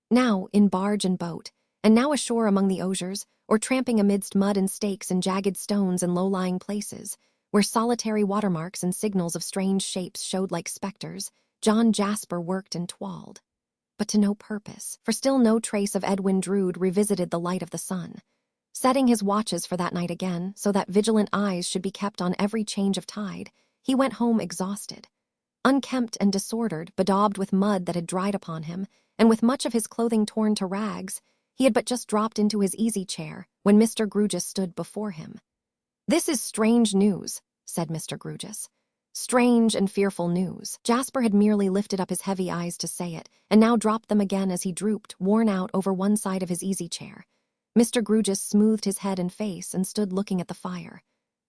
Now in barge and boat, and now ashore among the osiers, or tramping amidst mud and stakes and jagged stones in low-lying places, where solitary watermarks and signals of strange shapes showed like specters, John Jasper worked and twalled. But to no purpose, for still no trace of Edwin Drood revisited the light of the sun. Setting his watches for that night again, so that vigilant eyes should be kept on every change of tide, he went home exhausted. Unkempt and disordered, bedaubed with mud that had dried upon him, and with much of his clothing torn to rags, he had but just dropped into his easy-chair when Mr. Grewgious stood before him. "This is strange news," said Mr. Grewgious. Strange and fearful news. Jasper had merely lifted up his heavy eyes to say it, and now dropped them again as he drooped, worn out, over one side of his easy-chair. Mr. Grewgious smoothed his head and face and stood looking at the fire.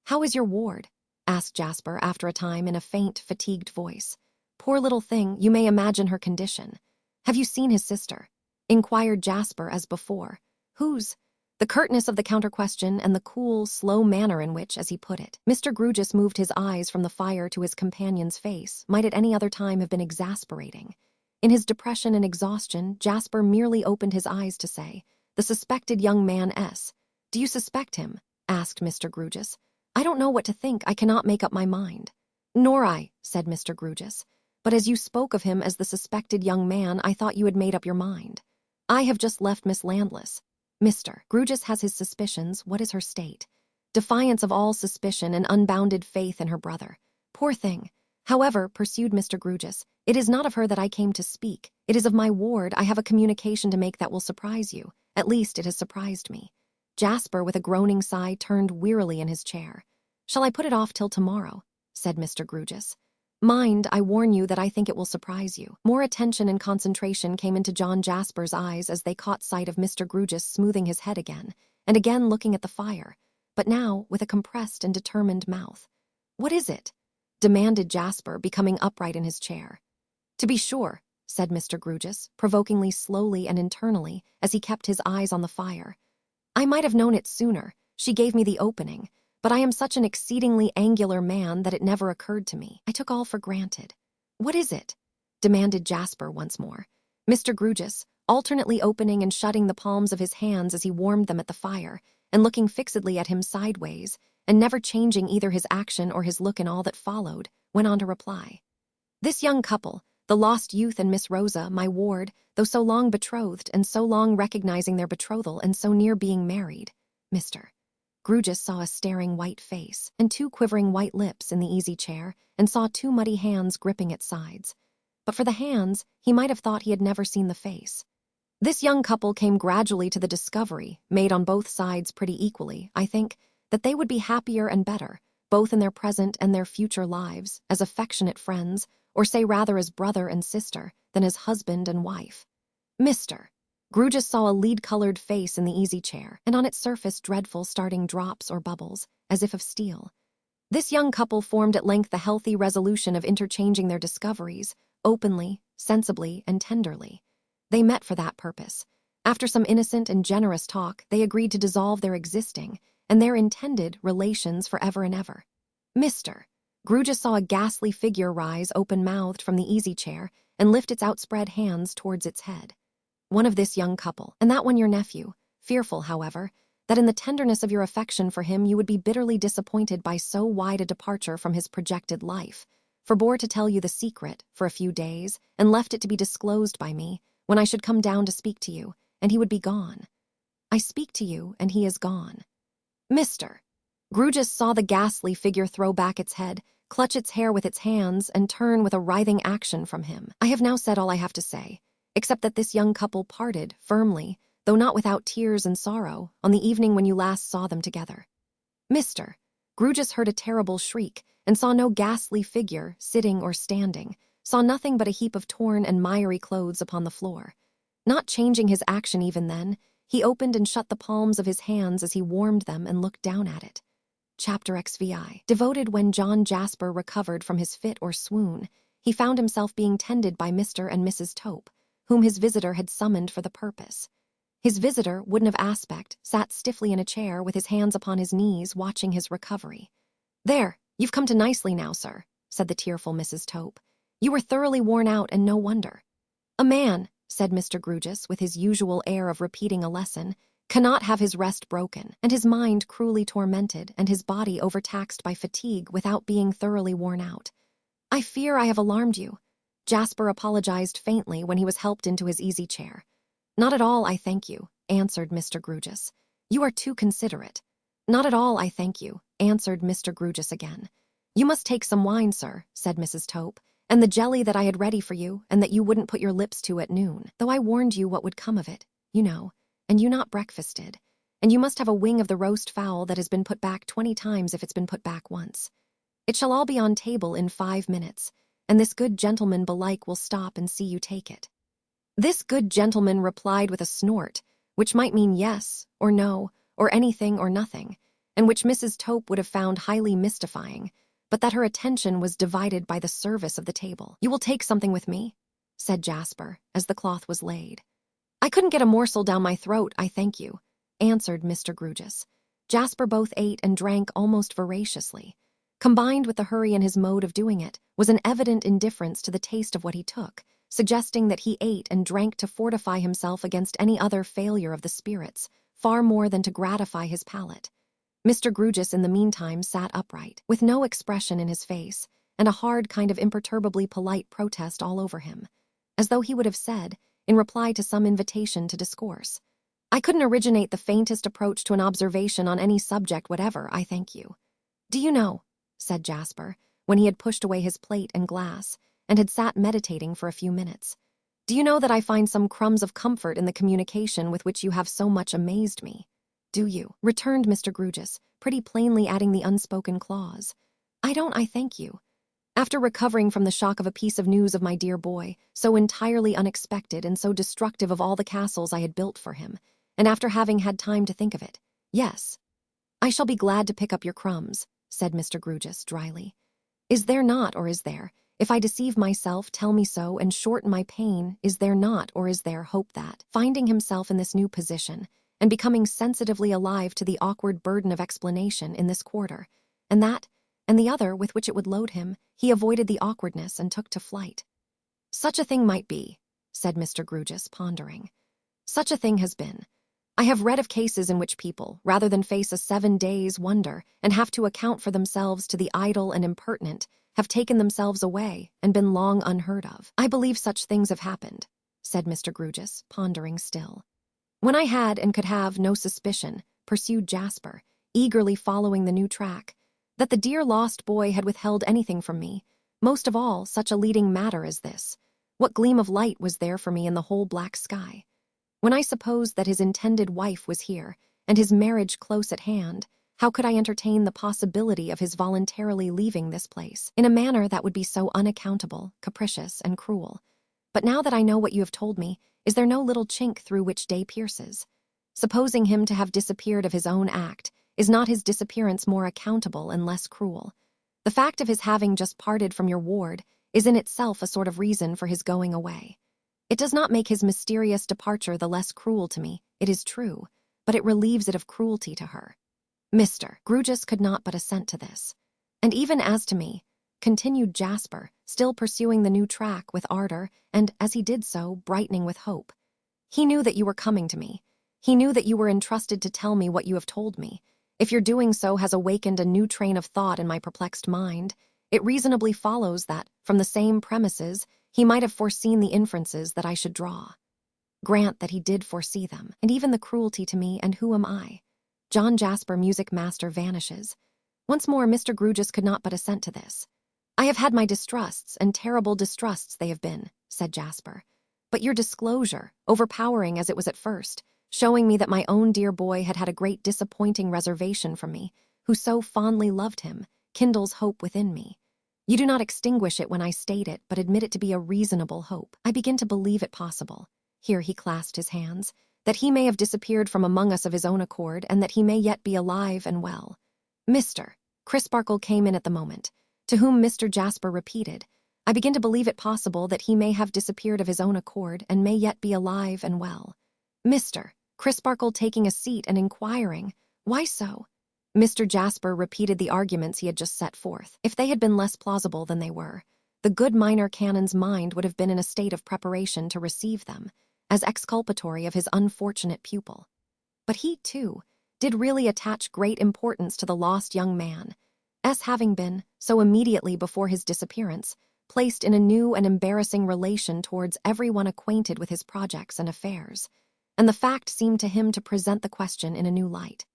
"How is your ward?" asked Jasper after a time in a faint, fatigued voice. "Poor little thing, you may imagine her condition." "Have you seen his sister?" inquired Jasper as before. "Whose?" The curtness of the counter-question and the cool, slow manner in which, as he put it, Mr. Grewgious moved his eyes from the fire to his companion's face might at any other time have been exasperating. In his depression and exhaustion, Jasper merely opened his eyes to say, "The suspected young man S." "Do you suspect him?" asked Mr. Grewgious. "I don't know what to think. I cannot make up my mind." "Nor I," said Mr. Grewgious. "But as you spoke of him as the suspected young man, I thought you had made up your mind." "I have just left Miss Landless." Mr. Grewgious has his suspicions. What is her state? Defiance of all suspicion and unbounded faith in her brother. Poor thing. However, pursued Mr. Grewgious, it is not of her that I came to speak. It is of my ward. I have a communication to make that will surprise you. At least it has surprised me. Jasper, with a groaning sigh, turned wearily in his chair. "Shall I put it off till tomorrow?" said Mr. Grewgious. "Mind, I warn you that I think it will surprise you." More attention and concentration came into John Jasper's eyes as they caught sight of Mr. Grewgious smoothing his head again, and again looking at the fire, but now with a compressed and determined mouth. "What is it?" demanded Jasper, becoming upright in his chair. "To be sure," said Mr. Grewgious, provokingly slowly and internally, as he kept his eyes on the fire. "I might have known it sooner. She gave me the opening. But I am such an exceedingly angular man that it never occurred to me. I took all for granted." "What is it?" demanded Jasper once more. Mr. Grewgious, alternately opening and shutting the palms of his hands as he warmed them at the fire, and looking fixedly at him sideways, and never changing either his action or his look in all that followed, went on to reply. "This young couple, the lost youth and Miss Rosa, my ward, though so long betrothed and so long recognizing their betrothal and so near being married." Mr. Grewgious saw a staring white face and two quivering white lips in the easy-chair, and saw two muddy hands gripping its sides. But for the hands, he might have thought he had never seen the face. "This young couple came gradually to the discovery, made on both sides pretty equally, I think, that they would be happier and better, both in their present and their future lives, as affectionate friends, or say rather as brother and sister, than as husband and wife." Mr. Grewgious saw a lead-colored face in the easy-chair, and on its surface dreadful starting drops or bubbles, as if of steel. This young couple formed at length the healthy resolution of interchanging their discoveries, openly, sensibly, and tenderly. They met for that purpose. After some innocent and generous talk, they agreed to dissolve their existing, and their intended, relations for ever and ever. Mr. Grewgious saw a ghastly figure rise open-mouthed from the easy-chair and lift its outspread hands towards its head. "One of this young couple, and that one your nephew, fearful, however, that in the tenderness of your affection for him you would be bitterly disappointed by so wide a departure from his projected life, forbore to tell you the secret for a few days, and left it to be disclosed by me, when I should come down to speak to you, and he would be gone. I speak to you, and he is gone." Mr. Grewgious saw the ghastly figure throw back its head, clutch its hair with its hands, and turn with a writhing action from him. "I have now said all I have to say, except that this young couple parted, firmly, though not without tears and sorrow, on the evening when you last saw them together." Mr. Grugis heard a terrible shriek and saw no ghastly figure sitting or standing, saw nothing but a heap of torn and miry clothes upon the floor. Not changing his action even then, he opened and shut the palms of his hands as he warmed them and looked down at it. Chapter XVI. Devoted when John Jasper recovered from his fit or swoon, he found himself being tended by Mr. and Mrs. Tope, whom his visitor had summoned for the purpose. His visitor, wooden of aspect, sat stiffly in a chair with his hands upon his knees, watching his recovery. "There, you've come to nicely now, sir," said the tearful Mrs. Tope. "You were thoroughly worn out, and no wonder. A man," said Mr. Grugis, with his usual air of repeating a lesson, "cannot have his rest broken, and his mind cruelly tormented, and his body overtaxed by fatigue without being thoroughly worn out. I fear I have alarmed you." Jasper apologized faintly when he was helped into his easy chair. "Not at all, I thank you," answered Mr. Grugis. "You are too considerate." "Not at all, I thank you," answered Mr. Grugis again. "You must take some wine, sir," said Mrs. Tope, "and the jelly that I had ready for you and that you wouldn't put your lips to at noon, though I warned you what would come of it, you know, and you not breakfasted. And you must have a wing of the roast fowl that has been put back 20 times if it's been put back once. It shall all be on table in 5 minutes, and this good gentleman belike will stop and see you take it." This good gentleman replied with a snort, which might mean yes, or no, or anything or nothing, and which Mrs. Tope would have found highly mystifying, but that her attention was divided by the service of the table. "You will take something with me?" said Jasper, as the cloth was laid. "I couldn't get a morsel down my throat, I thank you," answered Mr. Grugis. Jasper both ate and drank almost voraciously. Combined with the hurry in his mode of doing it was an evident indifference to the taste of what he took, suggesting that he ate and drank to fortify himself against any other failure of the spirits, far more than to gratify his palate. Mr. Grugis in the meantime sat upright, with no expression in his face, and a hard kind of imperturbably polite protest all over him, as though he would have said, in reply to some invitation to discourse, "I couldn't originate the faintest approach to an observation on any subject whatever, I thank you." "Do you know," said Jasper, when he had pushed away his plate and glass, and had sat meditating for a few minutes, "do you know that I find some crumbs of comfort in the communication with which you have so much amazed me?" "Do you?" returned Mr. Grugis, pretty plainly adding the unspoken clause. "I don't, I thank you. After recovering from the shock of a piece of news of my dear boy, so entirely unexpected and so destructive of all the castles I had built for him, and after having had time to think of it, yes." "I shall be glad to pick up your crumbs," said Mr. Grugis dryly. "Is there not, or is there? If I deceive myself, tell me so, and shorten my pain, is there not, or is there hope that, finding himself in this new position, and becoming sensitively alive to the awkward burden of explanation in this quarter, and that, and the other with which it would load him, he avoided the awkwardness and took to flight?" "Such a thing might be," said Mr. Grugis, pondering. "Such a thing has been. I have read of cases in which people, rather than face a 7 days' wonder and have to account for themselves to the idle and impertinent, have taken themselves away and been long unheard of. I believe such things have happened," said Mr. Grugis, pondering still. "When I had and could have no suspicion," pursued Jasper, eagerly following the new track, "that the dear lost boy had withheld anything from me, most of all such a leading matter as this, what gleam of light was there for me in the whole black sky? When I supposed that his intended wife was here, and his marriage close at hand, how could I entertain the possibility of his voluntarily leaving this place, in a manner that would be so unaccountable, capricious, and cruel? But now that I know what you have told me, is there no little chink through which day pierces? Supposing him to have disappeared of his own act, is not his disappearance more accountable and less cruel? The fact of his having just parted from your ward is in itself a sort of reason for his going away. It does not make his mysterious departure the less cruel to me, it is true, but it relieves it of cruelty to her." Mr. Grugis could not but assent to this. "And even as to me," continued Jasper, still pursuing the new track with ardor, and, as he did so, brightening with hope, "he knew that you were coming to me. He knew that you were entrusted to tell me what you have told me. If your doing so has awakened a new train of thought in my perplexed mind, it reasonably follows that, from the same premises, he might have foreseen the inferences that I should draw. Grant that he did foresee them, and even the cruelty to me, and who am I? John Jasper, music master, vanishes. Once more Mr. Grugis could not but assent to this. "I have had my distrusts, and terrible distrusts they have been," said Jasper. "But your disclosure, overpowering as it was at first, showing me that my own dear boy had had a great disappointing reservation from me, who so fondly loved him, kindles hope within me. You do not extinguish it when I state it, but admit it to be a reasonable hope. I begin to believe it possible," here he clasped his hands, "that he may have disappeared from among us of his own accord, and that he may yet be alive and well." "Mr. Crisparkle came in at the moment, to whom Mr. Jasper repeated, "I begin to believe it possible that he may have disappeared of his own accord, and may yet be alive and well." Mr. Crisparkle taking a seat and inquiring, "Why so?" Mr. Jasper repeated the arguments he had just set forth. If they had been less plausible than they were, the good minor canon's mind would have been in a state of preparation to receive them, as exculpatory of his unfortunate pupil. But he, too, did really attach great importance to the lost young man, as having been, so immediately before his disappearance, placed in a new and embarrassing relation towards everyone acquainted with his projects and affairs, and the fact seemed to him to present the question in a new light.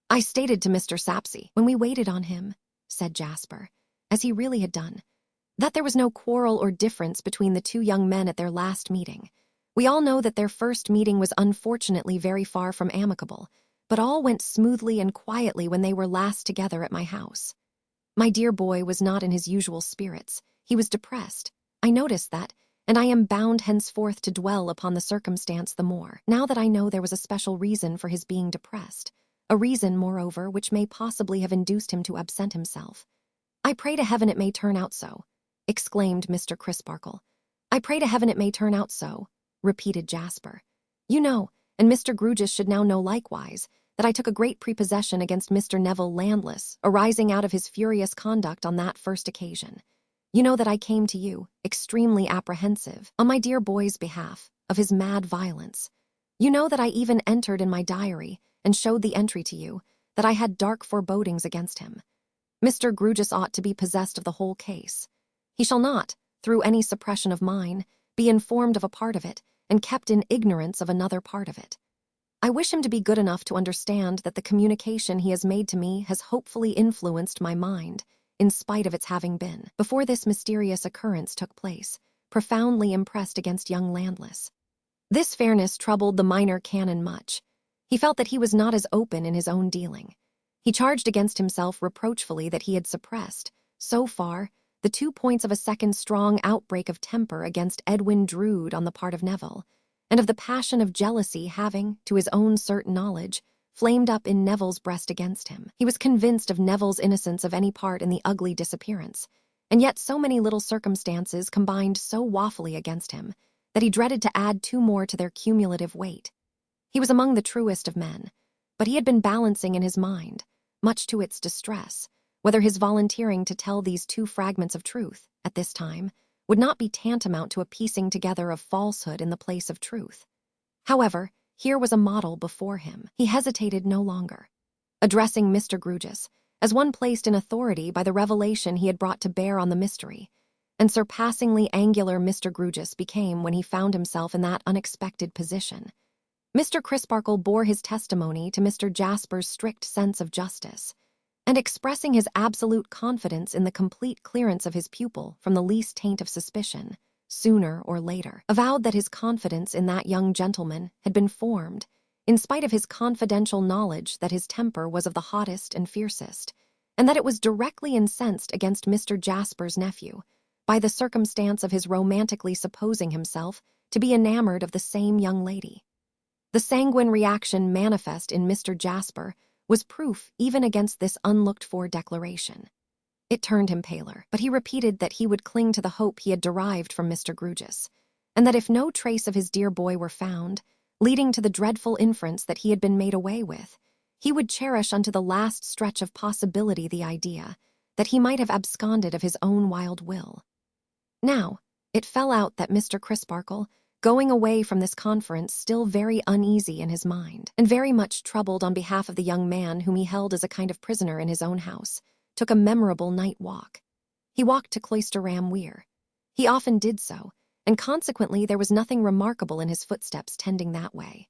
"I stated to Mr. Sapsea, when we waited on him," said Jasper, as he really had done, "that there was no quarrel or difference between the two young men at their last meeting. We all know that their first meeting was unfortunately very far from amicable, but all went smoothly and quietly when they were last together at my house. My dear boy was not in his usual spirits. He was depressed. I noticed that, and I am bound henceforth to dwell upon the circumstance the more, now that I know there was a special reason for his being depressed, a reason, moreover, which may possibly have induced him to absent himself. I pray to heaven it may turn out so," exclaimed Mr. Crisparkle. "I pray to heaven it may turn out so," repeated Jasper. "You know, and Mr. Grewgious should now know likewise, that I took a great prepossession against Mr. Neville Landless, arising out of his furious conduct on that first occasion. You know that I came to you, extremely apprehensive, on my dear boy's behalf, of his mad violence. You know that I even entered in my diary, and showed the entry to you, that I had dark forebodings against him. Mr. Grewgious ought to be possessed of the whole case. He shall not, through any suppression of mine, be informed of a part of it, and kept in ignorance of another part of it. I wish him to be good enough to understand that the communication he has made to me has hopefully influenced my mind, in spite of its having been, before this mysterious occurrence took place, profoundly impressed against young Landless." This fairness troubled the minor canon much. He felt that he was not as open in his own dealing. He charged against himself reproachfully that he had suppressed, so far, the 2 points of a second strong outbreak of temper against Edwin Drood on the part of Neville, and of the passion of jealousy having, to his own certain knowledge, flamed up in Neville's breast against him. He was convinced of Neville's innocence of any part in the ugly disappearance, and yet so many little circumstances combined so woefully against him that he dreaded to add 2 more to their cumulative weight. He was among the truest of men, but he had been balancing in his mind, much to its distress, whether his volunteering to tell these 2 fragments of truth, at this time, would not be tantamount to a piecing together of falsehood in the place of truth. However, here was a model before him. He hesitated no longer. Addressing Mr. Grewgious, as one placed in authority by the revelation he had brought to bear on the mystery, and surpassingly angular Mr. Grewgious became when he found himself in that unexpected position, Mr. Crisparkle bore his testimony to Mr. Jasper's strict sense of justice, and expressing his absolute confidence in the complete clearance of his pupil from the least taint of suspicion, sooner or later, avowed that his confidence in that young gentleman had been formed, in spite of his confidential knowledge that his temper was of the hottest and fiercest, and that it was directly incensed against Mr. Jasper's nephew, by the circumstance of his romantically supposing himself to be enamored of the same young lady. The sanguine reaction manifest in Mr. Jasper was proof even against this unlooked-for declaration. It turned him paler, but he repeated that he would cling to the hope he had derived from Mr. Grewgious, and that if no trace of his dear boy were found, leading to the dreadful inference that he had been made away with, he would cherish unto the last stretch of possibility the idea that he might have absconded of his own wild will. Now, it fell out that Mr. Crisparkle, going away from this conference still very uneasy in his mind, and very much troubled on behalf of the young man whom he held as a kind of prisoner in his own house, took a memorable night walk. He walked to Cloisterham Weir. He often did so, and consequently there was nothing remarkable in his footsteps tending that way.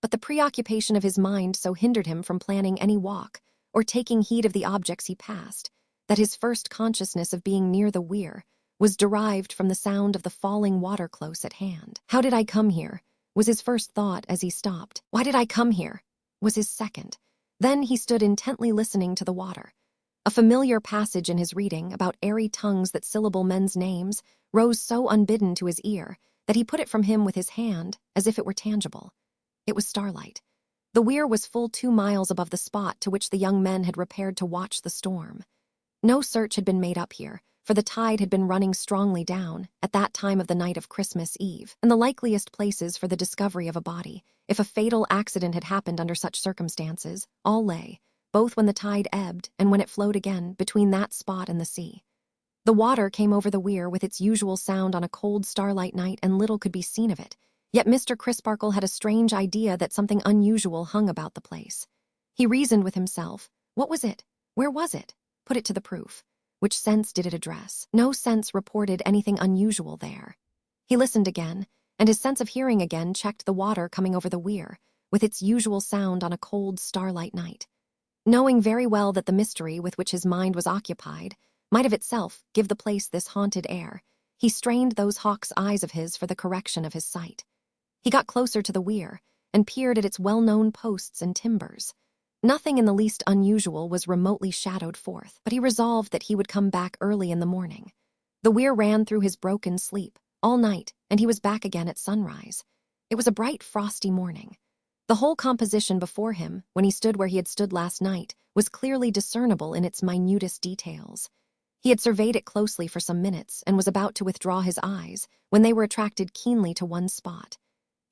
But the preoccupation of his mind so hindered him from planning any walk, or taking heed of the objects he passed, that his first consciousness of being near the weir was derived from the sound of the falling water close at hand. "How did I come here?" was his first thought as he stopped. "Why did I come here?" was his second. Then he stood intently listening to the water. A familiar passage in his reading about airy tongues that syllable men's names rose so unbidden to his ear that he put it from him with his hand as if it were tangible. It was starlight. The weir was full 2 miles above the spot to which the young men had repaired to watch the storm. No search had been made up here, for the tide had been running strongly down at that time of the night of Christmas Eve, and the likeliest places for the discovery of a body, if a fatal accident had happened under such circumstances, all lay, both when the tide ebbed and when it flowed again, between that spot and the sea. The water came over the weir with its usual sound on a cold starlight night, and little could be seen of it. Yet Mr. Crisparkle had a strange idea that something unusual hung about the place. He reasoned with himself. What was it? Where was it? Put it to the proof. Which sense did it address? No sense reported anything unusual there. He listened again, and his sense of hearing again checked the water coming over the weir, with its usual sound on a cold starlight night. Knowing very well that the mystery with which his mind was occupied might of itself give the place this haunted air, he strained those hawk's eyes of his for the correction of his sight. He got closer to the weir, and peered at its well-known posts and timbers. Nothing in the least unusual was remotely shadowed forth, but he resolved that he would come back early in the morning. The weir ran through his broken sleep all night, and he was back again at sunrise. It was a bright, frosty morning. The whole composition before him, when he stood where he had stood last night, was clearly discernible in its minutest details. He had surveyed it closely for some minutes, and was about to withdraw his eyes, when they were attracted keenly to one spot.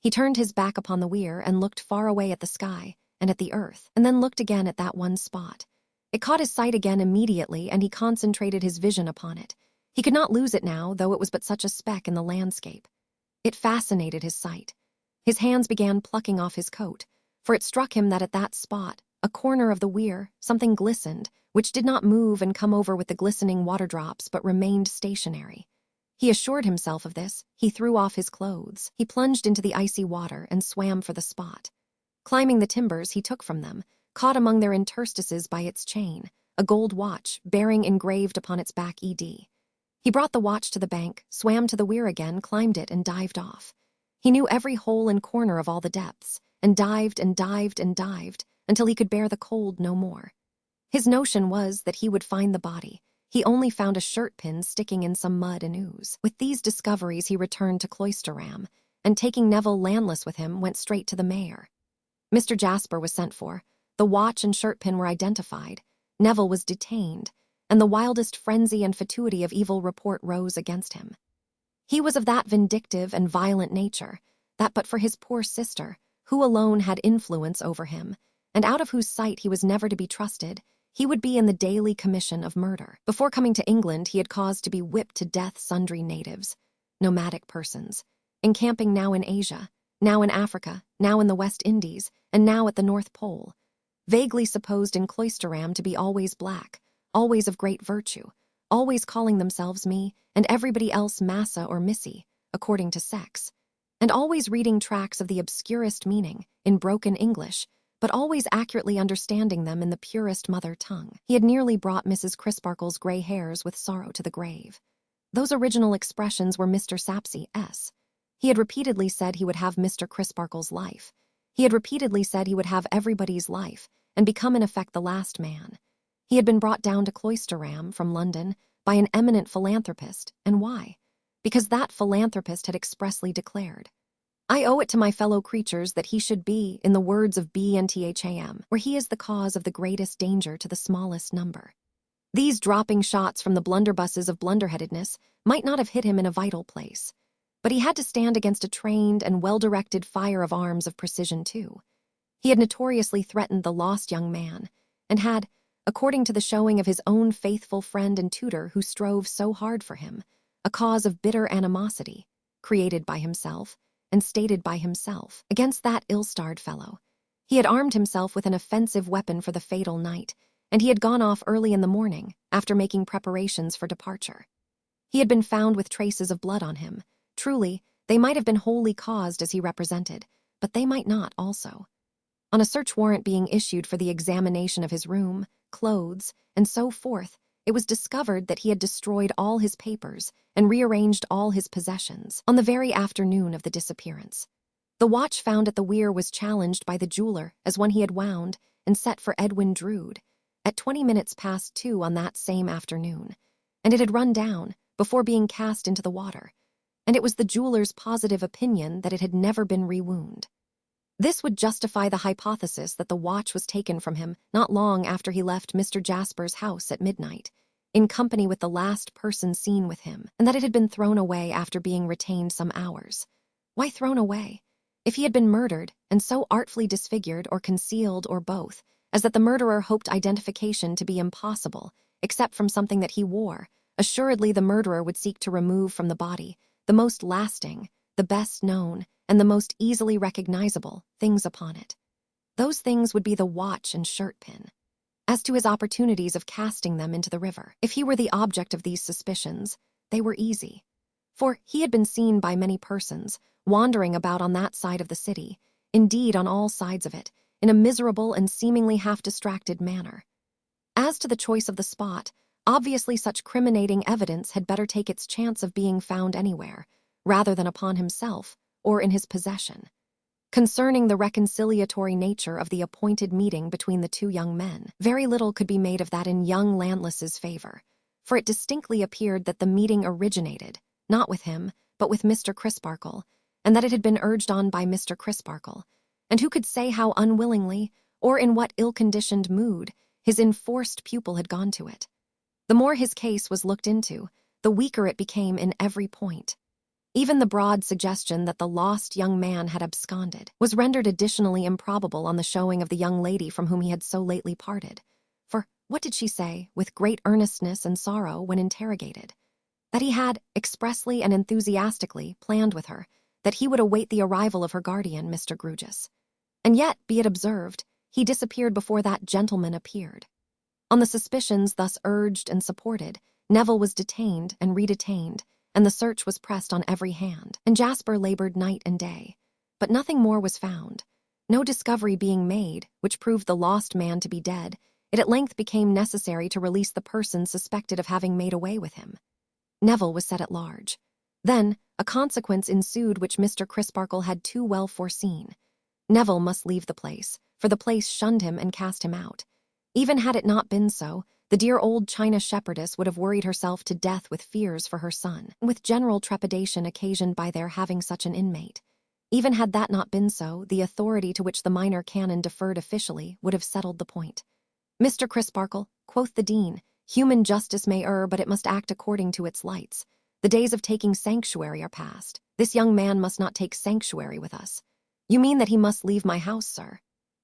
He turned his back upon the weir and looked far away at the sky and at the earth, and then looked again at that one spot. It caught his sight again immediately, and he concentrated his vision upon it. He could not lose it now, though it was but such a speck in the landscape. It fascinated his sight. His hands began plucking off his coat, for it struck him that at that spot, a corner of the weir, something glistened, which did not move and come over with the glistening water drops, but remained stationary. He assured himself of this. He threw off his clothes. He plunged into the icy water and swam for the spot. Climbing the timbers, he took from them, caught among their interstices by its chain, a gold watch bearing engraved upon its back ED. He brought the watch to the bank, swam to the weir again, climbed it, and dived off. He knew every hole and corner of all the depths, and dived and dived and dived until he could bear the cold no more. His notion was that he would find the body. He only found a shirt pin sticking in some mud and ooze. With these discoveries, he returned to Cloisterham, and taking Neville landless with him, went straight to the mayor. Mr. Jasper was sent for. The watch and shirt pin were identified. Neville was detained, and the wildest frenzy and fatuity of evil report rose against him. He was of that vindictive and violent nature that, but for his poor sister, who alone had influence over him, and out of whose sight he was never to be trusted, he would be in the daily commission of murder. Before coming to England, he had caused to be whipped to death sundry natives, nomadic persons, encamping now in Asia, now in Africa, now in the West Indies, and now at the North Pole, vaguely supposed in Cloisterham to be always black, always of great virtue, always calling themselves me and everybody else Massa or Missy, according to sex, and always reading tracts of the obscurest meaning, in broken English, but always accurately understanding them in the purest mother tongue. He had nearly brought Mrs. Crisparkle's gray hairs with sorrow to the grave. Those original expressions were Mr. Sapsey's. He had repeatedly said he would have Mr. Crisparkle's life. He had repeatedly said he would have everybody's life, and become in effect the last man. He had been brought down to Cloisterham from London by an eminent philanthropist, and why? Because that philanthropist had expressly declared, I owe it to my fellow creatures that he should be, in the words of B.N.T.H.A.M., where he is the cause of the greatest danger to the smallest number. These dropping shots from the blunderbusses of blunderheadedness might not have hit him in a vital place, but he had to stand against a trained and well-directed fire of arms of precision too. He had notoriously threatened the lost young man, and had, according to the showing of his own faithful friend and tutor who strove so hard for him, a cause of bitter animosity, created by himself, and stated by himself, against that ill-starred fellow. He had armed himself with an offensive weapon for the fatal night, and he had gone off early in the morning, after making preparations for departure. He had been found with traces of blood on him. Truly, they might have been wholly caused as he represented, but they might not also. On a search warrant being issued for the examination of his room, clothes, and so forth, it was discovered that he had destroyed all his papers and rearranged all his possessions on the very afternoon of the disappearance. The watch found at the weir was challenged by the jeweler as one he had wound, and set for Edwin Drood at 20 minutes past 2 on that same afternoon, and it had run down before being cast into the water, and it was the jeweler's positive opinion that it had never been rewound. This would justify the hypothesis that the watch was taken from him not long after he left Mr. Jasper's house at midnight, in company with the last person seen with him, and that it had been thrown away after being retained some hours. Why thrown away? If he had been murdered and so artfully disfigured or concealed or both, as that the murderer hoped identification to be impossible, except from something that he wore, assuredly the murderer would seek to remove from the body the most lasting, the best known, and the most easily recognizable things upon it. Those things would be the watch and shirt pin. As to his opportunities of casting them into the river, if he were the object of these suspicions, they were easy. For he had been seen by many persons, wandering about on that side of the city, indeed on all sides of it, in a miserable and seemingly half-distracted manner. As to the choice of the spot, obviously such criminating evidence had better take its chance of being found anywhere, rather than upon himself, or in his possession. Concerning the reconciliatory nature of the appointed meeting between the two young men, very little could be made of that in young Landless's favor, for it distinctly appeared that the meeting originated, not with him, but with Mr. Crisparkle, and that it had been urged on by Mr. Crisparkle, and who could say how unwillingly, or in what ill-conditioned mood, his enforced pupil had gone to it. The more his case was looked into, the weaker it became in every point. Even the broad suggestion that the lost young man had absconded was rendered additionally improbable on the showing of the young lady from whom he had so lately parted. For what did she say, with great earnestness and sorrow, when interrogated? That he had, expressly and enthusiastically, planned with her, that he would await the arrival of her guardian, Mr. Grewgious. And yet, be it observed, he disappeared before that gentleman appeared. On the suspicions thus urged and supported, Neville was detained and redetained, and the search was pressed on every hand, and Jasper labored night and day. But nothing more was found. No discovery being made, which proved the lost man to be dead, it at length became necessary to release the person suspected of having made away with him. Neville was set at large. Then, a consequence ensued which Mr. Crisparkle had too well foreseen. Neville must leave the place, for the place shunned him and cast him out. Even had it not been so, the dear old China shepherdess would have worried herself to death with fears for her son, with general trepidation occasioned by their having such an inmate. Even had that not been so, the authority to which the minor canon deferred officially would have settled the point. Mr. Crisparkle, quoth the dean, human justice may err, but it must act according to its lights. The days of taking sanctuary are past. This young man must not take sanctuary with us. You mean that he must leave my house, sir?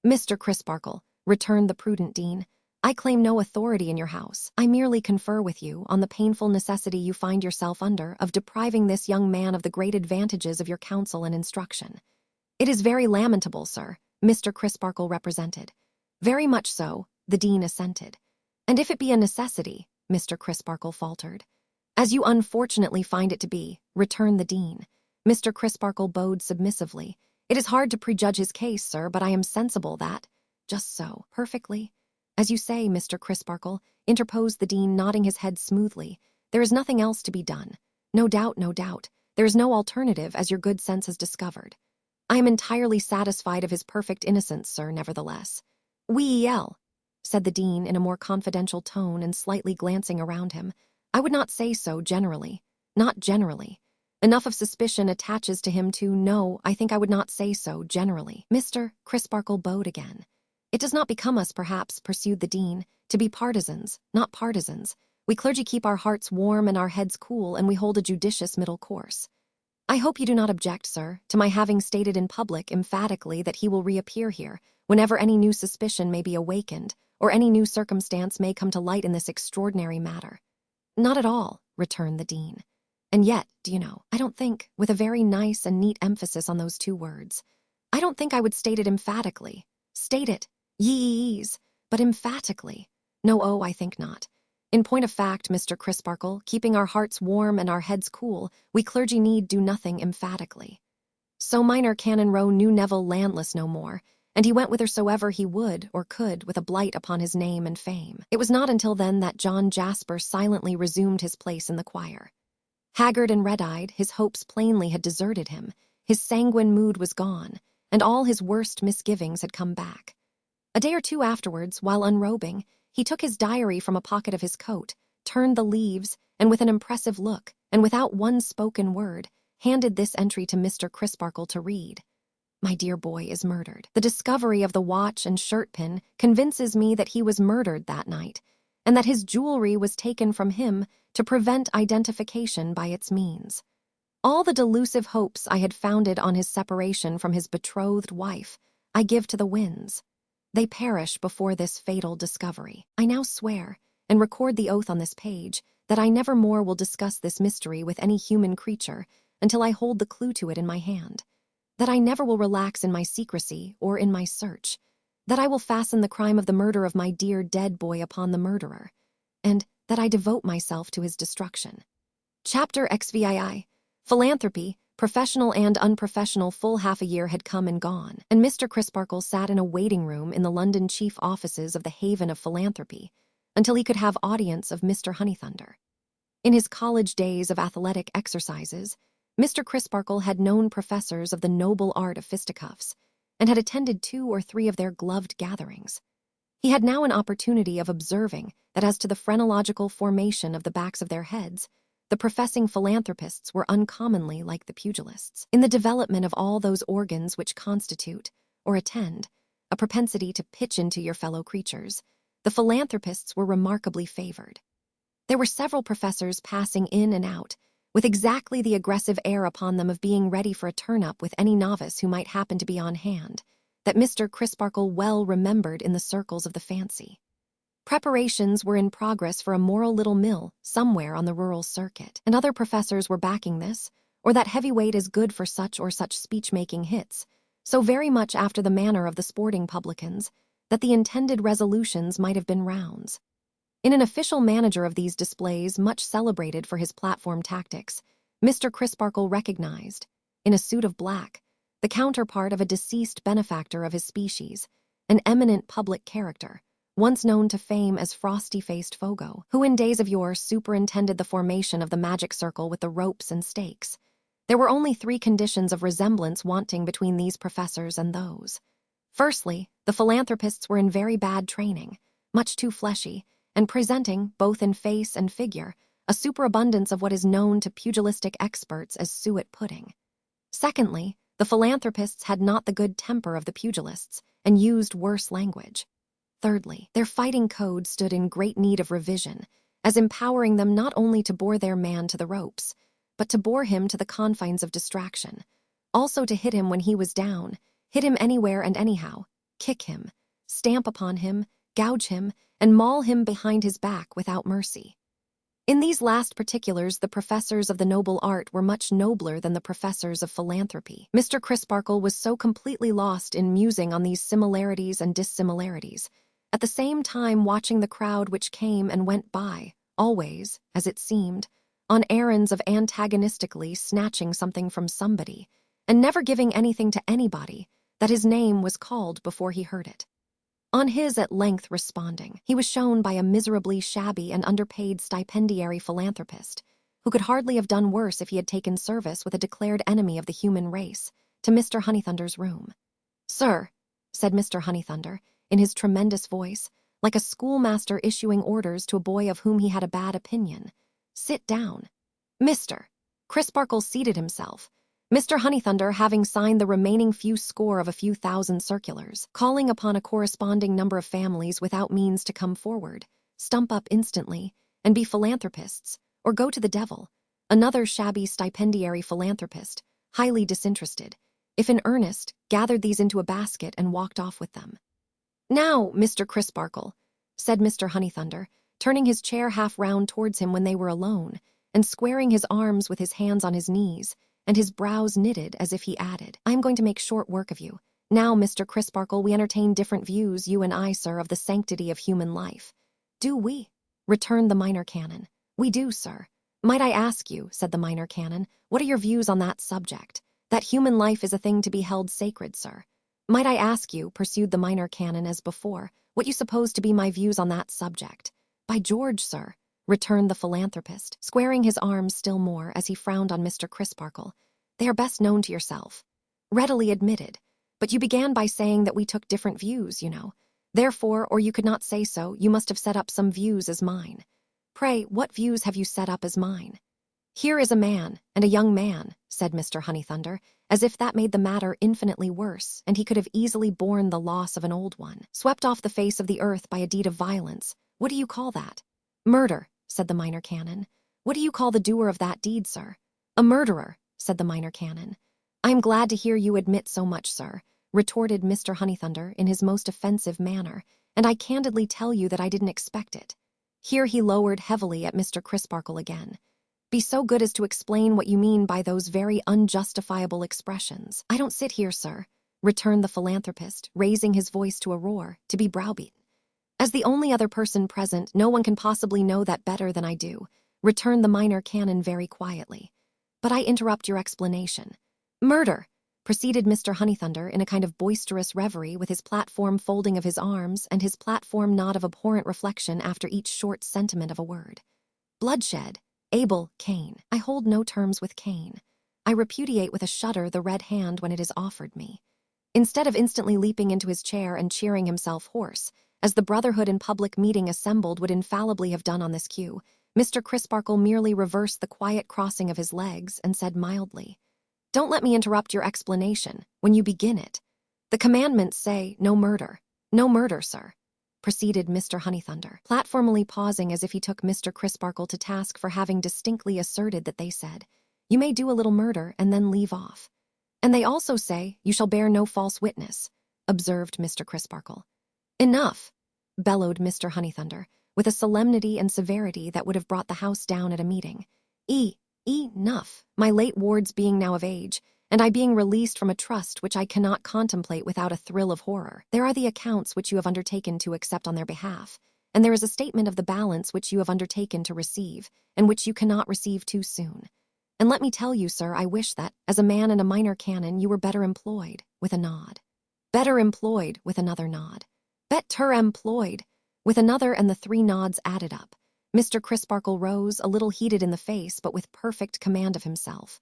Mr. Crisparkle, returned the prudent dean, I claim no authority in your house. I merely confer with you on the painful necessity you find yourself under of depriving this young man of the great advantages of your counsel and instruction. It is very lamentable, sir, Mr. Crisparkle represented. Very much so, the dean assented. And if it be a necessity, Mr. Crisparkle faltered. As you unfortunately find it to be, returned the dean. Mr. Crisparkle bowed submissively. It is hard to prejudge his case, sir, but I am sensible that, just so, perfectly. As you say, Mr. Crisparkle, interposed the dean, nodding his head smoothly, there is nothing else to be done. No doubt, no doubt. There is no alternative, as your good sense has discovered. I am entirely satisfied of his perfect innocence, sir, nevertheless. Well, said the dean in a more confidential tone and slightly glancing around him, I would not say so generally. Not generally. Enough of suspicion attaches to him to know, I think I would not say so generally. Mr. Crisparkle bowed again. It does not become us, perhaps, pursued the dean, to be partisans, not partisans. We clergy keep our hearts warm and our heads cool, and we hold a judicious middle course. I hope you do not object, sir, to my having stated in public emphatically that he will reappear here, whenever any new suspicion may be awakened, or any new circumstance may come to light in this extraordinary matter. Not at all, returned the dean. And yet, do you know, I don't think, with a very nice and neat emphasis on those two words, I don't think I would state it emphatically. State it. Yees, but emphatically. No, oh, I think not. In point of fact, Mr. Crisparkle, keeping our hearts warm and our heads cool, we clergy need do nothing emphatically. So minor Canon Rowe knew Neville landless no more, and he went whithersoever he would or could with a blight upon his name and fame. It was not until then that John Jasper silently resumed his place in the choir. Haggard and red-eyed, his hopes plainly had deserted him, his sanguine mood was gone, and all his worst misgivings had come back. A day or two afterwards, while unrobing, he took his diary from a pocket of his coat, turned the leaves, and with an impressive look, and without one spoken word, handed this entry to Mr. Crisparkle to read. My dear boy is murdered. The discovery of the watch and shirt pin convinces me that he was murdered that night, and that his jewelry was taken from him to prevent identification by its means. All the delusive hopes I had founded on his separation from his betrothed wife, I give to the winds. They perish before this fatal discovery. I now swear, and record the oath on this page, that I never more will discuss this mystery with any human creature until I hold the clue to it in my hand, that I never will relax in my secrecy or in my search, that I will fasten the crime of the murder of my dear dead boy upon the murderer, and that I devote myself to his destruction. Chapter XVII. Philanthropy, professional and unprofessional. Full half a year had come and gone, and Mr. Crisparkle sat in a waiting room in the London chief offices of the Haven of Philanthropy until he could have audience of Mr. Honeythunder. In his college days of athletic exercises, Mr. Crisparkle had known professors of the noble art of fisticuffs and had attended 2 or 3 of their gloved gatherings. He had now an opportunity of observing that as to the phrenological formation of the backs of their heads, the professing philanthropists were uncommonly like the pugilists. In the development of all those organs which constitute, or attend, a propensity to pitch into your fellow creatures, the philanthropists were remarkably favored. There were several professors passing in and out, with exactly the aggressive air upon them of being ready for a turn-up with any novice who might happen to be on hand, that Mr. Crisparkle well remembered in the circles of the fancy. Preparations were in progress for a moral little mill somewhere on the rural circuit, and other professors were backing this, or that heavyweight is good for such or such speech-making hits, so very much after the manner of the sporting publicans, that the intended resolutions might have been rounds. In an official manager of these displays, much celebrated for his platform tactics, Mr. Crisparkle recognized, in a suit of black, the counterpart of a deceased benefactor of his species, an eminent public character, once known to fame as Frosty-Faced Fogo, who in days of yore superintended the formation of the magic circle with the ropes and stakes. There were only 3 conditions of resemblance wanting between these professors and those. Firstly, the philanthropists were in very bad training, much too fleshy, and presenting, both in face and figure, a superabundance of what is known to pugilistic experts as suet pudding. Secondly, the philanthropists had not the good temper of the pugilists, and used worse language. Thirdly, their fighting code stood in great need of revision, as empowering them not only to bore their man to the ropes, but to bore him to the confines of distraction, also to hit him when he was down, hit him anywhere and anyhow, kick him, stamp upon him, gouge him, and maul him behind his back without mercy. In these last particulars, the professors of the noble art were much nobler than the professors of philanthropy. Mr. Crisparkle was so completely lost in musing on these similarities and dissimilarities, at the same time watching the crowd which came and went by, always, as it seemed, on errands of antagonistically snatching something from somebody, and never giving anything to anybody, that his name was called before he heard it. On his at length responding, he was shown by a miserably shabby and underpaid stipendiary philanthropist, who could hardly have done worse if he had taken service with a declared enemy of the human race, to Mr. Honeythunder's room. "Sir," said Mr. Honeythunder, in his tremendous voice, like a schoolmaster issuing orders to a boy of whom he had a bad opinion, "sit down." Mr. Crisparkle seated himself, Mr. Honeythunder having signed the remaining few score of a few thousand circulars, calling upon a corresponding number of families without means to come forward, stump up instantly, and be philanthropists, or go to the devil. Another shabby stipendiary philanthropist, highly disinterested, if in earnest, gathered these into a basket and walked off with them. "Now, Mr. Crisparkle," said Mr. Honeythunder, turning his chair half round towards him when they were alone, and squaring his arms with his hands on his knees, and his brows knitted as if he added, "I am going to make short work of you. Now, Mr. Crisparkle, we entertain different views, you and I, sir, of the sanctity of human life." "Do we?" returned the minor canon. "We do, sir." "Might I ask you," said the minor canon, "what are your views on that subject? That human life is a thing to be held sacred, sir." "Might I ask you," pursued the minor canon as before, "what you suppose to be my views on that subject?" "By George, sir," returned the philanthropist, squaring his arms still more as he frowned on Mr. Crisparkle, "they are best known to yourself." "Readily admitted. But you began by saying that we took different views, you know. Therefore, or you could not say so, you must have set up some views as mine. Pray, what views have you set up as mine? Here is a man, and a young man, said Mr. Honeythunder, as if that made the matter infinitely worse, and he could have easily borne the loss of an old one, swept off the face of the earth by a deed of violence. What do you call that? Murder, said the minor canon. What do you call the doer of that deed, sir? A murderer, said the minor canon. I am glad to hear you admit so much, sir, retorted Mr. Honeythunder in his most offensive manner, and I candidly tell you that I didn't expect it. Here he lowered heavily at Mr. Crisparkle again. Be so good as to explain what you mean by those very unjustifiable expressions. I don't sit here, sir, returned the philanthropist, raising his voice to a roar, to be browbeaten. As the only other person present, no one can possibly know that better than I do, returned the minor canon very quietly. But I interrupt your explanation. Murder, proceeded Mr. Honeythunder in a kind of boisterous reverie with his platform folding of his arms and his platform nod of abhorrent reflection after each short sentiment of a word. Bloodshed. Abel, Cain. I hold no terms with Cain. I repudiate with a shudder the red hand when it is offered me. Instead of instantly leaping into his chair and cheering himself hoarse, as the brotherhood in public meeting assembled would infallibly have done on this cue, Mr. Crisparkle merely reversed the quiet crossing of his legs and said mildly, Don't let me interrupt your explanation when you begin it. The commandments say no murder. No murder, sir, proceeded Mr. Honeythunder, platformally pausing as if he took Mr. Crisparkle to task for having distinctly asserted that they said, You may do a little murder and then leave off. And they also say, You shall bear no false witness, observed Mr. Crisparkle. Enough, bellowed Mr. Honeythunder, with a solemnity and severity that would have brought the house down at a meeting. Enough, my late wards being now of age, and I being released from a trust which I cannot contemplate without a thrill of horror. There are the accounts which you have undertaken to accept on their behalf, and there is a statement of the balance which you have undertaken to receive, and which you cannot receive too soon. And let me tell you, sir, I wish that, as a man and a minor canon, you were better employed, with a nod. Better employed, with another nod. Better employed, with another, and the three nods added up. Mr. Crisparkle rose, a little heated in the face, but with perfect command of himself.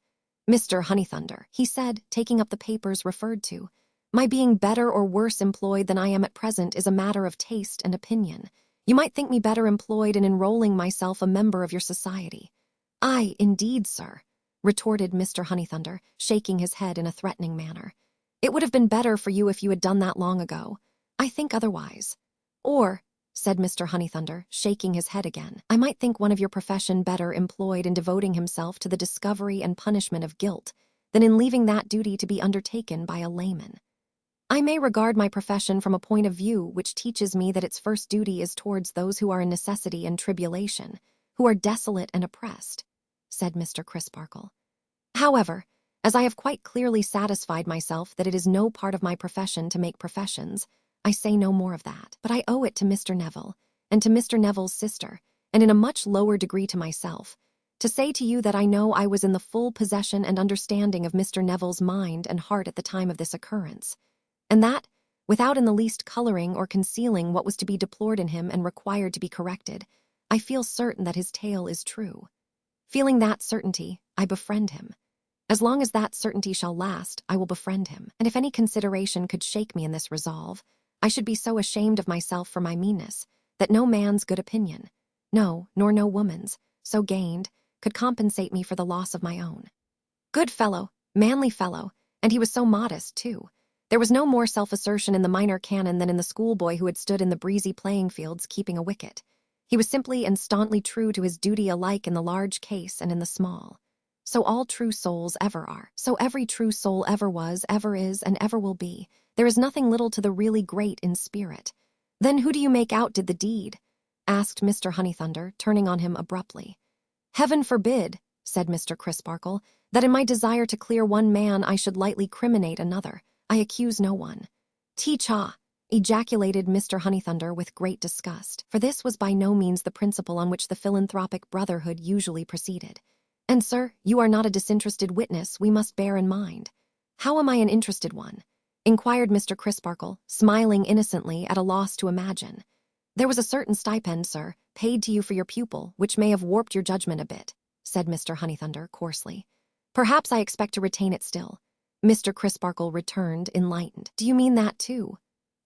Mr. Honeythunder, he said, taking up the papers referred to, my being better or worse employed than I am at present is a matter of taste and opinion. You might think me better employed in enrolling myself a member of your society. Aye, indeed, sir, retorted Mr. Honeythunder, shaking his head in a threatening manner. It would have been better for you if you had done that long ago. I think otherwise. Or, said Mr. Honeythunder, shaking his head again, I might think one of your profession better employed in devoting himself to the discovery and punishment of guilt than in leaving that duty to be undertaken by a layman. I may regard my profession from a point of view which teaches me that its first duty is towards those who are in necessity and tribulation, who are desolate and oppressed, said Mr. Crisparkle. However, as I have quite clearly satisfied myself that it is no part of my profession to make professions, I say no more of that, but I owe it to Mr. Neville, and to Mr. Neville's sister, and in a much lower degree to myself, to say to you that I know I was in the full possession and understanding of Mr. Neville's mind and heart at the time of this occurrence, and that, without in the least coloring or concealing what was to be deplored in him and required to be corrected, I feel certain that his tale is true. Feeling that certainty, I befriend him. As long as that certainty shall last, I will befriend him, and if any consideration could shake me in this resolve, I should be so ashamed of myself for my meanness, that no man's good opinion, no, nor no woman's, so gained, could compensate me for the loss of my own. Good fellow, manly fellow, and he was so modest, too. There was no more self-assertion in the minor canon than in the schoolboy who had stood in the breezy playing fields keeping a wicket. He was simply and staunchly true to his duty alike in the large case and in the small. So all true souls ever are, so every true soul ever was, ever is, and ever will be. There is nothing little to the really great in spirit. Then who do you make out did the deed? Asked Mr. Honeythunder, turning on him abruptly. Heaven forbid, said Mr. Crisparkle, that in my desire to clear one man I should lightly criminate another. I accuse no one. Tee-cha, ejaculated Mr. Honeythunder with great disgust, for this was by no means the principle on which the philanthropic brotherhood usually proceeded. And, sir, you are not a disinterested witness, we must bear in mind. How am I an interested one? Inquired Mr. Crisparkle, smiling innocently at a loss to imagine. There was a certain stipend, sir, paid to you for your pupil, which may have warped your judgment a bit, said Mr. Honeythunder coarsely. Perhaps I expect to retain it still. Mr. Crisparkle returned, enlightened. Do you mean that, too?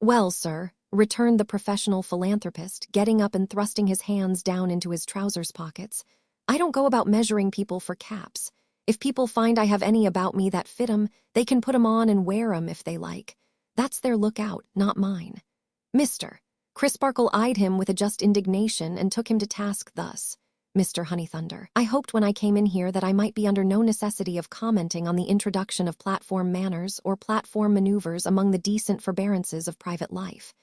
Well, sir, returned the professional philanthropist, getting up and thrusting his hands down into his trousers pockets. I don't go about measuring people for caps. If people find I have any about me that fit 'em, they can put 'em on and wear 'em if they like. That's their lookout, not mine. Mister. Crisparkle eyed him with a just indignation and took him to task thus. Mr. Honeythunder, I hoped when I came in here that I might be under no necessity of commenting on the introduction of platform manners or platform maneuvers among the decent forbearances of private life.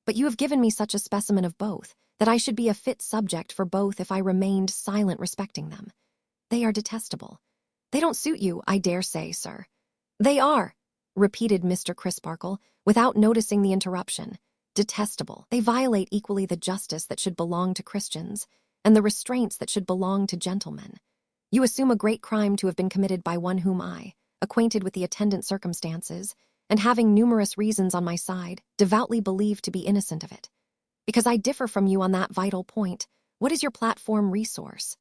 But you have given me such a specimen of both that I should be a fit subject for both if I remained silent respecting them. They are detestable. They don't suit you, I dare say, sir. They are, repeated Mr. Crisparkle, without noticing the interruption. Detestable. They violate equally the justice that should belong to Christians and the restraints that should belong to gentlemen. You assume a great crime to have been committed by one whom I, acquainted with the attendant circumstances, and having numerous reasons on my side, devoutly believe to be innocent of it. Because I differ from you on that vital point, what is your platform resource?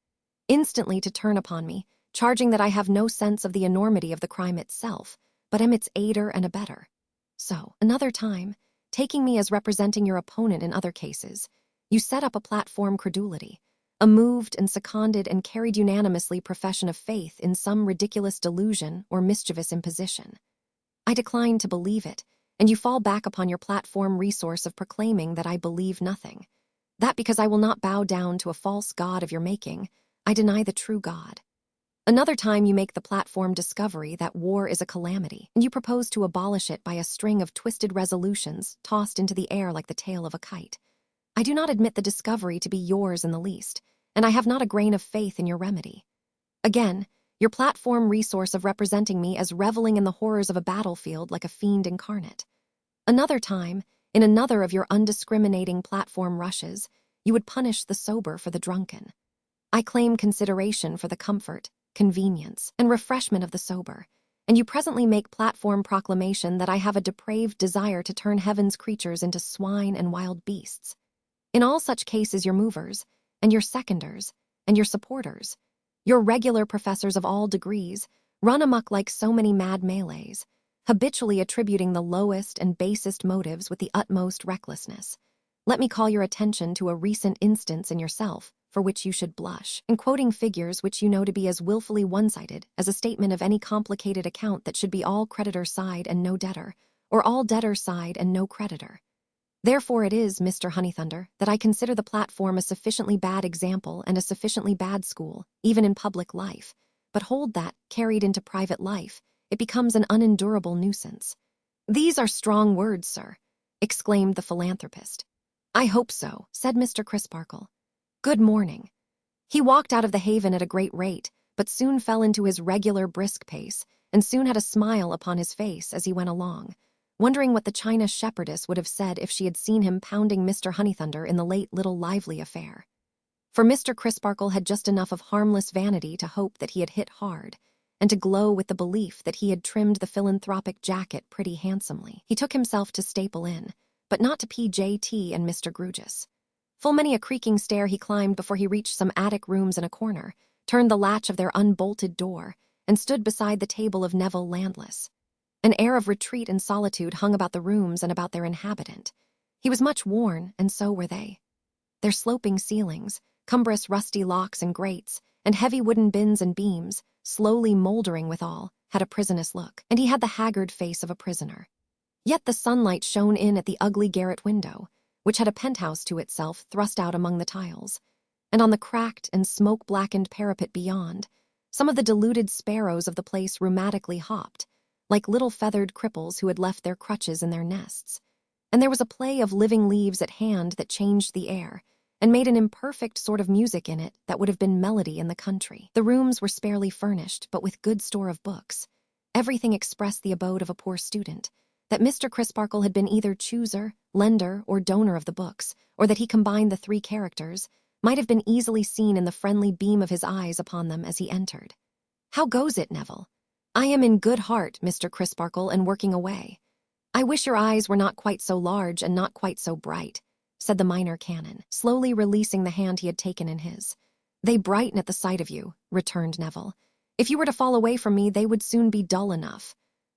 Instantly to turn upon me, charging that I have no sense of the enormity of the crime itself, but am its aider and abettor. So, another time, taking me as representing your opponent in other cases, you set up a platform credulity, a moved and seconded and carried unanimously profession of faith in some ridiculous delusion or mischievous imposition. I decline to believe it, and you fall back upon your platform resource of proclaiming that I believe nothing. That because I will not bow down to a false god of your making, I deny the true God. Another time you make the platform discovery that war is a calamity, and you propose to abolish it by a string of twisted resolutions tossed into the air like the tail of a kite. I do not admit the discovery to be yours in the least, and I have not a grain of faith in your remedy. Again, your platform resource of representing me as reveling in the horrors of a battlefield like a fiend incarnate. Another time, in another of your undiscriminating platform rushes, you would punish the sober for the drunken. I claim consideration for the comfort, convenience, and refreshment of the sober, and you presently make platform proclamation that I have a depraved desire to turn heaven's creatures into swine and wild beasts. In all such cases your movers, and your seconders, and your supporters, your regular professors of all degrees, run amok like so many mad Malays, habitually attributing the lowest and basest motives with the utmost recklessness. Let me call your attention to a recent instance in yourself, for which you should blush, in quoting figures which you know to be as willfully one-sided as a statement of any complicated account that should be all creditor side and no debtor, or all debtor side and no creditor. Therefore it is, Mr. Honeythunder, that I consider the platform a sufficiently bad example and a sufficiently bad school, even in public life, but hold that, carried into private life, it becomes an unendurable nuisance. These are strong words, sir, exclaimed the philanthropist. I hope so, said Mr. Crisparkle. Good morning. He walked out of the haven at a great rate, but soon fell into his regular brisk pace, and soon had a smile upon his face as he went along, wondering what the China shepherdess would have said if she had seen him pounding Mr. Honeythunder in the late little lively affair. For Mr. Crisparkle had just enough of harmless vanity to hope that he had hit hard, and to glow with the belief that he had trimmed the philanthropic jacket pretty handsomely. He took himself to Staple Inn, but not to P.J.T. and Mr. Grugis. Full many a creaking stair he climbed before he reached some attic rooms in a corner, turned the latch of their unbolted door, and stood beside the table of Neville Landless. An air of retreat and solitude hung about the rooms and about their inhabitant. He was much worn, and so were they. Their sloping ceilings, cumbrous rusty locks and grates, and heavy wooden bins and beams, slowly mouldering withal, had a prisonous look, and he had the haggard face of a prisoner. Yet the sunlight shone in at the ugly garret window, which had a penthouse to itself thrust out among the tiles, and on the cracked and smoke-blackened parapet beyond, some of the deluded sparrows of the place rheumatically hopped, like little feathered cripples who had left their crutches in their nests, and there was a play of living leaves at hand that changed the air, and made an imperfect sort of music in it that would have been melody in the country. The rooms were sparely furnished, but with good store of books. Everything expressed the abode of a poor student, that Mr. Crisparkle had been either chooser, lender, or donor of the books, or that he combined the three characters, might have been easily seen in the friendly beam of his eyes upon them as he entered. How goes it, Neville? I am in good heart, Mr. Crisparkle, and working away. I wish your eyes were not quite so large and not quite so bright, said the minor canon, slowly releasing the hand he had taken in his. They brighten at the sight of you, returned Neville. If you were to fall away from me, they would soon be dull enough.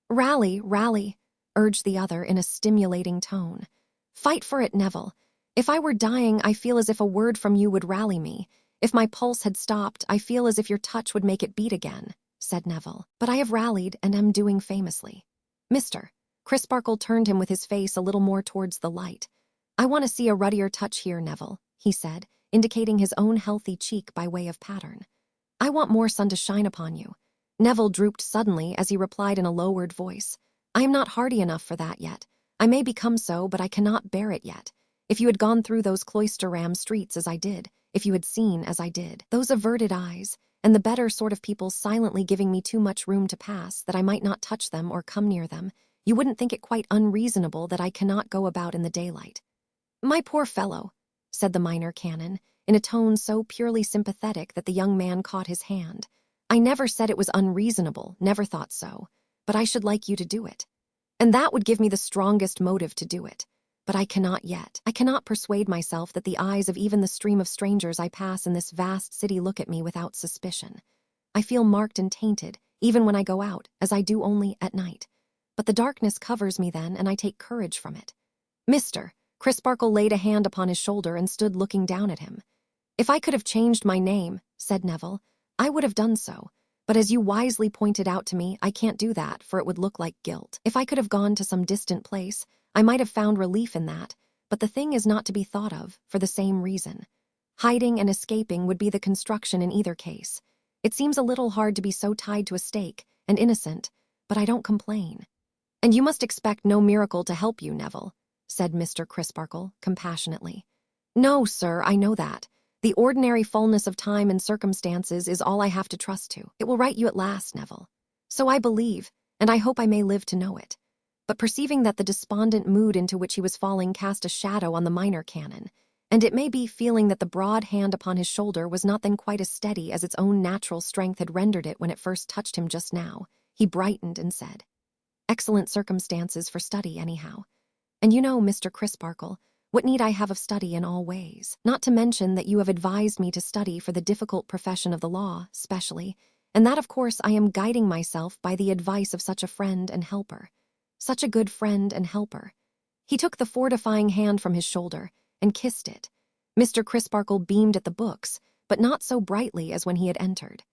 Rally, rally, urged the other in a stimulating tone. Fight for it, Neville. If I were dying, I feel as if a word from you would rally me. If my pulse had stopped, I feel as if your touch would make it beat again, said Neville. But I have rallied and am doing famously. Mister, Crisparkle turned him with his face a little more towards the light. I want to see a ruddier touch here, Neville, he said, indicating his own healthy cheek by way of pattern. I want more sun to shine upon you. Neville drooped suddenly as he replied in a lowered voice. I am not hardy enough for that yet. I may become so, but I cannot bear it yet. If you had gone through those Cloisterham streets as I did, if you had seen as I did, those averted eyes, and the better sort of people silently giving me too much room to pass that I might not touch them or come near them, you wouldn't think it quite unreasonable that I cannot go about in the daylight. My poor fellow, said the minor canon, in a tone so purely sympathetic that the young man caught his hand. I never said it was unreasonable, never thought so, but I should like you to do it. And that would give me the strongest motive to do it. But I cannot yet. I cannot persuade myself that the eyes of even the stream of strangers I pass in this vast city look at me without suspicion. I feel marked and tainted, even when I go out, as I do only at night. But the darkness covers me then, and I take courage from it. Mister, Crisparkle laid a hand upon his shoulder and stood looking down at him. If I could have changed my name, said Neville, I would have done so. But as you wisely pointed out to me, I can't do that, for it would look like guilt. If I could have gone to some distant place, I might have found relief in that, but the thing is not to be thought of, for the same reason. Hiding and escaping would be the construction in either case. It seems a little hard to be so tied to a stake, and innocent, but I don't complain. And you must expect no miracle to help you, Neville, said Mr. Crisparkle, compassionately. No, sir, I know that. The ordinary fullness of time and circumstances is all I have to trust to. It will right you at last, Neville. So I believe, and I hope I may live to know it. But perceiving that the despondent mood into which he was falling cast a shadow on the minor canon, and it may be feeling that the broad hand upon his shoulder was not then quite as steady as its own natural strength had rendered it when it first touched him just now, he brightened and said, Excellent circumstances for study, anyhow. And you know, Mr. Crisparkle, what need I have of study in all ways? Not to mention that you have advised me to study for the difficult profession of the law, specially, and that, of course, I am guiding myself by the advice of such a friend and helper. Such a good friend and helper. He took the fortifying hand from his shoulder and kissed it. Mr. Crisparkle beamed at the books, but not so brightly as when he had entered.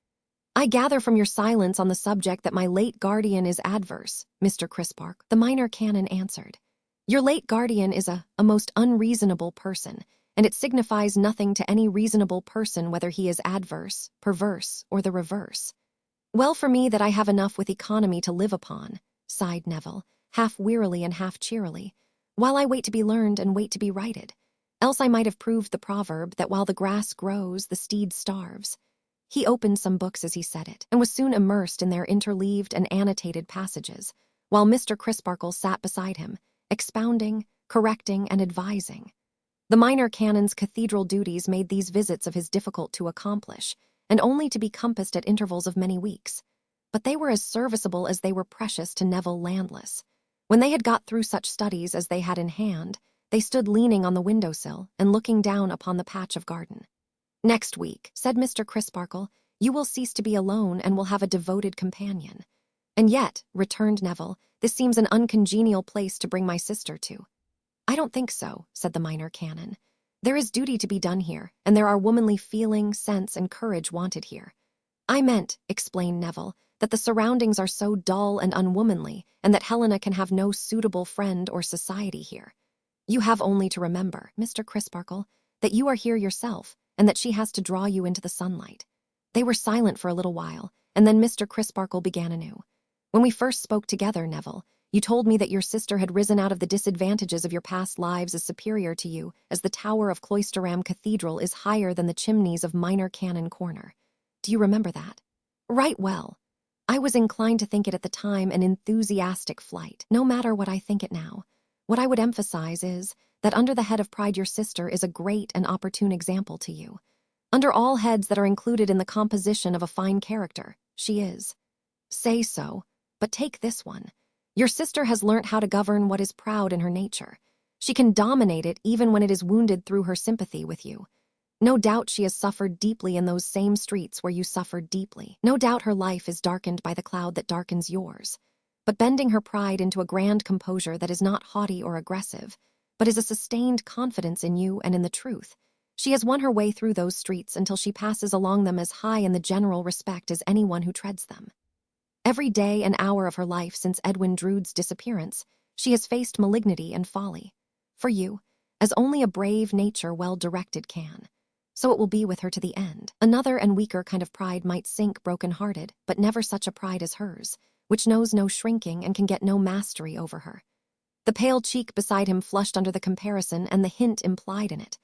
I gather from your silence on the subject that my late guardian is adverse, Mr. Crisparkle, the minor canon answered. Your late guardian is a most unreasonable person, and it signifies nothing to any reasonable person whether he is adverse, perverse, or the reverse. Well for me that I have enough with economy to live upon, sighed Neville, half wearily and half cheerily, while I wait to be learned and wait to be righted. Else I might have proved the proverb that while the grass grows, the steed starves. He opened some books as he said it, and was soon immersed in their interleaved and annotated passages, while Mr. Crisparkle sat beside him, expounding, correcting, and advising. The minor canon's cathedral duties made these visits of his difficult to accomplish, and only to be compassed at intervals of many weeks. But they were as serviceable as they were precious to Neville Landless. When they had got through such studies as they had in hand, they stood leaning on the windowsill and looking down upon the patch of garden. Next week, said Mr. Crisparkle, you will cease to be alone and will have a devoted companion. And yet, returned Neville, this seems an uncongenial place to bring my sister to. I don't think so, said the minor canon. There is duty to be done here, and there are womanly feeling, sense, and courage wanted here. I meant, explained Neville, that the surroundings are so dull and unwomanly, and that Helena can have no suitable friend or society here. You have only to remember, Mr. Crisparkle, that you are here yourself, and that she has to draw you into the sunlight. They were silent for a little while, and then Mr. Crisparkle began anew. When we first spoke together, Neville, you told me that your sister had risen out of the disadvantages of your past lives as superior to you, as the tower of Cloisterham Cathedral is higher than the chimneys of Minor Canon Corner. Do you remember that? Right well. I was inclined to think it at the time an enthusiastic flight. No matter what I think it now. What I would emphasize is that under the head of pride your sister is a great and opportune example to you. Under all heads that are included in the composition of a fine character, she is. Say so, but take this one. Your sister has learnt how to govern what is proud in her nature. She can dominate it even when it is wounded through her sympathy with you. No doubt she has suffered deeply in those same streets where you suffered deeply. No doubt her life is darkened by the cloud that darkens yours. But bending her pride into a grand composure that is not haughty or aggressive, but is a sustained confidence in you and in the truth. She has won her way through those streets until she passes along them as high in the general respect as anyone who treads them. Every day and hour of her life since Edwin Drood's disappearance, she has faced malignity and folly. For you, as only a brave nature well-directed can. So it will be with her to the end. Another and weaker kind of pride might sink broken-hearted, but never such a pride as hers, which knows no shrinking and can get no mastery over her. The pale cheek beside him flushed under the comparison and the hint implied in it.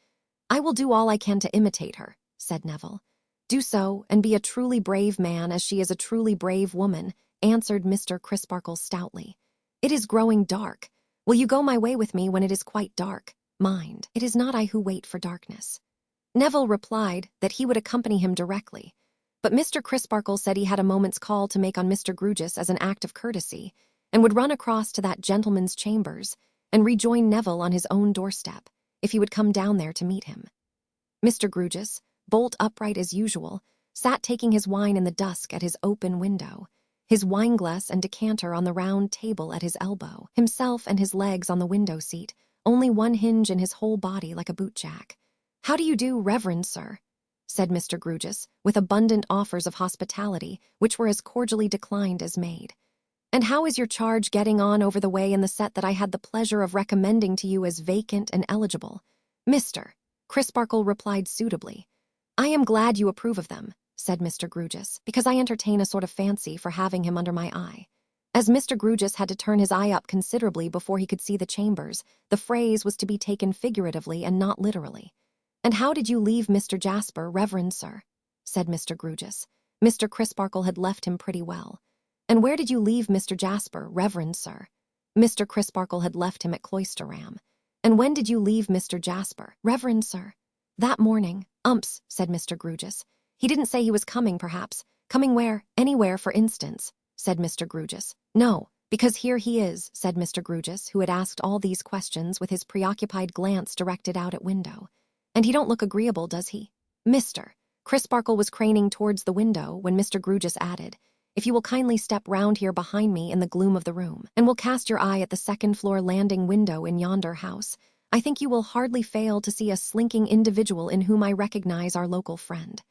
"I will do all I can to imitate her," said Neville. "Do so, and be a truly brave man as she is a truly brave woman," answered Mr. Crisparkle stoutly. "It is growing dark. Will you go my way with me when it is quite dark? Mind, it is not I who wait for darkness." Neville replied that he would accompany him directly, but Mr. Crisparkle said he had a moment's call to make on Mr. Grewgious as an act of courtesy, and would run across to that gentleman's chambers and rejoin Neville on his own doorstep, if he would come down there to meet him. Mr. Grewgious, bolt upright as usual, sat taking his wine in the dusk at his open window, his wineglass and decanter on the round table at his elbow, himself and his legs on the window seat, only one hinge in his whole body like a bootjack. "How do you do, reverend sir?" said Mr. Grewgious, with abundant offers of hospitality, which were as cordially declined as made. "And how is your charge getting on over the way in the set that I had the pleasure of recommending to you as vacant and eligible?" Mr. Crisparkle replied suitably. "I am glad you approve of them," said Mr. Grewgious, "because I entertain a sort of fancy for having him under my eye." As Mr. Grewgious had to turn his eye up considerably before he could see the chambers, the phrase was to be taken figuratively and not literally. "And how did you leave Mr. Jasper, reverend sir?" said Mr. Grewgious. Mr. Crisparkle had left him pretty well. "And where did you leave Mr. Jasper, reverend sir?" Mr. Crisparkle had left him at Cloisterham. "And when did you leave Mr. Jasper, reverend sir?" "That morning." "Umps," said Mr. Grewgious. "He didn't say he was coming, perhaps." "Coming where? Anywhere, for instance," said Mr. Grewgious. "No, because here he is," said Mr. Grewgious, who had asked all these questions with his preoccupied glance directed out at window. "And he don't look agreeable, does he?" Mr. Crisparkle was craning towards the window when Mr. Grewgious added, "If you will kindly step round here behind me in the gloom of the room, and will cast your eye at the second-floor landing window in yonder house, I think you will hardly fail to see a slinking individual in whom I recognize our local friend."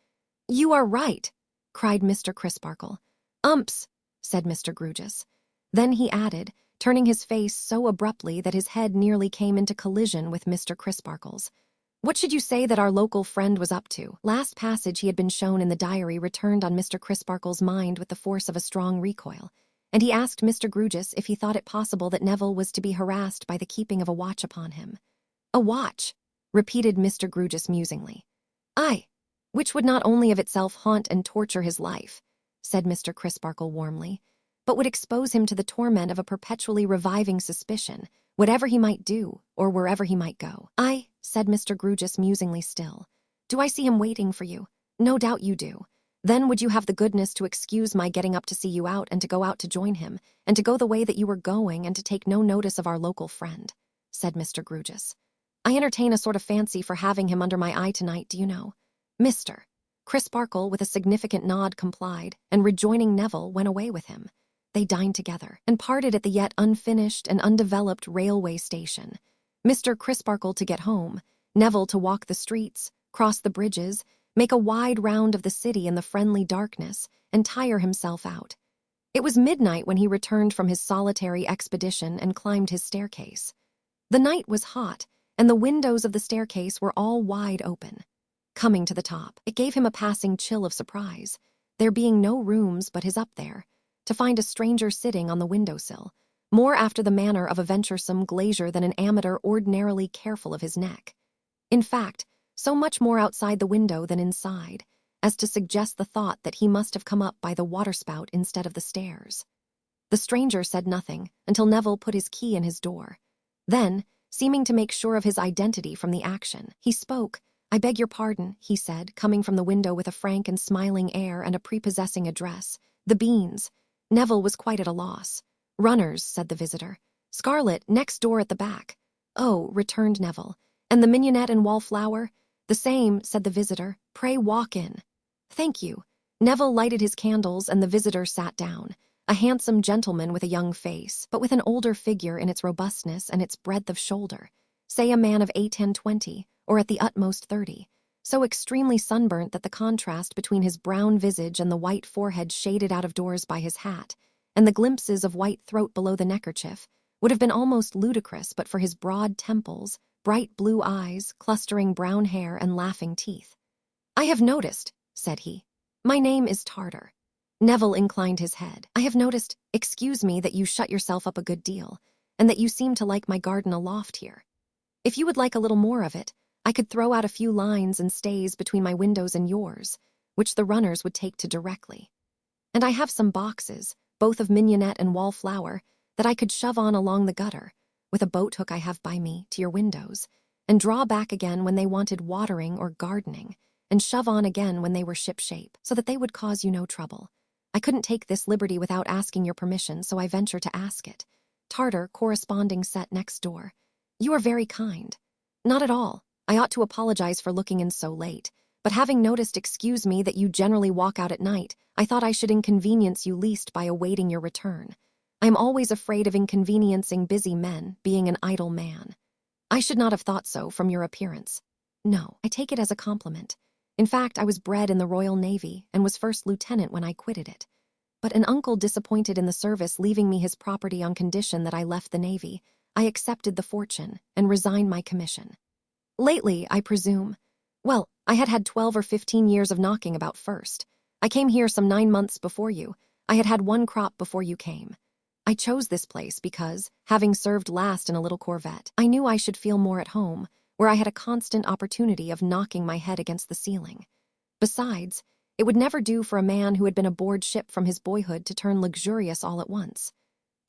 "You are right," cried Mr. Crisparkle. "Umps," said Mr. Grewgious. Then he added, turning his face so abruptly that his head nearly came into collision with Mr. Crisparkle's, "What should you say that our local friend was up to?" Last passage he had been shown in the diary returned on Mr. Crisparkle's mind with the force of a strong recoil, and he asked Mr. Grewgious if he thought it possible that Neville was to be harassed by the keeping of a watch upon him. "A watch," repeated Mr. Grewgious musingly. "Aye, which would not only of itself haunt and torture his life," said Mr. Crisparkle warmly, "but would expose him to the torment of a perpetually reviving suspicion, whatever he might do, or wherever he might go." "Aye," said Mr. Grewgious musingly still. "Do I see him waiting for you?" "No doubt you do. Then would you have the goodness to excuse my getting up to see you out and to go out to join him, and to go the way that you were going and to take no notice of our local friend?" said Mr. Grewgious. "I entertain a sort of fancy for having him under my eye tonight, do you know?" Mr. Crisparkle, with a significant nod, complied, and rejoining Neville, went away with him. They dined together, and parted at the yet unfinished and undeveloped railway station. Mr. Crisparkle to get home, Neville to walk the streets, cross the bridges, make a wide round of the city in the friendly darkness, and tire himself out. It was midnight when he returned from his solitary expedition and climbed his staircase. The night was hot, and the windows of the staircase were all wide open. Coming to the top, it gave him a passing chill of surprise, there being no rooms but his up there, to find a stranger sitting on the windowsill, more after the manner of a venturesome glazier than an amateur ordinarily careful of his neck. In fact, so much more outside the window than inside, as to suggest the thought that he must have come up by the waterspout instead of the stairs. The stranger said nothing until Neville put his key in his door. Then, seeming to make sure of his identity from the action, he spoke. "I beg your pardon," he said, coming from the window with a frank and smiling air and a prepossessing address. "The beans." Neville was quite at a loss. "Runners," said the visitor. "Scarlet, next door at the back." "Oh," returned Neville. "And the mignonette and wallflower?" "The same," said the visitor. "Pray walk in." "Thank you." Neville lighted his candles and the visitor sat down, a handsome gentleman with a young face, but with an older figure in its robustness and its breadth of shoulder, say a man of 8 and 20, or at the utmost 30, so extremely sunburnt that the contrast between his brown visage and the white forehead shaded out of doors by his hat, and the glimpses of white throat below the neckerchief, would have been almost ludicrous but for his broad temples, bright blue eyes, clustering brown hair, and laughing teeth. "I have noticed," said he. "My name is Tartar." Neville inclined his head. "I have noticed, excuse me, that you shut yourself up a good deal, and that you seem to like my garden aloft here. If you would like a little more of it, I could throw out a few lines and stays between my windows and yours, which the runners would take to directly. And I have some boxes, both of mignonette and wallflower, that I could shove on along the gutter, with a boat hook I have by me, to your windows, and draw back again when they wanted watering or gardening, and shove on again when they were ship-shape, so that they would cause you no trouble. I couldn't take this liberty without asking your permission, so I venture to ask it. Tartar, corresponding set next door. You are very kind." "Not at all. I ought to apologize for looking in so late, but having noticed, excuse me, that you generally walk out at night, I thought I should inconvenience you least by awaiting your return. I am always afraid of inconveniencing busy men, being an idle man." "I should not have thought so from your appearance." "No, I take it as a compliment. In fact, I was bred in the Royal Navy and was first lieutenant when I quitted it. But an uncle disappointed in the service, leaving me his property on condition that I left the Navy, I accepted the fortune and resigned my commission. Lately, I presume. Well, I had had 12 or 15 years of knocking about first. I came here some 9 months before you. I had had 1 crop before you came. I chose this place because, having served last in a little corvette, I knew I should feel more at home, where I had a constant opportunity of knocking my head against the ceiling. Besides, it would never do for a man who had been aboard ship from his boyhood to turn luxurious all at once.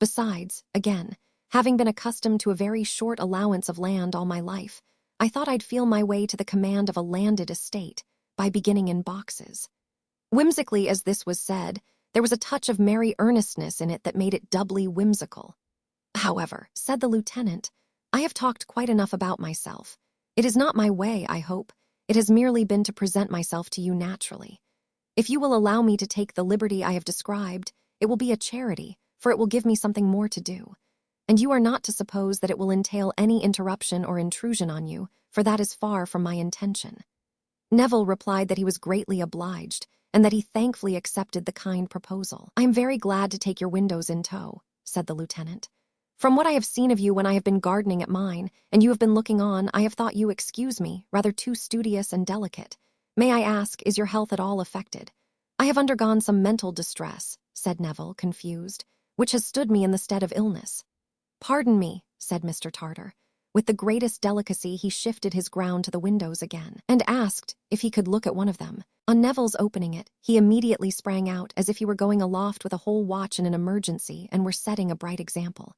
Besides, again, having been accustomed to a very short allowance of land all my life, I thought I'd feel my way to the command of a landed estate by beginning in boxes. Whimsically as this was said, there was a touch of merry earnestness in it that made it doubly whimsical. "However," said the lieutenant, "I have talked quite enough about myself. It is not my way, I hope. It has merely been to present myself to you naturally. If you will allow me to take the liberty I have described, it will be a charity, for it will give me something more to do. And you are not to suppose that it will entail any interruption or intrusion on you, for that is far from my intention." Neville replied that he was greatly obliged, and that he thankfully accepted the kind proposal. "I am very glad to take your windows in tow," said the lieutenant. "From what I have seen of you when I have been gardening at mine, and you have been looking on, I have thought you, excuse me, rather too studious and delicate. May I ask, is your health at all affected?" "I have undergone some mental distress," said Neville, confused, "which has stood me in the stead of illness." "Pardon me," said Mr. Tartar. With the greatest delicacy he shifted his ground to the windows again, and asked if he could look at one of them. On Neville's opening it, he immediately sprang out as if he were going aloft with a whole watch in an emergency and were setting a bright example.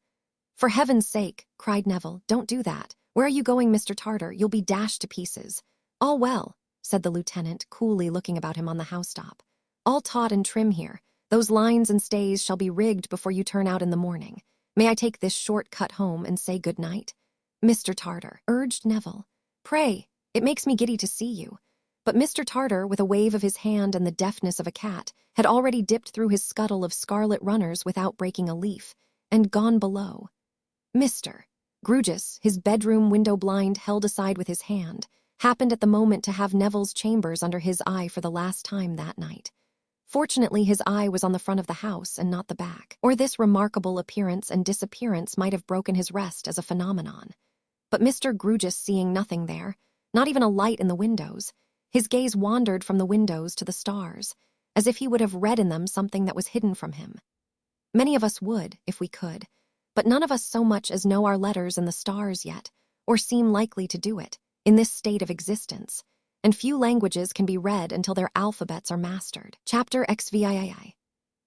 "For heaven's sake," cried Neville, "don't do that. Where are you going, Mr. Tartar? You'll be dashed to pieces." "All well," said the lieutenant, coolly looking about him on the housetop. "All taut and trim here. Those lines and stays shall be rigged before you turn out in the morning. May I take this short cut home and say good night?" "Mr. Tartar," urged Neville. "Pray, it makes me giddy to see you." But Mr. Tartar, with a wave of his hand and the deftness of a cat, had already dipped through his scuttle of scarlet runners without breaking a leaf, and gone below. Mr. Grugis, his bedroom window blind held aside with his hand, happened at the moment to have Neville's chambers under his eye for the last time that night. Fortunately, his eye was on the front of the house and not the back, or this remarkable appearance and disappearance might have broken his rest as a phenomenon. But Mr. Grugis, seeing nothing there, not even a light in the windows, his gaze wandered from the windows to the stars, as if he would have read in them something that was hidden from him. Many of us would, if we could, but none of us so much as know our letters in the stars yet, or seem likely to do it, in this state of existence, and few languages can be read until their alphabets are mastered. Chapter XVII.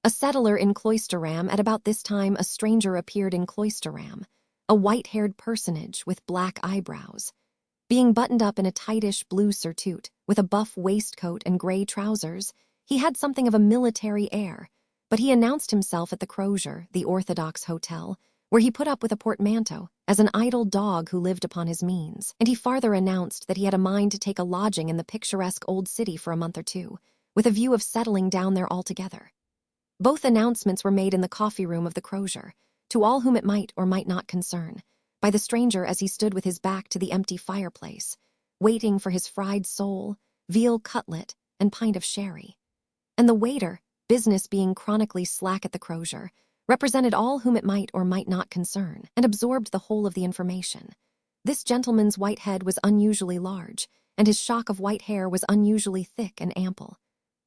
A settler in Cloisterham. At about this time a stranger appeared in Cloisterham, a white-haired personage with black eyebrows. Being buttoned up in a tightish blue surtout, with a buff waistcoat and grey trousers, he had something of a military air, but he announced himself at the Crozier, the orthodox hotel, where he put up with a portmanteau, as an idle dog who lived upon his means, and he farther announced that he had a mind to take a lodging in the picturesque old city for a month or two, with a view of settling down there altogether. Both announcements were made in the coffee-room of the Crozier, to all whom it might or might not concern, by the stranger as he stood with his back to the empty fireplace, waiting for his fried sole, veal cutlet, and pint of sherry. And the waiter, business being chronically slack at the crozier, represented all whom it might or might not concern, and absorbed the whole of the information. This gentleman's white head was unusually large, and his shock of white hair was unusually thick and ample.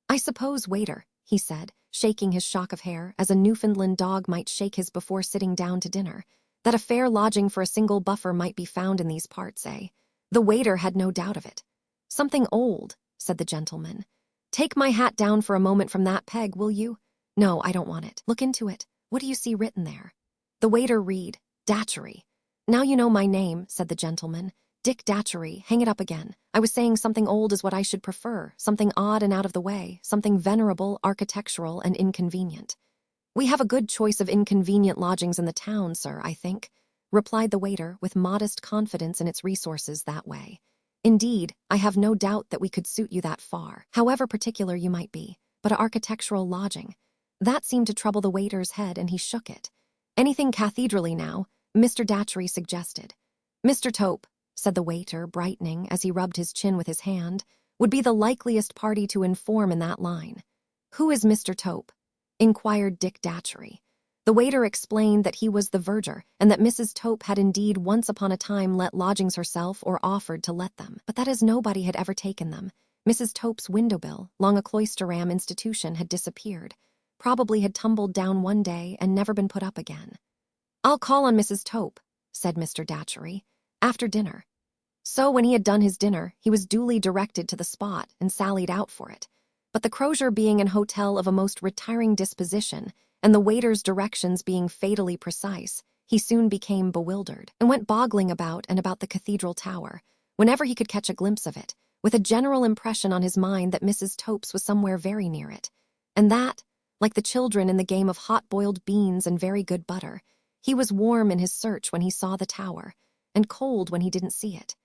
"I suppose, waiter," he said, shaking his shock of hair as a Newfoundland dog might shake his before sitting down to dinner, "that a fair lodging for a single buffer might be found in these parts, eh?" The waiter had no doubt of it. "Something old," said the gentleman. "Take my hat down for a moment from that peg, will you?" "No, I don't want it. Look into it. What do you see written there?" The waiter read, "Datchery." "Now you know my name," said the gentleman. "Dick Datchery. Hang it up again. I was saying something old is what I should prefer, something odd and out of the way, something venerable, architectural, and inconvenient." "We have a good choice of inconvenient lodgings in the town, sir, I think," replied the waiter with modest confidence in its resources that way. "Indeed, I have no doubt that we could suit you that far, however particular you might be, but an architectural lodging." That seemed to trouble the waiter's head, and he shook it. "Anything cathedraly now," Mr. Datchery suggested. "Mr. Tope," said the waiter, brightening as he rubbed his chin with his hand, "would be the likeliest party to inform in that line." "Who is Mr. Tope?" inquired Dick Datchery. The waiter explained that he was the verger, and that Mrs. Tope had indeed once upon a time let lodgings herself or offered to let them, but that as nobody had ever taken them, Mrs. Tope's window bill, long a cloisteram institution, had disappeared, probably had tumbled down one day and never been put up again. "I'll call on Mrs. Tope," said Mr. Datchery, "after dinner." So when he had done his dinner, he was duly directed to the spot and sallied out for it. But the crozier being an hotel of a most retiring disposition, and the waiter's directions being fatally precise, he soon became bewildered, and went boggling about and about the cathedral tower, whenever he could catch a glimpse of it, with a general impression on his mind that Mrs. Tope's was somewhere very near it, and that, like the children in the game of hot-boiled beans and very good butter, he was warm in his search when he saw the tower, and cold when he didn't see it.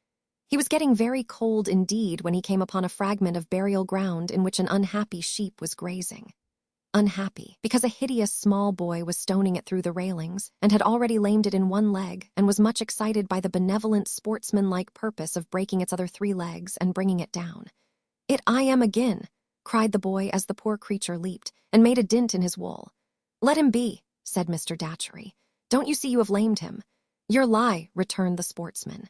He was getting very cold indeed when he came upon a fragment of burial ground in which an unhappy sheep was grazing. Unhappy, because a hideous small boy was stoning it through the railings, and had already lamed it in one leg, and was much excited by the benevolent sportsman-like purpose of breaking its other 3 legs and bringing it down. "I am again," cried the boy as the poor creature leaped, and made a dint in his wool. "Let him be," said Mr. Datchery. "Don't you see you have lamed him?" "Your lie," returned the sportsman.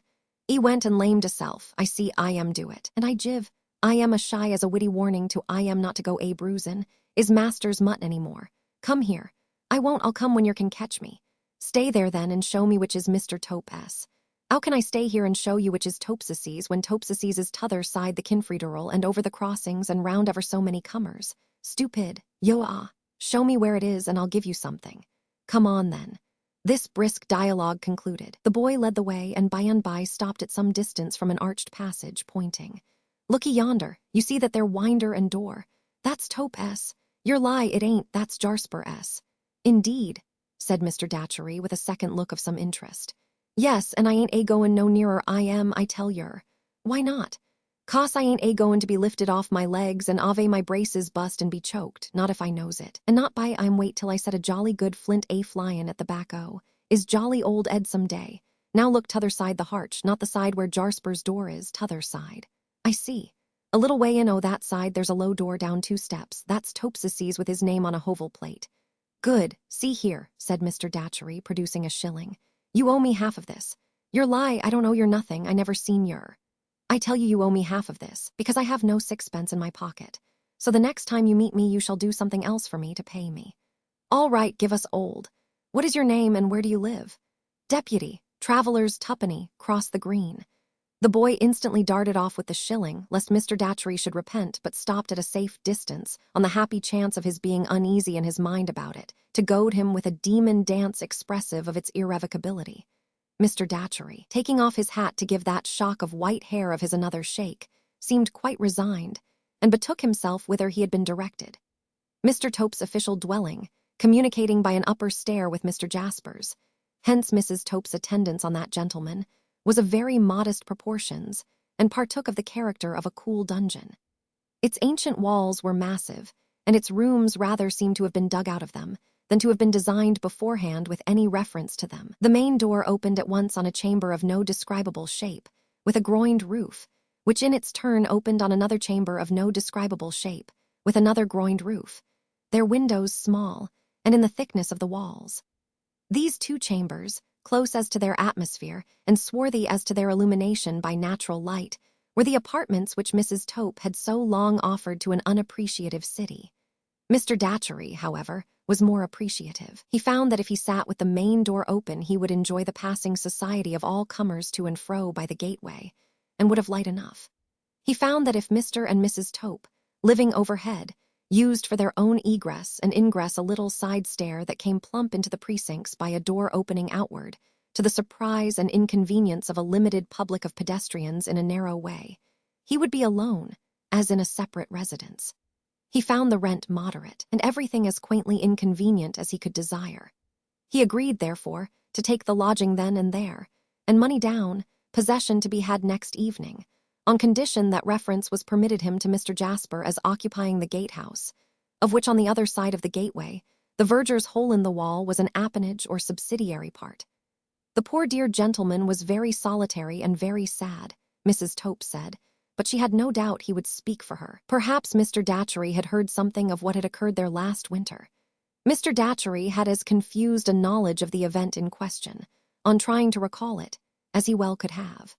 "'E went and lamed a-self. I see I am do it. And I jive. I am a shy as a witty warning to I am not to go bruisin'. Is master's mutton any more? Come here. I won't, I'll come when yer can catch me. Stay there then and show me which is Mr. Tope-s. How can I stay here and show you which is Topesies when Topesies is t'other side the Kinfriederal and over the crossings and round ever so many comers? Stupid. Yo-ah. Show me where it is and I'll give you something. Come on then." This brisk dialogue concluded. The boy led the way and by and by stopped at some distance from an arched passage, pointing. "Looky yonder. You see that there winder and door. That's Tope-s. Your lie, it ain't, that's Jasper-s." "Indeed," said Mr. Datchery with a second look of some interest. "Yes, and I ain't a-goin' no nearer, I am, I tell yer." "Why not?" "'Cause I ain't a-goin' to be lifted off my legs and ave my braces bust and be choked, not if I knows it. And not by I'm wait till I set a jolly good flint a-flyin' at the back o'. Is jolly old Ed some day. Now look t'other side the harch, not the side where Jarsper's door is, t'other side." "I see. A little way in that side there's a low door down 2 steps. That's Topesies with his name on a hovel plate." "Good. See here," said Mr. Datchery, producing a shilling. "You owe me half of this." "Your lie, I don't owe yer nothing, I never seen yer." "I tell you you owe me half of this, because I have no 6pence in my pocket. So the next time you meet me you shall do something else for me to pay me." "All right, give us old. What is your name and where do you live?" "Deputy, Traveller's Twopenny, cross the green." The boy instantly darted off with the shilling, lest Mr. Datchery should repent, but stopped at a safe distance, on the happy chance of his being uneasy in his mind about it, to goad him with a demon dance expressive of its irrevocability. Mr. Datchery, taking off his hat to give that shock of white hair of his another shake, seemed quite resigned, and betook himself whither he had been directed. Mr. Tope's official dwelling, communicating by an upper stair with Mr. Jasper's, hence Mrs. Tope's attendance on that gentleman, was of very modest proportions, and partook of the character of a cool dungeon. Its ancient walls were massive, and its rooms rather seemed to have been dug out of them, than to have been designed beforehand with any reference to them. The main door opened at once on a chamber of no describable shape, with a groined roof, which in its turn opened on another chamber of no describable shape, with another groined roof, their windows small, and in the thickness of the walls. These two chambers, close as to their atmosphere and swarthy as to their illumination by natural light, were the apartments which Mrs. Tope had so long offered to an unappreciative city. Mr. Datchery, however, was more appreciative. He found that if he sat with the main door open, he would enjoy the passing society of all comers to and fro by the gateway, and would have light enough. He found that if Mr. and Mrs. Tope, living overhead, used for their own egress and ingress a little side stair that came plump into the precincts by a door opening outward, to the surprise and inconvenience of a limited public of pedestrians in a narrow way, he would be alone, as in a separate residence. He found the rent moderate, and everything as quaintly inconvenient as he could desire. He agreed, therefore, to take the lodging then and there, and money down, possession to be had next evening, on condition that reference was permitted him to Mr. Jasper as occupying the gatehouse, of which on the other side of the gateway, the verger's hole in the wall was an appanage or subsidiary part. The poor dear gentleman was very solitary and very sad, Mrs. Tope said, but she had no doubt he would speak for her. Perhaps Mr. Datchery had heard something of what had occurred there last winter. Mr. Datchery had as confused a knowledge of the event in question, on trying to recall it, as he well could have.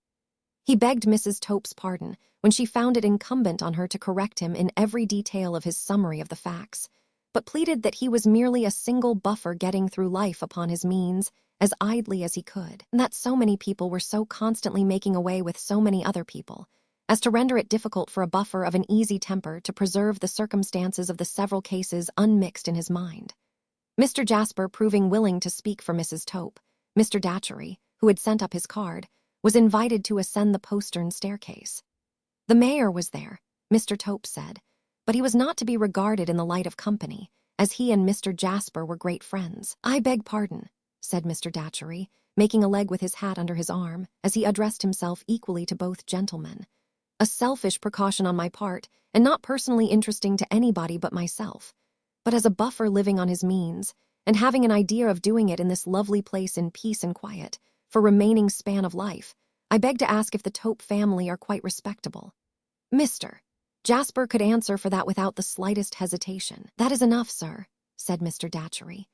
He begged Mrs. Tope's pardon when she found it incumbent on her to correct him in every detail of his summary of the facts, but pleaded that he was merely a single buffer getting through life upon his means as idly as he could, and that so many people were so constantly making away with so many other people, as to render it difficult for a buffer of an easy temper to preserve the circumstances of the several cases unmixed in his mind. Mr. Jasper proving willing to speak for Mrs. Tope, Mr. Datchery, who had sent up his card, was invited to ascend the postern staircase. The mayor was there, Mr. Tope said, but he was not to be regarded in the light of company, as he and Mr. Jasper were great friends. "I beg pardon," said Mr. Datchery, making a leg with his hat under his arm, as he addressed himself equally to both gentlemen. "A selfish precaution on my part, and not personally interesting to anybody but myself, but as a buffer living on his means, and having an idea of doing it in this lovely place in peace and quiet, for remaining span of life, I beg to ask if the Tope family are quite respectable." Mr. Jasper could answer for that without the slightest hesitation. "That is enough, sir," said Mr. Datchery.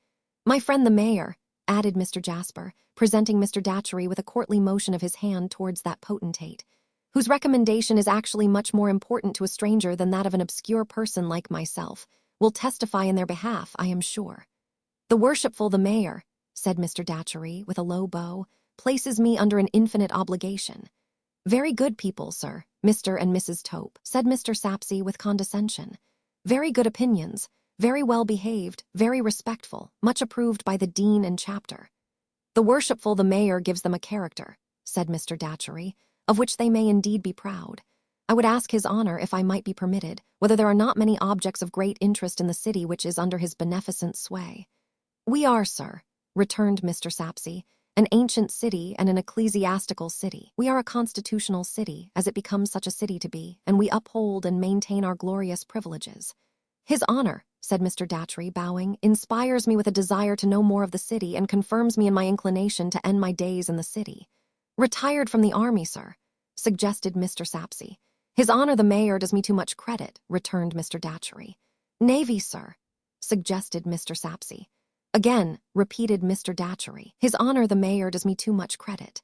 "My friend the mayor," added Mr. Jasper, presenting Mr. Datchery with a courtly motion of his hand towards that potentate, "whose recommendation is actually much more important to a stranger than that of an obscure person like myself, will testify in their behalf, I am sure." "The worshipful the mayor," said Mr. Datchery, with a low bow, "places me under an infinite obligation." "Very good people, sir, Mr. and Mrs. Tope," said Mr. Sapsea with condescension. "Very good opinions, very well behaved, very respectful, much approved by the dean and chapter." "The worshipful the mayor gives them a character," said Mr. Datchery, "of which they may indeed be proud. I would ask his honor, if I might be permitted, whether there are not many objects of great interest in the city which is under his beneficent sway." "We are, sir," returned Mr. Sapsea, "an ancient city and an ecclesiastical city. We are a constitutional city, as it becomes such a city to be, and we uphold and maintain our glorious privileges." "His honor," said Mr. Datchery, bowing, "inspires me with a desire to know more of the city and confirms me in my inclination to end my days in the city." "Retired from the army, sir," suggested Mr. Sapsea. "His honor the mayor does me too much credit," returned Mr. Datchery. "Navy, sir," suggested Mr. Sapsea. "Again," repeated Mr. Datchery, "his honor the mayor does me too much credit."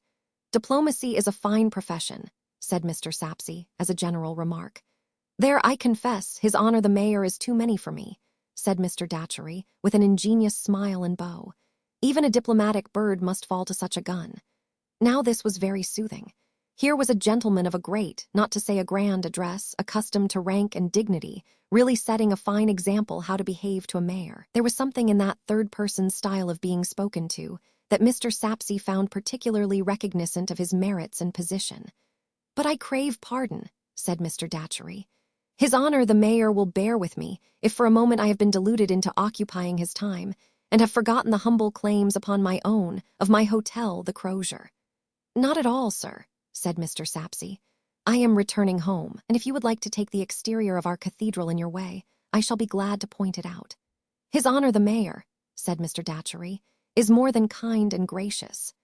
"Diplomacy is a fine profession," said Mr. Sapsea, as a general remark. "There, I confess, his honor the mayor is too many for me," said Mr. Datchery, with an ingenious smile and bow. "Even a diplomatic bird must fall to such a gun." Now this was very soothing. Here was a gentleman of a great, not to say a grand address, accustomed to rank and dignity, really setting a fine example how to behave to a mayor. There was something in that third-person style of being spoken to that Mr. Sapsea found particularly recognizant of his merits and position. "But I crave pardon," said Mr. Datchery. "His honor the mayor will bear with me if for a moment I have been deluded into occupying his time, and have forgotten the humble claims upon my own of my hotel, the Crozier." "Not at all, sir," said Mr. Sapsea. "I am returning home, and if you would like to take the exterior of our cathedral in your way, I shall be glad to point it out." "His honor the mayor," said Mr. Datchery, is more than kind and gracious.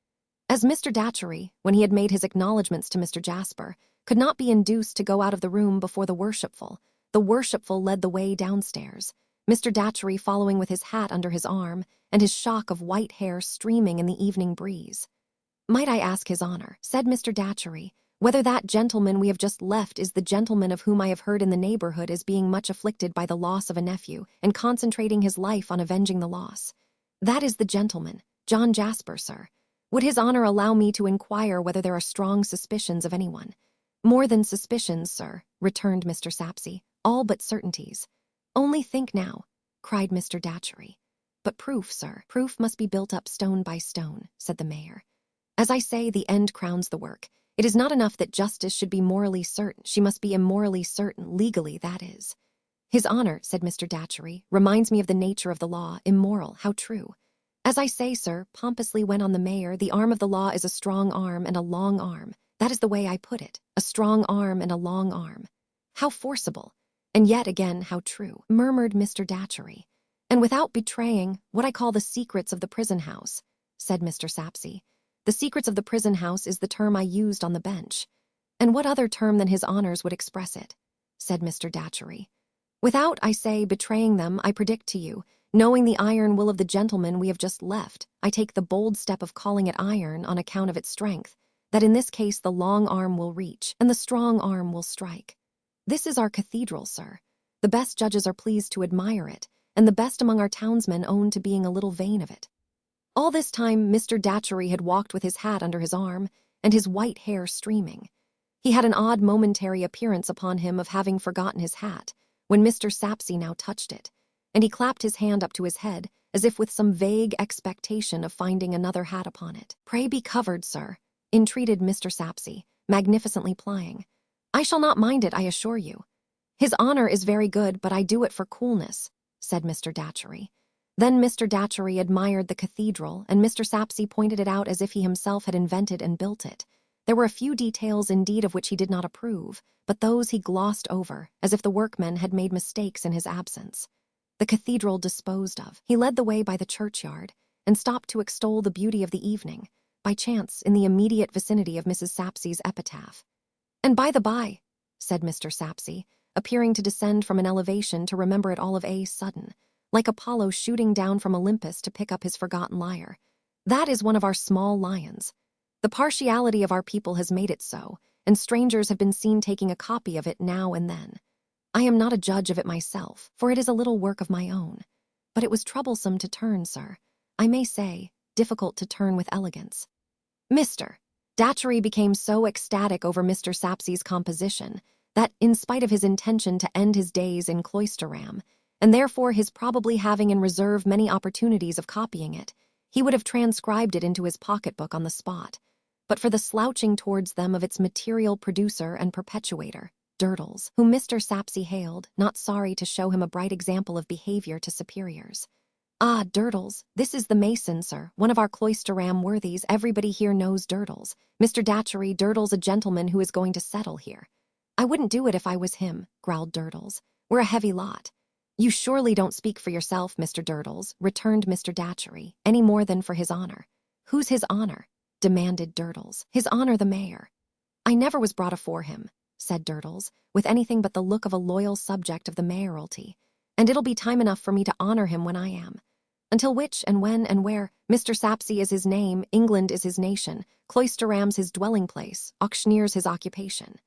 As Mr. Datchery, when he had made his acknowledgments to Mr. Jasper, could not be induced to go out of the room before the worshipful led the way downstairs, Mr. Datchery following with his hat under his arm and his shock of white hair streaming in the evening breeze. "Might I ask his honor," said Mr. Datchery, "whether that gentleman we have just left is the gentleman of whom I have heard in the neighborhood as being much afflicted by the loss of a nephew and concentrating his life on avenging the loss?" "That is the gentleman, John Jasper, sir. Would his honor allow me to inquire whether there are strong suspicions of anyone?" "More than suspicions, sir," returned Mr. Sapsea, "all but certainties." "Only think now," cried Mr. Datchery. "But proof, sir, proof must be built up stone by stone," said the mayor. "As I say, the end crowns the work. It is not enough that justice should be morally certain, she must be immorally certain, legally, that is." "His honor," said Mr. Datchery, "reminds me of the nature of the law, immoral, how true." "As I say, sir," pompously went on the mayor, "the arm of the law is a strong arm and a long arm. That is the way I put it, a strong arm and a long arm." "How forcible! And yet again how true," murmured Mr. Datchery. "And without betraying what I call the secrets of the prison house," said Mr. Sapsea. "The secrets of the prison house is the term I used on the bench." "And what other term than his honors would express it?" said Mr. Datchery. "Without, I say, betraying them, I predict to you, knowing the iron will of the gentleman we have just left, I take the bold step of calling it iron on account of its strength, that in this case the long arm will reach, and the strong arm will strike. This is our cathedral, sir. The best judges are pleased to admire it, and the best among our townsmen own to being a little vain of it." All this time Mr. Datchery had walked with his hat under his arm, and his white hair streaming. He had an odd momentary appearance upon him of having forgotten his hat, when Mr. Sapsea now touched it, and he clapped his hand up to his head, as if with some vague expectation of finding another hat upon it. "Pray be covered, sir," entreated Mr. Sapsea, magnificently plying. "I shall not mind it, I assure you." "His honor is very good, but I do it for coolness," said Mr. Datchery. Then Mr. Datchery admired the cathedral, and Mr. Sapsea pointed it out as if he himself had invented and built it. There were a few details indeed of which he did not approve, but those he glossed over, as if the workmen had made mistakes in his absence. The cathedral disposed of, he led the way by the churchyard, and stopped to extol the beauty of the evening, by chance in the immediate vicinity of Mrs. Sapsea's epitaph. "And by the by," said Mr. Sapsea, appearing to descend from an elevation to remember it all of a sudden, like Apollo shooting down from Olympus to pick up his forgotten lyre, "that is one of our small lions. The partiality of our people has made it so, and strangers have been seen taking a copy of it now and then. I am not a judge of it myself, for it is a little work of my own. But it was troublesome to turn, sir. I may say, difficult to turn with elegance." Mr. Datchery became so ecstatic over Mr. Sapsea's composition that, in spite of his intention to end his days in Cloisterham, and therefore his probably having in reserve many opportunities of copying it, he would have transcribed it into his pocketbook on the spot, but for the slouching towards them of its material producer and perpetuator, Durdles, whom Mr. Sapsea hailed, not sorry to show him a bright example of behavior to superiors. "Ah, Durdles, this is the mason, sir, one of our Cloisterham worthies. Everybody here knows Durdles. Mr. Datchery, Durdles, a gentleman who is going to settle here." "I wouldn't do it if I was him," growled Durdles. "We're a heavy lot." "You surely don't speak for yourself, Mr. Durdles," returned Mr. Datchery, "any more than for his honor." "Who's his honor?" demanded Durdles. "His honor the mayor." "I never was brought afore him," said Durdles, with anything but the look of a loyal subject of the mayoralty, "and it'll be time enough for me to honor him when I am. Until which and when and where, Mr. Sapsea is his name, England is his nation, Cloisterham's his dwelling place, auctioneer's his occupation."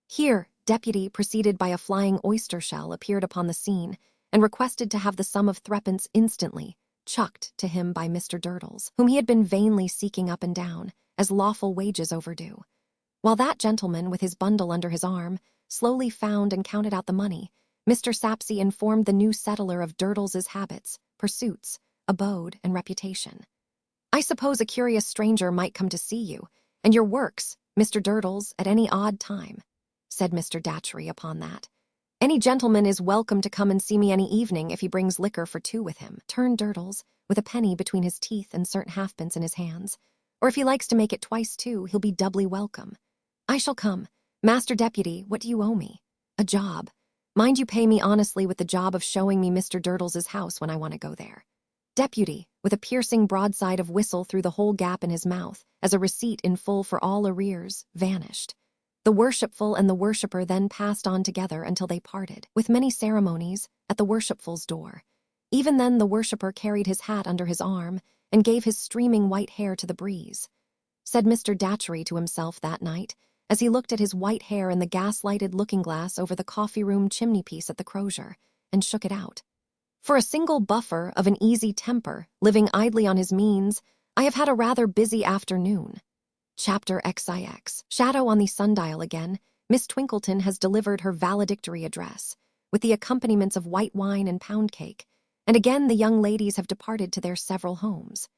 Here, deputy, preceded by a flying oyster shell, appeared upon the scene, and requested to have the sum of threepence instantly chucked to him by Mr. Durdles, whom he had been vainly seeking up and down, as lawful wages overdue. While that gentleman, with his bundle under his arm, slowly found and counted out the money, Mr. Sapsea informed the new settler of Durdles's habits, pursuits, abode, and reputation. "I suppose a curious stranger might come to see you, and your works, Mr. Durdles, at any odd time," said Mr. Datchery upon that. "Any gentleman is welcome to come and see me any evening if he brings liquor for two with him," turned Durdles, with a penny between his teeth and certain halfpence in his hands. "Or if he likes to make it twice too, he'll be doubly welcome. I shall come. Master Deputy, what do you owe me?" "A job. Mind you pay me honestly with the job of showing me Mr. Durdles's house when I want to go there." Deputy, with a piercing broadside of whistle through the whole gap in his mouth, as a receipt in full for all arrears, vanished. The worshipful and the worshipper then passed on together until they parted, with many ceremonies, at the worshipful's door. Even then the worshipper carried his hat under his arm and gave his streaming white hair to the breeze. Said Mr. Datchery to himself that night, as he looked at his white hair in the gas-lighted looking-glass over the coffee-room chimney-piece at the Crozier, and shook it out. For a single buffer of an easy temper, living idly on his means, I have had a rather busy afternoon. Chapter XIX. Shadow on the sundial again, Miss Twinkleton has delivered her valedictory address, with the accompaniments of white wine and pound cake, and again the young ladies have departed to their several homes.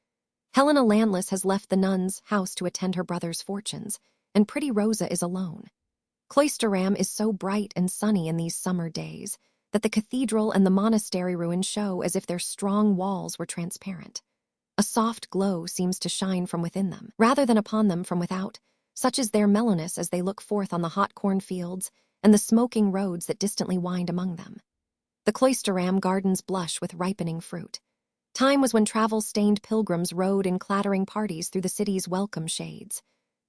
Helena Landless has left the nun's house to attend her brother's fortunes, and pretty Rosa is alone. Cloisterham is so bright and sunny in these summer days that the cathedral and the monastery ruins show as if their strong walls were transparent. A soft glow seems to shine from within them, rather than upon them from without, such is their mellowness as they look forth on the hot cornfields and the smoking roads that distantly wind among them. The Cloisterham gardens blush with ripening fruit. Time was when travel-stained pilgrims rode in clattering parties through the city's welcome shades.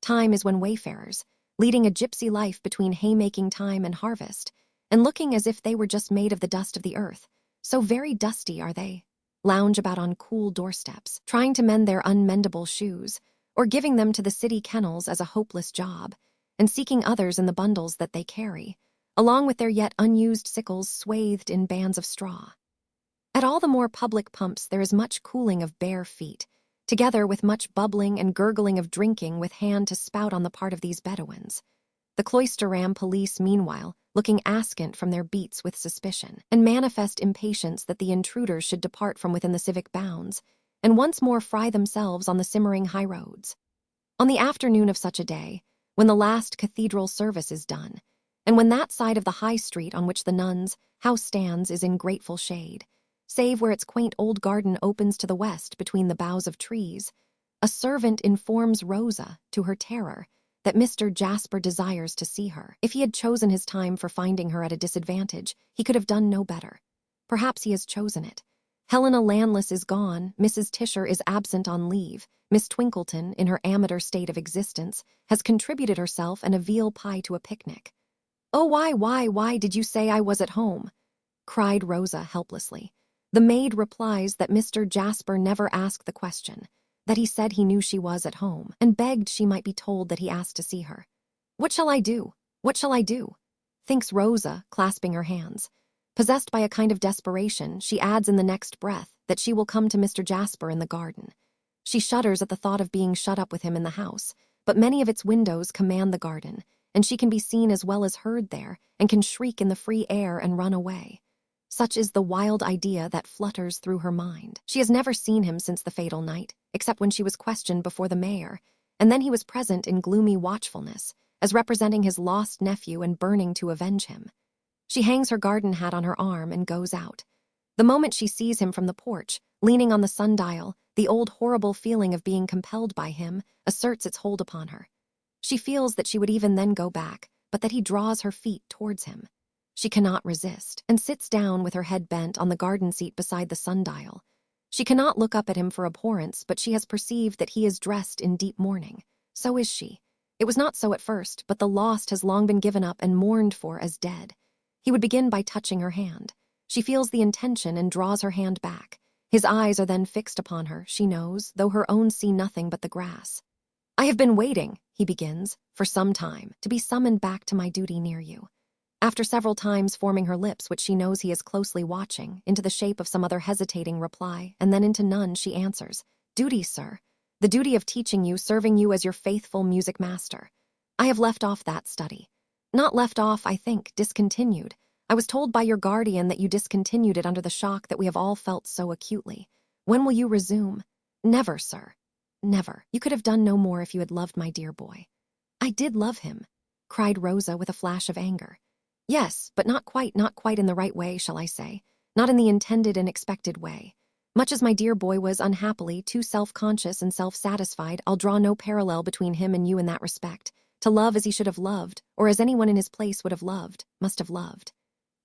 Time is when wayfarers, leading a gypsy life between haymaking time and harvest, and looking as if they were just made of the dust of the earth, so very dusty are they, lounge about on cool doorsteps, trying to mend their unmendable shoes, or giving them to the city kennels as a hopeless job, and seeking others in the bundles that they carry, along with their yet unused sickles swathed in bands of straw. At all the more public pumps there is much cooling of bare feet, together with much bubbling and gurgling of drinking with hand to spout on the part of these Bedouins. The Cloisterham police, meanwhile, looking askant from their beats with suspicion, and manifest impatience that the intruders should depart from within the civic bounds, and once more fry themselves on the simmering highroads. On the afternoon of such a day, when the last cathedral service is done, and when that side of the high street on which the nun's house stands is in grateful shade, save where its quaint old garden opens to the west between the boughs of trees, a servant informs Rosa, to her terror, that Mr. Jasper desires to see her. If he had chosen his time for finding her at a disadvantage, he could have done no better. Perhaps he has chosen it. Helena Landless is gone, Mrs. Tisher is absent on leave, Miss Twinkleton, in her amateur state of existence, has contributed herself and a veal pie to a picnic. "Oh, why did you say I was at home?" cried Rosa helplessly. The maid replies that Mr. Jasper never asked the question, that he said he knew she was at home, and begged she might be told that he asked to see her. "What shall I do? What shall I do?" thinks Rosa, clasping her hands. Possessed by a kind of desperation, she adds in the next breath that she will come to Mr. Jasper in the garden. She shudders at the thought of being shut up with him in the house, but many of its windows command the garden, and she can be seen as well as heard there, and can shriek in the free air and run away. Such is the wild idea that flutters through her mind. She has never seen him since the fatal night, except when she was questioned before the mayor, and then he was present in gloomy watchfulness, as representing his lost nephew and burning to avenge him. She hangs her garden hat on her arm and goes out. The moment she sees him from the porch, leaning on the sundial, the old horrible feeling of being compelled by him asserts its hold upon her. She feels that she would even then go back, but that he draws her feet towards him. She cannot resist, and sits down with her head bent on the garden seat beside the sundial. She cannot look up at him for abhorrence, but she has perceived that he is dressed in deep mourning. So is she. It was not so at first, but the lost has long been given up and mourned for as dead. He would begin by touching her hand. She feels the intention and draws her hand back. His eyes are then fixed upon her, she knows, though her own see nothing but the grass. "I have been waiting," he begins, "for some time, to be summoned back to my duty near you." After several times forming her lips, which she knows he is closely watching, into the shape of some other hesitating reply, and then into none, she answers, "Duty, sir. The duty of teaching you, serving you as your faithful music master. I have left off that study. Not left off, I think, discontinued. I was told by your guardian that you discontinued it under the shock that we have all felt so acutely. When will you resume?" "Never, sir. Never. You could have done no more if you had loved my dear boy." "I did love him," cried Rosa with a flash of anger. "Yes, but not quite in the right way, shall I say. Not in the intended and expected way. Much as my dear boy was, unhappily, too self-conscious and self-satisfied, I'll draw no parallel between him and you in that respect. To love as he should have loved, or as anyone in his place would have loved, must have loved."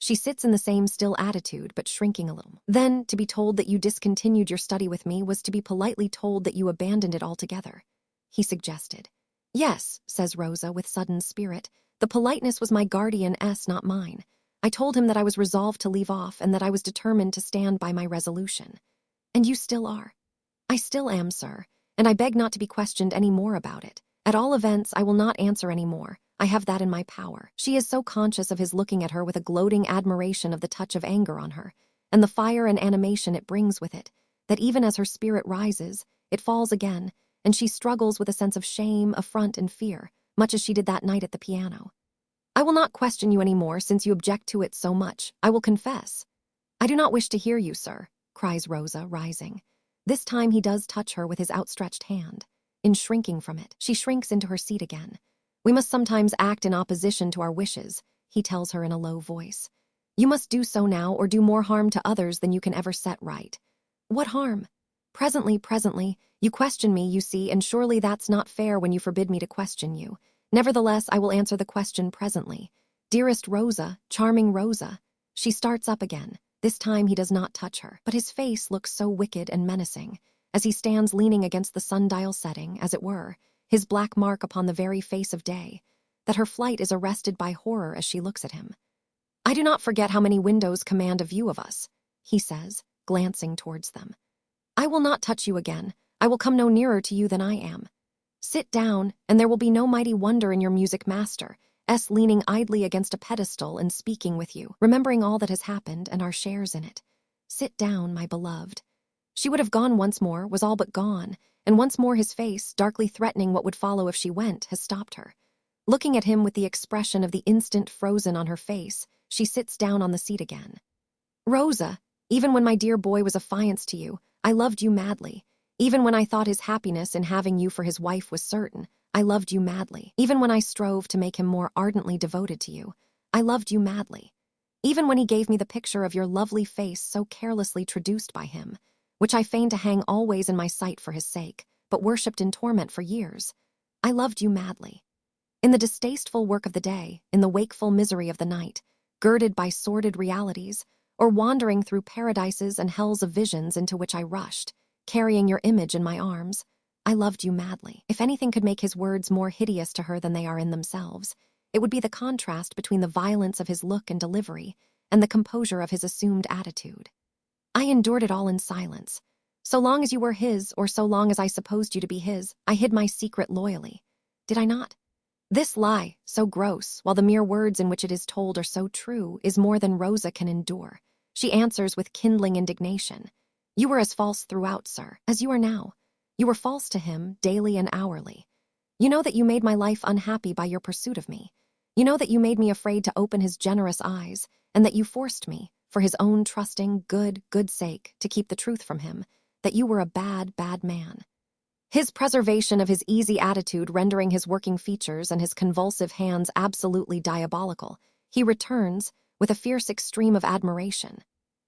She sits in the same still attitude, but shrinking a little. Then, to be told that you discontinued your study with me was to be politely told that you abandoned it altogether, he suggested. Yes, says Rosa with sudden spirit. The politeness was my guardian not mine. I told him that I was resolved to leave off and that I was determined to stand by my resolution. And you still are. I still am, sir, and I beg not to be questioned any more about it. At all events, I will not answer any more. I have that in my power. She is so conscious of his looking at her with a gloating admiration of the touch of anger on her, and the fire and animation it brings with it, that even as her spirit rises, it falls again, and she struggles with a sense of shame, affront, and fear, much as she did that night at the piano. I will not question you any more, since you object to it so much. I will confess. I do not wish to hear you, sir, cries Rosa, rising. This time he does touch her with his outstretched hand. In shrinking from it, she shrinks into her seat again. We must sometimes act in opposition to our wishes, he tells her in a low voice. You must do so now, or do more harm to others than you can ever set right. What harm? Presently, you question me, you see, and surely that's not fair when you forbid me to question you. Nevertheless, I will answer the question presently. Dearest Rosa, charming Rosa. She starts up again. This time he does not touch her, but his face looks so wicked and menacing, as he stands leaning against the sundial setting, as it were, his black mark upon the very face of day, that her flight is arrested by horror as she looks at him. I do not forget how many windows command a view of us, he says, glancing towards them. I will not touch you again. I will come no nearer to you than I am. Sit down, and there will be no mighty wonder in your music master, leaning idly against a pedestal and speaking with you, remembering all that has happened and our shares in it. Sit down, my beloved. She would have gone once more, was all but gone, and once more his face, darkly threatening what would follow if she went, has stopped her. Looking at him with the expression of the instant frozen on her face, she sits down on the seat again. Rosa, even when my dear boy was affianced to you, I loved you madly. Even when I thought his happiness in having you for his wife was certain, I loved you madly. Even when I strove to make him more ardently devoted to you, I loved you madly. Even when he gave me the picture of your lovely face so carelessly traduced by him, which I feigned to hang always in my sight for his sake, but worshipped in torment for years, I loved you madly. In the distasteful work of the day, in the wakeful misery of the night, girded by sordid realities, or wandering through paradises and hells of visions into which I rushed, carrying your image in my arms, I loved you madly. If anything could make his words more hideous to her than they are in themselves, it would be the contrast between the violence of his look and delivery and the composure of his assumed attitude. I endured it all in silence. So long as you were his, or so long as I supposed you to be his, I hid my secret loyally. Did I not? This lie, so gross, while the mere words in which it is told are so true, is more than Rosa can endure. She answers with kindling indignation. You were as false throughout, sir, as you are now. You were false to him, daily and hourly. You know that you made my life unhappy by your pursuit of me. You know that you made me afraid to open his generous eyes, and that you forced me, for his own trusting, good sake, to keep the truth from him, that you were a bad man. His preservation of his easy attitude rendering his working features and his convulsive hands absolutely diabolical, he returns, with a fierce extreme of admiration.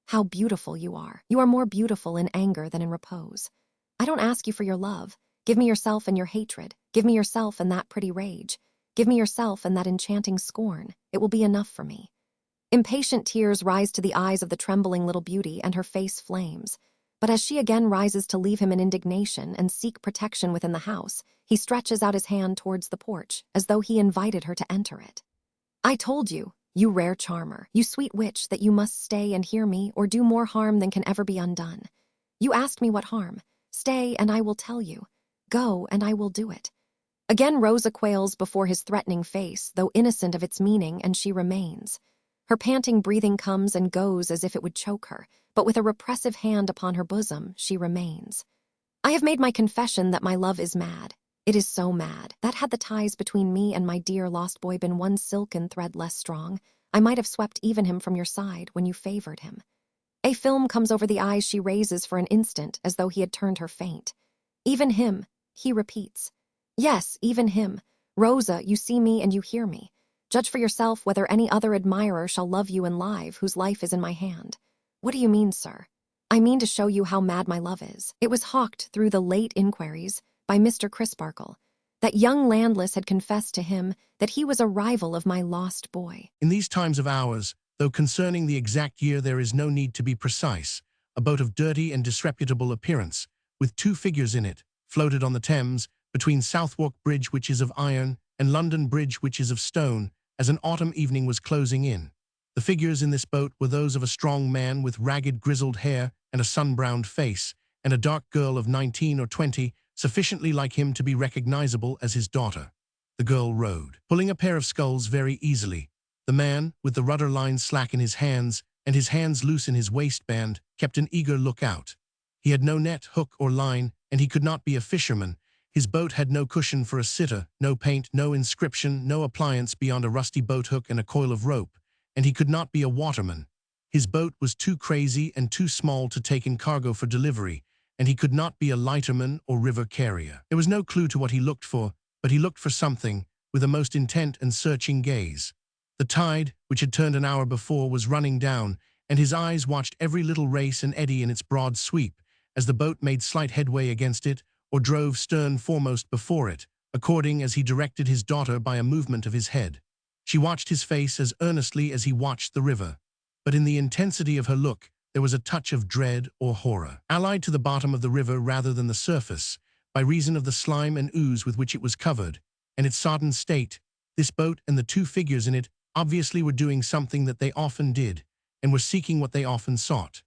How beautiful you are. You are more beautiful in anger than in repose. I don't ask you for your love. Give me yourself and your hatred. Give me yourself and that pretty rage. Give me yourself and that enchanting scorn. It will be enough for me. Impatient tears rise to the eyes of the trembling little beauty, and her face flames. But as she again rises to leave him in indignation and seek protection within the house, he stretches out his hand towards the porch, as though he invited her to enter it. I told you, you rare charmer, you sweet witch, that you must stay and hear me, or do more harm than can ever be undone. You asked me what harm. Stay, and I will tell you. Go, and I will do it. Again Rosa quails before his threatening face, though innocent of its meaning, and she remains. Her panting breathing comes and goes as if it would choke her, but with a repressive hand upon her bosom, she remains. I have made my confession that my love is mad. It is so mad, that had the ties between me and my dear lost boy been one silken thread less strong, I might have swept even him from your side when you favored him. A film comes over the eyes she raises for an instant, as though he had turned her faint. Even him, he repeats. Yes, even him. Rosa, you see me and you hear me. Judge for yourself whether any other admirer shall love you in life whose life is in my hand. What do you mean, sir? I mean to show you how mad my love is. It was hawked through the late inquiries by Mr. Crisparkle that young Landless had confessed to him that he was a rival of my lost boy. In these times of ours, though concerning the exact year there is no need to be precise. A boat of dirty and disreputable appearance, with 2 figures in it, floated on the Thames, between Southwark Bridge, which is of iron, and London Bridge, which is of stone, as an autumn evening was closing in. The figures in this boat were those of a strong man with ragged grizzled hair and a sun-browned face, and a dark girl of 19 or 20, sufficiently like him to be recognizable as his daughter. The girl rowed, pulling a pair of sculls very easily. The man, with the rudder line slack in his hands, and his hands loose in his waistband, kept an eager look-out. He had no net, hook, or line, and he could not be a fisherman. His boat had no cushion for a sitter, no paint, no inscription, no appliance beyond a rusty boat-hook and a coil of rope, and he could not be a waterman. His boat was too crazy and too small to take in cargo for delivery, and he could not be a lighterman or river carrier. There was no clue to what he looked for, but he looked for something, with a most intent and searching gaze. The tide, which had turned an hour before, was running down, and his eyes watched every little race and eddy in its broad sweep, as the boat made slight headway against it, or drove stern foremost before it, according as he directed his daughter by a movement of his head. She watched his face as earnestly as he watched the river, but in the intensity of her look there was a touch of dread or horror, allied to the bottom of the river rather than the surface, by reason of the slime and ooze with which it was covered, and its sodden state. This boat and the 2 figures in it obviously were doing something that they often did, and were seeking what they often sought.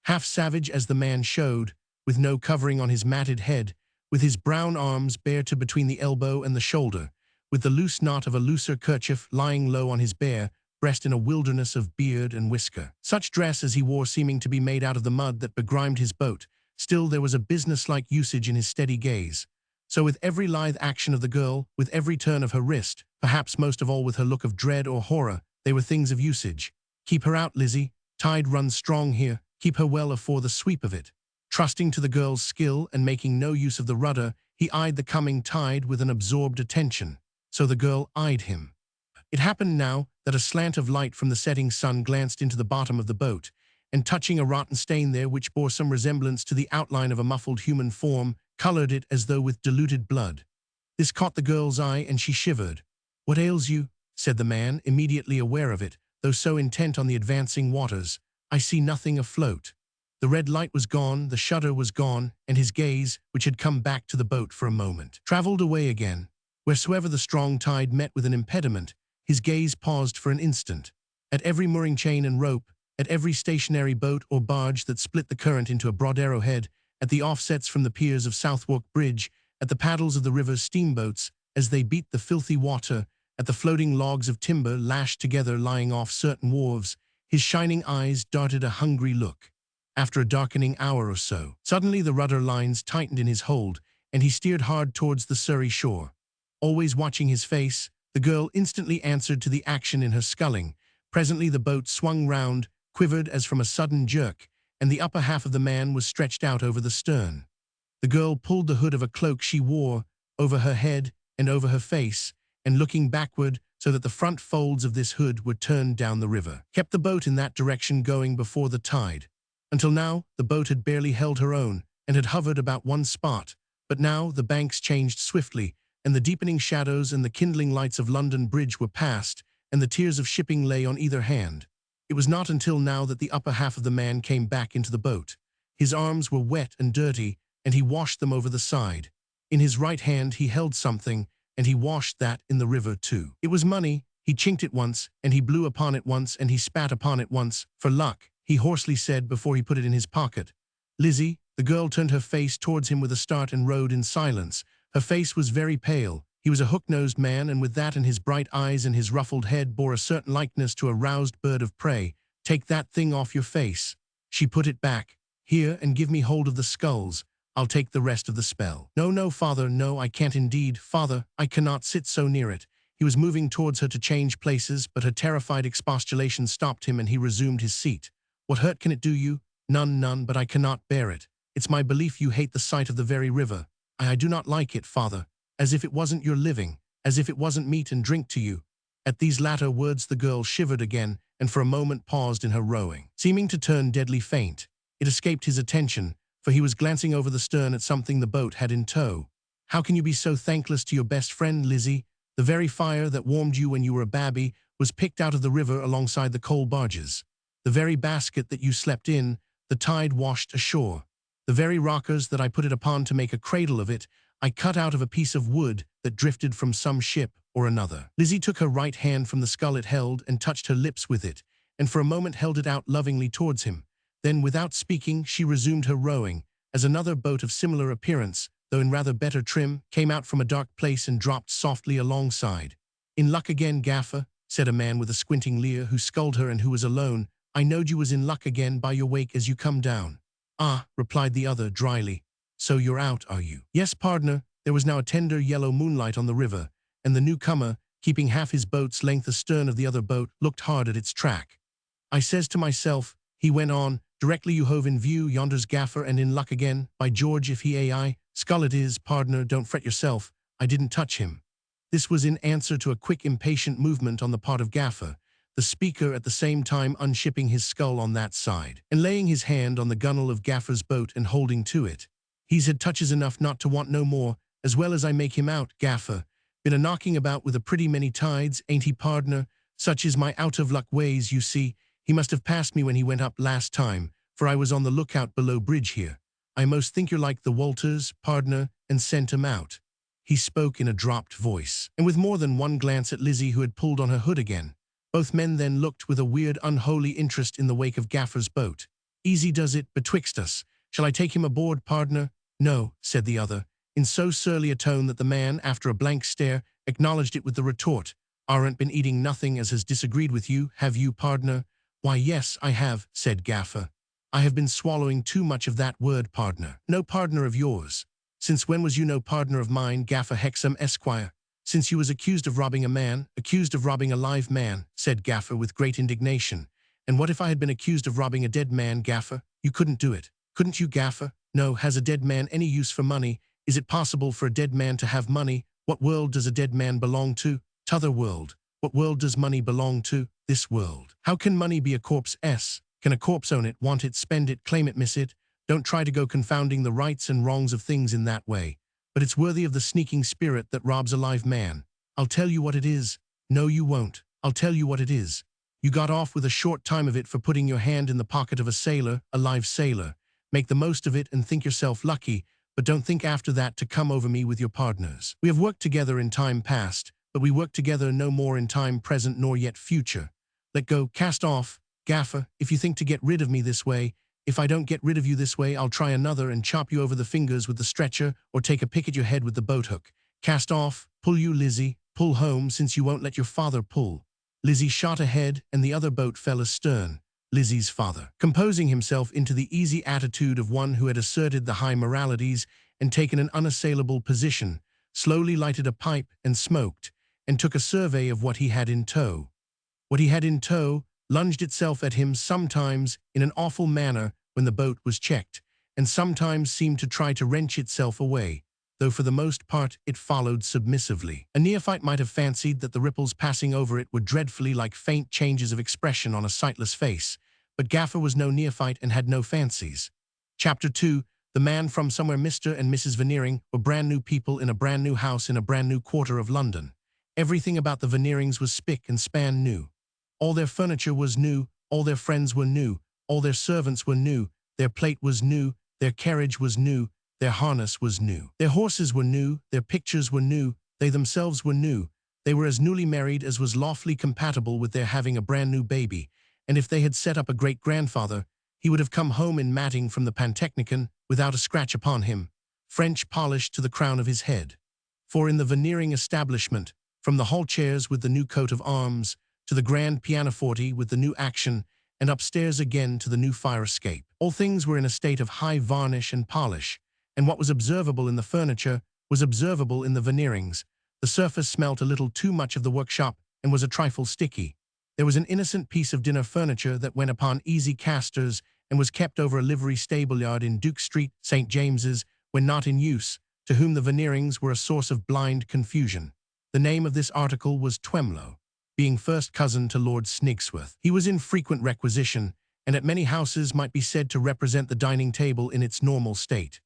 Half savage as the man showed, with no covering on his matted head, with his brown arms bare to between the elbow and the shoulder, with the loose knot of a looser kerchief lying low on his bare breast in a wilderness of beard and whisker. Such dress as he wore seeming to be made out of the mud that begrimed his boat, still there was a business-like usage in his steady gaze. So with every lithe action of the girl, with every turn of her wrist, perhaps most of all with her look of dread or horror, they were things of usage. Keep her out, Lizzie. Tide runs strong here. Keep her well afore the sweep of it. Trusting to the girl's skill and making no use of the rudder, he eyed the coming tide with an absorbed attention. So the girl eyed him. It happened now that a slant of light from the setting sun glanced into the bottom of the boat, and touching a rotten stain there which bore some resemblance to the outline of a muffled human form, colored it as though with diluted blood. This caught the girl's eye, and she shivered. "What ails you?" said the man, immediately aware of it, though so intent on the advancing waters. "I see nothing afloat." The red light was gone, the shudder was gone, and his gaze, which had come back to the boat for a moment, traveled away again. Wheresoever the strong tide met with an impediment, his gaze paused for an instant. At every mooring chain and rope, at every stationary boat or barge that split the current into a broad arrowhead, at the offsets from the piers of Southwark Bridge, at the paddles of the river's steamboats as they beat the filthy water, at the floating logs of timber lashed together lying off certain wharves, his shining eyes darted a hungry look. After a darkening hour or so, suddenly the rudder lines tightened in his hold, and he steered hard towards the Surrey shore. Always watching his face, the girl instantly answered to the action in her sculling. Presently the boat swung round, quivered as from a sudden jerk, and the upper half of the man was stretched out over the stern. The girl pulled the hood of a cloak she wore over her head and over her face, and looking backward so that the front folds of this hood were turned down the river, kept the boat in that direction going before the tide. Until now, the boat had barely held her own, and had hovered about one spot, but now the banks changed swiftly, and the deepening shadows and the kindling lights of London Bridge were past, and the tiers of shipping lay on either hand. It was not until now that the upper half of the man came back into the boat. His arms were wet and dirty, and he washed them over the side. In his right hand he held something, and he washed that in the river too. It was money. He chinked it once, and he blew upon it once, and he spat upon it once, for luck, he hoarsely said before he put it in his pocket. "Lizzie." The girl turned her face towards him with a start and rowed in silence. Her face was very pale. He was a hook-nosed man, and with that and his bright eyes and his ruffled head bore a certain likeness to a roused bird of prey. "Take that thing off your face." She put it back. "Here, and give me hold of the sculls. I'll take the rest of the spell." "No, no, father, no, I can't indeed. Father, I cannot sit so near it." He was moving towards her to change places, but her terrified expostulation stopped him, and he resumed his seat. "What hurt can it do you?" "None, none, but I cannot bear it. It's my belief you hate the sight of the very river." I do not like it, father. As if it wasn't your living, as if it wasn't meat and drink to you." At these latter words the girl shivered again, and for a moment paused in her rowing, seeming to turn deadly faint. It escaped his attention, for he was glancing over the stern at something the boat had in tow. "How can you be so thankless to your best friend, Lizzie? The very fire that warmed you when you were a babby was picked out of the river alongside the coal barges. The very basket that you slept in, the tide washed ashore. The very rockers that I put it upon to make a cradle of it, I cut out of a piece of wood that drifted from some ship or another. Lizzie took her right hand from the skull it held and touched her lips with it, and for a moment held it out lovingly towards him. Then, without speaking, she resumed her rowing, as another boat of similar appearance, though in rather better trim, came out from a dark place and dropped softly alongside. "In luck again, Gaffer," said a man with a squinting leer who sculled her and who was alone. "I knowed you was in luck again by your wake as you come down." "Ah," replied the other dryly, "so you're out, are you?" "Yes, pardner." There was now a tender yellow moonlight on the river, and the newcomer, keeping half his boat's length astern of the other boat, looked hard at its track. "I says to myself," he went on, "directly you hove in view, yonder's Gaffer and in luck again, by George if he ai. Skull it is, pardner, don't fret yourself, I didn't touch him." This was in answer to a quick impatient movement on the part of Gaffer, the speaker at the same time unshipping his skull on that side, and laying his hand on the gunwale of Gaffer's boat and holding to it. "He's had touches enough not to want no more, as well as I make him out, Gaffer. Been a-knocking about with a pretty many tides, ain't he, pardner? Such is my out-of-luck ways, you see. He must have passed me when he went up last time, for I was on the lookout below bridge here. I most think you're like the Walters, pardner, and sent 'em out." He spoke in a dropped voice, and with more than one glance at Lizzie, who had pulled on her hood again. Both men then looked with a weird, unholy interest in the wake of Gaffer's boat. "Easy does it betwixt us. Shall I take him aboard, pardner?" "No," said the other, in so surly a tone that the man, after a blank stare, acknowledged it with the retort. "Aren't been eating nothing as has disagreed with you, have you, pardner?" "Why, yes, I have," said Gaffer. "I have been swallowing too much of that word, pardner." "No pardner of yours. Since when was you no pardner of mine, Gaffer Hexam Esquire?" "Since you was accused of robbing a man, accused of robbing a live man," said Gaffer with great indignation. "And what if I had been accused of robbing a dead man, Gaffer? You couldn't do it. Couldn't you, Gaffer? No, has a dead man any use for money? Is it possible for a dead man to have money? What world does a dead man belong to? T'other world. What world does money belong to? This world. How can money be a corpse? Can a corpse own it, want it, spend it, claim it, miss it? Don't try to go confounding the rights and wrongs of things in that way. But it's worthy of the sneaking spirit that robs a live man. I'll tell you what it is. No, you won't. I'll tell you what it is. You got off with a short time of it for putting your hand in the pocket of a sailor, a live sailor. Make the most of it and think yourself lucky, but don't think after that to come over me with your partners. We have worked together in time past, but we work together no more in time present nor yet future. Let go, cast off, Gaffer, if you think to get rid of me this way. If I don't get rid of you this way, I'll try another and chop you over the fingers with the stretcher or take a pick at your head with the boat hook. Cast off, pull you, Lizzie, pull home since you won't let your father pull." Lizzie shot ahead and the other boat fell astern. Lizzie's father, composing himself into the easy attitude of one who had asserted the high moralities and taken an unassailable position, slowly lighted a pipe and smoked, and took a survey of what he had in tow. What he had in tow lunged itself at him sometimes in an awful manner when the boat was checked, and sometimes seemed to try to wrench itself away, though for the most part it followed submissively. A neophyte might have fancied that the ripples passing over it were dreadfully like faint changes of expression on a sightless face, but Gaffer was no neophyte and had no fancies. Chapter 2. The man from somewhere. Mr. and Mrs. Veneering were brand new people in a brand new house in a brand new quarter of London. Everything about the Veneerings was spick and span new. All their furniture was new, all their friends were new, all their servants were new, their plate was new, their carriage was new, their harness was new. Their horses were new, their pictures were new, they themselves were new. They were as newly married as was lawfully compatible with their having a brand new baby, and if they had set up a great-grandfather, he would have come home in matting from the Pantechnicon without a scratch upon him, French polished to the crown of his head. For in the Veneering establishment, from the hall chairs with the new coat of arms, to the grand pianoforte with the new action, and upstairs again to the new fire escape, all things were in a state of high varnish and polish, and what was observable in the furniture was observable in the Veneerings. The surface smelt a little too much of the workshop and was a trifle sticky. There was an innocent piece of dinner furniture that went upon easy casters and was kept over a livery stable-yard in Duke Street, St. James's, when not in use, to whom the Veneerings were a source of blind confusion. The name of this article was Twemlow, being first cousin to Lord Snigsworth. He was in frequent requisition, and at many houses might be said to represent the dining table in its normal state.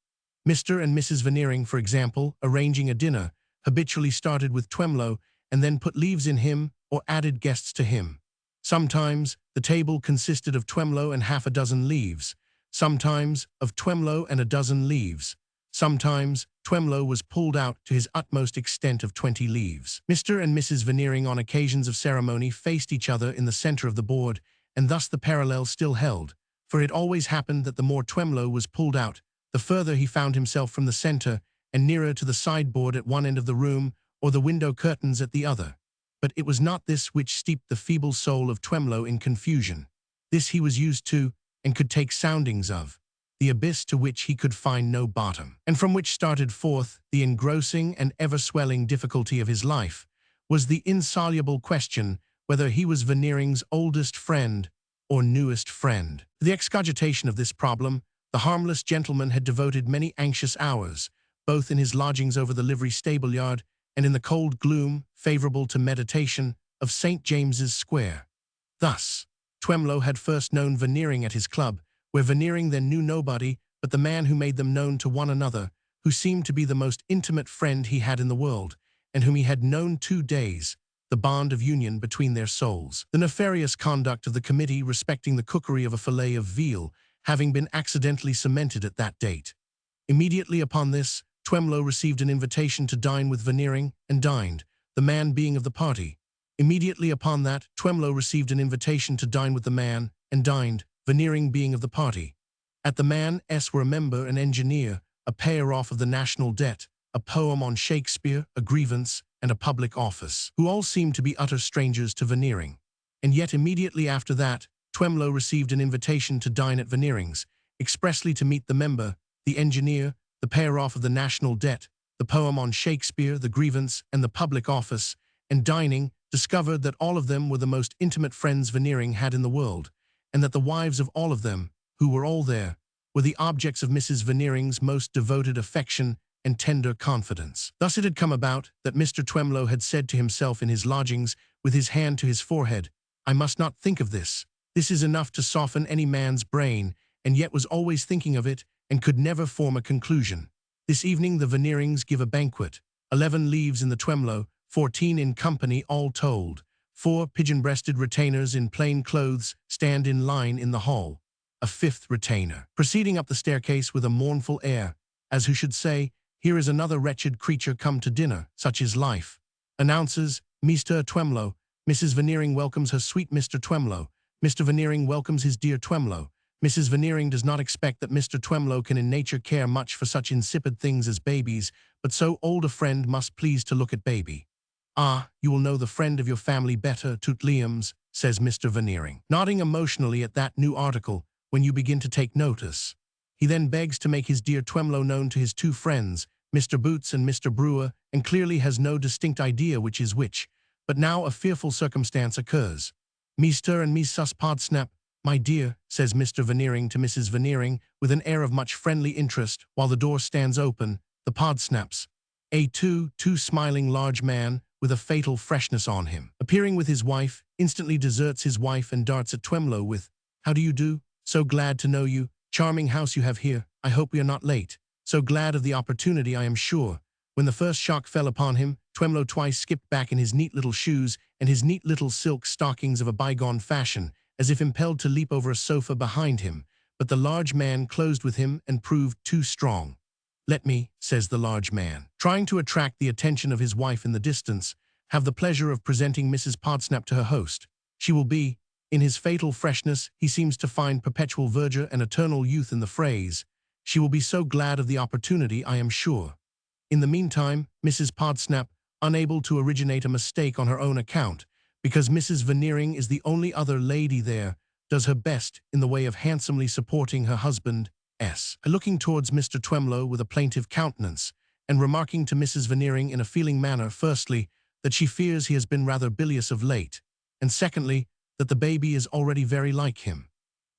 Mr. and Mrs. Veneering, for example, arranging a dinner, habitually started with Twemlow, and then put leaves in him or added guests to him. Sometimes the table consisted of Twemlow and half a dozen leaves, sometimes of Twemlow and a dozen leaves. Sometimes Twemlow was pulled out to his utmost extent of 20 leaves. Mr. and Mrs. Veneering on occasions of ceremony faced each other in the center of the board, and thus the parallel still held, for it always happened that the more Twemlow was pulled out, the further he found himself from the center and nearer to the sideboard at one end of the room or the window curtains at the other. But it was not this which steeped the feeble soul of Twemlow in confusion. This he was used to and could take soundings of, the abyss to which he could find no bottom, and from which started forth the engrossing and ever-swelling difficulty of his life, was the insoluble question whether he was Veneering's oldest friend or newest friend. To the excogitation of this problem, the harmless gentleman had devoted many anxious hours, both in his lodgings over the livery stable-yard and in the cold gloom, favorable to meditation, of St. James's Square. Thus, Twemlow had first known Veneering at his club, where Veneering then knew nobody but the man who made them known to one another, who seemed to be the most intimate friend he had in the world, and whom he had known 2 days, the bond of union between their souls. The nefarious conduct of the committee respecting the cookery of a fillet of veal having been accidentally cemented at that date. Immediately upon this, Twemlow received an invitation to dine with Veneering, and dined, the man being of the party. Immediately upon that, Twemlow received an invitation to dine with the man, and dined, Veneering being of the party. At the man's were a member, an engineer, a payer-off of the national debt, a poem on Shakespeare, a grievance, and a public office, who all seemed to be utter strangers to Veneering. And yet immediately after that, Twemlow received an invitation to dine at Veneering's, expressly to meet the member, the engineer, the payer-off of the national debt, the poem on Shakespeare, the grievance, and the public office, and dining, discovered that all of them were the most intimate friends Veneering had in the world, and that the wives of all of them, who were all there, were the objects of Mrs. Veneering's most devoted affection and tender confidence. Thus it had come about that Mr. Twemlow had said to himself in his lodgings, with his hand to his forehead, "I must not think of this. This is enough to soften any man's brain," and yet was always thinking of it, and could never form a conclusion. This evening the Veneerings give a banquet. 11 leaves in the Twemlow, 14 in company all told. 4 pigeon-breasted retainers in plain clothes stand in line in the hall. A 5th retainer, proceeding up the staircase with a mournful air, as who should say, "Here is another wretched creature come to dinner, such is life," announces, "Mr. Twemlow." Mrs. Veneering welcomes her sweet Mr. Twemlow. Mr. Veneering welcomes his dear Twemlow. Mrs. Veneering does not expect that Mr. Twemlow can in nature care much for such insipid things as babies, but so old a friend must please to look at baby. "Ah, you will know the friend of your family better, Tut Liams," says Mr. Veneering, nodding emotionally at that new article, "when you begin to take notice." He then begs to make his dear Twemlow known to his 2 friends, Mr. Boots and Mr. Brewer, and clearly has no distinct idea which is which. But now a fearful circumstance occurs. "Mr. and Mrs. Podsnap, my dear," says Mr. Veneering to Mrs. Veneering, with an air of much friendly interest, while the door stands open, the Podsnaps, a too smiling large man, with a fatal freshness on him, appearing with his wife, instantly deserts his wife and darts at Twemlow with, "How do you do? So glad to know you. Charming house you have here. I hope we are not late. So glad of the opportunity, I am sure." When the first shock fell upon him, Twemlow twice skipped back in his neat little shoes and his neat little silk stockings of a bygone fashion, as if impelled to leap over a sofa behind him, but the large man closed with him and proved too strong. "Let me," says the large man, trying to attract the attention of his wife in the distance, "have the pleasure of presenting Mrs. Podsnap to her host. She will be," in his fatal freshness he seems to find perpetual verdure and eternal youth in the phrase, "she will be so glad of the opportunity, I am sure." In the meantime, Mrs. Podsnap, unable to originate a mistake on her own account, because Mrs. Veneering is the only other lady there, does her best in the way of handsomely supporting her husband's, looking towards Mr. Twemlow with a plaintive countenance, and remarking to Mrs. Veneering in a feeling manner, firstly, that she fears he has been rather bilious of late, and secondly, that the baby is already very like him.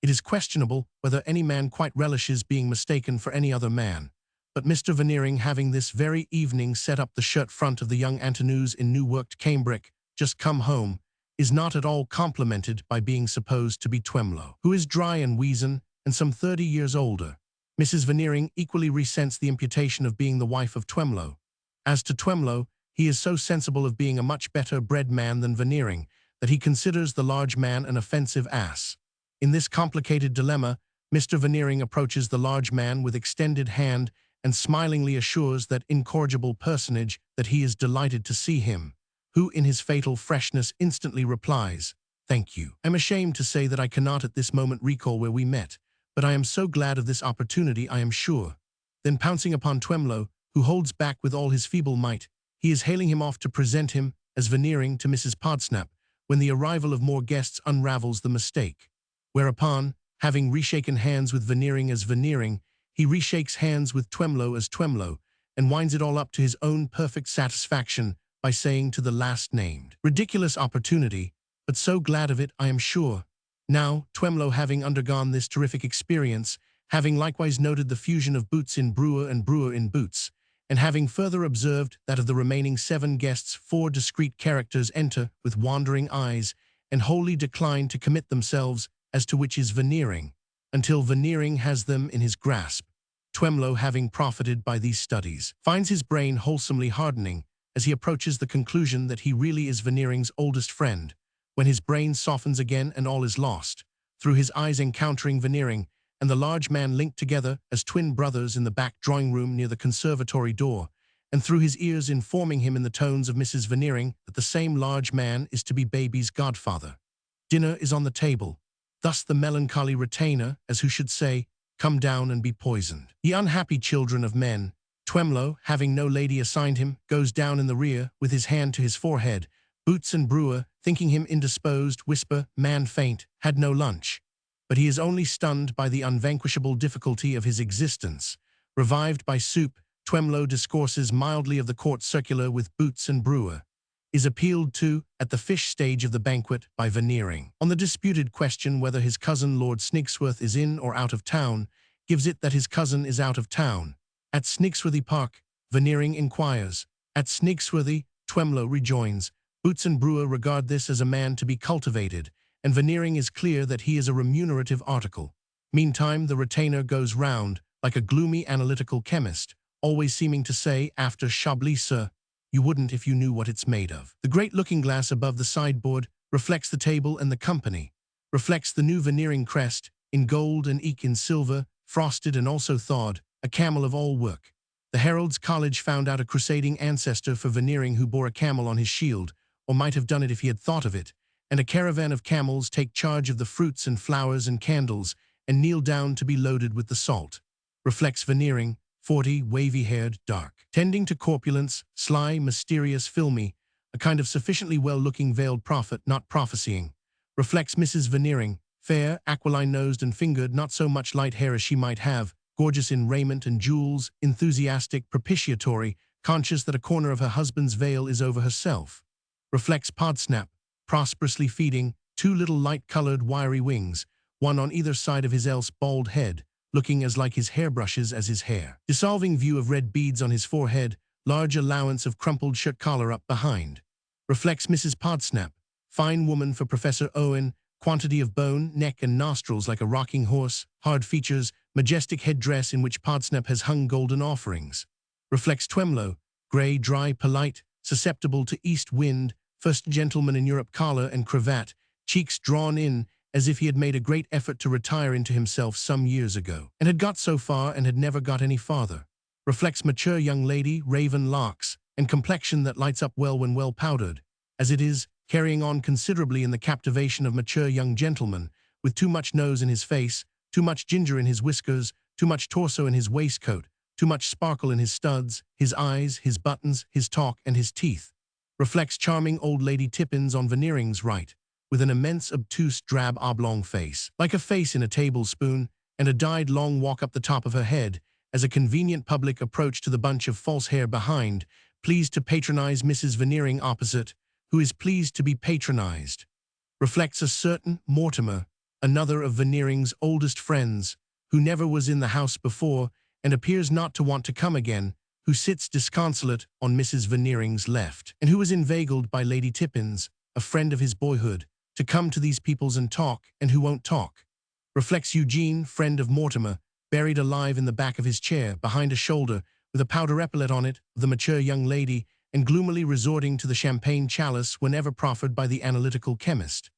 It is questionable whether any man quite relishes being mistaken for any other man, but Mr. Veneering, having this very evening set up the shirt front of the young Antonoos in new-worked cambric, just come home, is not at all complimented by being supposed to be Twemlow, who is dry and weazen, and some 30 years older. Mrs. Veneering equally resents the imputation of being the wife of Twemlow. As to Twemlow, he is so sensible of being a much better bred man than Veneering, that he considers the large man an offensive ass. In this complicated dilemma, Mr. Veneering approaches the large man with extended hand and smilingly assures that incorrigible personage that he is delighted to see him, who in his fatal freshness instantly replies, "Thank you. I'm ashamed to say that I cannot at this moment recall where we met, but I am so glad of this opportunity, I am sure." Then pouncing upon Twemlow, who holds back with all his feeble might, he is hailing him off to present him, as Veneering, to Mrs. Podsnap, when the arrival of more guests unravels the mistake. Whereupon, having reshaken hands with Veneering as Veneering, he reshakes hands with Twemlow as Twemlow, and winds it all up to his own perfect satisfaction by saying to the last named, "Ridiculous opportunity, but so glad of it, I am sure." Now, Twemlow, having undergone this terrific experience, having likewise noted the fusion of Boots in Brewer and Brewer in Boots, and having further observed that of the remaining 7 guests 4 discrete characters enter with wandering eyes, and wholly decline to commit themselves as to which is Veneering, until Veneering has them in his grasp, Twemlow, having profited by these studies, finds his brain wholesomely hardening as he approaches the conclusion that he really is Veneering's oldest friend, when his brain softens again and all is lost, through his eyes encountering Veneering and the large man linked together as twin brothers in the back drawing-room near the conservatory door, and through his ears informing him in the tones of Mrs. Veneering that the same large man is to be baby's godfather. Dinner is on the table. Thus the melancholy retainer, as who should say, "Come down and be poisoned." Ye unhappy children of men, Twemlow, having no lady assigned him, goes down in the rear, with his hand to his forehead. Boots and Brewer, thinking him indisposed, whisper, "Man faint, had no lunch." But he is only stunned by the unvanquishable difficulty of his existence. Revived by soup, Twemlow discourses mildly of the court circular with Boots and Brewer. Is appealed to, at the fish stage of the banquet, by Veneering. On the disputed question whether his cousin Lord Snigsworth is in or out of town, gives it that his cousin is out of town. At Snigsworthy Park, Veneering inquires. At Snigsworthy, Twemlow rejoins. Boots and Brewer regard this as a man to be cultivated, and Veneering is clear that he is a remunerative article. Meantime, the retainer goes round, like a gloomy analytical chemist, always seeming to say, after Chablis, "Sir, you wouldn't if you knew what it's made of." The great looking-glass above the sideboard reflects the table and the company, reflects the new Veneering crest, in gold and eke in silver, frosted and also thawed, a camel of all work. The Herald's College found out a crusading ancestor for Veneering who bore a camel on his shield, or might have done it if he had thought of it, and a caravan of camels take charge of the fruits and flowers and candles, and kneel down to be loaded with the salt. Reflects Veneering, 40, wavy-haired, dark, tending to corpulence, sly, mysterious, filmy, a kind of sufficiently well-looking veiled prophet, not prophesying. Reflects Mrs. Veneering, fair, aquiline-nosed and fingered, not so much light hair as she might have, gorgeous in raiment and jewels, enthusiastic, propitiatory, conscious that a corner of her husband's veil is over herself. Reflects Podsnap, prosperously feeding, 2 little light-colored wiry wings, one on either side of his else bald head, looking as like his hairbrushes as his hair. Dissolving view of red beads on his forehead, large allowance of crumpled shirt collar up behind. Reflects Mrs. Podsnap, fine woman for Professor Owen, quantity of bone, neck and nostrils like a rocking horse, hard features, majestic headdress in which Podsnap has hung golden offerings. Reflects Twemlow, grey, dry, polite, susceptible to east wind, first gentleman in Europe, collar and cravat, cheeks drawn in, as if he had made a great effort to retire into himself some years ago, and had got so far and had never got any farther. Reflects mature young lady, raven locks, and complexion that lights up well when well powdered, as it is, carrying on considerably in the captivation of mature young gentlemen, with too much nose in his face, too much ginger in his whiskers, too much torso in his waistcoat, too much sparkle in his studs, his eyes, his buttons, his talk, and his teeth. Reflects charming old Lady Tippins on Veneering's right, with an immense obtuse drab oblong face, like a face in a tablespoon, and a dyed long walk up the top of her head, as a convenient public approach to the bunch of false hair behind, pleased to patronize Mrs. Veneering opposite, who is pleased to be patronized. Reflects a certain Mortimer, another of Veneering's oldest friends, who never was in the house before, and appears not to want to come again, who sits disconsolate on Mrs. Veneering's left, and who was inveigled by Lady Tippins, a friend of his boyhood, to come to these peoples and talk, and who won't talk. Reflects Eugene, friend of Mortimer, buried alive in the back of his chair, behind a shoulder, with a powder epaulet on it, of the mature young lady, and gloomily resorting to the champagne chalice whenever proffered by the analytical chemist.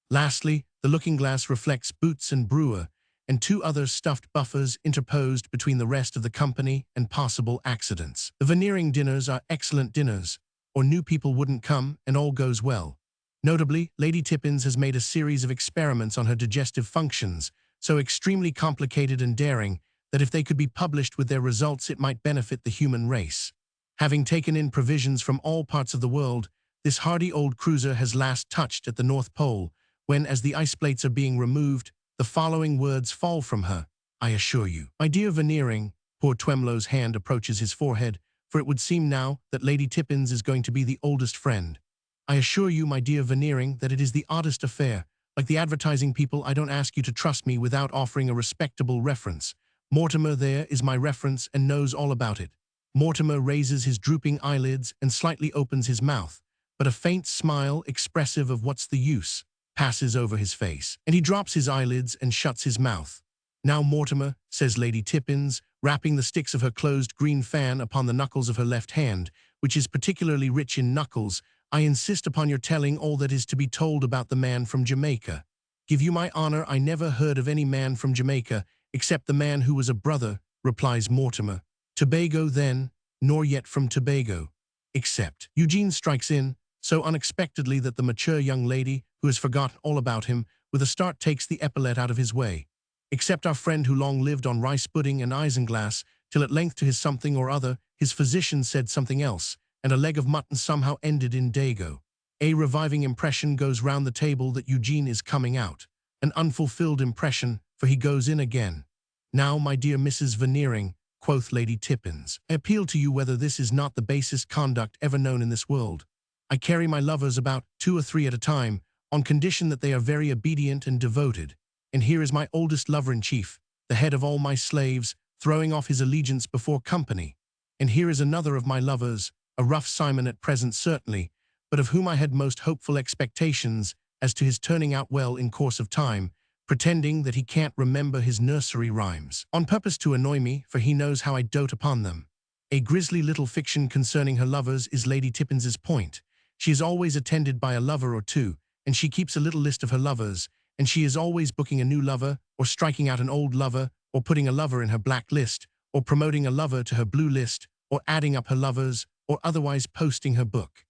Lastly, the looking-glass reflects Boots and Brewer, and two other stuffed buffers interposed between the rest of the company and possible accidents. The Veneering dinners are excellent dinners, or new people wouldn't come, and all goes well. Notably, Lady Tippins has made a series of experiments on her digestive functions, so extremely complicated and daring that if they could be published with their results it might benefit the human race. Having taken in provisions from all parts of the world, this hardy old cruiser has last touched at the North Pole, when, as the ice plates are being removed, the following words fall from her: "I assure you, my dear Veneering." Poor Twemlow's hand approaches his forehead, for it would seem now that Lady Tippins is going to be the oldest friend. "I assure you, my dear Veneering, that it is the oddest affair. Like the advertising people, I don't ask you to trust me without offering a respectable reference. Mortimer there is my reference and knows all about it." Mortimer raises his drooping eyelids and slightly opens his mouth, but a faint smile expressive of "what's the use" passes over his face, and he drops his eyelids and shuts his mouth. "Now, Mortimer," says Lady Tippins, rapping the sticks of her closed green fan upon the knuckles of her left hand, which is particularly rich in knuckles, "I insist upon your telling all that is to be told about the man from Jamaica. Give you my honor, I never heard of any man from Jamaica, except the man who was a brother," replies Mortimer. "Tobago, then, nor yet from Tobago. Except—" Eugene strikes in, so unexpectedly that the mature young lady, who has forgotten all about him, with a start takes the epaulet out of his way. "Except our friend who long lived on rice pudding and isinglass, till at length to his something or other, his physician said something else, and a leg of mutton somehow ended in dago." A reviving impression goes round the table that Eugene is coming out. An unfulfilled impression, for he goes in again. "Now, my dear Mrs. Veneering," quoth Lady Tippins, "I appeal to you whether this is not the basest conduct ever known in this world. I carry my lovers about 2 or 3 at a time, on condition that they are very obedient and devoted. And here is my oldest lover-in-chief, the head of all my slaves, throwing off his allegiance before company. And here is another of my lovers, a rough Simon at present certainly, but of whom I had most hopeful expectations as to his turning out well in course of time, pretending that he can't remember his nursery rhymes, on purpose to annoy me, for he knows how I dote upon them." A grisly little fiction concerning her lovers is Lady Tippins's point. She is always attended by a lover or two, and she keeps a little list of her lovers, and she is always booking a new lover, or striking out an old lover, or putting a lover in her black list, or promoting a lover to her blue list, or adding up her lovers, or otherwise posting her book.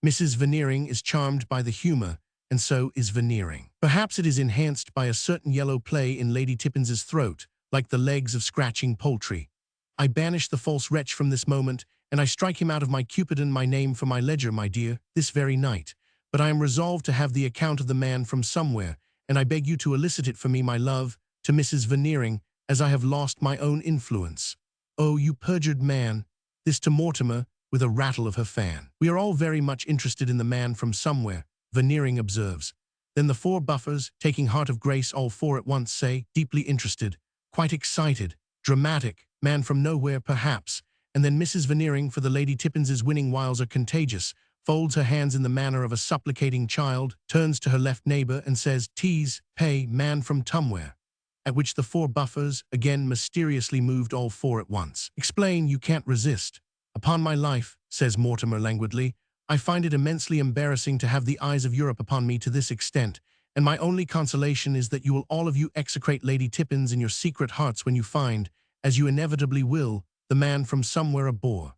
Mrs. Veneering is charmed by the humor, and so is Veneering. Perhaps it is enhanced by a certain yellow play in Lady Tippins's throat, like the legs of scratching poultry. "I banish the false wretch from this moment, and I strike him out of my Cupid and my name for my ledger, my dear, this very night. But I am resolved to have the account of the man from somewhere, and I beg you to elicit it for me, my love, to Mrs. Veneering, as I have lost my own influence." "Oh, you perjured man!" This to Mortimer, with a rattle of her fan. "We are all very much interested in the man from somewhere," Veneering observes. Then the 4 buffers, taking heart of grace all 4 at once, say, "Deeply interested, quite excited, dramatic, man from nowhere perhaps." And then Mrs. Veneering, for the Lady Tippins's winning wiles are contagious, folds her hands in the manner of a supplicating child, turns to her left neighbor and says, "Tease, pay, man from Tumwhere." At which the 4 buffers, again mysteriously moved all 4 at once. "Explain, you can't resist." "Upon my life," says Mortimer languidly, "I find it immensely embarrassing to have the eyes of Europe upon me to this extent, and my only consolation is that you will all of you execrate Lady Tippins in your secret hearts when you find, as you inevitably will, the man from somewhere a bore.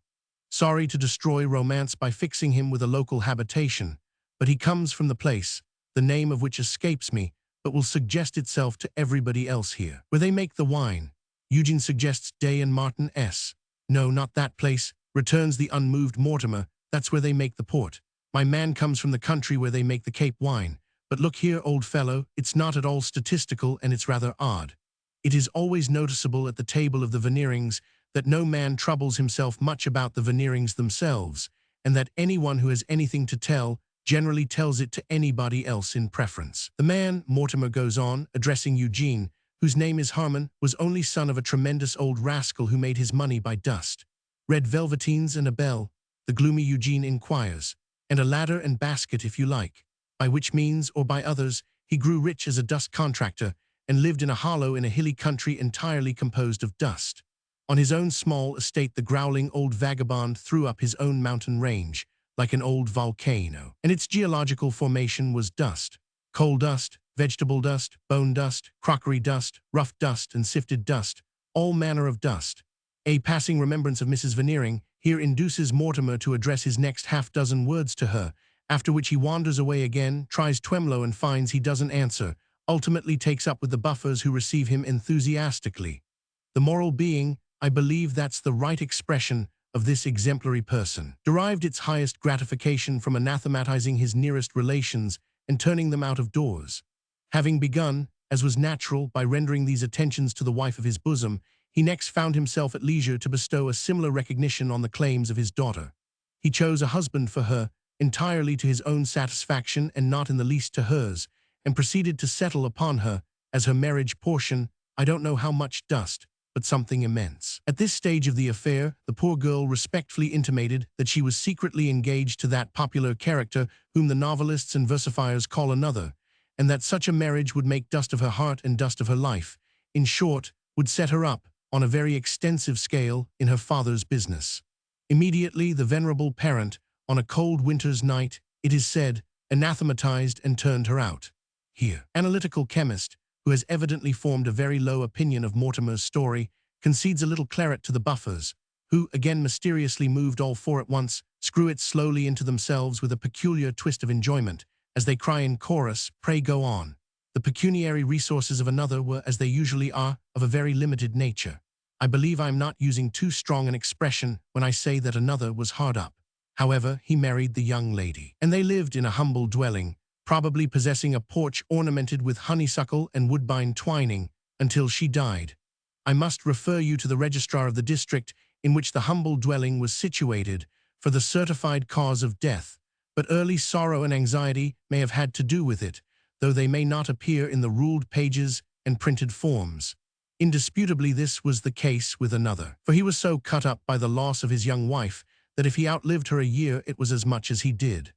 Sorry to destroy romance by fixing him with a local habitation, but he comes from the place, the name of which escapes me, but will suggest itself to everybody else here, where they make the wine." Eugene suggests Day and Martin S. "No, not that place," returns the unmoved Mortimer, "that's where they make the port. My man comes from the country where they make the Cape wine. But look here, old fellow, it's not at all statistical and it's rather odd. It is always noticeable at the table of the Veneerings that no man troubles himself much about the Veneerings themselves, and that anyone who has anything to tell generally tells it to anybody else in preference. The man," Mortimer goes on, addressing Eugene, "whose name is Harmon, was only son of a tremendous old rascal who made his money by dust. Red velveteens and a bell," the gloomy Eugene inquires, "and a ladder and basket if you like, by which means, or by others, he grew rich as a dust contractor, and lived in a hollow in a hilly country entirely composed of dust." On his own small estate, the growling old vagabond threw up his own mountain range, like an old volcano, and its geological formation was dust. Coal dust, vegetable dust, bone dust, crockery dust, rough dust, and sifted dust, all manner of dust. A passing remembrance of Mrs. Veneering here induces Mortimer to address his next half-dozen words to her, after which he wanders away again, tries Twemlow and finds he doesn't answer, ultimately takes up with the Buffers, who receive him enthusiastically. The moral being, I believe that's the right expression of this exemplary person, derived its highest gratification from anathematizing his nearest relations and turning them out of doors. Having begun, as was natural, by rendering these attentions to the wife of his bosom, he next found himself at leisure to bestow a similar recognition on the claims of his daughter. He chose a husband for her, entirely to his own satisfaction and not in the least to hers, and proceeded to settle upon her, as her marriage portion, I don't know how much dust, but something immense. At this stage of the affair, the poor girl respectfully intimated that she was secretly engaged to that popular character whom the novelists and versifiers call another, and that such a marriage would make dust of her heart and dust of her life, in short, would set her up, on a very extensive scale, in her father's business. Immediately the venerable parent, on a cold winter's night, it is said, anathematized and turned her out. Here, analytical chemist, who has evidently formed a very low opinion of Mortimer's story, concedes a little claret to the Buffers, who, again mysteriously moved all four at once, screw it slowly into themselves with a peculiar twist of enjoyment, as they cry in chorus, "Pray go on." The pecuniary resources of another were, as they usually are, of a very limited nature. I believe I am not using too strong an expression when I say that another was hard up. However, he married the young lady, and they lived in a humble dwelling, probably possessing a porch ornamented with honeysuckle and woodbine twining, until she died. I must refer you to the registrar of the district in which the humble dwelling was situated, for the certified cause of death, but early sorrow and anxiety may have had to do with it, though they may not appear in the ruled pages and printed forms. Indisputably this was the case with another, for he was so cut up by the loss of his young wife that if he outlived her a year it was as much as he did.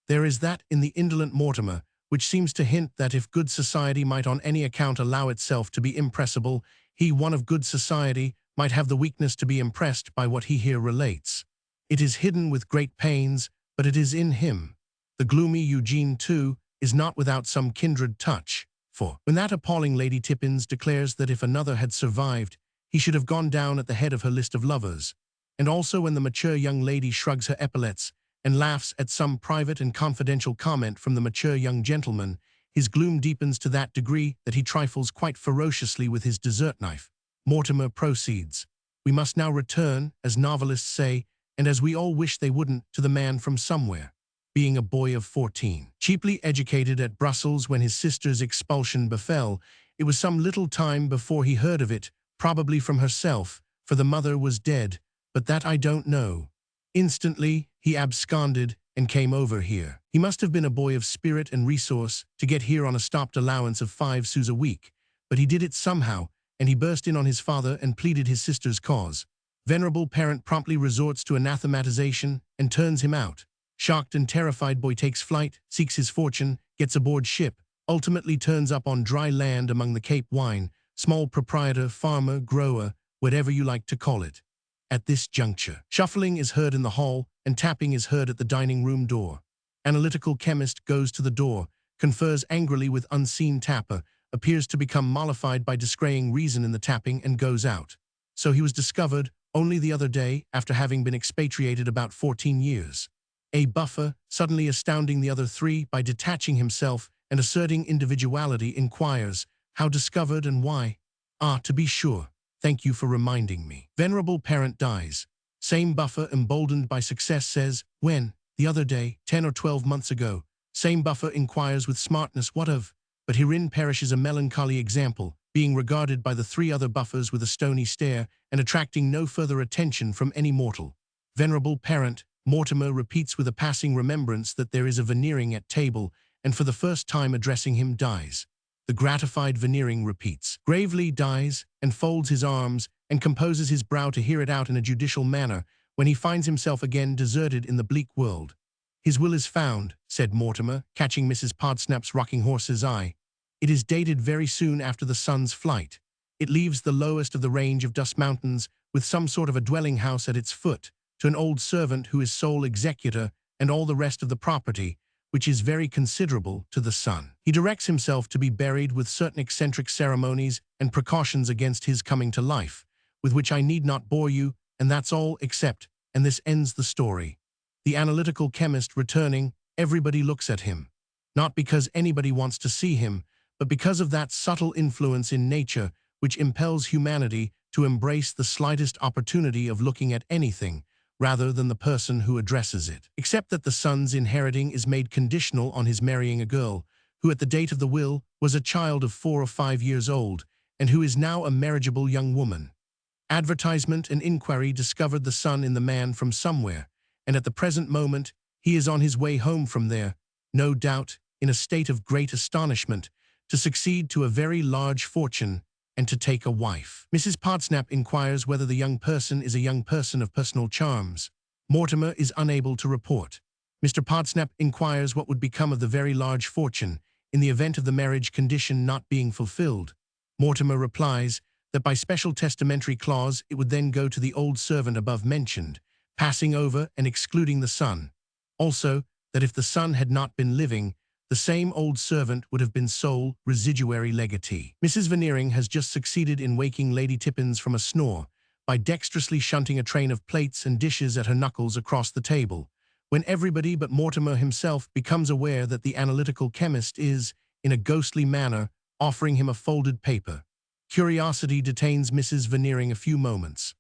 There is that in the indolent Mortimer which seems to hint that if good society might on any account allow itself to be impressible, he, one of good society, might have the weakness to be impressed by what he here relates. It is hidden with great pains, but it is in him. The gloomy Eugene, too, is not without some kindred touch, for when that appalling Lady Tippins declares that if another had survived, he should have gone down at the head of her list of lovers, and also when the mature young lady shrugs her epaulets and laughs at some private and confidential comment from the mature young gentleman, his gloom deepens to that degree that he trifles quite ferociously with his dessert knife. Mortimer proceeds. We must now return, as novelists say, and as we all wish they wouldn't, to the man from somewhere. Being a boy of 14, cheaply educated at Brussels when his sister's expulsion befell, it was some little time before he heard of it, probably from herself, for the mother was dead, but that I don't know. Instantly, he absconded and came over here. He must have been a boy of spirit and resource to get here on a stopped allowance of 5 sous a week, but he did it somehow, and he burst in on his father and pleaded his sister's cause. Venerable parent promptly resorts to anathematization and turns him out. Shocked and terrified boy takes flight, seeks his fortune, gets aboard ship, ultimately turns up on dry land among the Cape wine, small proprietor, farmer, grower, whatever you like to call it. At this juncture, shuffling is heard in the hall, and tapping is heard at the dining-room door. Analytical chemist goes to the door, confers angrily with unseen tapper, appears to become mollified by discraying reason in the tapping, and goes out. So he was discovered only the other day, after having been expatriated about 14 years. A Buffer, suddenly astounding the other three by detaching himself and asserting individuality, inquires, how discovered and why? Ah, to be sure. Thank you for reminding me. Venerable parent dies. Same Buffer, emboldened by success, says, when? The other day, 10 or 12 months ago. Same Buffer inquires with smartness, what of? But herein perishes a melancholy example, being regarded by the 3 other Buffers with a stony stare and attracting no further attention from any mortal. Venerable parent, Mortimer repeats with a passing remembrance that there is a Veneering at table, and for the first time addressing him, dies. The gratified Veneering repeats, gravely dies, and folds his arms, and composes his brow to hear it out in a judicial manner, when he finds himself again deserted in the bleak world. His will is found, said Mortimer, catching Mrs. Podsnap's rocking horse's eye. It is dated very soon after the sun's flight. It leaves the lowest of the range of dust mountains with some sort of a dwelling house at its foot, to an old servant who is sole executor and all the rest of the property, which is very considerable, to the son. He directs himself to be buried with certain eccentric ceremonies and precautions against his coming to life, with which I need not bore you, and that's all except, and this ends the story. The analytical chemist returning, everybody looks at him. Not because anybody wants to see him, but because of that subtle influence in nature which impels humanity to embrace the slightest opportunity of looking at anything, rather than the person who addresses it. Except that the son's inheriting is made conditional on his marrying a girl, who at the date of the will was a child of 4 or 5 years old, and who is now a marriageable young woman. Advertisement and inquiry discovered the son in the man from somewhere, and at the present moment he is on his way home from there, no doubt, in a state of great astonishment, to succeed to a very large fortune, and to take a wife. Mrs. Podsnap inquires whether the young person is a young person of personal charms. Mortimer is unable to report. Mr. Podsnap inquires what would become of the very large fortune in the event of the marriage condition not being fulfilled. Mortimer replies that by special testamentary clause it would then go to the old servant above mentioned, passing over and excluding the son. Also, that if the son had not been living, the same old servant would have been sole residuary legatee. Mrs. Veneering has just succeeded in waking Lady Tippins from a snore by dexterously shunting a train of plates and dishes at her knuckles across the table, when everybody but Mortimer himself becomes aware that the analytical chemist is, in a ghostly manner, offering him a folded paper. Curiosity detains Mrs. Veneering a few moments.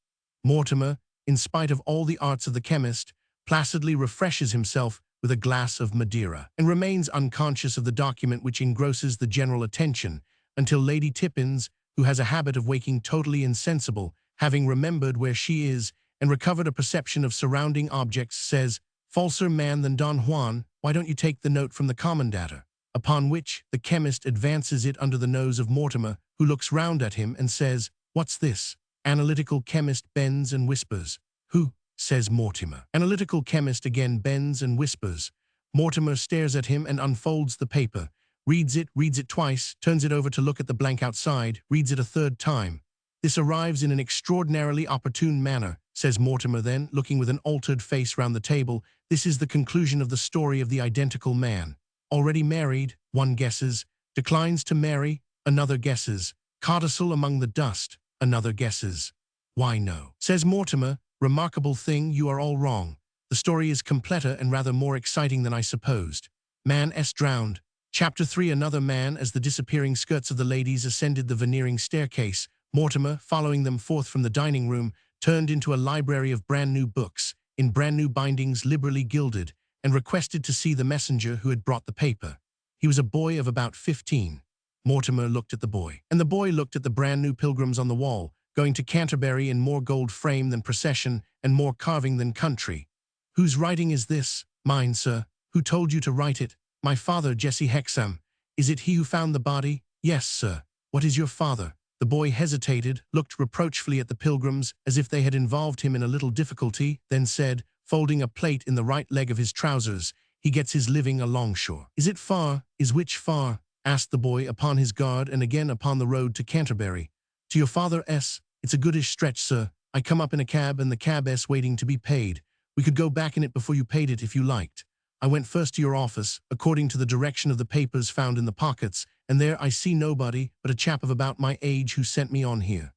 Mortimer, in spite of all the arts of the chemist, placidly refreshes himself with a glass of Madeira, and remains unconscious of the document which engrosses the general attention, until Lady Tippins, who has a habit of waking totally insensible, having remembered where she is, and recovered a perception of surrounding objects, says, "Falser man than Don Juan, why don't you take the note from the commendator?" Upon which the chemist advances it under the nose of Mortimer, who looks round at him and says, "What's this?" Analytical chemist bends and whispers, "Who?" says Mortimer. Analytical chemist again bends and whispers. Mortimer stares at him and unfolds the paper, reads it twice, turns it over to look at the blank outside, reads it a third time. "This arrives in an extraordinarily opportune manner," says Mortimer then, looking with an altered face round the table. "This is the conclusion of the story of the identical man. Already married, one guesses, declines to marry, another guesses, codicil among the dust, another guesses. Why no?" Says Mortimer, "Remarkable thing, you are all wrong. The story is completer and rather more exciting than I supposed. Man S. drowned." Chapter 3. Another man. As the disappearing skirts of the ladies ascended the Veneering staircase, Mortimer, following them forth from the dining room, turned into a library of brand-new books, in brand-new bindings liberally gilded, and requested to see the messenger who had brought the paper. He was a boy of about 15. Mortimer looked at the boy, and the boy looked at the brand-new pilgrims on the wall, going to Canterbury in more gold frame than procession and more carving than country. "Whose writing is this?" "Mine, sir." "Who told you to write it?" "My father, Jesse Hexam." "Is it he who found the body?" "Yes, sir." "What is your father?" The boy hesitated, looked reproachfully at the pilgrims as if they had involved him in a little difficulty, then said, folding a plate in the right leg of his trousers, "He gets his living alongshore." "Is it far?" "Is which far?" asked the boy, upon his guard and again upon the road to Canterbury. "To your father S. It's a goodish stretch, sir. I come up in a cab and the cab S waiting to be paid. We could go back in it before you paid it if you liked. I went first to your office, according to the direction of the papers found in the pockets, and there I see nobody but a chap of about my age who sent me on here."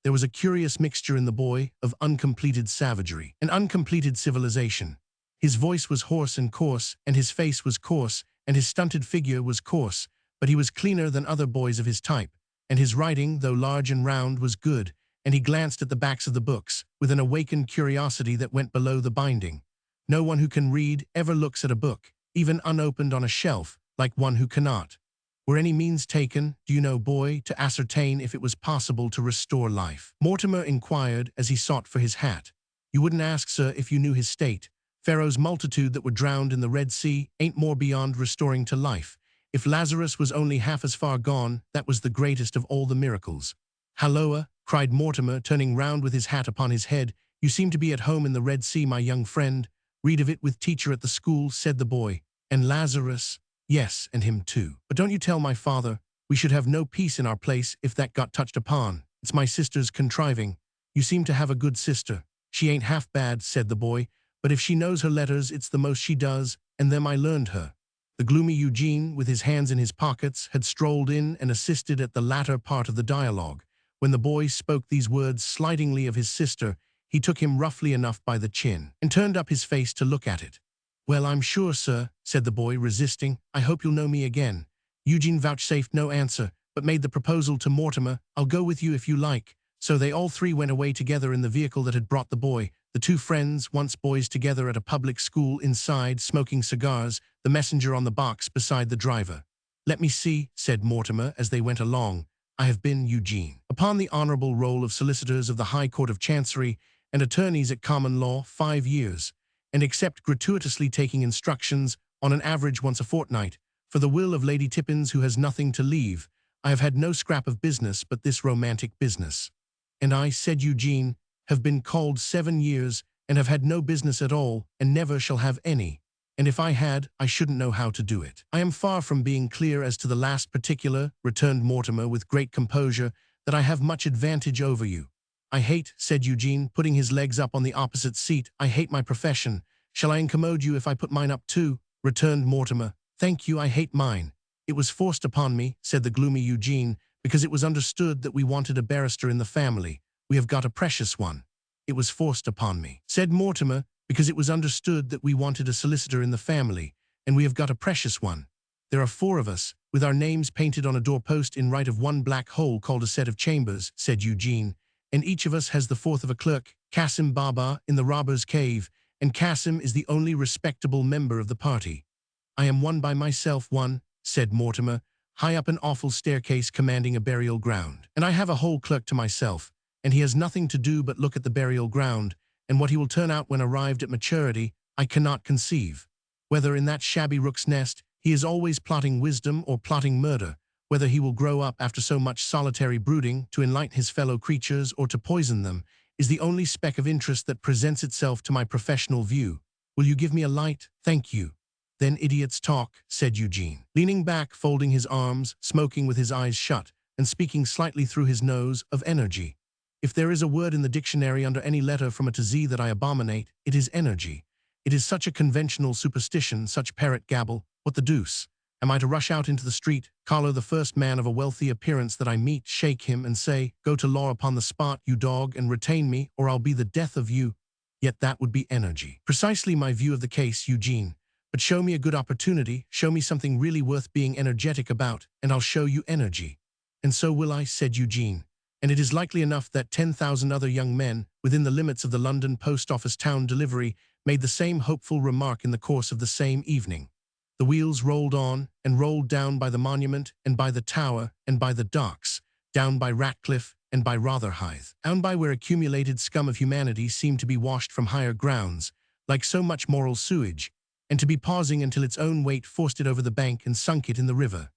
There was a curious mixture in the boy of uncompleted savagery and uncompleted civilization. His voice was hoarse and coarse, and his face was coarse, and his stunted figure was coarse, but he was cleaner than other boys of his type, and his writing, though large and round, was good, and he glanced at the backs of the books with an awakened curiosity that went below the binding. No one who can read ever looks at a book, even unopened on a shelf, like one who cannot. "Were any means taken, do you know, boy, to ascertain if it was possible to restore life?" Mortimer inquired as he sought for his hat. "You wouldn't ask, sir, if you knew his state. Pharaoh's multitude that were drowned in the Red Sea ain't more beyond restoring to life. If Lazarus was only half as far gone, that was the greatest of all the miracles." "Halloa!" cried Mortimer, turning round with his hat upon his head. "You seem to be at home in the Red Sea, my young friend. Read of it with teacher at the school," said the boy. "And Lazarus?" "Yes, and him too. But don't you tell my father. We should have no peace in our place if that got touched upon. It's my sister's contriving. You seem to have a good sister. She ain't half bad, said the boy, but if she knows her letters, it's the most she does, and them I learned her. The gloomy Eugene, with his hands in his pockets, had strolled in and assisted at the latter part of the dialogue. When the boy spoke these words slightingly of his sister, he took him roughly enough by the chin, and turned up his face to look at it. Well, I'm sure, sir, said the boy, resisting. I hope you'll know me again. Eugene vouchsafed no answer, but made the proposal to Mortimer, I'll go with you if you like. So they all three went away together in the vehicle that had brought the boy, the two friends, once boys together at a public school, inside, smoking cigars, the messenger on the box beside the driver. Let me see, said Mortimer as they went along. I have been, Eugene, upon the honorable roll of solicitors of the High Court of Chancery and attorneys at common law 5 years, and except gratuitously taking instructions on an average once a fortnight, for the will of Lady Tippins who has nothing to leave, I have had no scrap of business but this romantic business. And I, said Eugene, have been called 7 years and have had no business at all and never shall have any. And if I had, I shouldn't know how to do it. I am far from being clear as to the last particular, returned Mortimer with great composure, that I have much advantage over you. I hate, said Eugene, putting his legs up on the opposite seat, I hate my profession. Shall I incommode you if I put mine up too? Returned Mortimer. Thank you, I hate mine. It was forced upon me, said the gloomy Eugene, because it was understood that we wanted a barrister in the family. We have got a precious one. It was forced upon me, said Mortimer, because it was understood that we wanted a solicitor in the family, and we have got a precious one. There are 4 of us, with our names painted on a doorpost in right of one black hole called a set of chambers, said Eugene, and each of us has the 4th of a clerk, Cassim Baba, in the robber's cave, and Cassim is the only respectable member of the party. I am one by myself, one, said Mortimer, high up an awful staircase commanding a burial ground, and I have a whole clerk to myself, and he has nothing to do but look at the burial ground, and what he will turn out when arrived at maturity, I cannot conceive. Whether in that shabby rook's nest he is always plotting wisdom or plotting murder, whether he will grow up after so much solitary brooding to enlighten his fellow creatures or to poison them, is the only speck of interest that presents itself to my professional view. Will you give me a light? Thank you. Then idiots talk, said Eugene, leaning back, folding his arms, smoking with his eyes shut, and speaking slightly through his nose, of energy. If there is a word in the dictionary under any letter from A to Z that I abominate, it is energy. It is such a conventional superstition, such parrot gabble. What the deuce? Am I to rush out into the street, collar the first man of a wealthy appearance that I meet, shake him, and say, go to law upon the spot, you dog, and retain me, or I'll be the death of you? Yet that would be energy. Precisely my view of the case, Eugene. But show me a good opportunity, show me something really worth being energetic about, and I'll show you energy. And so will I, said Eugene. And it is likely enough that 10,000 other young men, within the limits of the London Post Office town delivery, made the same hopeful remark in the course of the same evening. The wheels rolled on, and rolled down by the Monument, and by the Tower, and by the docks, down by Ratcliffe, and by Rotherhithe, down by where accumulated scum of humanity seemed to be washed from higher grounds, like so much moral sewage, and to be pausing until its own weight forced it over the bank and sunk it in the river.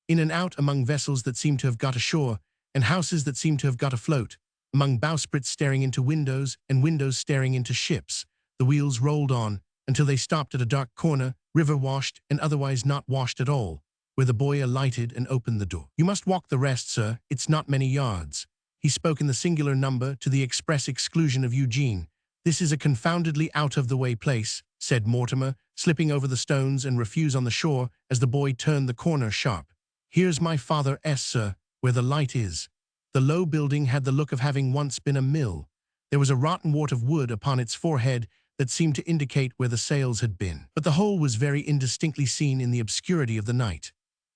In and out among vessels that seemed to have got ashore, and houses that seemed to have got afloat, among bowsprits staring into windows and windows staring into ships, the wheels rolled on until they stopped at a dark corner, river-washed and otherwise not washed at all, where the boy alighted and opened the door. You must walk the rest, sir, it's not many yards. He spoke in the singular number to the express exclusion of Eugene. This is a confoundedly out-of-the-way place, said Mortimer, slipping over the stones and refuse on the shore as the boy turned the corner sharp. Here's my father S, sir, where the light is. The low building had the look of having once been a mill. There was a rotten wart of wood upon its forehead that seemed to indicate where the sails had been, but the whole was very indistinctly seen in the obscurity of the night.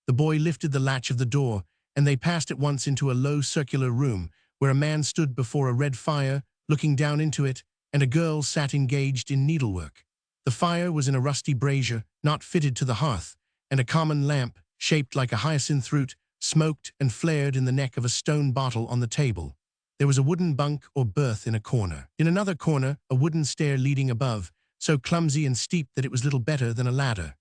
The boy lifted the latch of the door, and they passed at once into a low circular room, where a man stood before a red fire, looking down into it, and a girl sat engaged in needlework. The fire was in a rusty brazier, not fitted to the hearth, and a common lamp, shaped like a hyacinth root, smoked and flared in the neck of a stone bottle on the table. There was a wooden bunk or berth in a corner. In another corner, a wooden stair leading above, so clumsy and steep that it was little better than a ladder.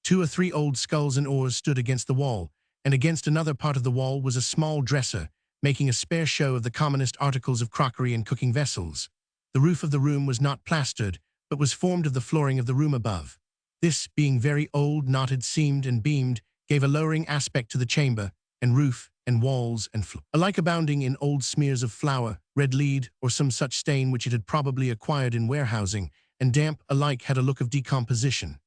2 or 3 old sculls and oars stood against the wall, and against another part of the wall was a small dresser, making a spare show of the commonest articles of crockery and cooking vessels. The roof of the room was not plastered, but was formed of the flooring of the room above. This, being very old, knotted, seamed, and beamed, gave a lowering aspect to the chamber, and roof, and walls and alike abounding in old smears of flour, red lead, or some such stain which it had probably acquired in warehousing, and damp alike had a look of decomposition.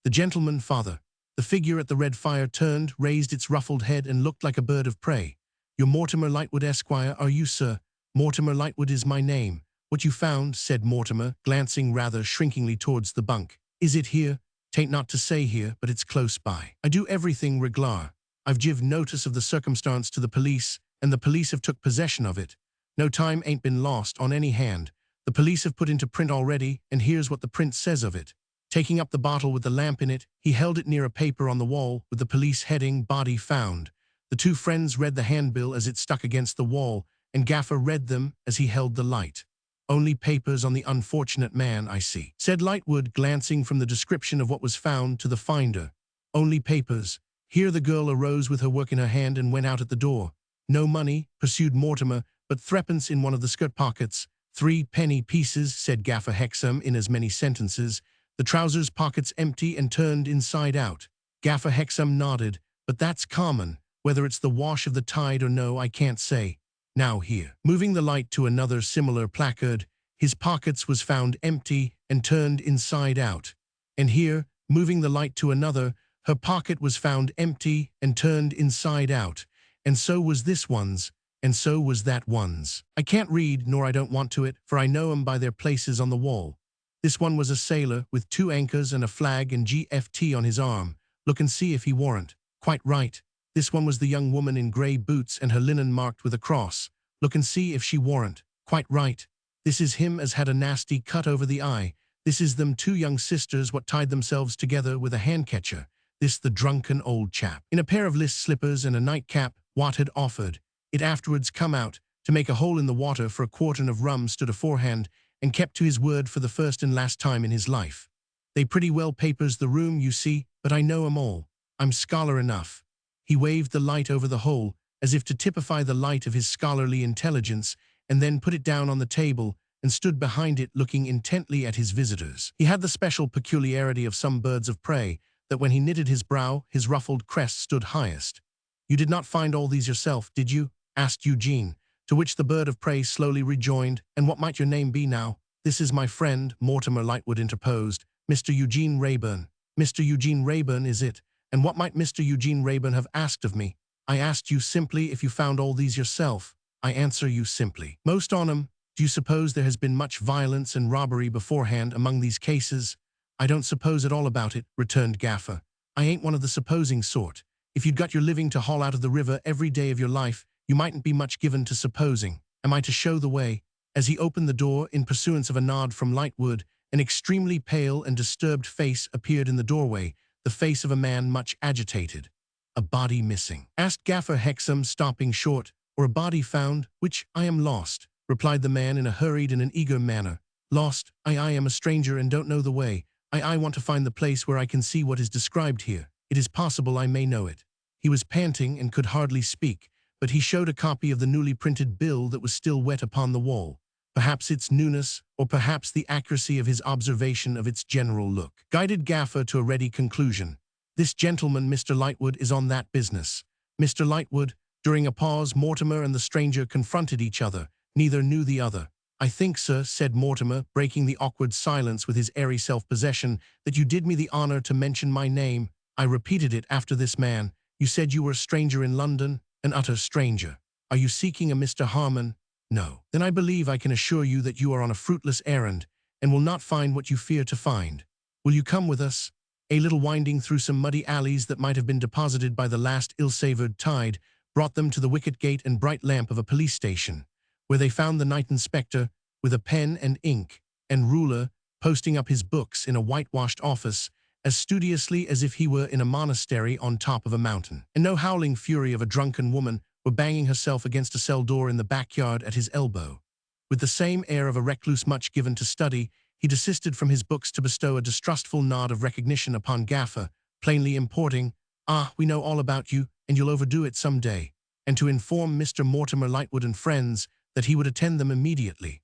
The gentleman, father. The figure at the red fire turned, raised its ruffled head, and looked like a bird of prey. "You're Mortimer Lightwood, Esquire, are you, sir?" "Mortimer Lightwood is my name." "What you found," said Mortimer, glancing rather shrinkingly towards the bunk. "Is it here?" "'Tain't not to say here, but it's close by. I do everything reglar. I've give notice of the circumstance to the police, and the police have took possession of it. No time ain't been lost on any hand. The police have put into print already, and here's what the print says of it." Taking up the bottle with the lamp in it, he held it near a paper on the wall with the police heading, "Body Found." The two friends read the handbill as it stuck against the wall, and Gaffer read them as he held the light. "Only papers on the unfortunate man, I see," said Lightwood, glancing from the description of what was found to the finder. "Only papers." Here the girl arose with her work in her hand and went out at the door. "No money," pursued Mortimer, "but threepence in one of the skirt pockets." "3 penny pieces," said Gaffer Hexam in as many sentences. "The trousers pockets empty and turned inside out." Gaffer Hexam nodded. "But that's common. Whether it's the wash of the tide or no, I can't say. Now here." Moving the light to another similar placard, "His pockets was found empty and turned inside out." And here, moving the light to another, "Her pocket was found empty and turned inside out. And so was this one's, and so was that one's." I can't read, nor I don't want to it, for I know 'em by their places on the wall. This one was a sailor, with 2 anchors and a flag and GFT on his arm. Look and see if he warn't. Quite right. This one was the young woman in grey boots and her linen marked with a cross. Look and see if she warn't. Quite right. This is him as had a nasty cut over the eye. This is them 2 young sisters what tied themselves together with a handkercher. This the drunken old chap. In a pair of list slippers and a nightcap, what had offered. It afterwards come out, to make a hole in the water for a quartern of rum stood aforehand, and kept to his word for the first and last time in his life. They pretty well papers the room, you see, but I know 'em all. I'm scholar enough. He waved the light over the hole, as if to typify the light of his scholarly intelligence, and then put it down on the table, and stood behind it looking intently at his visitors. He had the special peculiarity of some birds of prey, that when he knitted his brow, his ruffled crest stood highest. "You did not find all these yourself, did you?" asked Eugene. To which the bird of prey slowly rejoined, "And what might your name be now?" "This is my friend," Mortimer Lightwood interposed, "Mr. Eugene Rayburn." "Mr. Eugene Rayburn, is it? And what might Mr. Eugene Rayburn have asked of me?" "I asked you simply if you found all these yourself." "I answer you simply." "Most on 'em. Do you suppose there has been much violence and robbery beforehand among these cases?" "I don't suppose at all about it," returned Gaffer. "I ain't one of the supposing sort. If you'd got your living to haul out of the river every day of your life, you mightn't be much given to supposing. Am I to show the way?" As he opened the door, in pursuance of a nod from Lightwood, an extremely pale and disturbed face appeared in the doorway, the face of a man much agitated. "A body missing?" asked Gaffer Hexam, stopping short. "Or a body found, which I am lost," replied the man in a hurried and an eager manner. "Lost? I am a stranger and don't know the way. I want to find the place where I can see what is described here. It is possible I may know it." He was panting and could hardly speak, but he showed a copy of the newly printed bill that was still wet upon the wall. Perhaps its newness, or perhaps the accuracy of his observation of its general look, guided Gaffer to a ready conclusion. "This gentleman, Mr. Lightwood, is on that business." Mr. Lightwood. During a pause, Mortimer and the stranger confronted each other. Neither knew the other. "I think, sir," said Mortimer, breaking the awkward silence with his airy self-possession, "that you did me the honor to mention my name. I repeated it after this man. You said you were a stranger in London, an utter stranger. Are you seeking a Mr. Harmon?" "No." "Then I believe I can assure you that you are on a fruitless errand, and will not find what you fear to find. Will you come with us?" A little winding through some muddy alleys that might have been deposited by the last ill-savored tide brought them to the wicket gate and bright lamp of a police station, where they found the night inspector, with a pen and ink and ruler, posting up his books in a whitewashed office, as studiously as if he were in a monastery on top of a mountain. And no howling fury of a drunken woman were banging herself against a cell door in the backyard at his elbow. With the same air of a recluse much given to study, he desisted from his books to bestow a distrustful nod of recognition upon Gaffer, plainly importing, "Ah, we know all about you, and you'll overdo it some day," and to inform Mr. Mortimer Lightwood and friends that he would attend them immediately.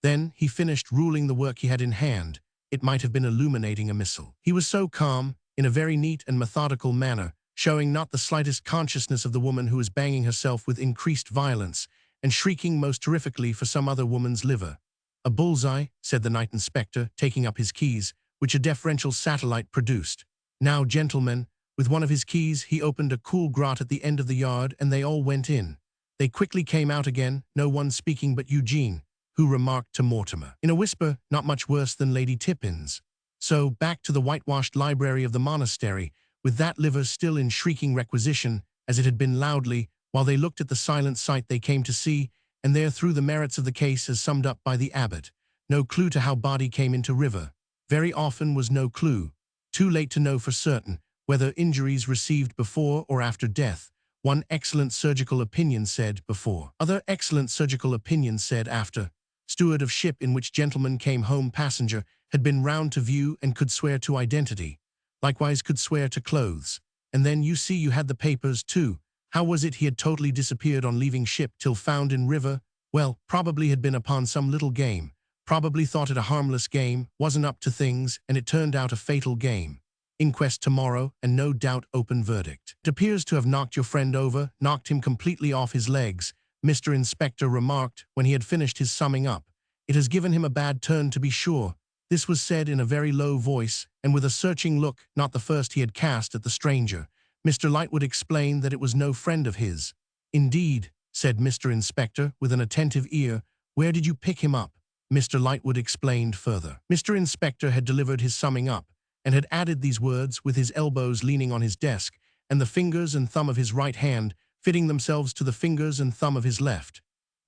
Then he finished ruling the work he had in hand. It might have been illuminating a missal. He was so calm, in a very neat and methodical manner, showing not the slightest consciousness of the woman who was banging herself with increased violence and shrieking most terrifically for some other woman's liver. "A bullseye," said the night inspector, taking up his keys, which a deferential satellite produced. "Now, gentlemen," with one of his keys he opened a cool grot at the end of the yard and they all went in. They quickly came out again, no one speaking but Eugene, who remarked to Mortimer, in a whisper not much worse than Lady Tippins, "So, back to the whitewashed library of the monastery, with that liver still in shrieking requisition, as it had been loudly, while they looked at the silent sight they came to see, and there through the merits of the case as summed up by the abbot. No clue to how body came into river. Very often was no clue. Too late to know for certain, whether injuries received before or after death. One excellent surgical opinion said before. Other excellent surgical opinion said after. Steward of ship in which gentleman came home passenger had been round to view and could swear to identity. Likewise could swear to clothes. And then you see you had the papers too. How was it he had totally disappeared on leaving ship till found in river? Well, probably had been upon some little game. Probably thought it a harmless game, wasn't up to things, and it turned out a fatal game. Inquest tomorrow, and no doubt open verdict. It appears to have knocked your friend over, knocked him completely off his legs, Mr. Inspector remarked when he had finished his summing up. It has given him a bad turn to be sure. This was said in a very low voice, and with a searching look, not the first he had cast at the stranger. Mr. Lightwood explained that it was no friend of his. "Indeed," said Mr. Inspector, with an attentive ear. "Where did you pick him up?" Mr. Lightwood explained further. Mr. Inspector had delivered his summing up, and had added these words with his elbows leaning on his desk, and the fingers and thumb of his right hand fitting themselves to the fingers and thumb of his left.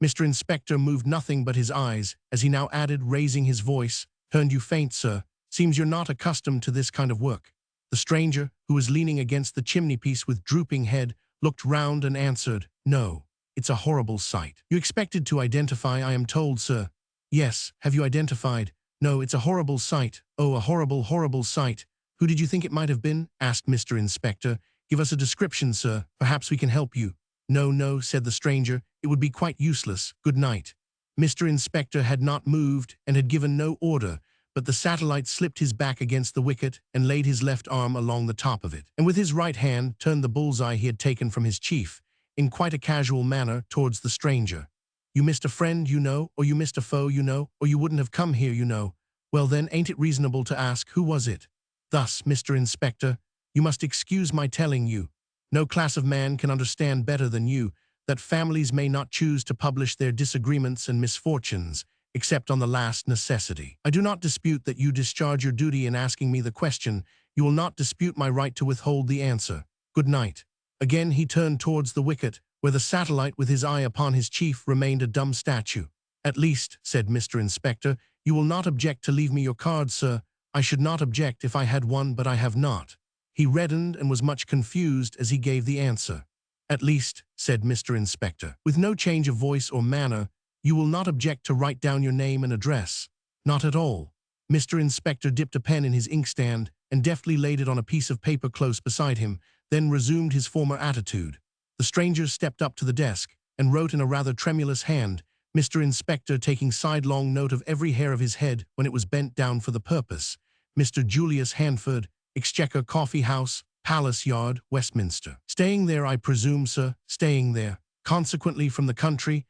Mr. Inspector moved nothing but his eyes, as he now added, raising his voice, "Turned you faint, sir. Seems you're not accustomed to this kind of work." The stranger, who was leaning against the chimney-piece with drooping head, looked round and answered, "No, it's a horrible sight." "You expected to identify, I am told, sir." "Yes, have you identified?" "No, it's a horrible sight. Oh, a horrible, horrible sight." "Who did you think it might have been?" asked Mr. Inspector. "Give us a description, sir. Perhaps we can help you." "No, no," said the stranger. "It would be quite useless. Good night." Mr. Inspector had not moved and had given no order, but the satellite slipped his back against the wicket and laid his left arm along the top of it, and with his right hand turned the bullseye he had taken from his chief, in quite a casual manner, towards the stranger. "You missed a friend, you know, or you missed a foe, you know, or you wouldn't have come here, you know. Well then, ain't it reasonable to ask, who was it? Thus, Mr. Inspector, you must excuse my telling you. No class of man can understand better than you that families may not choose to publish their disagreements and misfortunes, except on the last necessity. I do not dispute that you discharge your duty in asking me the question. You will not dispute my right to withhold the answer. Good night." Again he turned towards the wicket, where the satellite, with his eye upon his chief, remained a dumb statue. "At least," said Mr. Inspector, "you will not object to leave me your card, sir." "I should not object if I had one, but I have not." He reddened and was much confused as he gave the answer. "At least," said Mr. Inspector, with no change of voice or manner, "you will not object to write down your name and address." "Not at all." Mr. Inspector dipped a pen in his inkstand and deftly laid it on a piece of paper close beside him, then resumed his former attitude. The stranger stepped up to the desk and wrote in a rather tremulous hand, Mr. Inspector taking sidelong note of every hair of his head when it was bent down for the purpose. "Mr. Julius Handford, Exchequer Coffee House, Palace Yard, Westminster." "Staying there, I presume, sir?" "Staying there." "Consequently from the country?"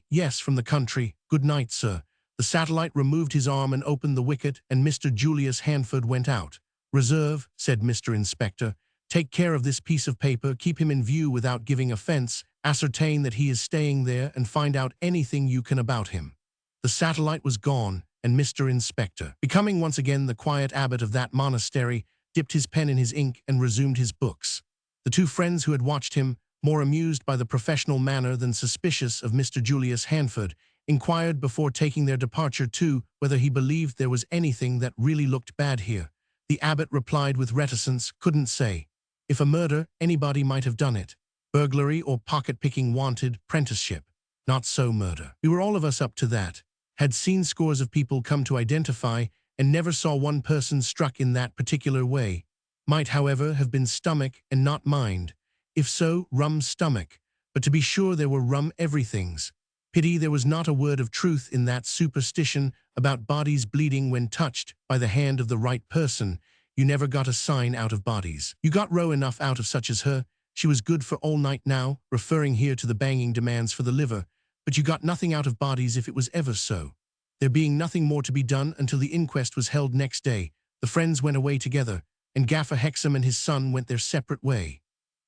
Yes, from the country. Good night, sir." The satellite removed his arm and opened the wicket, and Mr. Julius Handford went out. "Reserve," said Mr. Inspector. "Take care of this piece of paper, keep him in view without giving offense, ascertain that he is staying there, and find out anything you can about him." The satellite was gone, and Mr. Inspector, becoming once again the quiet abbot of that monastery, dipped his pen in his ink and resumed his books. The two friends who had watched him, more amused by the professional manner than suspicious of Mr. Julius Handford, inquired before taking their departure too whether he believed there was anything that really looked bad here. The abbot replied with reticence, "Couldn't say. If a murder, anybody might have done it. Burglary or pocket-picking wanted, prenticeship. Not so murder. We were all of us up to that. Had seen scores of people come to identify, and never saw one person struck in that particular way. Might, however, have been stomach and not mind. If so, rum stomach. But to be sure there were rum everythings. Pity there was not a word of truth in that superstition about bodies bleeding when touched by the hand of the right person. You never got a sign out of bodies. You got row enough out of such as her. She was good for all night now, referring here to the banging demands for the liver, but you got nothing out of bodies if it was ever so. There being nothing more to be done until the inquest was held next day, the friends went away together, and Gaffer Hexam and his son went their separate way.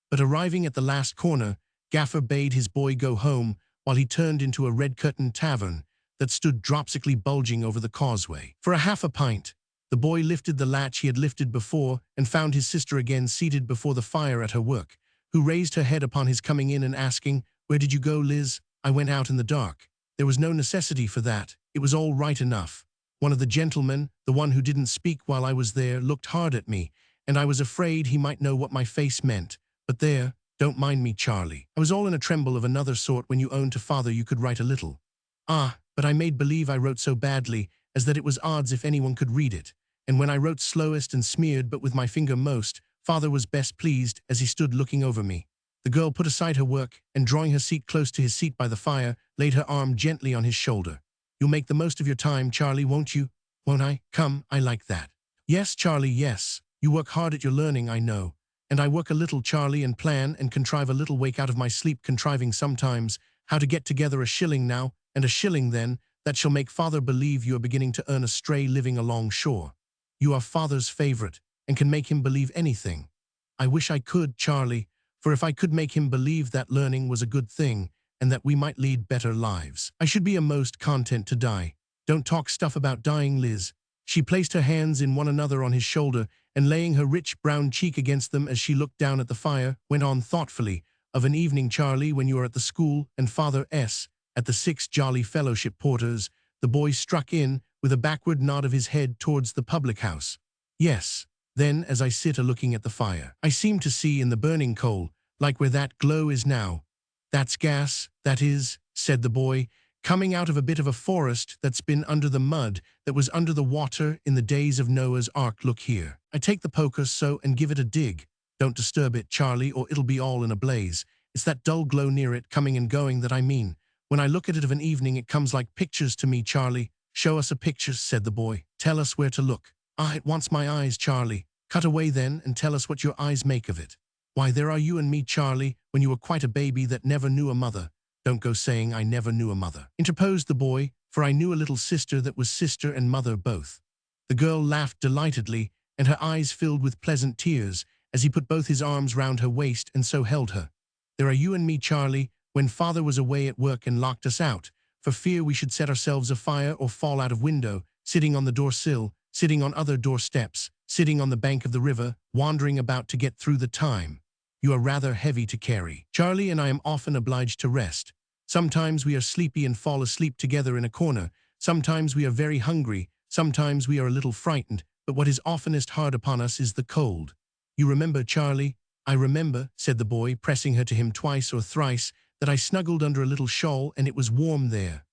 But arriving at the last corner, Gaffer bade his boy go home while he turned into a red-curtained tavern that stood dropsically bulging over the causeway. For a half a pint, the boy lifted the latch he had lifted before and found his sister again seated before the fire at her work, who raised her head upon his coming in and asking, "Where did you go, Liz?" "I went out in the dark." "There was no necessity for that. It was all right enough. One of the gentlemen, the one who didn't speak while I was there, looked hard at me, and I was afraid he might know what my face meant. But there, don't mind me, Charlie. I was all in a tremble of another sort when you owned to father you could write a little. Ah, but I made believe I wrote so badly as that it was odds if anyone could read it. And when I wrote slowest and smeared but with my finger most, father was best pleased as he stood looking over me." The girl put aside her work and, drawing her seat close to his seat by the fire, laid her arm gently on his shoulder. "You'll make the most of your time, Charlie, won't you?" "Won't I? Come, I like that." "Yes, Charlie, yes. You work hard at your learning, I know. And I work a little, Charlie, and plan and contrive a little, wake out of my sleep contriving sometimes how to get together a shilling now and a shilling then that shall make father believe you are beginning to earn a stray living along shore. You are father's favorite and can make him believe anything. I wish I could, Charlie, for if I could make him believe that learning was a good thing and that we might lead better lives, I should be a most content to die." "Don't talk stuff about dying, Liz." She placed her hands in one another on his shoulder and, laying her rich brown cheek against them as she looked down at the fire, went on thoughtfully, "Of an evening, Charlie, when you are at the school and Father S. at the 6 Jolly Fellowship Porters," the boy struck in with a backward nod of his head towards the public house. "Yes. Then, as I sit a-looking at the fire, I seem to see in the burning coal, like where that glow is now." "That's gas, that is," said the boy, "coming out of a bit of a forest that's been under the mud that was under the water in the days of Noah's Ark. Look here. I take the poker so and give it a dig. Don't disturb it, Charlie, or it'll be all in a blaze. It's that dull glow near it, coming and going, that I mean. When I look at it of an evening, it comes like pictures to me, Charlie." "Show us a picture," said the boy. "Tell us where to look." "Ah, it wants my eyes, Charlie." "Cut away then and tell us what your eyes make of it." "Why, there are you and me, Charlie, when you were quite a baby that never knew a mother." "Don't go saying I never knew a mother," interposed the boy, "for I knew a little sister that was sister and mother both." The girl laughed delightedly, and her eyes filled with pleasant tears as he put both his arms round her waist and so held her. "There are you and me, Charlie, when father was away at work and locked us out, for fear we should set ourselves afire or fall out of window, sitting on the door-sill, sitting on other doorsteps, sitting on the bank of the river, wandering about to get through the time. You are rather heavy to carry, Charlie, and I am often obliged to rest. Sometimes we are sleepy and fall asleep together in a corner. Sometimes we are very hungry. Sometimes we are a little frightened, but what is oftenest hard upon us is the cold. You remember, Charlie?" "I remember," said the boy, pressing her to him twice or thrice, "that I snuggled under a little shawl and it was warm there.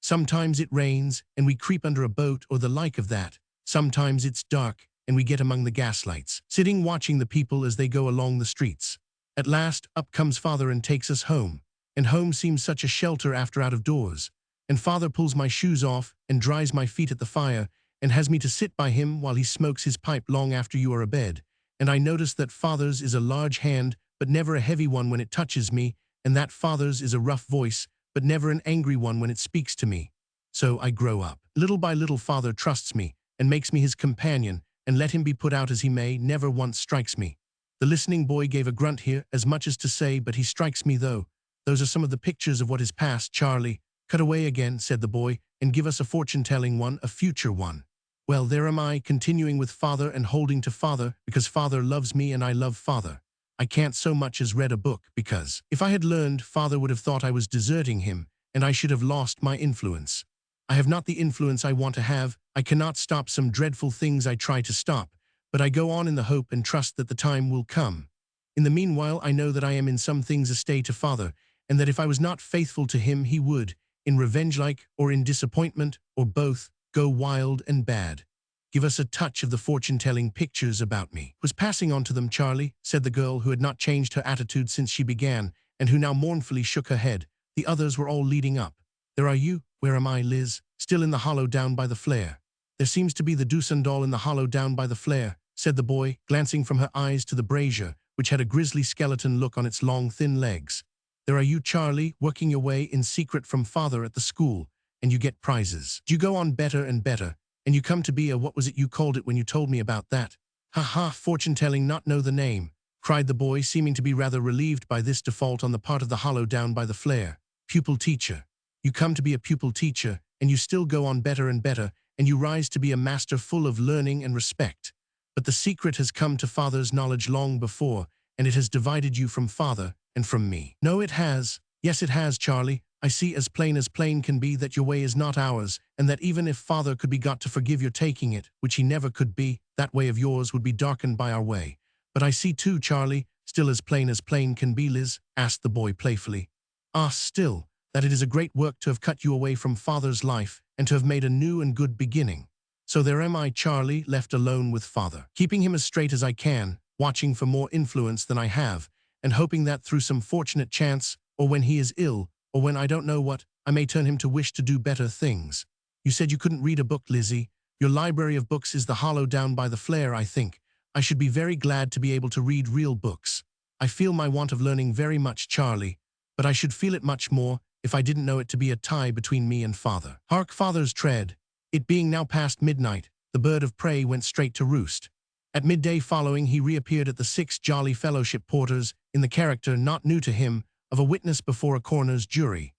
Sometimes it rains and we creep under a boat or the like of that. Sometimes it's dark and we get among the gaslights, sitting watching the people as they go along the streets. At last, up comes father and takes us home. And home seems such a shelter after out of doors. And father pulls my shoes off and dries my feet at the fire and has me to sit by him while he smokes his pipe long after you are abed. And I notice that father's is a large hand, but never a heavy one when it touches me, and that father's is a rough voice, but never an angry one when it speaks to me. So I grow up. Little by little father trusts me and makes me his companion, and let him be put out as he may, never once strikes me." The listening boy gave a grunt here, as much as to say, "But he strikes me though." "Those are some of the pictures of what is past, Charlie." "Cut away again," said the boy, "and give us a fortune-telling one, a future one." "Well, there am I, continuing with father and holding to father, because father loves me and I love father. I can't so much as read a book, because if I had learned, father would have thought I was deserting him, and I should have lost my influence. I have not the influence I want to have. I cannot stop some dreadful things I try to stop, but I go on in the hope and trust that the time will come. In the meanwhile, I know that I am in some things a stay to father, and that if I was not faithful to him, he would, in revenge-like, or in disappointment, or both, go wild and bad. Give us a touch of the fortune-telling pictures about me." "Was passing on to them, Charlie," said the girl, who had not changed her attitude since she began, and who now mournfully shook her head. The others were all leading up. "There are you. Where am I, Liz?" "Still in the hollow down by the flare." "There seems to be the Dusandal in the hollow down by the flare," said the boy, glancing from her eyes to the brazier, which had a grisly skeleton look on its long, thin legs. "There are you, Charlie, working your way in secret from father at the school, and you get prizes. You go on better and better, and you come to be a what was it you called it when you told me about that?" "Ha ha, fortune-telling not know the name," cried the boy, seeming to be rather relieved by this default on the part of the hollow down by the flare. "Pupil teacher. You come to be a pupil teacher, and you still go on better and better, and you rise to be a master full of learning and respect. But the secret has come to father's knowledge long before, and it has divided you from father and from me." "No, it has. Yes, it has, Charlie. I see as plain can be that your way is not ours, and that even if father could be got to forgive your taking it, which he never could be, that way of yours would be darkened by our way. But I see too, Charlie, still as plain can be, Liz," asked the boy playfully. "Ah, still, that it is a great work to have cut you away from father's life, and to have made a new and good beginning. So there am I, Charlie, left alone with father, keeping him as straight as I can, watching for more influence than I have, and hoping that through some fortunate chance, or when he is ill, or when I don't know what, I may turn him to wish to do better things. You said you couldn't read a book, Lizzie. Your library of books is the hollow down by the flare, I think. I should be very glad to be able to read real books. I feel my want of learning very much, Charlie, but I should feel it much more if I didn't know it to be a tie between me and father." Hark, father's tread. It being now past midnight, the bird of prey went straight to roost. At midday following, he reappeared at the 6 Jolly Fellowship Porters in the character, not new to him, of a witness before a coroner's jury.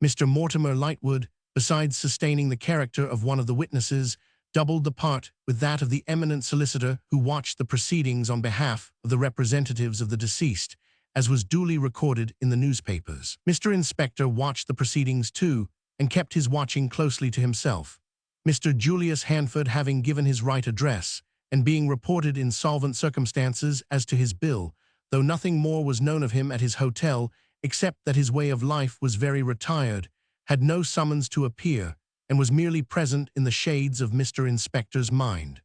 Mr. Mortimer Lightwood, besides sustaining the character of one of the witnesses, doubled the part with that of the eminent solicitor who watched the proceedings on behalf of the representatives of the deceased, as was duly recorded in the newspapers. Mr. Inspector watched the proceedings too, and kept his watching closely to himself. Mr. Julius Hanford having given his right address, and being reported in solvent circumstances as to his bill, though nothing more was known of him at his hotel, except that his way of life was very retired, had no summons to appear, and was merely present in the shades of Mr. Inspector's mind.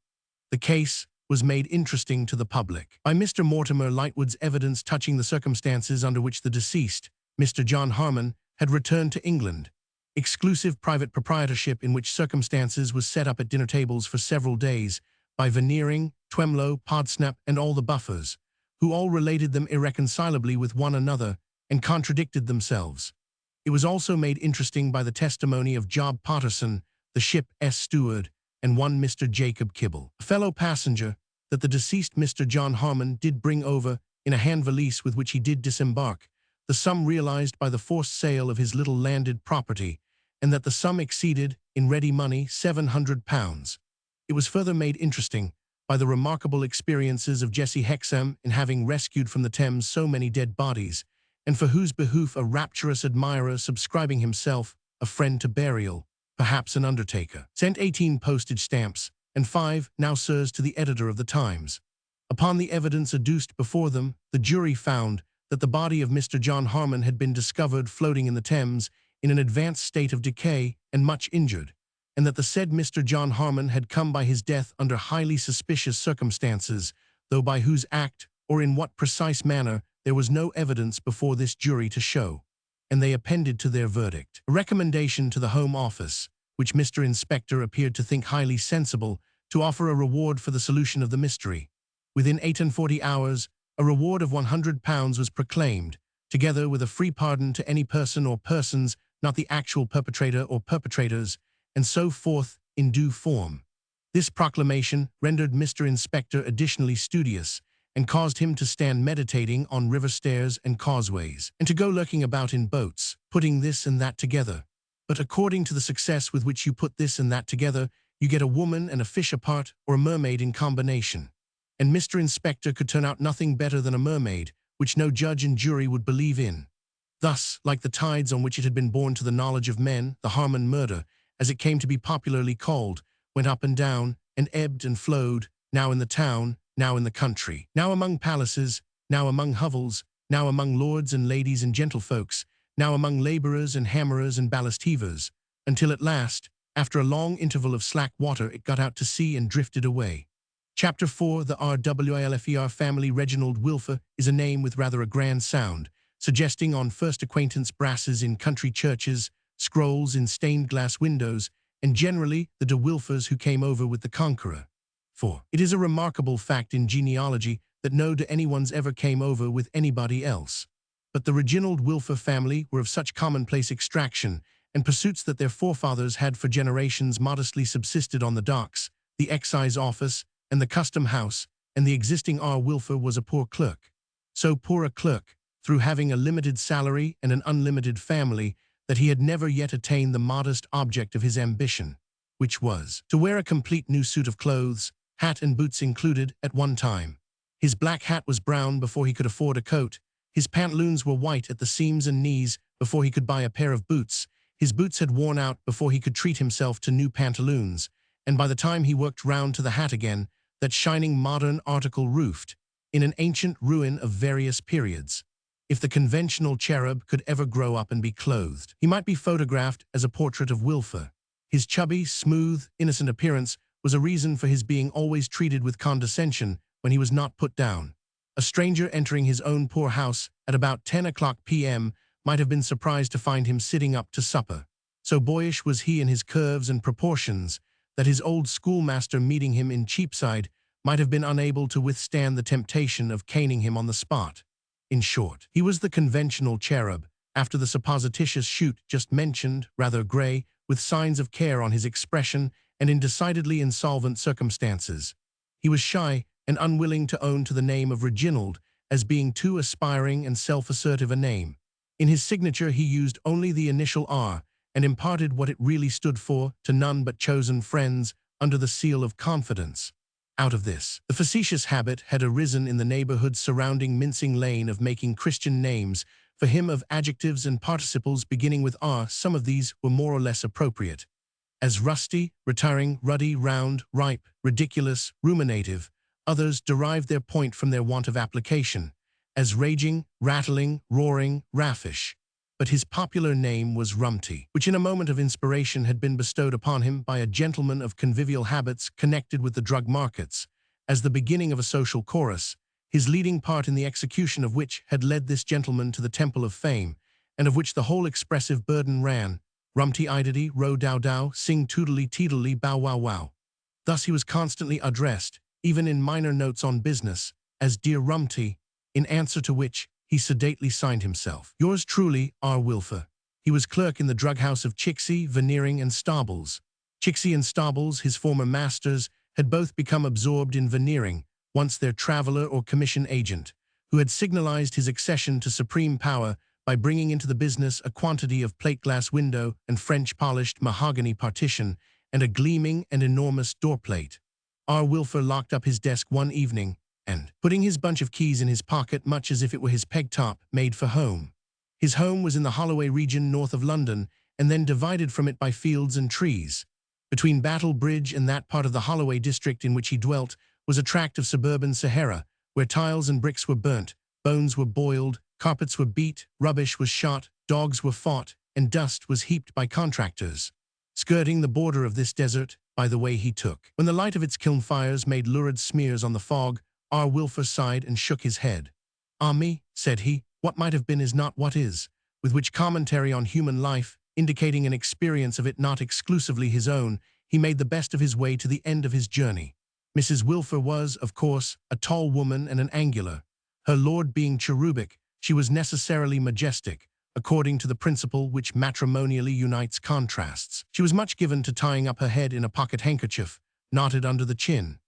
The case was made interesting to the public by Mr. Mortimer Lightwood's evidence touching the circumstances under which the deceased, Mr. John Harmon, had returned to England. Exclusive private proprietorship in which circumstances was set up at dinner tables for several days by Veneering, Twemlow, Podsnap, and all the Buffers, who all related them irreconcilably with one another and contradicted themselves. It was also made interesting by the testimony of Job Potterson, the ship's steward, and one Mr. Jacob Kibble, a fellow passenger, that the deceased Mr. John Harmon did bring over, in a hand valise with which he did disembark, the sum realized by the forced sale of his little landed property, and that the sum exceeded, in ready money, £700. It was further made interesting by the remarkable experiences of Jessie Hexam in having rescued from the Thames so many dead bodies, and for whose behoof a rapturous admirer subscribing himself a friend to burial, perhaps an undertaker, sent 18 postage stamps, and 5 now sirs to the editor of the Times. Upon the evidence adduced before them, the jury found that the body of Mr. John Harmon had been discovered floating in the Thames in an advanced state of decay and much injured, and that the said Mr. John Harmon had come by his death under highly suspicious circumstances, though by whose act or in what precise manner there was no evidence before this jury to show, and they appended to their verdict a recommendation to the Home Office, which Mr. Inspector appeared to think highly sensible, to offer a reward for the solution of the mystery. Within 48 hours, a reward of £100 was proclaimed, together with a free pardon to any person or persons not the actual perpetrator or perpetrators, and so forth in due form. This proclamation rendered Mr. Inspector additionally studious, and caused him to stand meditating on river stairs and causeways, and to go lurking about in boats, putting this and that together. But according to the success with which you put this and that together, you get a woman and a fish apart, or a mermaid in combination. And Mr. Inspector could turn out nothing better than a mermaid, which no judge and jury would believe in. Thus, like the tides on which it had been borne to the knowledge of men, the Harmon murder, as it came to be popularly called, went up and down, and ebbed and flowed, now in the town, now in the country, now among palaces, now among hovels, now among lords and ladies and gentlefolks, now among labourers and hammerers and ballast heavers, until at last, after a long interval of slack water, it got out to sea and drifted away. Chapter 4. The RWILFER family. Reginald Wilfer is a name with rather a grand sound, suggesting on first acquaintance brasses in country churches, scrolls in stained glass windows, and generally the de Wilfers who came over with the Conqueror. For it is a remarkable fact in genealogy that no anyone's ever came over with anybody else. But the Reginald Wilfer family were of such commonplace extraction and pursuits that their forefathers had for generations modestly subsisted on the docks, the excise office, and the custom house, and the existing R. Wilfer was a poor clerk. So poor a clerk, through having a limited salary and an unlimited family, that he had never yet attained the modest object of his ambition, which was to wear a complete new suit of clothes, hat and boots included, at one time. His black hat was brown before he could afford a coat. His pantaloons were white at the seams and knees before he could buy a pair of boots. His boots had worn out before he could treat himself to new pantaloons, and by the time he worked round to the hat again, that shining modern article roofed in an ancient ruin of various periods. If the conventional cherub could ever grow up and be clothed, he might be photographed as a portrait of Wilfer. His chubby, smooth, innocent appearance was a reason for his being always treated with condescension when he was not put down. A stranger entering his own poor house at about 10 o'clock p.m. might have been surprised to find him sitting up to supper. So boyish was he in his curves and proportions that his old schoolmaster meeting him in Cheapside might have been unable to withstand the temptation of caning him on the spot. In short, he was the conventional cherub, after the supposititious shoot just mentioned, rather grey, with signs of care on his expression and in decidedly insolvent circumstances. He was shy and unwilling to own to the name of Reginald as being too aspiring and self-assertive a name. In his signature he used only the initial R and imparted what it really stood for to none but chosen friends under the seal of confidence. Out of this, the facetious habit had arisen in the neighborhood surrounding Mincing Lane of making Christian names for him of adjectives and participles beginning with R. Some of these were more or less appropriate, as rusty, retiring, ruddy, round, ripe, ridiculous, ruminative. Others derived their point from their want of application, as raging, rattling, roaring, raffish. But his popular name was Rumty, which in a moment of inspiration had been bestowed upon him by a gentleman of convivial habits connected with the drug markets, as the beginning of a social chorus, his leading part in the execution of which had led this gentleman to the Temple of Fame, and of which the whole expressive burden ran, Rumty-idity, row-dow-dow, sing-toodly-teedly, bow-wow-wow. Thus he was constantly addressed, even in minor notes on business, as Dear Rumty, in answer to which he sedately signed himself, Yours truly, R. Wilfer. He was clerk in the drug house of Chicksey, Veneering, and Stables. Chicksey and Stables, his former masters, had both become absorbed in Veneering, once their traveller or commission agent, who had signalized his accession to supreme power by bringing into the business a quantity of plate-glass window and French-polished mahogany partition and a gleaming and enormous door-plate. R. Wilfer locked up his desk one evening and, putting his bunch of keys in his pocket much as if it were his peg-top, made for home. His home was in the Holloway region north of London, and then divided from it by fields and trees. Between Battle Bridge and that part of the Holloway district in which he dwelt was a tract of suburban Sahara, where tiles and bricks were burnt, bones were boiled, carpets were beat, rubbish was shot, dogs were fought, and dust was heaped by contractors. Skirting the border of this desert, by the way he took, when the light of its kiln fires made lurid smears on the fog, R. Wilfer sighed and shook his head. Ah me, said he, what might have been is not what is, with which commentary on human life, indicating an experience of it not exclusively his own, he made the best of his way to the end of his journey. Mrs. Wilfer was, of course, a tall woman and an angular. Her lord being cherubic, she was necessarily majestic, according to the principle which matrimonially unites contrasts. She was much given to tying up her head in a pocket handkerchief, knotted under the chin.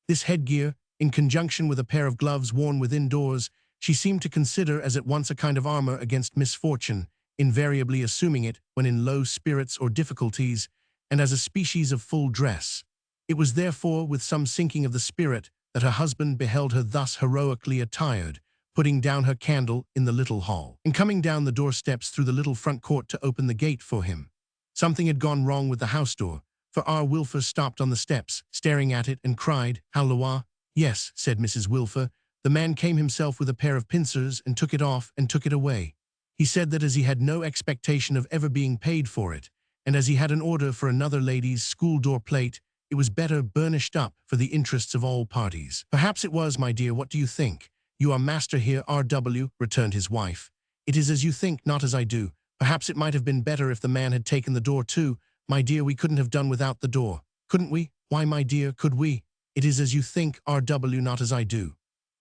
This headgear, in conjunction with a pair of gloves worn within doors, she seemed to consider as at once a kind of armor against misfortune, invariably assuming it when in low spirits or difficulties, and as a species of full dress. It was therefore with some sinking of the spirit that her husband beheld her thus heroically attired, putting down her candle in the little hall, and coming down the doorsteps through the little front court to open the gate for him. Something had gone wrong with the house door, for R. Wilfer stopped on the steps, staring at it, and cried, Halloa! Yes, said Mrs. Wilfer, the man came himself with a pair of pincers and took it off and took it away. He said that as he had no expectation of ever being paid for it, and as he had an order for another lady's school door plate, it was better burnished up for the interests of all parties. Perhaps it was, my dear, what do you think? You are master here, R.W., returned his wife. It is as you think, not as I do. Perhaps it might have been better if the man had taken the door too. My dear, we couldn't have done without the door. Couldn't we? Why, my dear, could we? it is as you think, R.W., not as I do."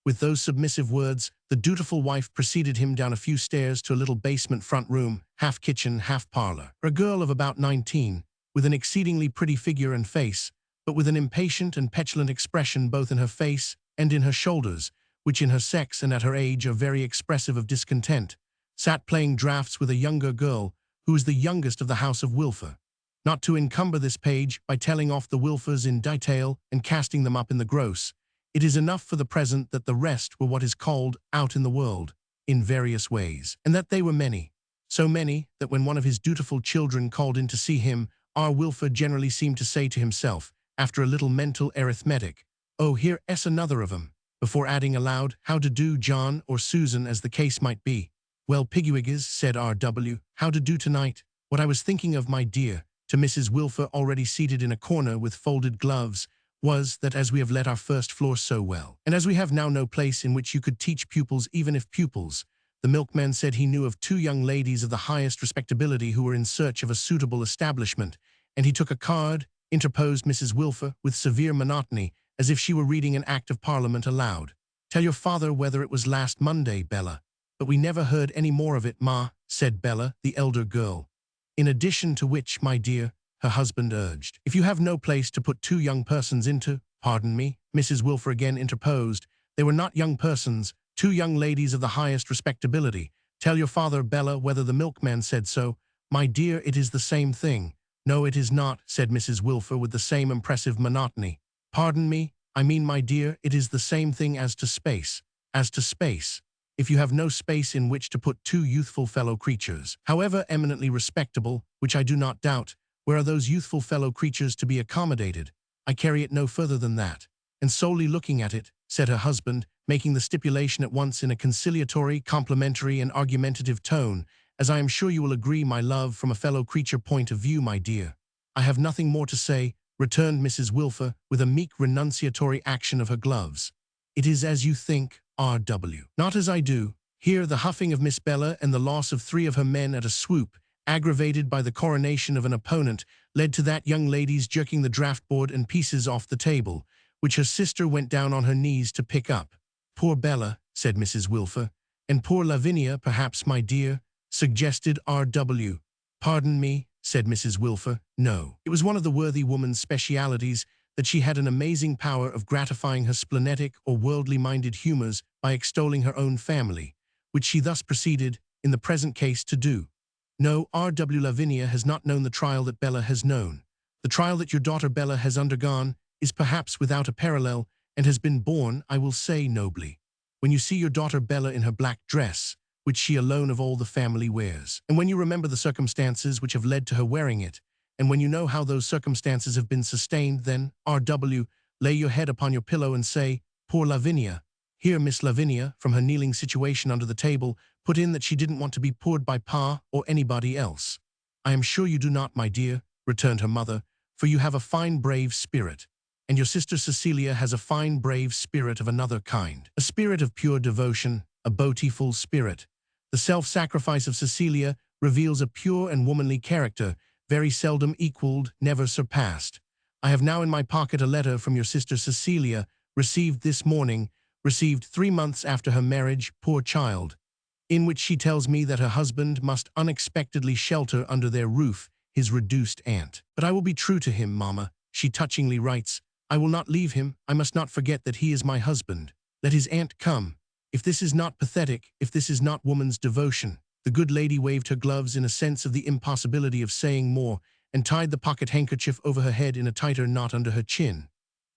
With those submissive words, the dutiful wife preceded him down a few stairs to a little basement front room, half kitchen, half parlor. A girl of about 19, with an exceedingly pretty figure and face, but with an impatient and petulant expression both in her face and in her shoulders, which in her sex and at her age are very expressive of discontent, sat playing draughts with a younger girl, who was the youngest of the house of Wilfer. Not to encumber this page by telling off the Wilfers in detail and casting them up in the gross, it is enough for the present that the rest were what is called out in the world, in various ways, and that they were many, so many that when one of his dutiful children called in to see him, R. Wilfer generally seemed to say to himself, after a little mental arithmetic, "Oh, here is another of 'em," before adding aloud, "How to do, John, or Susan, as the case might be." "Well, Piggywiggers," said R.W., "how to do tonight? What I was thinking of, my dear," to Mrs. Wilfer, already seated in a corner with folded gloves, "was that as we have let our first floor so well, and as we have now no place in which you could teach pupils, even if pupils, the milkman said he knew of 2 young ladies of the highest respectability who were in search of a suitable establishment, and he took a card," interposed Mrs. Wilfer, with severe monotony, as if she were reading an Act of Parliament aloud. "Tell your father whether it was last Monday, Bella." "But we never heard any more of it, Ma," said Bella, the elder girl. "In addition to which, my dear," her husband urged, "if you have no place to put 2 young persons into—" "Pardon me," Mrs. Wilfer again interposed, "they were not young persons, 2 young ladies of the highest respectability. Tell your father, Bella, whether the milkman said so." "My dear, it is the same thing." "No, it is not," said Mrs. Wilfer with the same impressive monotony. "Pardon me, I mean, my dear, it is the same thing as to space. As to space. If you have no space in which to put 2 youthful fellow creatures, however eminently respectable, which I do not doubt, where are those youthful fellow creatures to be accommodated? I carry it no further than that. And solely looking at it," said her husband, making the stipulation at once in a conciliatory, complimentary, and argumentative tone, "as I am sure you will agree, my love, from a fellow creature point of view, my dear." "I have nothing more to say," returned Mrs. Wilfer, with a meek renunciatory action of her gloves. "It is as you think, R.W., not as I do." Here the huffing of Miss Bella and the loss of 3 of her men at a swoop, aggravated by the coronation of an opponent, led to that young lady's jerking the draught-board and pieces off the table, which her sister went down on her knees to pick up. "Poor Bella," said Mrs. Wilfer. "And poor Lavinia, perhaps, my dear," suggested R.W. "Pardon me," said Mrs. Wilfer, "no." It was one of the worthy woman's specialities that she had an amazing power of gratifying her splenetic or worldly-minded humors by extolling her own family, which she thus proceeded, in the present case, to do. "No, R.W. Lavinia has not known the trial that Bella has known. The trial that your daughter Bella has undergone is perhaps without a parallel, and has been borne, I will say, nobly. When you see your daughter Bella in her black dress, which she alone of all the family wears, and when you remember the circumstances which have led to her wearing it, and when you know how those circumstances have been sustained, then, R.W., lay your head upon your pillow and say, 'Poor Lavinia.'" Here Miss Lavinia, from her kneeling situation under the table, put in that she didn't want to be poured by Pa or anybody else. "I am sure you do not, my dear," returned her mother, "for you have a fine brave spirit, and your sister Cecilia has a fine brave spirit of another kind, a spirit of pure devotion, a beautiful spirit. The self-sacrifice of Cecilia reveals a pure and womanly character, very seldom equaled, never surpassed. I have now in my pocket a letter from your sister Cecilia, received this morning, received 3 months after her marriage, poor child, in which she tells me that her husband must unexpectedly shelter under their roof his reduced aunt. 'But I will be true to him, mamma,' she touchingly writes. 'I will not leave him. I must not forget that he is my husband. Let his aunt come. If this is not pathetic, if this is not woman's devotion.'" The good lady waved her gloves in a sense of the impossibility of saying more, and tied the pocket handkerchief over her head in a tighter knot under her chin.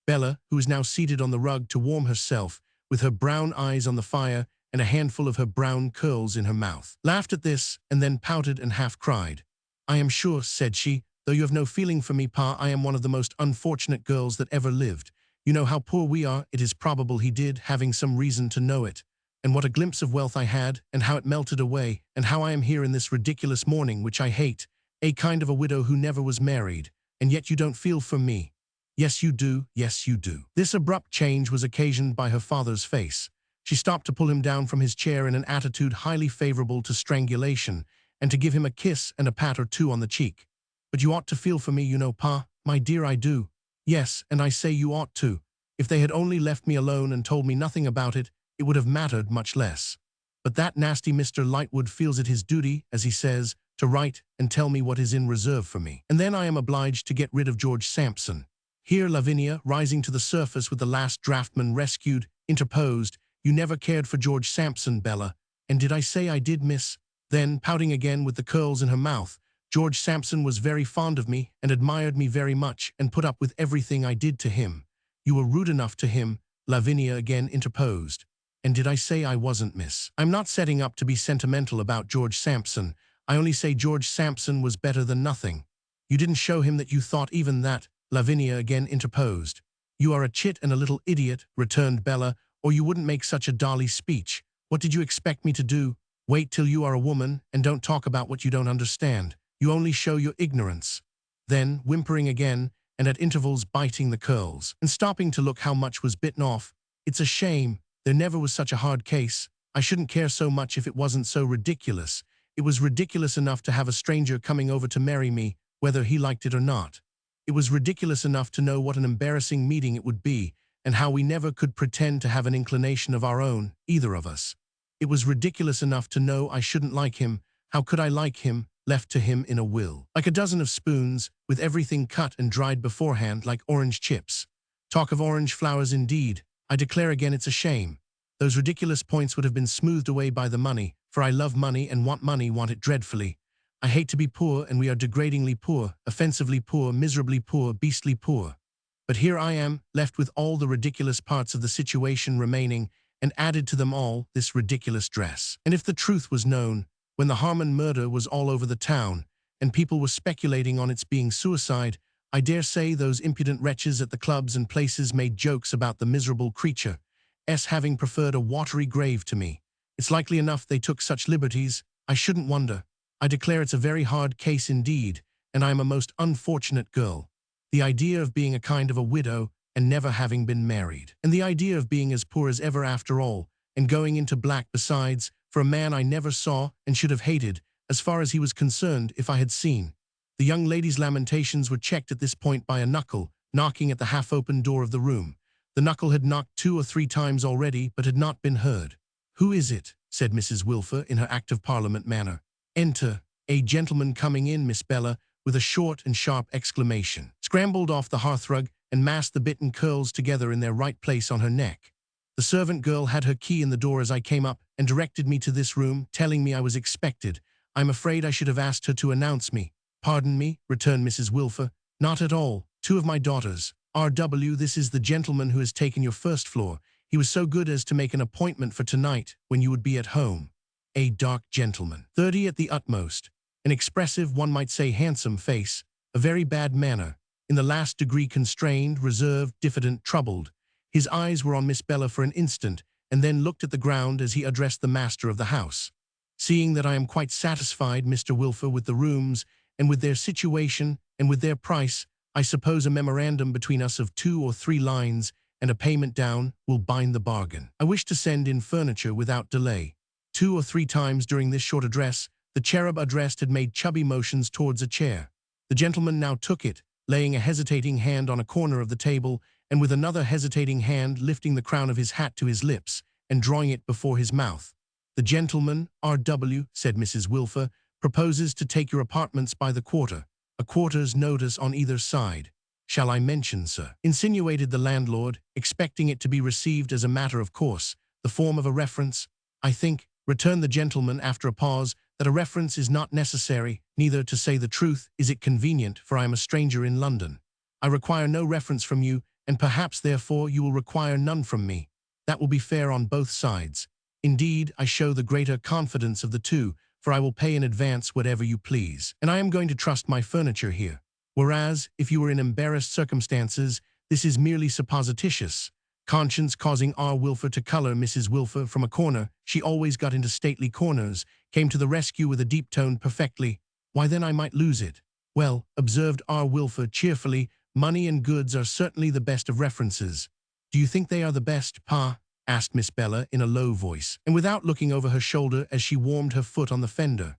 Bella, who was now seated on the rug to warm herself, with her brown eyes on the fire and a handful of her brown curls in her mouth, laughed at this, and then pouted and half cried. "I am sure," said she, "though you have no feeling for me, Pa, I am one of the most unfortunate girls that ever lived. You know how poor we are. It is probable he did, having some reason to know it. And what a glimpse of wealth I had, and how it melted away, and how I am here in this ridiculous mourning, which I hate, a kind of a widow who never was married, and yet you don't feel for me. Yes, you do. Yes, you do." This abrupt change was occasioned by her father's face. She stopped to pull him down from his chair in an attitude highly favorable to strangulation, and to give him a kiss and a pat or 2 on the cheek. "But you ought to feel for me, you know, Pa." "My dear, I do." "Yes, and I say you ought to. If they had only left me alone and told me nothing about it, it would have mattered much less. But that nasty Mr. Lightwood feels it his duty, as he says, to write and tell me what is in reserve for me. And then I am obliged to get rid of George Sampson. Here Lavinia, rising to the surface with the last draughtman rescued, interposed, "You never cared for George Sampson, Bella." "And did I say I did, miss?" Then, pouting again with the curls in her mouth, "George Sampson was very fond of me and admired me very much and put up with everything I did to him." "You were rude enough to him," Lavinia again interposed. "And did I say I wasn't, miss? I'm not setting up to be sentimental about George Sampson. I only say George Sampson was better than nothing." "You didn't show him that you thought even that," Lavinia again interposed. "You are a chit and a little idiot," returned Bella, "or you wouldn't make such a dolly speech. What did you expect me to do? Wait till you are a woman, and don't talk about what you don't understand. You only show your ignorance." Then, whimpering again, and at intervals biting the curls, and stopping to look how much was bitten off, "It's a shame. There never was such a hard case. I shouldn't care so much if it wasn't so ridiculous. It was ridiculous enough to have a stranger coming over to marry me, whether he liked it or not. It was ridiculous enough to know what an embarrassing meeting it would be, and how we never could pretend to have an inclination of our own, either of us. It was ridiculous enough to know I shouldn't like him. How could I like him, left to him in a will? Like a dozen of spoons, with everything cut and dried beforehand like orange chips. Talk of orange flowers indeed. I declare again it's a shame. Those ridiculous points would have been smoothed away by the money, for I love money and want it dreadfully. I hate to be poor, and we are degradingly poor, offensively poor, miserably poor, beastly poor. But here I am, left with all the ridiculous parts of the situation remaining, and added to them all, this ridiculous dress. And if the truth was known, when the Harmon murder was all over the town, and people were speculating on its being suicide, I dare say those impudent wretches at the clubs and places made jokes about the miserable creature's having preferred a watery grave to me. It's likely enough they took such liberties. I shouldn't wonder. I declare it's a very hard case indeed, and I am a most unfortunate girl. The idea of being a kind of a widow and never having been married. And the idea of being as poor as ever after all, and going into black besides, for a man I never saw and should have hated, as far as he was concerned, if I had seen." The young lady's lamentations were checked at this point by a knuckle, knocking at the half-open door of the room. The knuckle had knocked 2 or 3 times already, but had not been heard. "Who is it?" said Mrs. Wilfer in her Act of Parliament manner. "Enter. A gentleman coming in, Miss Bella," with a short and sharp exclamation, scrambled off the hearthrug and massed the bitten curls together in their right place on her neck. "The servant girl had her key in the door as I came up and directed me to this room, telling me I was expected. I'm afraid I should have asked her to announce me." "Pardon me," returned Mrs. Wilfer. "Not at all. 2 of my daughters. R.W., this is the gentleman who has taken your first floor. He was so good as to make an appointment for tonight, when you would be at home. A dark gentleman, 30 at the utmost, an expressive, one might say handsome face, a very bad manner, in the last degree constrained, reserved, diffident, troubled. His eyes were on Miss Bella for an instant, and then looked at the ground as he addressed the master of the house. Seeing that I am quite satisfied, Mr. Wilfer, with the rooms, and with their situation, and with their price, I suppose a memorandum between us of 2 or 3 lines, and a payment down, will bind the bargain. I wish to send in furniture without delay." 2 or 3 times during this short address, the cherub addressed had made chubby motions towards a chair. The gentleman now took it, laying a hesitating hand on a corner of the table, and with another hesitating hand lifting the crown of his hat to his lips, and drawing it before his mouth. "The gentleman, R.W., said Mrs. Wilfer, proposes to take your apartments by the quarter, a quarter's notice on either side." "Shall I mention, sir," insinuated the landlord, expecting it to be received as a matter of course, "the form of a reference?" "I think," returned the gentleman after a pause, "that a reference is not necessary, neither, to say the truth, is it convenient, for I am a stranger in London. I require no reference from you, and perhaps therefore you will require none from me. That will be fair on both sides. Indeed, I show the greater confidence of the two, for I will pay in advance whatever you please, and I am going to trust my furniture here. Whereas, if you were in embarrassed circumstances, this is merely supposititious." Conscience causing R. Wilfer to color, Mrs. Wilfer, from a corner, she always got into stately corners, came to the rescue with a deep-toned "Perfectly. Why then I might lose it." "Well," observed R. Wilfer cheerfully, "money and goods are certainly the best of references." "Do you think they are the best, Pa?" asked Miss Bella in a low voice, and without looking over her shoulder as she warmed her foot on the fender.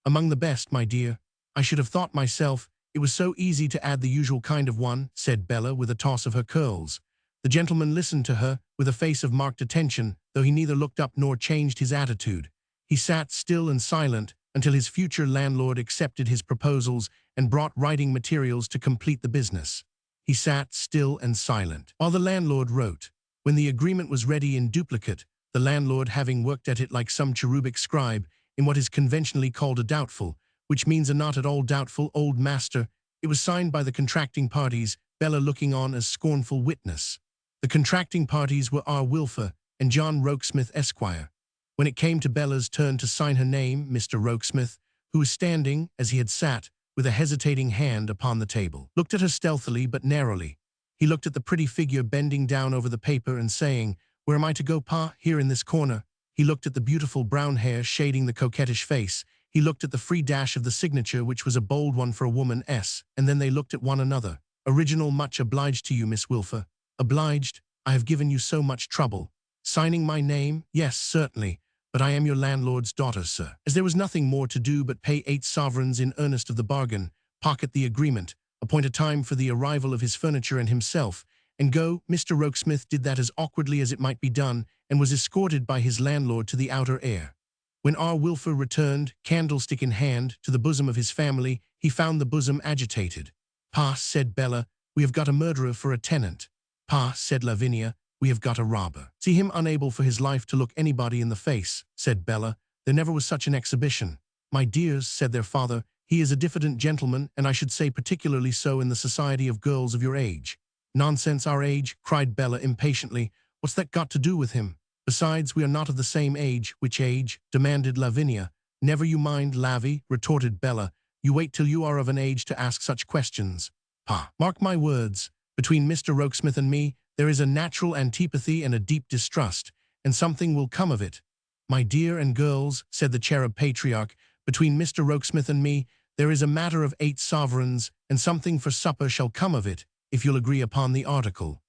"Among the best, my dear. I should have thought myself it was so easy to add the usual kind of one," said Bella with a toss of her curls. The The gentleman listened to her with a face of marked attention, though he neither looked up nor changed his attitude. He sat still and silent until his future landlord accepted his proposals and brought writing materials to complete the business. He sat still and silent while the landlord wrote. When the agreement was ready in duplicate, the landlord having worked at it like some cherubic scribe in what is conventionally called a doubtful, which means a not at all doubtful old master, it was signed by the contracting parties, Bella looking on as scornful witness. The contracting parties were R. Wilfer and John Rokesmith, Esquire. When it came to Bella's turn to sign her name, Mr. Rokesmith, who was standing, as he had sat, with a hesitating hand upon the table, looked at her stealthily but narrowly. He looked at the pretty figure bending down over the paper and saying, "Where am I to go, Pa? Here in this corner." He looked at the beautiful brown hair shading the coquettish face. He looked at the free dash of the signature, which was a bold one for a woman, S. And then they looked at one another. "Original, much obliged to you, Miss Wilfer." "Obliged? I have given you so much trouble." "Signing my name? Yes, certainly. But I am your landlord's daughter, sir." As there was nothing more to do but pay 8 sovereigns in earnest of the bargain, pocket the agreement, appoint a time for the arrival of his furniture and himself, and go, Mr. Rokesmith did that as awkwardly as it might be done, and was escorted by his landlord to the outer air. When R. Wilfer returned, candlestick in hand, to the bosom of his family, he found the bosom agitated. "Pa," said Bella, "we have got a murderer for a tenant." "Pa," said Lavinia, "we have got a robber." "See him unable for his life to look anybody in the face," said Bella. "There never was such an exhibition." "My dears," said their father, "he is a diffident gentleman, and I should say particularly so in the society of girls of your age." "Nonsense, our age," cried Bella impatiently. "What's that got to do with him? Besides, we are not of the same age." "Which age?" demanded Lavinia. "Never you mind, Lavy," retorted Bella. "You wait till you are of an age to ask such questions." "Pa, mark my words. Between Mr. Rokesmith and me, there is a natural antipathy and a deep distrust, and something will come of it." "My dear and girls," said the cherub patriarch, "between Mr. Rokesmith and me, there is a matter of 8 sovereigns, and something for supper shall come of it, if you'll agree upon the article."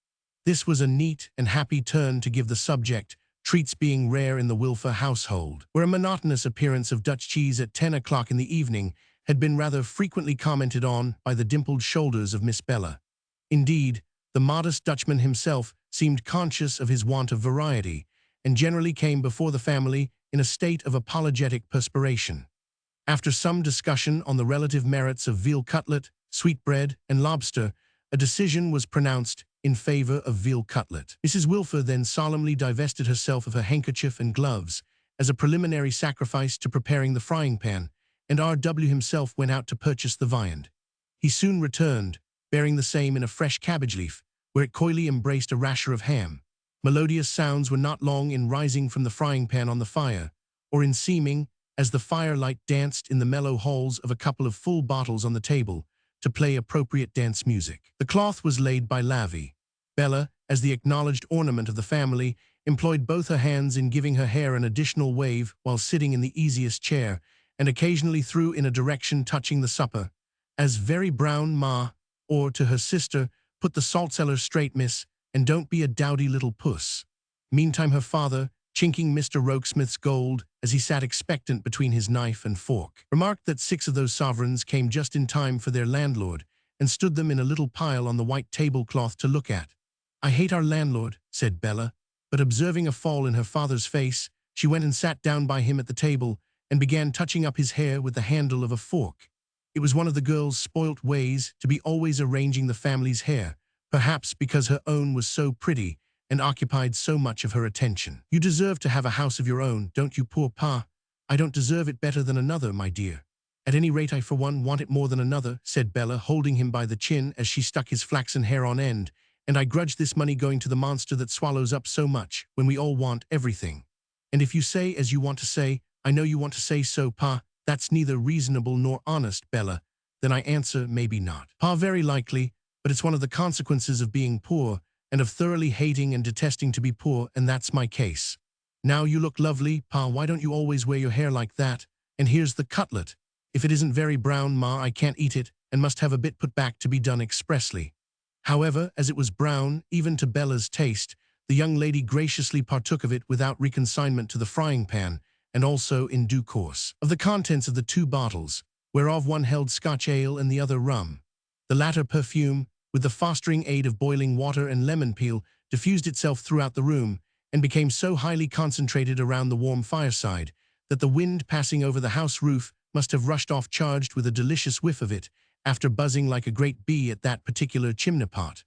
This was a neat and happy turn to give the subject, treats being rare in the Wilfer household, where a monotonous appearance of Dutch cheese at 10 o'clock in the evening had been rather frequently commented on by the dimpled shoulders of Miss Bella. Indeed, the modest Dutchman himself seemed conscious of his want of variety, and generally came before the family in a state of apologetic perspiration. After some discussion on the relative merits of veal cutlet, sweetbread, and lobster, a decision was pronounced in favor of veal cutlet. Mrs. Wilfer then solemnly divested herself of her handkerchief and gloves as a preliminary sacrifice to preparing the frying pan, and R.W. himself went out to purchase the viand. He soon returned, bearing the same in a fresh cabbage leaf, where it coyly embraced a rasher of ham. Melodious sounds were not long in rising from the frying pan on the fire, or in seeming, as the firelight danced in the mellow halls of a couple of full bottles on the table, to play appropriate dance music. The cloth was laid by Lavy. Bella, as the acknowledged ornament of the family, employed both her hands in giving her hair an additional wave while sitting in the easiest chair, and occasionally threw in a direction touching the supper, as "Very brown, ma," or to her sister, "Put the salt cellar straight, miss, and don't be a dowdy little puss." Meantime her father, chinking Mr. Rokesmith's gold as he sat expectant between his knife and fork, remarked that 6 of those sovereigns came just in time for their landlord, and stood them in a little pile on the white tablecloth to look at. "I hate our landlord," said Bella, but observing a fall in her father's face, she went and sat down by him at the table and began touching up his hair with the handle of a fork. It was one of the girl's spoilt ways to be always arranging the family's hair, perhaps because her own was so pretty and occupied so much of her attention. "You deserve to have a house of your own, don't you, poor pa?" "I don't deserve it better than another, my dear. At any rate, I for one want it more than another," said Bella, holding him by the chin as she stuck his flaxen hair on end. "And I grudge this money going to the monster that swallows up so much, when we all want everything. And if you say as you want to say, I know you want to say so, pa, that's neither reasonable nor honest, Bella. Then I answer, maybe not. Pa, very likely, but it's one of the consequences of being poor, and of thoroughly hating and detesting to be poor, and that's my case. Now you look lovely, pa, why don't you always wear your hair like that? And here's the cutlet. If it isn't very brown, ma, I can't eat it, and must have a bit put back to be done expressly." However, as it was brown, even to Bella's taste, the young lady graciously partook of it without reconsignment to the frying pan, and also, in due course, of the contents of the 2 bottles, whereof one held Scotch ale and the other rum. The latter perfume, with the fostering aid of boiling water and lemon peel, diffused itself throughout the room, and became so highly concentrated around the warm fireside that the wind passing over the house roof must have rushed off charged with a delicious whiff of it after buzzing like a great bee at that particular chimney pot.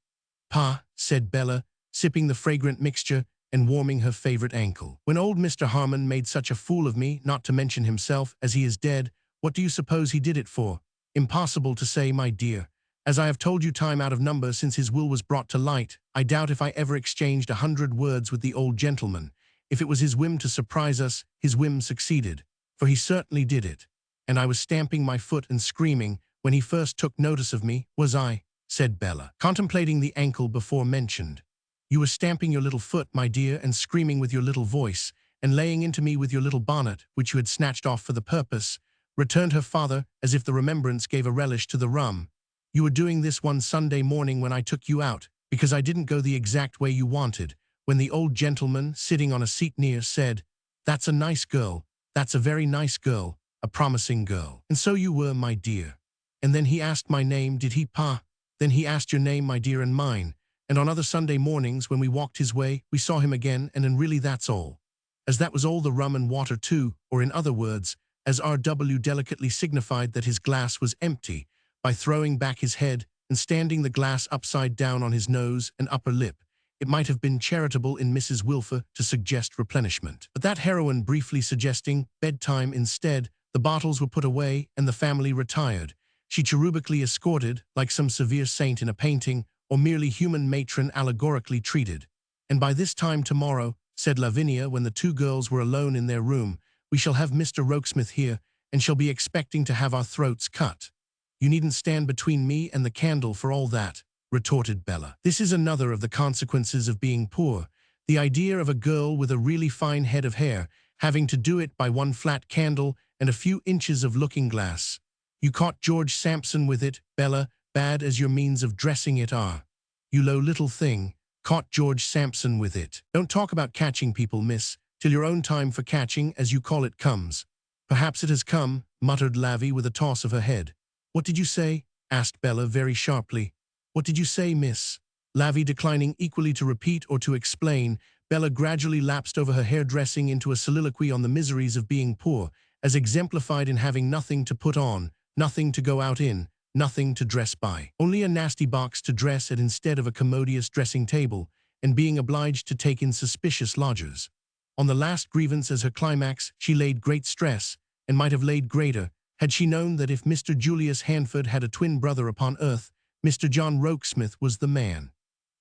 "Pa," said Bella, sipping the fragrant mixture and warming her favorite ankle. "When old Mr. Harmon made such a fool of me, not to mention himself, as he is dead, what do you suppose he did it for? Impossible to say, my dear. As I have told you time out of number since his will was brought to light, I doubt if I ever exchanged 100 words with the old gentleman. If it was his whim to surprise us, his whim succeeded, for he certainly did it. And I was stamping my foot and screaming when he first took notice of me, was I?" said Bella, contemplating the ankle before mentioned. "You were stamping your little foot, my dear, and screaming with your little voice, and laying into me with your little bonnet, which you had snatched off for the purpose," returned her father, as if the remembrance gave a relish to the rum. "You were doing this one Sunday morning when I took you out, because I didn't go the exact way you wanted, when the old gentleman, sitting on a seat near, said, 'That's a nice girl, that's a very nice girl, a promising girl.' And so you were, my dear. And then he asked my name, did he, Pa? Then he asked your name, my dear, and mine. And on other Sunday mornings, when we walked his way, we saw him again, and then really that's all. As that was all the rum and water too, or in other words, as R.W. delicately signified that his glass was empty, by throwing back his head and standing the glass upside down on his nose and upper lip, it might have been charitable in Mrs. Wilfer to suggest replenishment. But that heroine briefly suggesting bedtime instead, the bottles were put away and the family retired. She cherubically escorted, like some severe saint in a painting, or merely human matron allegorically treated. "And by this time tomorrow," said Lavinia when the two girls were alone in their room, "we shall have Mr. Rokesmith here, and shall be expecting to have our throats cut." "You needn't stand between me and the candle for all that," retorted Bella. "This is another of the consequences of being poor. The idea of a girl with a really fine head of hair having to do it by one flat candle and a few inches of looking-glass. You caught George Sampson with it, Bella, bad as your means of dressing it are. You low little thing, caught George Sampson with it. Don't talk about catching people, miss, till your own time for catching, as you call it, comes." "Perhaps it has come," muttered Lavy with a toss of her head. "What did you say?" asked Bella very sharply. "What did you say, miss?" Lavy declining equally to repeat or to explain, Bella gradually lapsed over her hairdressing into a soliloquy on the miseries of being poor, as exemplified in having nothing to put on, nothing to go out in, nothing to dress by. Only a nasty box to dress at instead of a commodious dressing table, and being obliged to take in suspicious lodgers. On the last grievance as her climax she laid great stress, and might have laid greater, had she known that if Mr. Julius Hanford had a twin brother upon earth, Mr. John Rokesmith was the man.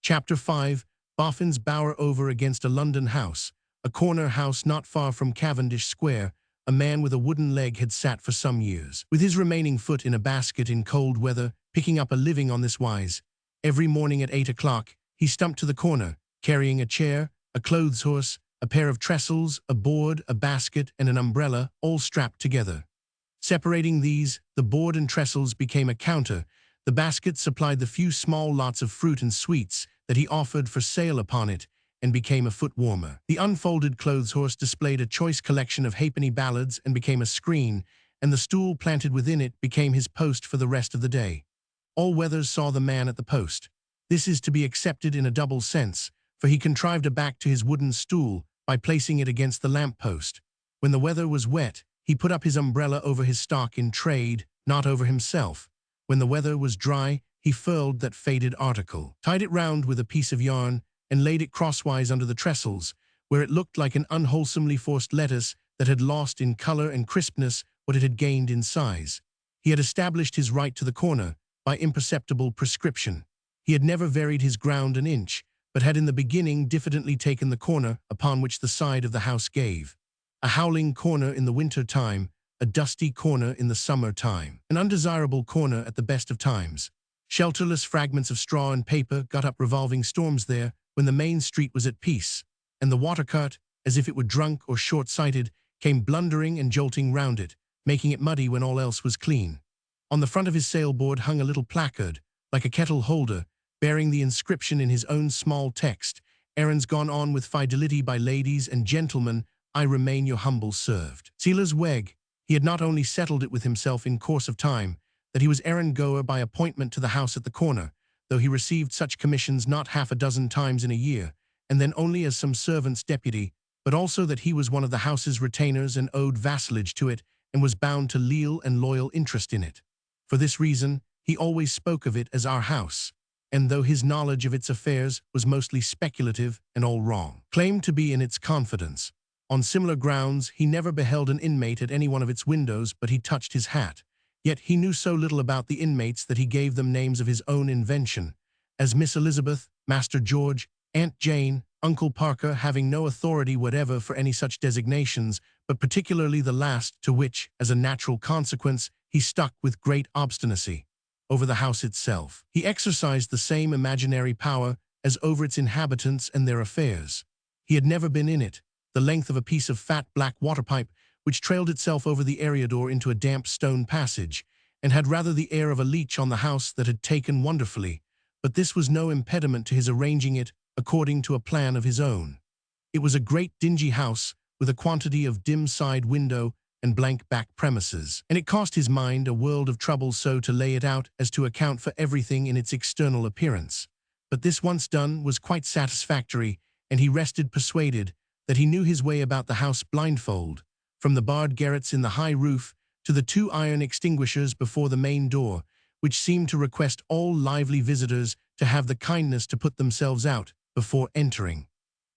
Chapter 5. Boffin's Bower. Over against a London house, a corner house not far from Cavendish Square, a man with a wooden leg had sat for some years, with his remaining foot in a basket in cold weather, picking up a living on this wise. Every morning at 8 o'clock, he stumped to the corner, carrying a chair, a clothes horse, a pair of trestles, a board, a basket, and an umbrella, all strapped together. Separating these, the board and trestles became a counter. The basket supplied the few small lots of fruit and sweets that he offered for sale upon it, and became a foot warmer. The unfolded clothes horse displayed a choice collection of halfpenny ballads and became a screen, and the stool planted within it became his post for the rest of the day. All weathers saw the man at the post. This is to be accepted in a double sense, for he contrived a back to his wooden stool by placing it against the lamp-post. When the weather was wet, he put up his umbrella over his stock in trade, not over himself. When the weather was dry, he furled that faded article, tied it round with a piece of yarn, and laid it crosswise under the trestles, where it looked like an unwholesomely forced lettuce that had lost in color and crispness what it had gained in size. He had established his right to the corner by imperceptible prescription. He had never varied his ground an inch, but had in the beginning diffidently taken the corner upon which the side of the house gave. A howling corner in the winter time, a dusty corner in the summer time, an undesirable corner at the best of times. Shelterless fragments of straw and paper got up revolving storms there when the main street was at peace, and the water-cart, as if it were drunk or short-sighted, came blundering and jolting round it, making it muddy when all else was clean. On the front of his sailboard hung a little placard, like a kettle holder, bearing the inscription in his own small text, "Errands gone on with fidelity by ladies and gentlemen, I remain your humble served." Silas Wegg. He had not only settled it with himself in course of time, that he was errand-goer by appointment to the house at the corner, though he received such commissions not half a dozen times in a year, and then only as some servant's deputy, but also that he was one of the house's retainers and owed vassalage to it, and was bound to leal and loyal interest in it. For this reason, he always spoke of it as our house, and though his knowledge of its affairs was mostly speculative and all wrong, claimed to be in its confidence. On similar grounds, he never beheld an inmate at any one of its windows but he touched his hat. Yet he knew so little about the inmates that he gave them names of his own invention, as Miss Elizabeth, Master George, Aunt Jane, Uncle Parker, having no authority whatever for any such designations, but particularly the last, to which, as a natural consequence, he stuck with great obstinacy. Over the house itself, he exercised the same imaginary power as over its inhabitants and their affairs. He had never been in it, the length of a piece of fat black waterpipe which trailed itself over the area-door into a damp stone passage, and had rather the air of a leech on the house that had taken wonderfully, but this was no impediment to his arranging it according to a plan of his own. It was a great dingy house with a quantity of dim side window and blank back premises, and it cost his mind a world of trouble so to lay it out as to account for everything in its external appearance. But this once done was quite satisfactory, and he rested persuaded that he knew his way about the house blindfold, from the barred garrets in the high roof to the 2 iron extinguishers before the main door, which seemed to request all lively visitors to have the kindness to put themselves out before entering.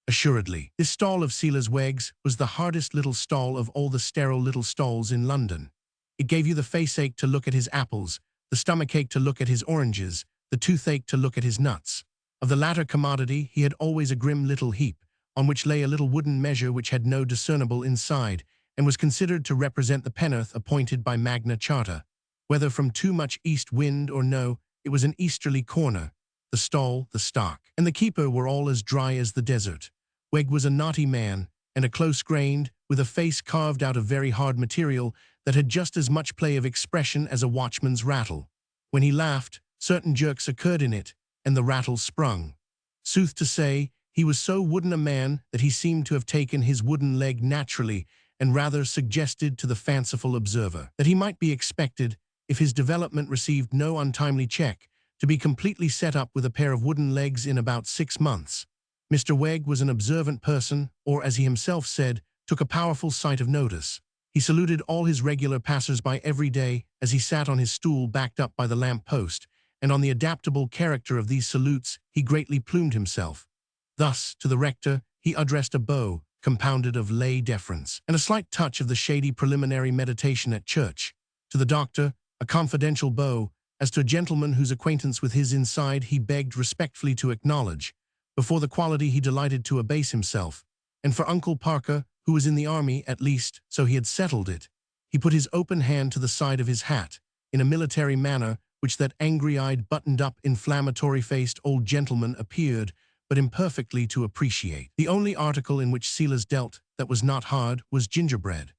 Assuredly, this stall of Silas Wegg's was the hardest little stall of all the sterile little stalls in London. It gave you the face-ache to look at his apples, the stomach-ache to look at his oranges, the toothache to look at his nuts. Of the latter commodity he had always a grim little heap, on which lay a little wooden measure which had no discernible inside, and was considered to represent the pennorth appointed by Magna Charta. Whether from too much east wind or no, it was an easterly corner. The stall, the stock, and the keeper were all as dry as the desert. Wegg was a knotty man, and a close-grained, with a face carved out of very hard material that had just as much play of expression as a watchman's rattle. When he laughed, certain jerks occurred in it, and the rattle sprung. Sooth to say, he was so wooden a man that he seemed to have taken his wooden leg naturally, and rather suggested to the fanciful observer that he might be expected, if his development received no untimely check, to be completely set up with a pair of wooden legs in about 6 months. Mr. Wegg was an observant person, or, as he himself said, took a powerful sight of notice. He saluted all his regular passers-by every day as he sat on his stool backed up by the lamp-post, and on the adaptable character of these salutes he greatly plumed himself. Thus, to the rector, he addressed a bow, compounded of lay deference, and a slight touch of the shady preliminary meditation at church. To the doctor, a confidential bow, as to a gentleman whose acquaintance with his inside he begged respectfully to acknowledge, before the quality he delighted to abase himself, and for Uncle Parker, who was in the army, at least, so he had settled it. He put his open hand to the side of his hat, in a military manner which that angry-eyed, buttoned-up, inflammatory-faced old gentleman appeared but imperfectly to appreciate. The only article in which Silas dealt that was not hard was gingerbread.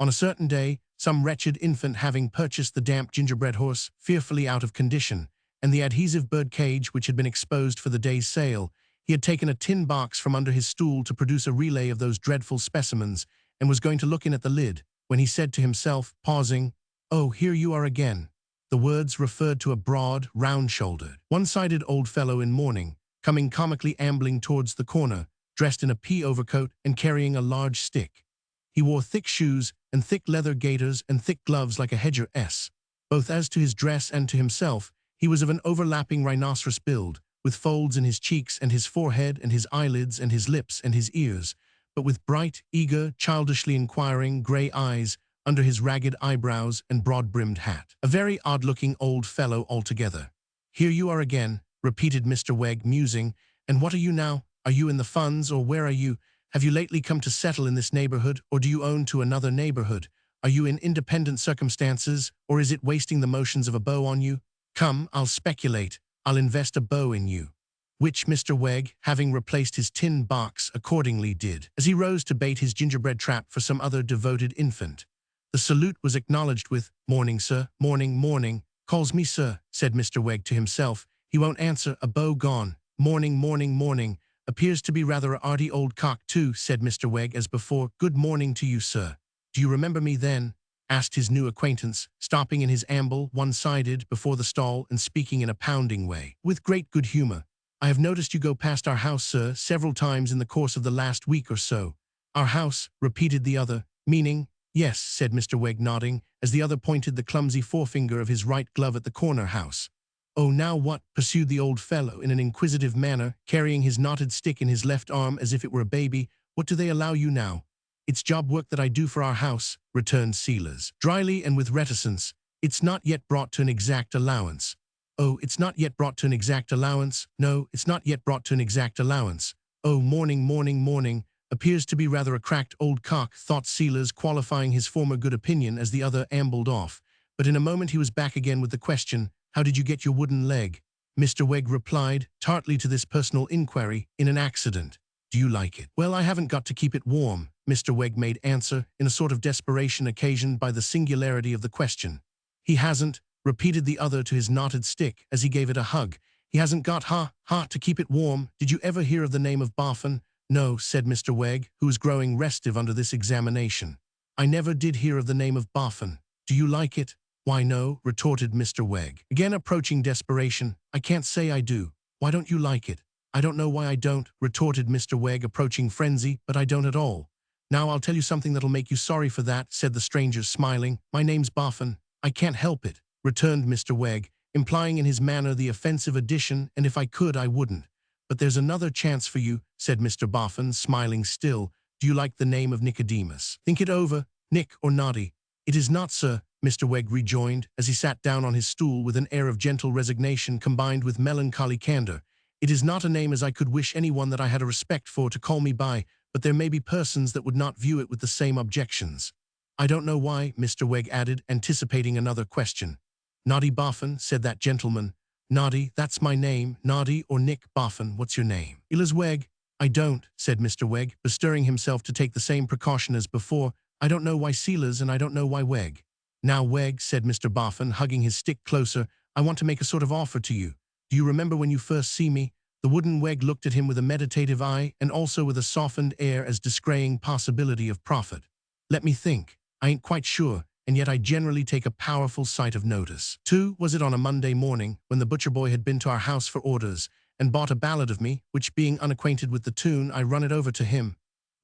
On a certain day, some wretched infant having purchased the damp gingerbread horse, fearfully out of condition, and the adhesive bird cage which had been exposed for the day's sale, he had taken a tin box from under his stool to produce a relay of those dreadful specimens, and was going to look in at the lid, when he said to himself, pausing, "Oh, here you are again." The words referred to a broad, round-shouldered, one-sided old fellow in mourning, coming comically ambling towards the corner, dressed in a pea overcoat and carrying a large stick. He wore thick shoes and thick leather gaiters and thick gloves like a hedger S. Both as to his dress and to himself, he was of an overlapping rhinoceros build, with folds in his cheeks and his forehead and his eyelids and his lips and his ears, but with bright, eager, childishly inquiring grey eyes under his ragged eyebrows and broad-brimmed hat. A very odd-looking old fellow altogether. "Here you are again," repeated Mr. Wegg, musing. "And what are you now? Are you in the funds, or where are you? Have you lately come to settle in this neighborhood, or do you own to another neighborhood? Are you in independent circumstances, or is it wasting the motions of a bow on you? Come, I'll speculate. I'll invest a bow in you." Which Mr. Wegg, having replaced his tin box, accordingly did, as he rose to bait his gingerbread trap for some other devoted infant. The salute was acknowledged with, "Morning, sir, morning, morning. Calls me sir," said Mr. Wegg to himself. "He won't answer, a bow gone. Morning, morning, morning. Appears to be rather a 'arty old cock too," said Mr. Wegg as before. "Good morning to you, sir. Do you remember me then? asked his new acquaintance, stopping in his amble, one-sided, before the stall and speaking in a pounding way. With great good humor. I have noticed you go past our house, sir, several times in the course of the last week or so. Our house, repeated the other, meaning, yes, said Mr. Wegg, nodding, as the other pointed the clumsy forefinger of his right glove at the corner house. Oh, now what? Pursued the old fellow in an inquisitive manner, carrying his knotted stick in his left arm as if it were a baby. What do they allow you now? It's job work that I do for our house, returned Silas, dryly and with reticence. It's not yet brought to an exact allowance. Oh, it's not yet brought to an exact allowance. No, it's not yet brought to an exact allowance. Oh, morning. Appears to be rather a cracked old cock, thought Silas, qualifying his former good opinion as the other ambled off. But in a moment he was back again with the question, how did you get your wooden leg? Mr. Wegg replied, tartly to this personal inquiry, in an accident. Do you like it? Well, I haven't got to keep it warm, Mr. Wegg made answer, in a sort of desperation occasioned by the singularity of the question. He hasn't, repeated the other to his knotted stick as he gave it a hug. He hasn't got to keep it warm. Did you ever hear of the name of Boffin? No, said Mr. Wegg, who was growing restive under this examination. I never did hear of the name of Boffin. Do you like it? Why, no, retorted Mr. Wegg, again approaching desperation. I can't say I do. Why don't you like it? I don't know why I don't, retorted Mr. Wegg, approaching frenzy, but I don't at all. Now I'll tell you something that'll make you sorry for that, said the stranger, smiling. My name's Boffin. I can't help it, returned Mr. Wegg, implying in his manner the offensive addition, and if I could, I wouldn't. But there's another chance for you, said Mr. Boffin, smiling still. Do you like the name of Nicodemus? Think it over, Nick or Noddy. It is not, sir, Mr. Wegg rejoined, as he sat down on his stool with an air of gentle resignation combined with melancholy candor. It is not a name as I could wish anyone that I had a respect for to call me by, but there may be persons that would not view it with the same objections. I don't know why, Mr. Wegg added, anticipating another question. Noddy Boffin, said that gentleman. Noddy, that's my name. Noddy or Nick Boffin, what's your name? Silas Wegg. I don't, said Mr. Wegg, bestirring himself to take the same precaution as before. I don't know why Silas and I don't know why Wegg. Now, Wegg, said Mr. Boffin, hugging his stick closer, I want to make a sort of offer to you. Do you remember when you first see me? The wooden Wegg looked at him with a meditative eye and also with a softened air as discraying possibility of profit. Let me think. I ain't quite sure, and yet I generally take a powerful sight of notice. 2. Was it on a Monday morning, when the butcher boy had been to our house for orders, and bought a ballad of me, which being unacquainted with the tune, I run it over to him.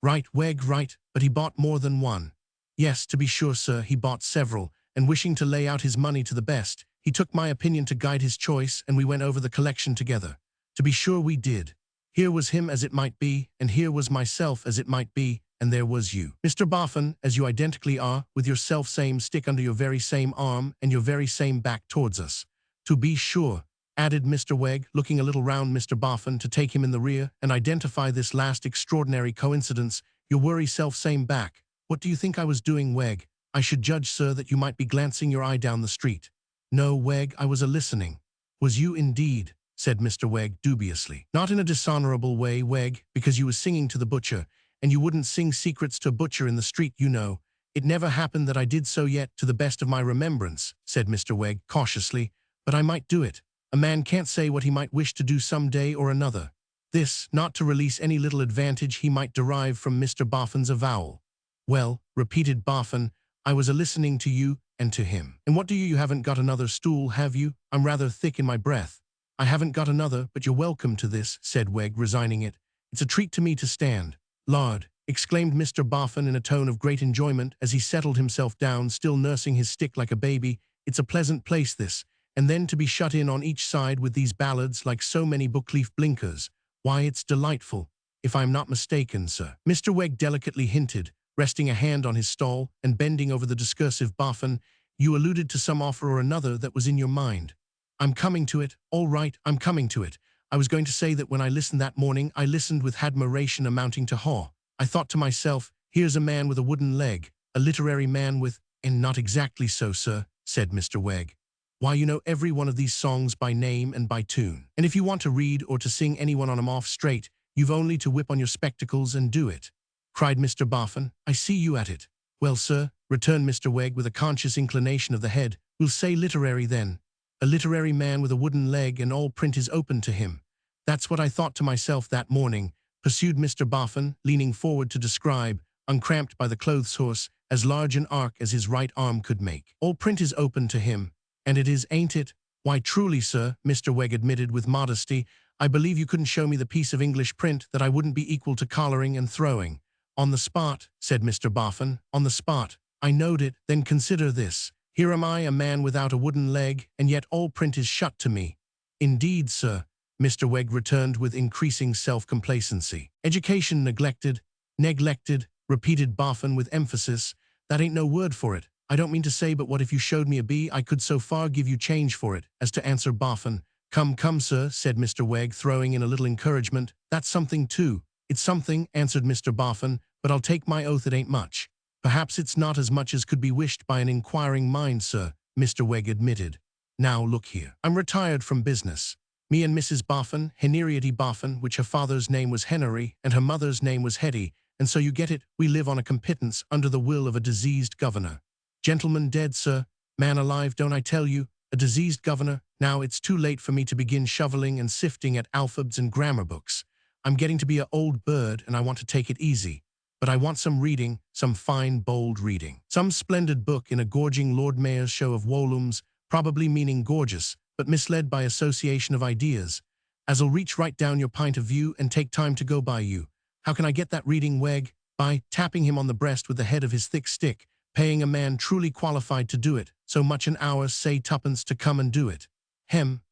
Right, Wegg, right, but he bought more than one. Yes, to be sure, sir, he bought several, and wishing to lay out his money to the best, he took my opinion to guide his choice, and we went over the collection together. To be sure we did. Here was him as it might be, and here was myself as it might be, and there was you, Mr. Boffin, as you identically are, with your self-same stick under your very same arm and your very same back towards us. To be sure, added Mr. Wegg, looking a little round Mr. Boffin to take him in the rear and identify this last extraordinary coincidence, your worry self-same back. What do you think I was doing, Wegg? I should judge, sir, that you might be glancing your eye down the street. No, Wegg, I was a-listening. Was you indeed? Said Mr. Wegg dubiously. Not in a dishonorable way, Wegg, because you was singing to the butcher, and you wouldn't sing secrets to a butcher in the street, you know. It never happened that I did so yet, to the best of my remembrance, said Mr. Wegg cautiously, but I might do it. A man can't say what he might wish to do some day or another. This, not to release any little advantage he might derive from Mr. Boffin's avowal. Well, repeated Boffin, I was a-listening to you and to him. And what do you haven't got another stool, have you? I'm rather thick in my breath. I haven't got another, but you're welcome to this, said Wegg, resigning it. It's a treat to me to stand. Lord, exclaimed Mr. Boffin in a tone of great enjoyment as he settled himself down, still nursing his stick like a baby. It's a pleasant place, this. And then to be shut in on each side with these ballads like so many bookleaf blinkers. Why, it's delightful, if I'm not mistaken, sir. Mr. Wegg delicately hinted, resting a hand on his stall and bending over the discursive Boffin. You alluded to some offer or another that was in your mind. I'm coming to it. All right, I'm coming to it. I was going to say that when I listened that morning, I listened with admiration amounting to awe. I thought to myself, here's a man with a wooden leg, a literary man with, and not exactly so, sir, said Mr. Wegg. Why, you know every one of these songs by name and by tune. And if you want to read or to sing any one on 'em off straight, you've only to whip on your spectacles and do it, cried Mr. Boffin. I see you at it. Well, sir, returned Mr. Wegg with a conscious inclination of the head, we'll say literary then. A literary man with a wooden leg and all print is open to him. That's what I thought to myself that morning, pursued Mr. Boffin, leaning forward to describe, uncramped by the clothes horse, as large an arc as his right arm could make. All print is open to him, and it is, ain't it? Why, truly, sir, Mr. Wegg admitted with modesty, I believe you couldn't show me the piece of English print that I wouldn't be equal to collaring and throwing. On the spot, said Mr. Boffin, on the spot. I knowed it. Then consider this. Here am I, a man without a wooden leg, and yet all print is shut to me. Indeed, sir, Mr. Wegg returned with increasing self-complacency. Education neglected, repeated Boffin with emphasis. That ain't no word for it. I don't mean to say, but what if you showed me a bee, I could so far give you change for it, as to answer Boffin. Come, sir, said Mr. Wegg, throwing in a little encouragement. That's something, too. It's something, answered Mr. Boffin, but I'll take my oath it ain't much. Perhaps it's not as much as could be wished by an inquiring mind, sir, Mr. Wegg admitted. Now, look here. I'm retired from business. Me and Mrs. Boffin, Henrietta Boffin, which her father's name was Henry, and her mother's name was Hetty, and so you get it, we live on a compittance under the will of a diseased governor. Gentleman dead, sir. Man alive, don't I tell you? A diseased governor. Now, it's too late for me to begin shoveling and sifting at alphabets and grammar books. I'm getting to be an old bird, and I want to take it easy. But I want some reading, some fine, bold reading. Some splendid book in a gorging Lord Mayor's show of wolums, probably meaning gorgeous, but misled by association of ideas, as'll reach right down your pint of view and take time to go by you. How can I get that reading, Wegg? By tapping him on the breast with the head of his thick stick, paying a man truly qualified to do it, so much an hour, say tuppence, to come and do it.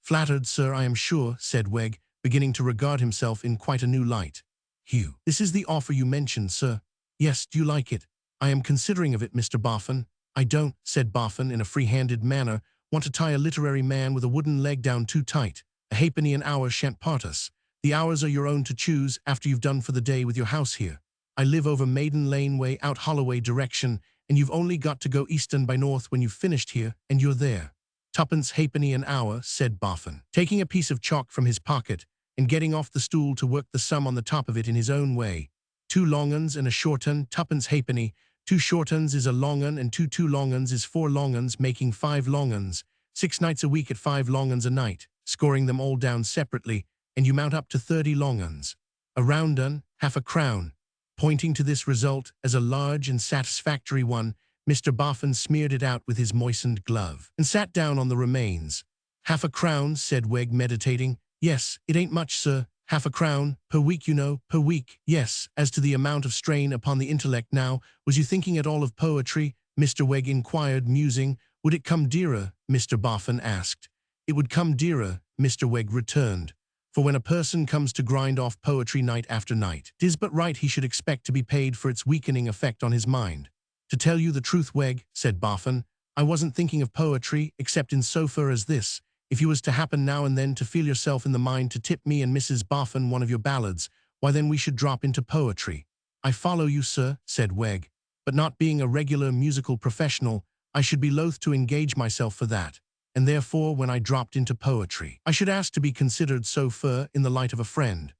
Flattered, sir, I am sure, said Wegg, beginning to regard himself in quite a new light. Hugh, this is the offer you mentioned, sir. Yes, do you like it? I am considering of it, Mr. Boffin. I don't, said Boffin in a free-handed manner, want to tie a literary man with a wooden leg down too tight. A halfpenny an hour shan't part us. The hours are your own to choose after you've done for the day with your house here. I live over Maiden Lane way out Holloway direction, and you've only got to go eastern by north when you've finished here, and you're there. Tuppence halfpenny an hour, said Boffin, taking a piece of chalk from his pocket and getting off the stool to work the sum on the top of it in his own way. 2 long uns and a short un, tuppence halfpenny. 2 short uns is a long un, and 2 long uns is 4 long uns, making 5 long uns. 6 nights a week at 5 long uns a night, scoring them all down separately, and you mount up to 30 long uns. A round un, half a crown. Pointing to this result as a large and satisfactory one, Mr. Boffin smeared it out with his moistened glove, and sat down on the remains. Half a crown, said Wegg, meditating. Yes, it ain't much, sir. Half a crown, per week, you know, per week. Yes, as to the amount of strain upon the intellect now, was you thinking at all of poetry? Mr. Wegg inquired, musing. Would it come dearer? Mr. Boffin asked. It would come dearer, Mr. Wegg returned. For when a person comes to grind off poetry night after night, 'tis but right he should expect to be paid for its weakening effect on his mind. To tell you the truth, Wegg, said Boffin, I wasn't thinking of poetry, except in so far as this. If you was to happen now and then to feel yourself in the mind to tip me and Mrs. Boffin one of your ballads, why then we should drop into poetry. I follow you, sir, said Wegg, but not being a regular musical professional, I should be loath to engage myself for that, and therefore when I dropped into poetry, I should ask to be considered so far in the light of a friend.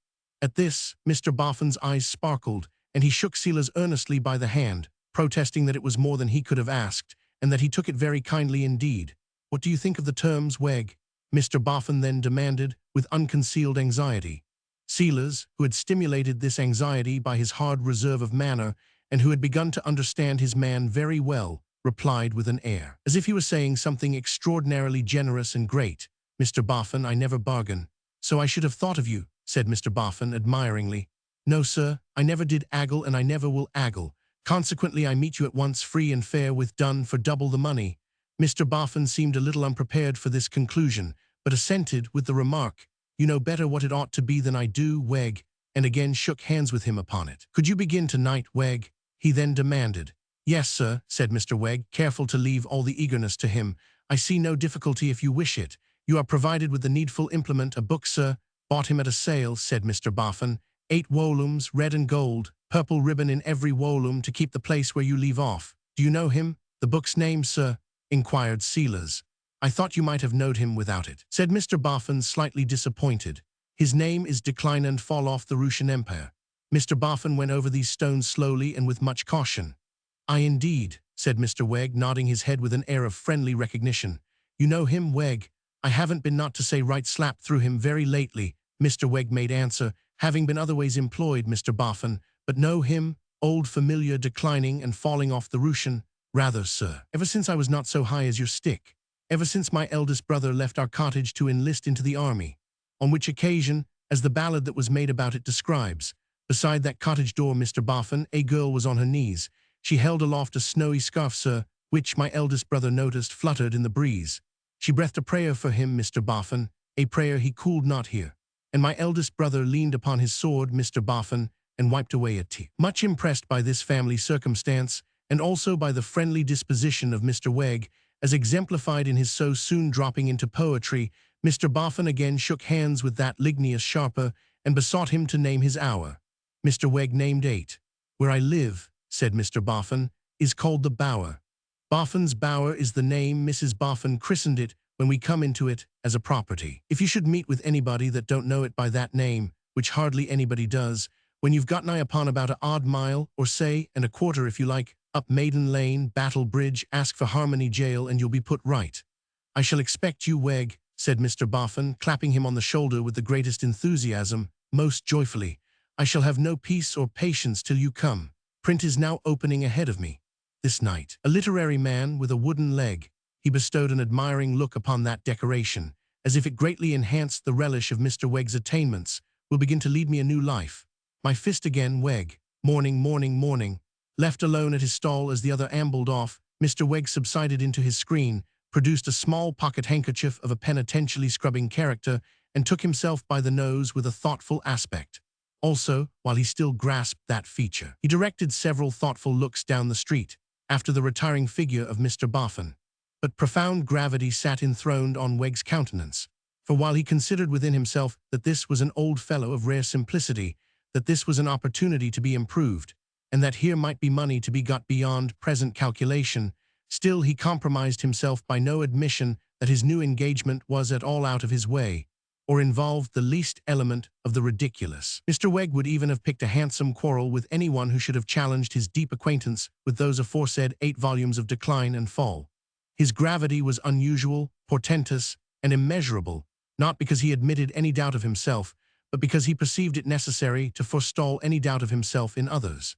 At this, Mr. Boffin's eyes sparkled, and he shook Silas earnestly by the hand, protesting that it was more than he could have asked, and that he took it very kindly indeed. What do you think of the terms, Wegg? Mr. Boffin then demanded, with unconcealed anxiety. Silas, who had stimulated this anxiety by his hard reserve of manner, and who had begun to understand his man very well, replied with an air, as if he were saying something extraordinarily generous and great. Mr. Boffin, I never bargain. So I should have thought of you, said Mr. Boffin admiringly. No, sir, I never did aggle and I never will aggle. Consequently, I meet you at once free and fair with done for double the money. Mr. Boffin seemed a little unprepared for this conclusion, but assented with the remark, You know better what it ought to be than I do, Wegg, and again shook hands with him upon it. Could you begin tonight, Wegg? He then demanded. Yes, sir, said Mr. Wegg, careful to leave all the eagerness to him. I see no difficulty if you wish it. You are provided with the needful implement, a book, sir. Bought him at a sale, said Mr. Boffin. 8 wolums, red and gold, purple ribbon in every wolum to keep the place where you leave off. Do you know him? The book's name, sir? Inquired Silas. I thought you might have knowed him without it, said Mr. Boffin, slightly disappointed. His name is Decline and Fall Off the Russian Empire. Mr. Boffin went over these stones slowly and with much caution. I indeed, said Mr. Wegg, nodding his head with an air of friendly recognition. You know him, Wegg? I haven't been not to say right slap through him very lately, Mr. Wegg made answer, having been otherways employed, Mr. Boffin, but know him? old familiar declining and falling off the Russian. Rather, sir, ever since I was not so high as your stick. Ever since my eldest brother left our cottage to enlist into the army. On which occasion, as the ballad that was made about it describes, beside that cottage door, Mr. Boffin, a girl was on her knees. She held aloft a snowy scarf, sir, which my eldest brother noticed fluttered in the breeze. She breathed a prayer for him, Mr. Boffin, a prayer he could not hear. And my eldest brother leaned upon his sword, Mr. Boffin, and wiped away a tear. Much impressed by this family circumstance, and also by the friendly disposition of Mr. Wegg, as exemplified in his so soon dropping into poetry, Mr. Boffin again shook hands with that ligneous sharper, and besought him to name his hour. Mr. Wegg named 8. Where I live, said Mr. Boffin, is called the Bower. Boffin's Bower is the name Mrs. Boffin christened it when we come into it as a property. If you should meet with anybody that don't know it by that name, which hardly anybody does, when you've got nigh upon about a odd mile, or say, and a quarter if you like, up Maiden Lane, Battle Bridge, ask for Harmony Jail, and you'll be put right. I shall expect you, Wegg, said Mr. Boffin, clapping him on the shoulder with the greatest enthusiasm, most joyfully. I shall have no peace or patience till you come. Print is now opening ahead of me. This night, a literary man with a wooden leg, he bestowed an admiring look upon that decoration, as if it greatly enhanced the relish of Mr. Wegg's attainments, will begin to lead me a new life. My fist again, Wegg. Morning, morning, morning. Left alone at his stall as the other ambled off, Mr. Wegg subsided into his screen, produced a small pocket handkerchief of a penitentially scrubbing character, and took himself by the nose with a thoughtful aspect. Also, while he still grasped that feature, he directed several thoughtful looks down the street, after the retiring figure of Mr. Boffin. But profound gravity sat enthroned on Wegg's countenance, for while he considered within himself that this was an old fellow of rare simplicity, that this was an opportunity to be improved, and that here might be money to be got beyond present calculation, still he compromised himself by no admission that his new engagement was at all out of his way, or involved the least element of the ridiculous. Mr. Wegg would even have picked a handsome quarrel with anyone who should have challenged his deep acquaintance with those aforesaid 8 volumes of Decline and Fall. His gravity was unusual, portentous, and immeasurable, not because he admitted any doubt of himself, but because he perceived it necessary to forestall any doubt of himself in others.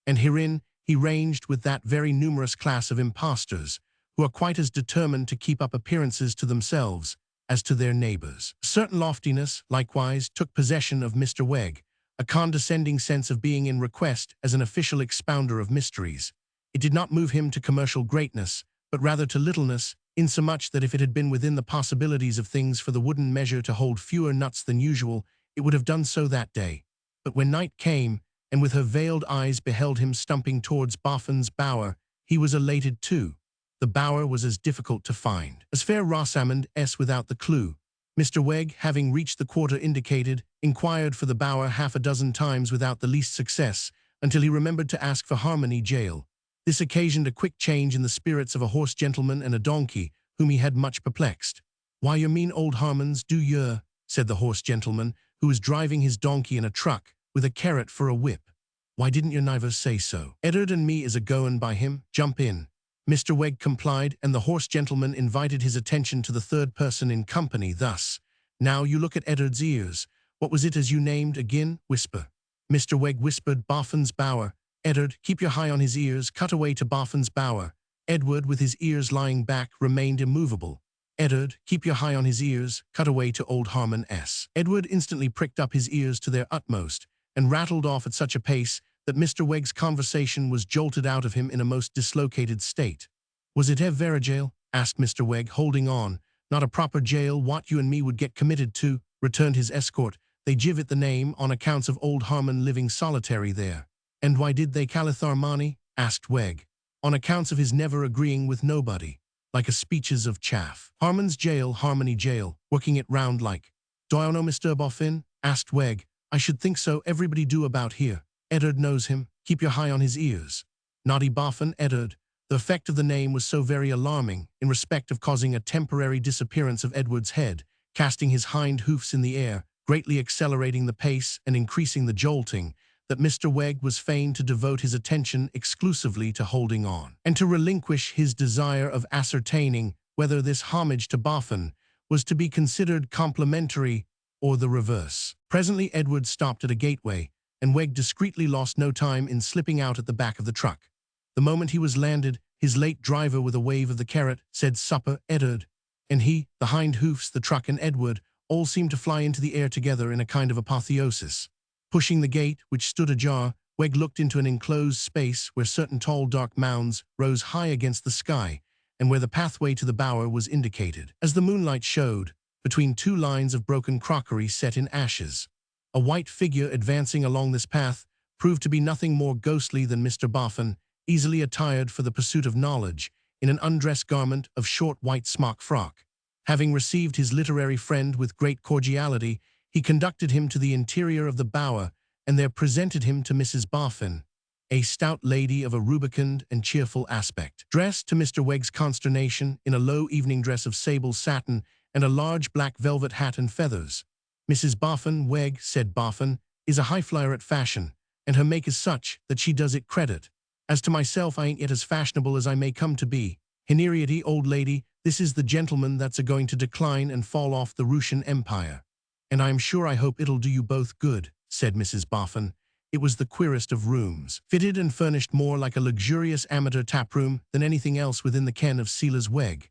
And herein he ranged with that very numerous class of impostors, who are quite as determined to keep up appearances to themselves as to their neighbors. A certain loftiness, likewise, took possession of Mr. Wegg, a condescending sense of being in request as an official expounder of mysteries. It did not move him to commercial greatness, but rather to littleness, insomuch that if it had been within the possibilities of things for the wooden measure to hold fewer nuts than usual, it would have done so that day. But when night came, and with her veiled eyes beheld him stumping towards Boffin's Bower, he was elated too. The Bower was as difficult to find as fair Rosamond S. without the clue. Mr. Wegg, having reached the quarter indicated, inquired for the Bower half a dozen times without the least success, until he remembered to ask for Harmony Jail. This occasioned a quick change in the spirits of a horse gentleman and a donkey, whom he had much perplexed. "Why, your mean old Harmons, do yer," said the horse gentleman, who was driving his donkey in a truck, with a carrot for a whip. "Why didn't your neighbours say so? Eddard and me is a-goin' by him. Jump in." Mr. Wegg complied, and the horse gentleman invited his attention to the third person in company thus. "Now you look at Eddard's ears. What was it as you named agin? Whisper." Mr. Wegg whispered, "Boffin's Bower." "Eddard, keep your eye on his ears. Cut away to Boffin's Bower." Edward, with his ears lying back, remained immovable. "Eddard, keep your eye on his ears. Cut away to old Harmon S." Edward instantly pricked up his ears to their utmost, and rattled off at such a pace that Mr. Wegg's conversation was jolted out of him in a most dislocated state. "Was it ever a jail?" asked Mr. Wegg, holding on. "Not a proper jail, what you and me would get committed to," returned his escort. "They give it the name on accounts of old Harmon living solitary there." "And why did they call it Tharmani?" asked Wegg. "On accounts of his never agreeing with nobody, like a speeches of chaff. Harmon's jail, Harmony Jail, working it round like." "Do I know Mr. Boffin?" asked Wegg. "I should think so, everybody do about here. Eddard knows him. Keep your eye on his ears." Naughty Boffin, Eddard. The effect of the name was so very alarming, in respect of causing a temporary disappearance of Edward's head, casting his hind hoofs in the air, greatly accelerating the pace and increasing the jolting, that Mr. Wegg was fain to devote his attention exclusively to holding on, and to relinquish his desire of ascertaining whether this homage to Boffin was to be considered complimentary or the reverse. Presently Edward stopped at a gateway, and Wegg discreetly lost no time in slipping out at the back of the truck. The moment he was landed, his late driver, with a wave of the carrot, said, "Supper, Edward," and he, the hind hoofs, the truck, and Edward all seemed to fly into the air together in a kind of apotheosis. Pushing the gate, which stood ajar, Wegg looked into an enclosed space where certain tall dark mounds rose high against the sky, and where the pathway to the bower was indicated, as the moonlight showed, between two lines of broken crockery set in ashes. A white figure advancing along this path proved to be nothing more ghostly than Mr. Boffin, easily attired for the pursuit of knowledge, in an undress garment of short white smock frock. Having received his literary friend with great cordiality, he conducted him to the interior of the bower, and there presented him to Mrs. Boffin, a stout lady of a rubicund and cheerful aspect, dressed, to Mr. Wegg's consternation, in a low evening dress of sable satin and a large black velvet hat and feathers. "Mrs. Boffin, Wegg," said Boffin, "is a high-flyer at fashion, and her make is such that she does it credit. As to myself, I ain't yet as fashionable as I may come to be. Heneriety, old lady, this is the gentleman that's a-going to decline and fall off the Russian Empire. And I am sure I hope it'll do you both good," said Mrs. Boffin. It was the queerest of rooms, fitted and furnished more like a luxurious amateur taproom than anything else within the ken of Silas Wegg.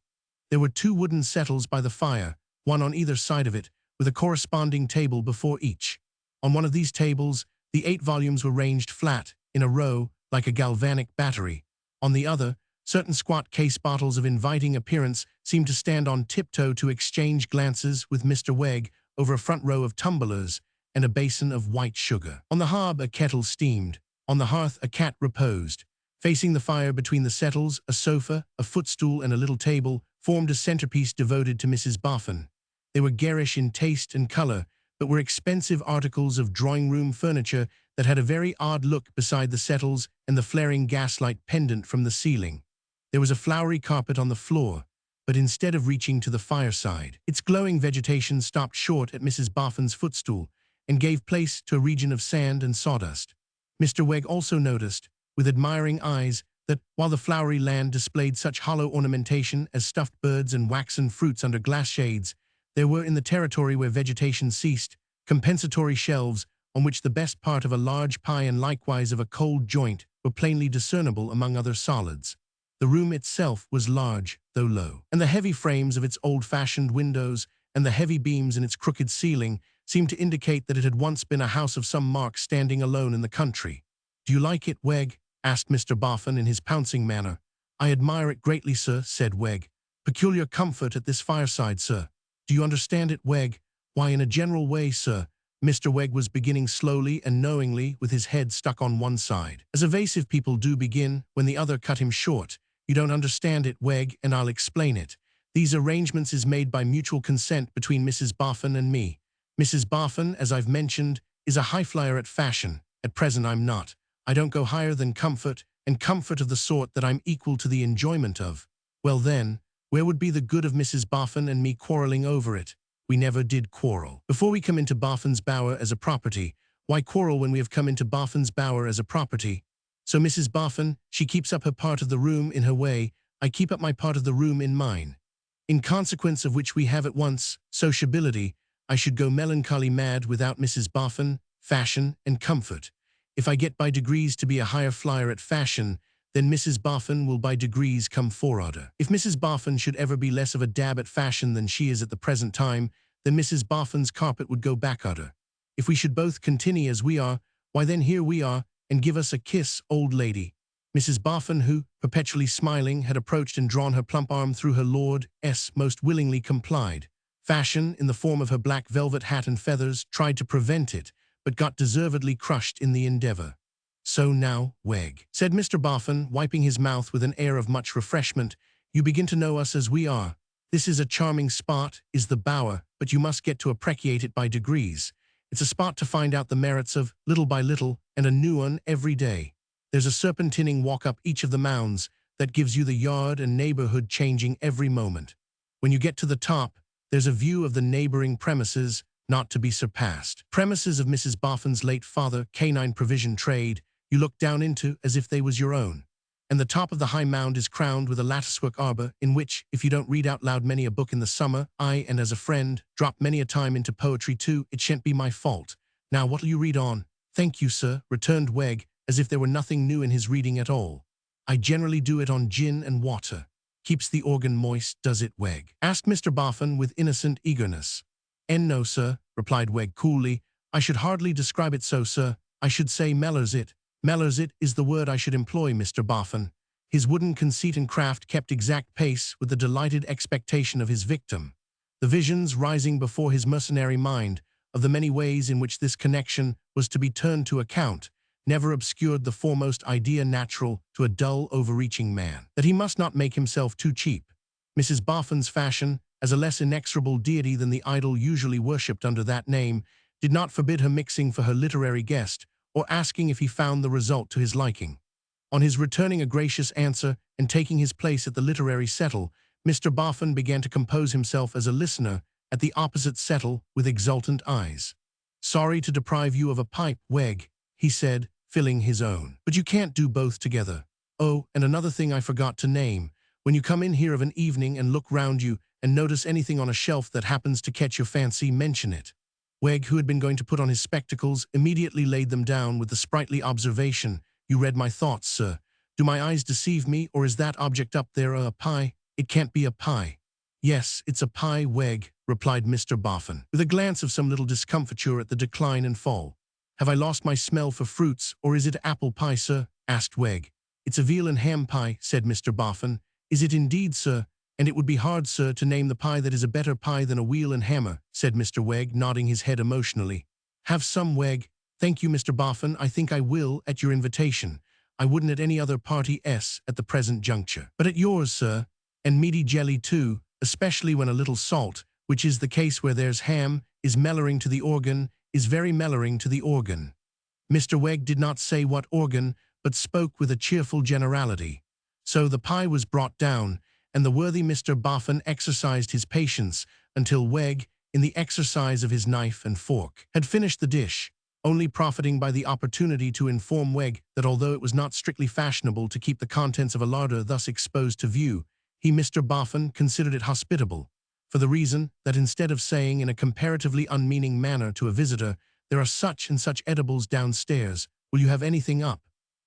There were 2 wooden settles by the fire, one on either side of it, with a corresponding table before each. On one of these tables, the 8 volumes were ranged flat, in a row, like a galvanic battery. On the other, certain squat case bottles of inviting appearance seemed to stand on tiptoe to exchange glances with Mr. Wegg over a front row of tumblers and a basin of white sugar. On the hob a kettle steamed. On the hearth a cat reposed. Facing the fire between the settles, a sofa, a footstool, and a little table formed a centerpiece devoted to Mrs. Boffin. They were garish in taste and color, but were expensive articles of drawing-room furniture that had a very odd look beside the settles and the flaring gaslight pendant from the ceiling. There was a flowery carpet on the floor, but instead of reaching to the fireside, its glowing vegetation stopped short at Mrs. Boffin's footstool and gave place to a region of sand and sawdust. Mr. Wegg also noticed, with admiring eyes, that while the flowery land displayed such hollow ornamentation as stuffed birds and waxen fruits under glass shades, there were, in the territory where vegetation ceased, compensatory shelves on which the best part of a large pie and likewise of a cold joint were plainly discernible among other solids. The room itself was large, though low, and the heavy frames of its old-fashioned windows and the heavy beams in its crooked ceiling seemed to indicate that it had once been a house of some mark standing alone in the country. "Do you like it, Wegg?" asked Mr. Boffin in his pouncing manner. "I admire it greatly, sir," said Wegg. "Peculiar comfort at this fireside, sir." "Do you understand it, Wegg?" "Why, in a general way, sir." Mr. Wegg was beginning slowly and knowingly with his head stuck on one side, as evasive people do begin when the other cut him short. "You don't understand it, Wegg, and I'll explain it. These arrangements is made by mutual consent between Mrs. Boffin and me. Mrs. Boffin, as I've mentioned, is a high-flyer at fashion. At present I'm not. I don't go higher than comfort, and comfort of the sort that I'm equal to the enjoyment of. Well then, where would be the good of Mrs. Boffin and me quarreling over it? We never did quarrel. Before we come into Boffin's bower as a property, why quarrel when we have come into Boffin's bower as a property? So Mrs. Boffin, she keeps up her part of the room in her way, I keep up my part of the room in mine. In consequence of which we have at once sociability. I should go melancholy mad without Mrs. Boffin, fashion, and comfort. If I get by degrees to be a higher flyer at fashion, then Mrs. Boffin will by degrees come forarder. If Mrs. Boffin should ever be less of a dab at fashion than she is at the present time, then Mrs. Boffin's carpet would go backarder. If we should both continue as we are, why then here we are, and give us a kiss, old lady." Mrs. Boffin, who, perpetually smiling, had approached and drawn her plump arm through her lord's, most willingly complied. Fashion, in the form of her black velvet hat and feathers, tried to prevent it, but got deservedly crushed in the endeavor. "So now, Wegg," said Mr. Boffin, wiping his mouth with an air of much refreshment, "you begin to know us as we are. This is a charming spot, is the bower, but you must get to appreciate it by degrees. It's a spot to find out the merits of, little by little, and a new one every day. There's a serpentining walk up each of the mounds that gives you the yard and neighborhood changing every moment. When you get to the top, there's a view of the neighboring premises, not to be surpassed. Premises of Mrs. Boffin's late father, canine provision trade, you look down into as if they was your own. And the top of the high mound is crowned with a latticework arbor in which, if you don't read out loud many a book in the summer, I, and as a friend, drop many a time into poetry too, it shan't be my fault. Now what'll you read on?" Thank you, sir, returned Wegg, as if there were nothing new in his reading at all. I generally do it on gin and water. Keeps the organ moist, does it, Wegg? Asked Mr. Boffin with innocent eagerness. No, sir, replied Wegg coolly. I should hardly describe it so, sir. I should say mellers it. Mellers it is the word I should employ, Mr. Boffin. His wooden conceit and craft kept exact pace with the delighted expectation of his victim. The visions rising before his mercenary mind of the many ways in which this connection was to be turned to account never obscured the foremost idea natural to a dull, overreaching man, that he must not make himself too cheap. Mrs. Boffin's fashion, as a less inexorable deity than the idol usually worshipped under that name, did not forbid her mixing for her literary guest, or asking if he found the result to his liking. On his returning a gracious answer and taking his place at the literary settle, Mr. Boffin began to compose himself as a listener at the opposite settle with exultant eyes. Sorry to deprive you of a pipe, Wegg, he said, filling his own. But you can't do both together. Oh, and another thing I forgot to name. When you come in here of an evening and look round you and notice anything on a shelf that happens to catch your fancy, mention it. Wegg, who had been going to put on his spectacles, immediately laid them down with the sprightly observation, You read my thoughts, sir. Do my eyes deceive me, or is that object up there a pie? It can't be a pie. Yes, it's a pie, Wegg, replied Mr. Boffin, with a glance of some little discomfiture at the decline and fall. Have I lost my smell for fruits, or is it apple pie, sir? Asked Wegg. It's a veal and ham pie, said Mr. Boffin. Is it indeed, sir? And it would be hard, sir, to name the pie that is a better pie than a wheel and hammer, said Mr. Wegg, nodding his head emotionally. Have some, Wegg. Thank you, Mr. Boffin. I think I will, at your invitation. I wouldn't at any other party at the present juncture. But at yours, sir. And meaty jelly, too, especially when a little salt, which is the case where there's ham, is mellering to the organ, is very mellering to the organ. Mr. Wegg did not say what organ, but spoke with a cheerful generality. So the pie was brought down, and the worthy Mr. Boffin exercised his patience until Wegg, in the exercise of his knife and fork, had finished the dish, only profiting by the opportunity to inform Wegg that although it was not strictly fashionable to keep the contents of a larder thus exposed to view, he, Mr. Boffin, considered it hospitable, for the reason that instead of saying in a comparatively unmeaning manner to a visitor, There are such and such edibles downstairs, will you have anything up?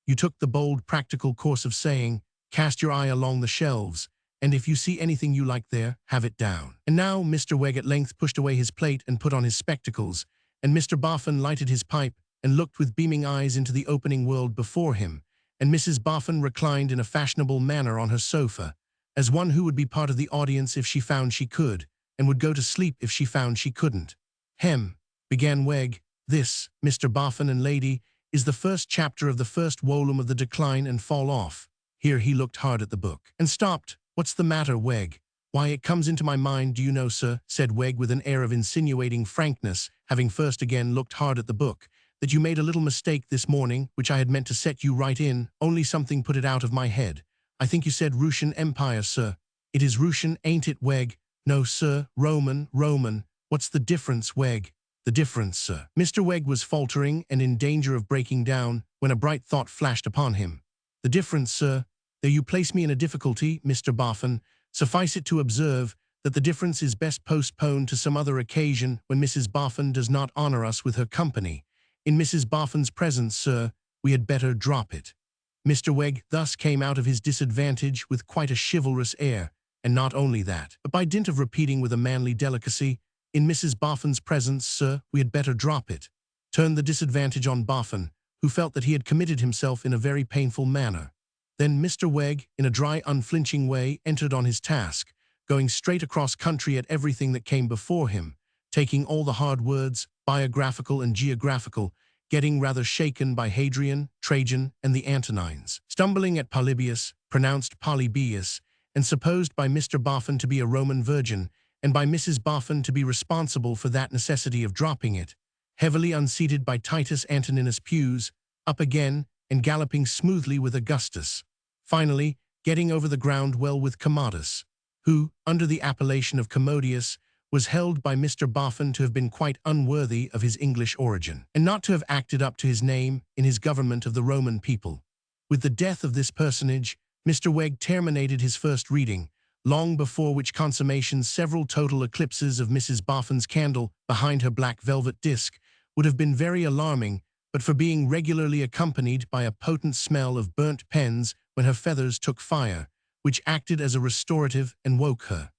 You took the bold, practical course of saying, Cast your eye along the shelves, and if you see anything you like there, have it down. And now Mr. Wegg at length pushed away his plate and put on his spectacles, and Mr. Boffin lighted his pipe and looked with beaming eyes into the opening world before him, and Mrs. Boffin reclined in a fashionable manner on her sofa, as one who would be part of the audience if she found she could, and would go to sleep if she found she couldn't. Hem, began Wegg, this, Mr. Boffin and lady, is the first chapter of the first volume of the Decline and Fall Off. Here he looked hard at the book, and stopped. What's the matter, Wegg? Why, it comes into my mind, do you know, sir, said Wegg with an air of insinuating frankness, having first again looked hard at the book, that you made a little mistake this morning, which I had meant to set you right in, only something put it out of my head. I think you said Russian Empire, sir. It is Russian, ain't it, Wegg? No, sir, Roman. What's the difference, Wegg? The difference, sir. Mr. Wegg was faltering and in danger of breaking down when a bright thought flashed upon him. The difference, sir. There you place me in a difficulty, Mr. Boffin. Suffice it to observe that the difference is best postponed to some other occasion when Mrs. Boffin does not honor us with her company. In Mrs. Boffin's presence, sir, we had better drop it. Mr. Wegg thus came out of his disadvantage with quite a chivalrous air, and not only that, but by dint of repeating with a manly delicacy, In Mrs. Boffin's presence, sir, we had better drop it, turned the disadvantage on Boffin, who felt that he had committed himself in a very painful manner. Then Mr. Wegg, in a dry, unflinching way, entered on his task, going straight across country at everything that came before him, taking all the hard words, biographical and geographical, getting rather shaken by Hadrian, Trajan, and the Antonines, stumbling at Polybius, pronounced Polybius, and supposed by Mr. Boffin to be a Roman virgin, and by Mrs. Boffin to be responsible for that necessity of dropping it, heavily unseated by Titus Antoninus Pius, up again, and galloping smoothly with Augustus, finally getting over the ground well with Commodus, who, under the appellation of Commodius, was held by Mr. Boffin to have been quite unworthy of his English origin, and not to have acted up to his name in his government of the Roman people. With the death of this personage, Mr. Wegg terminated his first reading, long before which consummation several total eclipses of Mrs. Boffin's candle behind her black velvet disc would have been very alarming, but for being regularly accompanied by a potent smell of burnt pens when her feathers took fire, which acted as a restorative and woke her.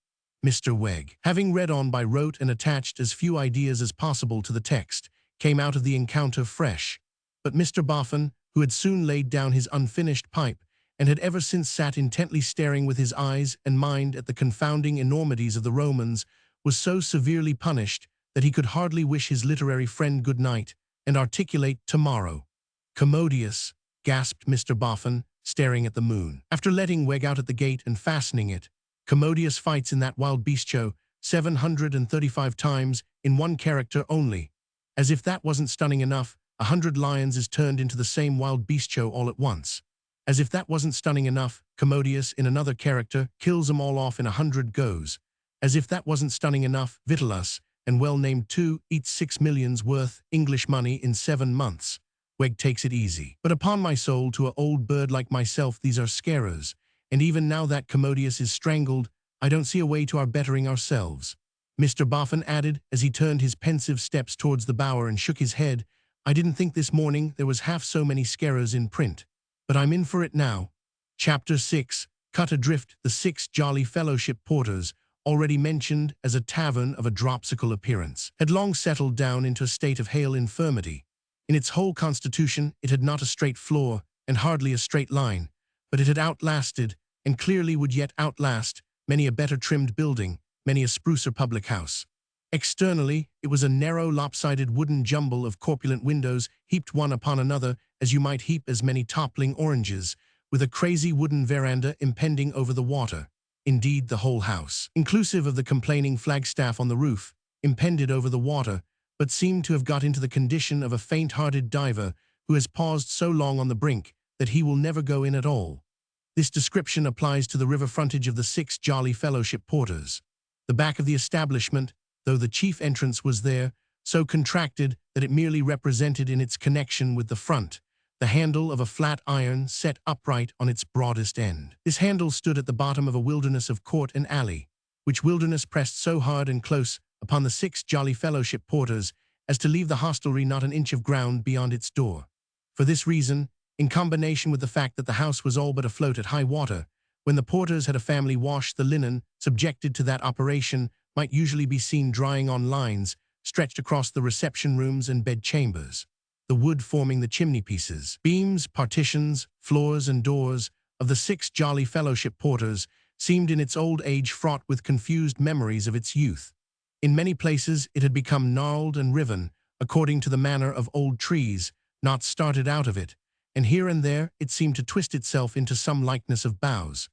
Mr. Wegg, having read on by rote and attached as few ideas as possible to the text, came out of the encounter fresh. But Mr. Boffin, who had soon laid down his unfinished pipe, and had ever since sat intently staring with his eyes and mind at the confounding enormities of the Romans, was so severely punished that he could hardly wish his literary friend good night and articulate tomorrow. "Commodious," gasped Mr. Boffin, staring at the moon. After letting Wegg out at the gate and fastening it, "Commodious fights in that wild beast show 735 times in one character only. As if that wasn't stunning enough, 100 lions is turned into the same wild beast show all at once. As if that wasn't stunning enough, Commodious in another character kills 'em all off in 100 goes. As if that wasn't stunning enough, Vitalis, and well-named too, eats 6 millions worth English money in 7 months. Wegg takes it easy. But upon my soul, to a old bird like myself, these are scarers, and even now that Commodious is strangled, I don't see a way to our bettering ourselves." Mr. Boffin added, as he turned his pensive steps towards the bower and shook his head, "I didn't think this morning there was half so many scarers in print. But I'm in for it now." Chapter 6. Cut Adrift. The 6 Jolly Fellowship Porters, already mentioned as a tavern of a dropsical appearance, had long settled down into a state of hale infirmity. In its whole constitution it had not a straight floor, and hardly a straight line, but it had outlasted, and clearly would yet outlast, many a better-trimmed building, many a sprucer public house. Externally, it was a narrow, lopsided wooden jumble of corpulent windows heaped one upon another as you might heap as many toppling oranges, with a crazy wooden veranda impending over the water. Indeed, the whole house, inclusive of the complaining flagstaff on the roof, impended over the water, but seemed to have got into the condition of a faint-hearted diver who has paused so long on the brink that he will never go in at all. This description applies to the river frontage of the 6 Jolly Fellowship Porters. The back of the establishment, though the chief entrance was there, so contracted that it merely represented in its connection with the front the handle of a flat iron set upright on its broadest end. This handle stood at the bottom of a wilderness of court and alley, which wilderness pressed so hard and close upon the 6 Jolly Fellowship Porters as to leave the hostelry not an inch of ground beyond its door. For this reason, in combination with the fact that the house was all but afloat at high water, when the porters had a family wash, the linen subjected to that operation might usually be seen drying on lines stretched across the reception rooms and bed chambers. The wood forming the chimney pieces, beams, partitions, floors, and doors of the 6 Jolly Fellowship Porters seemed in its old age fraught with confused memories of its youth. In many places it had become gnarled and riven, according to the manner of old trees, not started out of it, and here and there it seemed to twist itself into some likeness of boughs.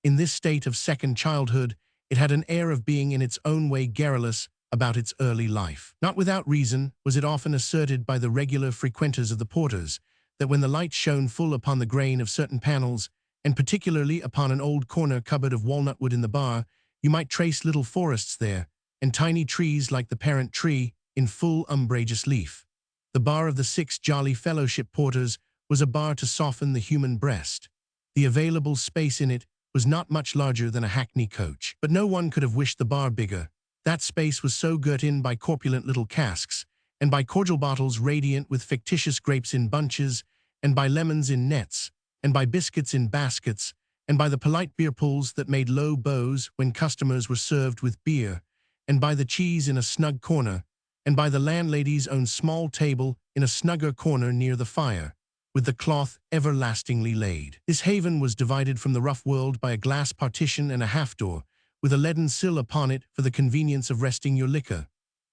In this state of second childhood, it had an air of being in its own way garrulous about its early life. Not without reason was it often asserted by the regular frequenters of the Porters that when the light shone full upon the grain of certain panels, and particularly upon an old corner cupboard of walnut wood in the bar, you might trace little forests there, and tiny trees like the parent tree in full umbrageous leaf. The bar of the 6 Jolly Fellowship Porters was a bar to soften the human breast. The available space in it was not much larger than a hackney coach. But no one could have wished the bar bigger. That space was so girt in by corpulent little casks, and by cordial bottles radiant with fictitious grapes in bunches, and by lemons in nets, and by biscuits in baskets, and by the polite beer pools that made low bows when customers were served with beer, and by the cheese in a snug corner, and by the landlady's own small table in a snugger corner near the fire, with the cloth everlastingly laid. This haven was divided from the rough world by a glass partition and a half-door, with a leaden sill upon it for the convenience of resting your liquor.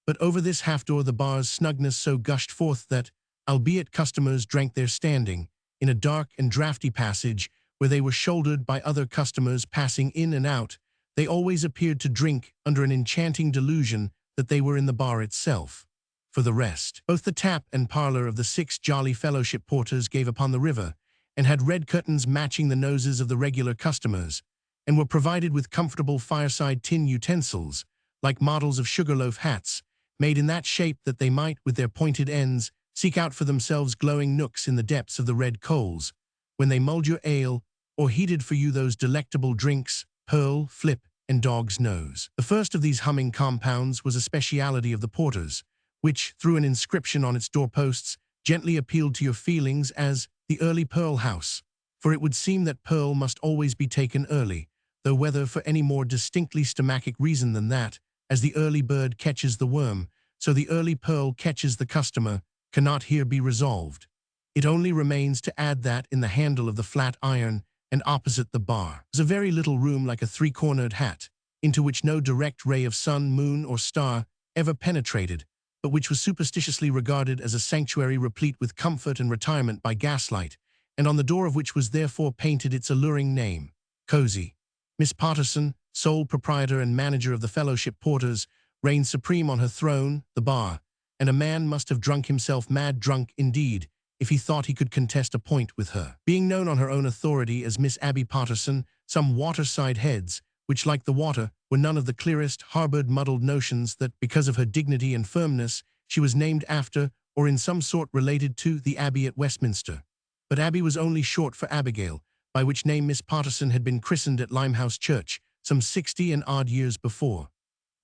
But over this half-door the bar's snugness so gushed forth that, albeit customers drank there standing, in a dark and draughty passage where they were shouldered by other customers passing in and out, they always appeared to drink under an enchanting delusion that they were in the bar itself. For the rest, both the tap and parlor of the 6 Jolly Fellowship Porters gave upon the river, and had red curtains matching the noses of the regular customers, and were provided with comfortable fireside tin utensils, like models of sugarloaf hats, made in that shape that they might, with their pointed ends, seek out for themselves glowing nooks in the depths of the red coals, when they mulled your ale, or heated for you those delectable drinks, Pearl, Flip, and Dog's Nose. The first of these humming compounds was a speciality of the Porters, which, through an inscription on its doorposts, gently appealed to your feelings as the early pearl house. For it would seem that pearl must always be taken early, though whether for any more distinctly stomachic reason than that, as the early bird catches the worm, so the early pearl catches the customer, cannot here be resolved. It only remains to add that in the handle of the flat iron, and opposite the bar, was a very little room like a three-cornered hat, into which no direct ray of sun, moon, or star ever penetrated, but which was superstitiously regarded as a sanctuary replete with comfort and retirement by gaslight, and on the door of which was therefore painted its alluring name, Cozy. Miss Patterson, sole proprietor and manager of the Fellowship Porters, reigned supreme on her throne, the bar, and a man must have drunk himself mad drunk indeed, if he thought he could contest a point with her. Being known on her own authority as Miss Abby Patterson, some waterside heads, which like the water, were none of the clearest, harbored muddled notions that, because of her dignity and firmness, she was named after, or in some sort related to, the Abbey at Westminster. But Abbey was only short for Abigail, by which name Miss Patterson had been christened at Limehouse Church, some 60 and odd years before.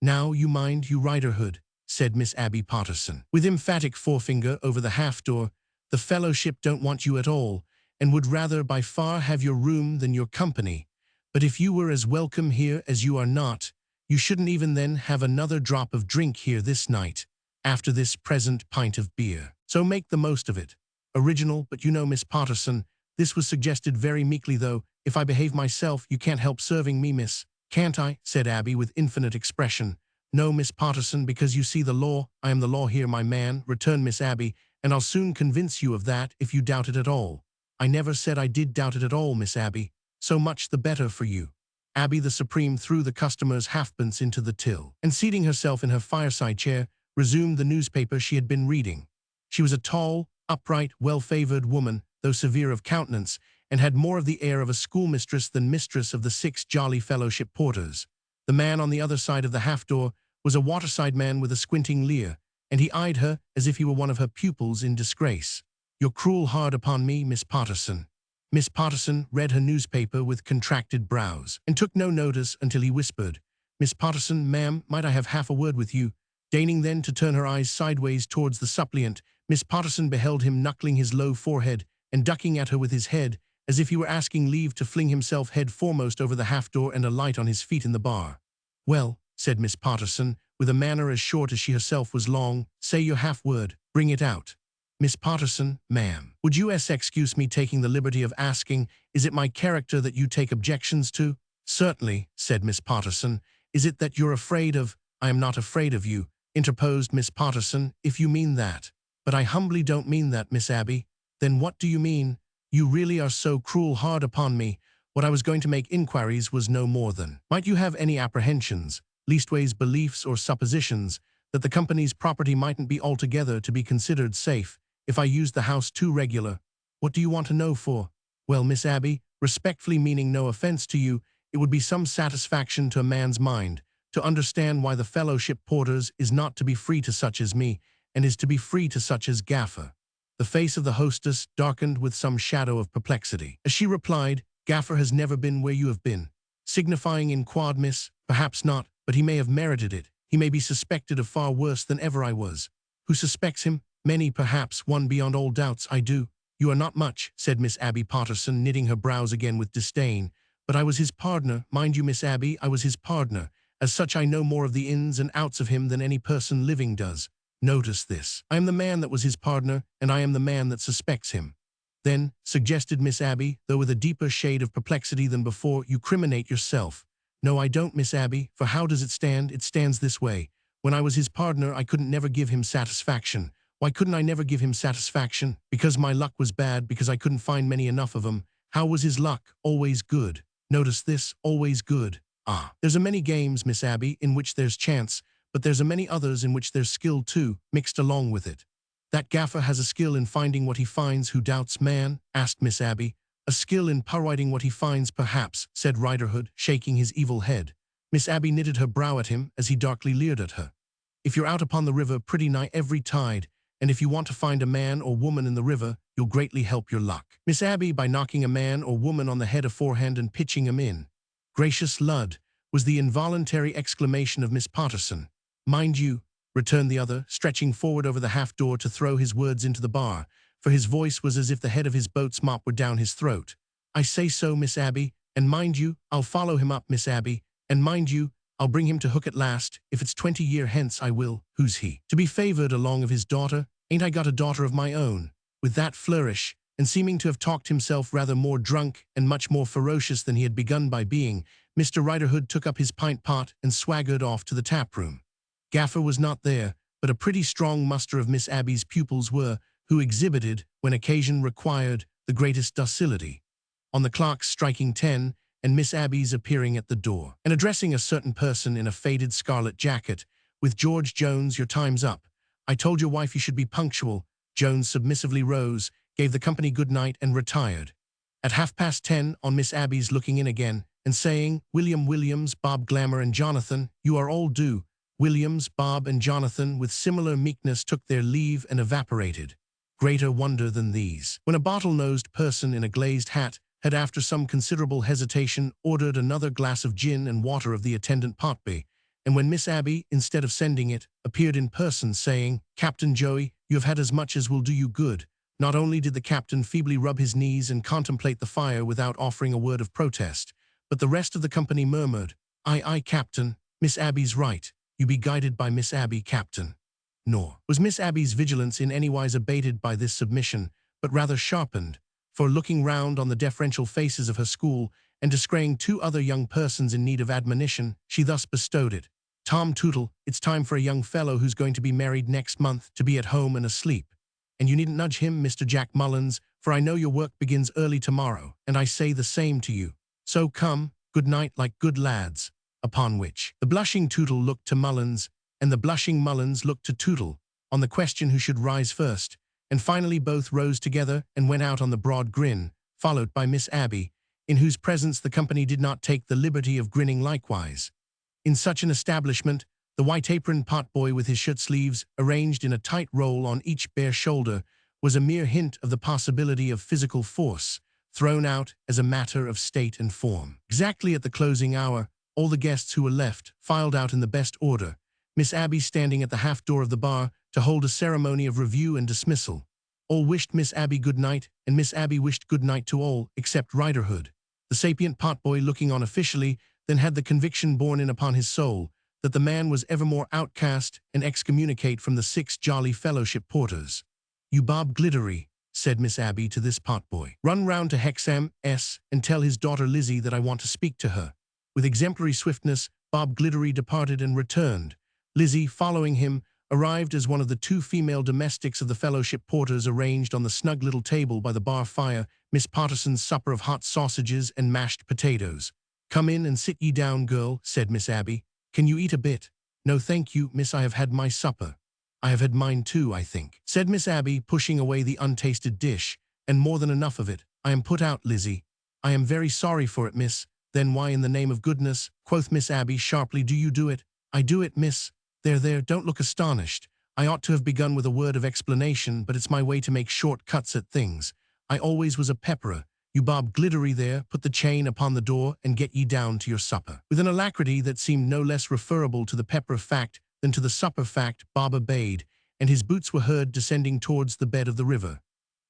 "Now you mind, you Riderhood," said Miss Abby Patterson, with emphatic forefinger over the half-door. "The Fellowship don't want you at all, and would rather by far have your room than your company. But if you were as welcome here as you are not, you shouldn't even then have another drop of drink here this night, after this present pint of beer. So make the most of it. Original, but you know, Miss Patterson, this was suggested very meekly, though, if I behave myself, you can't help serving me, miss." "Can't I?" said Abby with infinite expression. "No, Miss Patterson, because you see the law, I am the law here, my man," returned Miss Abby, "and I'll soon convince you of that if you doubt it at all." "I never said I did doubt it at all, Miss Abby. So much the better for you." Abby the Supreme threw the customer's halfpence into the till, and seating herself in her fireside chair, resumed the newspaper she had been reading. She was a tall, upright, well-favored woman, though severe of countenance, and had more of the air of a schoolmistress than mistress of the 6 jolly Fellowship Porters. The man on the other side of the half-door was a waterside man with a squinting leer, and he eyed her as if he were one of her pupils in disgrace. "You're cruel hard upon me, Miss Patterson." Miss Patterson read her newspaper with contracted brows, and took no notice until he whispered, "Miss Patterson, ma'am, might I have half a word with you?" Deigning then to turn her eyes sideways towards the suppliant, Miss Patterson beheld him knuckling his low forehead and ducking at her with his head, as if he were asking leave to fling himself head foremost over the half-door and alight on his feet in the bar. "Well," said Miss Patterson, with a manner as short as she herself was long, "say your half-word. Bring it out." "Miss Patterson, ma'am, would you excuse me taking the liberty of asking, is it my character that you take objections to?" "Certainly," said Miss Patterson. "Is it that you're afraid of—" "I am not afraid of you," interposed Miss Patterson, "if you mean that. But I humbly don't mean that, Miss Abby." "Then what do you mean? You really are so cruel hard upon me. What I was going to make inquiries was no more than, might you have any apprehensions, leastways beliefs or suppositions, that the company's property mightn't be altogether to be considered safe, if I used the house too regular?" "What do you want to know for?" "Well, Miss Abby, respectfully meaning no offense to you, it would be some satisfaction to a man's mind to understand why the Fellowship Porters is not to be free to such as me, and is to be free to such as Gaffer." The face of the hostess darkened with some shadow of perplexity, as she replied, "Gaffer has never been where you have been." Signifying in quod, miss, "Perhaps not, but he may have merited it. He may be suspected of far worse than ever I was." "Who suspects him?" "Many, perhaps, one beyond all doubts, I do." "You are not much," said Miss Abby Patterson, knitting her brows again with disdain. "But I was his pardner, mind you, Miss Abby, I was his pardner. As such I know more of the ins and outs of him than any person living does. Notice this. I am the man that was his pardner, and I am the man that suspects him." "Then," suggested Miss Abby, though with a deeper shade of perplexity than before, "you criminate yourself." "No, I don't, Miss Abby, for how does it stand? It stands this way. When I was his pardner, I couldn't never give him satisfaction. Why couldn't I never give him satisfaction? Because my luck was bad, because I couldn't find many enough of 'em. How was his luck? Always good. Notice this, always good. Ah, there's a many games, Miss Abby, in which there's chance, but there's a many others in which there's skill too, mixed along with it." "That Gaffer has a skill in finding what he finds who doubts man?" asked Miss Abby. "A skill in parroting what he finds, perhaps," said Riderhood, shaking his evil head. Miss Abby knitted her brow at him as he darkly leered at her. "If you're out upon the river pretty nigh every tide, and if you want to find a man or woman in the river, you'll greatly help your luck, Miss Abby, by knocking a man or woman on the head aforehand and pitching 'em in." "Gracious Lud," was the involuntary exclamation of Miss Patterson. "Mind you, returned the other, stretching forward over the half-door to throw his words into the bar, for his voice was as if the head of his boat's mop were down his throat. I say so, Miss Abby, and mind you, I'll follow him up, Miss Abby, and mind you, I'll bring him to hook at last. If it's 20 year hence, I will. Who's he? To be favoured along of his daughter? Ain't I got a daughter of my own? With that flourish, and seeming to have talked himself rather more drunk and much more ferocious than he had begun by being, Mr. Riderhood took up his pint-pot and swaggered off to the tap-room. Gaffer was not there, but a pretty strong muster of Miss Abby's pupils were, who exhibited, when occasion required, the greatest docility. On the clock's striking 10, and Miss Abby's appearing at the door, and addressing a certain person in a faded scarlet jacket, with George Jones, your time's up. I told your wife you should be punctual. Jones submissively rose, gave the company good night, and retired. At 10:30, on Miss Abby's looking in again, and saying, William Williams, Bob Glamour, and Jonathan, you are all due. Williams, Bob, and Jonathan, with similar meekness, took their leave and evaporated. Greater wonder than these, when a bottle-nosed person in a glazed hat had, after some considerable hesitation, ordered another glass of gin and water of the attendant potby, and when Miss Abby, instead of sending it, appeared in person, saying, Captain Joey, you have had as much as will do you good. Not only did the captain feebly rub his knees and contemplate the fire without offering a word of protest, but the rest of the company murmured, Aye, aye, Captain, Miss Abby's right. You be guided by Miss Abby, Captain. Nor was Miss Abby's vigilance in any wise abated by this submission, but rather sharpened, for looking round on the deferential faces of her school, and descrying two other young persons in need of admonition, she thus bestowed it. Tom Tootle, it's time for a young fellow who's going to be married next month to be at home and asleep. And you needn't nudge him, Mr. Jack Mullins, for I know your work begins early tomorrow, and I say the same to you. So come, good night like good lads. Upon which the blushing Tootle looked to Mullins, and the blushing Mullins looked to Tootle, on the question who should rise first, and finally both rose together and went out on the broad grin, followed by Miss Abby, in whose presence the company did not take the liberty of grinning likewise. In such an establishment, the white-aproned potboy with his shirt-sleeves arranged in a tight roll on each bare shoulder was a mere hint of the possibility of physical force, thrown out as a matter of state and form. Exactly at the closing hour, all the guests who were left filed out in the best order, Miss Abby standing at the half-door of the bar to hold a ceremony of review and dismissal. All wished Miss Abby good night, and Miss Abby wished good night to all, except Riderhood. The sapient potboy, looking on officially, then had the conviction borne in upon his soul that the man was evermore outcast and excommunicate from the 6 jolly fellowship porters. You Bob Glittery, said Miss Abby to this potboy, run round to Hexam S. and tell his daughter Lizzie that I want to speak to her. With exemplary swiftness, Bob Glittery departed and returned. Lizzie, following him, arrived as one of the 2 female domestics of the fellowship porters arranged on the snug little table by the bar fire, Miss Potterson's supper of hot sausages and mashed potatoes. Come in and sit ye down, girl, said Miss Abby. Can you eat a bit? No, thank you, miss, I have had my supper. I have had mine too, I think, said Miss Abby, pushing away the untasted dish, and more than enough of it. I am put out, Lizzie. I am very sorry for it, miss. Then why in the name of goodness, quoth Miss Abby sharply, do you do it? I do it, miss. There, don't look astonished. I ought to have begun with a word of explanation, but it's my way to make short cuts at things. I always was a pepperer. You Bob Glittery there, put the chain upon the door and get ye down to your supper. With an alacrity that seemed no less referable to the pepper fact than to the supper fact, Bob obeyed, and his boots were heard descending towards the bed of the river.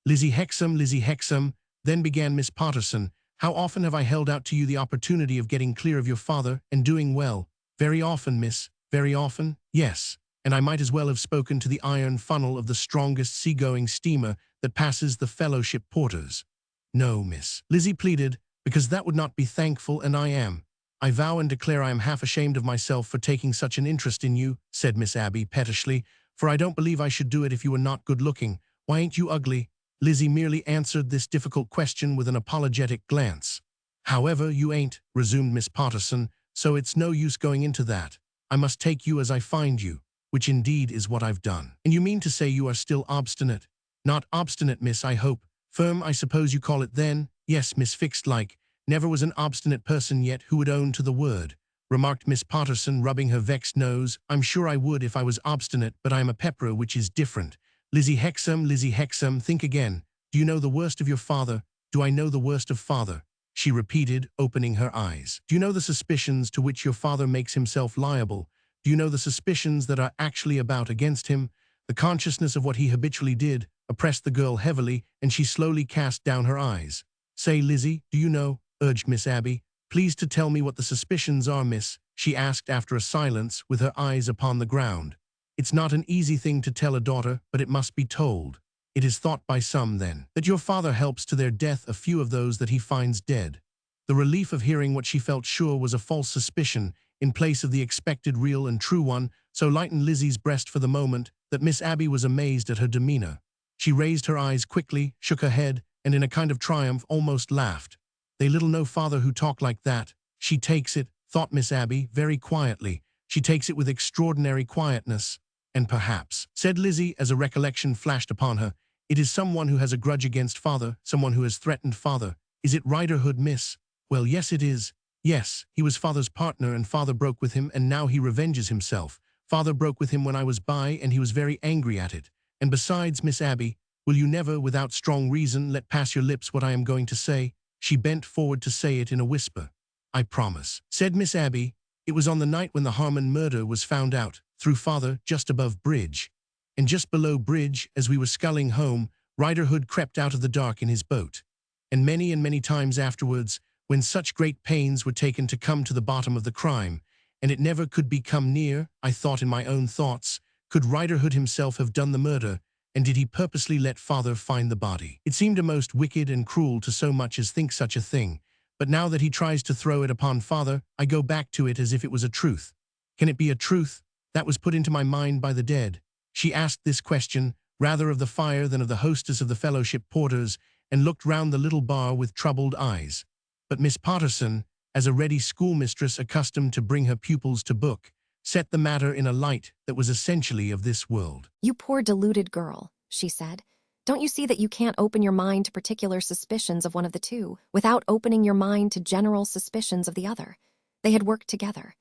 Lizzie Hexam, then began Miss Potterson. How often have I held out to you the opportunity of getting clear of your father and doing well? Very often, miss. Very often? Yes. And I might as well have spoken to the iron funnel of the strongest seagoing steamer that passes the fellowship porters. No, miss, Lizzie pleaded, because that would not be thankful, and I am. I vow and declare I am half ashamed of myself for taking such an interest in you, said Miss Abby pettishly, for I don't believe I should do it if you were not good-looking. Why ain't you ugly? Lizzie merely answered this difficult question with an apologetic glance. However, you ain't, resumed Miss Potterson, so it's no use going into that. I must take you as I find you, which indeed is what I've done. And you mean to say you are still obstinate? Not obstinate, miss, I hope. Firm, I suppose you call it then? Yes, miss, fixed like. Never was an obstinate person yet who would own to the word, remarked Miss Potterson, rubbing her vexed nose. I'm sure I would if I was obstinate, but I am a pepperer, which is different. Lizzie Hexam, think again. Do you know the worst of your father? Do I know the worst of father? She repeated, opening her eyes. Do you know the suspicions to which your father makes himself liable? Do you know the suspicions that are actually about against him? The consciousness of what he habitually did oppressed the girl heavily, and she slowly cast down her eyes. Say, Lizzie, do you know? Urged Miss Abby. Please to tell me what the suspicions are, miss, she asked after a silence with her eyes upon the ground. It's not an easy thing to tell a daughter, but it must be told. It is thought by some, then, that your father helps to their death a few of those that he finds dead. The relief of hearing what she felt sure was a false suspicion, in place of the expected real and true one, so lightened Lizzie's breast for the moment that Miss Abby was amazed at her demeanor. She raised her eyes quickly, shook her head, and in a kind of triumph almost laughed. They little know father who talk like that. She takes it, thought Miss Abby, very quietly. She takes it with extraordinary quietness. And perhaps, said Lizzie as a recollection flashed upon her, it is someone who has a grudge against father, someone who has threatened father. Is it Riderhood, miss? Well, yes, it is. Yes, he was father's partner and father broke with him and now he revenges himself. Father broke with him when I was by and he was very angry at it. And besides, Miss Abby, will you never, without strong reason, let pass your lips what I am going to say? She bent forward to say it in a whisper. I promise, said Miss Abby. It was on the night when the Harmon murder was found out, through father, just above Bridge. And just below Bridge, as we were sculling home, Riderhood crept out of the dark in his boat. And many times afterwards, when such great pains were taken to come to the bottom of the crime, and it never could be come near, I thought in my own thoughts, could Riderhood himself have done the murder, and did he purposely let father find the body? It seemed a most wicked and cruel to so much as think such a thing, but now that he tries to throw it upon father, I go back to it as if it was a truth. Can it be a truth that was put into my mind by the dead? She asked this question, rather of the fire than of the hostess of the fellowship porters, and looked round the little bar with troubled eyes. But Miss Potterson, as a ready schoolmistress accustomed to bring her pupils to book, set the matter in a light that was essentially of this world. You poor deluded girl, she said. Don't you see that you can't open your mind to particular suspicions of one of the two without opening your mind to general suspicions of the other? They had worked together.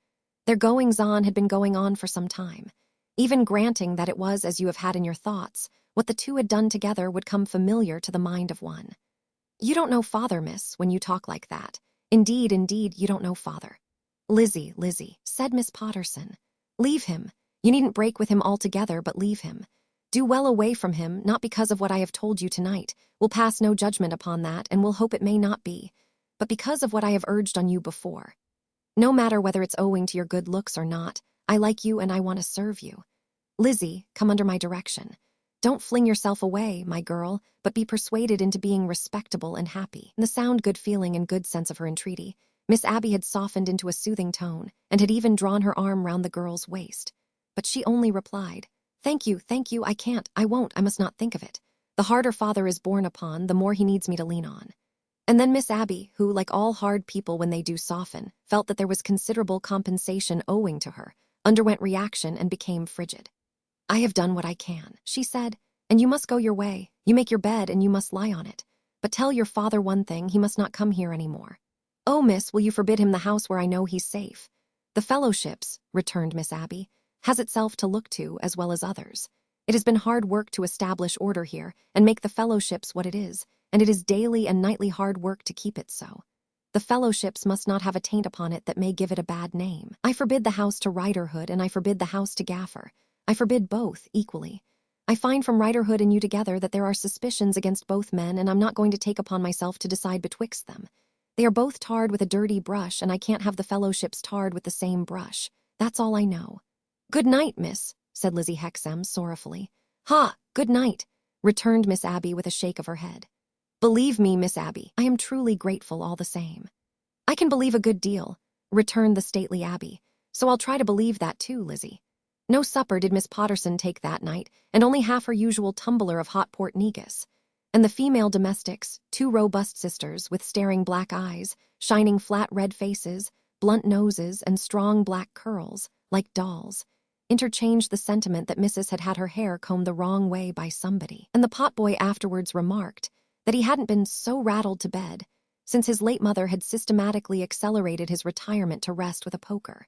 Their goings-on had been going on for some time. Even granting that it was as you have had in your thoughts, what the two had done together would come familiar to the mind of one. You don't know father, miss, when you talk like that. Indeed, you don't know father. Lizzie, said Miss Potterson. Leave him. You needn't break with him altogether, but leave him. Do well away from him, not because of what I have told you tonight. We'll pass no judgment upon that, and we'll hope it may not be, but because of what I have urged on you before. No matter whether it's owing to your good looks or not, I like you and I want to serve you. Lizzie, come under my direction. Don't fling yourself away, my girl, but be persuaded into being respectable and happy. In the sound good feeling and good sense of her entreaty, Miss Abby had softened into a soothing tone and had even drawn her arm round the girl's waist. But she only replied, Thank you, I can't, I won't, I must not think of it. The harder father is borne upon, the more he needs me to lean on. And then Miss Abby, who, like all hard people when they do soften, felt that there was considerable compensation owing to her, underwent reaction and became frigid. I have done what I can, she said, and you must go your way. You make your bed and you must lie on it. But tell your father one thing, he must not come here any more. Oh, miss, will you forbid him the house where I know he's safe? The fellowships, returned Miss Abby, has itself to look to as well as others. It has been hard work to establish order here and make the fellowships what it is, and it is daily and nightly hard work to keep it so. The fellowships must not have a taint upon it that may give it a bad name. I forbid the house to Riderhood and I forbid the house to Gaffer. I forbid both equally. I find from Riderhood and you together that there are suspicions against both men, and I'm not going to take upon myself to decide betwixt them. They are both tarred with a dirty brush, and I can't have the fellowships tarred with the same brush. That's all I know. Good night, miss, said Lizzie Hexam sorrowfully. Ha, good night, returned Miss Abby with a shake of her head. Believe me, Miss Abby, I am truly grateful all the same. I can believe a good deal, returned the stately Abby, so I'll try to believe that too, Lizzie. No supper did Miss Potterson take that night, and only half her usual tumbler of hot port negus. And the female domestics, two robust sisters with staring black eyes, shining flat red faces, blunt noses, and strong black curls, like dolls, interchanged the sentiment that Mrs. had her hair combed the wrong way by somebody. And the potboy afterwards remarked that he hadn't been so rattled to bed since his late mother had systematically accelerated his retirement to rest with a poker.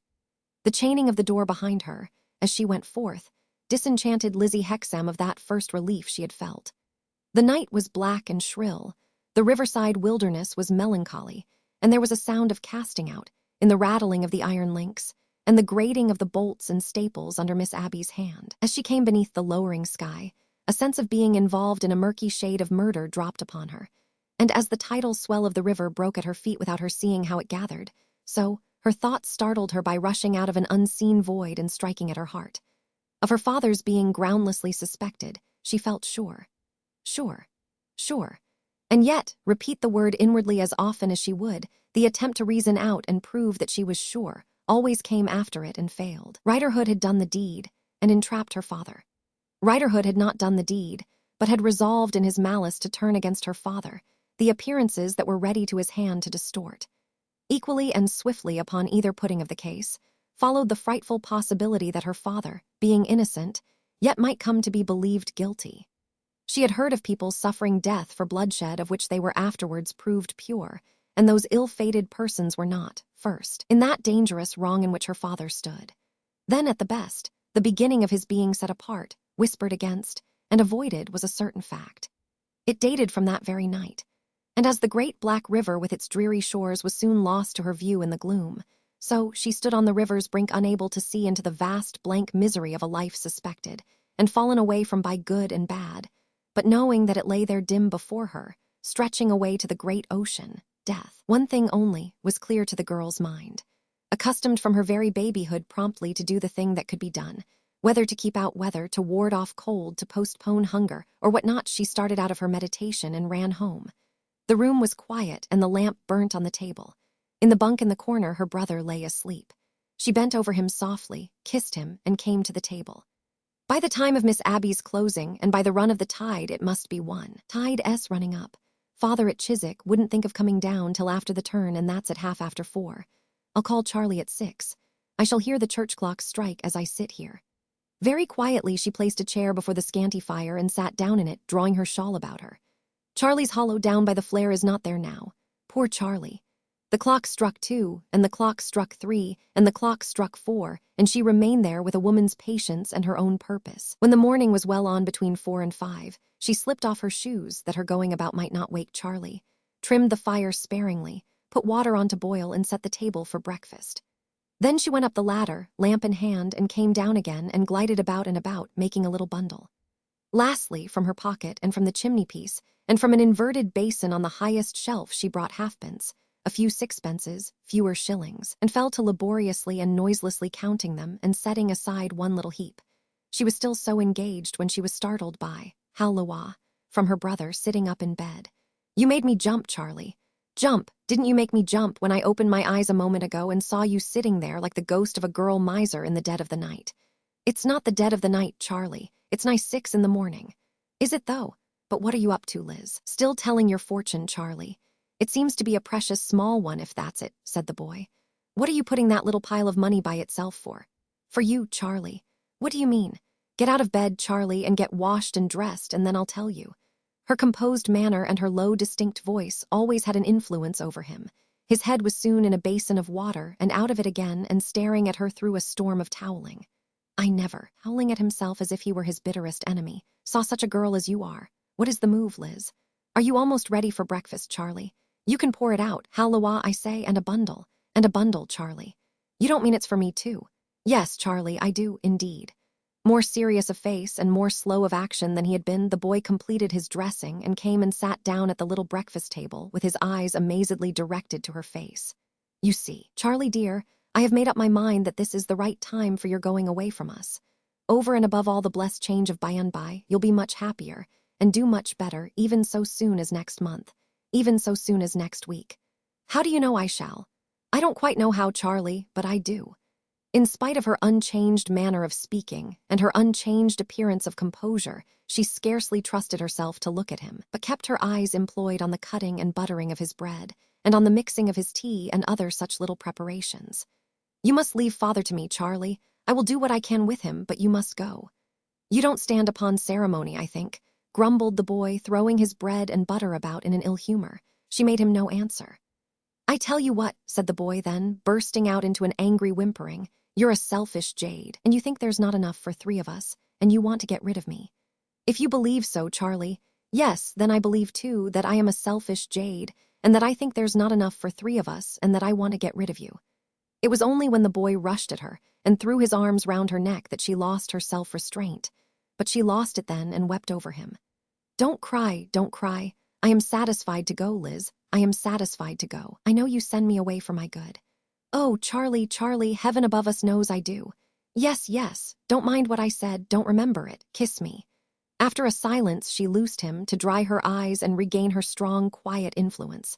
The chaining of the door behind her, as she went forth, disenchanted Lizzie Hexam of that first relief she had felt. The night was black and shrill, the riverside wilderness was melancholy, and there was a sound of casting out, in the rattling of the iron links, and the grating of the bolts and staples under Miss Abby's hand. As she came beneath the lowering sky, a sense of being involved in a murky shade of murder dropped upon her. And as the tidal swell of the river broke at her feet without her seeing how it gathered, so her thoughts startled her by rushing out of an unseen void and striking at her heart. Of her father's being groundlessly suspected, she felt sure. Sure. Sure. And yet, repeat the word inwardly as often as she would, the attempt to reason out and prove that she was sure always came after it and failed. Riderhood had done the deed and entrapped her father. Riderhood had not done the deed, but had resolved in his malice to turn against her father the appearances that were ready to his hand to distort. Equally and swiftly upon either putting of the case, followed the frightful possibility that her father, being innocent, yet might come to be believed guilty. She had heard of people suffering death for bloodshed of which they were afterwards proved pure, and those ill-fated persons were not, first, in that dangerous wrong in which her father stood. Then, at the best, the beginning of his being set apart, whispered against, and avoided was a certain fact. It dated from that very night, and as the great black river with its dreary shores was soon lost to her view in the gloom, so she stood on the river's brink unable to see into the vast blank misery of a life suspected, and fallen away from by good and bad, but knowing that it lay there dim before her, stretching away to the great ocean, death. One thing only was clear to the girl's mind. Accustomed from her very babyhood promptly to do the thing that could be done, whether to keep out weather, to ward off cold, to postpone hunger, or what not, she started out of her meditation and ran home. The room was quiet and the lamp burnt on the table. In the bunk in the corner, her brother lay asleep. She bent over him softly, kissed him, and came to the table. By the time of Miss Abby's closing, and by the run of the tide, it must be 1. Tide S running up. Father at Chiswick wouldn't think of coming down till after the turn, and that's at 4:30. I'll call Charlie at 6. I shall hear the church clock strike as I sit here. Very quietly she placed a chair before the scanty fire and sat down in it, drawing her shawl about her. Charlie's hollowed down by the flare is not there now. Poor Charlie. The clock struck 2, and the clock struck 3, and the clock struck 4, and she remained there with a woman's patience and her own purpose. When the morning was well on between 4 and 5, she slipped off her shoes that her going about might not wake Charlie, trimmed the fire sparingly, put water on to boil, and set the table for breakfast. Then she went up the ladder, lamp in hand, and came down again and glided about and about, making a little bundle. Lastly, from her pocket and from the chimney-piece, and from an inverted basin on the highest shelf she brought halfpence, a few sixpences, fewer shillings, and fell to laboriously and noiselessly counting them and setting aside one little heap. She was still so engaged when she was startled by "Halloa" from her brother sitting up in bed. "You made me jump, Charlie. Jump, didn't you make me jump when I opened my eyes a moment ago and saw you sitting there like the ghost of a girl miser in the dead of the night? It's not the dead of the night, Charlie. It's nigh 6 in the morning. Is it though? But what are you up to, Liz? Still telling your fortune, Charlie? It seems to be a precious small one, if that's it," said the boy. "What are you putting that little pile of money by itself for?" "For you, Charlie." "What do you mean?" "Get out of bed, Charlie, and get washed and dressed, and then I'll tell you." Her composed manner and her low, distinct voice always had an influence over him. His head was soon in a basin of water and out of it again and staring at her through a storm of toweling. "I never," howling at himself as if he were his bitterest enemy, "saw such a girl as you are. What is the move, Liz? Are you almost ready for breakfast, Charlie? You can pour it out. Halloa, I say, and a bundle. And a bundle, Charlie. You don't mean it's for me, too?" "Yes, Charlie, I do, indeed." More serious of face and more slow of action than he had been, the boy completed his dressing and came and sat down at the little breakfast table with his eyes amazedly directed to her face. "You see, Charlie dear, I have made up my mind that this is the right time for your going away from us. Over and above all the blessed change of by and by, you'll be much happier, and do much better, even so soon as next month. Even so soon as next week. How do you know I shall? I don't quite know how, Charlie, but I do." In spite of her unchanged manner of speaking and her unchanged appearance of composure, she scarcely trusted herself to look at him, but kept her eyes employed on the cutting and buttering of his bread, and on the mixing of his tea and other such little preparations. "You must leave father to me, Charlie. I will do what I can with him, but you must go." "You don't stand upon ceremony, I think," grumbled the boy, throwing his bread and butter about in an ill humor. She made him no answer. "I tell you what," said the boy then, bursting out into an angry whimpering, "you're a selfish jade, and you think there's not enough for 3 of us, and you want to get rid of me. If you believe so, Charlie, yes, then I believe too that I am a selfish jade, and that I think there's not enough for 3 of us, and that I want to get rid of you." It was only when the boy rushed at her and threw his arms round her neck that she lost her self-restraint. But she lost it then and wept over him. Don't cry, don't cry. I am satisfied to go, Liz. I am satisfied to go. I know you send me away for my good. Oh, Charlie, Charlie, heaven above us knows I do. Yes, yes, don't mind what I said, don't remember it, kiss me. After a silence, she loosed him to dry her eyes and regain her strong, quiet influence.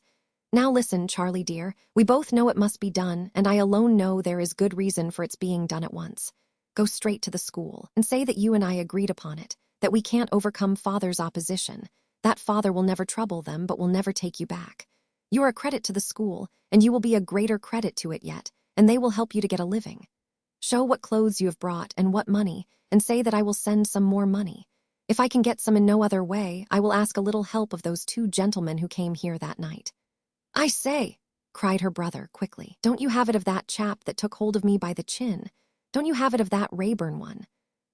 Now listen, Charlie dear, we both know it must be done, and I alone know there is good reason for its being done at once. Go straight to the school, and say that you and I agreed upon it, that we can't overcome father's opposition. That father will never trouble them, but will never take you back. You are a credit to the school, and you will be a greater credit to it yet, and they will help you to get a living. Show what clothes you have brought and what money, and say that I will send some more money. If I can get some in no other way, I will ask a little help of those 2 gentlemen who came here that night. I say, cried her brother quickly, don't you have it of that chap that took hold of me by the chin? Don't you have it of that Rayburn one?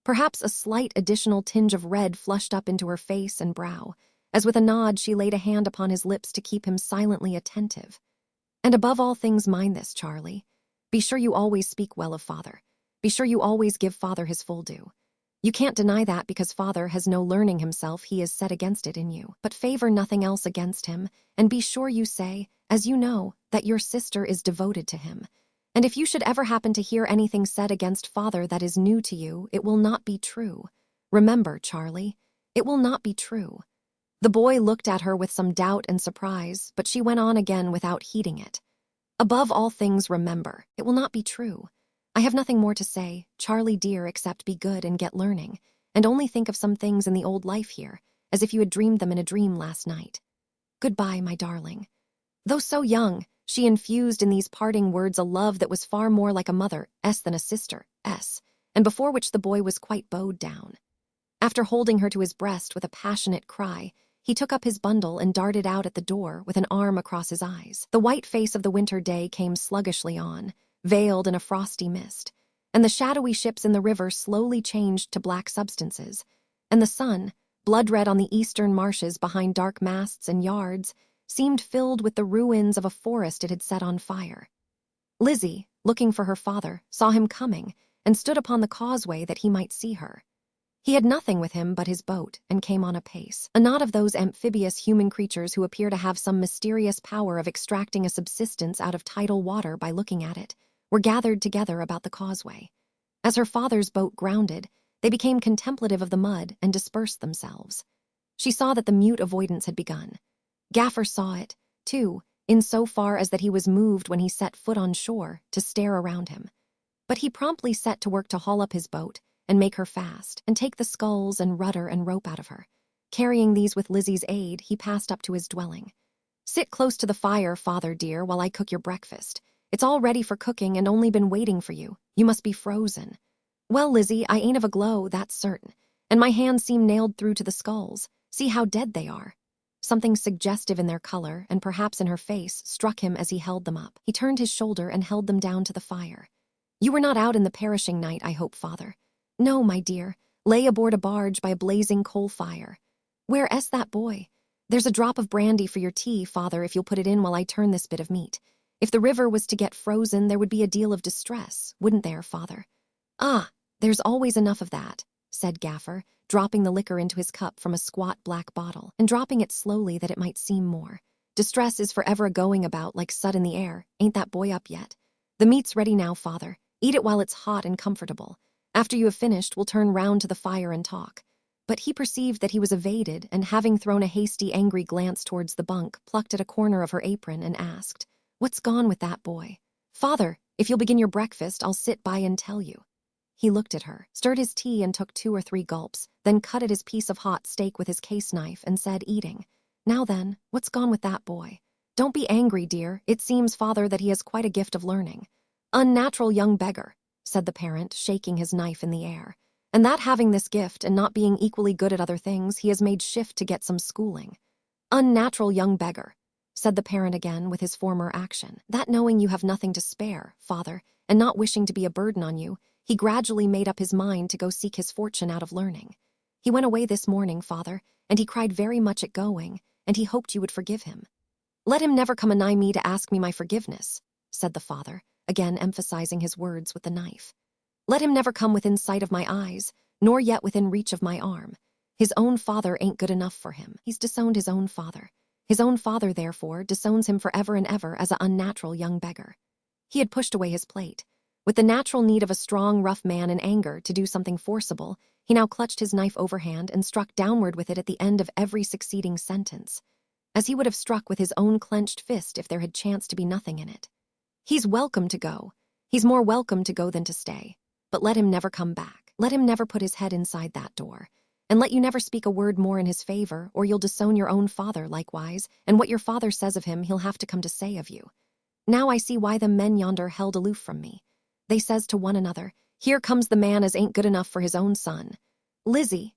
Perhaps a slight additional tinge of red flushed up into her face and brow, as with a nod she laid a hand upon his lips to keep him silently attentive. And above all things mind this, Charlie. Be sure you always speak well of father. Be sure you always give father his full due. You can't deny that because father has no learning himself he is set against it in you, but favor nothing else against him, and be sure you say, as you know, that your sister is devoted to him. And if you should ever happen to hear anything said against father that is new to you, it will not be true. Remember, Charlie, it will not be true. The boy looked at her with some doubt and surprise, but she went on again without heeding it. Above all things, remember, it will not be true. I have nothing more to say, Charlie dear, except be good and get learning, and only think of some things in the old life here, as if you had dreamed them in a dream last night. Goodbye, my darling. Though so young, she infused in these parting words a love that was far more like a mother than a sister, and before which the boy was quite bowed down. After holding her to his breast with a passionate cry, he took up his bundle and darted out at the door with an arm across his eyes. The white face of the winter day came sluggishly on, veiled in a frosty mist, and the shadowy ships in the river slowly changed to black substances, and the sun, blood-red on the eastern marshes behind dark masts and yards, seemed filled with the ruins of a forest it had set on fire. Lizzie, looking for her father, saw him coming, and stood upon the causeway that he might see her. He had nothing with him but his boat, and came on apace. A knot of those amphibious human creatures who appear to have some mysterious power of extracting a subsistence out of tidal water by looking at it, were gathered together about the causeway. As her father's boat grounded, they became contemplative of the mud and dispersed themselves. She saw that the mute avoidance had begun. Gaffer saw it, too, in so far as that he was moved when he set foot on shore to stare around him. But he promptly set to work to haul up his boat and make her fast, and take the sculls and rudder and rope out of her. Carrying these with Lizzie's aid, he passed up to his dwelling. Sit close to the fire, father dear, while I cook your breakfast. It's all ready for cooking and only been waiting for you. You must be frozen. Well, Lizzie, I ain't of a glow, that's certain. And my hands seem nailed through to the sculls. See how dead they are. Something suggestive in their color, and perhaps in her face, struck him as he held them up. He turned his shoulder and held them down to the fire. You were not out in the perishing night, I hope, father. No, my dear, lay aboard a barge by a blazing coal fire. Where's that boy? There's a drop of brandy for your tea, father, if you'll put it in while I turn this bit of meat. If the river was to get frozen, there would be a deal of distress, wouldn't there, father? Ah, there's always enough of that, said Gaffer, dropping the liquor into his cup from a squat black bottle, and dropping it slowly that it might seem more. Distress is forever a-going about like sud in the air. Ain't that boy up yet? The meat's ready now, father. Eat it while it's hot and comfortable. After you have finished, we'll turn round to the fire and talk. But he perceived that he was evaded, and having thrown a hasty, angry glance towards the bunk, plucked at a corner of her apron and asked, What's gone with that boy? Father, if you'll begin your breakfast, I'll sit by and tell you. He looked at her, stirred his tea and took 2 or 3 gulps, then cut at his piece of hot steak with his case knife and said, eating, Now then, what's gone with that boy? Don't be angry, dear. It seems, father, that he has quite a gift of learning. Unnatural young beggar, said the parent, shaking his knife in the air. And that having this gift and not being equally good at other things, he has made shift to get some schooling. Unnatural young beggar, said the parent again with his former action. That knowing you have nothing to spare, father, and not wishing to be a burden on you, he gradually made up his mind to go seek his fortune out of learning. He went away this morning, father, and he cried very much at going, and he hoped you would forgive him. Let him never come anigh me to ask me my forgiveness, said the father, again emphasizing his words with the knife. "Let him never come within sight of my eyes, nor yet within reach of my arm. His own father ain't good enough for him. He's disowned his own father. His own father, therefore, disowns him forever and ever as an unnatural young beggar." He had pushed away his plate. With the natural need of a strong, rough man in anger to do something forcible, he now clutched his knife overhand and struck downward with it at the end of every succeeding sentence, as he would have struck with his own clenched fist if there had chanced to be nothing in it. "He's welcome to go. He's more welcome to go than to stay. But let him never come back. Let him never put his head inside that door. And let you never speak a word more in his favor, or you'll disown your own father likewise, and what your father says of him he'll have to come to say of you. Now I see why them men yonder held aloof from me. They says to one another, 'Here comes the man as ain't good enough for his own son.' Lizzie—"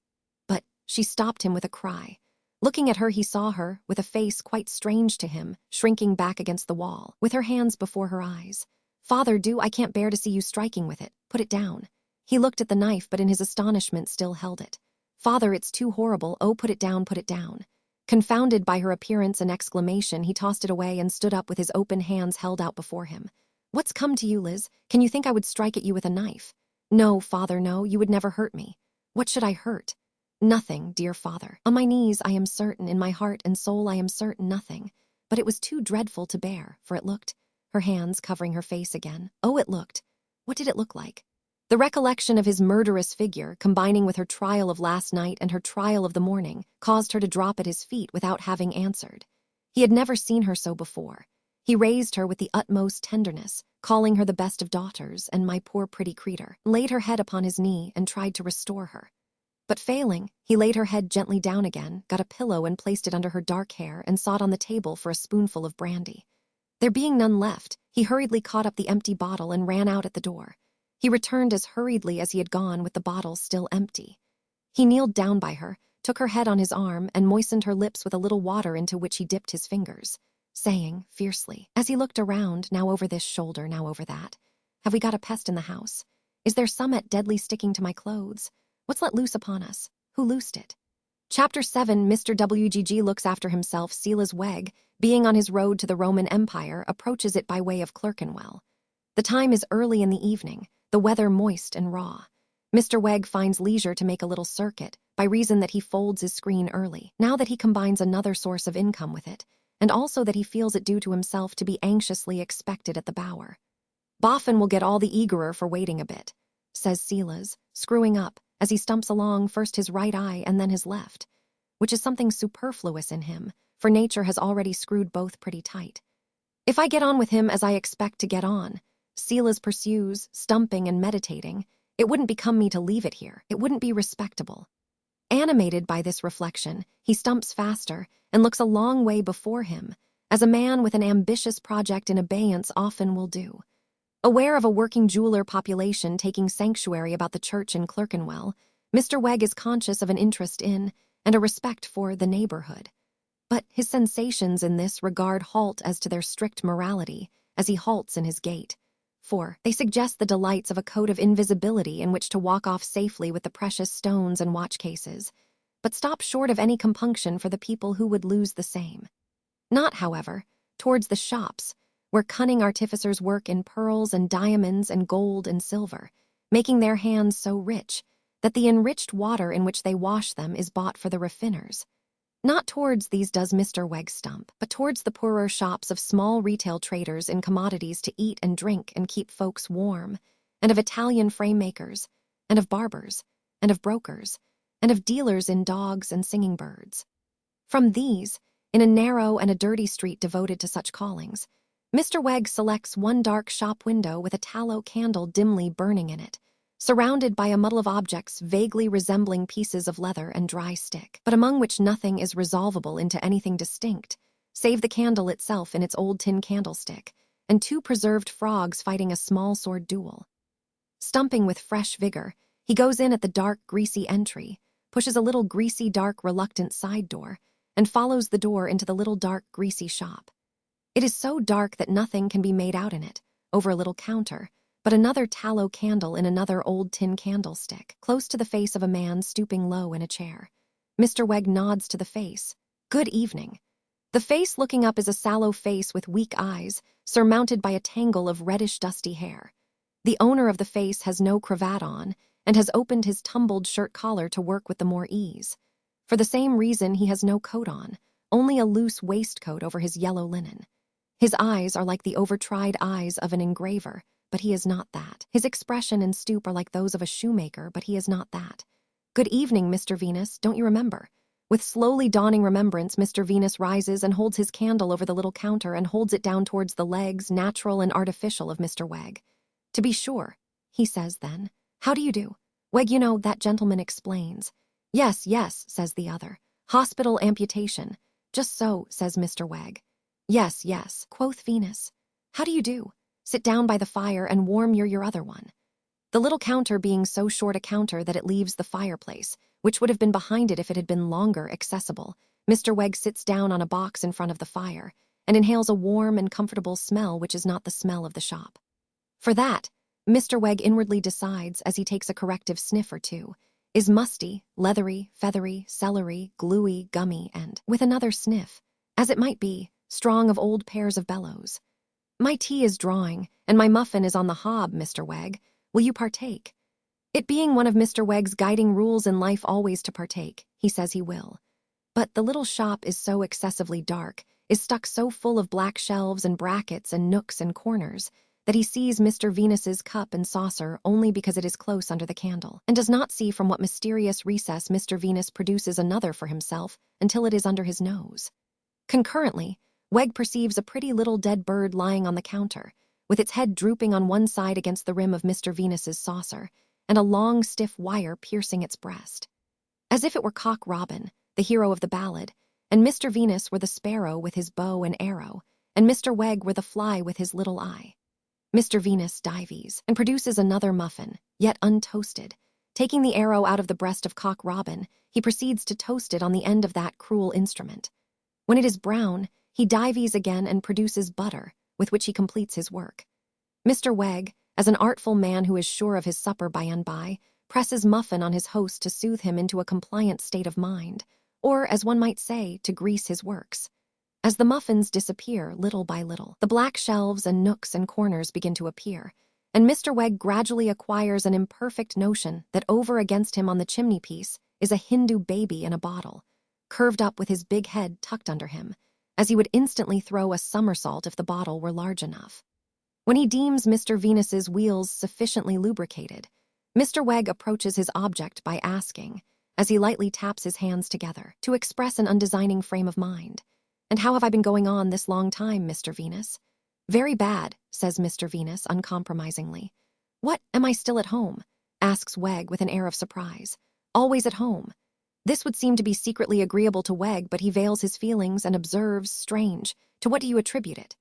But she stopped him with a cry. Looking at her, he saw her, with a face quite strange to him, shrinking back against the wall, with her hands before her eyes. "Father, I can't bear to see you striking with it. Put it down." He looked at the knife, but in his astonishment still held it. "Father, it's too horrible. Oh, put it down, put it down." Confounded by her appearance and exclamation, he tossed it away and stood up with his open hands held out before him. "What's come to you, Liz? Can you think I would strike at you with a knife?" "No, father, no, you would never hurt me." "What should I hurt?" "Nothing, dear father. On my knees I am certain, in my heart and soul I am certain, nothing." But it was too dreadful to bear, for it looked, her hands covering her face again. Oh, it looked. What did it look like? The recollection of his murderous figure, combining with her trial of last night and her trial of the morning, caused her to drop at his feet without having answered. He had never seen her so before. He raised her with the utmost tenderness, calling her the best of daughters and my poor pretty creature, laid her head upon his knee and tried to restore her. But failing, he laid her head gently down again, got a pillow and placed it under her dark hair and sought on the table for a spoonful of brandy. There being none left, he hurriedly caught up the empty bottle and ran out at the door. He returned as hurriedly as he had gone with the bottle still empty. He kneeled down by her, took her head on his arm, and moistened her lips with a little water into which he dipped his fingers, saying, fiercely, as he looked around, now over this shoulder, now over that, "Have we got a pest in the house? Is there somewhat deadly sticking to my clothes? What's let loose upon us? Who loosed it?" Chapter 7. Mr. WGG looks after himself. Silas Wegg, being on his road to the Roman Empire, approaches it by way of Clerkenwell. The time is early in the evening, the weather moist and raw. Mr. Wegg finds leisure to make a little circuit, by reason that he folds his screen early, now that he combines another source of income with it, and also that he feels it due to himself to be anxiously expected at the Bower. "Boffin will get all the eagerer for waiting a bit," says Silas, screwing up, as he stumps along first his right eye and then his left, which is something superfluous in him, for nature has already screwed both pretty tight. "If I get on with him as I expect to get on," Silas pursues, stumping and meditating, "it wouldn't become me to leave it here. It wouldn't be respectable." Animated by this reflection, he stumps faster and looks a long way before him, as a man with an ambitious project in abeyance often will do. Aware of a working jeweler population taking sanctuary about the church in Clerkenwell, Mr. Wegg is conscious of an interest in, and a respect for, the neighborhood. But his sensations in this regard halt as to their strict morality, as he halts in his gait. For they suggest the delights of a coat of invisibility in which to walk off safely with the precious stones and watch cases, but stop short of any compunction for the people who would lose the same. Not, however, towards the shops, where cunning artificers work in pearls and diamonds and gold and silver, making their hands so rich that the enriched water in which they wash them is bought for the raffiners. Not towards these does Mr. Wegg stump, but towards the poorer shops of small retail traders in commodities to eat and drink and keep folks warm, and of Italian frame makers, and of barbers, and of brokers, and of dealers in dogs and singing birds. From these, in a narrow and a dirty street devoted to such callings, Mr. Wegg selects one dark shop window with a tallow candle dimly burning in it, surrounded by a muddle of objects vaguely resembling pieces of leather and dry stick, but among which nothing is resolvable into anything distinct, save the candle itself in its old tin candlestick, and two preserved frogs fighting a small sword duel. Stumping with fresh vigor, he goes in at the dark, greasy entry, pushes a little greasy, dark, reluctant side door, and follows the door into the little dark, greasy shop. It is so dark that nothing can be made out in it, over a little counter, but another tallow candle in another old tin candlestick, close to the face of a man stooping low in a chair. Mr. Wegg nods to the face. "Good evening." The face looking up is a sallow face with weak eyes, surmounted by a tangle of reddish dusty hair. The owner of the face has no cravat on and has opened his tumbled shirt collar to work with the more ease. For the same reason, he has no coat on, only a loose waistcoat over his yellow linen. His eyes are like the overtried eyes of an engraver, but he is not that. His expression and stoop are like those of a shoemaker, but he is not that. Good evening, Mr. Venus, don't you remember? With slowly dawning remembrance, Mr. Venus rises and holds his candle over the little counter and holds it down towards the legs, natural and artificial, of Mr. Wegg. To be sure, he says then. How do you do? Wegg, you know, that gentleman explains. Yes, yes, says the other. Hospital amputation. Just so, says Mr. Wegg. Yes, yes, quoth Venus. How do you do? Sit down by the fire and warm your other one. The little counter being so short a counter that it leaves the fireplace, which would have been behind it if it had been longer, accessible, Mr. Wegg sits down on a box in front of the fire and inhales a warm and comfortable smell which is not the smell of the shop. For that, Mr. Wegg inwardly decides, as he takes a corrective sniff or two, is musty, leathery, feathery, celery, gluey, gummy, and, with another sniff, as it might be, strong of old pairs of bellows. My tea is drawing, and my muffin is on the hob, Mr. Wegg. Will you partake? It being one of Mr. Wegg's guiding rules in life always to partake, he says he will. But the little shop is so excessively dark, is stuck so full of black shelves and brackets and nooks and corners, that he sees Mr. Venus's cup and saucer only because it is close under the candle, and does not see from what mysterious recess Mr. Venus produces another for himself until it is under his nose. Concurrently, Wegg perceives a pretty little dead bird lying on the counter, with its head drooping on one side against the rim of Mr. Venus's saucer, and a long, stiff wire piercing its breast. As if it were Cock Robin, the hero of the ballad, and Mr. Venus were the sparrow with his bow and arrow, and Mr. Wegg were the fly with his little eye. Mr. Venus dives and produces another muffin, yet untoasted. Taking the arrow out of the breast of Cock Robin, he proceeds to toast it on the end of that cruel instrument. When it is brown, he dives again and produces butter, with which he completes his work. Mr. Wegg, as an artful man who is sure of his supper by and by, presses muffin on his host to soothe him into a compliant state of mind, or, as one might say, to grease his works. As the muffins disappear little by little, the black shelves and nooks and corners begin to appear, and Mr. Wegg gradually acquires an imperfect notion that over against him on the chimney-piece is a Hindu baby in a bottle, curved up with his big head tucked under him, as he would instantly throw a somersault if the bottle were large enough. When he deems Mr. Venus's wheels sufficiently lubricated, Mr. Wegg approaches his object by asking, as he lightly taps his hands together, to express an undesigning frame of mind. And how have I been going on this long time, Mr. Venus? Very bad, says Mr. Venus uncompromisingly. What, am I still at home? Asks Wegg with an air of surprise. Always at home. This would seem to be secretly agreeable to Wegg, but he veils his feelings and observes, strange, to what do you attribute it?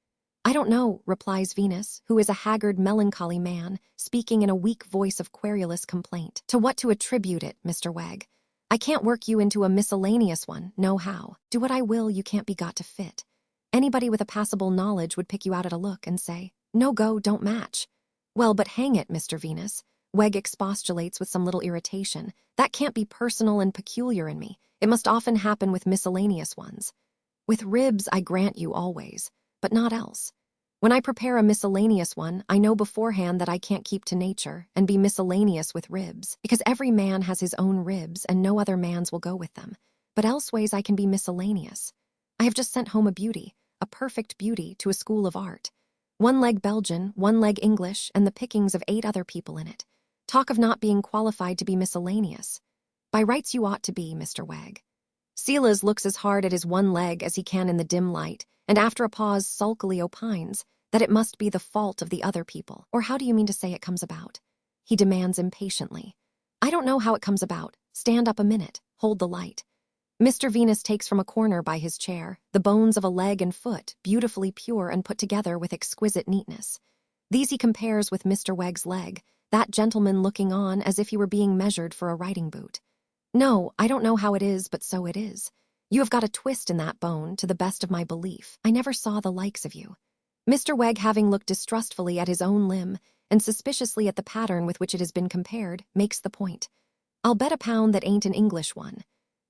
I don't know, replies Venus, who is a haggard, melancholy man, speaking in a weak voice of querulous complaint. To what to attribute it, Mr. Wegg? I can't work you into a miscellaneous one, no how. Do what I will, you can't be got to fit. Anybody with a passable knowledge would pick you out at a look and say, no go, don't match. Well, but hang it, Mr. Venus, Wegg expostulates with some little irritation. That can't be personal and peculiar in me. It must often happen with miscellaneous ones. With ribs, I grant you always, but not else. When I prepare a miscellaneous one, I know beforehand that I can't keep to nature and be miscellaneous with ribs, because every man has his own ribs and no other man's will go with them. But elseways I can be miscellaneous. I have just sent home a beauty, a perfect beauty, to a school of art. 1 leg Belgian, 1 leg English, and the pickings of 8 other people in it. Talk of not being qualified to be miscellaneous. By rights you ought to be, Mr. Wegg. Silas looks as hard at his 1 leg as he can in the dim light, and after a pause sulkily opines that it must be the fault of the other people. Or how do you mean to say it comes about? He demands impatiently. I don't know how it comes about. Stand up a minute. Hold the light. Mr. Venus takes from a corner by his chair the bones of a leg and foot, beautifully pure and put together with exquisite neatness. These he compares with Mr. Wegg's leg, that gentleman looking on as if he were being measured for a riding boot. No, I don't know how it is, but so it is. You have got a twist in that bone, to the best of my belief. I never saw the likes of you. Mr. Wegg, having looked distrustfully at his own limb and suspiciously at the pattern with which it has been compared, makes the point. I'll bet £1 that ain't an English one.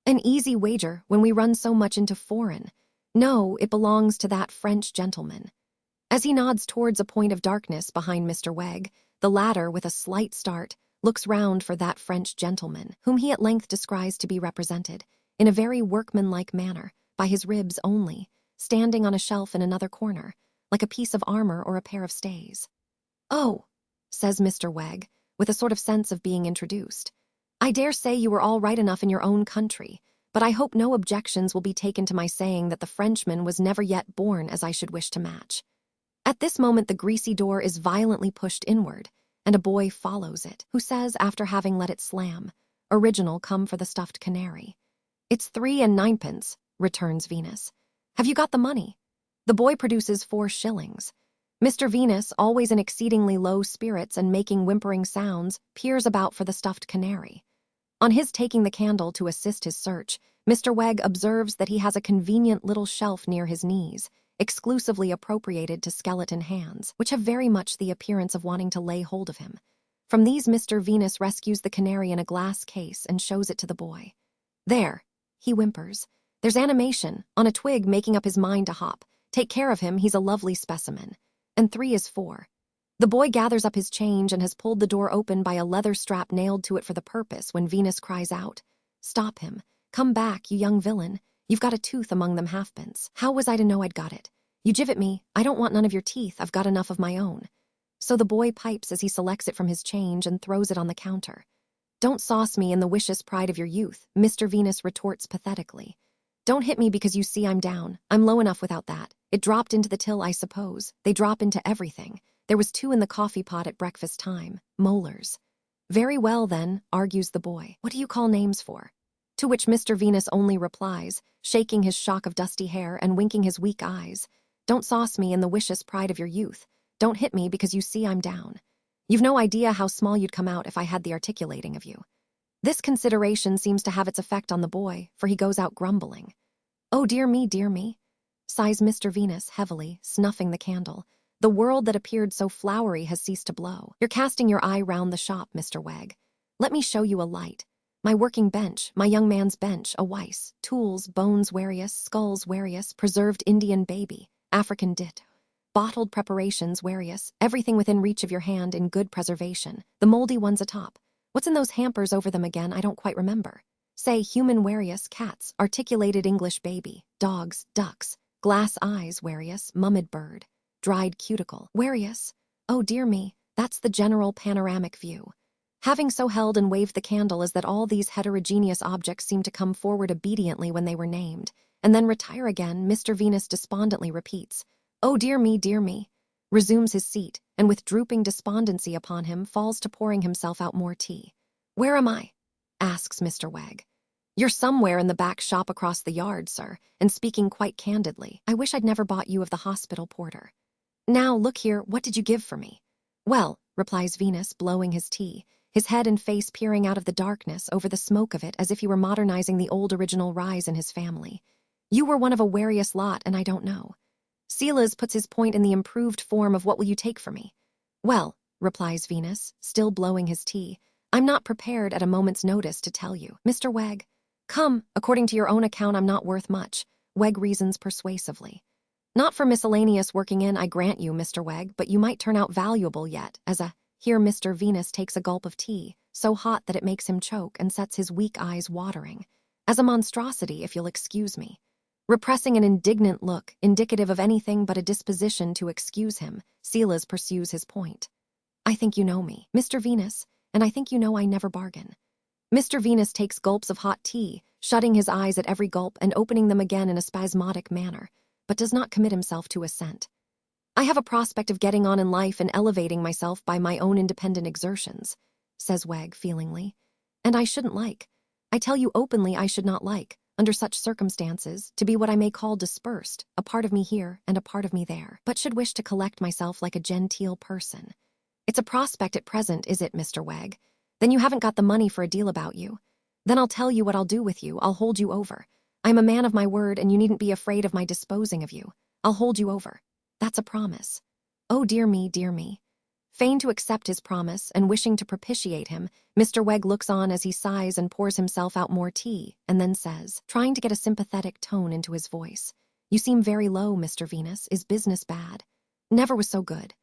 An easy wager when we run so much into foreign. No, it belongs to that French gentleman. As he nods towards a point of darkness behind Mr. Wegg, the latter, with a slight start, looks round for that French gentleman, whom he at length descries to be represented, in a very workmanlike manner, by his ribs only, standing on a shelf in another corner, like a piece of armor or a pair of stays. "Oh," says Mr. Wegg, with a sort of sense of being introduced. "I dare say you were all right enough in your own country, but I hope no objections will be taken to my saying that the Frenchman was never yet born as I should wish to match." At this moment the greasy door is violently pushed inward, and a boy follows it, who says, after having let it slam, "Original come for the stuffed canary." "It's 3 and 9pence, returns Venus. "Have you got the money?" The boy produces 4 shillings. Mr. Venus, always in exceedingly low spirits and making whimpering sounds, peers about for the stuffed canary. On his taking the candle to assist his search, Mr. Wegg observes that he has a convenient little shelf near his knees, exclusively appropriated to skeleton hands, which have very much the appearance of wanting to lay hold of him. From these Mr. Venus rescues the canary in a glass case and shows it to the boy. "There," he whimpers. "There's animation, on a twig making up his mind to hop. Take care of him, he's a lovely specimen. And 3 is 4. The boy gathers up his change and has pulled the door open by a leather strap nailed to it for the purpose when Venus cries out, "Stop him. Come back, you young villain. You've got a tooth among them halfpence." "How was I to know I'd got it? You jivet me. I don't want none of your teeth. I've got enough of my own." So the boy pipes as he selects it from his change and throws it on the counter. "Don't sauce me in the vicious pride of your youth," Mr. Venus retorts pathetically. "Don't hit me because you see I'm down. I'm low enough without that. It dropped into the till, I suppose. They drop into everything. There was 2 in the coffee pot at breakfast time. Molars." "Very well, then," argues the boy. "What do you call names for?" To which Mr. Venus only replies, shaking his shock of dusty hair and winking his weak eyes, "Don't sauce me in the vicious pride of your youth. Don't hit me because you see I'm down. You've no idea how small you'd come out if I had the articulating of you." This consideration seems to have its effect on the boy, for he goes out grumbling. "Oh, dear me," sighs Mr. Venus heavily, snuffing the candle. "The world that appeared so flowery has ceased to blow. You're casting your eye round the shop, Mr. Wegg. Let me show you a light. My working bench, my young man's bench, a Weiss, tools, bones various, skulls various, preserved Indian baby, African dit, bottled preparations various, everything within reach of your hand in good preservation, the moldy ones atop. What's in those hampers over them again? I don't quite remember. Say, human various, cats, articulated English baby, dogs, ducks, glass eyes various, mummied bird, dried cuticle various. Oh dear me, that's the general panoramic view." Having so held and waved the candle as that all these heterogeneous objects seemed to come forward obediently when they were named, and then retire again, Mr. Venus despondently repeats, "Oh dear me," resumes his seat, and with drooping despondency upon him falls to pouring himself out more tea. "Where am I?" asks Mr. Wegg. "You're somewhere in the back shop across the yard, sir, and speaking quite candidly, I wish I'd never bought you of the hospital porter. Now, look here, what did you give for me?" "Well," replies Venus, blowing his tea, his head and face peering out of the darkness over the smoke of it as if he were modernizing the old original rise in his family, "you were one of a warious lot, and I don't know. Silas puts his point in the improved form of what will you take for me?" "Well," replies Venus, still blowing his tea, "I'm not prepared at a moment's notice to tell you, Mr. Wegg. Come, according to your own account I'm not worth much," Wegg reasons persuasively. "Not for miscellaneous working in, I grant you, Mr. Wegg, but you might turn out valuable yet, as a—" Here Mr. Venus takes a gulp of tea, so hot that it makes him choke and sets his weak eyes watering. "As a monstrosity, if you'll excuse me." Repressing an indignant look, indicative of anything but a disposition to excuse him, Silas pursues his point. "I think you know me, Mr. Venus, and I think you know I never bargain." Mr. Venus takes gulps of hot tea, shutting his eyes at every gulp and opening them again in a spasmodic manner, but does not commit himself to assent. "I have a prospect of getting on in life and elevating myself by my own independent exertions," says Wegg feelingly. "And I shouldn't like, I tell you openly I should not like, under such circumstances, to be what I may call dispersed, a part of me here and a part of me there, but should wish to collect myself like a genteel person. It's a prospect at present, is it, Mr. Wegg? Then you haven't got the money for a deal about you. Then I'll tell you what I'll do with you. I'll hold you over. I'm a man of my word, and you needn't be afraid of my disposing of you. I'll hold you over. That's a promise." Oh dear me, dear me. Fain to accept his promise and wishing to propitiate him, Mr. Wegg looks on as he sighs and pours himself out more tea, and then says, trying to get a sympathetic tone into his voice, You seem very low, Mr. Venus. Is business bad? Never was so good.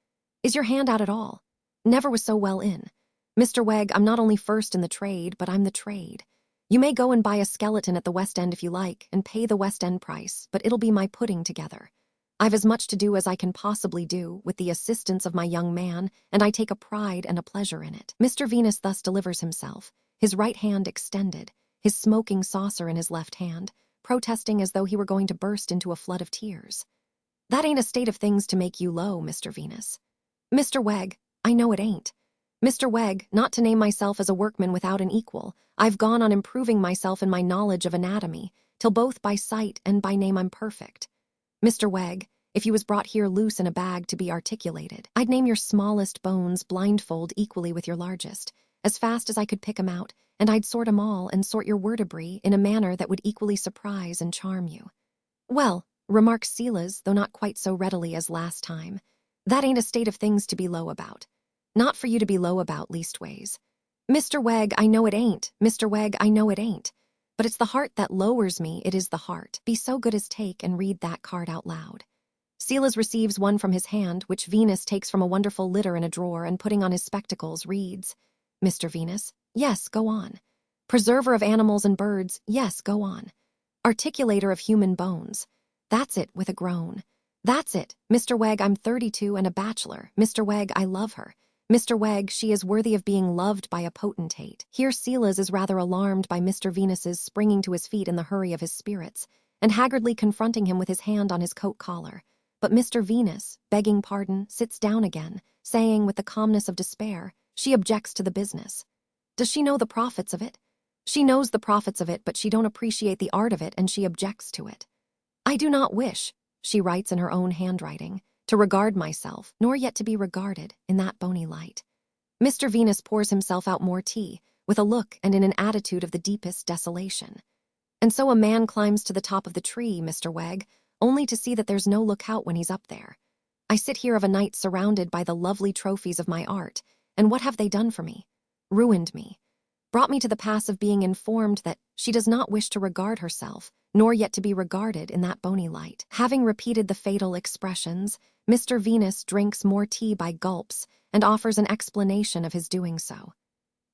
Is your hand out at all? Never was so well in. Mr. Wegg, I'm not only first in the trade, but I'm the trade. You may go and buy a skeleton at the West End if you like, and pay the West End price, but it'll be my putting together. I've as much to do as I can possibly do, with the assistance of my young man, and I take a pride and a pleasure in it. Mr. Venus thus delivers himself, his right hand extended, his smoking saucer in his left hand, protesting as though he were going to burst into a flood of tears. That ain't a state of things to make you low, Mr. Venus. Mr. Wegg, I know it ain't. Mr. Wegg, not to name myself as a workman without an equal, I've gone on improving myself in my knowledge of anatomy, till both by sight and by name I'm perfect. Mr. Wegg, if you was brought here loose in a bag to be articulated, I'd name your smallest bones blindfold equally with your largest, as fast as I could pick 'em out, and I'd sort 'em all and sort your vertebrae in a manner that would equally surprise and charm you. Well, remarked Silas, though not quite so readily as last time, that ain't a state of things to be low about. Not for you to be low about, leastways. Mr. Wegg, I know it ain't. Mr. Wegg, I know it ain't. But it's the heart that lowers me, it is the heart. Be so good as take and read that card out loud. Silas receives one from his hand, which Venus takes from a wonderful litter in a drawer, and putting on his spectacles, reads, Mr. Venus, yes, go on. Preserver of animals and birds, yes, go on. Articulator of human bones. That's it, with a groan. That's it. Mr. Wegg, I'm 32 and a bachelor. Mr. Wegg, I love her. Mr. Wegg, she is worthy of being loved by a potentate. Here Silas is rather alarmed by Mr. Venus's springing to his feet in the hurry of his spirits, and haggardly confronting him with his hand on his coat collar. But Mr. Venus, begging pardon, sits down again, saying with the calmness of despair, she objects to the business. Does she know the profits of it? She knows the profits of it, but she don't appreciate the art of it, and she objects to it. I do not wish, she writes in her own handwriting, to regard myself, nor yet to be regarded, in that bony light. Mr. Venus pours himself out more tea, with a look and in an attitude of the deepest desolation. And so a man climbs to the top of the tree, Mr. Wegg, only to see that there's no lookout when he's up there. I sit here of a night surrounded by the lovely trophies of my art, and what have they done for me? Ruined me. Brought me to the pass of being informed that she does not wish to regard herself, nor yet to be regarded in that bony light. Having repeated the fatal expressions, Mr. Venus drinks more tea by gulps and offers an explanation of his doing so.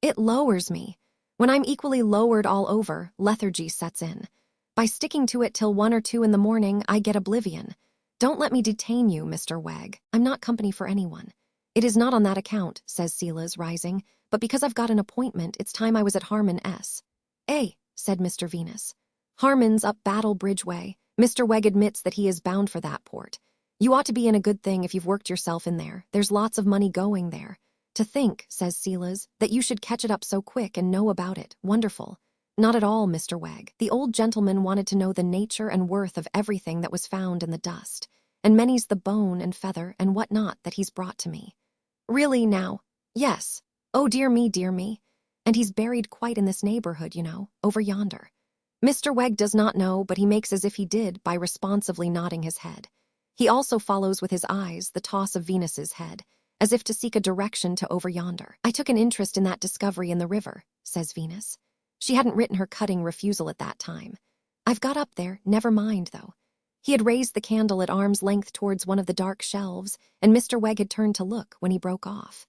It lowers me. When I'm equally lowered all over, lethargy sets in. By sticking to it till 1 or 2 in the morning, I get oblivion. Don't let me detain you, Mr. Wegg. I'm not company for anyone. It is not on that account, says Silas, rising, but because I've got an appointment, it's time I was at Harmon S. Said Mr. Venus. Harmon's up Battle Bridge way. Mr. Wegg admits that he is bound for that port. You ought to be in a good thing if you've worked yourself in there. There's lots of money going there. To think, says Silas, that you should catch it up so quick and know about it. Wonderful. Not at all, Mr. Wegg. The old gentleman wanted to know the nature and worth of everything that was found in the dust, and many's the bone and feather and what not that he's brought to me. Really, now? Yes. Oh, dear me. And he's buried quite in this neighborhood, you know, over yonder. Mr. Wegg does not know, but he makes as if he did by responsively nodding his head. He also follows with his eyes the toss of Venus's head, as if to seek a direction to over yonder. I took an interest in that discovery in the river, says Venus. She hadn't written her cutting refusal at that time. I've got up there, never mind, though. He had raised the candle at arm's length towards one of the dark shelves, and Mr. Wegg had turned to look when he broke off.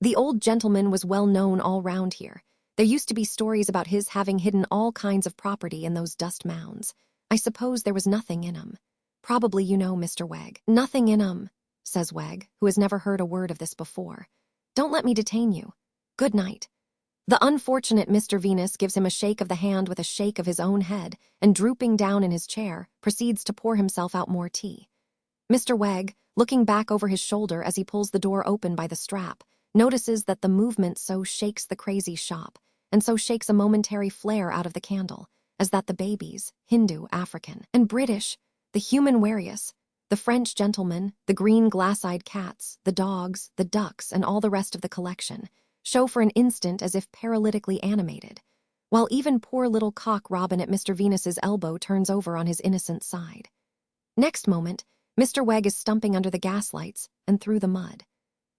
The old gentleman was well known all round here. There used to be stories about his having hidden all kinds of property in those dust mounds. I suppose there was nothing in 'em. Probably you know, Mr. Wegg. Nothing in 'em, says Wegg, who has never heard a word of this before. Don't let me detain you. Good night. The unfortunate Mr. Venus gives him a shake of the hand with a shake of his own head, and drooping down in his chair, proceeds to pour himself out more tea. Mr. Wegg, looking back over his shoulder as he pulls the door open by the strap, notices that the movement so shakes the crazy shop, and so shakes a momentary flare out of the candle, as that the babies, Hindu, African, and British, the human warious, the French gentlemen, the green glass-eyed cats, the dogs, the ducks, and all the rest of the collection, show for an instant as if paralytically animated, while even poor little Cock Robin at Mr. Venus's elbow turns over on his innocent side. Next moment, Mr. Wegg is stumping under the gaslights and through the mud.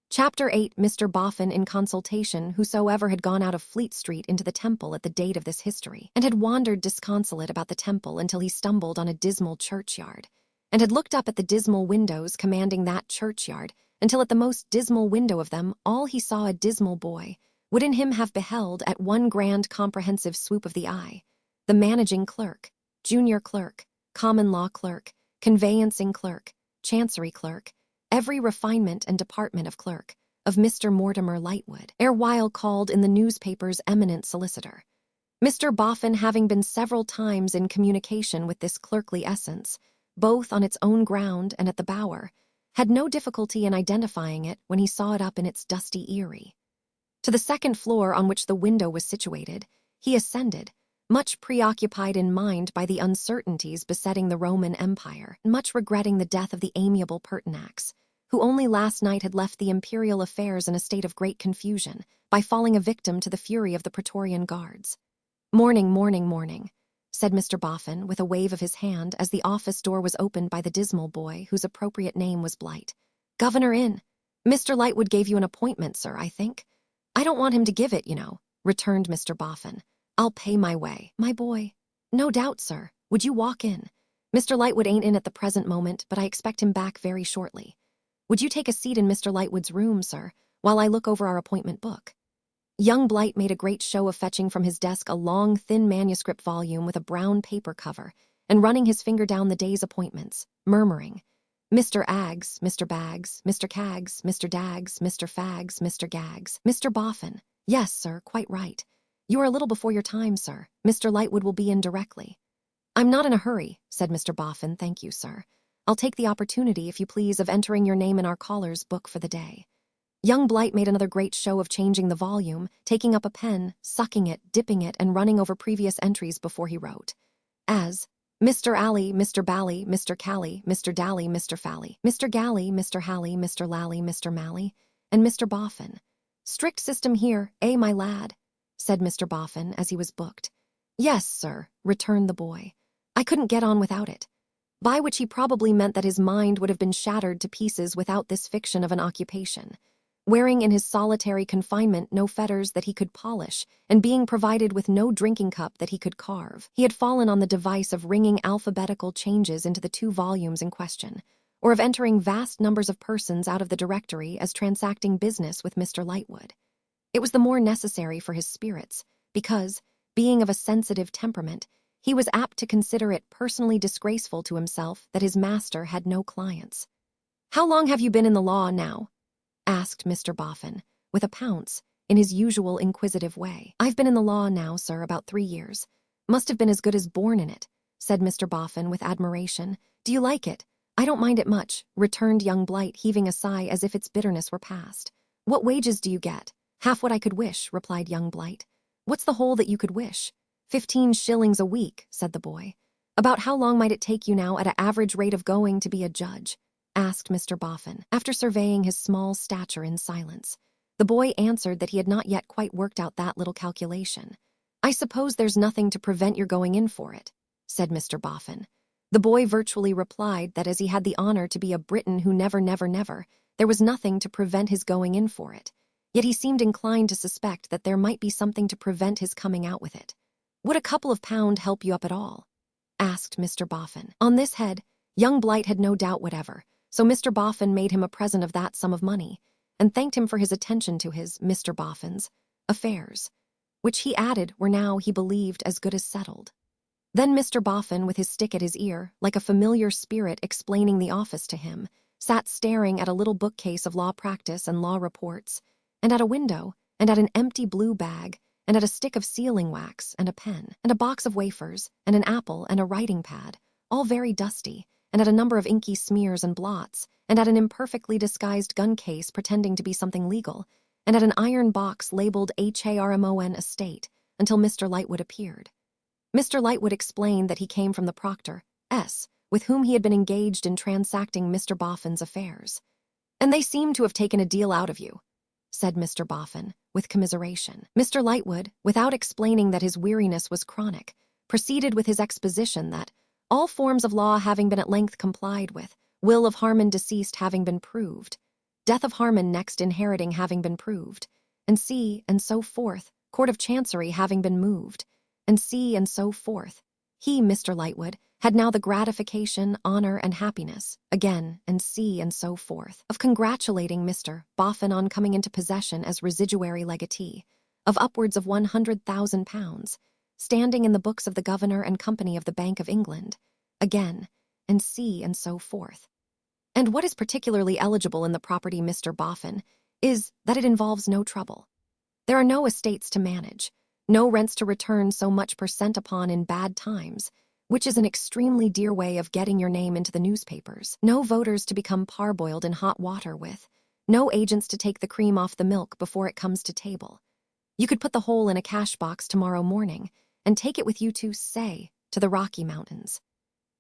Chapter 8. Mr. Boffin in consultation, whosoever had gone out of Fleet Street into the Temple at the date of this history, and had wandered disconsolate about the Temple until he stumbled on a dismal churchyard. and had looked up at the dismal windows commanding that churchyard, until at the most dismal window of them all he saw a dismal boy, would in him have beheld at one grand comprehensive swoop of the eye, the managing clerk, junior clerk, common law clerk, conveyancing clerk, chancery clerk, every refinement and department of clerk, of Mr. Mortimer Lightwood, erewhile called in the newspapers eminent solicitor. Mr. Boffin, having been several times in communication with this clerkly essence, both on its own ground and at the Bower, had no difficulty in identifying it when he saw it up in its dusty eyrie. To the second floor on which the window was situated, he ascended, much preoccupied in mind by the uncertainties besetting the Roman Empire, and much regretting the death of the amiable Pertinax, who only last night had left the imperial affairs in a state of great confusion by falling a victim to the fury of the Praetorian guards. "Morning, morning, morning," said Mr. Boffin, with a wave of his hand as the office door was opened by the dismal boy, whose appropriate name was Blight. "Governor in. Mr. Lightwood gave you an appointment, sir, I think." "I don't want him to give it, you know," returned Mr. Boffin. "I'll pay my way, my boy." "No doubt, sir. Would you walk in? Mr. Lightwood ain't in at the present moment, but I expect him back very shortly. Would you take a seat in Mr. Lightwood's room, sir, while I look over our appointment book?" Young Blight made a great show of fetching from his desk a long, thin manuscript volume with a brown paper cover, and running his finger down the day's appointments, murmuring, "Mr. Aggs, Mr. Baggs, Mr. Caggs, Mr. Daggs, Mr. Faggs, Mr. Gaggs, Mr. Boffin. Yes, sir, quite right. You are a little before your time, sir. Mr. Lightwood will be in directly." "I'm not in a hurry," said Mr. Boffin, "thank you, sir. I'll take the opportunity, if you please, of entering your name in our caller's book for the day." Young Blight made another great show of changing the volume, taking up a pen, sucking it, dipping it, and running over previous entries before he wrote. As Mr. Alley, Mr. Bally, Mr. Cally, Mr. Dally, Mr. Fally, Mr. Galley, Mr. Halley, Mr. Lally, Mr. Mally, and Mr. Boffin. "Strict system here, eh, my lad?" said Mr. Boffin as he was booked. "Yes, sir," returned the boy. "I couldn't get on without it." By which he probably meant that his mind would have been shattered to pieces without this fiction of an occupation. Wearing in his solitary confinement no fetters that he could polish, and being provided with no drinking cup that he could carve, he had fallen on the device of ringing alphabetical changes into the 2 volumes in question, or of entering vast numbers of persons out of the directory as transacting business with Mr. Lightwood. It was the more necessary for his spirits, because, being of a sensitive temperament, he was apt to consider it personally disgraceful to himself that his master had no clients. "How long have you been in the law now?" asked Mr. Boffin, with a pounce, in his usual inquisitive way. "I've been in the law now, sir, about 3 years. Must have been as good as born in it," said Mr. Boffin with admiration. "Do you like it?" "I don't mind it much," returned young Blight, heaving a sigh as if its bitterness were past. "What wages do you get?" "Half what I could wish," replied young Blight. "What's the whole that you could wish?" 15 shillings a week," said the boy. "About how long might it take you now at an average rate of going to be a judge?" asked Mr. Boffin, after surveying his small stature in silence. The boy answered that he had not yet quite worked out that little calculation. "I suppose there's nothing to prevent your going in for it," said Mr. Boffin. The boy virtually replied that as he had the honor to be a Briton who never, there was nothing to prevent his going in for it. Yet he seemed inclined to suspect that there might be something to prevent his coming out with it. "Would a couple of pound help you up at all?" asked Mr. Boffin. On this head, young Blight had no doubt whatever, so Mr. Boffin made him a present of that sum of money, and thanked him for his attention to his, Mr. Boffin's, affairs, which he added were now, he believed, as good as settled. Then Mr. Boffin, with his stick at his ear, like a familiar spirit explaining the office to him, sat staring at a little bookcase of law practice and law reports, and at a window, and at an empty blue bag, and at a stick of sealing wax, and a pen, and a box of wafers, and an apple, and a writing pad, all very dusty, and at a number of inky smears and blots, and at an imperfectly disguised gun case pretending to be something legal, and at an iron box labeled Harmon Estate, until Mr. Lightwood appeared. Mr. Lightwood explained that he came from the proctor, S., with whom he had been engaged in transacting Mr. Boffin's affairs. "And they seem to have taken a deal out of you," said Mr. Boffin, with commiseration. Mr. Lightwood, without explaining that his weariness was chronic, proceeded with his exposition that, all forms of law having been at length complied with, will of Harmon deceased having been proved, death of Harmon next inheriting having been proved, and so forth, court of chancery having been moved, and so forth, he, Mr. Lightwood, had now the gratification, honor, and happiness, again, and see and so forth, of congratulating Mr. Boffin on coming into possession as residuary legatee, of upwards of £100,000, standing in the books of the Governor and Company of the Bank of England, again, and see and so forth. And what is particularly eligible in the property Mr. Boffin is that it involves no trouble. There are no estates to manage, no rents to return so much per cent upon in bad times, which is an extremely dear way of getting your name into the newspapers, no voters to become parboiled in hot water with, no agents to take the cream off the milk before it comes to table. You could put the whole in a cash box tomorrow morning and take it with you to, say, to the Rocky Mountains.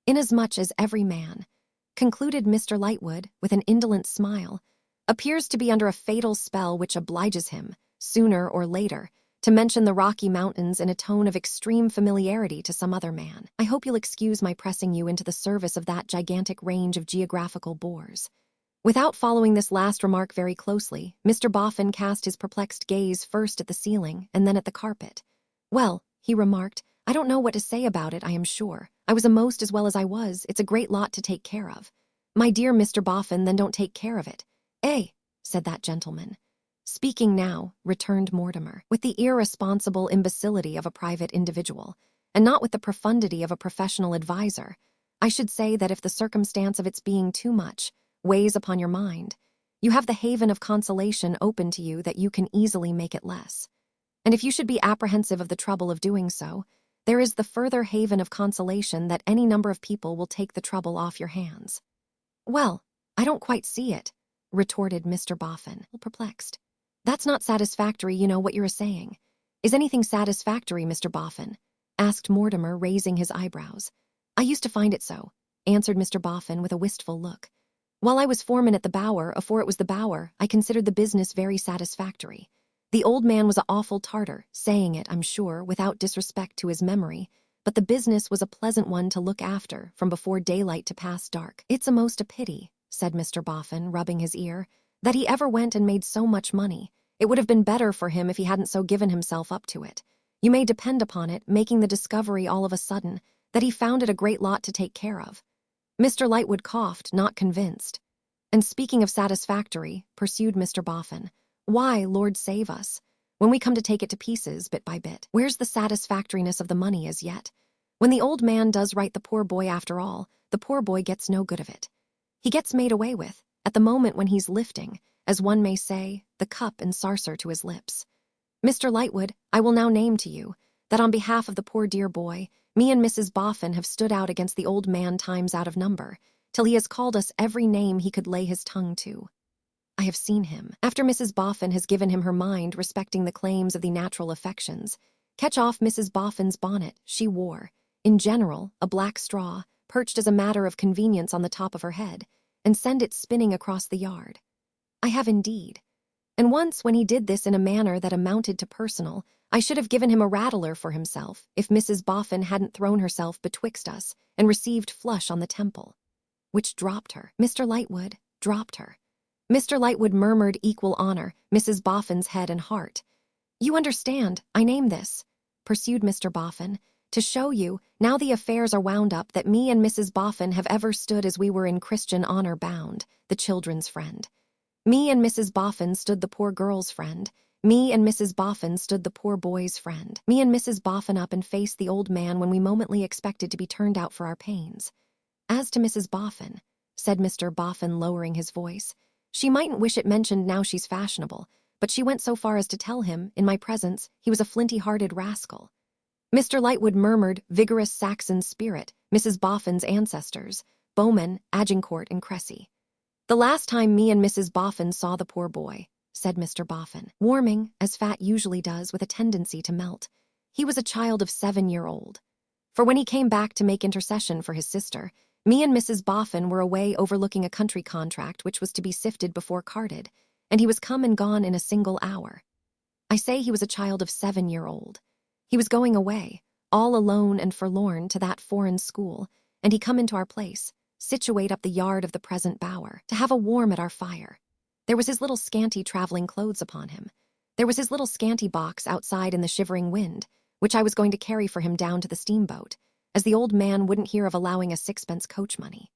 Inasmuch as every man, concluded Mr. Lightwood with an indolent smile, appears to be under a fatal spell which obliges him, sooner or later, to mention the Rocky Mountains in a tone of extreme familiarity to some other man. I hope you'll excuse my pressing you into the service of that gigantic range of geographical bores. Without following this last remark very closely, Mr. Boffin cast his perplexed gaze first at the ceiling and then at the carpet. "Well," he remarked, "I don't know what to say about it, I am sure. I was a'most as well as I was. It's a great lot to take care of." "My dear Mr. Boffin, then don't take care of it." "Eh?" said that gentleman. "Speaking now," returned Mortimer, "with the irresponsible imbecility of a private individual, and not with the profundity of a professional adviser, I should say that if the circumstance of its being too much weighs upon your mind, you have the haven of consolation open to you that you can easily make it less. And if you should be apprehensive of the trouble of doing so, there is the further haven of consolation that any number of people will take the trouble off your hands." "Well, I don't quite see it," retorted Mr. Boffin, perplexed. "That's not satisfactory, you know what you're a-saying." "Is anything satisfactory, Mr. Boffin?" asked Mortimer, raising his eyebrows. "I used to find it so," answered Mr. Boffin with a wistful look. "While I was foreman at the Bower, afore it was the Bower, I considered the business very satisfactory. The old man was a awful tartar, saying it, I'm sure, without disrespect to his memory, but the business was a pleasant one to look after from before daylight to past dark." "It's a pity," said Mr. Boffin, rubbing his ear, "that he ever went and made so much money. It would have been better for him if he hadn't so given himself up to it. You may depend upon it, making the discovery all of a sudden, that he found it a great lot to take care of." Mr. Lightwood coughed, not convinced. "And speaking of satisfactory," pursued Mr. Boffin, "why, Lord save us, when we come to take it to pieces, bit by bit, where's the satisfactoriness of the money as yet? When the old man does right the poor boy after all, the poor boy gets no good of it. He gets made away with, at the moment when he's lifting, as one may say, the cup and sarcer to his lips. Mr. Lightwood, I will now name to you, that on behalf of the poor dear boy, me and Mrs. Boffin have stood out against the old man times out of number, till he has called us every name he could lay his tongue to. I have seen him, after Mrs. Boffin has given him her mind respecting the claims of the natural affections, catch off Mrs. Boffin's bonnet she wore, in general, a black straw, perched as a matter of convenience on the top of her head, and send it spinning across the yard. I have indeed. And once when he did this in a manner that amounted to personal, I should have given him a rattler for himself if Mrs. Boffin hadn't thrown herself betwixt us and received flush on the temple, which dropped her. Mr. Lightwood dropped her. Mr. Lightwood murmured equal honor, Mrs. Boffin's head and heart. "You understand, I name this," pursued Mr. Boffin, "to show you, now the affairs are wound up, that me and Mrs. Boffin have ever stood as we were in Christian honor bound, the children's friend. Me and Mrs. Boffin stood the poor girl's friend. Me and Mrs. Boffin stood the poor boy's friend. Me and Mrs. Boffin up and faced the old man when we momently expected to be turned out for our pains. As to Mrs. Boffin," said Mr. Boffin, lowering his voice, "she mightn't wish it mentioned now she's fashionable, but she went so far as to tell him, in my presence, he was a flinty-hearted rascal." Mr. Lightwood murmured, vigorous Saxon spirit, Mrs. Boffin's ancestors, Bowman, Agincourt, and Cressy. "The last time me and Mrs. Boffin saw the poor boy," said Mr. Boffin, warming, as fat usually does, with a tendency to melt, "he was a child of 7-year-old. For when he came back to make intercession for his sister, me and Mrs. Boffin were away overlooking a country contract which was to be sifted before carted, and he was come and gone in a single hour. I say he was a child of 7-year-old. He was going away, all alone and forlorn, to that foreign school, and he come into our place, situate up the yard of the present Bower, to have a warm at our fire. There was his little scanty travelling clothes upon him. There was his little scanty box outside in the shivering wind, which I was going to carry for him down to the steamboat, as the old man wouldn't hear of allowing a sixpence coach money.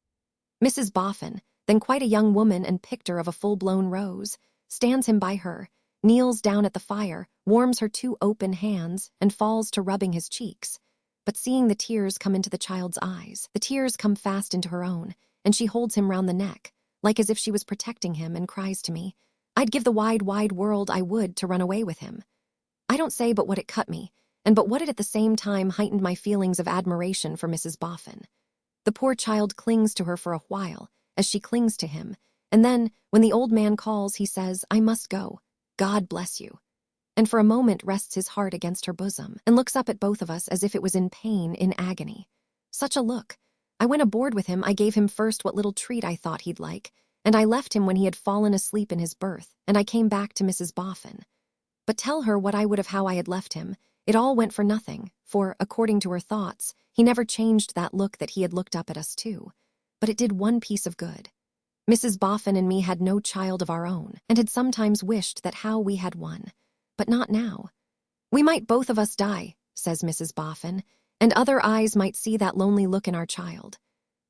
Mrs. Boffin, then quite a young woman and pictor of a full-blown rose, stands him by her, kneels down at the fire, warms her 2 open hands, and falls to rubbing his cheeks. But seeing the tears come into the child's eyes, the tears come fast into her own, and she holds him round the neck, like as if she was protecting him, and cries to me, "I'd give the wide, wide world, I would, to run away with him." I don't say but what it cut me, and but what it at the same time heightened my feelings of admiration for Mrs. Boffin. The poor child clings to her for a while, as she clings to him, and then, when the old man calls, he says, "I must go. God bless you," and for a moment rests his heart against her bosom, and looks up at both of us as if it was in pain, in agony. Such a look! I went aboard with him. I gave him first what little treat I thought he'd like, and I left him when he had fallen asleep in his berth, and I came back to Mrs. Boffin. But tell her what I would of how I had left him, it all went for nothing, for, according to her thoughts, he never changed that look that he had looked up at us too. But it did one piece of good. Mrs. Boffin and me had no child of our own, and had sometimes wished that how we had one. But not now. "We might both of us die," says Mrs. Boffin, "and other eyes might see that lonely look in our child.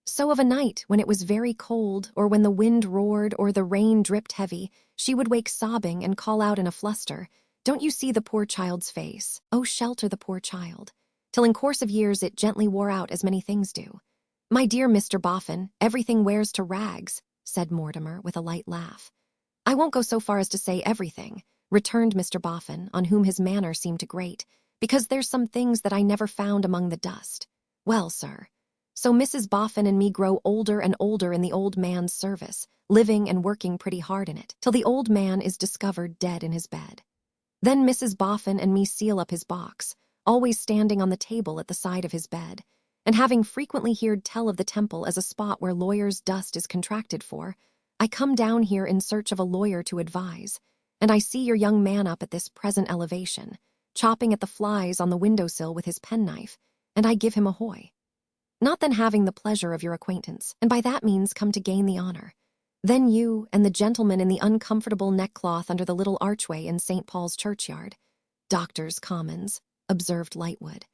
So of a night, when it was very cold, or when the wind roared, or the rain dripped heavy, she would wake sobbing and call out in a fluster, 'Don't you see the poor child's face? Oh, shelter the poor child,' till in course of years it gently wore out as many things do. My dear Mr. Boffin, everything wears to rags," said Mortimer with a light laugh. "I won't go so far as to say everything," returned Mr. Boffin, on whom his manner seemed to grate, "because there's some things that I never found among the dust. Well, sir, so Mrs. Boffin and me grow older and older in the old man's service, living and working pretty hard in it, till the old man is discovered dead in his bed. Then Mrs. Boffin and me seal up his box, always standing on the table at the side of his bed, and having frequently heard tell of the temple as a spot where lawyers' dust is contracted for, I come down here in search of a lawyer to advise, and I see your young man up at this present elevation, chopping at the flies on the windowsill with his penknife, and I give him a hoy. Not then having the pleasure of your acquaintance, and by that means come to gain the honor. Then you and the gentleman in the uncomfortable neckcloth under the little archway in St. Paul's churchyard. Doctors' Commons, observed Lightwood.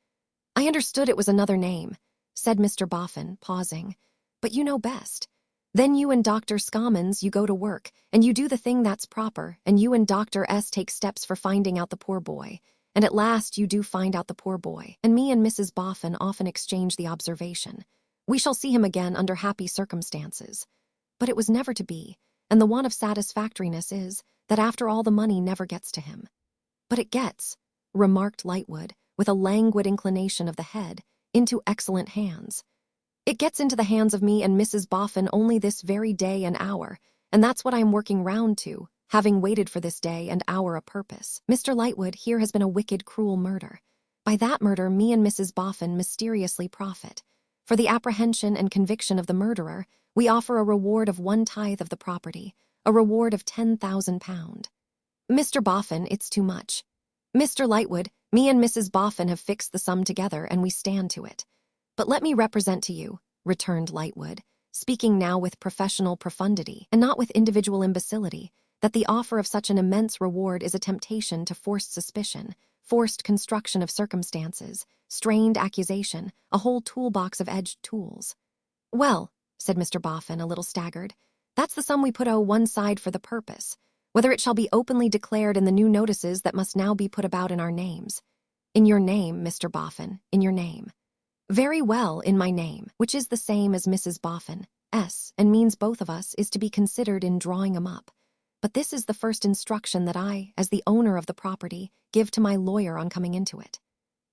I understood it was another name, said Mr. Boffin, pausing, but you know best. Then you and Dr. Scommons, you go to work, and you do the thing that's proper, and you and Dr. S take steps for finding out the poor boy, and at last you do find out the poor boy, and me and Mrs. Boffin often exchange the observation. We shall see him again under happy circumstances. But it was never to be, and the want of satisfactoriness is that after all the money never gets to him. But it gets, remarked Lightwood, with a languid inclination of the head, into excellent hands. It gets into the hands of me and Mrs. Boffin only this very day and hour, and that's what I am working round to, having waited for this day and hour a purpose. Mr. Lightwood, here has been a wicked, cruel murder. By that murder me and Mrs. Boffin mysteriously profit. For the apprehension and conviction of the murderer, we offer a reward of 1/10 of the property, a reward of £10,000. Mr. Boffin, it's too much. Mr. Lightwood, me and Mrs. Boffin have fixed the sum together, and we stand to it. But let me represent to you, returned Lightwood, speaking now with professional profundity, and not with individual imbecility, that the offer of such an immense reward is a temptation to forced suspicion, forced construction of circumstances, strained accusation, a whole toolbox of edged tools. Well, said Mr. Boffin, a little staggered, that's the sum we put one side for the purpose, whether it shall be openly declared in the new notices that must now be put about in our names. In your name, Mr. Boffin, in your name. Very well, in my name, which is the same as Mrs. Boffin, S, and means both of us, is to be considered in drawing 'em up. But this is the first instruction that I, as the owner of the property, give to my lawyer on coming into it.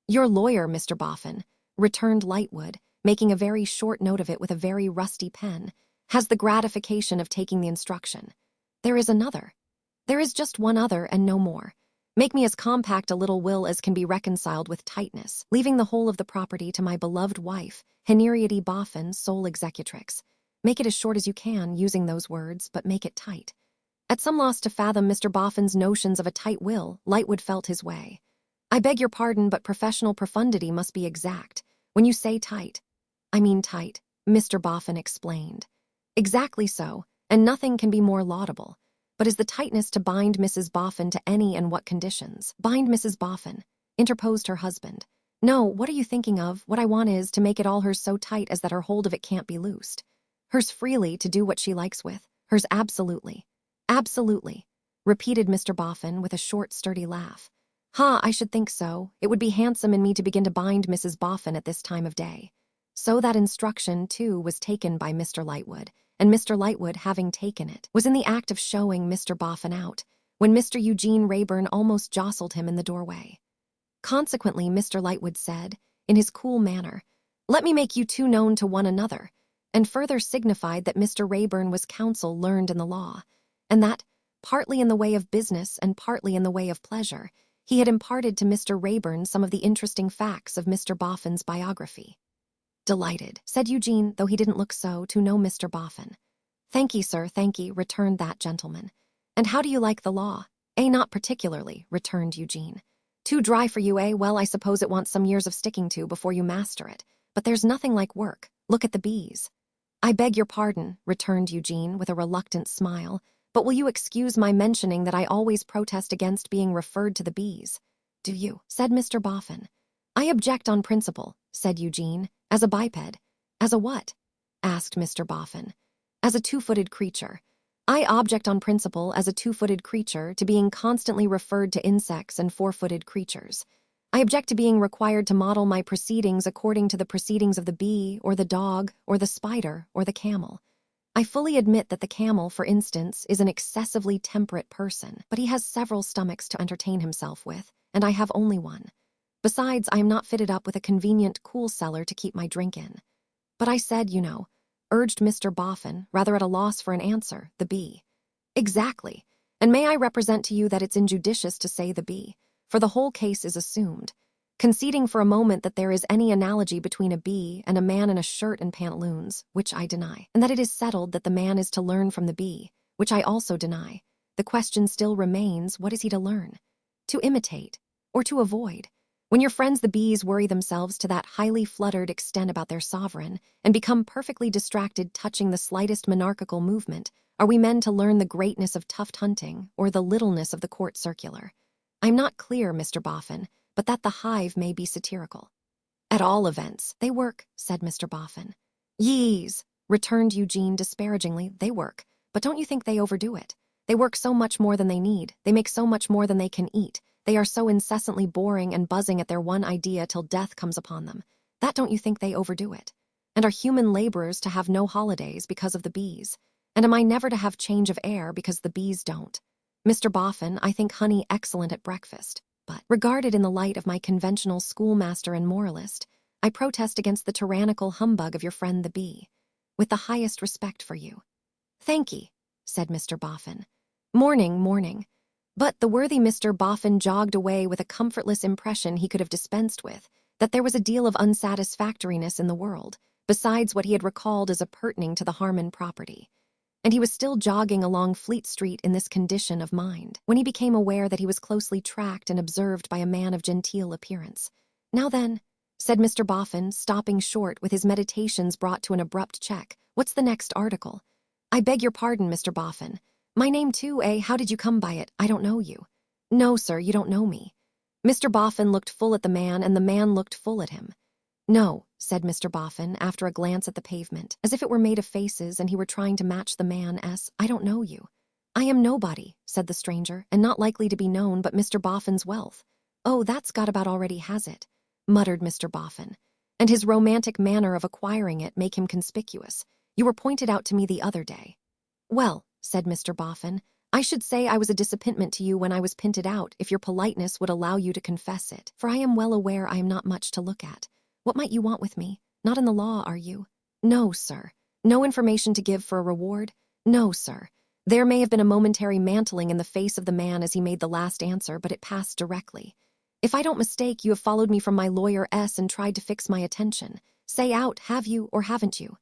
Your lawyer, Mr. Boffin, returned Lightwood, making a very short note of it with a very rusty pen, has the gratification of taking the instruction. There is another. There is just one other, and no more. Make me as compact a little will as can be reconciled with tightness, leaving the whole of the property to my beloved wife, Henrietta Boffin, sole executrix. Make it as short as you can, using those words, but make it tight. At some loss to fathom Mr. Boffin's notions of a tight will, Lightwood felt his way. I beg your pardon, but professional profundity must be exact. When you say tight, I mean tight, Mr. Boffin explained. Exactly so, and nothing can be more laudable. But is the tightness to bind Mrs. Boffin to any and what conditions? Bind Mrs. Boffin, interposed her husband. No, what are you thinking of? What I want is to make it all hers so tight as that her hold of it can't be loosed. Hers freely to do what she likes with. Hers absolutely. Absolutely, repeated Mr. Boffin with a short, sturdy laugh. I should think so. It would be handsome in me to begin to bind Mrs. Boffin at this time of day. So that instruction, too, was taken by Mr. Lightwood, and Mr. Lightwood, having taken it, was in the act of showing Mr. Boffin out, when Mr. Eugene Rayburn almost jostled him in the doorway. Consequently, Mr. Lightwood said, in his cool manner, "Let me make you two known to one another," and further signified that Mr. Rayburn was counsel learned in the law, and that, partly in the way of business and partly in the way of pleasure, he had imparted to Mr. Rayburn some of the interesting facts of Mr. Boffin's biography. "Delighted," said Eugene, though he didn't look so, to know Mr. Boffin. "Thank ye, sir, thank ye," returned that gentleman. "And how do you like the law?" Not particularly," returned Eugene. "Too dry for you, Well, I suppose it wants some years of sticking to before you master it. But there's nothing like work. Look at the bees." "I beg your pardon," returned Eugene with a reluctant smile, "but will you excuse my mentioning that I always protest against being referred to the bees?" "Do you?" said Mr. Boffin. "I object on principle," said Eugene, "as a biped." "As a what?" asked Mr. Boffin. "As a two-footed creature. I object on principle as a two-footed creature to being constantly referred to insects and four-footed creatures. I object to being required to model my proceedings according to the proceedings of the bee or the dog or the spider or the camel. I fully admit that the camel, for instance, is an excessively temperate person, but he has several stomachs to entertain himself with, and I have only one. Besides, I am not fitted up with a convenient cool cellar to keep my drink in. But I said, you know, urged Mr. Boffin, rather at a loss for an answer, the bee. Exactly. And may I represent to you that it's injudicious to say the bee, for the whole case is assumed. Conceding for a moment that there is any analogy between a bee and a man in a shirt and pantaloons, which I deny, and that it is settled that the man is to learn from the bee, which I also deny, the question still remains, what is he to learn? To imitate, or to avoid? When your friends the bees worry themselves to that highly fluttered extent about their sovereign, and become perfectly distracted touching the slightest monarchical movement, are we men to learn the greatness of tuft hunting, or the littleness of the court circular? I am not clear, Mr. Boffin, but that the hive may be satirical. At all events, they work, said Mr. Boffin. Yees, returned Eugene disparagingly, they work, but don't you think they overdo it? They work so much more than they need, they make so much more than they can eat, they are so incessantly boring and buzzing at their one idea till death comes upon them. That don't you think they overdo it? And are human laborers to have no holidays because of the bees? And am I never to have change of air because the bees don't? Mr. Boffin, I think honey excellent at breakfast, but, regarded in the light of my conventional schoolmaster and moralist, I protest against the tyrannical humbug of your friend the bee, with the highest respect for you. Thank ye, said Mr. Boffin. Morning, morning. But the worthy Mr. Boffin jogged away with a comfortless impression he could have dispensed with, that there was a deal of unsatisfactoriness in the world, besides what he had recalled as appurtening to the Harmon property. And he was still jogging along Fleet Street in this condition of mind, when he became aware that he was closely tracked and observed by a man of genteel appearance. Now then, said Mr. Boffin, stopping short with his meditations brought to an abrupt check, what's the next article? I beg your pardon, Mr. Boffin. My name too, How did you come by it? I don't know you. No, sir, you don't know me. Mr. Boffin looked full at the man, and the man looked full at him. No, said Mr. Boffin, after a glance at the pavement, as if it were made of faces and he were trying to match the man's, I don't know you. I am nobody, said the stranger, and not likely to be known but Mr. Boffin's wealth. Oh, that's got about already, has it? Muttered Mr. Boffin. And his romantic manner of acquiring it make him conspicuous. You were pointed out to me the other day. Well, said Mr. Boffin, I should say I was a disappointment to you when I was pinted out, if your politeness would allow you to confess it, for I am well aware I am not much to look at. What might you want with me? Not in the law, are you? No, sir. No information to give for a reward? No, sir. There may have been a momentary mantling in the face of the man as he made the last answer, but it passed directly. If I don't mistake, you have followed me from my lawyer S and tried to fix my attention. Say out, have you or haven't you?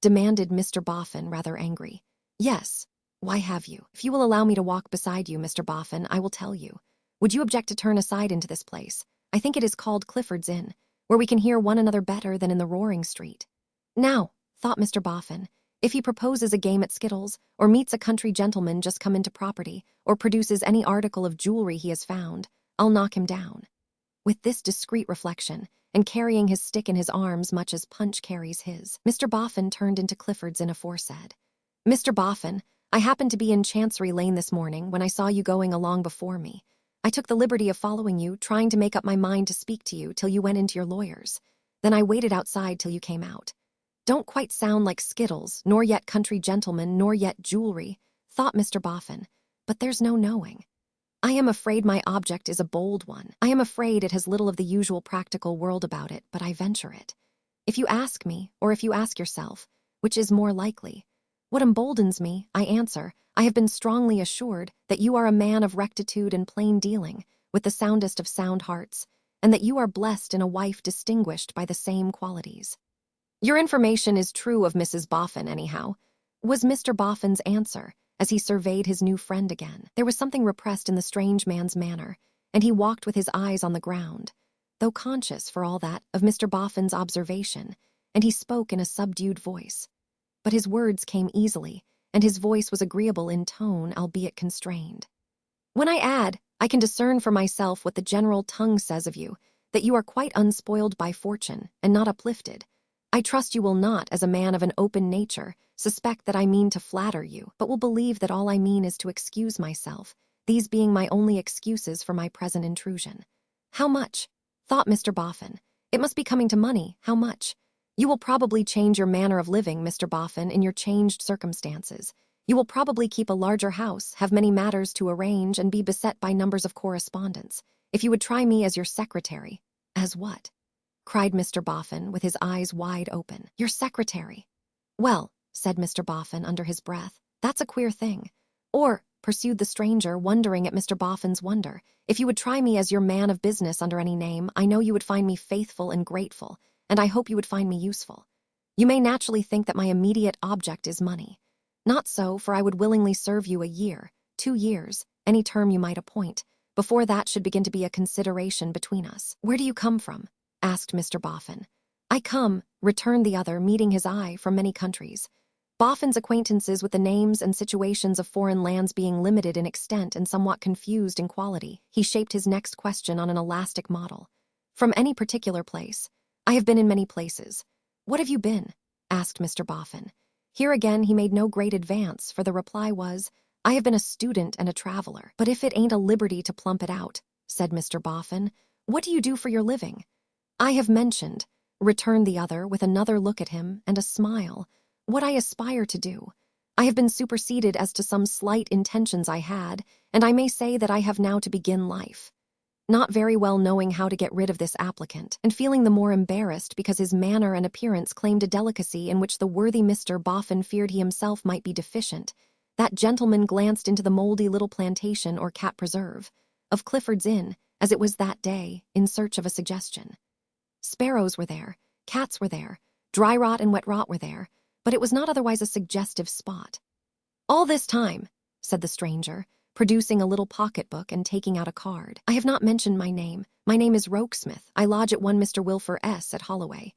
Demanded Mr. Boffin, rather angry. Yes. Why have you? If you will allow me to walk beside you, Mr. Boffin, I will tell you. Would you object to turn aside into this place? I think it is called Clifford's Inn, where we can hear one another better than in the roaring street. Now, thought Mr. Boffin, if he proposes a game at skittles, or meets a country gentleman just come into property, or produces any article of jewelry he has found, I'll knock him down. with this discreet reflection, and carrying his stick in his arms much as Punch carries his, Mr. Boffin turned into Clifford's Inn aforesaid. "Mr. Boffin, I happened to be in Chancery Lane this morning when I saw you going along before me. I took the liberty of following you, trying to make up my mind to speak to you till you went into your lawyer's. Then I waited outside till you came out. Don't quite sound like Skittles, nor yet country gentleman, nor yet jewelry," thought Mr. Boffin, "but there's no knowing. I am afraid my object is a bold one. I am afraid it has little of the usual practical world about it, but I venture it. If you ask me, or if you ask yourself, which is more likely, what emboldens me, I answer, I have been strongly assured that you are a man of rectitude and plain dealing, with the soundest of sound hearts, and that you are blessed in a wife distinguished by the same qualities. Your information is true of Mrs. Boffin, anyhow," was Mr. Boffin's answer, as he surveyed his new friend again. There was something repressed in the strange man's manner, and he walked with his eyes on the ground, though conscious, for all that, of Mr. Boffin's observation, and he spoke in a subdued voice. But his words came easily, and his voice was agreeable in tone, albeit constrained. "When I add, I can discern for myself what the general tongue says of you, that you are quite unspoiled by fortune, and not uplifted. I trust you will not, as a man of an open nature, suspect that I mean to flatter you, but will believe that all I mean is to excuse myself, these being my only excuses for my present intrusion." "How much?" thought Mr. Boffin. "It must be coming to money. How much? You will probably change your manner of living, Mr. Boffin, in your changed circumstances. You will probably keep a larger house, have many matters to arrange, and be beset by numbers of correspondence. If you would try me as your secretary—" "As what?" cried Mr. Boffin, with his eyes wide open. "Your secretary." "Well," said Mr. Boffin under his breath, "that's a queer thing. Or," pursued the stranger, wondering at Mr. Boffin's wonder, "if you would try me as your man of business under any name, I know you would find me faithful and grateful, and I hope you would find me useful. You may naturally think that my immediate object is money. Not so, for I would willingly serve you a year, 2 years, any term you might appoint, before that should begin to be a consideration between us." "Where do you come from?" asked Mr. Boffin. "I come," returned the other, meeting his eye, "from many countries." Boffin's acquaintances with the names and situations of foreign lands being limited in extent and somewhat confused in quality, he shaped his next question on an elastic model. "From any particular place?" "I have been in many places." "What have you been?" asked Mr. Boffin. Here again he made no great advance, for the reply was, "I have been a student and a traveler." "But if it ain't a liberty to plump it out," said Mr. Boffin, "what do you do for your living?" "I have mentioned," returned the other, with another look at him and a smile, "what I aspire to do. I have been superseded as to some slight intentions I had, and I may say that I have now to begin life." Not very well knowing how to get rid of this applicant, and feeling the more embarrassed because his manner and appearance claimed a delicacy in which the worthy Mr. Boffin feared he himself might be deficient, that gentleman glanced into the mouldy little plantation or cat preserve of Clifford's Inn, as it was that day, in search of a suggestion. Sparrows were there, cats were there, dry rot and wet rot were there, but it was not otherwise a suggestive spot. "All this time," said the stranger, producing a little pocketbook and taking out a card, "I have not mentioned my name. My name is Rokesmith. I lodge at 1 Mr. Wilfer S. at Holloway."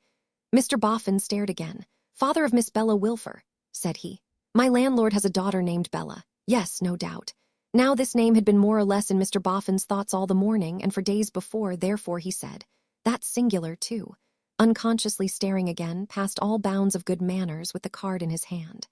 Mr. Boffin stared again. "Father of Miss Bella Wilfer," said he. "My landlord has a daughter named Bella." "Yes, no doubt." Now this name had been more or less in Mr. Boffin's thoughts all the morning and for days before, therefore he said, "That's singular, too," unconsciously staring again, past all bounds of good manners, with the card in his hand.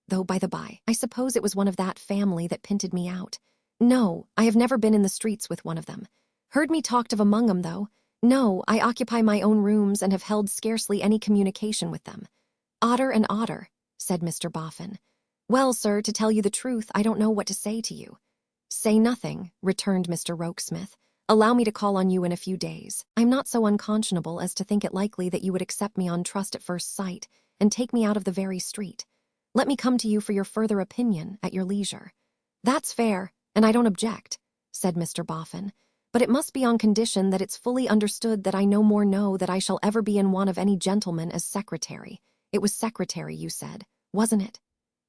"Though, by the by, I suppose it was one of that family that pinted me out. No, I have never been in the streets with one of them. Heard me talked of among 'em, though. No, I occupy my own rooms and have held scarcely any communication with them." "Odder and odder," said Mr. Boffin. "Well, sir, to tell you the truth, I don't know what to say to you." "Say nothing," returned Mr. Rokesmith. "Allow me to call on you in a few days. I am not so unconscionable as to think it likely that you would accept me on trust at first sight and take me out of the very street. Let me come to you for your further opinion at your leisure." "That's fair, and I don't object," said Mr. Boffin, "but it must be on condition that it's fully understood that I no more know that I shall ever be in want of any gentleman as secretary. It was secretary, you said, wasn't it?"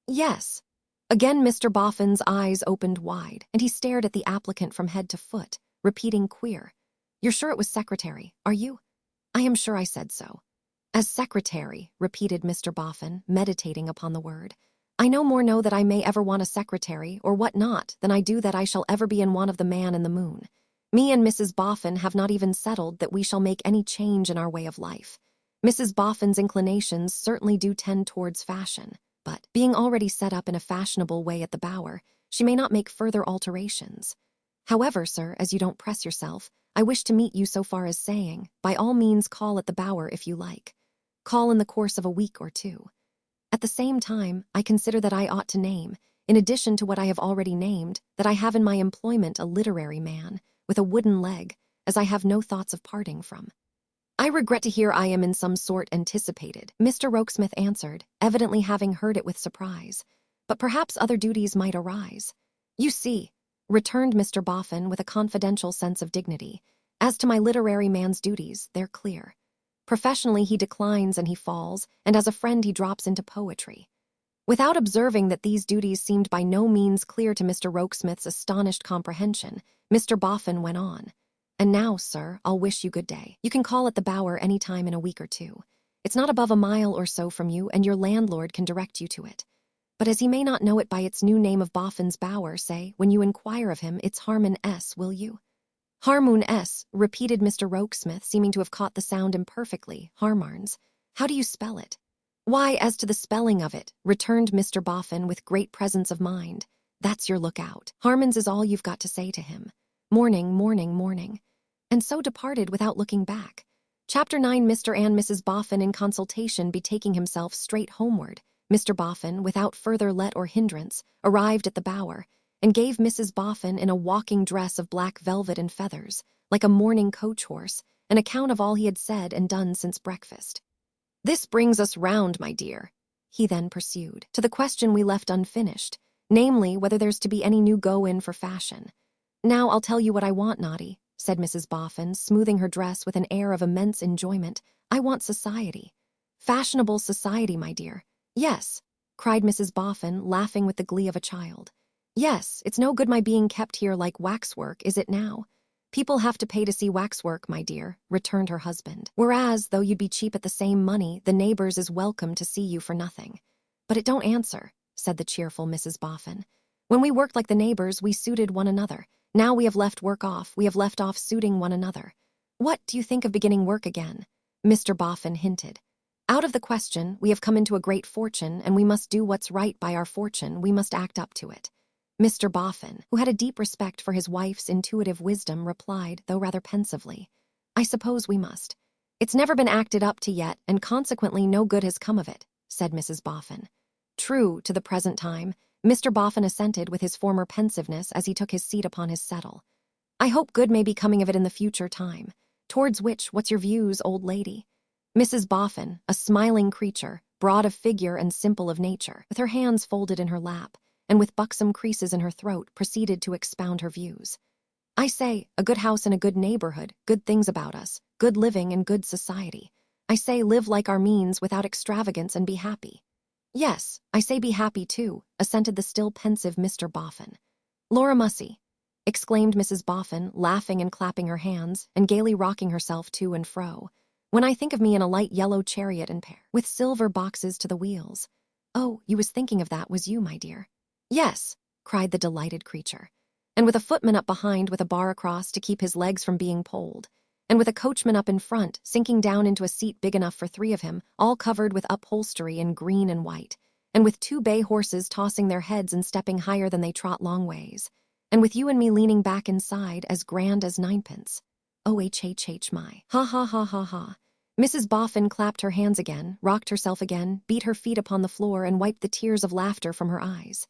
"Yes." Again Mr. Boffin's eyes opened wide, and he stared at the applicant from head to foot, repeating queer. "You're sure it was secretary, are you?" "I am sure I said so." "As secretary," repeated Mr. Boffin, meditating upon the word. "I no more know that I may ever want a secretary, or what not, than I do that I shall ever be in want of the man in the moon. Me and Mrs. Boffin have not even settled that we shall make any change in our way of life. Mrs. Boffin's inclinations certainly do tend towards fashion, but being already set up in a fashionable way at the Bower, she may not make further alterations. However, sir, as you don't press yourself, I wish to meet you so far as saying, by all means call at the Bower if you like. Call in the course of a week or two. At the same time, I consider that I ought to name, in addition to what I have already named, that I have in my employment a literary man, with a wooden leg, as I have no thoughts of parting from. I regret to hear I am in some sort anticipated, Mr. Rokesmith answered, evidently having heard it with surprise. But perhaps other duties might arise. You see, returned Mr. Boffin with a confidential sense of dignity, as to my literary man's duties, they're clear. Professionally he declines and he falls, and as a friend he drops into poetry. Without observing that these duties seemed by no means clear to Mr. Rokesmith's astonished comprehension, Mr. Boffin went on. And now, sir, I'll wish you good day. You can call at the Bower any time in a week or two. It's not above a mile or so from you, and your landlord can direct you to it. But as he may not know it by its new name of Boffin's Bower, say, when you inquire of him, it's Harmon S., will you? Harmoon S., repeated Mr. Rokesmith, seeming to have caught the sound imperfectly. Harmarns. How do you spell it? Why, as to the spelling of it, returned Mr. Boffin with great presence of mind. That's your lookout. Harmon's is all you've got to say to him. Morning, morning, morning. And so departed without looking back. Chapter 9. Mr. and Mrs. Boffin in consultation betaking himself straight homeward. Mr. Boffin, without further let or hindrance, arrived at the Bower, and gave Mrs. Boffin, in a walking dress of black velvet and feathers, like a morning coach-horse, an account of all he had said and done since breakfast. This brings us round, my dear, he then pursued, to the question we left unfinished, namely, whether there's to be any new go-in for fashion. Now I'll tell you what I want, Noddy, said Mrs. Boffin, smoothing her dress with an air of immense enjoyment. I want society. Fashionable society, my dear. Yes, cried Mrs. Boffin, laughing with the glee of a child. Yes, it's no good my being kept here like waxwork, is it now? People have to pay to see waxwork, my dear, returned her husband. Whereas, though you'd be cheap at the same money, the neighbors is welcome to see you for nothing. But it don't answer, said the cheerful Mrs. Boffin. When we worked like the neighbors, we suited one another. Now we have left work off, we have left off suiting one another. What do you think of beginning work again? Mr. Boffin hinted. Out of the question, we have come into a great fortune, and we must do what's right by our fortune, we must act up to it. Mr. Boffin, who had a deep respect for his wife's intuitive wisdom, replied, though rather pensively, I suppose we must. It's never been acted up to yet, and consequently no good has come of it, said Mrs. Boffin. True, to the present time, Mr. Boffin assented with his former pensiveness as he took his seat upon his settle. I hope good may be coming of it in the future time. Towards which, what's your views, old lady? Mrs. Boffin, a smiling creature, broad of figure and simple of nature, with her hands folded in her lap, and with buxom creases in her throat, proceeded to expound her views. I say, a good house and a good neighborhood, good things about us, good living and good society. I say, live like our means without extravagance and be happy. Yes, I say be happy too, assented the still pensive Mr. Boffin. Laura Mussy, exclaimed Mrs. Boffin, laughing and clapping her hands, and gaily rocking herself to and fro, when I think of me in a light yellow chariot and pair, with silver boxes to the wheels. Oh, you was thinking of that, was you, my dear? Yes, cried the delighted creature, and with a footman up behind with a bar across to keep his legs from being pulled, and with a coachman up in front, sinking down into a seat big enough for 3 of him, all covered with upholstery in green and white, and with 2 bay horses tossing their heads and stepping higher than they trot long ways, and with you and me leaning back inside, as grand as ninepence. Oh, my. Ha ha ha ha ha. Mrs. Boffin clapped her hands again, rocked herself again, beat her feet upon the floor, and wiped the tears of laughter from her eyes.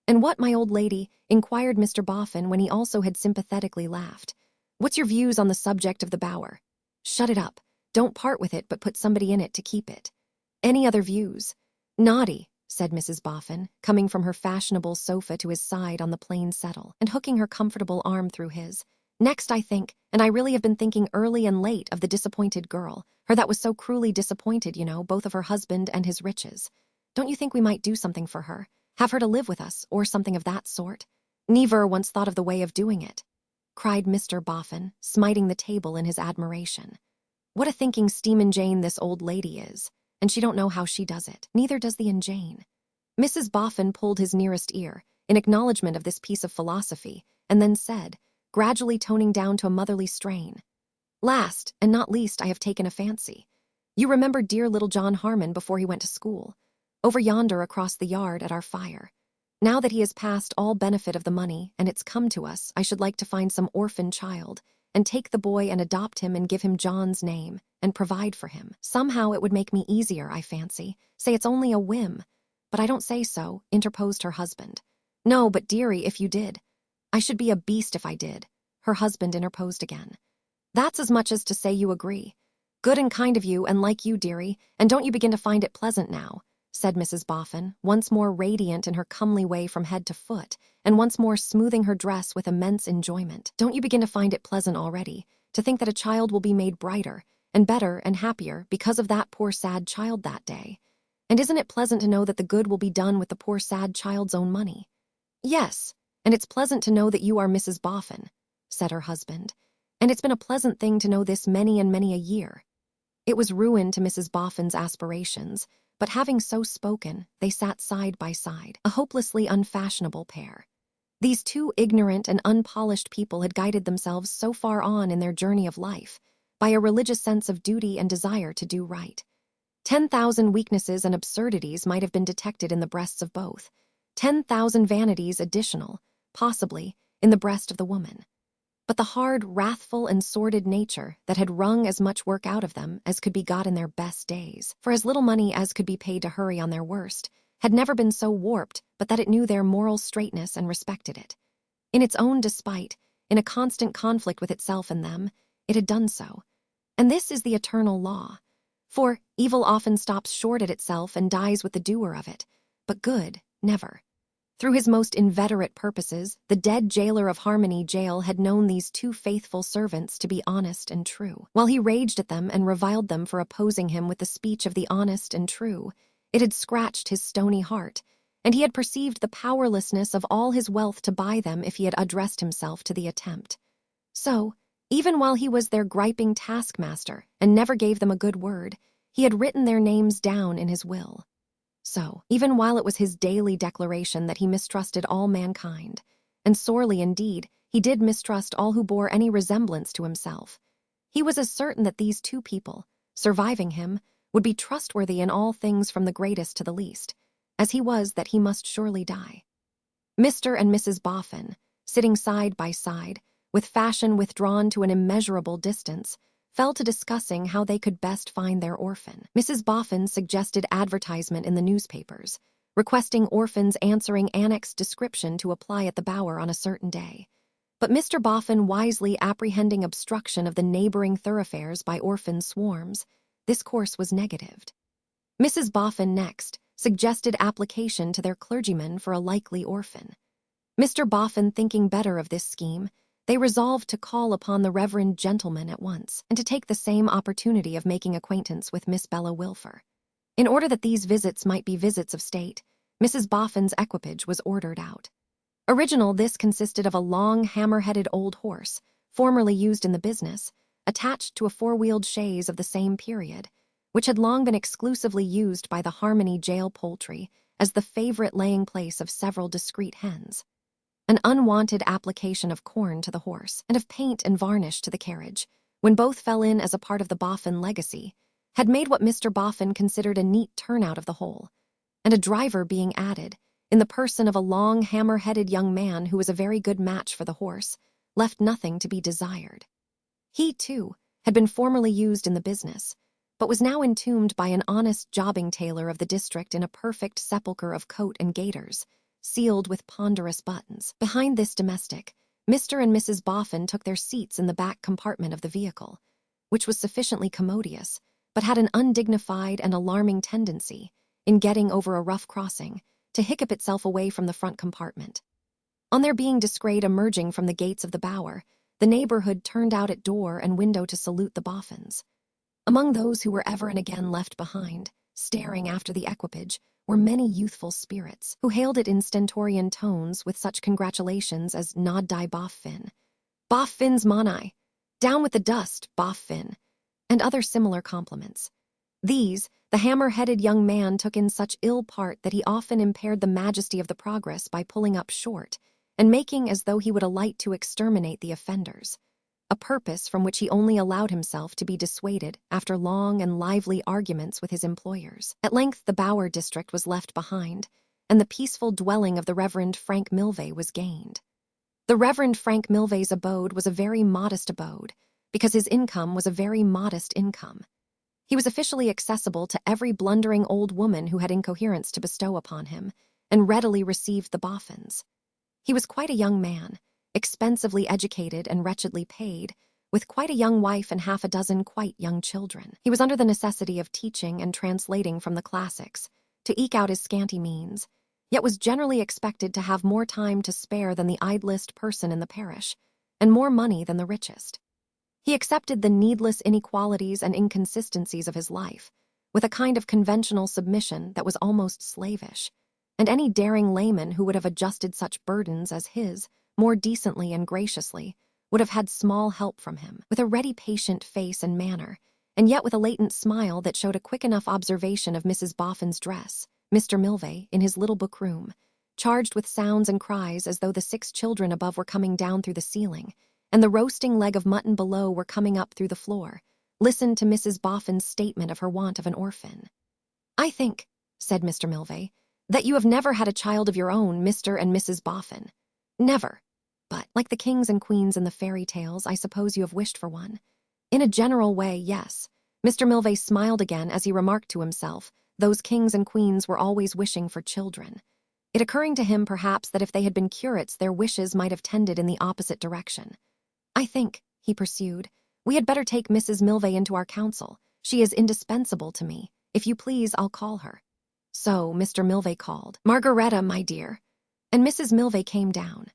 And what, my old lady? Inquired Mr. Boffin when he also had sympathetically laughed. What's your views on the subject of the Bower? Shut it up. Don't part with it, but put somebody in it to keep it. Any other views? Naughty, said Mrs. Boffin, coming from her fashionable sofa to his side on the plain settle, and hooking her comfortable arm through his. Next, I think, and I really have been thinking early and late of the disappointed girl, her that was so cruelly disappointed, you know, both of her husband and his riches. Don't you think we might do something for her? Have her to live with us, or something of that sort? Never once thought of the way of doing it, cried Mr. Boffin, smiting the table in his admiration. What a thinking steamin' Jane this old lady is, and she don't know how she does it. Neither does the Jane. Mrs. Boffin pulled his nearest ear, in acknowledgment of this piece of philosophy, and then said, gradually toning down to a motherly strain. Last, and not least, I have taken a fancy. You remember dear little John Harmon before he went to school, over yonder across the yard at our fire. Now that he has passed all benefit of the money and it's come to us, I should like to find some orphan child and take the boy and adopt him and give him John's name and provide for him. Somehow it would make me easier, I fancy. Say it's only a whim. But I don't say so, interposed her husband. No, but dearie, if you did. I should be a beast if I did, her husband interposed again. That's as much as to say you agree. Good and kind of you, and like you, dearie, and don't you begin to find it pleasant now, said Mrs. Boffin, once more radiant in her comely way from head to foot, and once more smoothing her dress with immense enjoyment. Don't you begin to find it pleasant already, to think that a child will be made brighter, and better, and happier because of that poor sad child that day? And isn't it pleasant to know that the good will be done with the poor sad child's own money? Yes, and it's pleasant to know that you are Mrs. Boffin, said her husband, and it's been a pleasant thing to know this many and many a year. It was ruin to Mrs. Boffin's aspirations, but having so spoken, they sat side by side, a hopelessly unfashionable pair. These two ignorant and unpolished people had guided themselves so far on in their journey of life by a religious sense of duty and desire to do right. 10,000 weaknesses and absurdities might have been detected in the breasts of both, 10,000 vanities additional, possibly, in the breast of the woman. But the hard, wrathful, and sordid nature that had wrung as much work out of them as could be got in their best days, for as little money as could be paid to hurry on their worst, had never been so warped but that it knew their moral straightness and respected it. In its own despite, in a constant conflict with itself and them, it had done so. And this is the eternal law. For evil often stops short at itself and dies with the doer of it, but good never. Through his most inveterate purposes, the dead jailer of Harmony Jail had known these two faithful servants to be honest and true. While he raged at them and reviled them for opposing him with the speech of the honest and true, it had scratched his stony heart, and he had perceived the powerlessness of all his wealth to buy them if he had addressed himself to the attempt. So, even while he was their griping taskmaster and never gave them a good word, he had written their names down in his will. So, even while it was his daily declaration that he mistrusted all mankind, and sorely indeed, he did mistrust all who bore any resemblance to himself, he was as certain that these two people, surviving him, would be trustworthy in all things from the greatest to the least, as he was that he must surely die. Mr. and Mrs. Boffin, sitting side by side, with fashion withdrawn to an immeasurable distance, fell to discussing how they could best find their orphan. Mrs. Boffin suggested advertisement in the newspapers, requesting orphans answering annexed description to apply at the Bower on a certain day. But Mr. Boffin, wisely apprehending obstruction of the neighboring thoroughfares by orphan swarms, this course was negatived. Mrs. Boffin next suggested application to their clergyman for a likely orphan. Mr. Boffin, thinking better of this scheme, they resolved to call upon the reverend gentleman at once, and to take the same opportunity of making acquaintance with Miss Bella Wilfer. In order that these visits might be visits of state, Mrs. Boffin's equipage was ordered out. Original, this consisted of a long, hammer-headed old horse, formerly used in the business, attached to a four-wheeled chaise of the same period, which had long been exclusively used by the Harmony Jail poultry as the favorite laying place of several discreet hens. An unwanted application of corn to the horse, and of paint and varnish to the carriage, when both fell in as a part of the Boffin legacy, had made what Mr. Boffin considered a neat turnout of the whole, and a driver being added, in the person of a long, hammer-headed young man who was a very good match for the horse, left nothing to be desired. He, too, had been formerly used in the business, but was now entombed by an honest jobbing tailor of the district in a perfect sepulchre of coat and gaiters, sealed with ponderous buttons. Behind this domestic, Mr. and Mrs. Boffin took their seats in the back compartment of the vehicle, which was sufficiently commodious, but had an undignified and alarming tendency, in getting over a rough crossing, to hiccup itself away from the front compartment. On their being descried emerging from the gates of the Bower, the neighborhood turned out at door and window to salute the Boffins. Among those who were ever and again left behind, staring after the equipage, were many youthful spirits, who hailed it in stentorian tones with such congratulations as Nod die Boffin, Boffins Monai, down with the dust, Boffin, and other similar compliments. These, the hammer-headed young man took in such ill part that he often impaired the majesty of the progress by pulling up short, and making as though he would alight to exterminate the offenders, a purpose from which he only allowed himself to be dissuaded after long and lively arguments with his employers. At length the Bower district was left behind, and the peaceful dwelling of the Reverend Frank Milvey was gained. The Reverend Frank Milvey's abode was a very modest abode, because his income was a very modest income. He was officially accessible to every blundering old woman who had incoherence to bestow upon him, and readily received the boffins. He was quite a young man, expensively educated and wretchedly paid, with quite a young wife and half a dozen quite young children. He was under the necessity of teaching and translating from the classics, to eke out his scanty means, yet was generally expected to have more time to spare than the idlest person in the parish, and more money than the richest. He accepted the needless inequalities and inconsistencies of his life, with a kind of conventional submission that was almost slavish, and any daring layman who would have adjusted such burdens as his more decently and graciously would have had small help from him. With a ready patient face and manner, and yet with a latent smile that showed a quick enough observation of Mrs. Boffin's dress, Mr. Milvey, in his little book room, charged with sounds and cries as though the 6 children above were coming down through the ceiling, and the roasting leg of mutton below were coming up through the floor, listened to Mrs. Boffin's statement of her want of an orphan. "I think," said Mr. Milvey, "that you have never had a child of your own, Mr. and Mrs. Boffin. Never. But, like the kings and queens in the fairy tales, I suppose you have wished for one." "In a general way, yes." Mr. Milvey smiled again as he remarked to himself, those kings and queens were always wishing for children, it occurring to him perhaps that if they had been curates their wishes might have tended in the opposite direction. "I think," he pursued, "we had better take Mrs. Milvey into our council. She is indispensable to me. If you please, I'll call her." So Mr. Milvey called, "Margaretta, my dear." And Mrs. Milvey came down,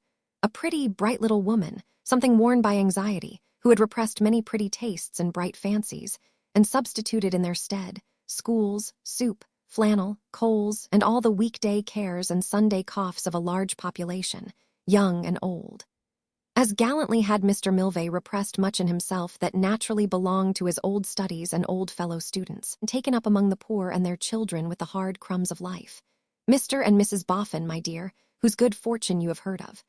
a pretty, bright little woman, something worn by anxiety, who had repressed many pretty tastes and bright fancies, and substituted in their stead schools, soup, flannel, coals, and all the weekday cares and Sunday coughs of a large population, young and old. As gallantly had Mr. Milvey repressed much in himself that naturally belonged to his old studies and old fellow students, and taken up among the poor and their children with the hard crumbs of life. Mr. and Mrs. Boffin, my dear, whose good fortune you have heard of.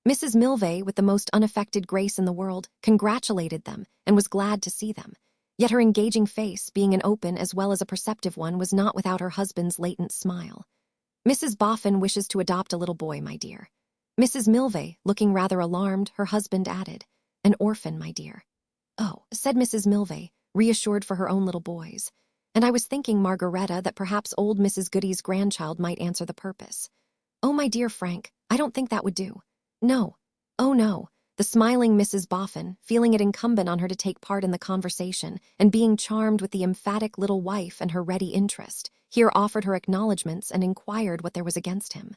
Mrs. Milvey, with the most unaffected grace in the world, congratulated them and was glad to see them. Yet her engaging face, being an open as well as a perceptive one, was not without her husband's latent smile. "Mrs. Boffin wishes to adopt a little boy, my dear." Mrs. Milvey, looking rather alarmed, her husband added, "An orphan, my dear." "Oh," said Mrs. Milvey, reassured for her own little boys. "And I was thinking, Margaretta, that perhaps old Mrs. Goody's grandchild might answer the purpose." "Oh, my dear Frank, I don't think that would do." "No. Oh, no." The smiling Mrs. Boffin, feeling it incumbent on her to take part in the conversation, and being charmed with the emphatic little wife and her ready interest, here offered her acknowledgments and inquired what there was against him.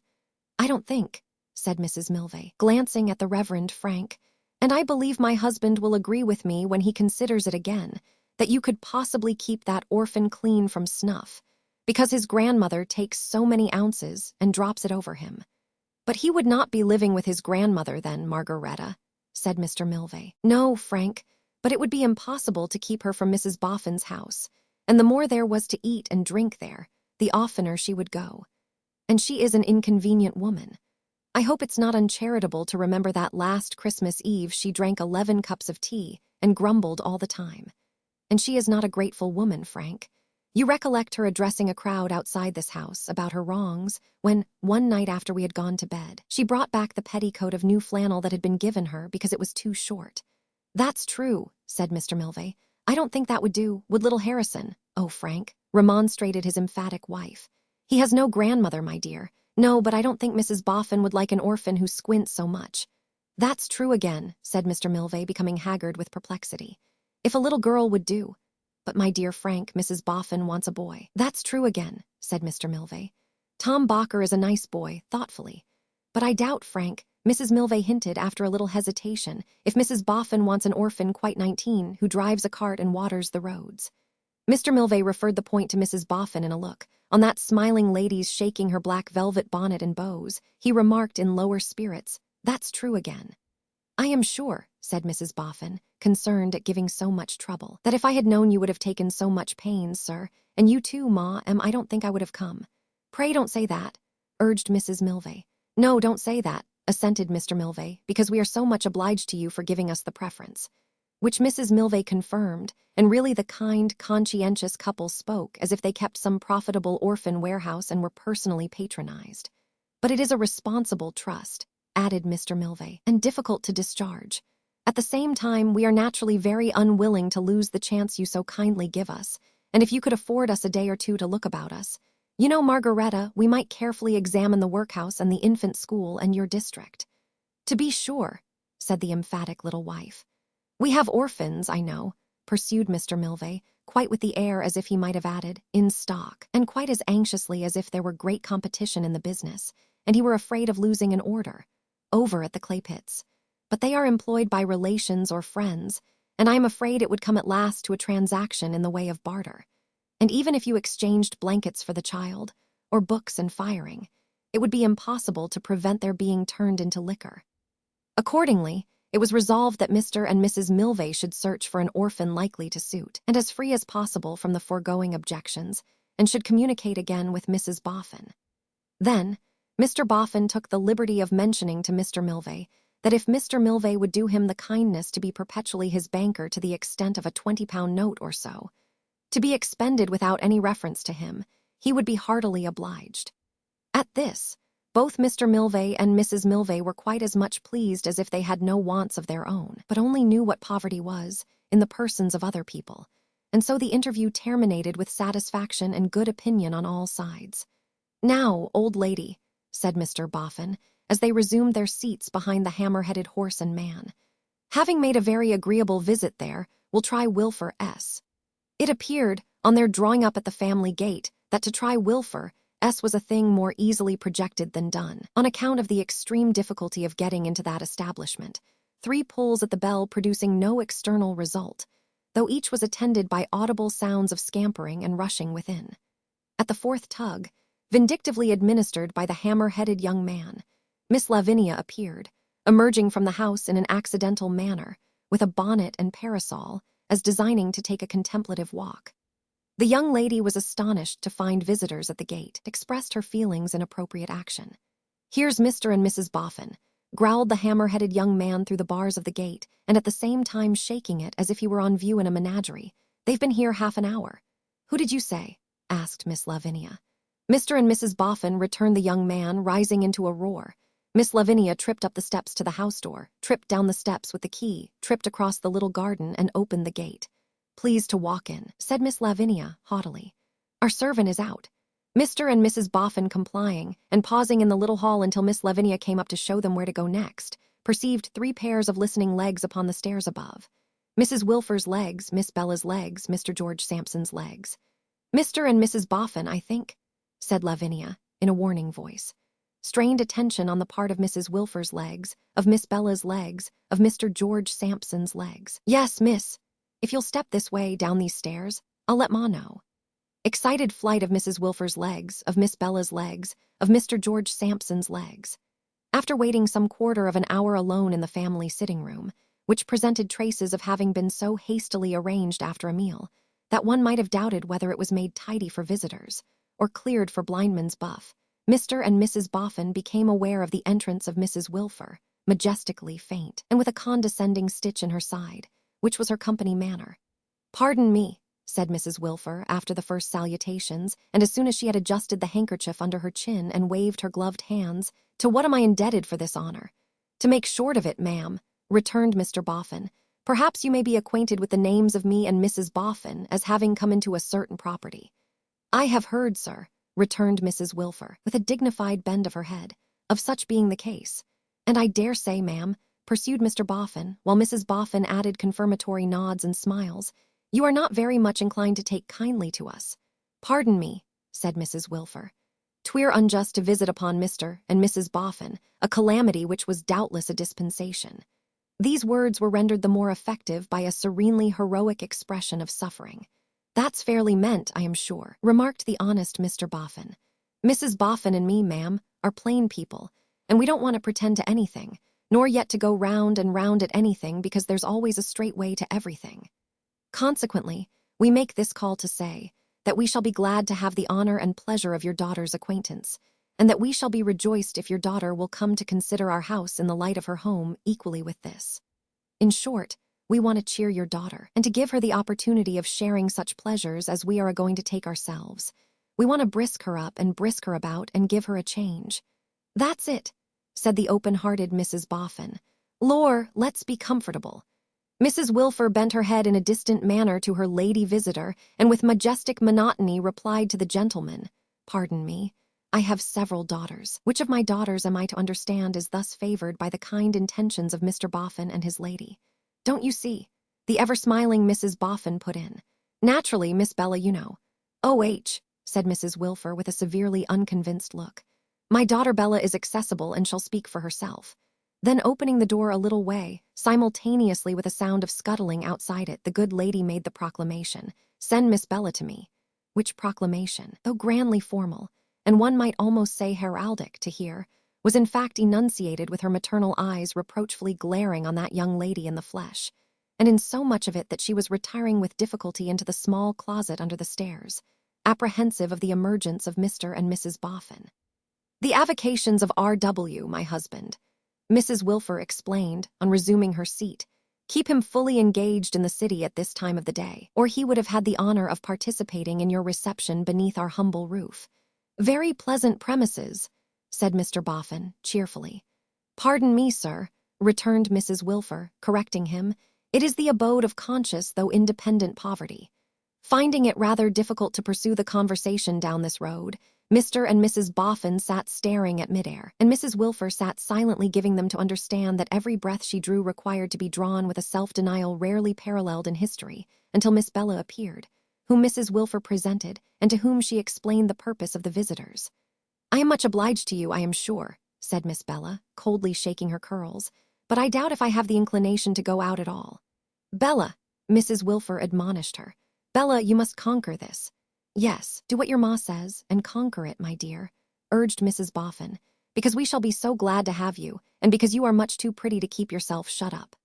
"I don't think," said Mrs. Milvey, glancing at the Reverend Frank, "and I believe my husband will agree with me when he considers it again, that you could possibly keep that orphan clean from snuff, because his grandmother takes so many ounces and drops it over him." "But he would not be living with his grandmother then, Margaretta," said Mr. Milvey. "No, Frank, but it would be impossible to keep her from Mrs. Boffin's house, and the more there was to eat and drink there, the oftener she would go. And she is an inconvenient woman. I hope it's not uncharitable to remember that last Christmas Eve she drank 11 cups of tea and grumbled all the time. And she is not a grateful woman, Frank. You recollect her addressing a crowd outside this house about her wrongs when, one night after we had gone to bed, she brought back the petticoat of new flannel that had been given her because it was too short. "That's true," said Mr. Milvey. "I don't think that would do, would little Harrison?" "Oh, Frank," remonstrated his emphatic wife. "He has no grandmother, my dear. No, but I don't think Mrs. Boffin would like an orphan who squints so much." "That's true again," said Mr. Milvey, becoming haggard with perplexity. "If a little girl would do. But, my dear Frank, Mrs. Boffin wants a boy." "That's true again," said Mr. Milvey. "Tom Bacher is a nice boy," thoughtfully. "But I doubt, Frank," Mrs. Milvey hinted after a little hesitation, "if Mrs. Boffin wants an orphan quite 19 who drives a cart and waters the roads." Mr. Milvey referred the point to Mrs. Boffin in a look. On that smiling lady's shaking her black velvet bonnet and bows, he remarked in lower spirits, "That's true again." "I am sure," said Mrs. Boffin, concerned at giving so much trouble, "that if I had known you would have taken so much pains, sir, and you too, Ma, I don't think I would have come." "Pray don't say that," urged Mrs. Milvey. "No, don't say that. assented Mr. Milvey, because we are so much obliged to you for giving us the preference. Which Mrs. Milvey confirmed, and really the kind, conscientious couple spoke as if they kept some profitable orphan warehouse and were personally patronized. But it is a responsible trust, added Mr. Milvey, and difficult to discharge. At the same time, we are naturally very unwilling to lose the chance you so kindly give us, and if you could afford us a day or two to look about us, you know, Margaretta, we might carefully examine the workhouse and the infant school and your district. To be sure, said the emphatic little wife. We have orphans, I know, pursued Mr. Milvey, quite with the air as if he might have added, in stock, and quite as anxiously as if there were great competition in the business, and he were afraid of losing an order, over at the clay pits. But they are employed by relations or friends, and I am afraid it would come at last to a transaction in the way of barter. And even if you exchanged blankets for the child, or books and firing, it would be impossible to prevent their being turned into liquor. Accordingly, it was resolved that Mr. and Mrs. Milvey should search for an orphan likely to suit, and as free as possible from the foregoing objections, and should communicate again with Mrs. Boffin. Then, Mr. Boffin took the liberty of mentioning to Mr. Milvey that if Mr. Milvey would do him the kindness to be perpetually his banker to the extent of a 20-pound note or so, to be expended without any reference to him, he would be heartily obliged. At this, both Mr. Milvey and Mrs. Milvey were quite as much pleased as if they had no wants of their own, but only knew what poverty was in the persons of other people, and so the interview terminated with satisfaction and good opinion on all sides. Now, old lady, said Mr. Boffin, as they resumed their seats behind the hammer-headed horse and man, having made a very agreeable visit there, we'll try Wilfer S. It appeared, on their drawing up at the family gate, that to try Wilfer S was a thing more easily projected than done, on account of the extreme difficulty of getting into that establishment, 3 pulls at the bell producing no external result, though each was attended by audible sounds of scampering and rushing within. At the 4th tug, vindictively administered by the hammer-headed young man, Miss Lavinia appeared, emerging from the house in an accidental manner, with a bonnet and parasol, as designing to take a contemplative walk. The young lady was astonished to find visitors at the gate, expressed her feelings in appropriate action. "Here's Mr. and Mrs. Boffin," growled the hammer-headed young man through the bars of the gate, and at the same time shaking it as if he were on view in a menagerie. "They've been here half an hour." "Who did you say?" asked Miss Lavinia. "Mr. and Mrs. Boffin," returned the young man, rising into a roar. Miss Lavinia tripped up the steps to the house door, tripped down the steps with the key, tripped across the little garden, and opened the gate. "Please to walk in," said Miss Lavinia, haughtily. "Our servant is out." Mr. and Mrs. Boffin, complying, and pausing in the little hall until Miss Lavinia came up to show them where to go next, perceived 3 pairs of listening legs upon the stairs above. Mrs. Wilfer's legs, Miss Bella's legs, Mr. George Sampson's legs. "Mr. and Mrs. Boffin, I think," said Lavinia, in a warning voice. Strained attention on the part of Mrs. Wilfer's legs, of Miss Bella's legs, of Mr. George Sampson's legs. "Yes, miss. If you'll step this way, down these stairs, I'll let Ma know." Excited flight of Mrs. Wilfer's legs, of Miss Bella's legs, of Mr. George Sampson's legs. After waiting some quarter of an hour alone in the family sitting-room, which presented traces of having been so hastily arranged after a meal, that one might have doubted whether it was made tidy for visitors, or cleared for blindman's buff, Mr. and Mrs. Boffin became aware of the entrance of Mrs. Wilfer, majestically faint, and with a condescending stitch in her side, which was her company manner. "Pardon me," said Mrs. Wilfer after the first salutations, and as soon as she had adjusted the handkerchief under her chin and waved her gloved hands, "to what am I indebted for this honor?" "To make short of it, ma'am," returned Mr. Boffin, "perhaps you may be acquainted with the names of me and Mrs. Boffin as having come into a certain property." "I have heard, sir," returned Mrs. Wilfer, with a dignified bend of her head, "of such being the case. And I dare say, ma'am," pursued Mr. Boffin, while Mrs. Boffin added confirmatory nods and smiles, "you are not very much inclined to take kindly to us." "Pardon me," said Mrs. Wilfer. "'Twere unjust to visit upon Mr. and Mrs. Boffin a calamity which was doubtless a dispensation." These words were rendered the more effective by a serenely heroic expression of suffering. "That's fairly meant, I am sure," remarked the honest Mr. Boffin. "Mrs. Boffin and me, ma'am, are plain people, and we don't want to pretend to anything, nor yet to go round and round at anything, because there's always a straight way to everything. Consequently, we make this call to say that we shall be glad to have the honor and pleasure of your daughter's acquaintance, and that we shall be rejoiced if your daughter will come to consider our house in the light of her home equally with this. In short, we want to cheer your daughter and to give her the opportunity of sharing such pleasures as we are going to take ourselves. We want to brisk her up and brisk her about and give her a change. That's it, said the open-hearted Mrs. Boffin. Lor, let's be comfortable. Mrs. Wilfer bent her head in a distant manner to her lady visitor, and with majestic monotony replied to the gentleman, Pardon me, I have several daughters. Which of my daughters am I to understand is thus favored by the kind intentions of Mr. Boffin and his lady? Don't you see? The ever-smiling Mrs. Boffin put in. Naturally, Miss Bella, you know. O.H., said Mrs. Wilfer with a severely unconvinced look. My daughter Bella is accessible and shall speak for herself. Then opening the door a little way, simultaneously with a sound of scuttling outside it, the good lady made the proclamation, Send Miss Bella to me. Which proclamation, though grandly formal, and one might almost say heraldic to hear, was in fact enunciated with her maternal eyes reproachfully glaring on that young lady in the flesh, and in so much of it that she was retiring with difficulty into the small closet under the stairs, apprehensive of the emergence of Mr. and Mrs. Boffin. The avocations of R.W., my husband, Mrs. Wilfer explained, on resuming her seat, keep him fully engaged in the city at this time of the day, or he would have had the honor of participating in your reception beneath our humble roof. Very pleasant premises, said Mr. Boffin, cheerfully. Pardon me, sir, returned Mrs. Wilfer, correcting him. It is the abode of conscious though independent poverty. Finding it rather difficult to pursue the conversation down this road, Mr. and Mrs. Boffin sat staring at midair, and Mrs. Wilfer sat silently giving them to understand that every breath she drew required to be drawn with a self-denial rarely paralleled in history, until Miss Bella appeared, whom Mrs. Wilfer presented, and to whom she explained the purpose of the visitors. I am much obliged to you, I am sure, said Miss Bella, coldly shaking her curls, but I doubt if I have the inclination to go out at all. Bella, Mrs. Wilfer admonished her. Bella, you must conquer this. Yes, do what your ma says, and conquer it, my dear, urged Mrs. Boffin, because we shall be so glad to have you, and because you are much too pretty to keep yourself shut up.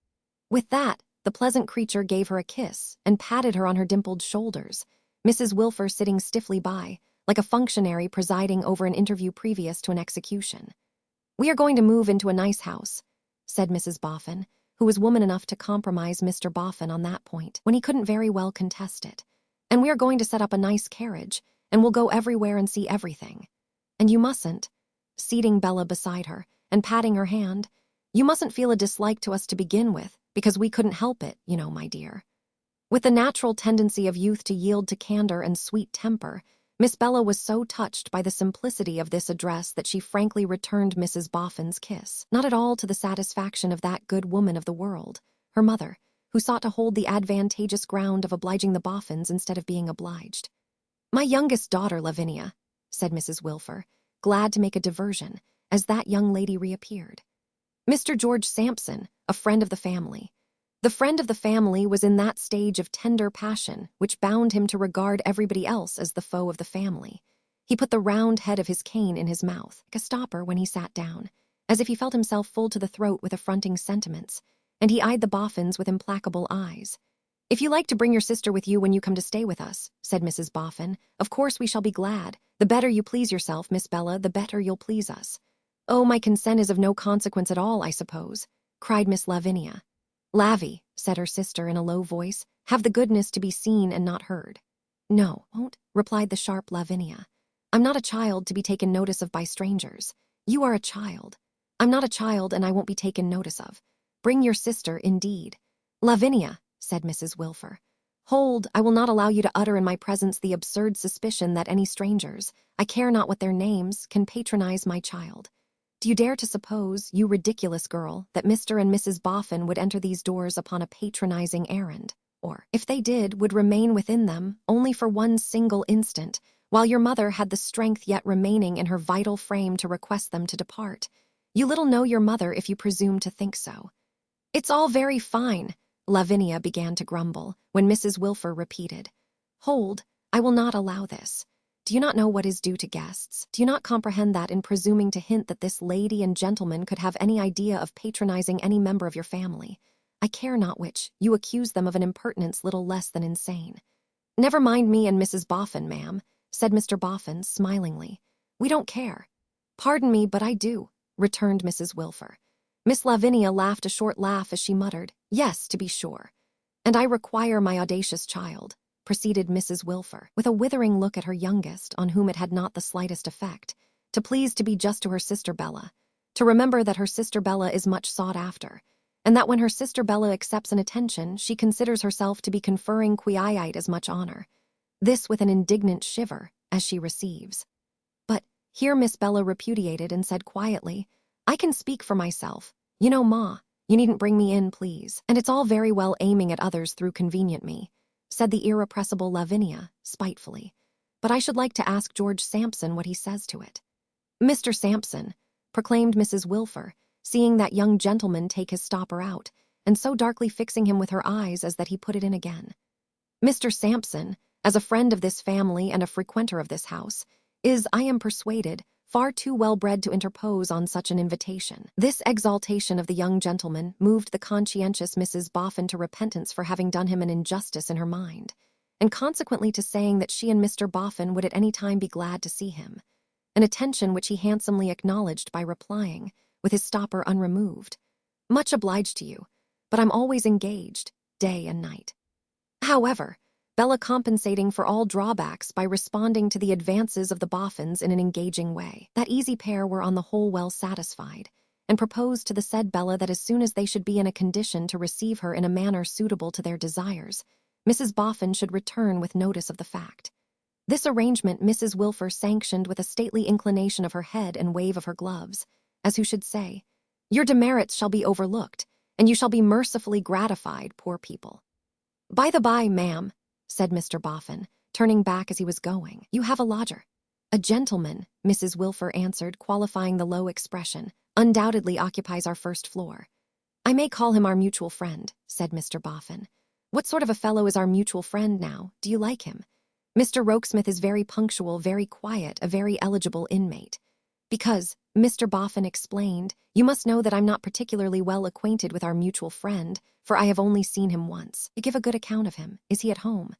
With that, the pleasant creature gave her a kiss and patted her on her dimpled shoulders, Mrs. Wilfer sitting stiffly by, like a functionary presiding over an interview previous to an execution. We are going to move into a nice house, said Mrs. Boffin, who was woman enough to compromise Mr. Boffin on that point when he couldn't very well contest it. And we are going to set up a nice carriage, and we'll go everywhere and see everything. And you mustn't, seating Bella beside her and patting her hand, you mustn't feel a dislike to us to begin with, because we couldn't help it, you know, my dear. With the natural tendency of youth to yield to candor and sweet temper, Miss Bella was so touched by the simplicity of this address that she frankly returned Mrs. Boffin's kiss, not at all to the satisfaction of that good woman of the world, her mother, who sought to hold the advantageous ground of obliging the Boffins instead of being obliged. My youngest daughter, Lavinia, said Mrs. Wilfer, glad to make a diversion, as that young lady reappeared. Mr. George Sampson, a friend of the family. The friend of the family was in that stage of tender passion which bound him to regard everybody else as the foe of the family. He put the round head of his cane in his mouth, like a stopper when he sat down, as if he felt himself full to the throat with affronting sentiments, and he eyed the Boffins with implacable eyes. If you like to bring your sister with you when you come to stay with us, said Mrs. Boffin, of course we shall be glad. The better you please yourself, Miss Bella, the better you'll please us. Oh, my consent is of no consequence at all, I suppose, cried Miss Lavinia. Lavy, said her sister in a low voice, have the goodness to be seen and not heard. No, won't, replied the sharp Lavinia. I'm not a child to be taken notice of by strangers. You are a child. I'm not a child and I won't be taken notice of. Bring your sister, indeed. Lavinia, said Mrs. Wilfer. Hold, I will not allow you to utter in my presence the absurd suspicion that any strangers, I care not what their names, can patronize my child. Do you dare to suppose, you ridiculous girl, that Mr. and Mrs. Boffin would enter these doors upon a patronizing errand, or, if they did, would remain within them only for one single instant, while your mother had the strength yet remaining in her vital frame to request them to depart? You little know your mother if you presume to think so. It's all very fine, Lavinia began to grumble, when Mrs. Wilfer repeated, Hold, I will not allow this. Do you not know what is due to guests? Do you not comprehend that in presuming to hint that this lady and gentleman could have any idea of patronizing any member of your family, I care not which, you accuse them of an impertinence little less than insane? Never mind me and Mrs. Boffin, ma'am, said Mr. Boffin smilingly. We don't care. "Pardon me, but I do," returned Mrs. Wilfer. Miss Lavinia laughed a short laugh as she muttered, "Yes, to be sure. And I require my audacious child," proceeded Mrs. Wilfer, with a withering look at her youngest, on whom it had not the slightest effect, "to please to be just to her sister Bella, to remember that her sister Bella is much sought after, and that when her sister Bella accepts an attention, she considers herself to be conferring quite as much honor. This with an indignant shiver, as she receives. But," here Miss Bella repudiated and said quietly, "I can speak for myself. You know, Ma, you needn't bring me in, please. And it's all very well aiming at others through convenient me," said the irrepressible Lavinia, spitefully. "But I should like to ask George Sampson what he says to it." "Mr. Sampson," proclaimed Mrs. Wilfer, seeing that young gentleman take his stopper out, and so darkly fixing him with her eyes as that he put it in again. "Mr. Sampson, as a friend of this family and a frequenter of this house, is, I am persuaded, far too well-bred to interpose on such an invitation." This exaltation of the young gentleman moved the conscientious Mrs. Boffin to repentance for having done him an injustice in her mind, and consequently to saying that she and Mr. Boffin would at any time be glad to see him, an attention which he handsomely acknowledged by replying, with his stopper unremoved, "Much obliged to you, but I'm always engaged, day and night." However, Bella compensating for all drawbacks by responding to the advances of the Boffins in an engaging way, that easy pair were on the whole well satisfied, and proposed to the said Bella that as soon as they should be in a condition to receive her in a manner suitable to their desires, Mrs. Boffin should return with notice of the fact. This arrangement Mrs. Wilfer sanctioned with a stately inclination of her head and wave of her gloves, as who should say, "Your demerits shall be overlooked, and you shall be mercifully gratified, poor people." "By the by, ma'am," said Mr. Boffin, turning back as he was going, "you have a lodger." "A gentleman," Mrs. Wilfer answered, qualifying the low expression, "undoubtedly occupies our first floor." "I may call him our mutual friend," said Mr. Boffin. "What sort of a fellow is our mutual friend now? Do you like him?" "Mr. Rokesmith is very punctual, very quiet, a very eligible inmate." "Because," Mr. Boffin explained, "you must know that I'm not particularly well acquainted with our mutual friend, for I have only seen him once. You give a good account of him. Is he at home?"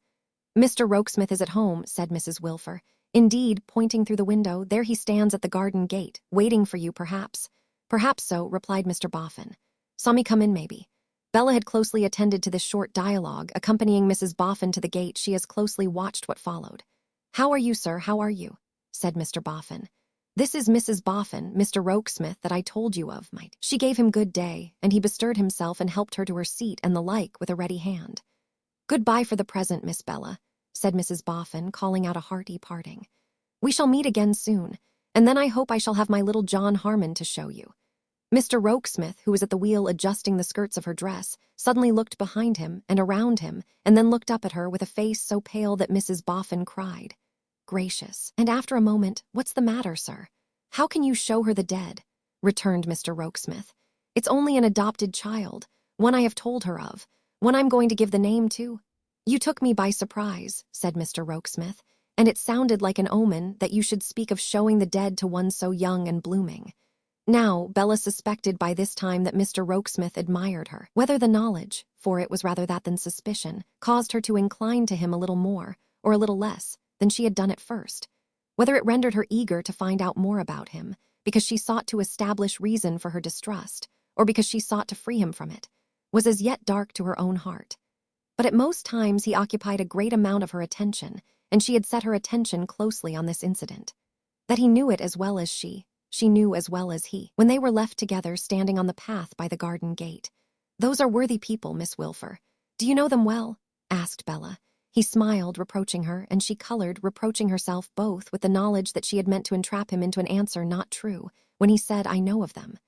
"Mr. Rokesmith is at home," said Mrs. Wilfer. "Indeed," pointing through the window, "there he stands at the garden gate, waiting for you, perhaps." "Perhaps so," replied Mr. Boffin. "Saw me come in, maybe." Bella had closely attended to this short dialogue. Accompanying Mrs. Boffin to the gate, she as closely watched what followed. "How are you, sir, how are you?" said Mr. Boffin. "This is Mrs. Boffin, Mr. Rokesmith that I told you of, might." She gave him good day, and he bestirred himself and helped her to her seat and the like with a ready hand. "Good-bye for the present, Miss Bella," said Mrs. Boffin, calling out a hearty parting. "We shall meet again soon, and then I hope I shall have my little John Harmon to show you." Mr. Rokesmith, who was at the wheel adjusting the skirts of her dress, suddenly looked behind him and around him, and then looked up at her with a face so pale that Mrs. Boffin cried, "Gracious!" And after a moment, "What's the matter, sir?" "How can you show her the dead?" returned Mr. Rokesmith. "It's only an adopted child, one I have told her of, one I'm going to give the name to." "You took me by surprise," said Mr. Rokesmith, "and it sounded like an omen that you should speak of showing the dead to one so young and blooming." Now, Bella suspected by this time that Mr. Rokesmith admired her. Whether the knowledge, for it was rather that than suspicion, caused her to incline to him a little more, or a little less, than she had done at first. Whether it rendered her eager to find out more about him, because she sought to establish reason for her distrust, or because she sought to free him from it, was as yet dark to her own heart. But at most times he occupied a great amount of her attention, and she had set her attention closely on this incident. That he knew it as well as she knew as well as he, when they were left together standing on the path by the garden gate. "Those are worthy people, Miss Wilfer. Do you know them well?" asked Bella. He smiled, reproaching her, and she colored, reproaching herself both with the knowledge that she had meant to entrap him into an answer not true, when he said, "I know of them."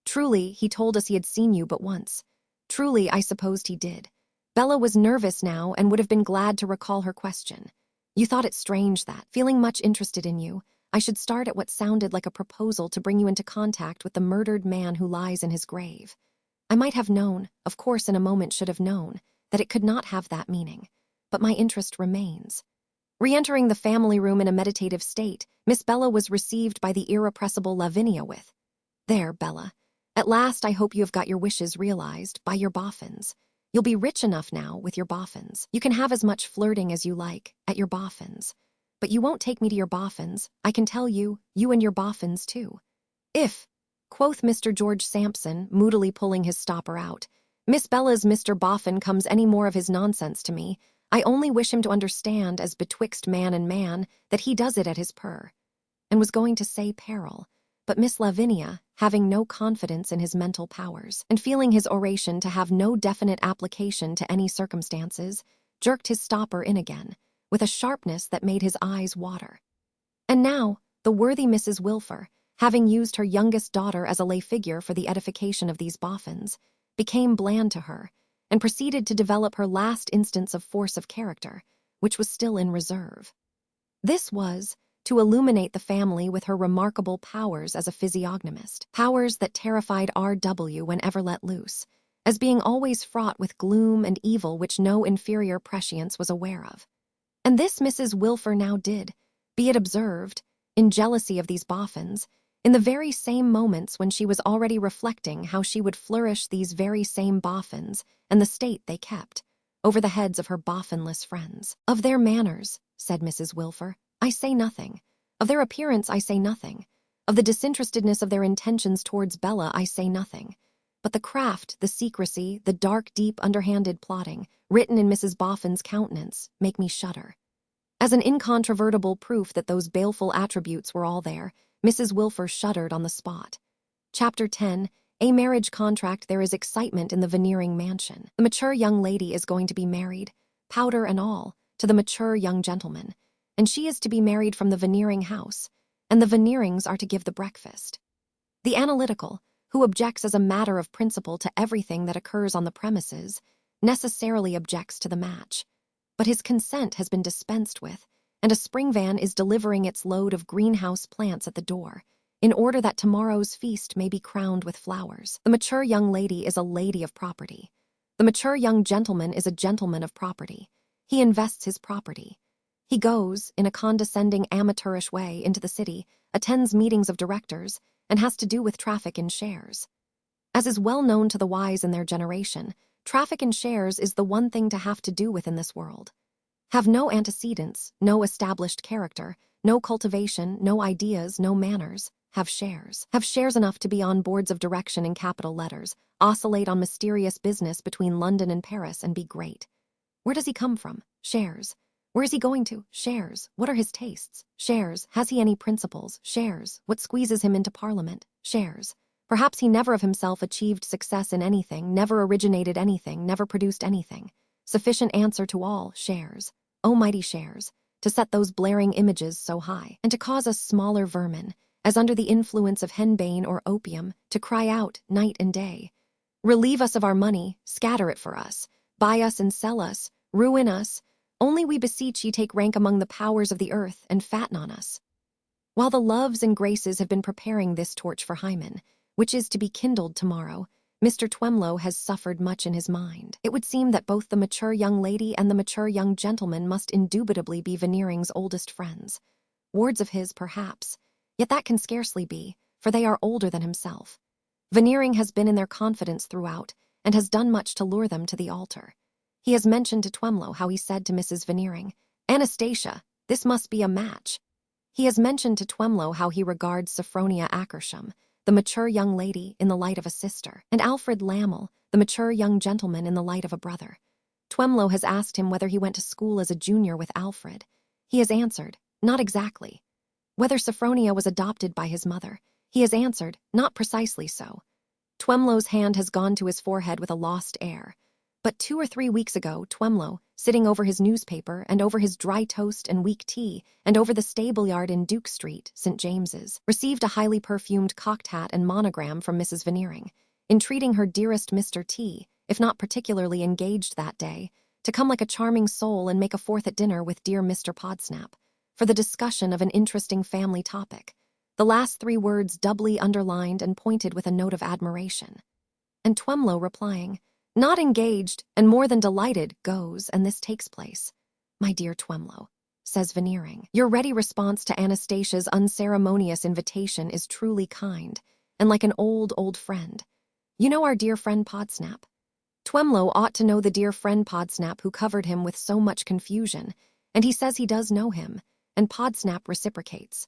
"Truly, he told us he had seen you but once." "Truly, I supposed he did." Bella was nervous now and would have been glad to recall her question. "You thought it strange that, feeling much interested in you, I should start at what sounded like a proposal to bring you into contact with the murdered man who lies in his grave. I might have known, of course in a moment should have known, that it could not have that meaning, but my interest remains." Re-entering the family room in a meditative state, Miss Bella was received by the irrepressible Lavinia with, "There, Bella, at last I hope you have got your wishes realized, by your Boffins. You'll be rich enough now with your Boffins. You can have as much flirting as you like, at your Boffins. But you won't take me to your Boffins, I can tell you, you and your Boffins too." If, quoth Mr. George Sampson, moodily pulling his stopper out, Miss Bella's Mr. Boffin comes any more of his nonsense to me, I only wish him to understand, as betwixt man and man, that he does it at his per. And was going to say peril, but Miss Lavinia, having no confidence in his mental powers, and feeling his oration to have no definite application to any circumstances, jerked his stopper in again, with a sharpness that made his eyes water. And now, the worthy Mrs. Wilfer, having used her youngest daughter as a lay figure for the edification of these Boffins, became bland to her, and proceeded to develop her last instance of force of character, which was still in reserve. This was to illuminate the family with her remarkable powers as a physiognomist, powers that terrified R.W. whenever let loose, as being always fraught with gloom and evil which no inferior prescience was aware of. And this Mrs. Wilfer now did, be it observed, in jealousy of these Boffins, in the very same moments when she was already reflecting how she would flourish these very same Boffins and the state they kept, over the heads of her Boffinless friends. Of their manners, said Mrs. Wilfer, I say nothing. Of their appearance I say nothing. Of the disinterestedness of their intentions towards Bella I say nothing. But the craft, the secrecy, the dark, deep, underhanded plotting, written in Mrs. Boffin's countenance, make me shudder. As an incontrovertible proof that those baleful attributes were all there, Mrs. Wilfer shuddered on the spot. Chapter 10. A marriage contract. There is excitement in the Veneering mansion. The mature young lady is going to be married, powder and all, to the mature young gentleman, and she is to be married from the Veneering house, and the Veneerings are to give the breakfast. The analytical, who objects as a matter of principle to everything that occurs on the premises, necessarily objects to the match. But his consent has been dispensed with, and a spring van is delivering its load of greenhouse plants at the door, in order that tomorrow's feast may be crowned with flowers. The mature young lady is a lady of property. The mature young gentleman is a gentleman of property. He invests his property. He goes, in a condescending amateurish way, into the city, attends meetings of directors, and has to do with traffic in shares. As is well known to the wise in their generation, traffic in shares is the one thing to have to do with in this world. Have no antecedents, no established character, no cultivation, no ideas, no manners. Have shares. Have shares enough to be on boards of direction in capital letters, oscillate on mysterious business between London and Paris, and be great. Where does he come from? Shares. Where is he going to? Shares. What are his tastes? Shares. Has he any principles? Shares. What squeezes him into Parliament? Shares. Perhaps he never of himself achieved success in anything, never originated anything, never produced anything. Sufficient answer to all. Shares. O mighty shares, to set those blaring images so high, and to cause us smaller vermin, as under the influence of henbane or opium, to cry out night and day, relieve us of our money, scatter it for us, buy us and sell us, ruin us, only we beseech ye take rank among the powers of the earth, and fatten on us. While the Loves and Graces have been preparing this torch for Hymen, which is to be kindled tomorrow, Mr. Twemlow has suffered much in his mind. It would seem that both the mature young lady and the mature young gentleman must indubitably be Veneering's oldest friends. Wards of his, perhaps, yet that can scarcely be, for they are older than himself. Veneering has been in their confidence throughout, and has done much to lure them to the altar. He has mentioned to Twemlow how he said to Mrs. Veneering, "Anastasia, this must be a match." He has mentioned to Twemlow how he regards Sophronia Akersham, the mature young lady, in the light of a sister, and Alfred Lamel, the mature young gentleman, in the light of a brother. Twemlow has asked him whether he went to school as a junior with Alfred. He has answered, not exactly. Whether Sophronia was adopted by his mother, he has answered, not precisely so. Twemlow's hand has gone to his forehead with a lost air. But 2 or 3 weeks ago, Twemlow, sitting over his newspaper and over his dry toast and weak tea and over the stable-yard in Duke Street, St. James's, received a highly perfumed cocked hat and monogram from Mrs. Veneering, entreating her dearest Mr. T, if not particularly engaged that day, to come like a charming soul and make a fourth at dinner with dear Mr. Podsnap, for the discussion of an interesting family topic, the last 3 words doubly underlined and pointed with a note of admiration. And Twemlow replying, "Not engaged, and more than delighted," goes, and this takes place. "My dear Twemlow," says Veneering, "your ready response to Anastasia's unceremonious invitation is truly kind, and like an old friend. You know our dear friend Podsnap. Twemlow ought to know the dear friend Podsnap who covered him with so much confusion, and he says he does know him, and Podsnap reciprocates.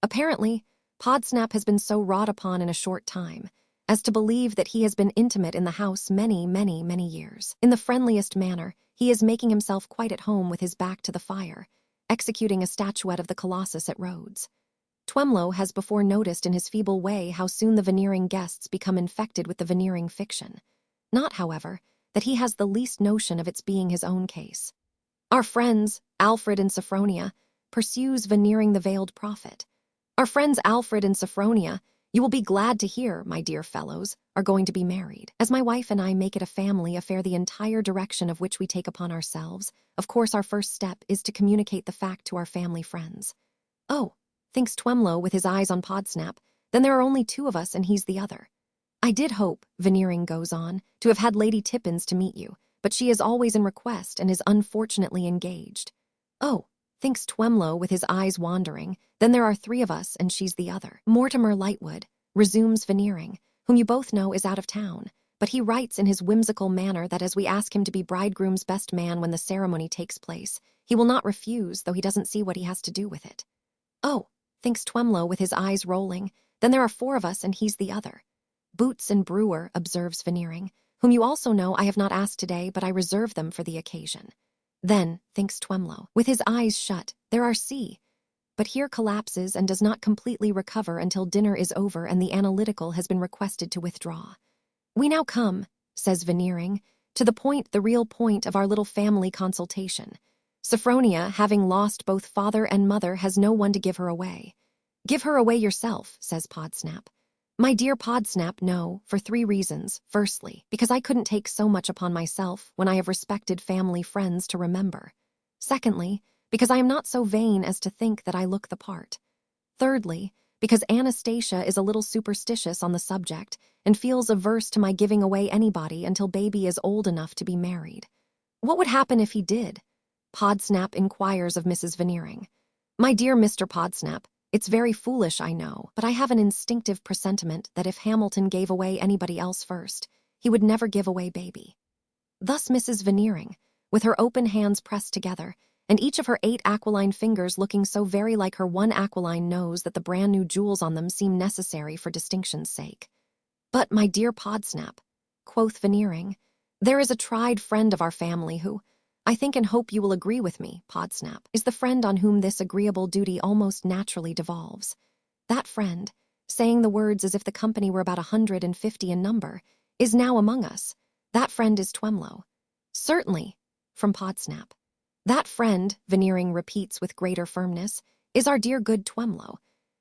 Apparently, Podsnap has been so wrought upon in a short time as to believe that he has been intimate in the house many years. In the friendliest manner, he is making himself quite at home with his back to the fire, executing a statuette of the Colossus at Rhodes. Twemlow has before noticed in his feeble way how soon the Veneering guests become infected with the Veneering fiction. Not, however, that he has the least notion of its being his own case. Our friends, Alfred and Sophronia, pursues Veneering the veiled prophet. Our friends Alfred and Sophronia, you will be glad to hear, my dear fellows, are going to be married. As my wife and I make it a family affair, the entire direction of which we take upon ourselves, of course our first step is to communicate the fact to our family friends. Oh, thinks Twemlow with his eyes on Podsnap, then there are only two of us and he's the other. I did hope, Veneering goes on, to have had Lady Tippins to meet you, but she is always in request and is unfortunately engaged. Oh, thinks Twemlow with his eyes wandering, then there are three of us and she's the other. Mortimer Lightwood, resumes Veneering, whom you both know is out of town, but he writes in his whimsical manner that as we ask him to be bridegroom's best man when the ceremony takes place, he will not refuse, though he doesn't see what he has to do with it. Oh, thinks Twemlow with his eyes rolling, then there are four of us and he's the other. Boots and Brewer, observes Veneering, whom you also know I have not asked today, but I reserve them for the occasion. Then, thinks Twemlow, with his eyes shut, there are C. But here collapses and does not completely recover until dinner is over and the analytical has been requested to withdraw. We now come, says Veneering, to the real point of our little family consultation. Sophronia, having lost both father and mother, has no one to give her away. Give her away yourself, says Podsnap. My dear Podsnap, no, for three reasons. Firstly, because I couldn't take so much upon myself when I have respected family friends to remember. Secondly, because I am not so vain as to think that I look the part. Thirdly, because Anastasia is a little superstitious on the subject and feels averse to my giving away anybody until baby is old enough to be married. What would happen if he did? Podsnap inquires of Mrs. Veneering. My dear Mr. Podsnap, it's very foolish, I know, but I have an instinctive presentiment that if Hamilton gave away anybody else first, he would never give away baby. Thus Mrs. Veneering, with her open hands pressed together, and each of her 8 aquiline fingers looking so very like her one aquiline nose that the brand new jewels on them seem necessary for distinction's sake. But, my dear Podsnap, quoth Veneering, there is a tried friend of our family who, I think and hope you will agree with me, Podsnap, is the friend on whom this agreeable duty almost naturally devolves. That friend, saying the words as if the company were about 150 in number, is now among us. That friend is Twemlow. Certainly, from Podsnap. That friend, Veneering repeats with greater firmness, is our dear good Twemlow,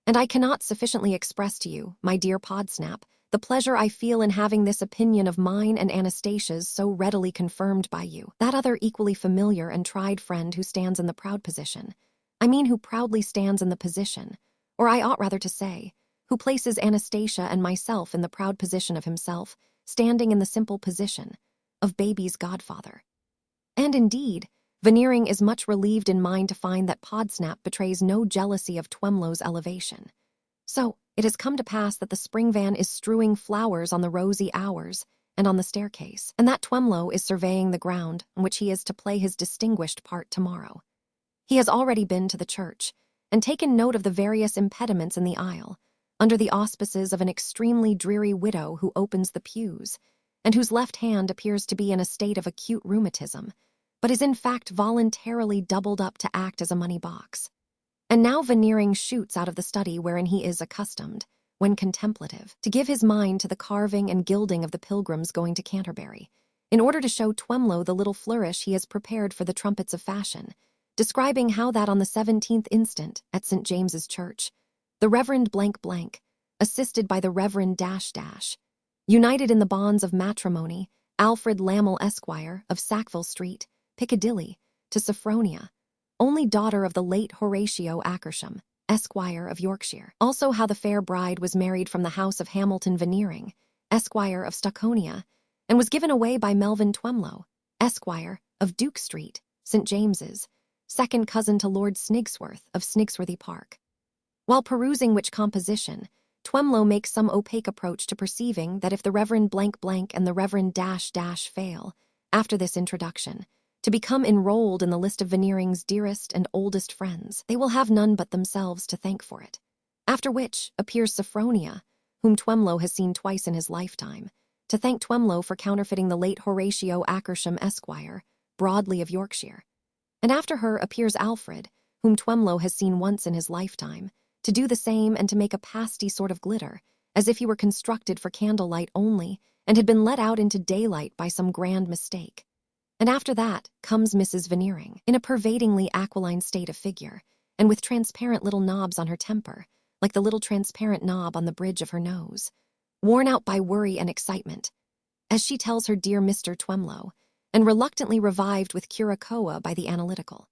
and I cannot sufficiently express to you, my dear Podsnap, the pleasure I feel in having this opinion of mine and Anastasia's so readily confirmed by you, that other equally familiar and tried friend who stands in the proud position. I mean who proudly stands in the position, or I ought rather to say, who places Anastasia and myself in the proud position of himself, standing in the simple position of baby's godfather. And indeed, Veneering is much relieved in mind to find that Podsnap betrays no jealousy of Twemlow's elevation. So, it has come to pass that the spring van is strewing flowers on the rosy hours and on the staircase, and that Twemlow is surveying the ground on which he is to play his distinguished part tomorrow. He has already been to the church, and taken note of the various impediments in the aisle, under the auspices of an extremely dreary widow who opens the pews, and whose left hand appears to be in a state of acute rheumatism, but is in fact voluntarily doubled up to act as a money box. And now Veneering shoots out of the study wherein he is accustomed, when contemplative, to give his mind to the carving and gilding of the pilgrims going to Canterbury, in order to show Twemlow the little flourish he has prepared for the trumpets of fashion, describing how that on the 17th instant, at St. James's Church, the Reverend blank blank, assisted by the Reverend dash dash, united in the bonds of matrimony, Alfred Lamel Esquire, of Sackville Street, Piccadilly, to Sophronia, only daughter of the late Horatio Akersham, Esquire of Yorkshire. Also how the fair bride was married from the house of Hamilton Veneering, Esquire of Stockonia, and was given away by Melvin Twemlow, Esquire of Duke Street, St. James's, second cousin to Lord Snigsworth of Snigsworthy Park. While perusing which composition, Twemlow makes some opaque approach to perceiving that if the Reverend blank blank and the Reverend dash dash fail, after this introduction, to become enrolled in the list of Veneering's dearest and oldest friends, they will have none but themselves to thank for it. After which appears Sophronia, whom Twemlow has seen twice in his lifetime, to thank Twemlow for counterfeiting the late Horatio Akersham Esquire, Broadley of Yorkshire. And after her appears Alfred, whom Twemlow has seen once in his lifetime, to do the same and to make a pasty sort of glitter, as if he were constructed for candlelight only and had been let out into daylight by some grand mistake. And after that comes Mrs. Veneering, in a pervadingly aquiline state of figure, and with transparent little knobs on her temper, like the little transparent knob on the bridge of her nose, worn out by worry and excitement, as she tells her dear Mr. Twemlow, and reluctantly revived with curacoa by the analytical.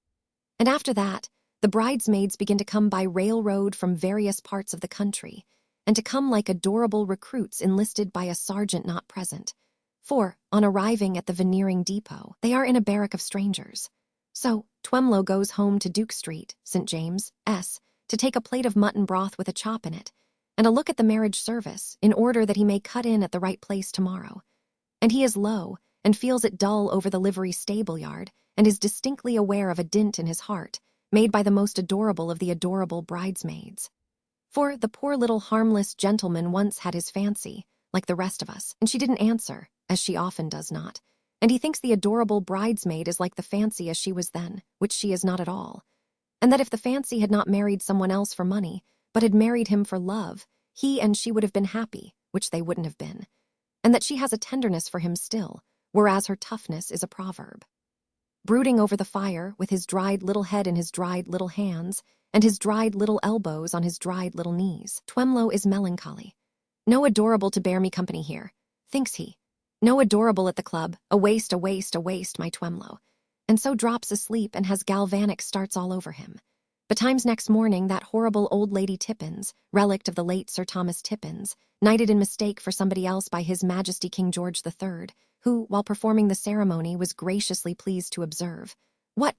And after that, the bridesmaids begin to come by railroad from various parts of the country, and to come like adorable recruits enlisted by a sergeant not present. For, on arriving at the Veneering depot, they are in a barrack of strangers. So, Twemlow goes home to Duke Street, St. James, S., to take a plate of mutton broth with a chop in it, and a look at the marriage service, in order that he may cut in at the right place tomorrow. And he is low, and feels it dull over the livery stable-yard, and is distinctly aware of a dint in his heart, made by the most adorable of the adorable bridesmaids. For the poor little harmless gentleman once had his fancy, like the rest of us, and she didn't answer, as she often does not, and he thinks the adorable bridesmaid is like the fancy as she was then, which she is not at all, and that if the fancy had not married someone else for money, but had married him for love, he and she would have been happy, which they wouldn't have been, and that she has a tenderness for him still, whereas her toughness is a proverb. Brooding over the fire, with his dried little head in his dried little hands, and his dried little elbows on his dried little knees, Twemlow is melancholy. No adorable to bear me company here, thinks he. No adorable at the club, a waste, a waste, a waste, my Twemlow. And so drops asleep and has galvanic starts all over him. Betimes next morning that horrible old Lady Tippins, relict of the late Sir Thomas Tippins, knighted in mistake for somebody else by His Majesty King George III, who, while performing the ceremony, was graciously pleased to observe, what,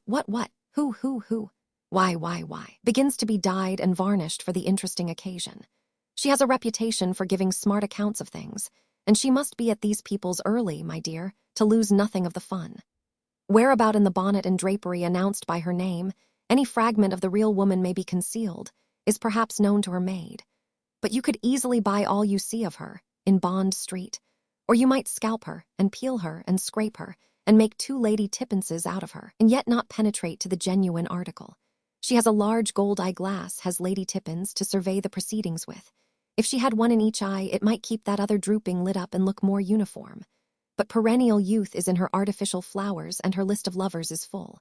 who, why, begins to be dyed and varnished for the interesting occasion. She has a reputation for giving smart accounts of things, and she must be at these people's early, my dear, to lose nothing of the fun. Whereabout in the bonnet and drapery announced by her name, any fragment of the real woman may be concealed, is perhaps known to her maid. But you could easily buy all you see of her, in Bond Street, or you might scalp her, and peel her, and scrape her, and make 2 Lady Tippinses out of her, and yet not penetrate to the genuine article. She has a large gold eyeglass, has Lady Tippins, to survey the proceedings with. If she had one in each eye, it might keep that other drooping lit up and look more uniform. But perennial youth is in her artificial flowers, and her list of lovers is full.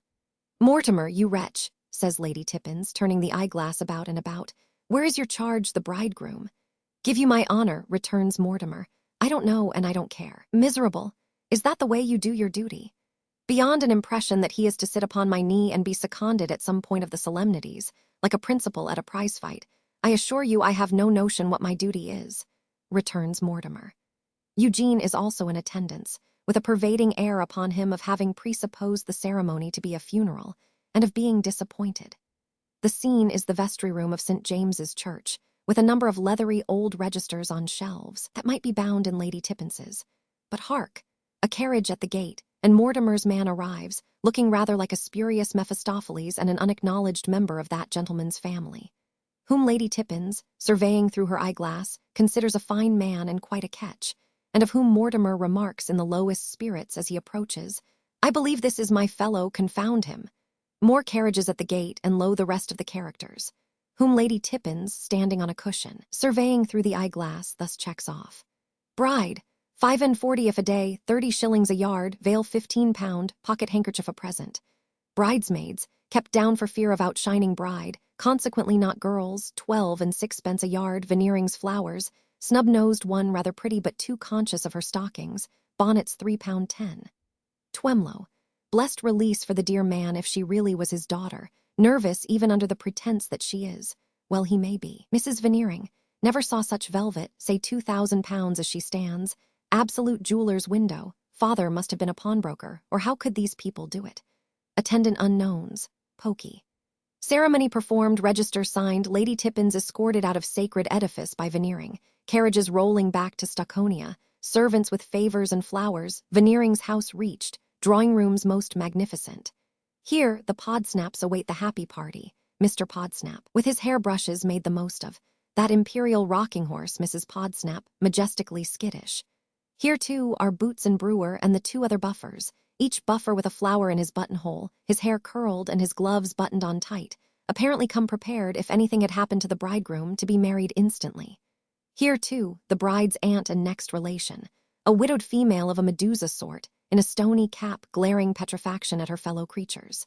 Mortimer, you wretch, says Lady Tippins, turning the eyeglass about and about, where is your charge, the bridegroom? Give you my honor, returns Mortimer. I don't know, and I don't care. Miserable, is that the way you do your duty? Beyond an impression that he is to sit upon my knee and be seconded at some point of the solemnities, like a principal at a prize fight, I assure you I have no notion what my duty is, returns Mortimer. Eugene is also in attendance, with a pervading air upon him of having presupposed the ceremony to be a funeral, and of being disappointed. The scene is the vestry room of St. James's Church, with a number of leathery old registers on shelves that might be bound in Lady Tippinses. But hark! A carriage at the gate, and Mortimer's man arrives, looking rather like a spurious Mephistopheles and an unacknowledged member of that gentleman's family, whom Lady Tippins, surveying through her eyeglass, considers a fine man and quite a catch, and of whom Mortimer remarks in the lowest spirits as he approaches, I believe this is my fellow, confound him. More carriages at the gate, and lo the rest of the characters, whom Lady Tippins, standing on a cushion, surveying through the eyeglass, thus checks off. Bride, 45 if a day, 30 shillings a yard, veil £15, pocket handkerchief a present. Bridesmaids, kept down for fear of outshining bride, consequently not girls, 12 and 6 a yard, Veneering's flowers, snub-nosed one rather pretty but too conscious of her stockings, bonnets £3.10. Twemlow, blessed release for the dear man if she really was his daughter, nervous even under the pretense that she is, well he may be. Mrs. Veneering, never saw such velvet, say £2,000 as she stands, absolute jeweller's window, father must have been a pawnbroker, or how could these people do it? Attendant unknowns, pokey. Ceremony performed, register signed, Lady Tippins escorted out of sacred edifice by Veneering, carriages rolling back to Stucconia, servants with favors and flowers, Veneering's house reached, drawing rooms most magnificent. Here the Podsnaps await the happy party. Mr. Podsnap, with his hairbrushes made the most of, that imperial rocking horse, Mrs. Podsnap, majestically skittish. Here, too, are Boots and Brewer and the two other buffers, each buffer with a flower in his buttonhole, his hair curled and his gloves buttoned on tight, apparently come prepared if anything had happened to the bridegroom to be married instantly. Here, too, the bride's aunt and next relation, a widowed female of a Medusa sort, in a stony cap glaring petrifaction at her fellow creatures.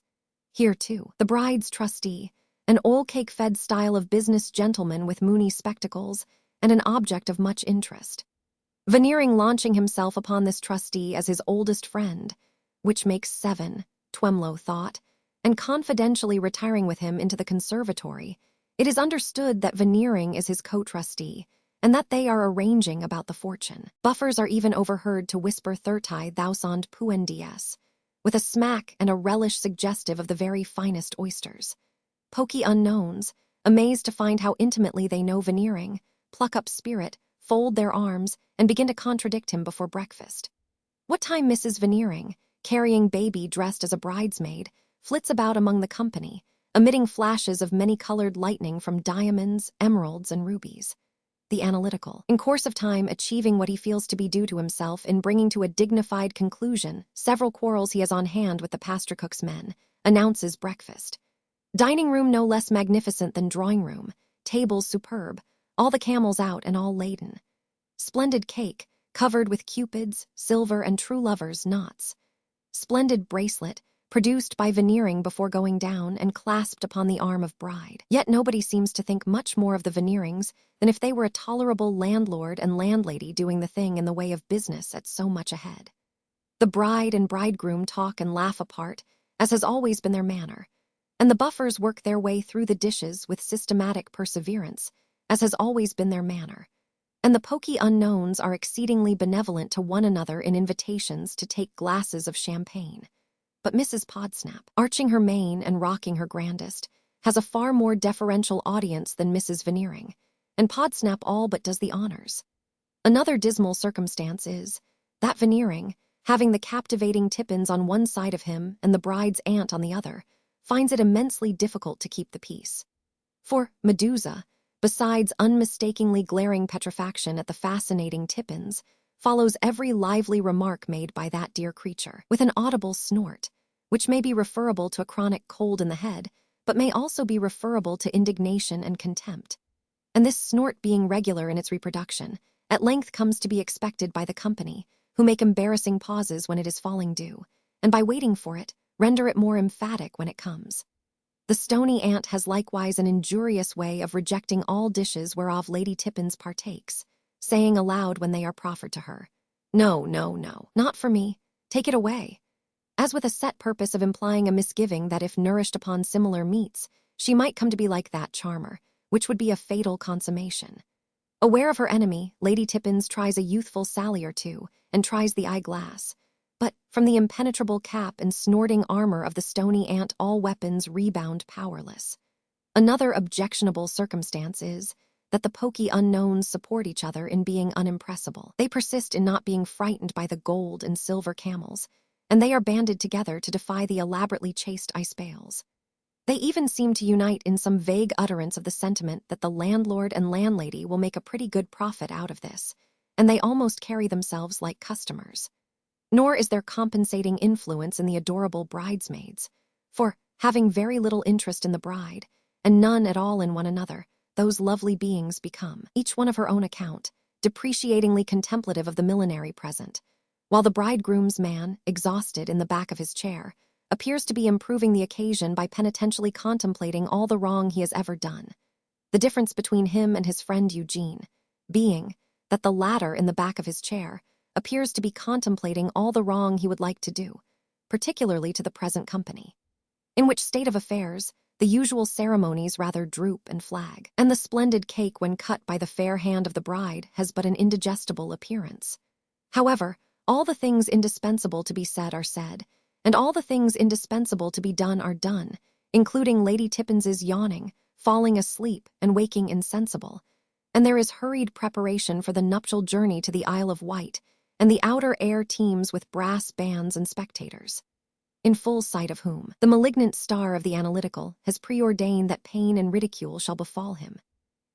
Here, too, the bride's trustee, an oil-cake-fed style of business gentleman with moony spectacles and an object of much interest. Veneering launching himself upon this trustee as his oldest friend, which makes 7, Twemlow thought, and confidentially retiring with him into the conservatory, it is understood that Veneering is his co-trustee, and that they are arranging about the fortune. Buffers are even overheard to whisper thirti thousand puendies, with a smack and a relish suggestive of the very finest oysters. Poky unknowns, amazed to find how intimately they know Veneering, pluck up spirit, fold their arms, and begin to contradict him before breakfast. What time Mrs. Veneering, carrying baby dressed as a bridesmaid, flits about among the company, emitting flashes of many-colored lightning from diamonds, emeralds, and rubies. The analytical, in course of time achieving what he feels to be due to himself in bringing to a dignified conclusion several quarrels he has on hand with the pastor cook's men, announces breakfast. Dining room no less magnificent than drawing room, tables superb, all the camels out and all laden. Splendid cake, covered with cupids, silver, and true lovers' knots. Splendid bracelet, produced by Veneering before going down and clasped upon the arm of bride. Yet nobody seems to think much more of the Veneerings than if they were a tolerable landlord and landlady doing the thing in the way of business at so much a head. The bride and bridegroom talk and laugh apart, as has always been their manner, and the buffers work their way through the dishes with systematic perseverance, as has always been their manner, and the poky unknowns are exceedingly benevolent to one another in invitations to take glasses of champagne. But Mrs. Podsnap, arching her mane and rocking her grandest, has a far more deferential audience than Mrs. Veneering, and Podsnap all but does the honors. Another dismal circumstance is that Veneering, having the captivating Tippins on one side of him and the bride's aunt on the other, finds it immensely difficult to keep the peace. For Medusa, besides unmistakingly glaring petrifaction at the fascinating Tippins, follows every lively remark made by that dear creature, with an audible snort, which may be referable to a chronic cold in the head, but may also be referable to indignation and contempt. And this snort being regular in its reproduction, at length comes to be expected by the company, who make embarrassing pauses when it is falling due, and by waiting for it, render it more emphatic when it comes. The stony aunt has likewise an injurious way of rejecting all dishes whereof Lady Tippins partakes, saying aloud when they are proffered to her, "No, no, no, not for me, take it away," as with a set purpose of implying a misgiving that if nourished upon similar meats, she might come to be like that charmer, which would be a fatal consummation. Aware of her enemy, Lady Tippins tries a youthful sally or two, and tries the eyeglass. But from the impenetrable cap and snorting armor of the stony aunt all weapons rebound powerless. Another objectionable circumstance is that the poky unknowns support each other in being unimpressible. They persist in not being frightened by the gold and silver camels, and they are banded together to defy the elaborately chased ice bales. They even seem to unite in some vague utterance of the sentiment that the landlord and landlady will make a pretty good profit out of this, and they almost carry themselves like customers. Nor is there compensating influence in the adorable bridesmaids, for, having very little interest in the bride, and none at all in one another, those lovely beings become, each one of her own account, depreciatingly contemplative of the millinery present, while the bridegroom's man, exhausted in the back of his chair, appears to be improving the occasion by penitentially contemplating all the wrong he has ever done. The difference between him and his friend Eugene being that the latter in the back of his chair appears to be contemplating all the wrong he would like to do, particularly to the present company. In which state of affairs, the usual ceremonies rather droop and flag, and the splendid cake when cut by the fair hand of the bride has but an indigestible appearance. However, all the things indispensable to be said are said, and all the things indispensable to be done are done, including Lady Tippins's yawning, falling asleep, and waking insensible, and there is hurried preparation for the nuptial journey to the Isle of Wight, and the outer air teems with brass bands and spectators, in full sight of whom the malignant star of the analytical has preordained that pain and ridicule shall befall him.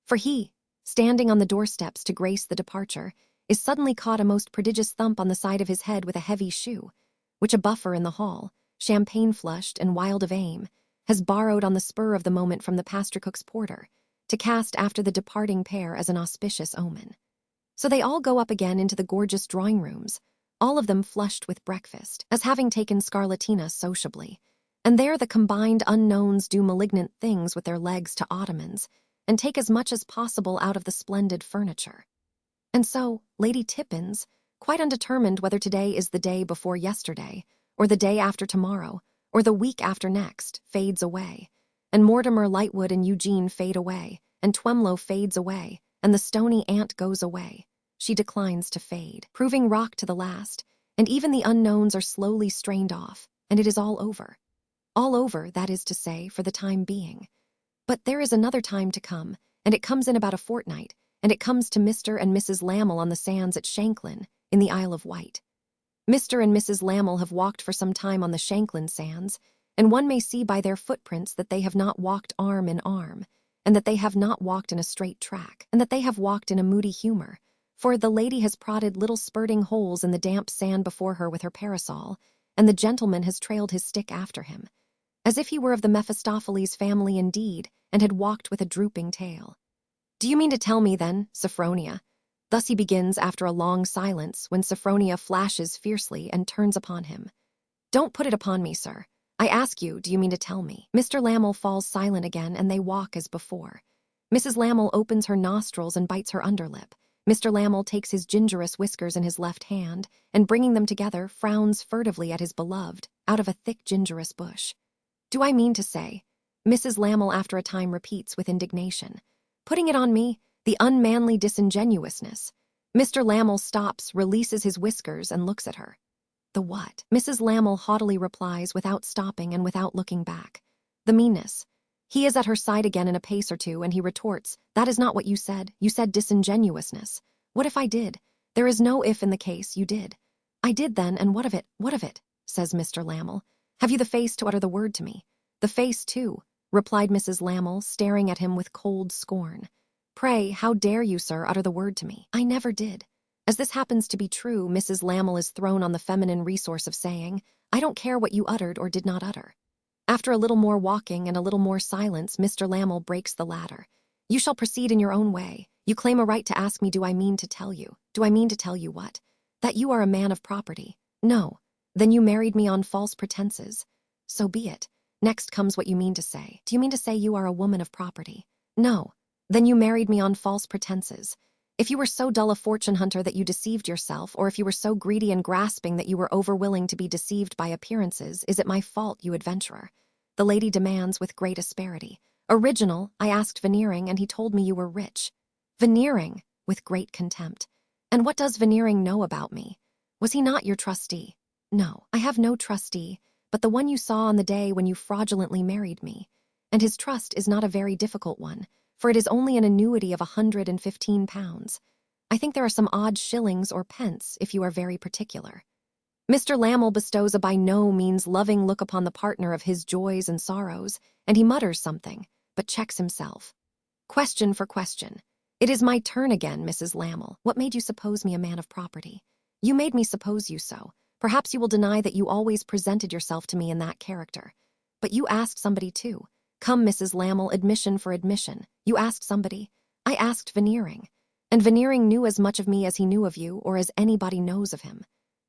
For he, standing on the doorsteps to grace the departure, is suddenly caught a most prodigious thump on the side of his head with a heavy shoe, which a buffer in the hall, champagne-flushed and wild of aim, has borrowed on the spur of the moment from the pastor-cook's porter, to cast after the departing pair as an auspicious omen. So they all go up again into the gorgeous drawing rooms, all of them flushed with breakfast, as having taken scarlatina sociably, and there the combined unknowns do malignant things with their legs to ottomans, and take as much as possible out of the splendid furniture. And so, Lady Tippins, quite undetermined whether today is the day before yesterday, or the day after tomorrow, or the week after next, fades away, and Mortimer Lightwood and Eugene fade away, and Twemlow fades away, and the stony aunt goes away. She declines to fade, proving rock to the last, and even the unknowns are slowly strained off, and it is all over. All over, that is to say, for the time being. But there is another time to come, and it comes in about a fortnight, and it comes to Mr. and Mrs. Lamel on the sands at Shanklin, in the Isle of Wight. Mr. and Mrs. Lamel have walked for some time on the Shanklin sands, and one may see by their footprints that they have not walked arm in arm, and that they have not walked in a straight track, and that they have walked in a moody humor, for the lady has prodded little spurting holes in the damp sand before her with her parasol, and the gentleman has trailed his stick after him, as if he were of the Mephistopheles family indeed, and had walked with a drooping tail. "Do you mean to tell me, then, Sophronia?" Thus he begins after a long silence, when Sophronia flashes fiercely and turns upon him. "Don't put it upon me, sir. I ask you, do you mean to tell me?" Mr. Lamel falls silent again, and they walk as before. Mrs. Lamel opens her nostrils and bites her underlip. Mr. Lamel takes his gingerous whiskers in his left hand, and bringing them together, frowns furtively at his beloved, out of a thick gingerous bush. "Do I mean to say?" Mrs. Lamel after a time repeats with indignation. "Putting it on me, the unmanly disingenuousness." Mr. Lamel stops, releases his whiskers, and looks at her. "The what?" Mrs. Lamel haughtily replies without stopping and without looking back. "The meanness." He is at her side again in a pace or two, and he retorts, "That is not what you said. You said disingenuousness." "What if I did?" "There is no if in the case. You did." "I did then, and what of it? What of it?" says Mr. Lamel. "Have you the face to utter the word to me?" "The face, too," replied Mrs. Lamel, staring at him with cold scorn. "Pray, how dare you, sir, utter the word to me?" "I never did." As this happens to be true, Mrs. Lamel is thrown on the feminine resource of saying, "I don't care what you uttered or did not utter." After a little more walking and a little more silence, Mr. Lamel breaks the latter. "You shall proceed in your own way. You claim a right to ask me, do I mean to tell you? Do I mean to tell you what? That you are a man of property. No. Then you married me on false pretenses. So be it. Next comes what you mean to say. Do you mean to say you are a woman of property? No. Then you married me on false pretenses. If you were so dull a fortune hunter that you deceived yourself, or if you were so greedy and grasping that you were overwilling to be deceived by appearances, is it my fault, you adventurer? The lady demands with great asperity. Original, I asked Veneering, and he told me you were rich. Veneering, with great contempt. And what does Veneering know about me? Was he not your trustee? No, I have no trustee, but the one you saw on the day when you fraudulently married me. And his trust is not a very difficult one, for it is only an annuity of £115. I think there are some odd shillings or pence, if you are very particular. Mr. Lamel bestows a by no means loving look upon the partner of his joys and sorrows, and he mutters something, but checks himself. Question for question. It is my turn again, Mrs. Lamel. What made you suppose me a man of property? You made me suppose you so. Perhaps you will deny that you always presented yourself to me in that character. But you asked somebody too. Come, Mrs. Lamel, admission for admission. You asked somebody. I asked Veneering. And Veneering knew as much of me as he knew of you, or as anybody knows of him.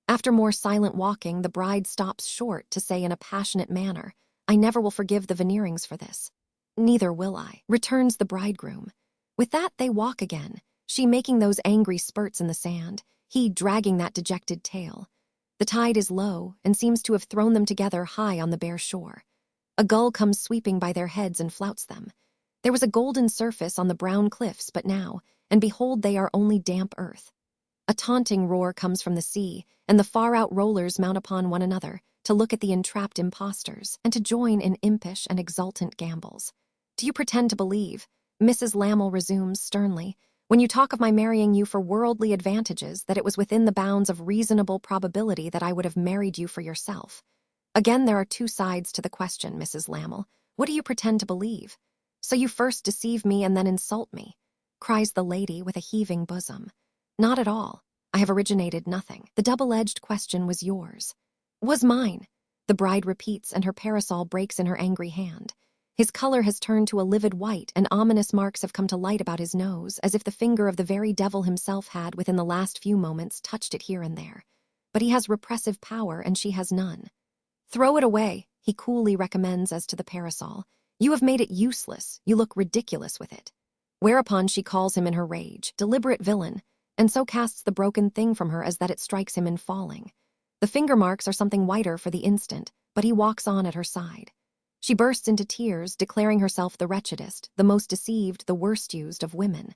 After more silent walking, the bride stops short to say in a passionate manner, I never will forgive the Veneerings for this. Neither will I, returns the bridegroom. With that they walk again, she making those angry spurts in the sand, he dragging that dejected tail. The tide is low, and seems to have thrown them together high on the bare shore. A gull comes sweeping by their heads and flouts them. There was a golden surface on the brown cliffs but now, and behold they are only damp earth. A taunting roar comes from the sea, and the far-out rollers mount upon one another, to look at the entrapped impostors, and to join in impish and exultant gambols. Do you pretend to believe, Mrs. Lamel resumes sternly, when you talk of my marrying you for worldly advantages, that it was within the bounds of reasonable probability that I would have married you for yourself? Again, there are two sides to the question, Mrs. Lamel. What do you pretend to believe? So you first deceive me and then insult me. cries the lady with a heaving bosom. Not at all. I have originated nothing. The double-edged question was yours. Was mine. The bride repeats, and her parasol breaks in her angry hand. His color has turned to a livid white, and ominous marks have come to light about his nose, as if the finger of the very devil himself had, within the last few moments, touched it here and there. But he has repressive power, and she has none. Throw it away, he coolly recommends as to the parasol. You have made it useless. You look ridiculous with it. Whereupon she calls him in her rage, deliberate villain, and so casts the broken thing from her as that it strikes him in falling. The finger marks are something whiter for the instant, but he walks on at her side. She bursts into tears, declaring herself the wretchedest, the most deceived, the worst used of women.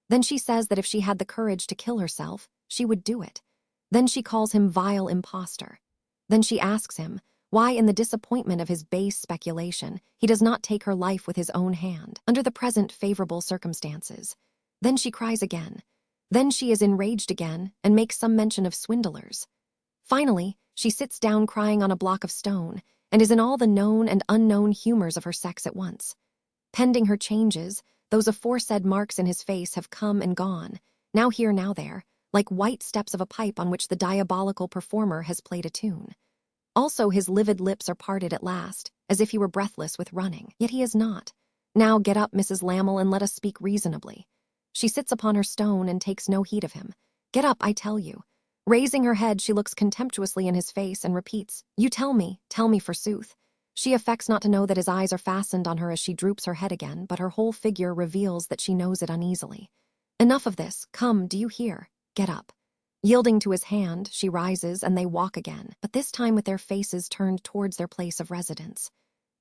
Then she says that if she had the courage to kill herself, she would do it. Then she calls him vile impostor. Then she asks him why, in the disappointment of his base speculation, he does not take her life with his own hand, under the present favorable circumstances. Then she cries again. Then she is enraged again, and makes some mention of swindlers. Finally, she sits down crying on a block of stone, and is in all the known and unknown humors of her sex at once. Pending her changes, those aforesaid marks in his face have come and gone, now here, now there, like white steps of a pipe on which the diabolical performer has played a tune. Also his livid lips are parted at last, as if he were breathless with running, yet he is not. Now get up, Mrs. Lamel, and let us speak reasonably. She sits upon her stone and takes no heed of him. Get up, I tell you. Raising her head, she looks contemptuously in his face and repeats, you tell me forsooth. She affects not to know that his eyes are fastened on her as she droops her head again, but her whole figure reveals that she knows it uneasily. Enough of this. Come, do you hear? Get up. Yielding to his hand, she rises and they walk again, but this time with their faces turned towards their place of residence.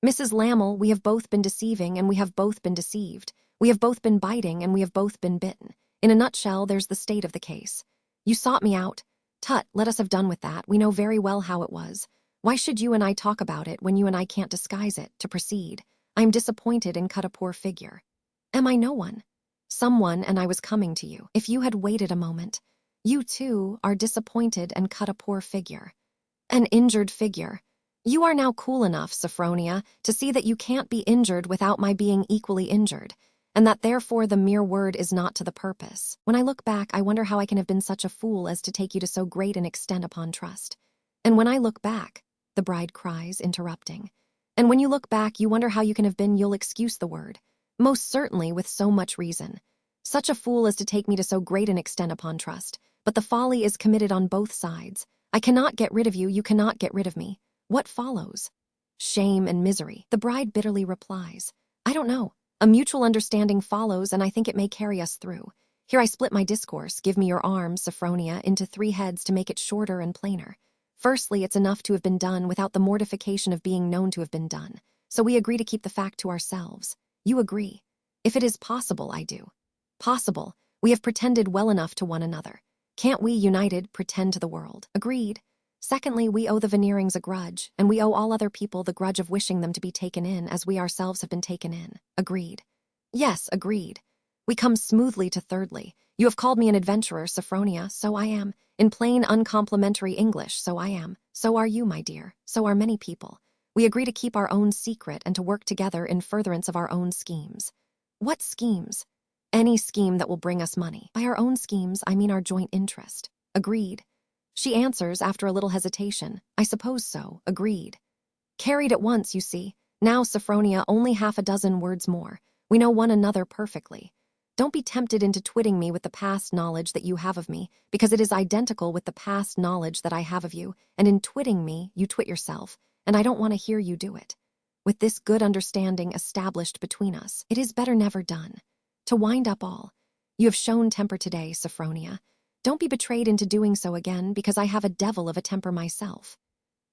Mrs. Lamel, we have both been deceiving and we have both been deceived. We have both been biting and we have both been bitten. In a nutshell, there's the state of the case. You sought me out. Tut, let us have done with that. We know very well how it was. Why should you and I talk about it when you and I can't disguise it? To proceed, I am disappointed and cut a poor figure. Am I no one? Someone, and I was coming to you. If you had waited a moment. You, too, are disappointed and cut a poor figure. An injured figure. You are now cool enough, Sophronia, to see that you can't be injured without my being equally injured, and that therefore the mere word is not to the purpose. When I look back, I wonder how I can have been such a fool as to take you to so great an extent upon trust. And when I look back, the bride cries, interrupting. And when you look back, you wonder how you can have been, you'll excuse the word. Most certainly, with so much reason. Such a fool as to take me to so great an extent upon trust. But the folly is committed on both sides. I cannot get rid of you, you cannot get rid of me. What follows? Shame and misery. The bride bitterly replies, I don't know. A mutual understanding follows, and I think it may carry us through. Here I split my discourse, give me your arm, Sophronia, into 3 heads to make it shorter and plainer. Firstly, it's enough to have been done without the mortification of being known to have been done. So we agree to keep the fact to ourselves. You agree. If it is possible, I do. Possible. We have pretended well enough to one another. Can't we, united, pretend to the world? Agreed. Secondly, we owe the Veneerings a grudge, and we owe all other people the grudge of wishing them to be taken in as we ourselves have been taken in. Agreed. Yes, agreed. We come smoothly to thirdly. You have called me an adventurer, Sophronia, so I am. In plain, uncomplimentary English, so I am. So are you, my dear. So are many people. We agree to keep our own secret and to work together in furtherance of our own schemes. What schemes? Any scheme that will bring us money. By our own schemes, I mean our joint interest. Agreed. She answers after a little hesitation, I suppose so, agreed. Carried at once, you see. Now, Sophronia, only 6 words more. We know one another perfectly. Don't be tempted into twitting me with the past knowledge that you have of me, because it is identical with the past knowledge that I have of you, and in twitting me, you twit yourself, and I don't want to hear you do it. With this good understanding established between us, it is better never done. To wind up all, you have shown temper today, Sophronia. Don't be betrayed into doing so again, because I have a devil of a temper myself.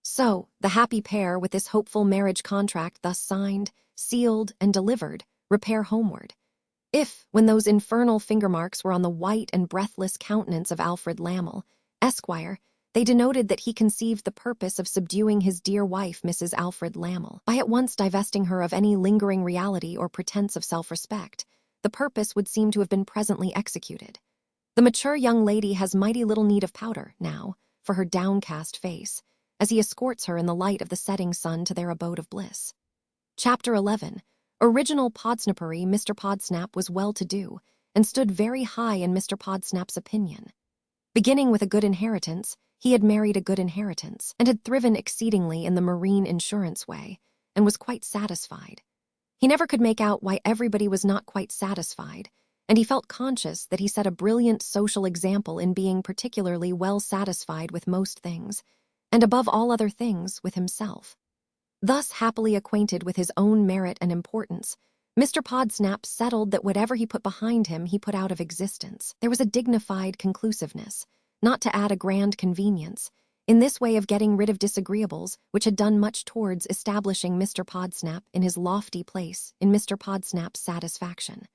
So, the happy pair, with this hopeful marriage contract thus signed, sealed, and delivered, repair homeward. If, when those infernal finger marks were on the white and breathless countenance of Alfred Lamel, Esquire, they denoted that he conceived the purpose of subduing his dear wife, Mrs. Alfred Lamel, by at once divesting her of any lingering reality or pretense of self-respect, the purpose would seem to have been presently executed. The mature young lady has mighty little need of powder, now, for her downcast face, as he escorts her in the light of the setting sun to their abode of bliss. Chapter 11. Original Podsnapery. Mr. Podsnap was well-to-do, and stood very high in Mr. Podsnap's opinion. Beginning with a good inheritance, he had married a good inheritance and had thriven exceedingly in the marine insurance way and was quite satisfied. He never could make out why everybody was not quite satisfied, and he felt conscious that he set a brilliant social example in being particularly well satisfied with most things, and above all other things with himself. Thus happily acquainted with his own merit and importance, Mr. Podsnap settled that whatever he put behind him he put out of existence. There was a dignified conclusiveness, not to add a grand convenience, in this way of getting rid of disagreeables which had done much towards establishing Mr. Podsnap in his lofty place in Mr. Podsnap's satisfaction.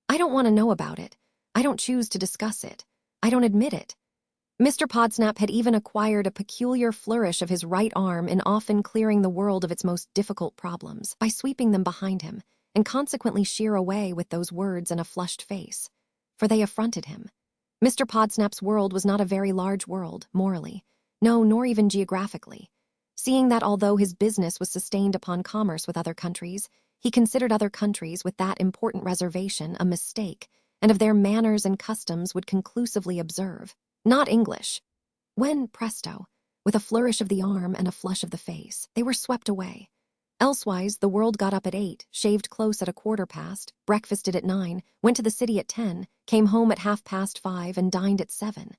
I don't want to know about it. I don't choose to discuss it. I don't admit it. Mr. Podsnap had even acquired a peculiar flourish of his right arm in often clearing the world of its most difficult problems by sweeping them behind him, and consequently sheer away with those words and a flushed face, for they affronted him. Mr. Podsnap's world was not a very large world, morally, no, nor even geographically, seeing that although his business was sustained upon commerce with other countries, he considered other countries with that important reservation a mistake, and of their manners and customs would conclusively observe, not English. When, presto, with a flourish of the arm and a flush of the face, they were swept away. Elsewise, the world got up at 8, shaved close at 1/4 past, breakfasted at 9, went to the city at 10, came home at 5:30, and dined at 7.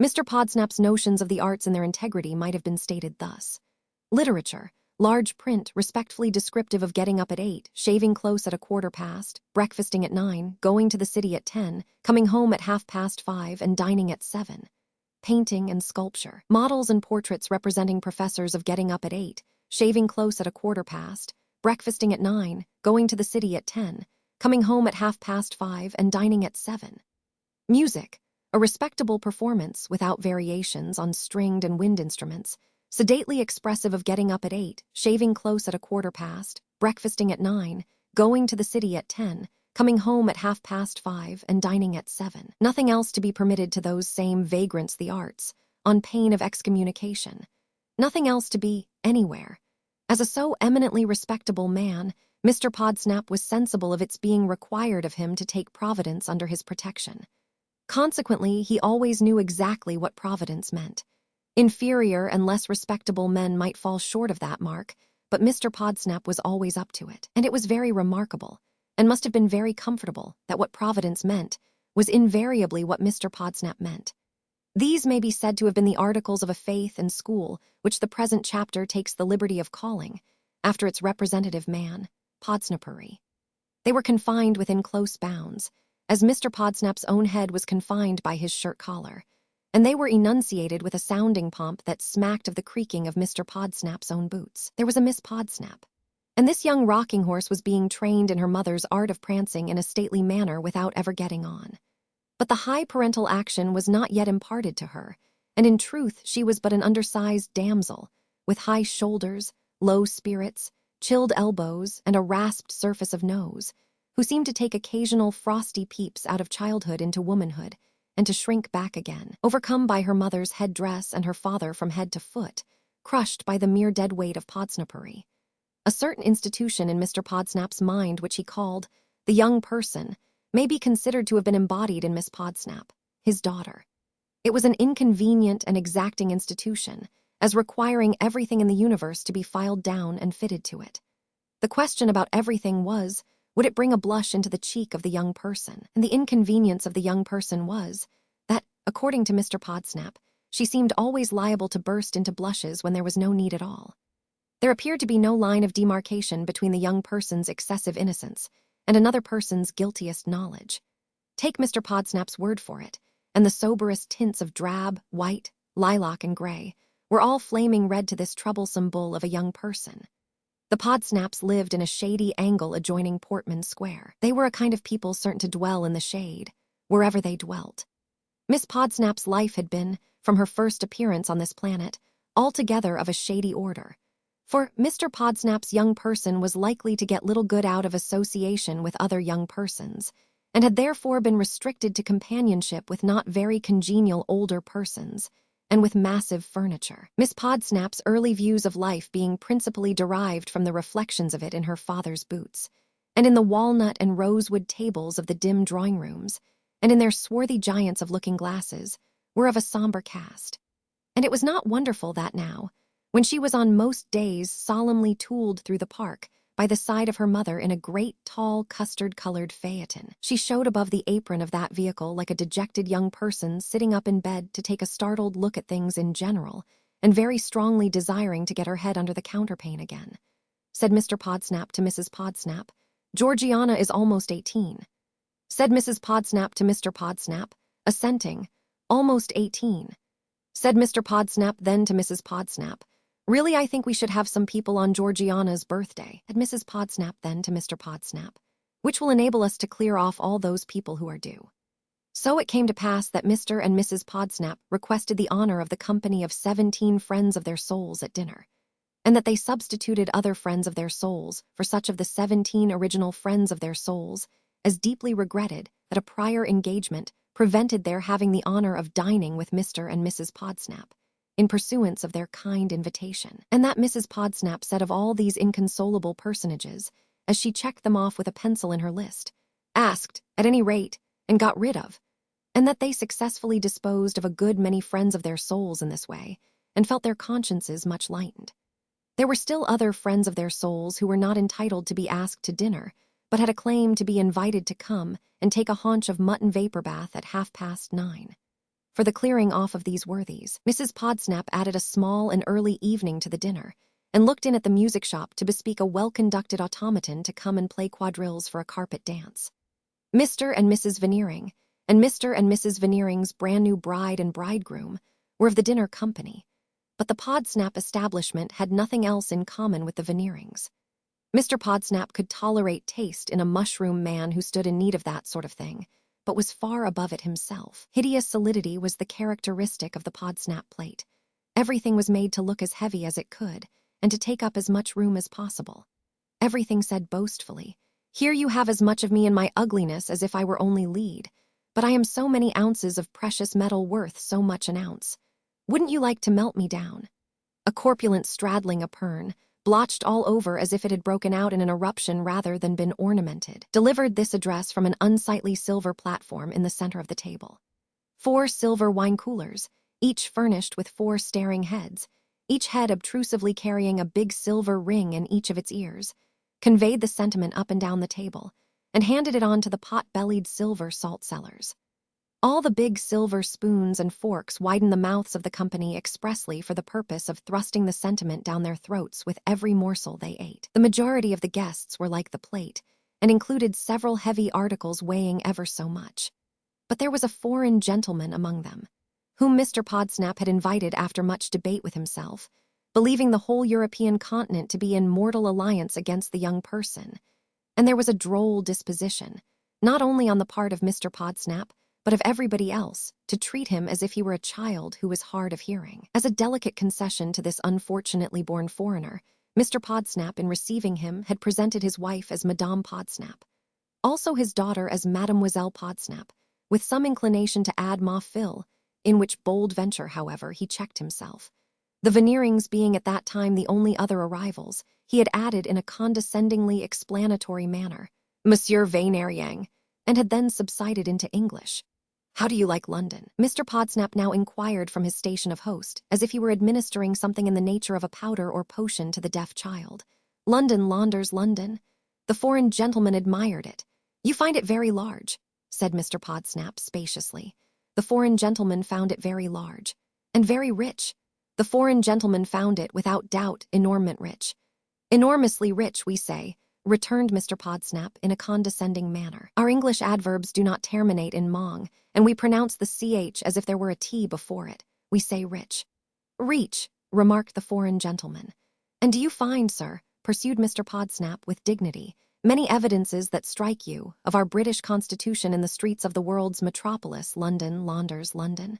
Mr. Podsnap's notions of the arts and their integrity might have been stated thus. Literature, large print, respectfully descriptive of getting up at 8, shaving close at 1/4 past, breakfasting at 9, going to the city at 10, coming home at 5:30, and dining at 7. Painting and sculpture, models and portraits representing professors of getting up at 8, shaving close at 1/4 past, breakfasting at 9, going to the city at 10, coming home at 5:30, and dining at 7. Music, a respectable performance without variations on stringed and wind instruments, sedately expressive of getting up at 8, shaving close at 1/4 past, breakfasting at 9, going to the city at 10, coming home at 5:30, and dining at 7. Nothing else to be permitted to those same vagrants the arts, on pain of excommunication. Nothing else to be anywhere. As a so eminently respectable man, Mr. Podsnap was sensible of its being required of him to take Providence under his protection. Consequently, he always knew exactly what Providence meant. Inferior and less respectable men might fall short of that mark, but Mr. Podsnap was always up to it, and it was very remarkable, and must have been very comfortable, that what Providence meant was invariably what Mr. Podsnap meant. These may be said to have been the articles of a faith and school which the present chapter takes the liberty of calling, after its representative man, Podsnapery. They were confined within close bounds, as Mr. Podsnap's own head was confined by his shirt collar, and they were enunciated with a sounding pomp that smacked of the creaking of Mr. Podsnap's own boots. There was a Miss Podsnap, and this young rocking horse was being trained in her mother's art of prancing in a stately manner without ever getting on. But the high parental action was not yet imparted to her, and in truth she was but an undersized damsel, with high shoulders, low spirits, chilled elbows, and a rasped surface of nose, who seemed to take occasional frosty peeps out of childhood into womanhood, and to shrink back again, overcome by her mother's head-dress and her father from head to foot, crushed by the mere dead weight of Podsnapery. A certain institution in Mr. Podsnap's mind which he called the young person may be considered to have been embodied in Miss Podsnap, his daughter. It was an inconvenient and exacting institution, as requiring everything in the universe to be filed down and fitted to it. The question about everything was, would it bring a blush into the cheek of the young person? And the inconvenience of the young person was that, according to Mr. Podsnap, she seemed always liable to burst into blushes when there was no need at all. There appeared to be no line of demarcation between the young person's excessive innocence and another person's guiltiest knowledge. Take Mr. Podsnap's word for it, and the soberest tints of drab, white, lilac, and gray were all flaming red to this troublesome bull of a young person. The Podsnaps lived in a shady angle adjoining Portman Square. They were a kind of people certain to dwell in the shade, wherever they dwelt. Miss Podsnap's life had been, from her first appearance on this planet, altogether of a shady order. For Mr. Podsnap's young person was likely to get little good out of association with other young persons, and had therefore been restricted to companionship with not very congenial older persons, and with massive furniture. Miss Podsnap's early views of life being principally derived from the reflections of it in her father's boots, and in the walnut and rosewood tables of the dim drawing rooms, and in their swarthy giants of looking-glasses, were of a somber cast. And it was not wonderful that now, when she was on most days solemnly tooled through the park, by the side of her mother in a great, tall, custard-colored phaeton, she showed above the apron of that vehicle like a dejected young person sitting up in bed to take a startled look at things in general, and very strongly desiring to get her head under the counterpane again. Said Mr. Podsnap to Mrs. Podsnap, "Georgiana is almost 18. Said Mrs. Podsnap to Mr. Podsnap, assenting, "Almost 18. Said Mr. Podsnap then to Mrs. Podsnap, "Really, I think we should have some people on Georgiana's birthday." Said Mrs. Podsnap then to Mr. Podsnap, "Which will enable us to clear off all those people who are due." So it came to pass that Mr. and Mrs. Podsnap requested the honor of the company of 17 friends of their souls at dinner, and that they substituted other friends of their souls for such of the 17 original friends of their souls as deeply regretted that a prior engagement prevented their having the honor of dining with Mr. and Mrs. Podsnap, in pursuance of their kind invitation. And that Mrs. Podsnap said of all these inconsolable personages, as she checked them off with a pencil in her list, asked, at any rate, and got rid of, and that they successfully disposed of a good many friends of their souls in this way, and felt their consciences much lightened. There were still other friends of their souls who were not entitled to be asked to dinner, but had a claim to be invited to come and take a haunch of mutton vapor bath at 9:30. For the clearing off of these worthies, Mrs. Podsnap added a small and early evening to the dinner, and looked in at the music shop to bespeak a well-conducted automaton to come and play quadrilles for a carpet dance. Mr. and Mrs. Veneering, and Mr. and Mrs. Veneering's brand-new bride and bridegroom, were of the dinner company, but the Podsnap establishment had nothing else in common with the Veneerings. Mr. Podsnap could tolerate taste in a mushroom man who stood in need of that sort of thing, but was far above it himself. Hideous solidity was the characteristic of the Podsnap plate. Everything was made to look as heavy as it could, and to take up as much room as possible. Everything said boastfully, "Here you have as much of me in my ugliness as if I were only lead, but I am so many ounces of precious metal worth so much an ounce. Wouldn't you like to melt me down?" A corpulent straddling apern, blotched all over as if it had broken out in an eruption rather than been ornamented, delivered this address from an unsightly silver platform in the center of the table. 4 silver wine coolers, each furnished with 4 staring heads, each head obtrusively carrying a big silver ring in each of its ears, conveyed the sentiment up and down the table, and handed it on to the pot-bellied silver salt cellars. All the big silver spoons and forks widened the mouths of the company expressly for the purpose of thrusting the sentiment down their throats with every morsel they ate. The majority of the guests were like the plate, and included several heavy articles weighing ever so much. But there was a foreign gentleman among them, whom Mr. Podsnap had invited after much debate with himself, believing the whole European continent to be in mortal alliance against the young person. And there was a droll disposition, not only on the part of Mr. Podsnap, but of everybody else, to treat him as if he were a child who was hard of hearing. As a delicate concession to this unfortunately born foreigner, Mr. Podsnap, in receiving him, had presented his wife as Madame Podsnap, also his daughter as Mademoiselle Podsnap, with some inclination to add Ma Phil, in which bold venture, however, he checked himself. The Veneerings being at that time the only other arrivals, he had added in a condescendingly explanatory manner, "Monsieur Veneering," and had then subsided into English. "How do you like London?" Mr. Podsnap now inquired from his station of host, as if he were administering something in the nature of a powder or potion to the deaf child. "London, Launders, London." The foreign gentleman admired it. "You find it very large," said Mr. Podsnap spaciously. The foreign gentleman found it very large. "And very rich." The foreign gentleman found it, without doubt, enormous rich. "Enormously rich, we say," returned Mr. Podsnap in a condescending manner. "Our English adverbs do not terminate in mong, and we pronounce the ch as if there were a t before it. We say rich." "Reach," remarked the foreign gentleman. "And do you find, sir," pursued Mr. Podsnap with dignity, "many evidences that strike you of our British Constitution in the streets of the world's metropolis, London, Launders, London?"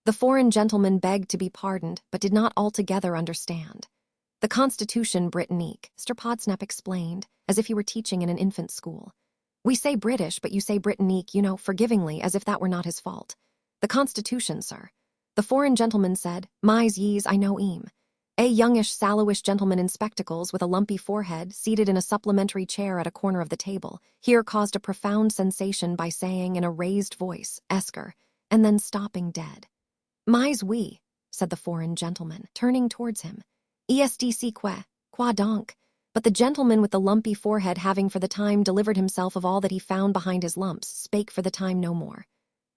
The foreign gentleman begged to be pardoned, but did not altogether understand. "The Constitution Britannique," Mr. Podsnap explained, as if he were teaching in an infant school. "We say British, but you say Britannique, you know, forgivingly, as if that were not his fault. The Constitution, sir." The foreign gentleman said, "Mais yees, I know eem." A youngish, sallowish gentleman in spectacles with a lumpy forehead, seated in a supplementary chair at a corner of the table, here caused a profound sensation by saying in a raised voice, "Esker," and then stopping dead. "Mais oui," said the foreign gentleman, turning towards him. "ESDC quoi donc?" But the gentleman with the lumpy forehead, having for the time delivered himself of all that he found behind his lumps, spake for the time no more.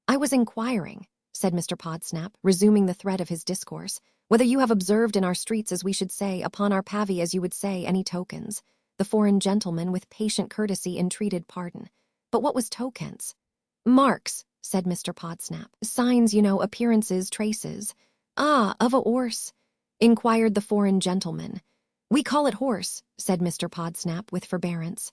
"I was inquiring," said Mr. Podsnap, resuming the thread of his discourse, "whether you have observed in our streets, as we should say, upon our pavy, as you would say, any tokens." The foreign gentleman, with patient courtesy, entreated pardon. "But what was tokens?" "Marks," said Mr. Podsnap. "Signs, you know, appearances, traces." "Ah, of a 'orse?" inquired the foreign gentleman. "We call it horse," said Mr. Podsnap with forbearance.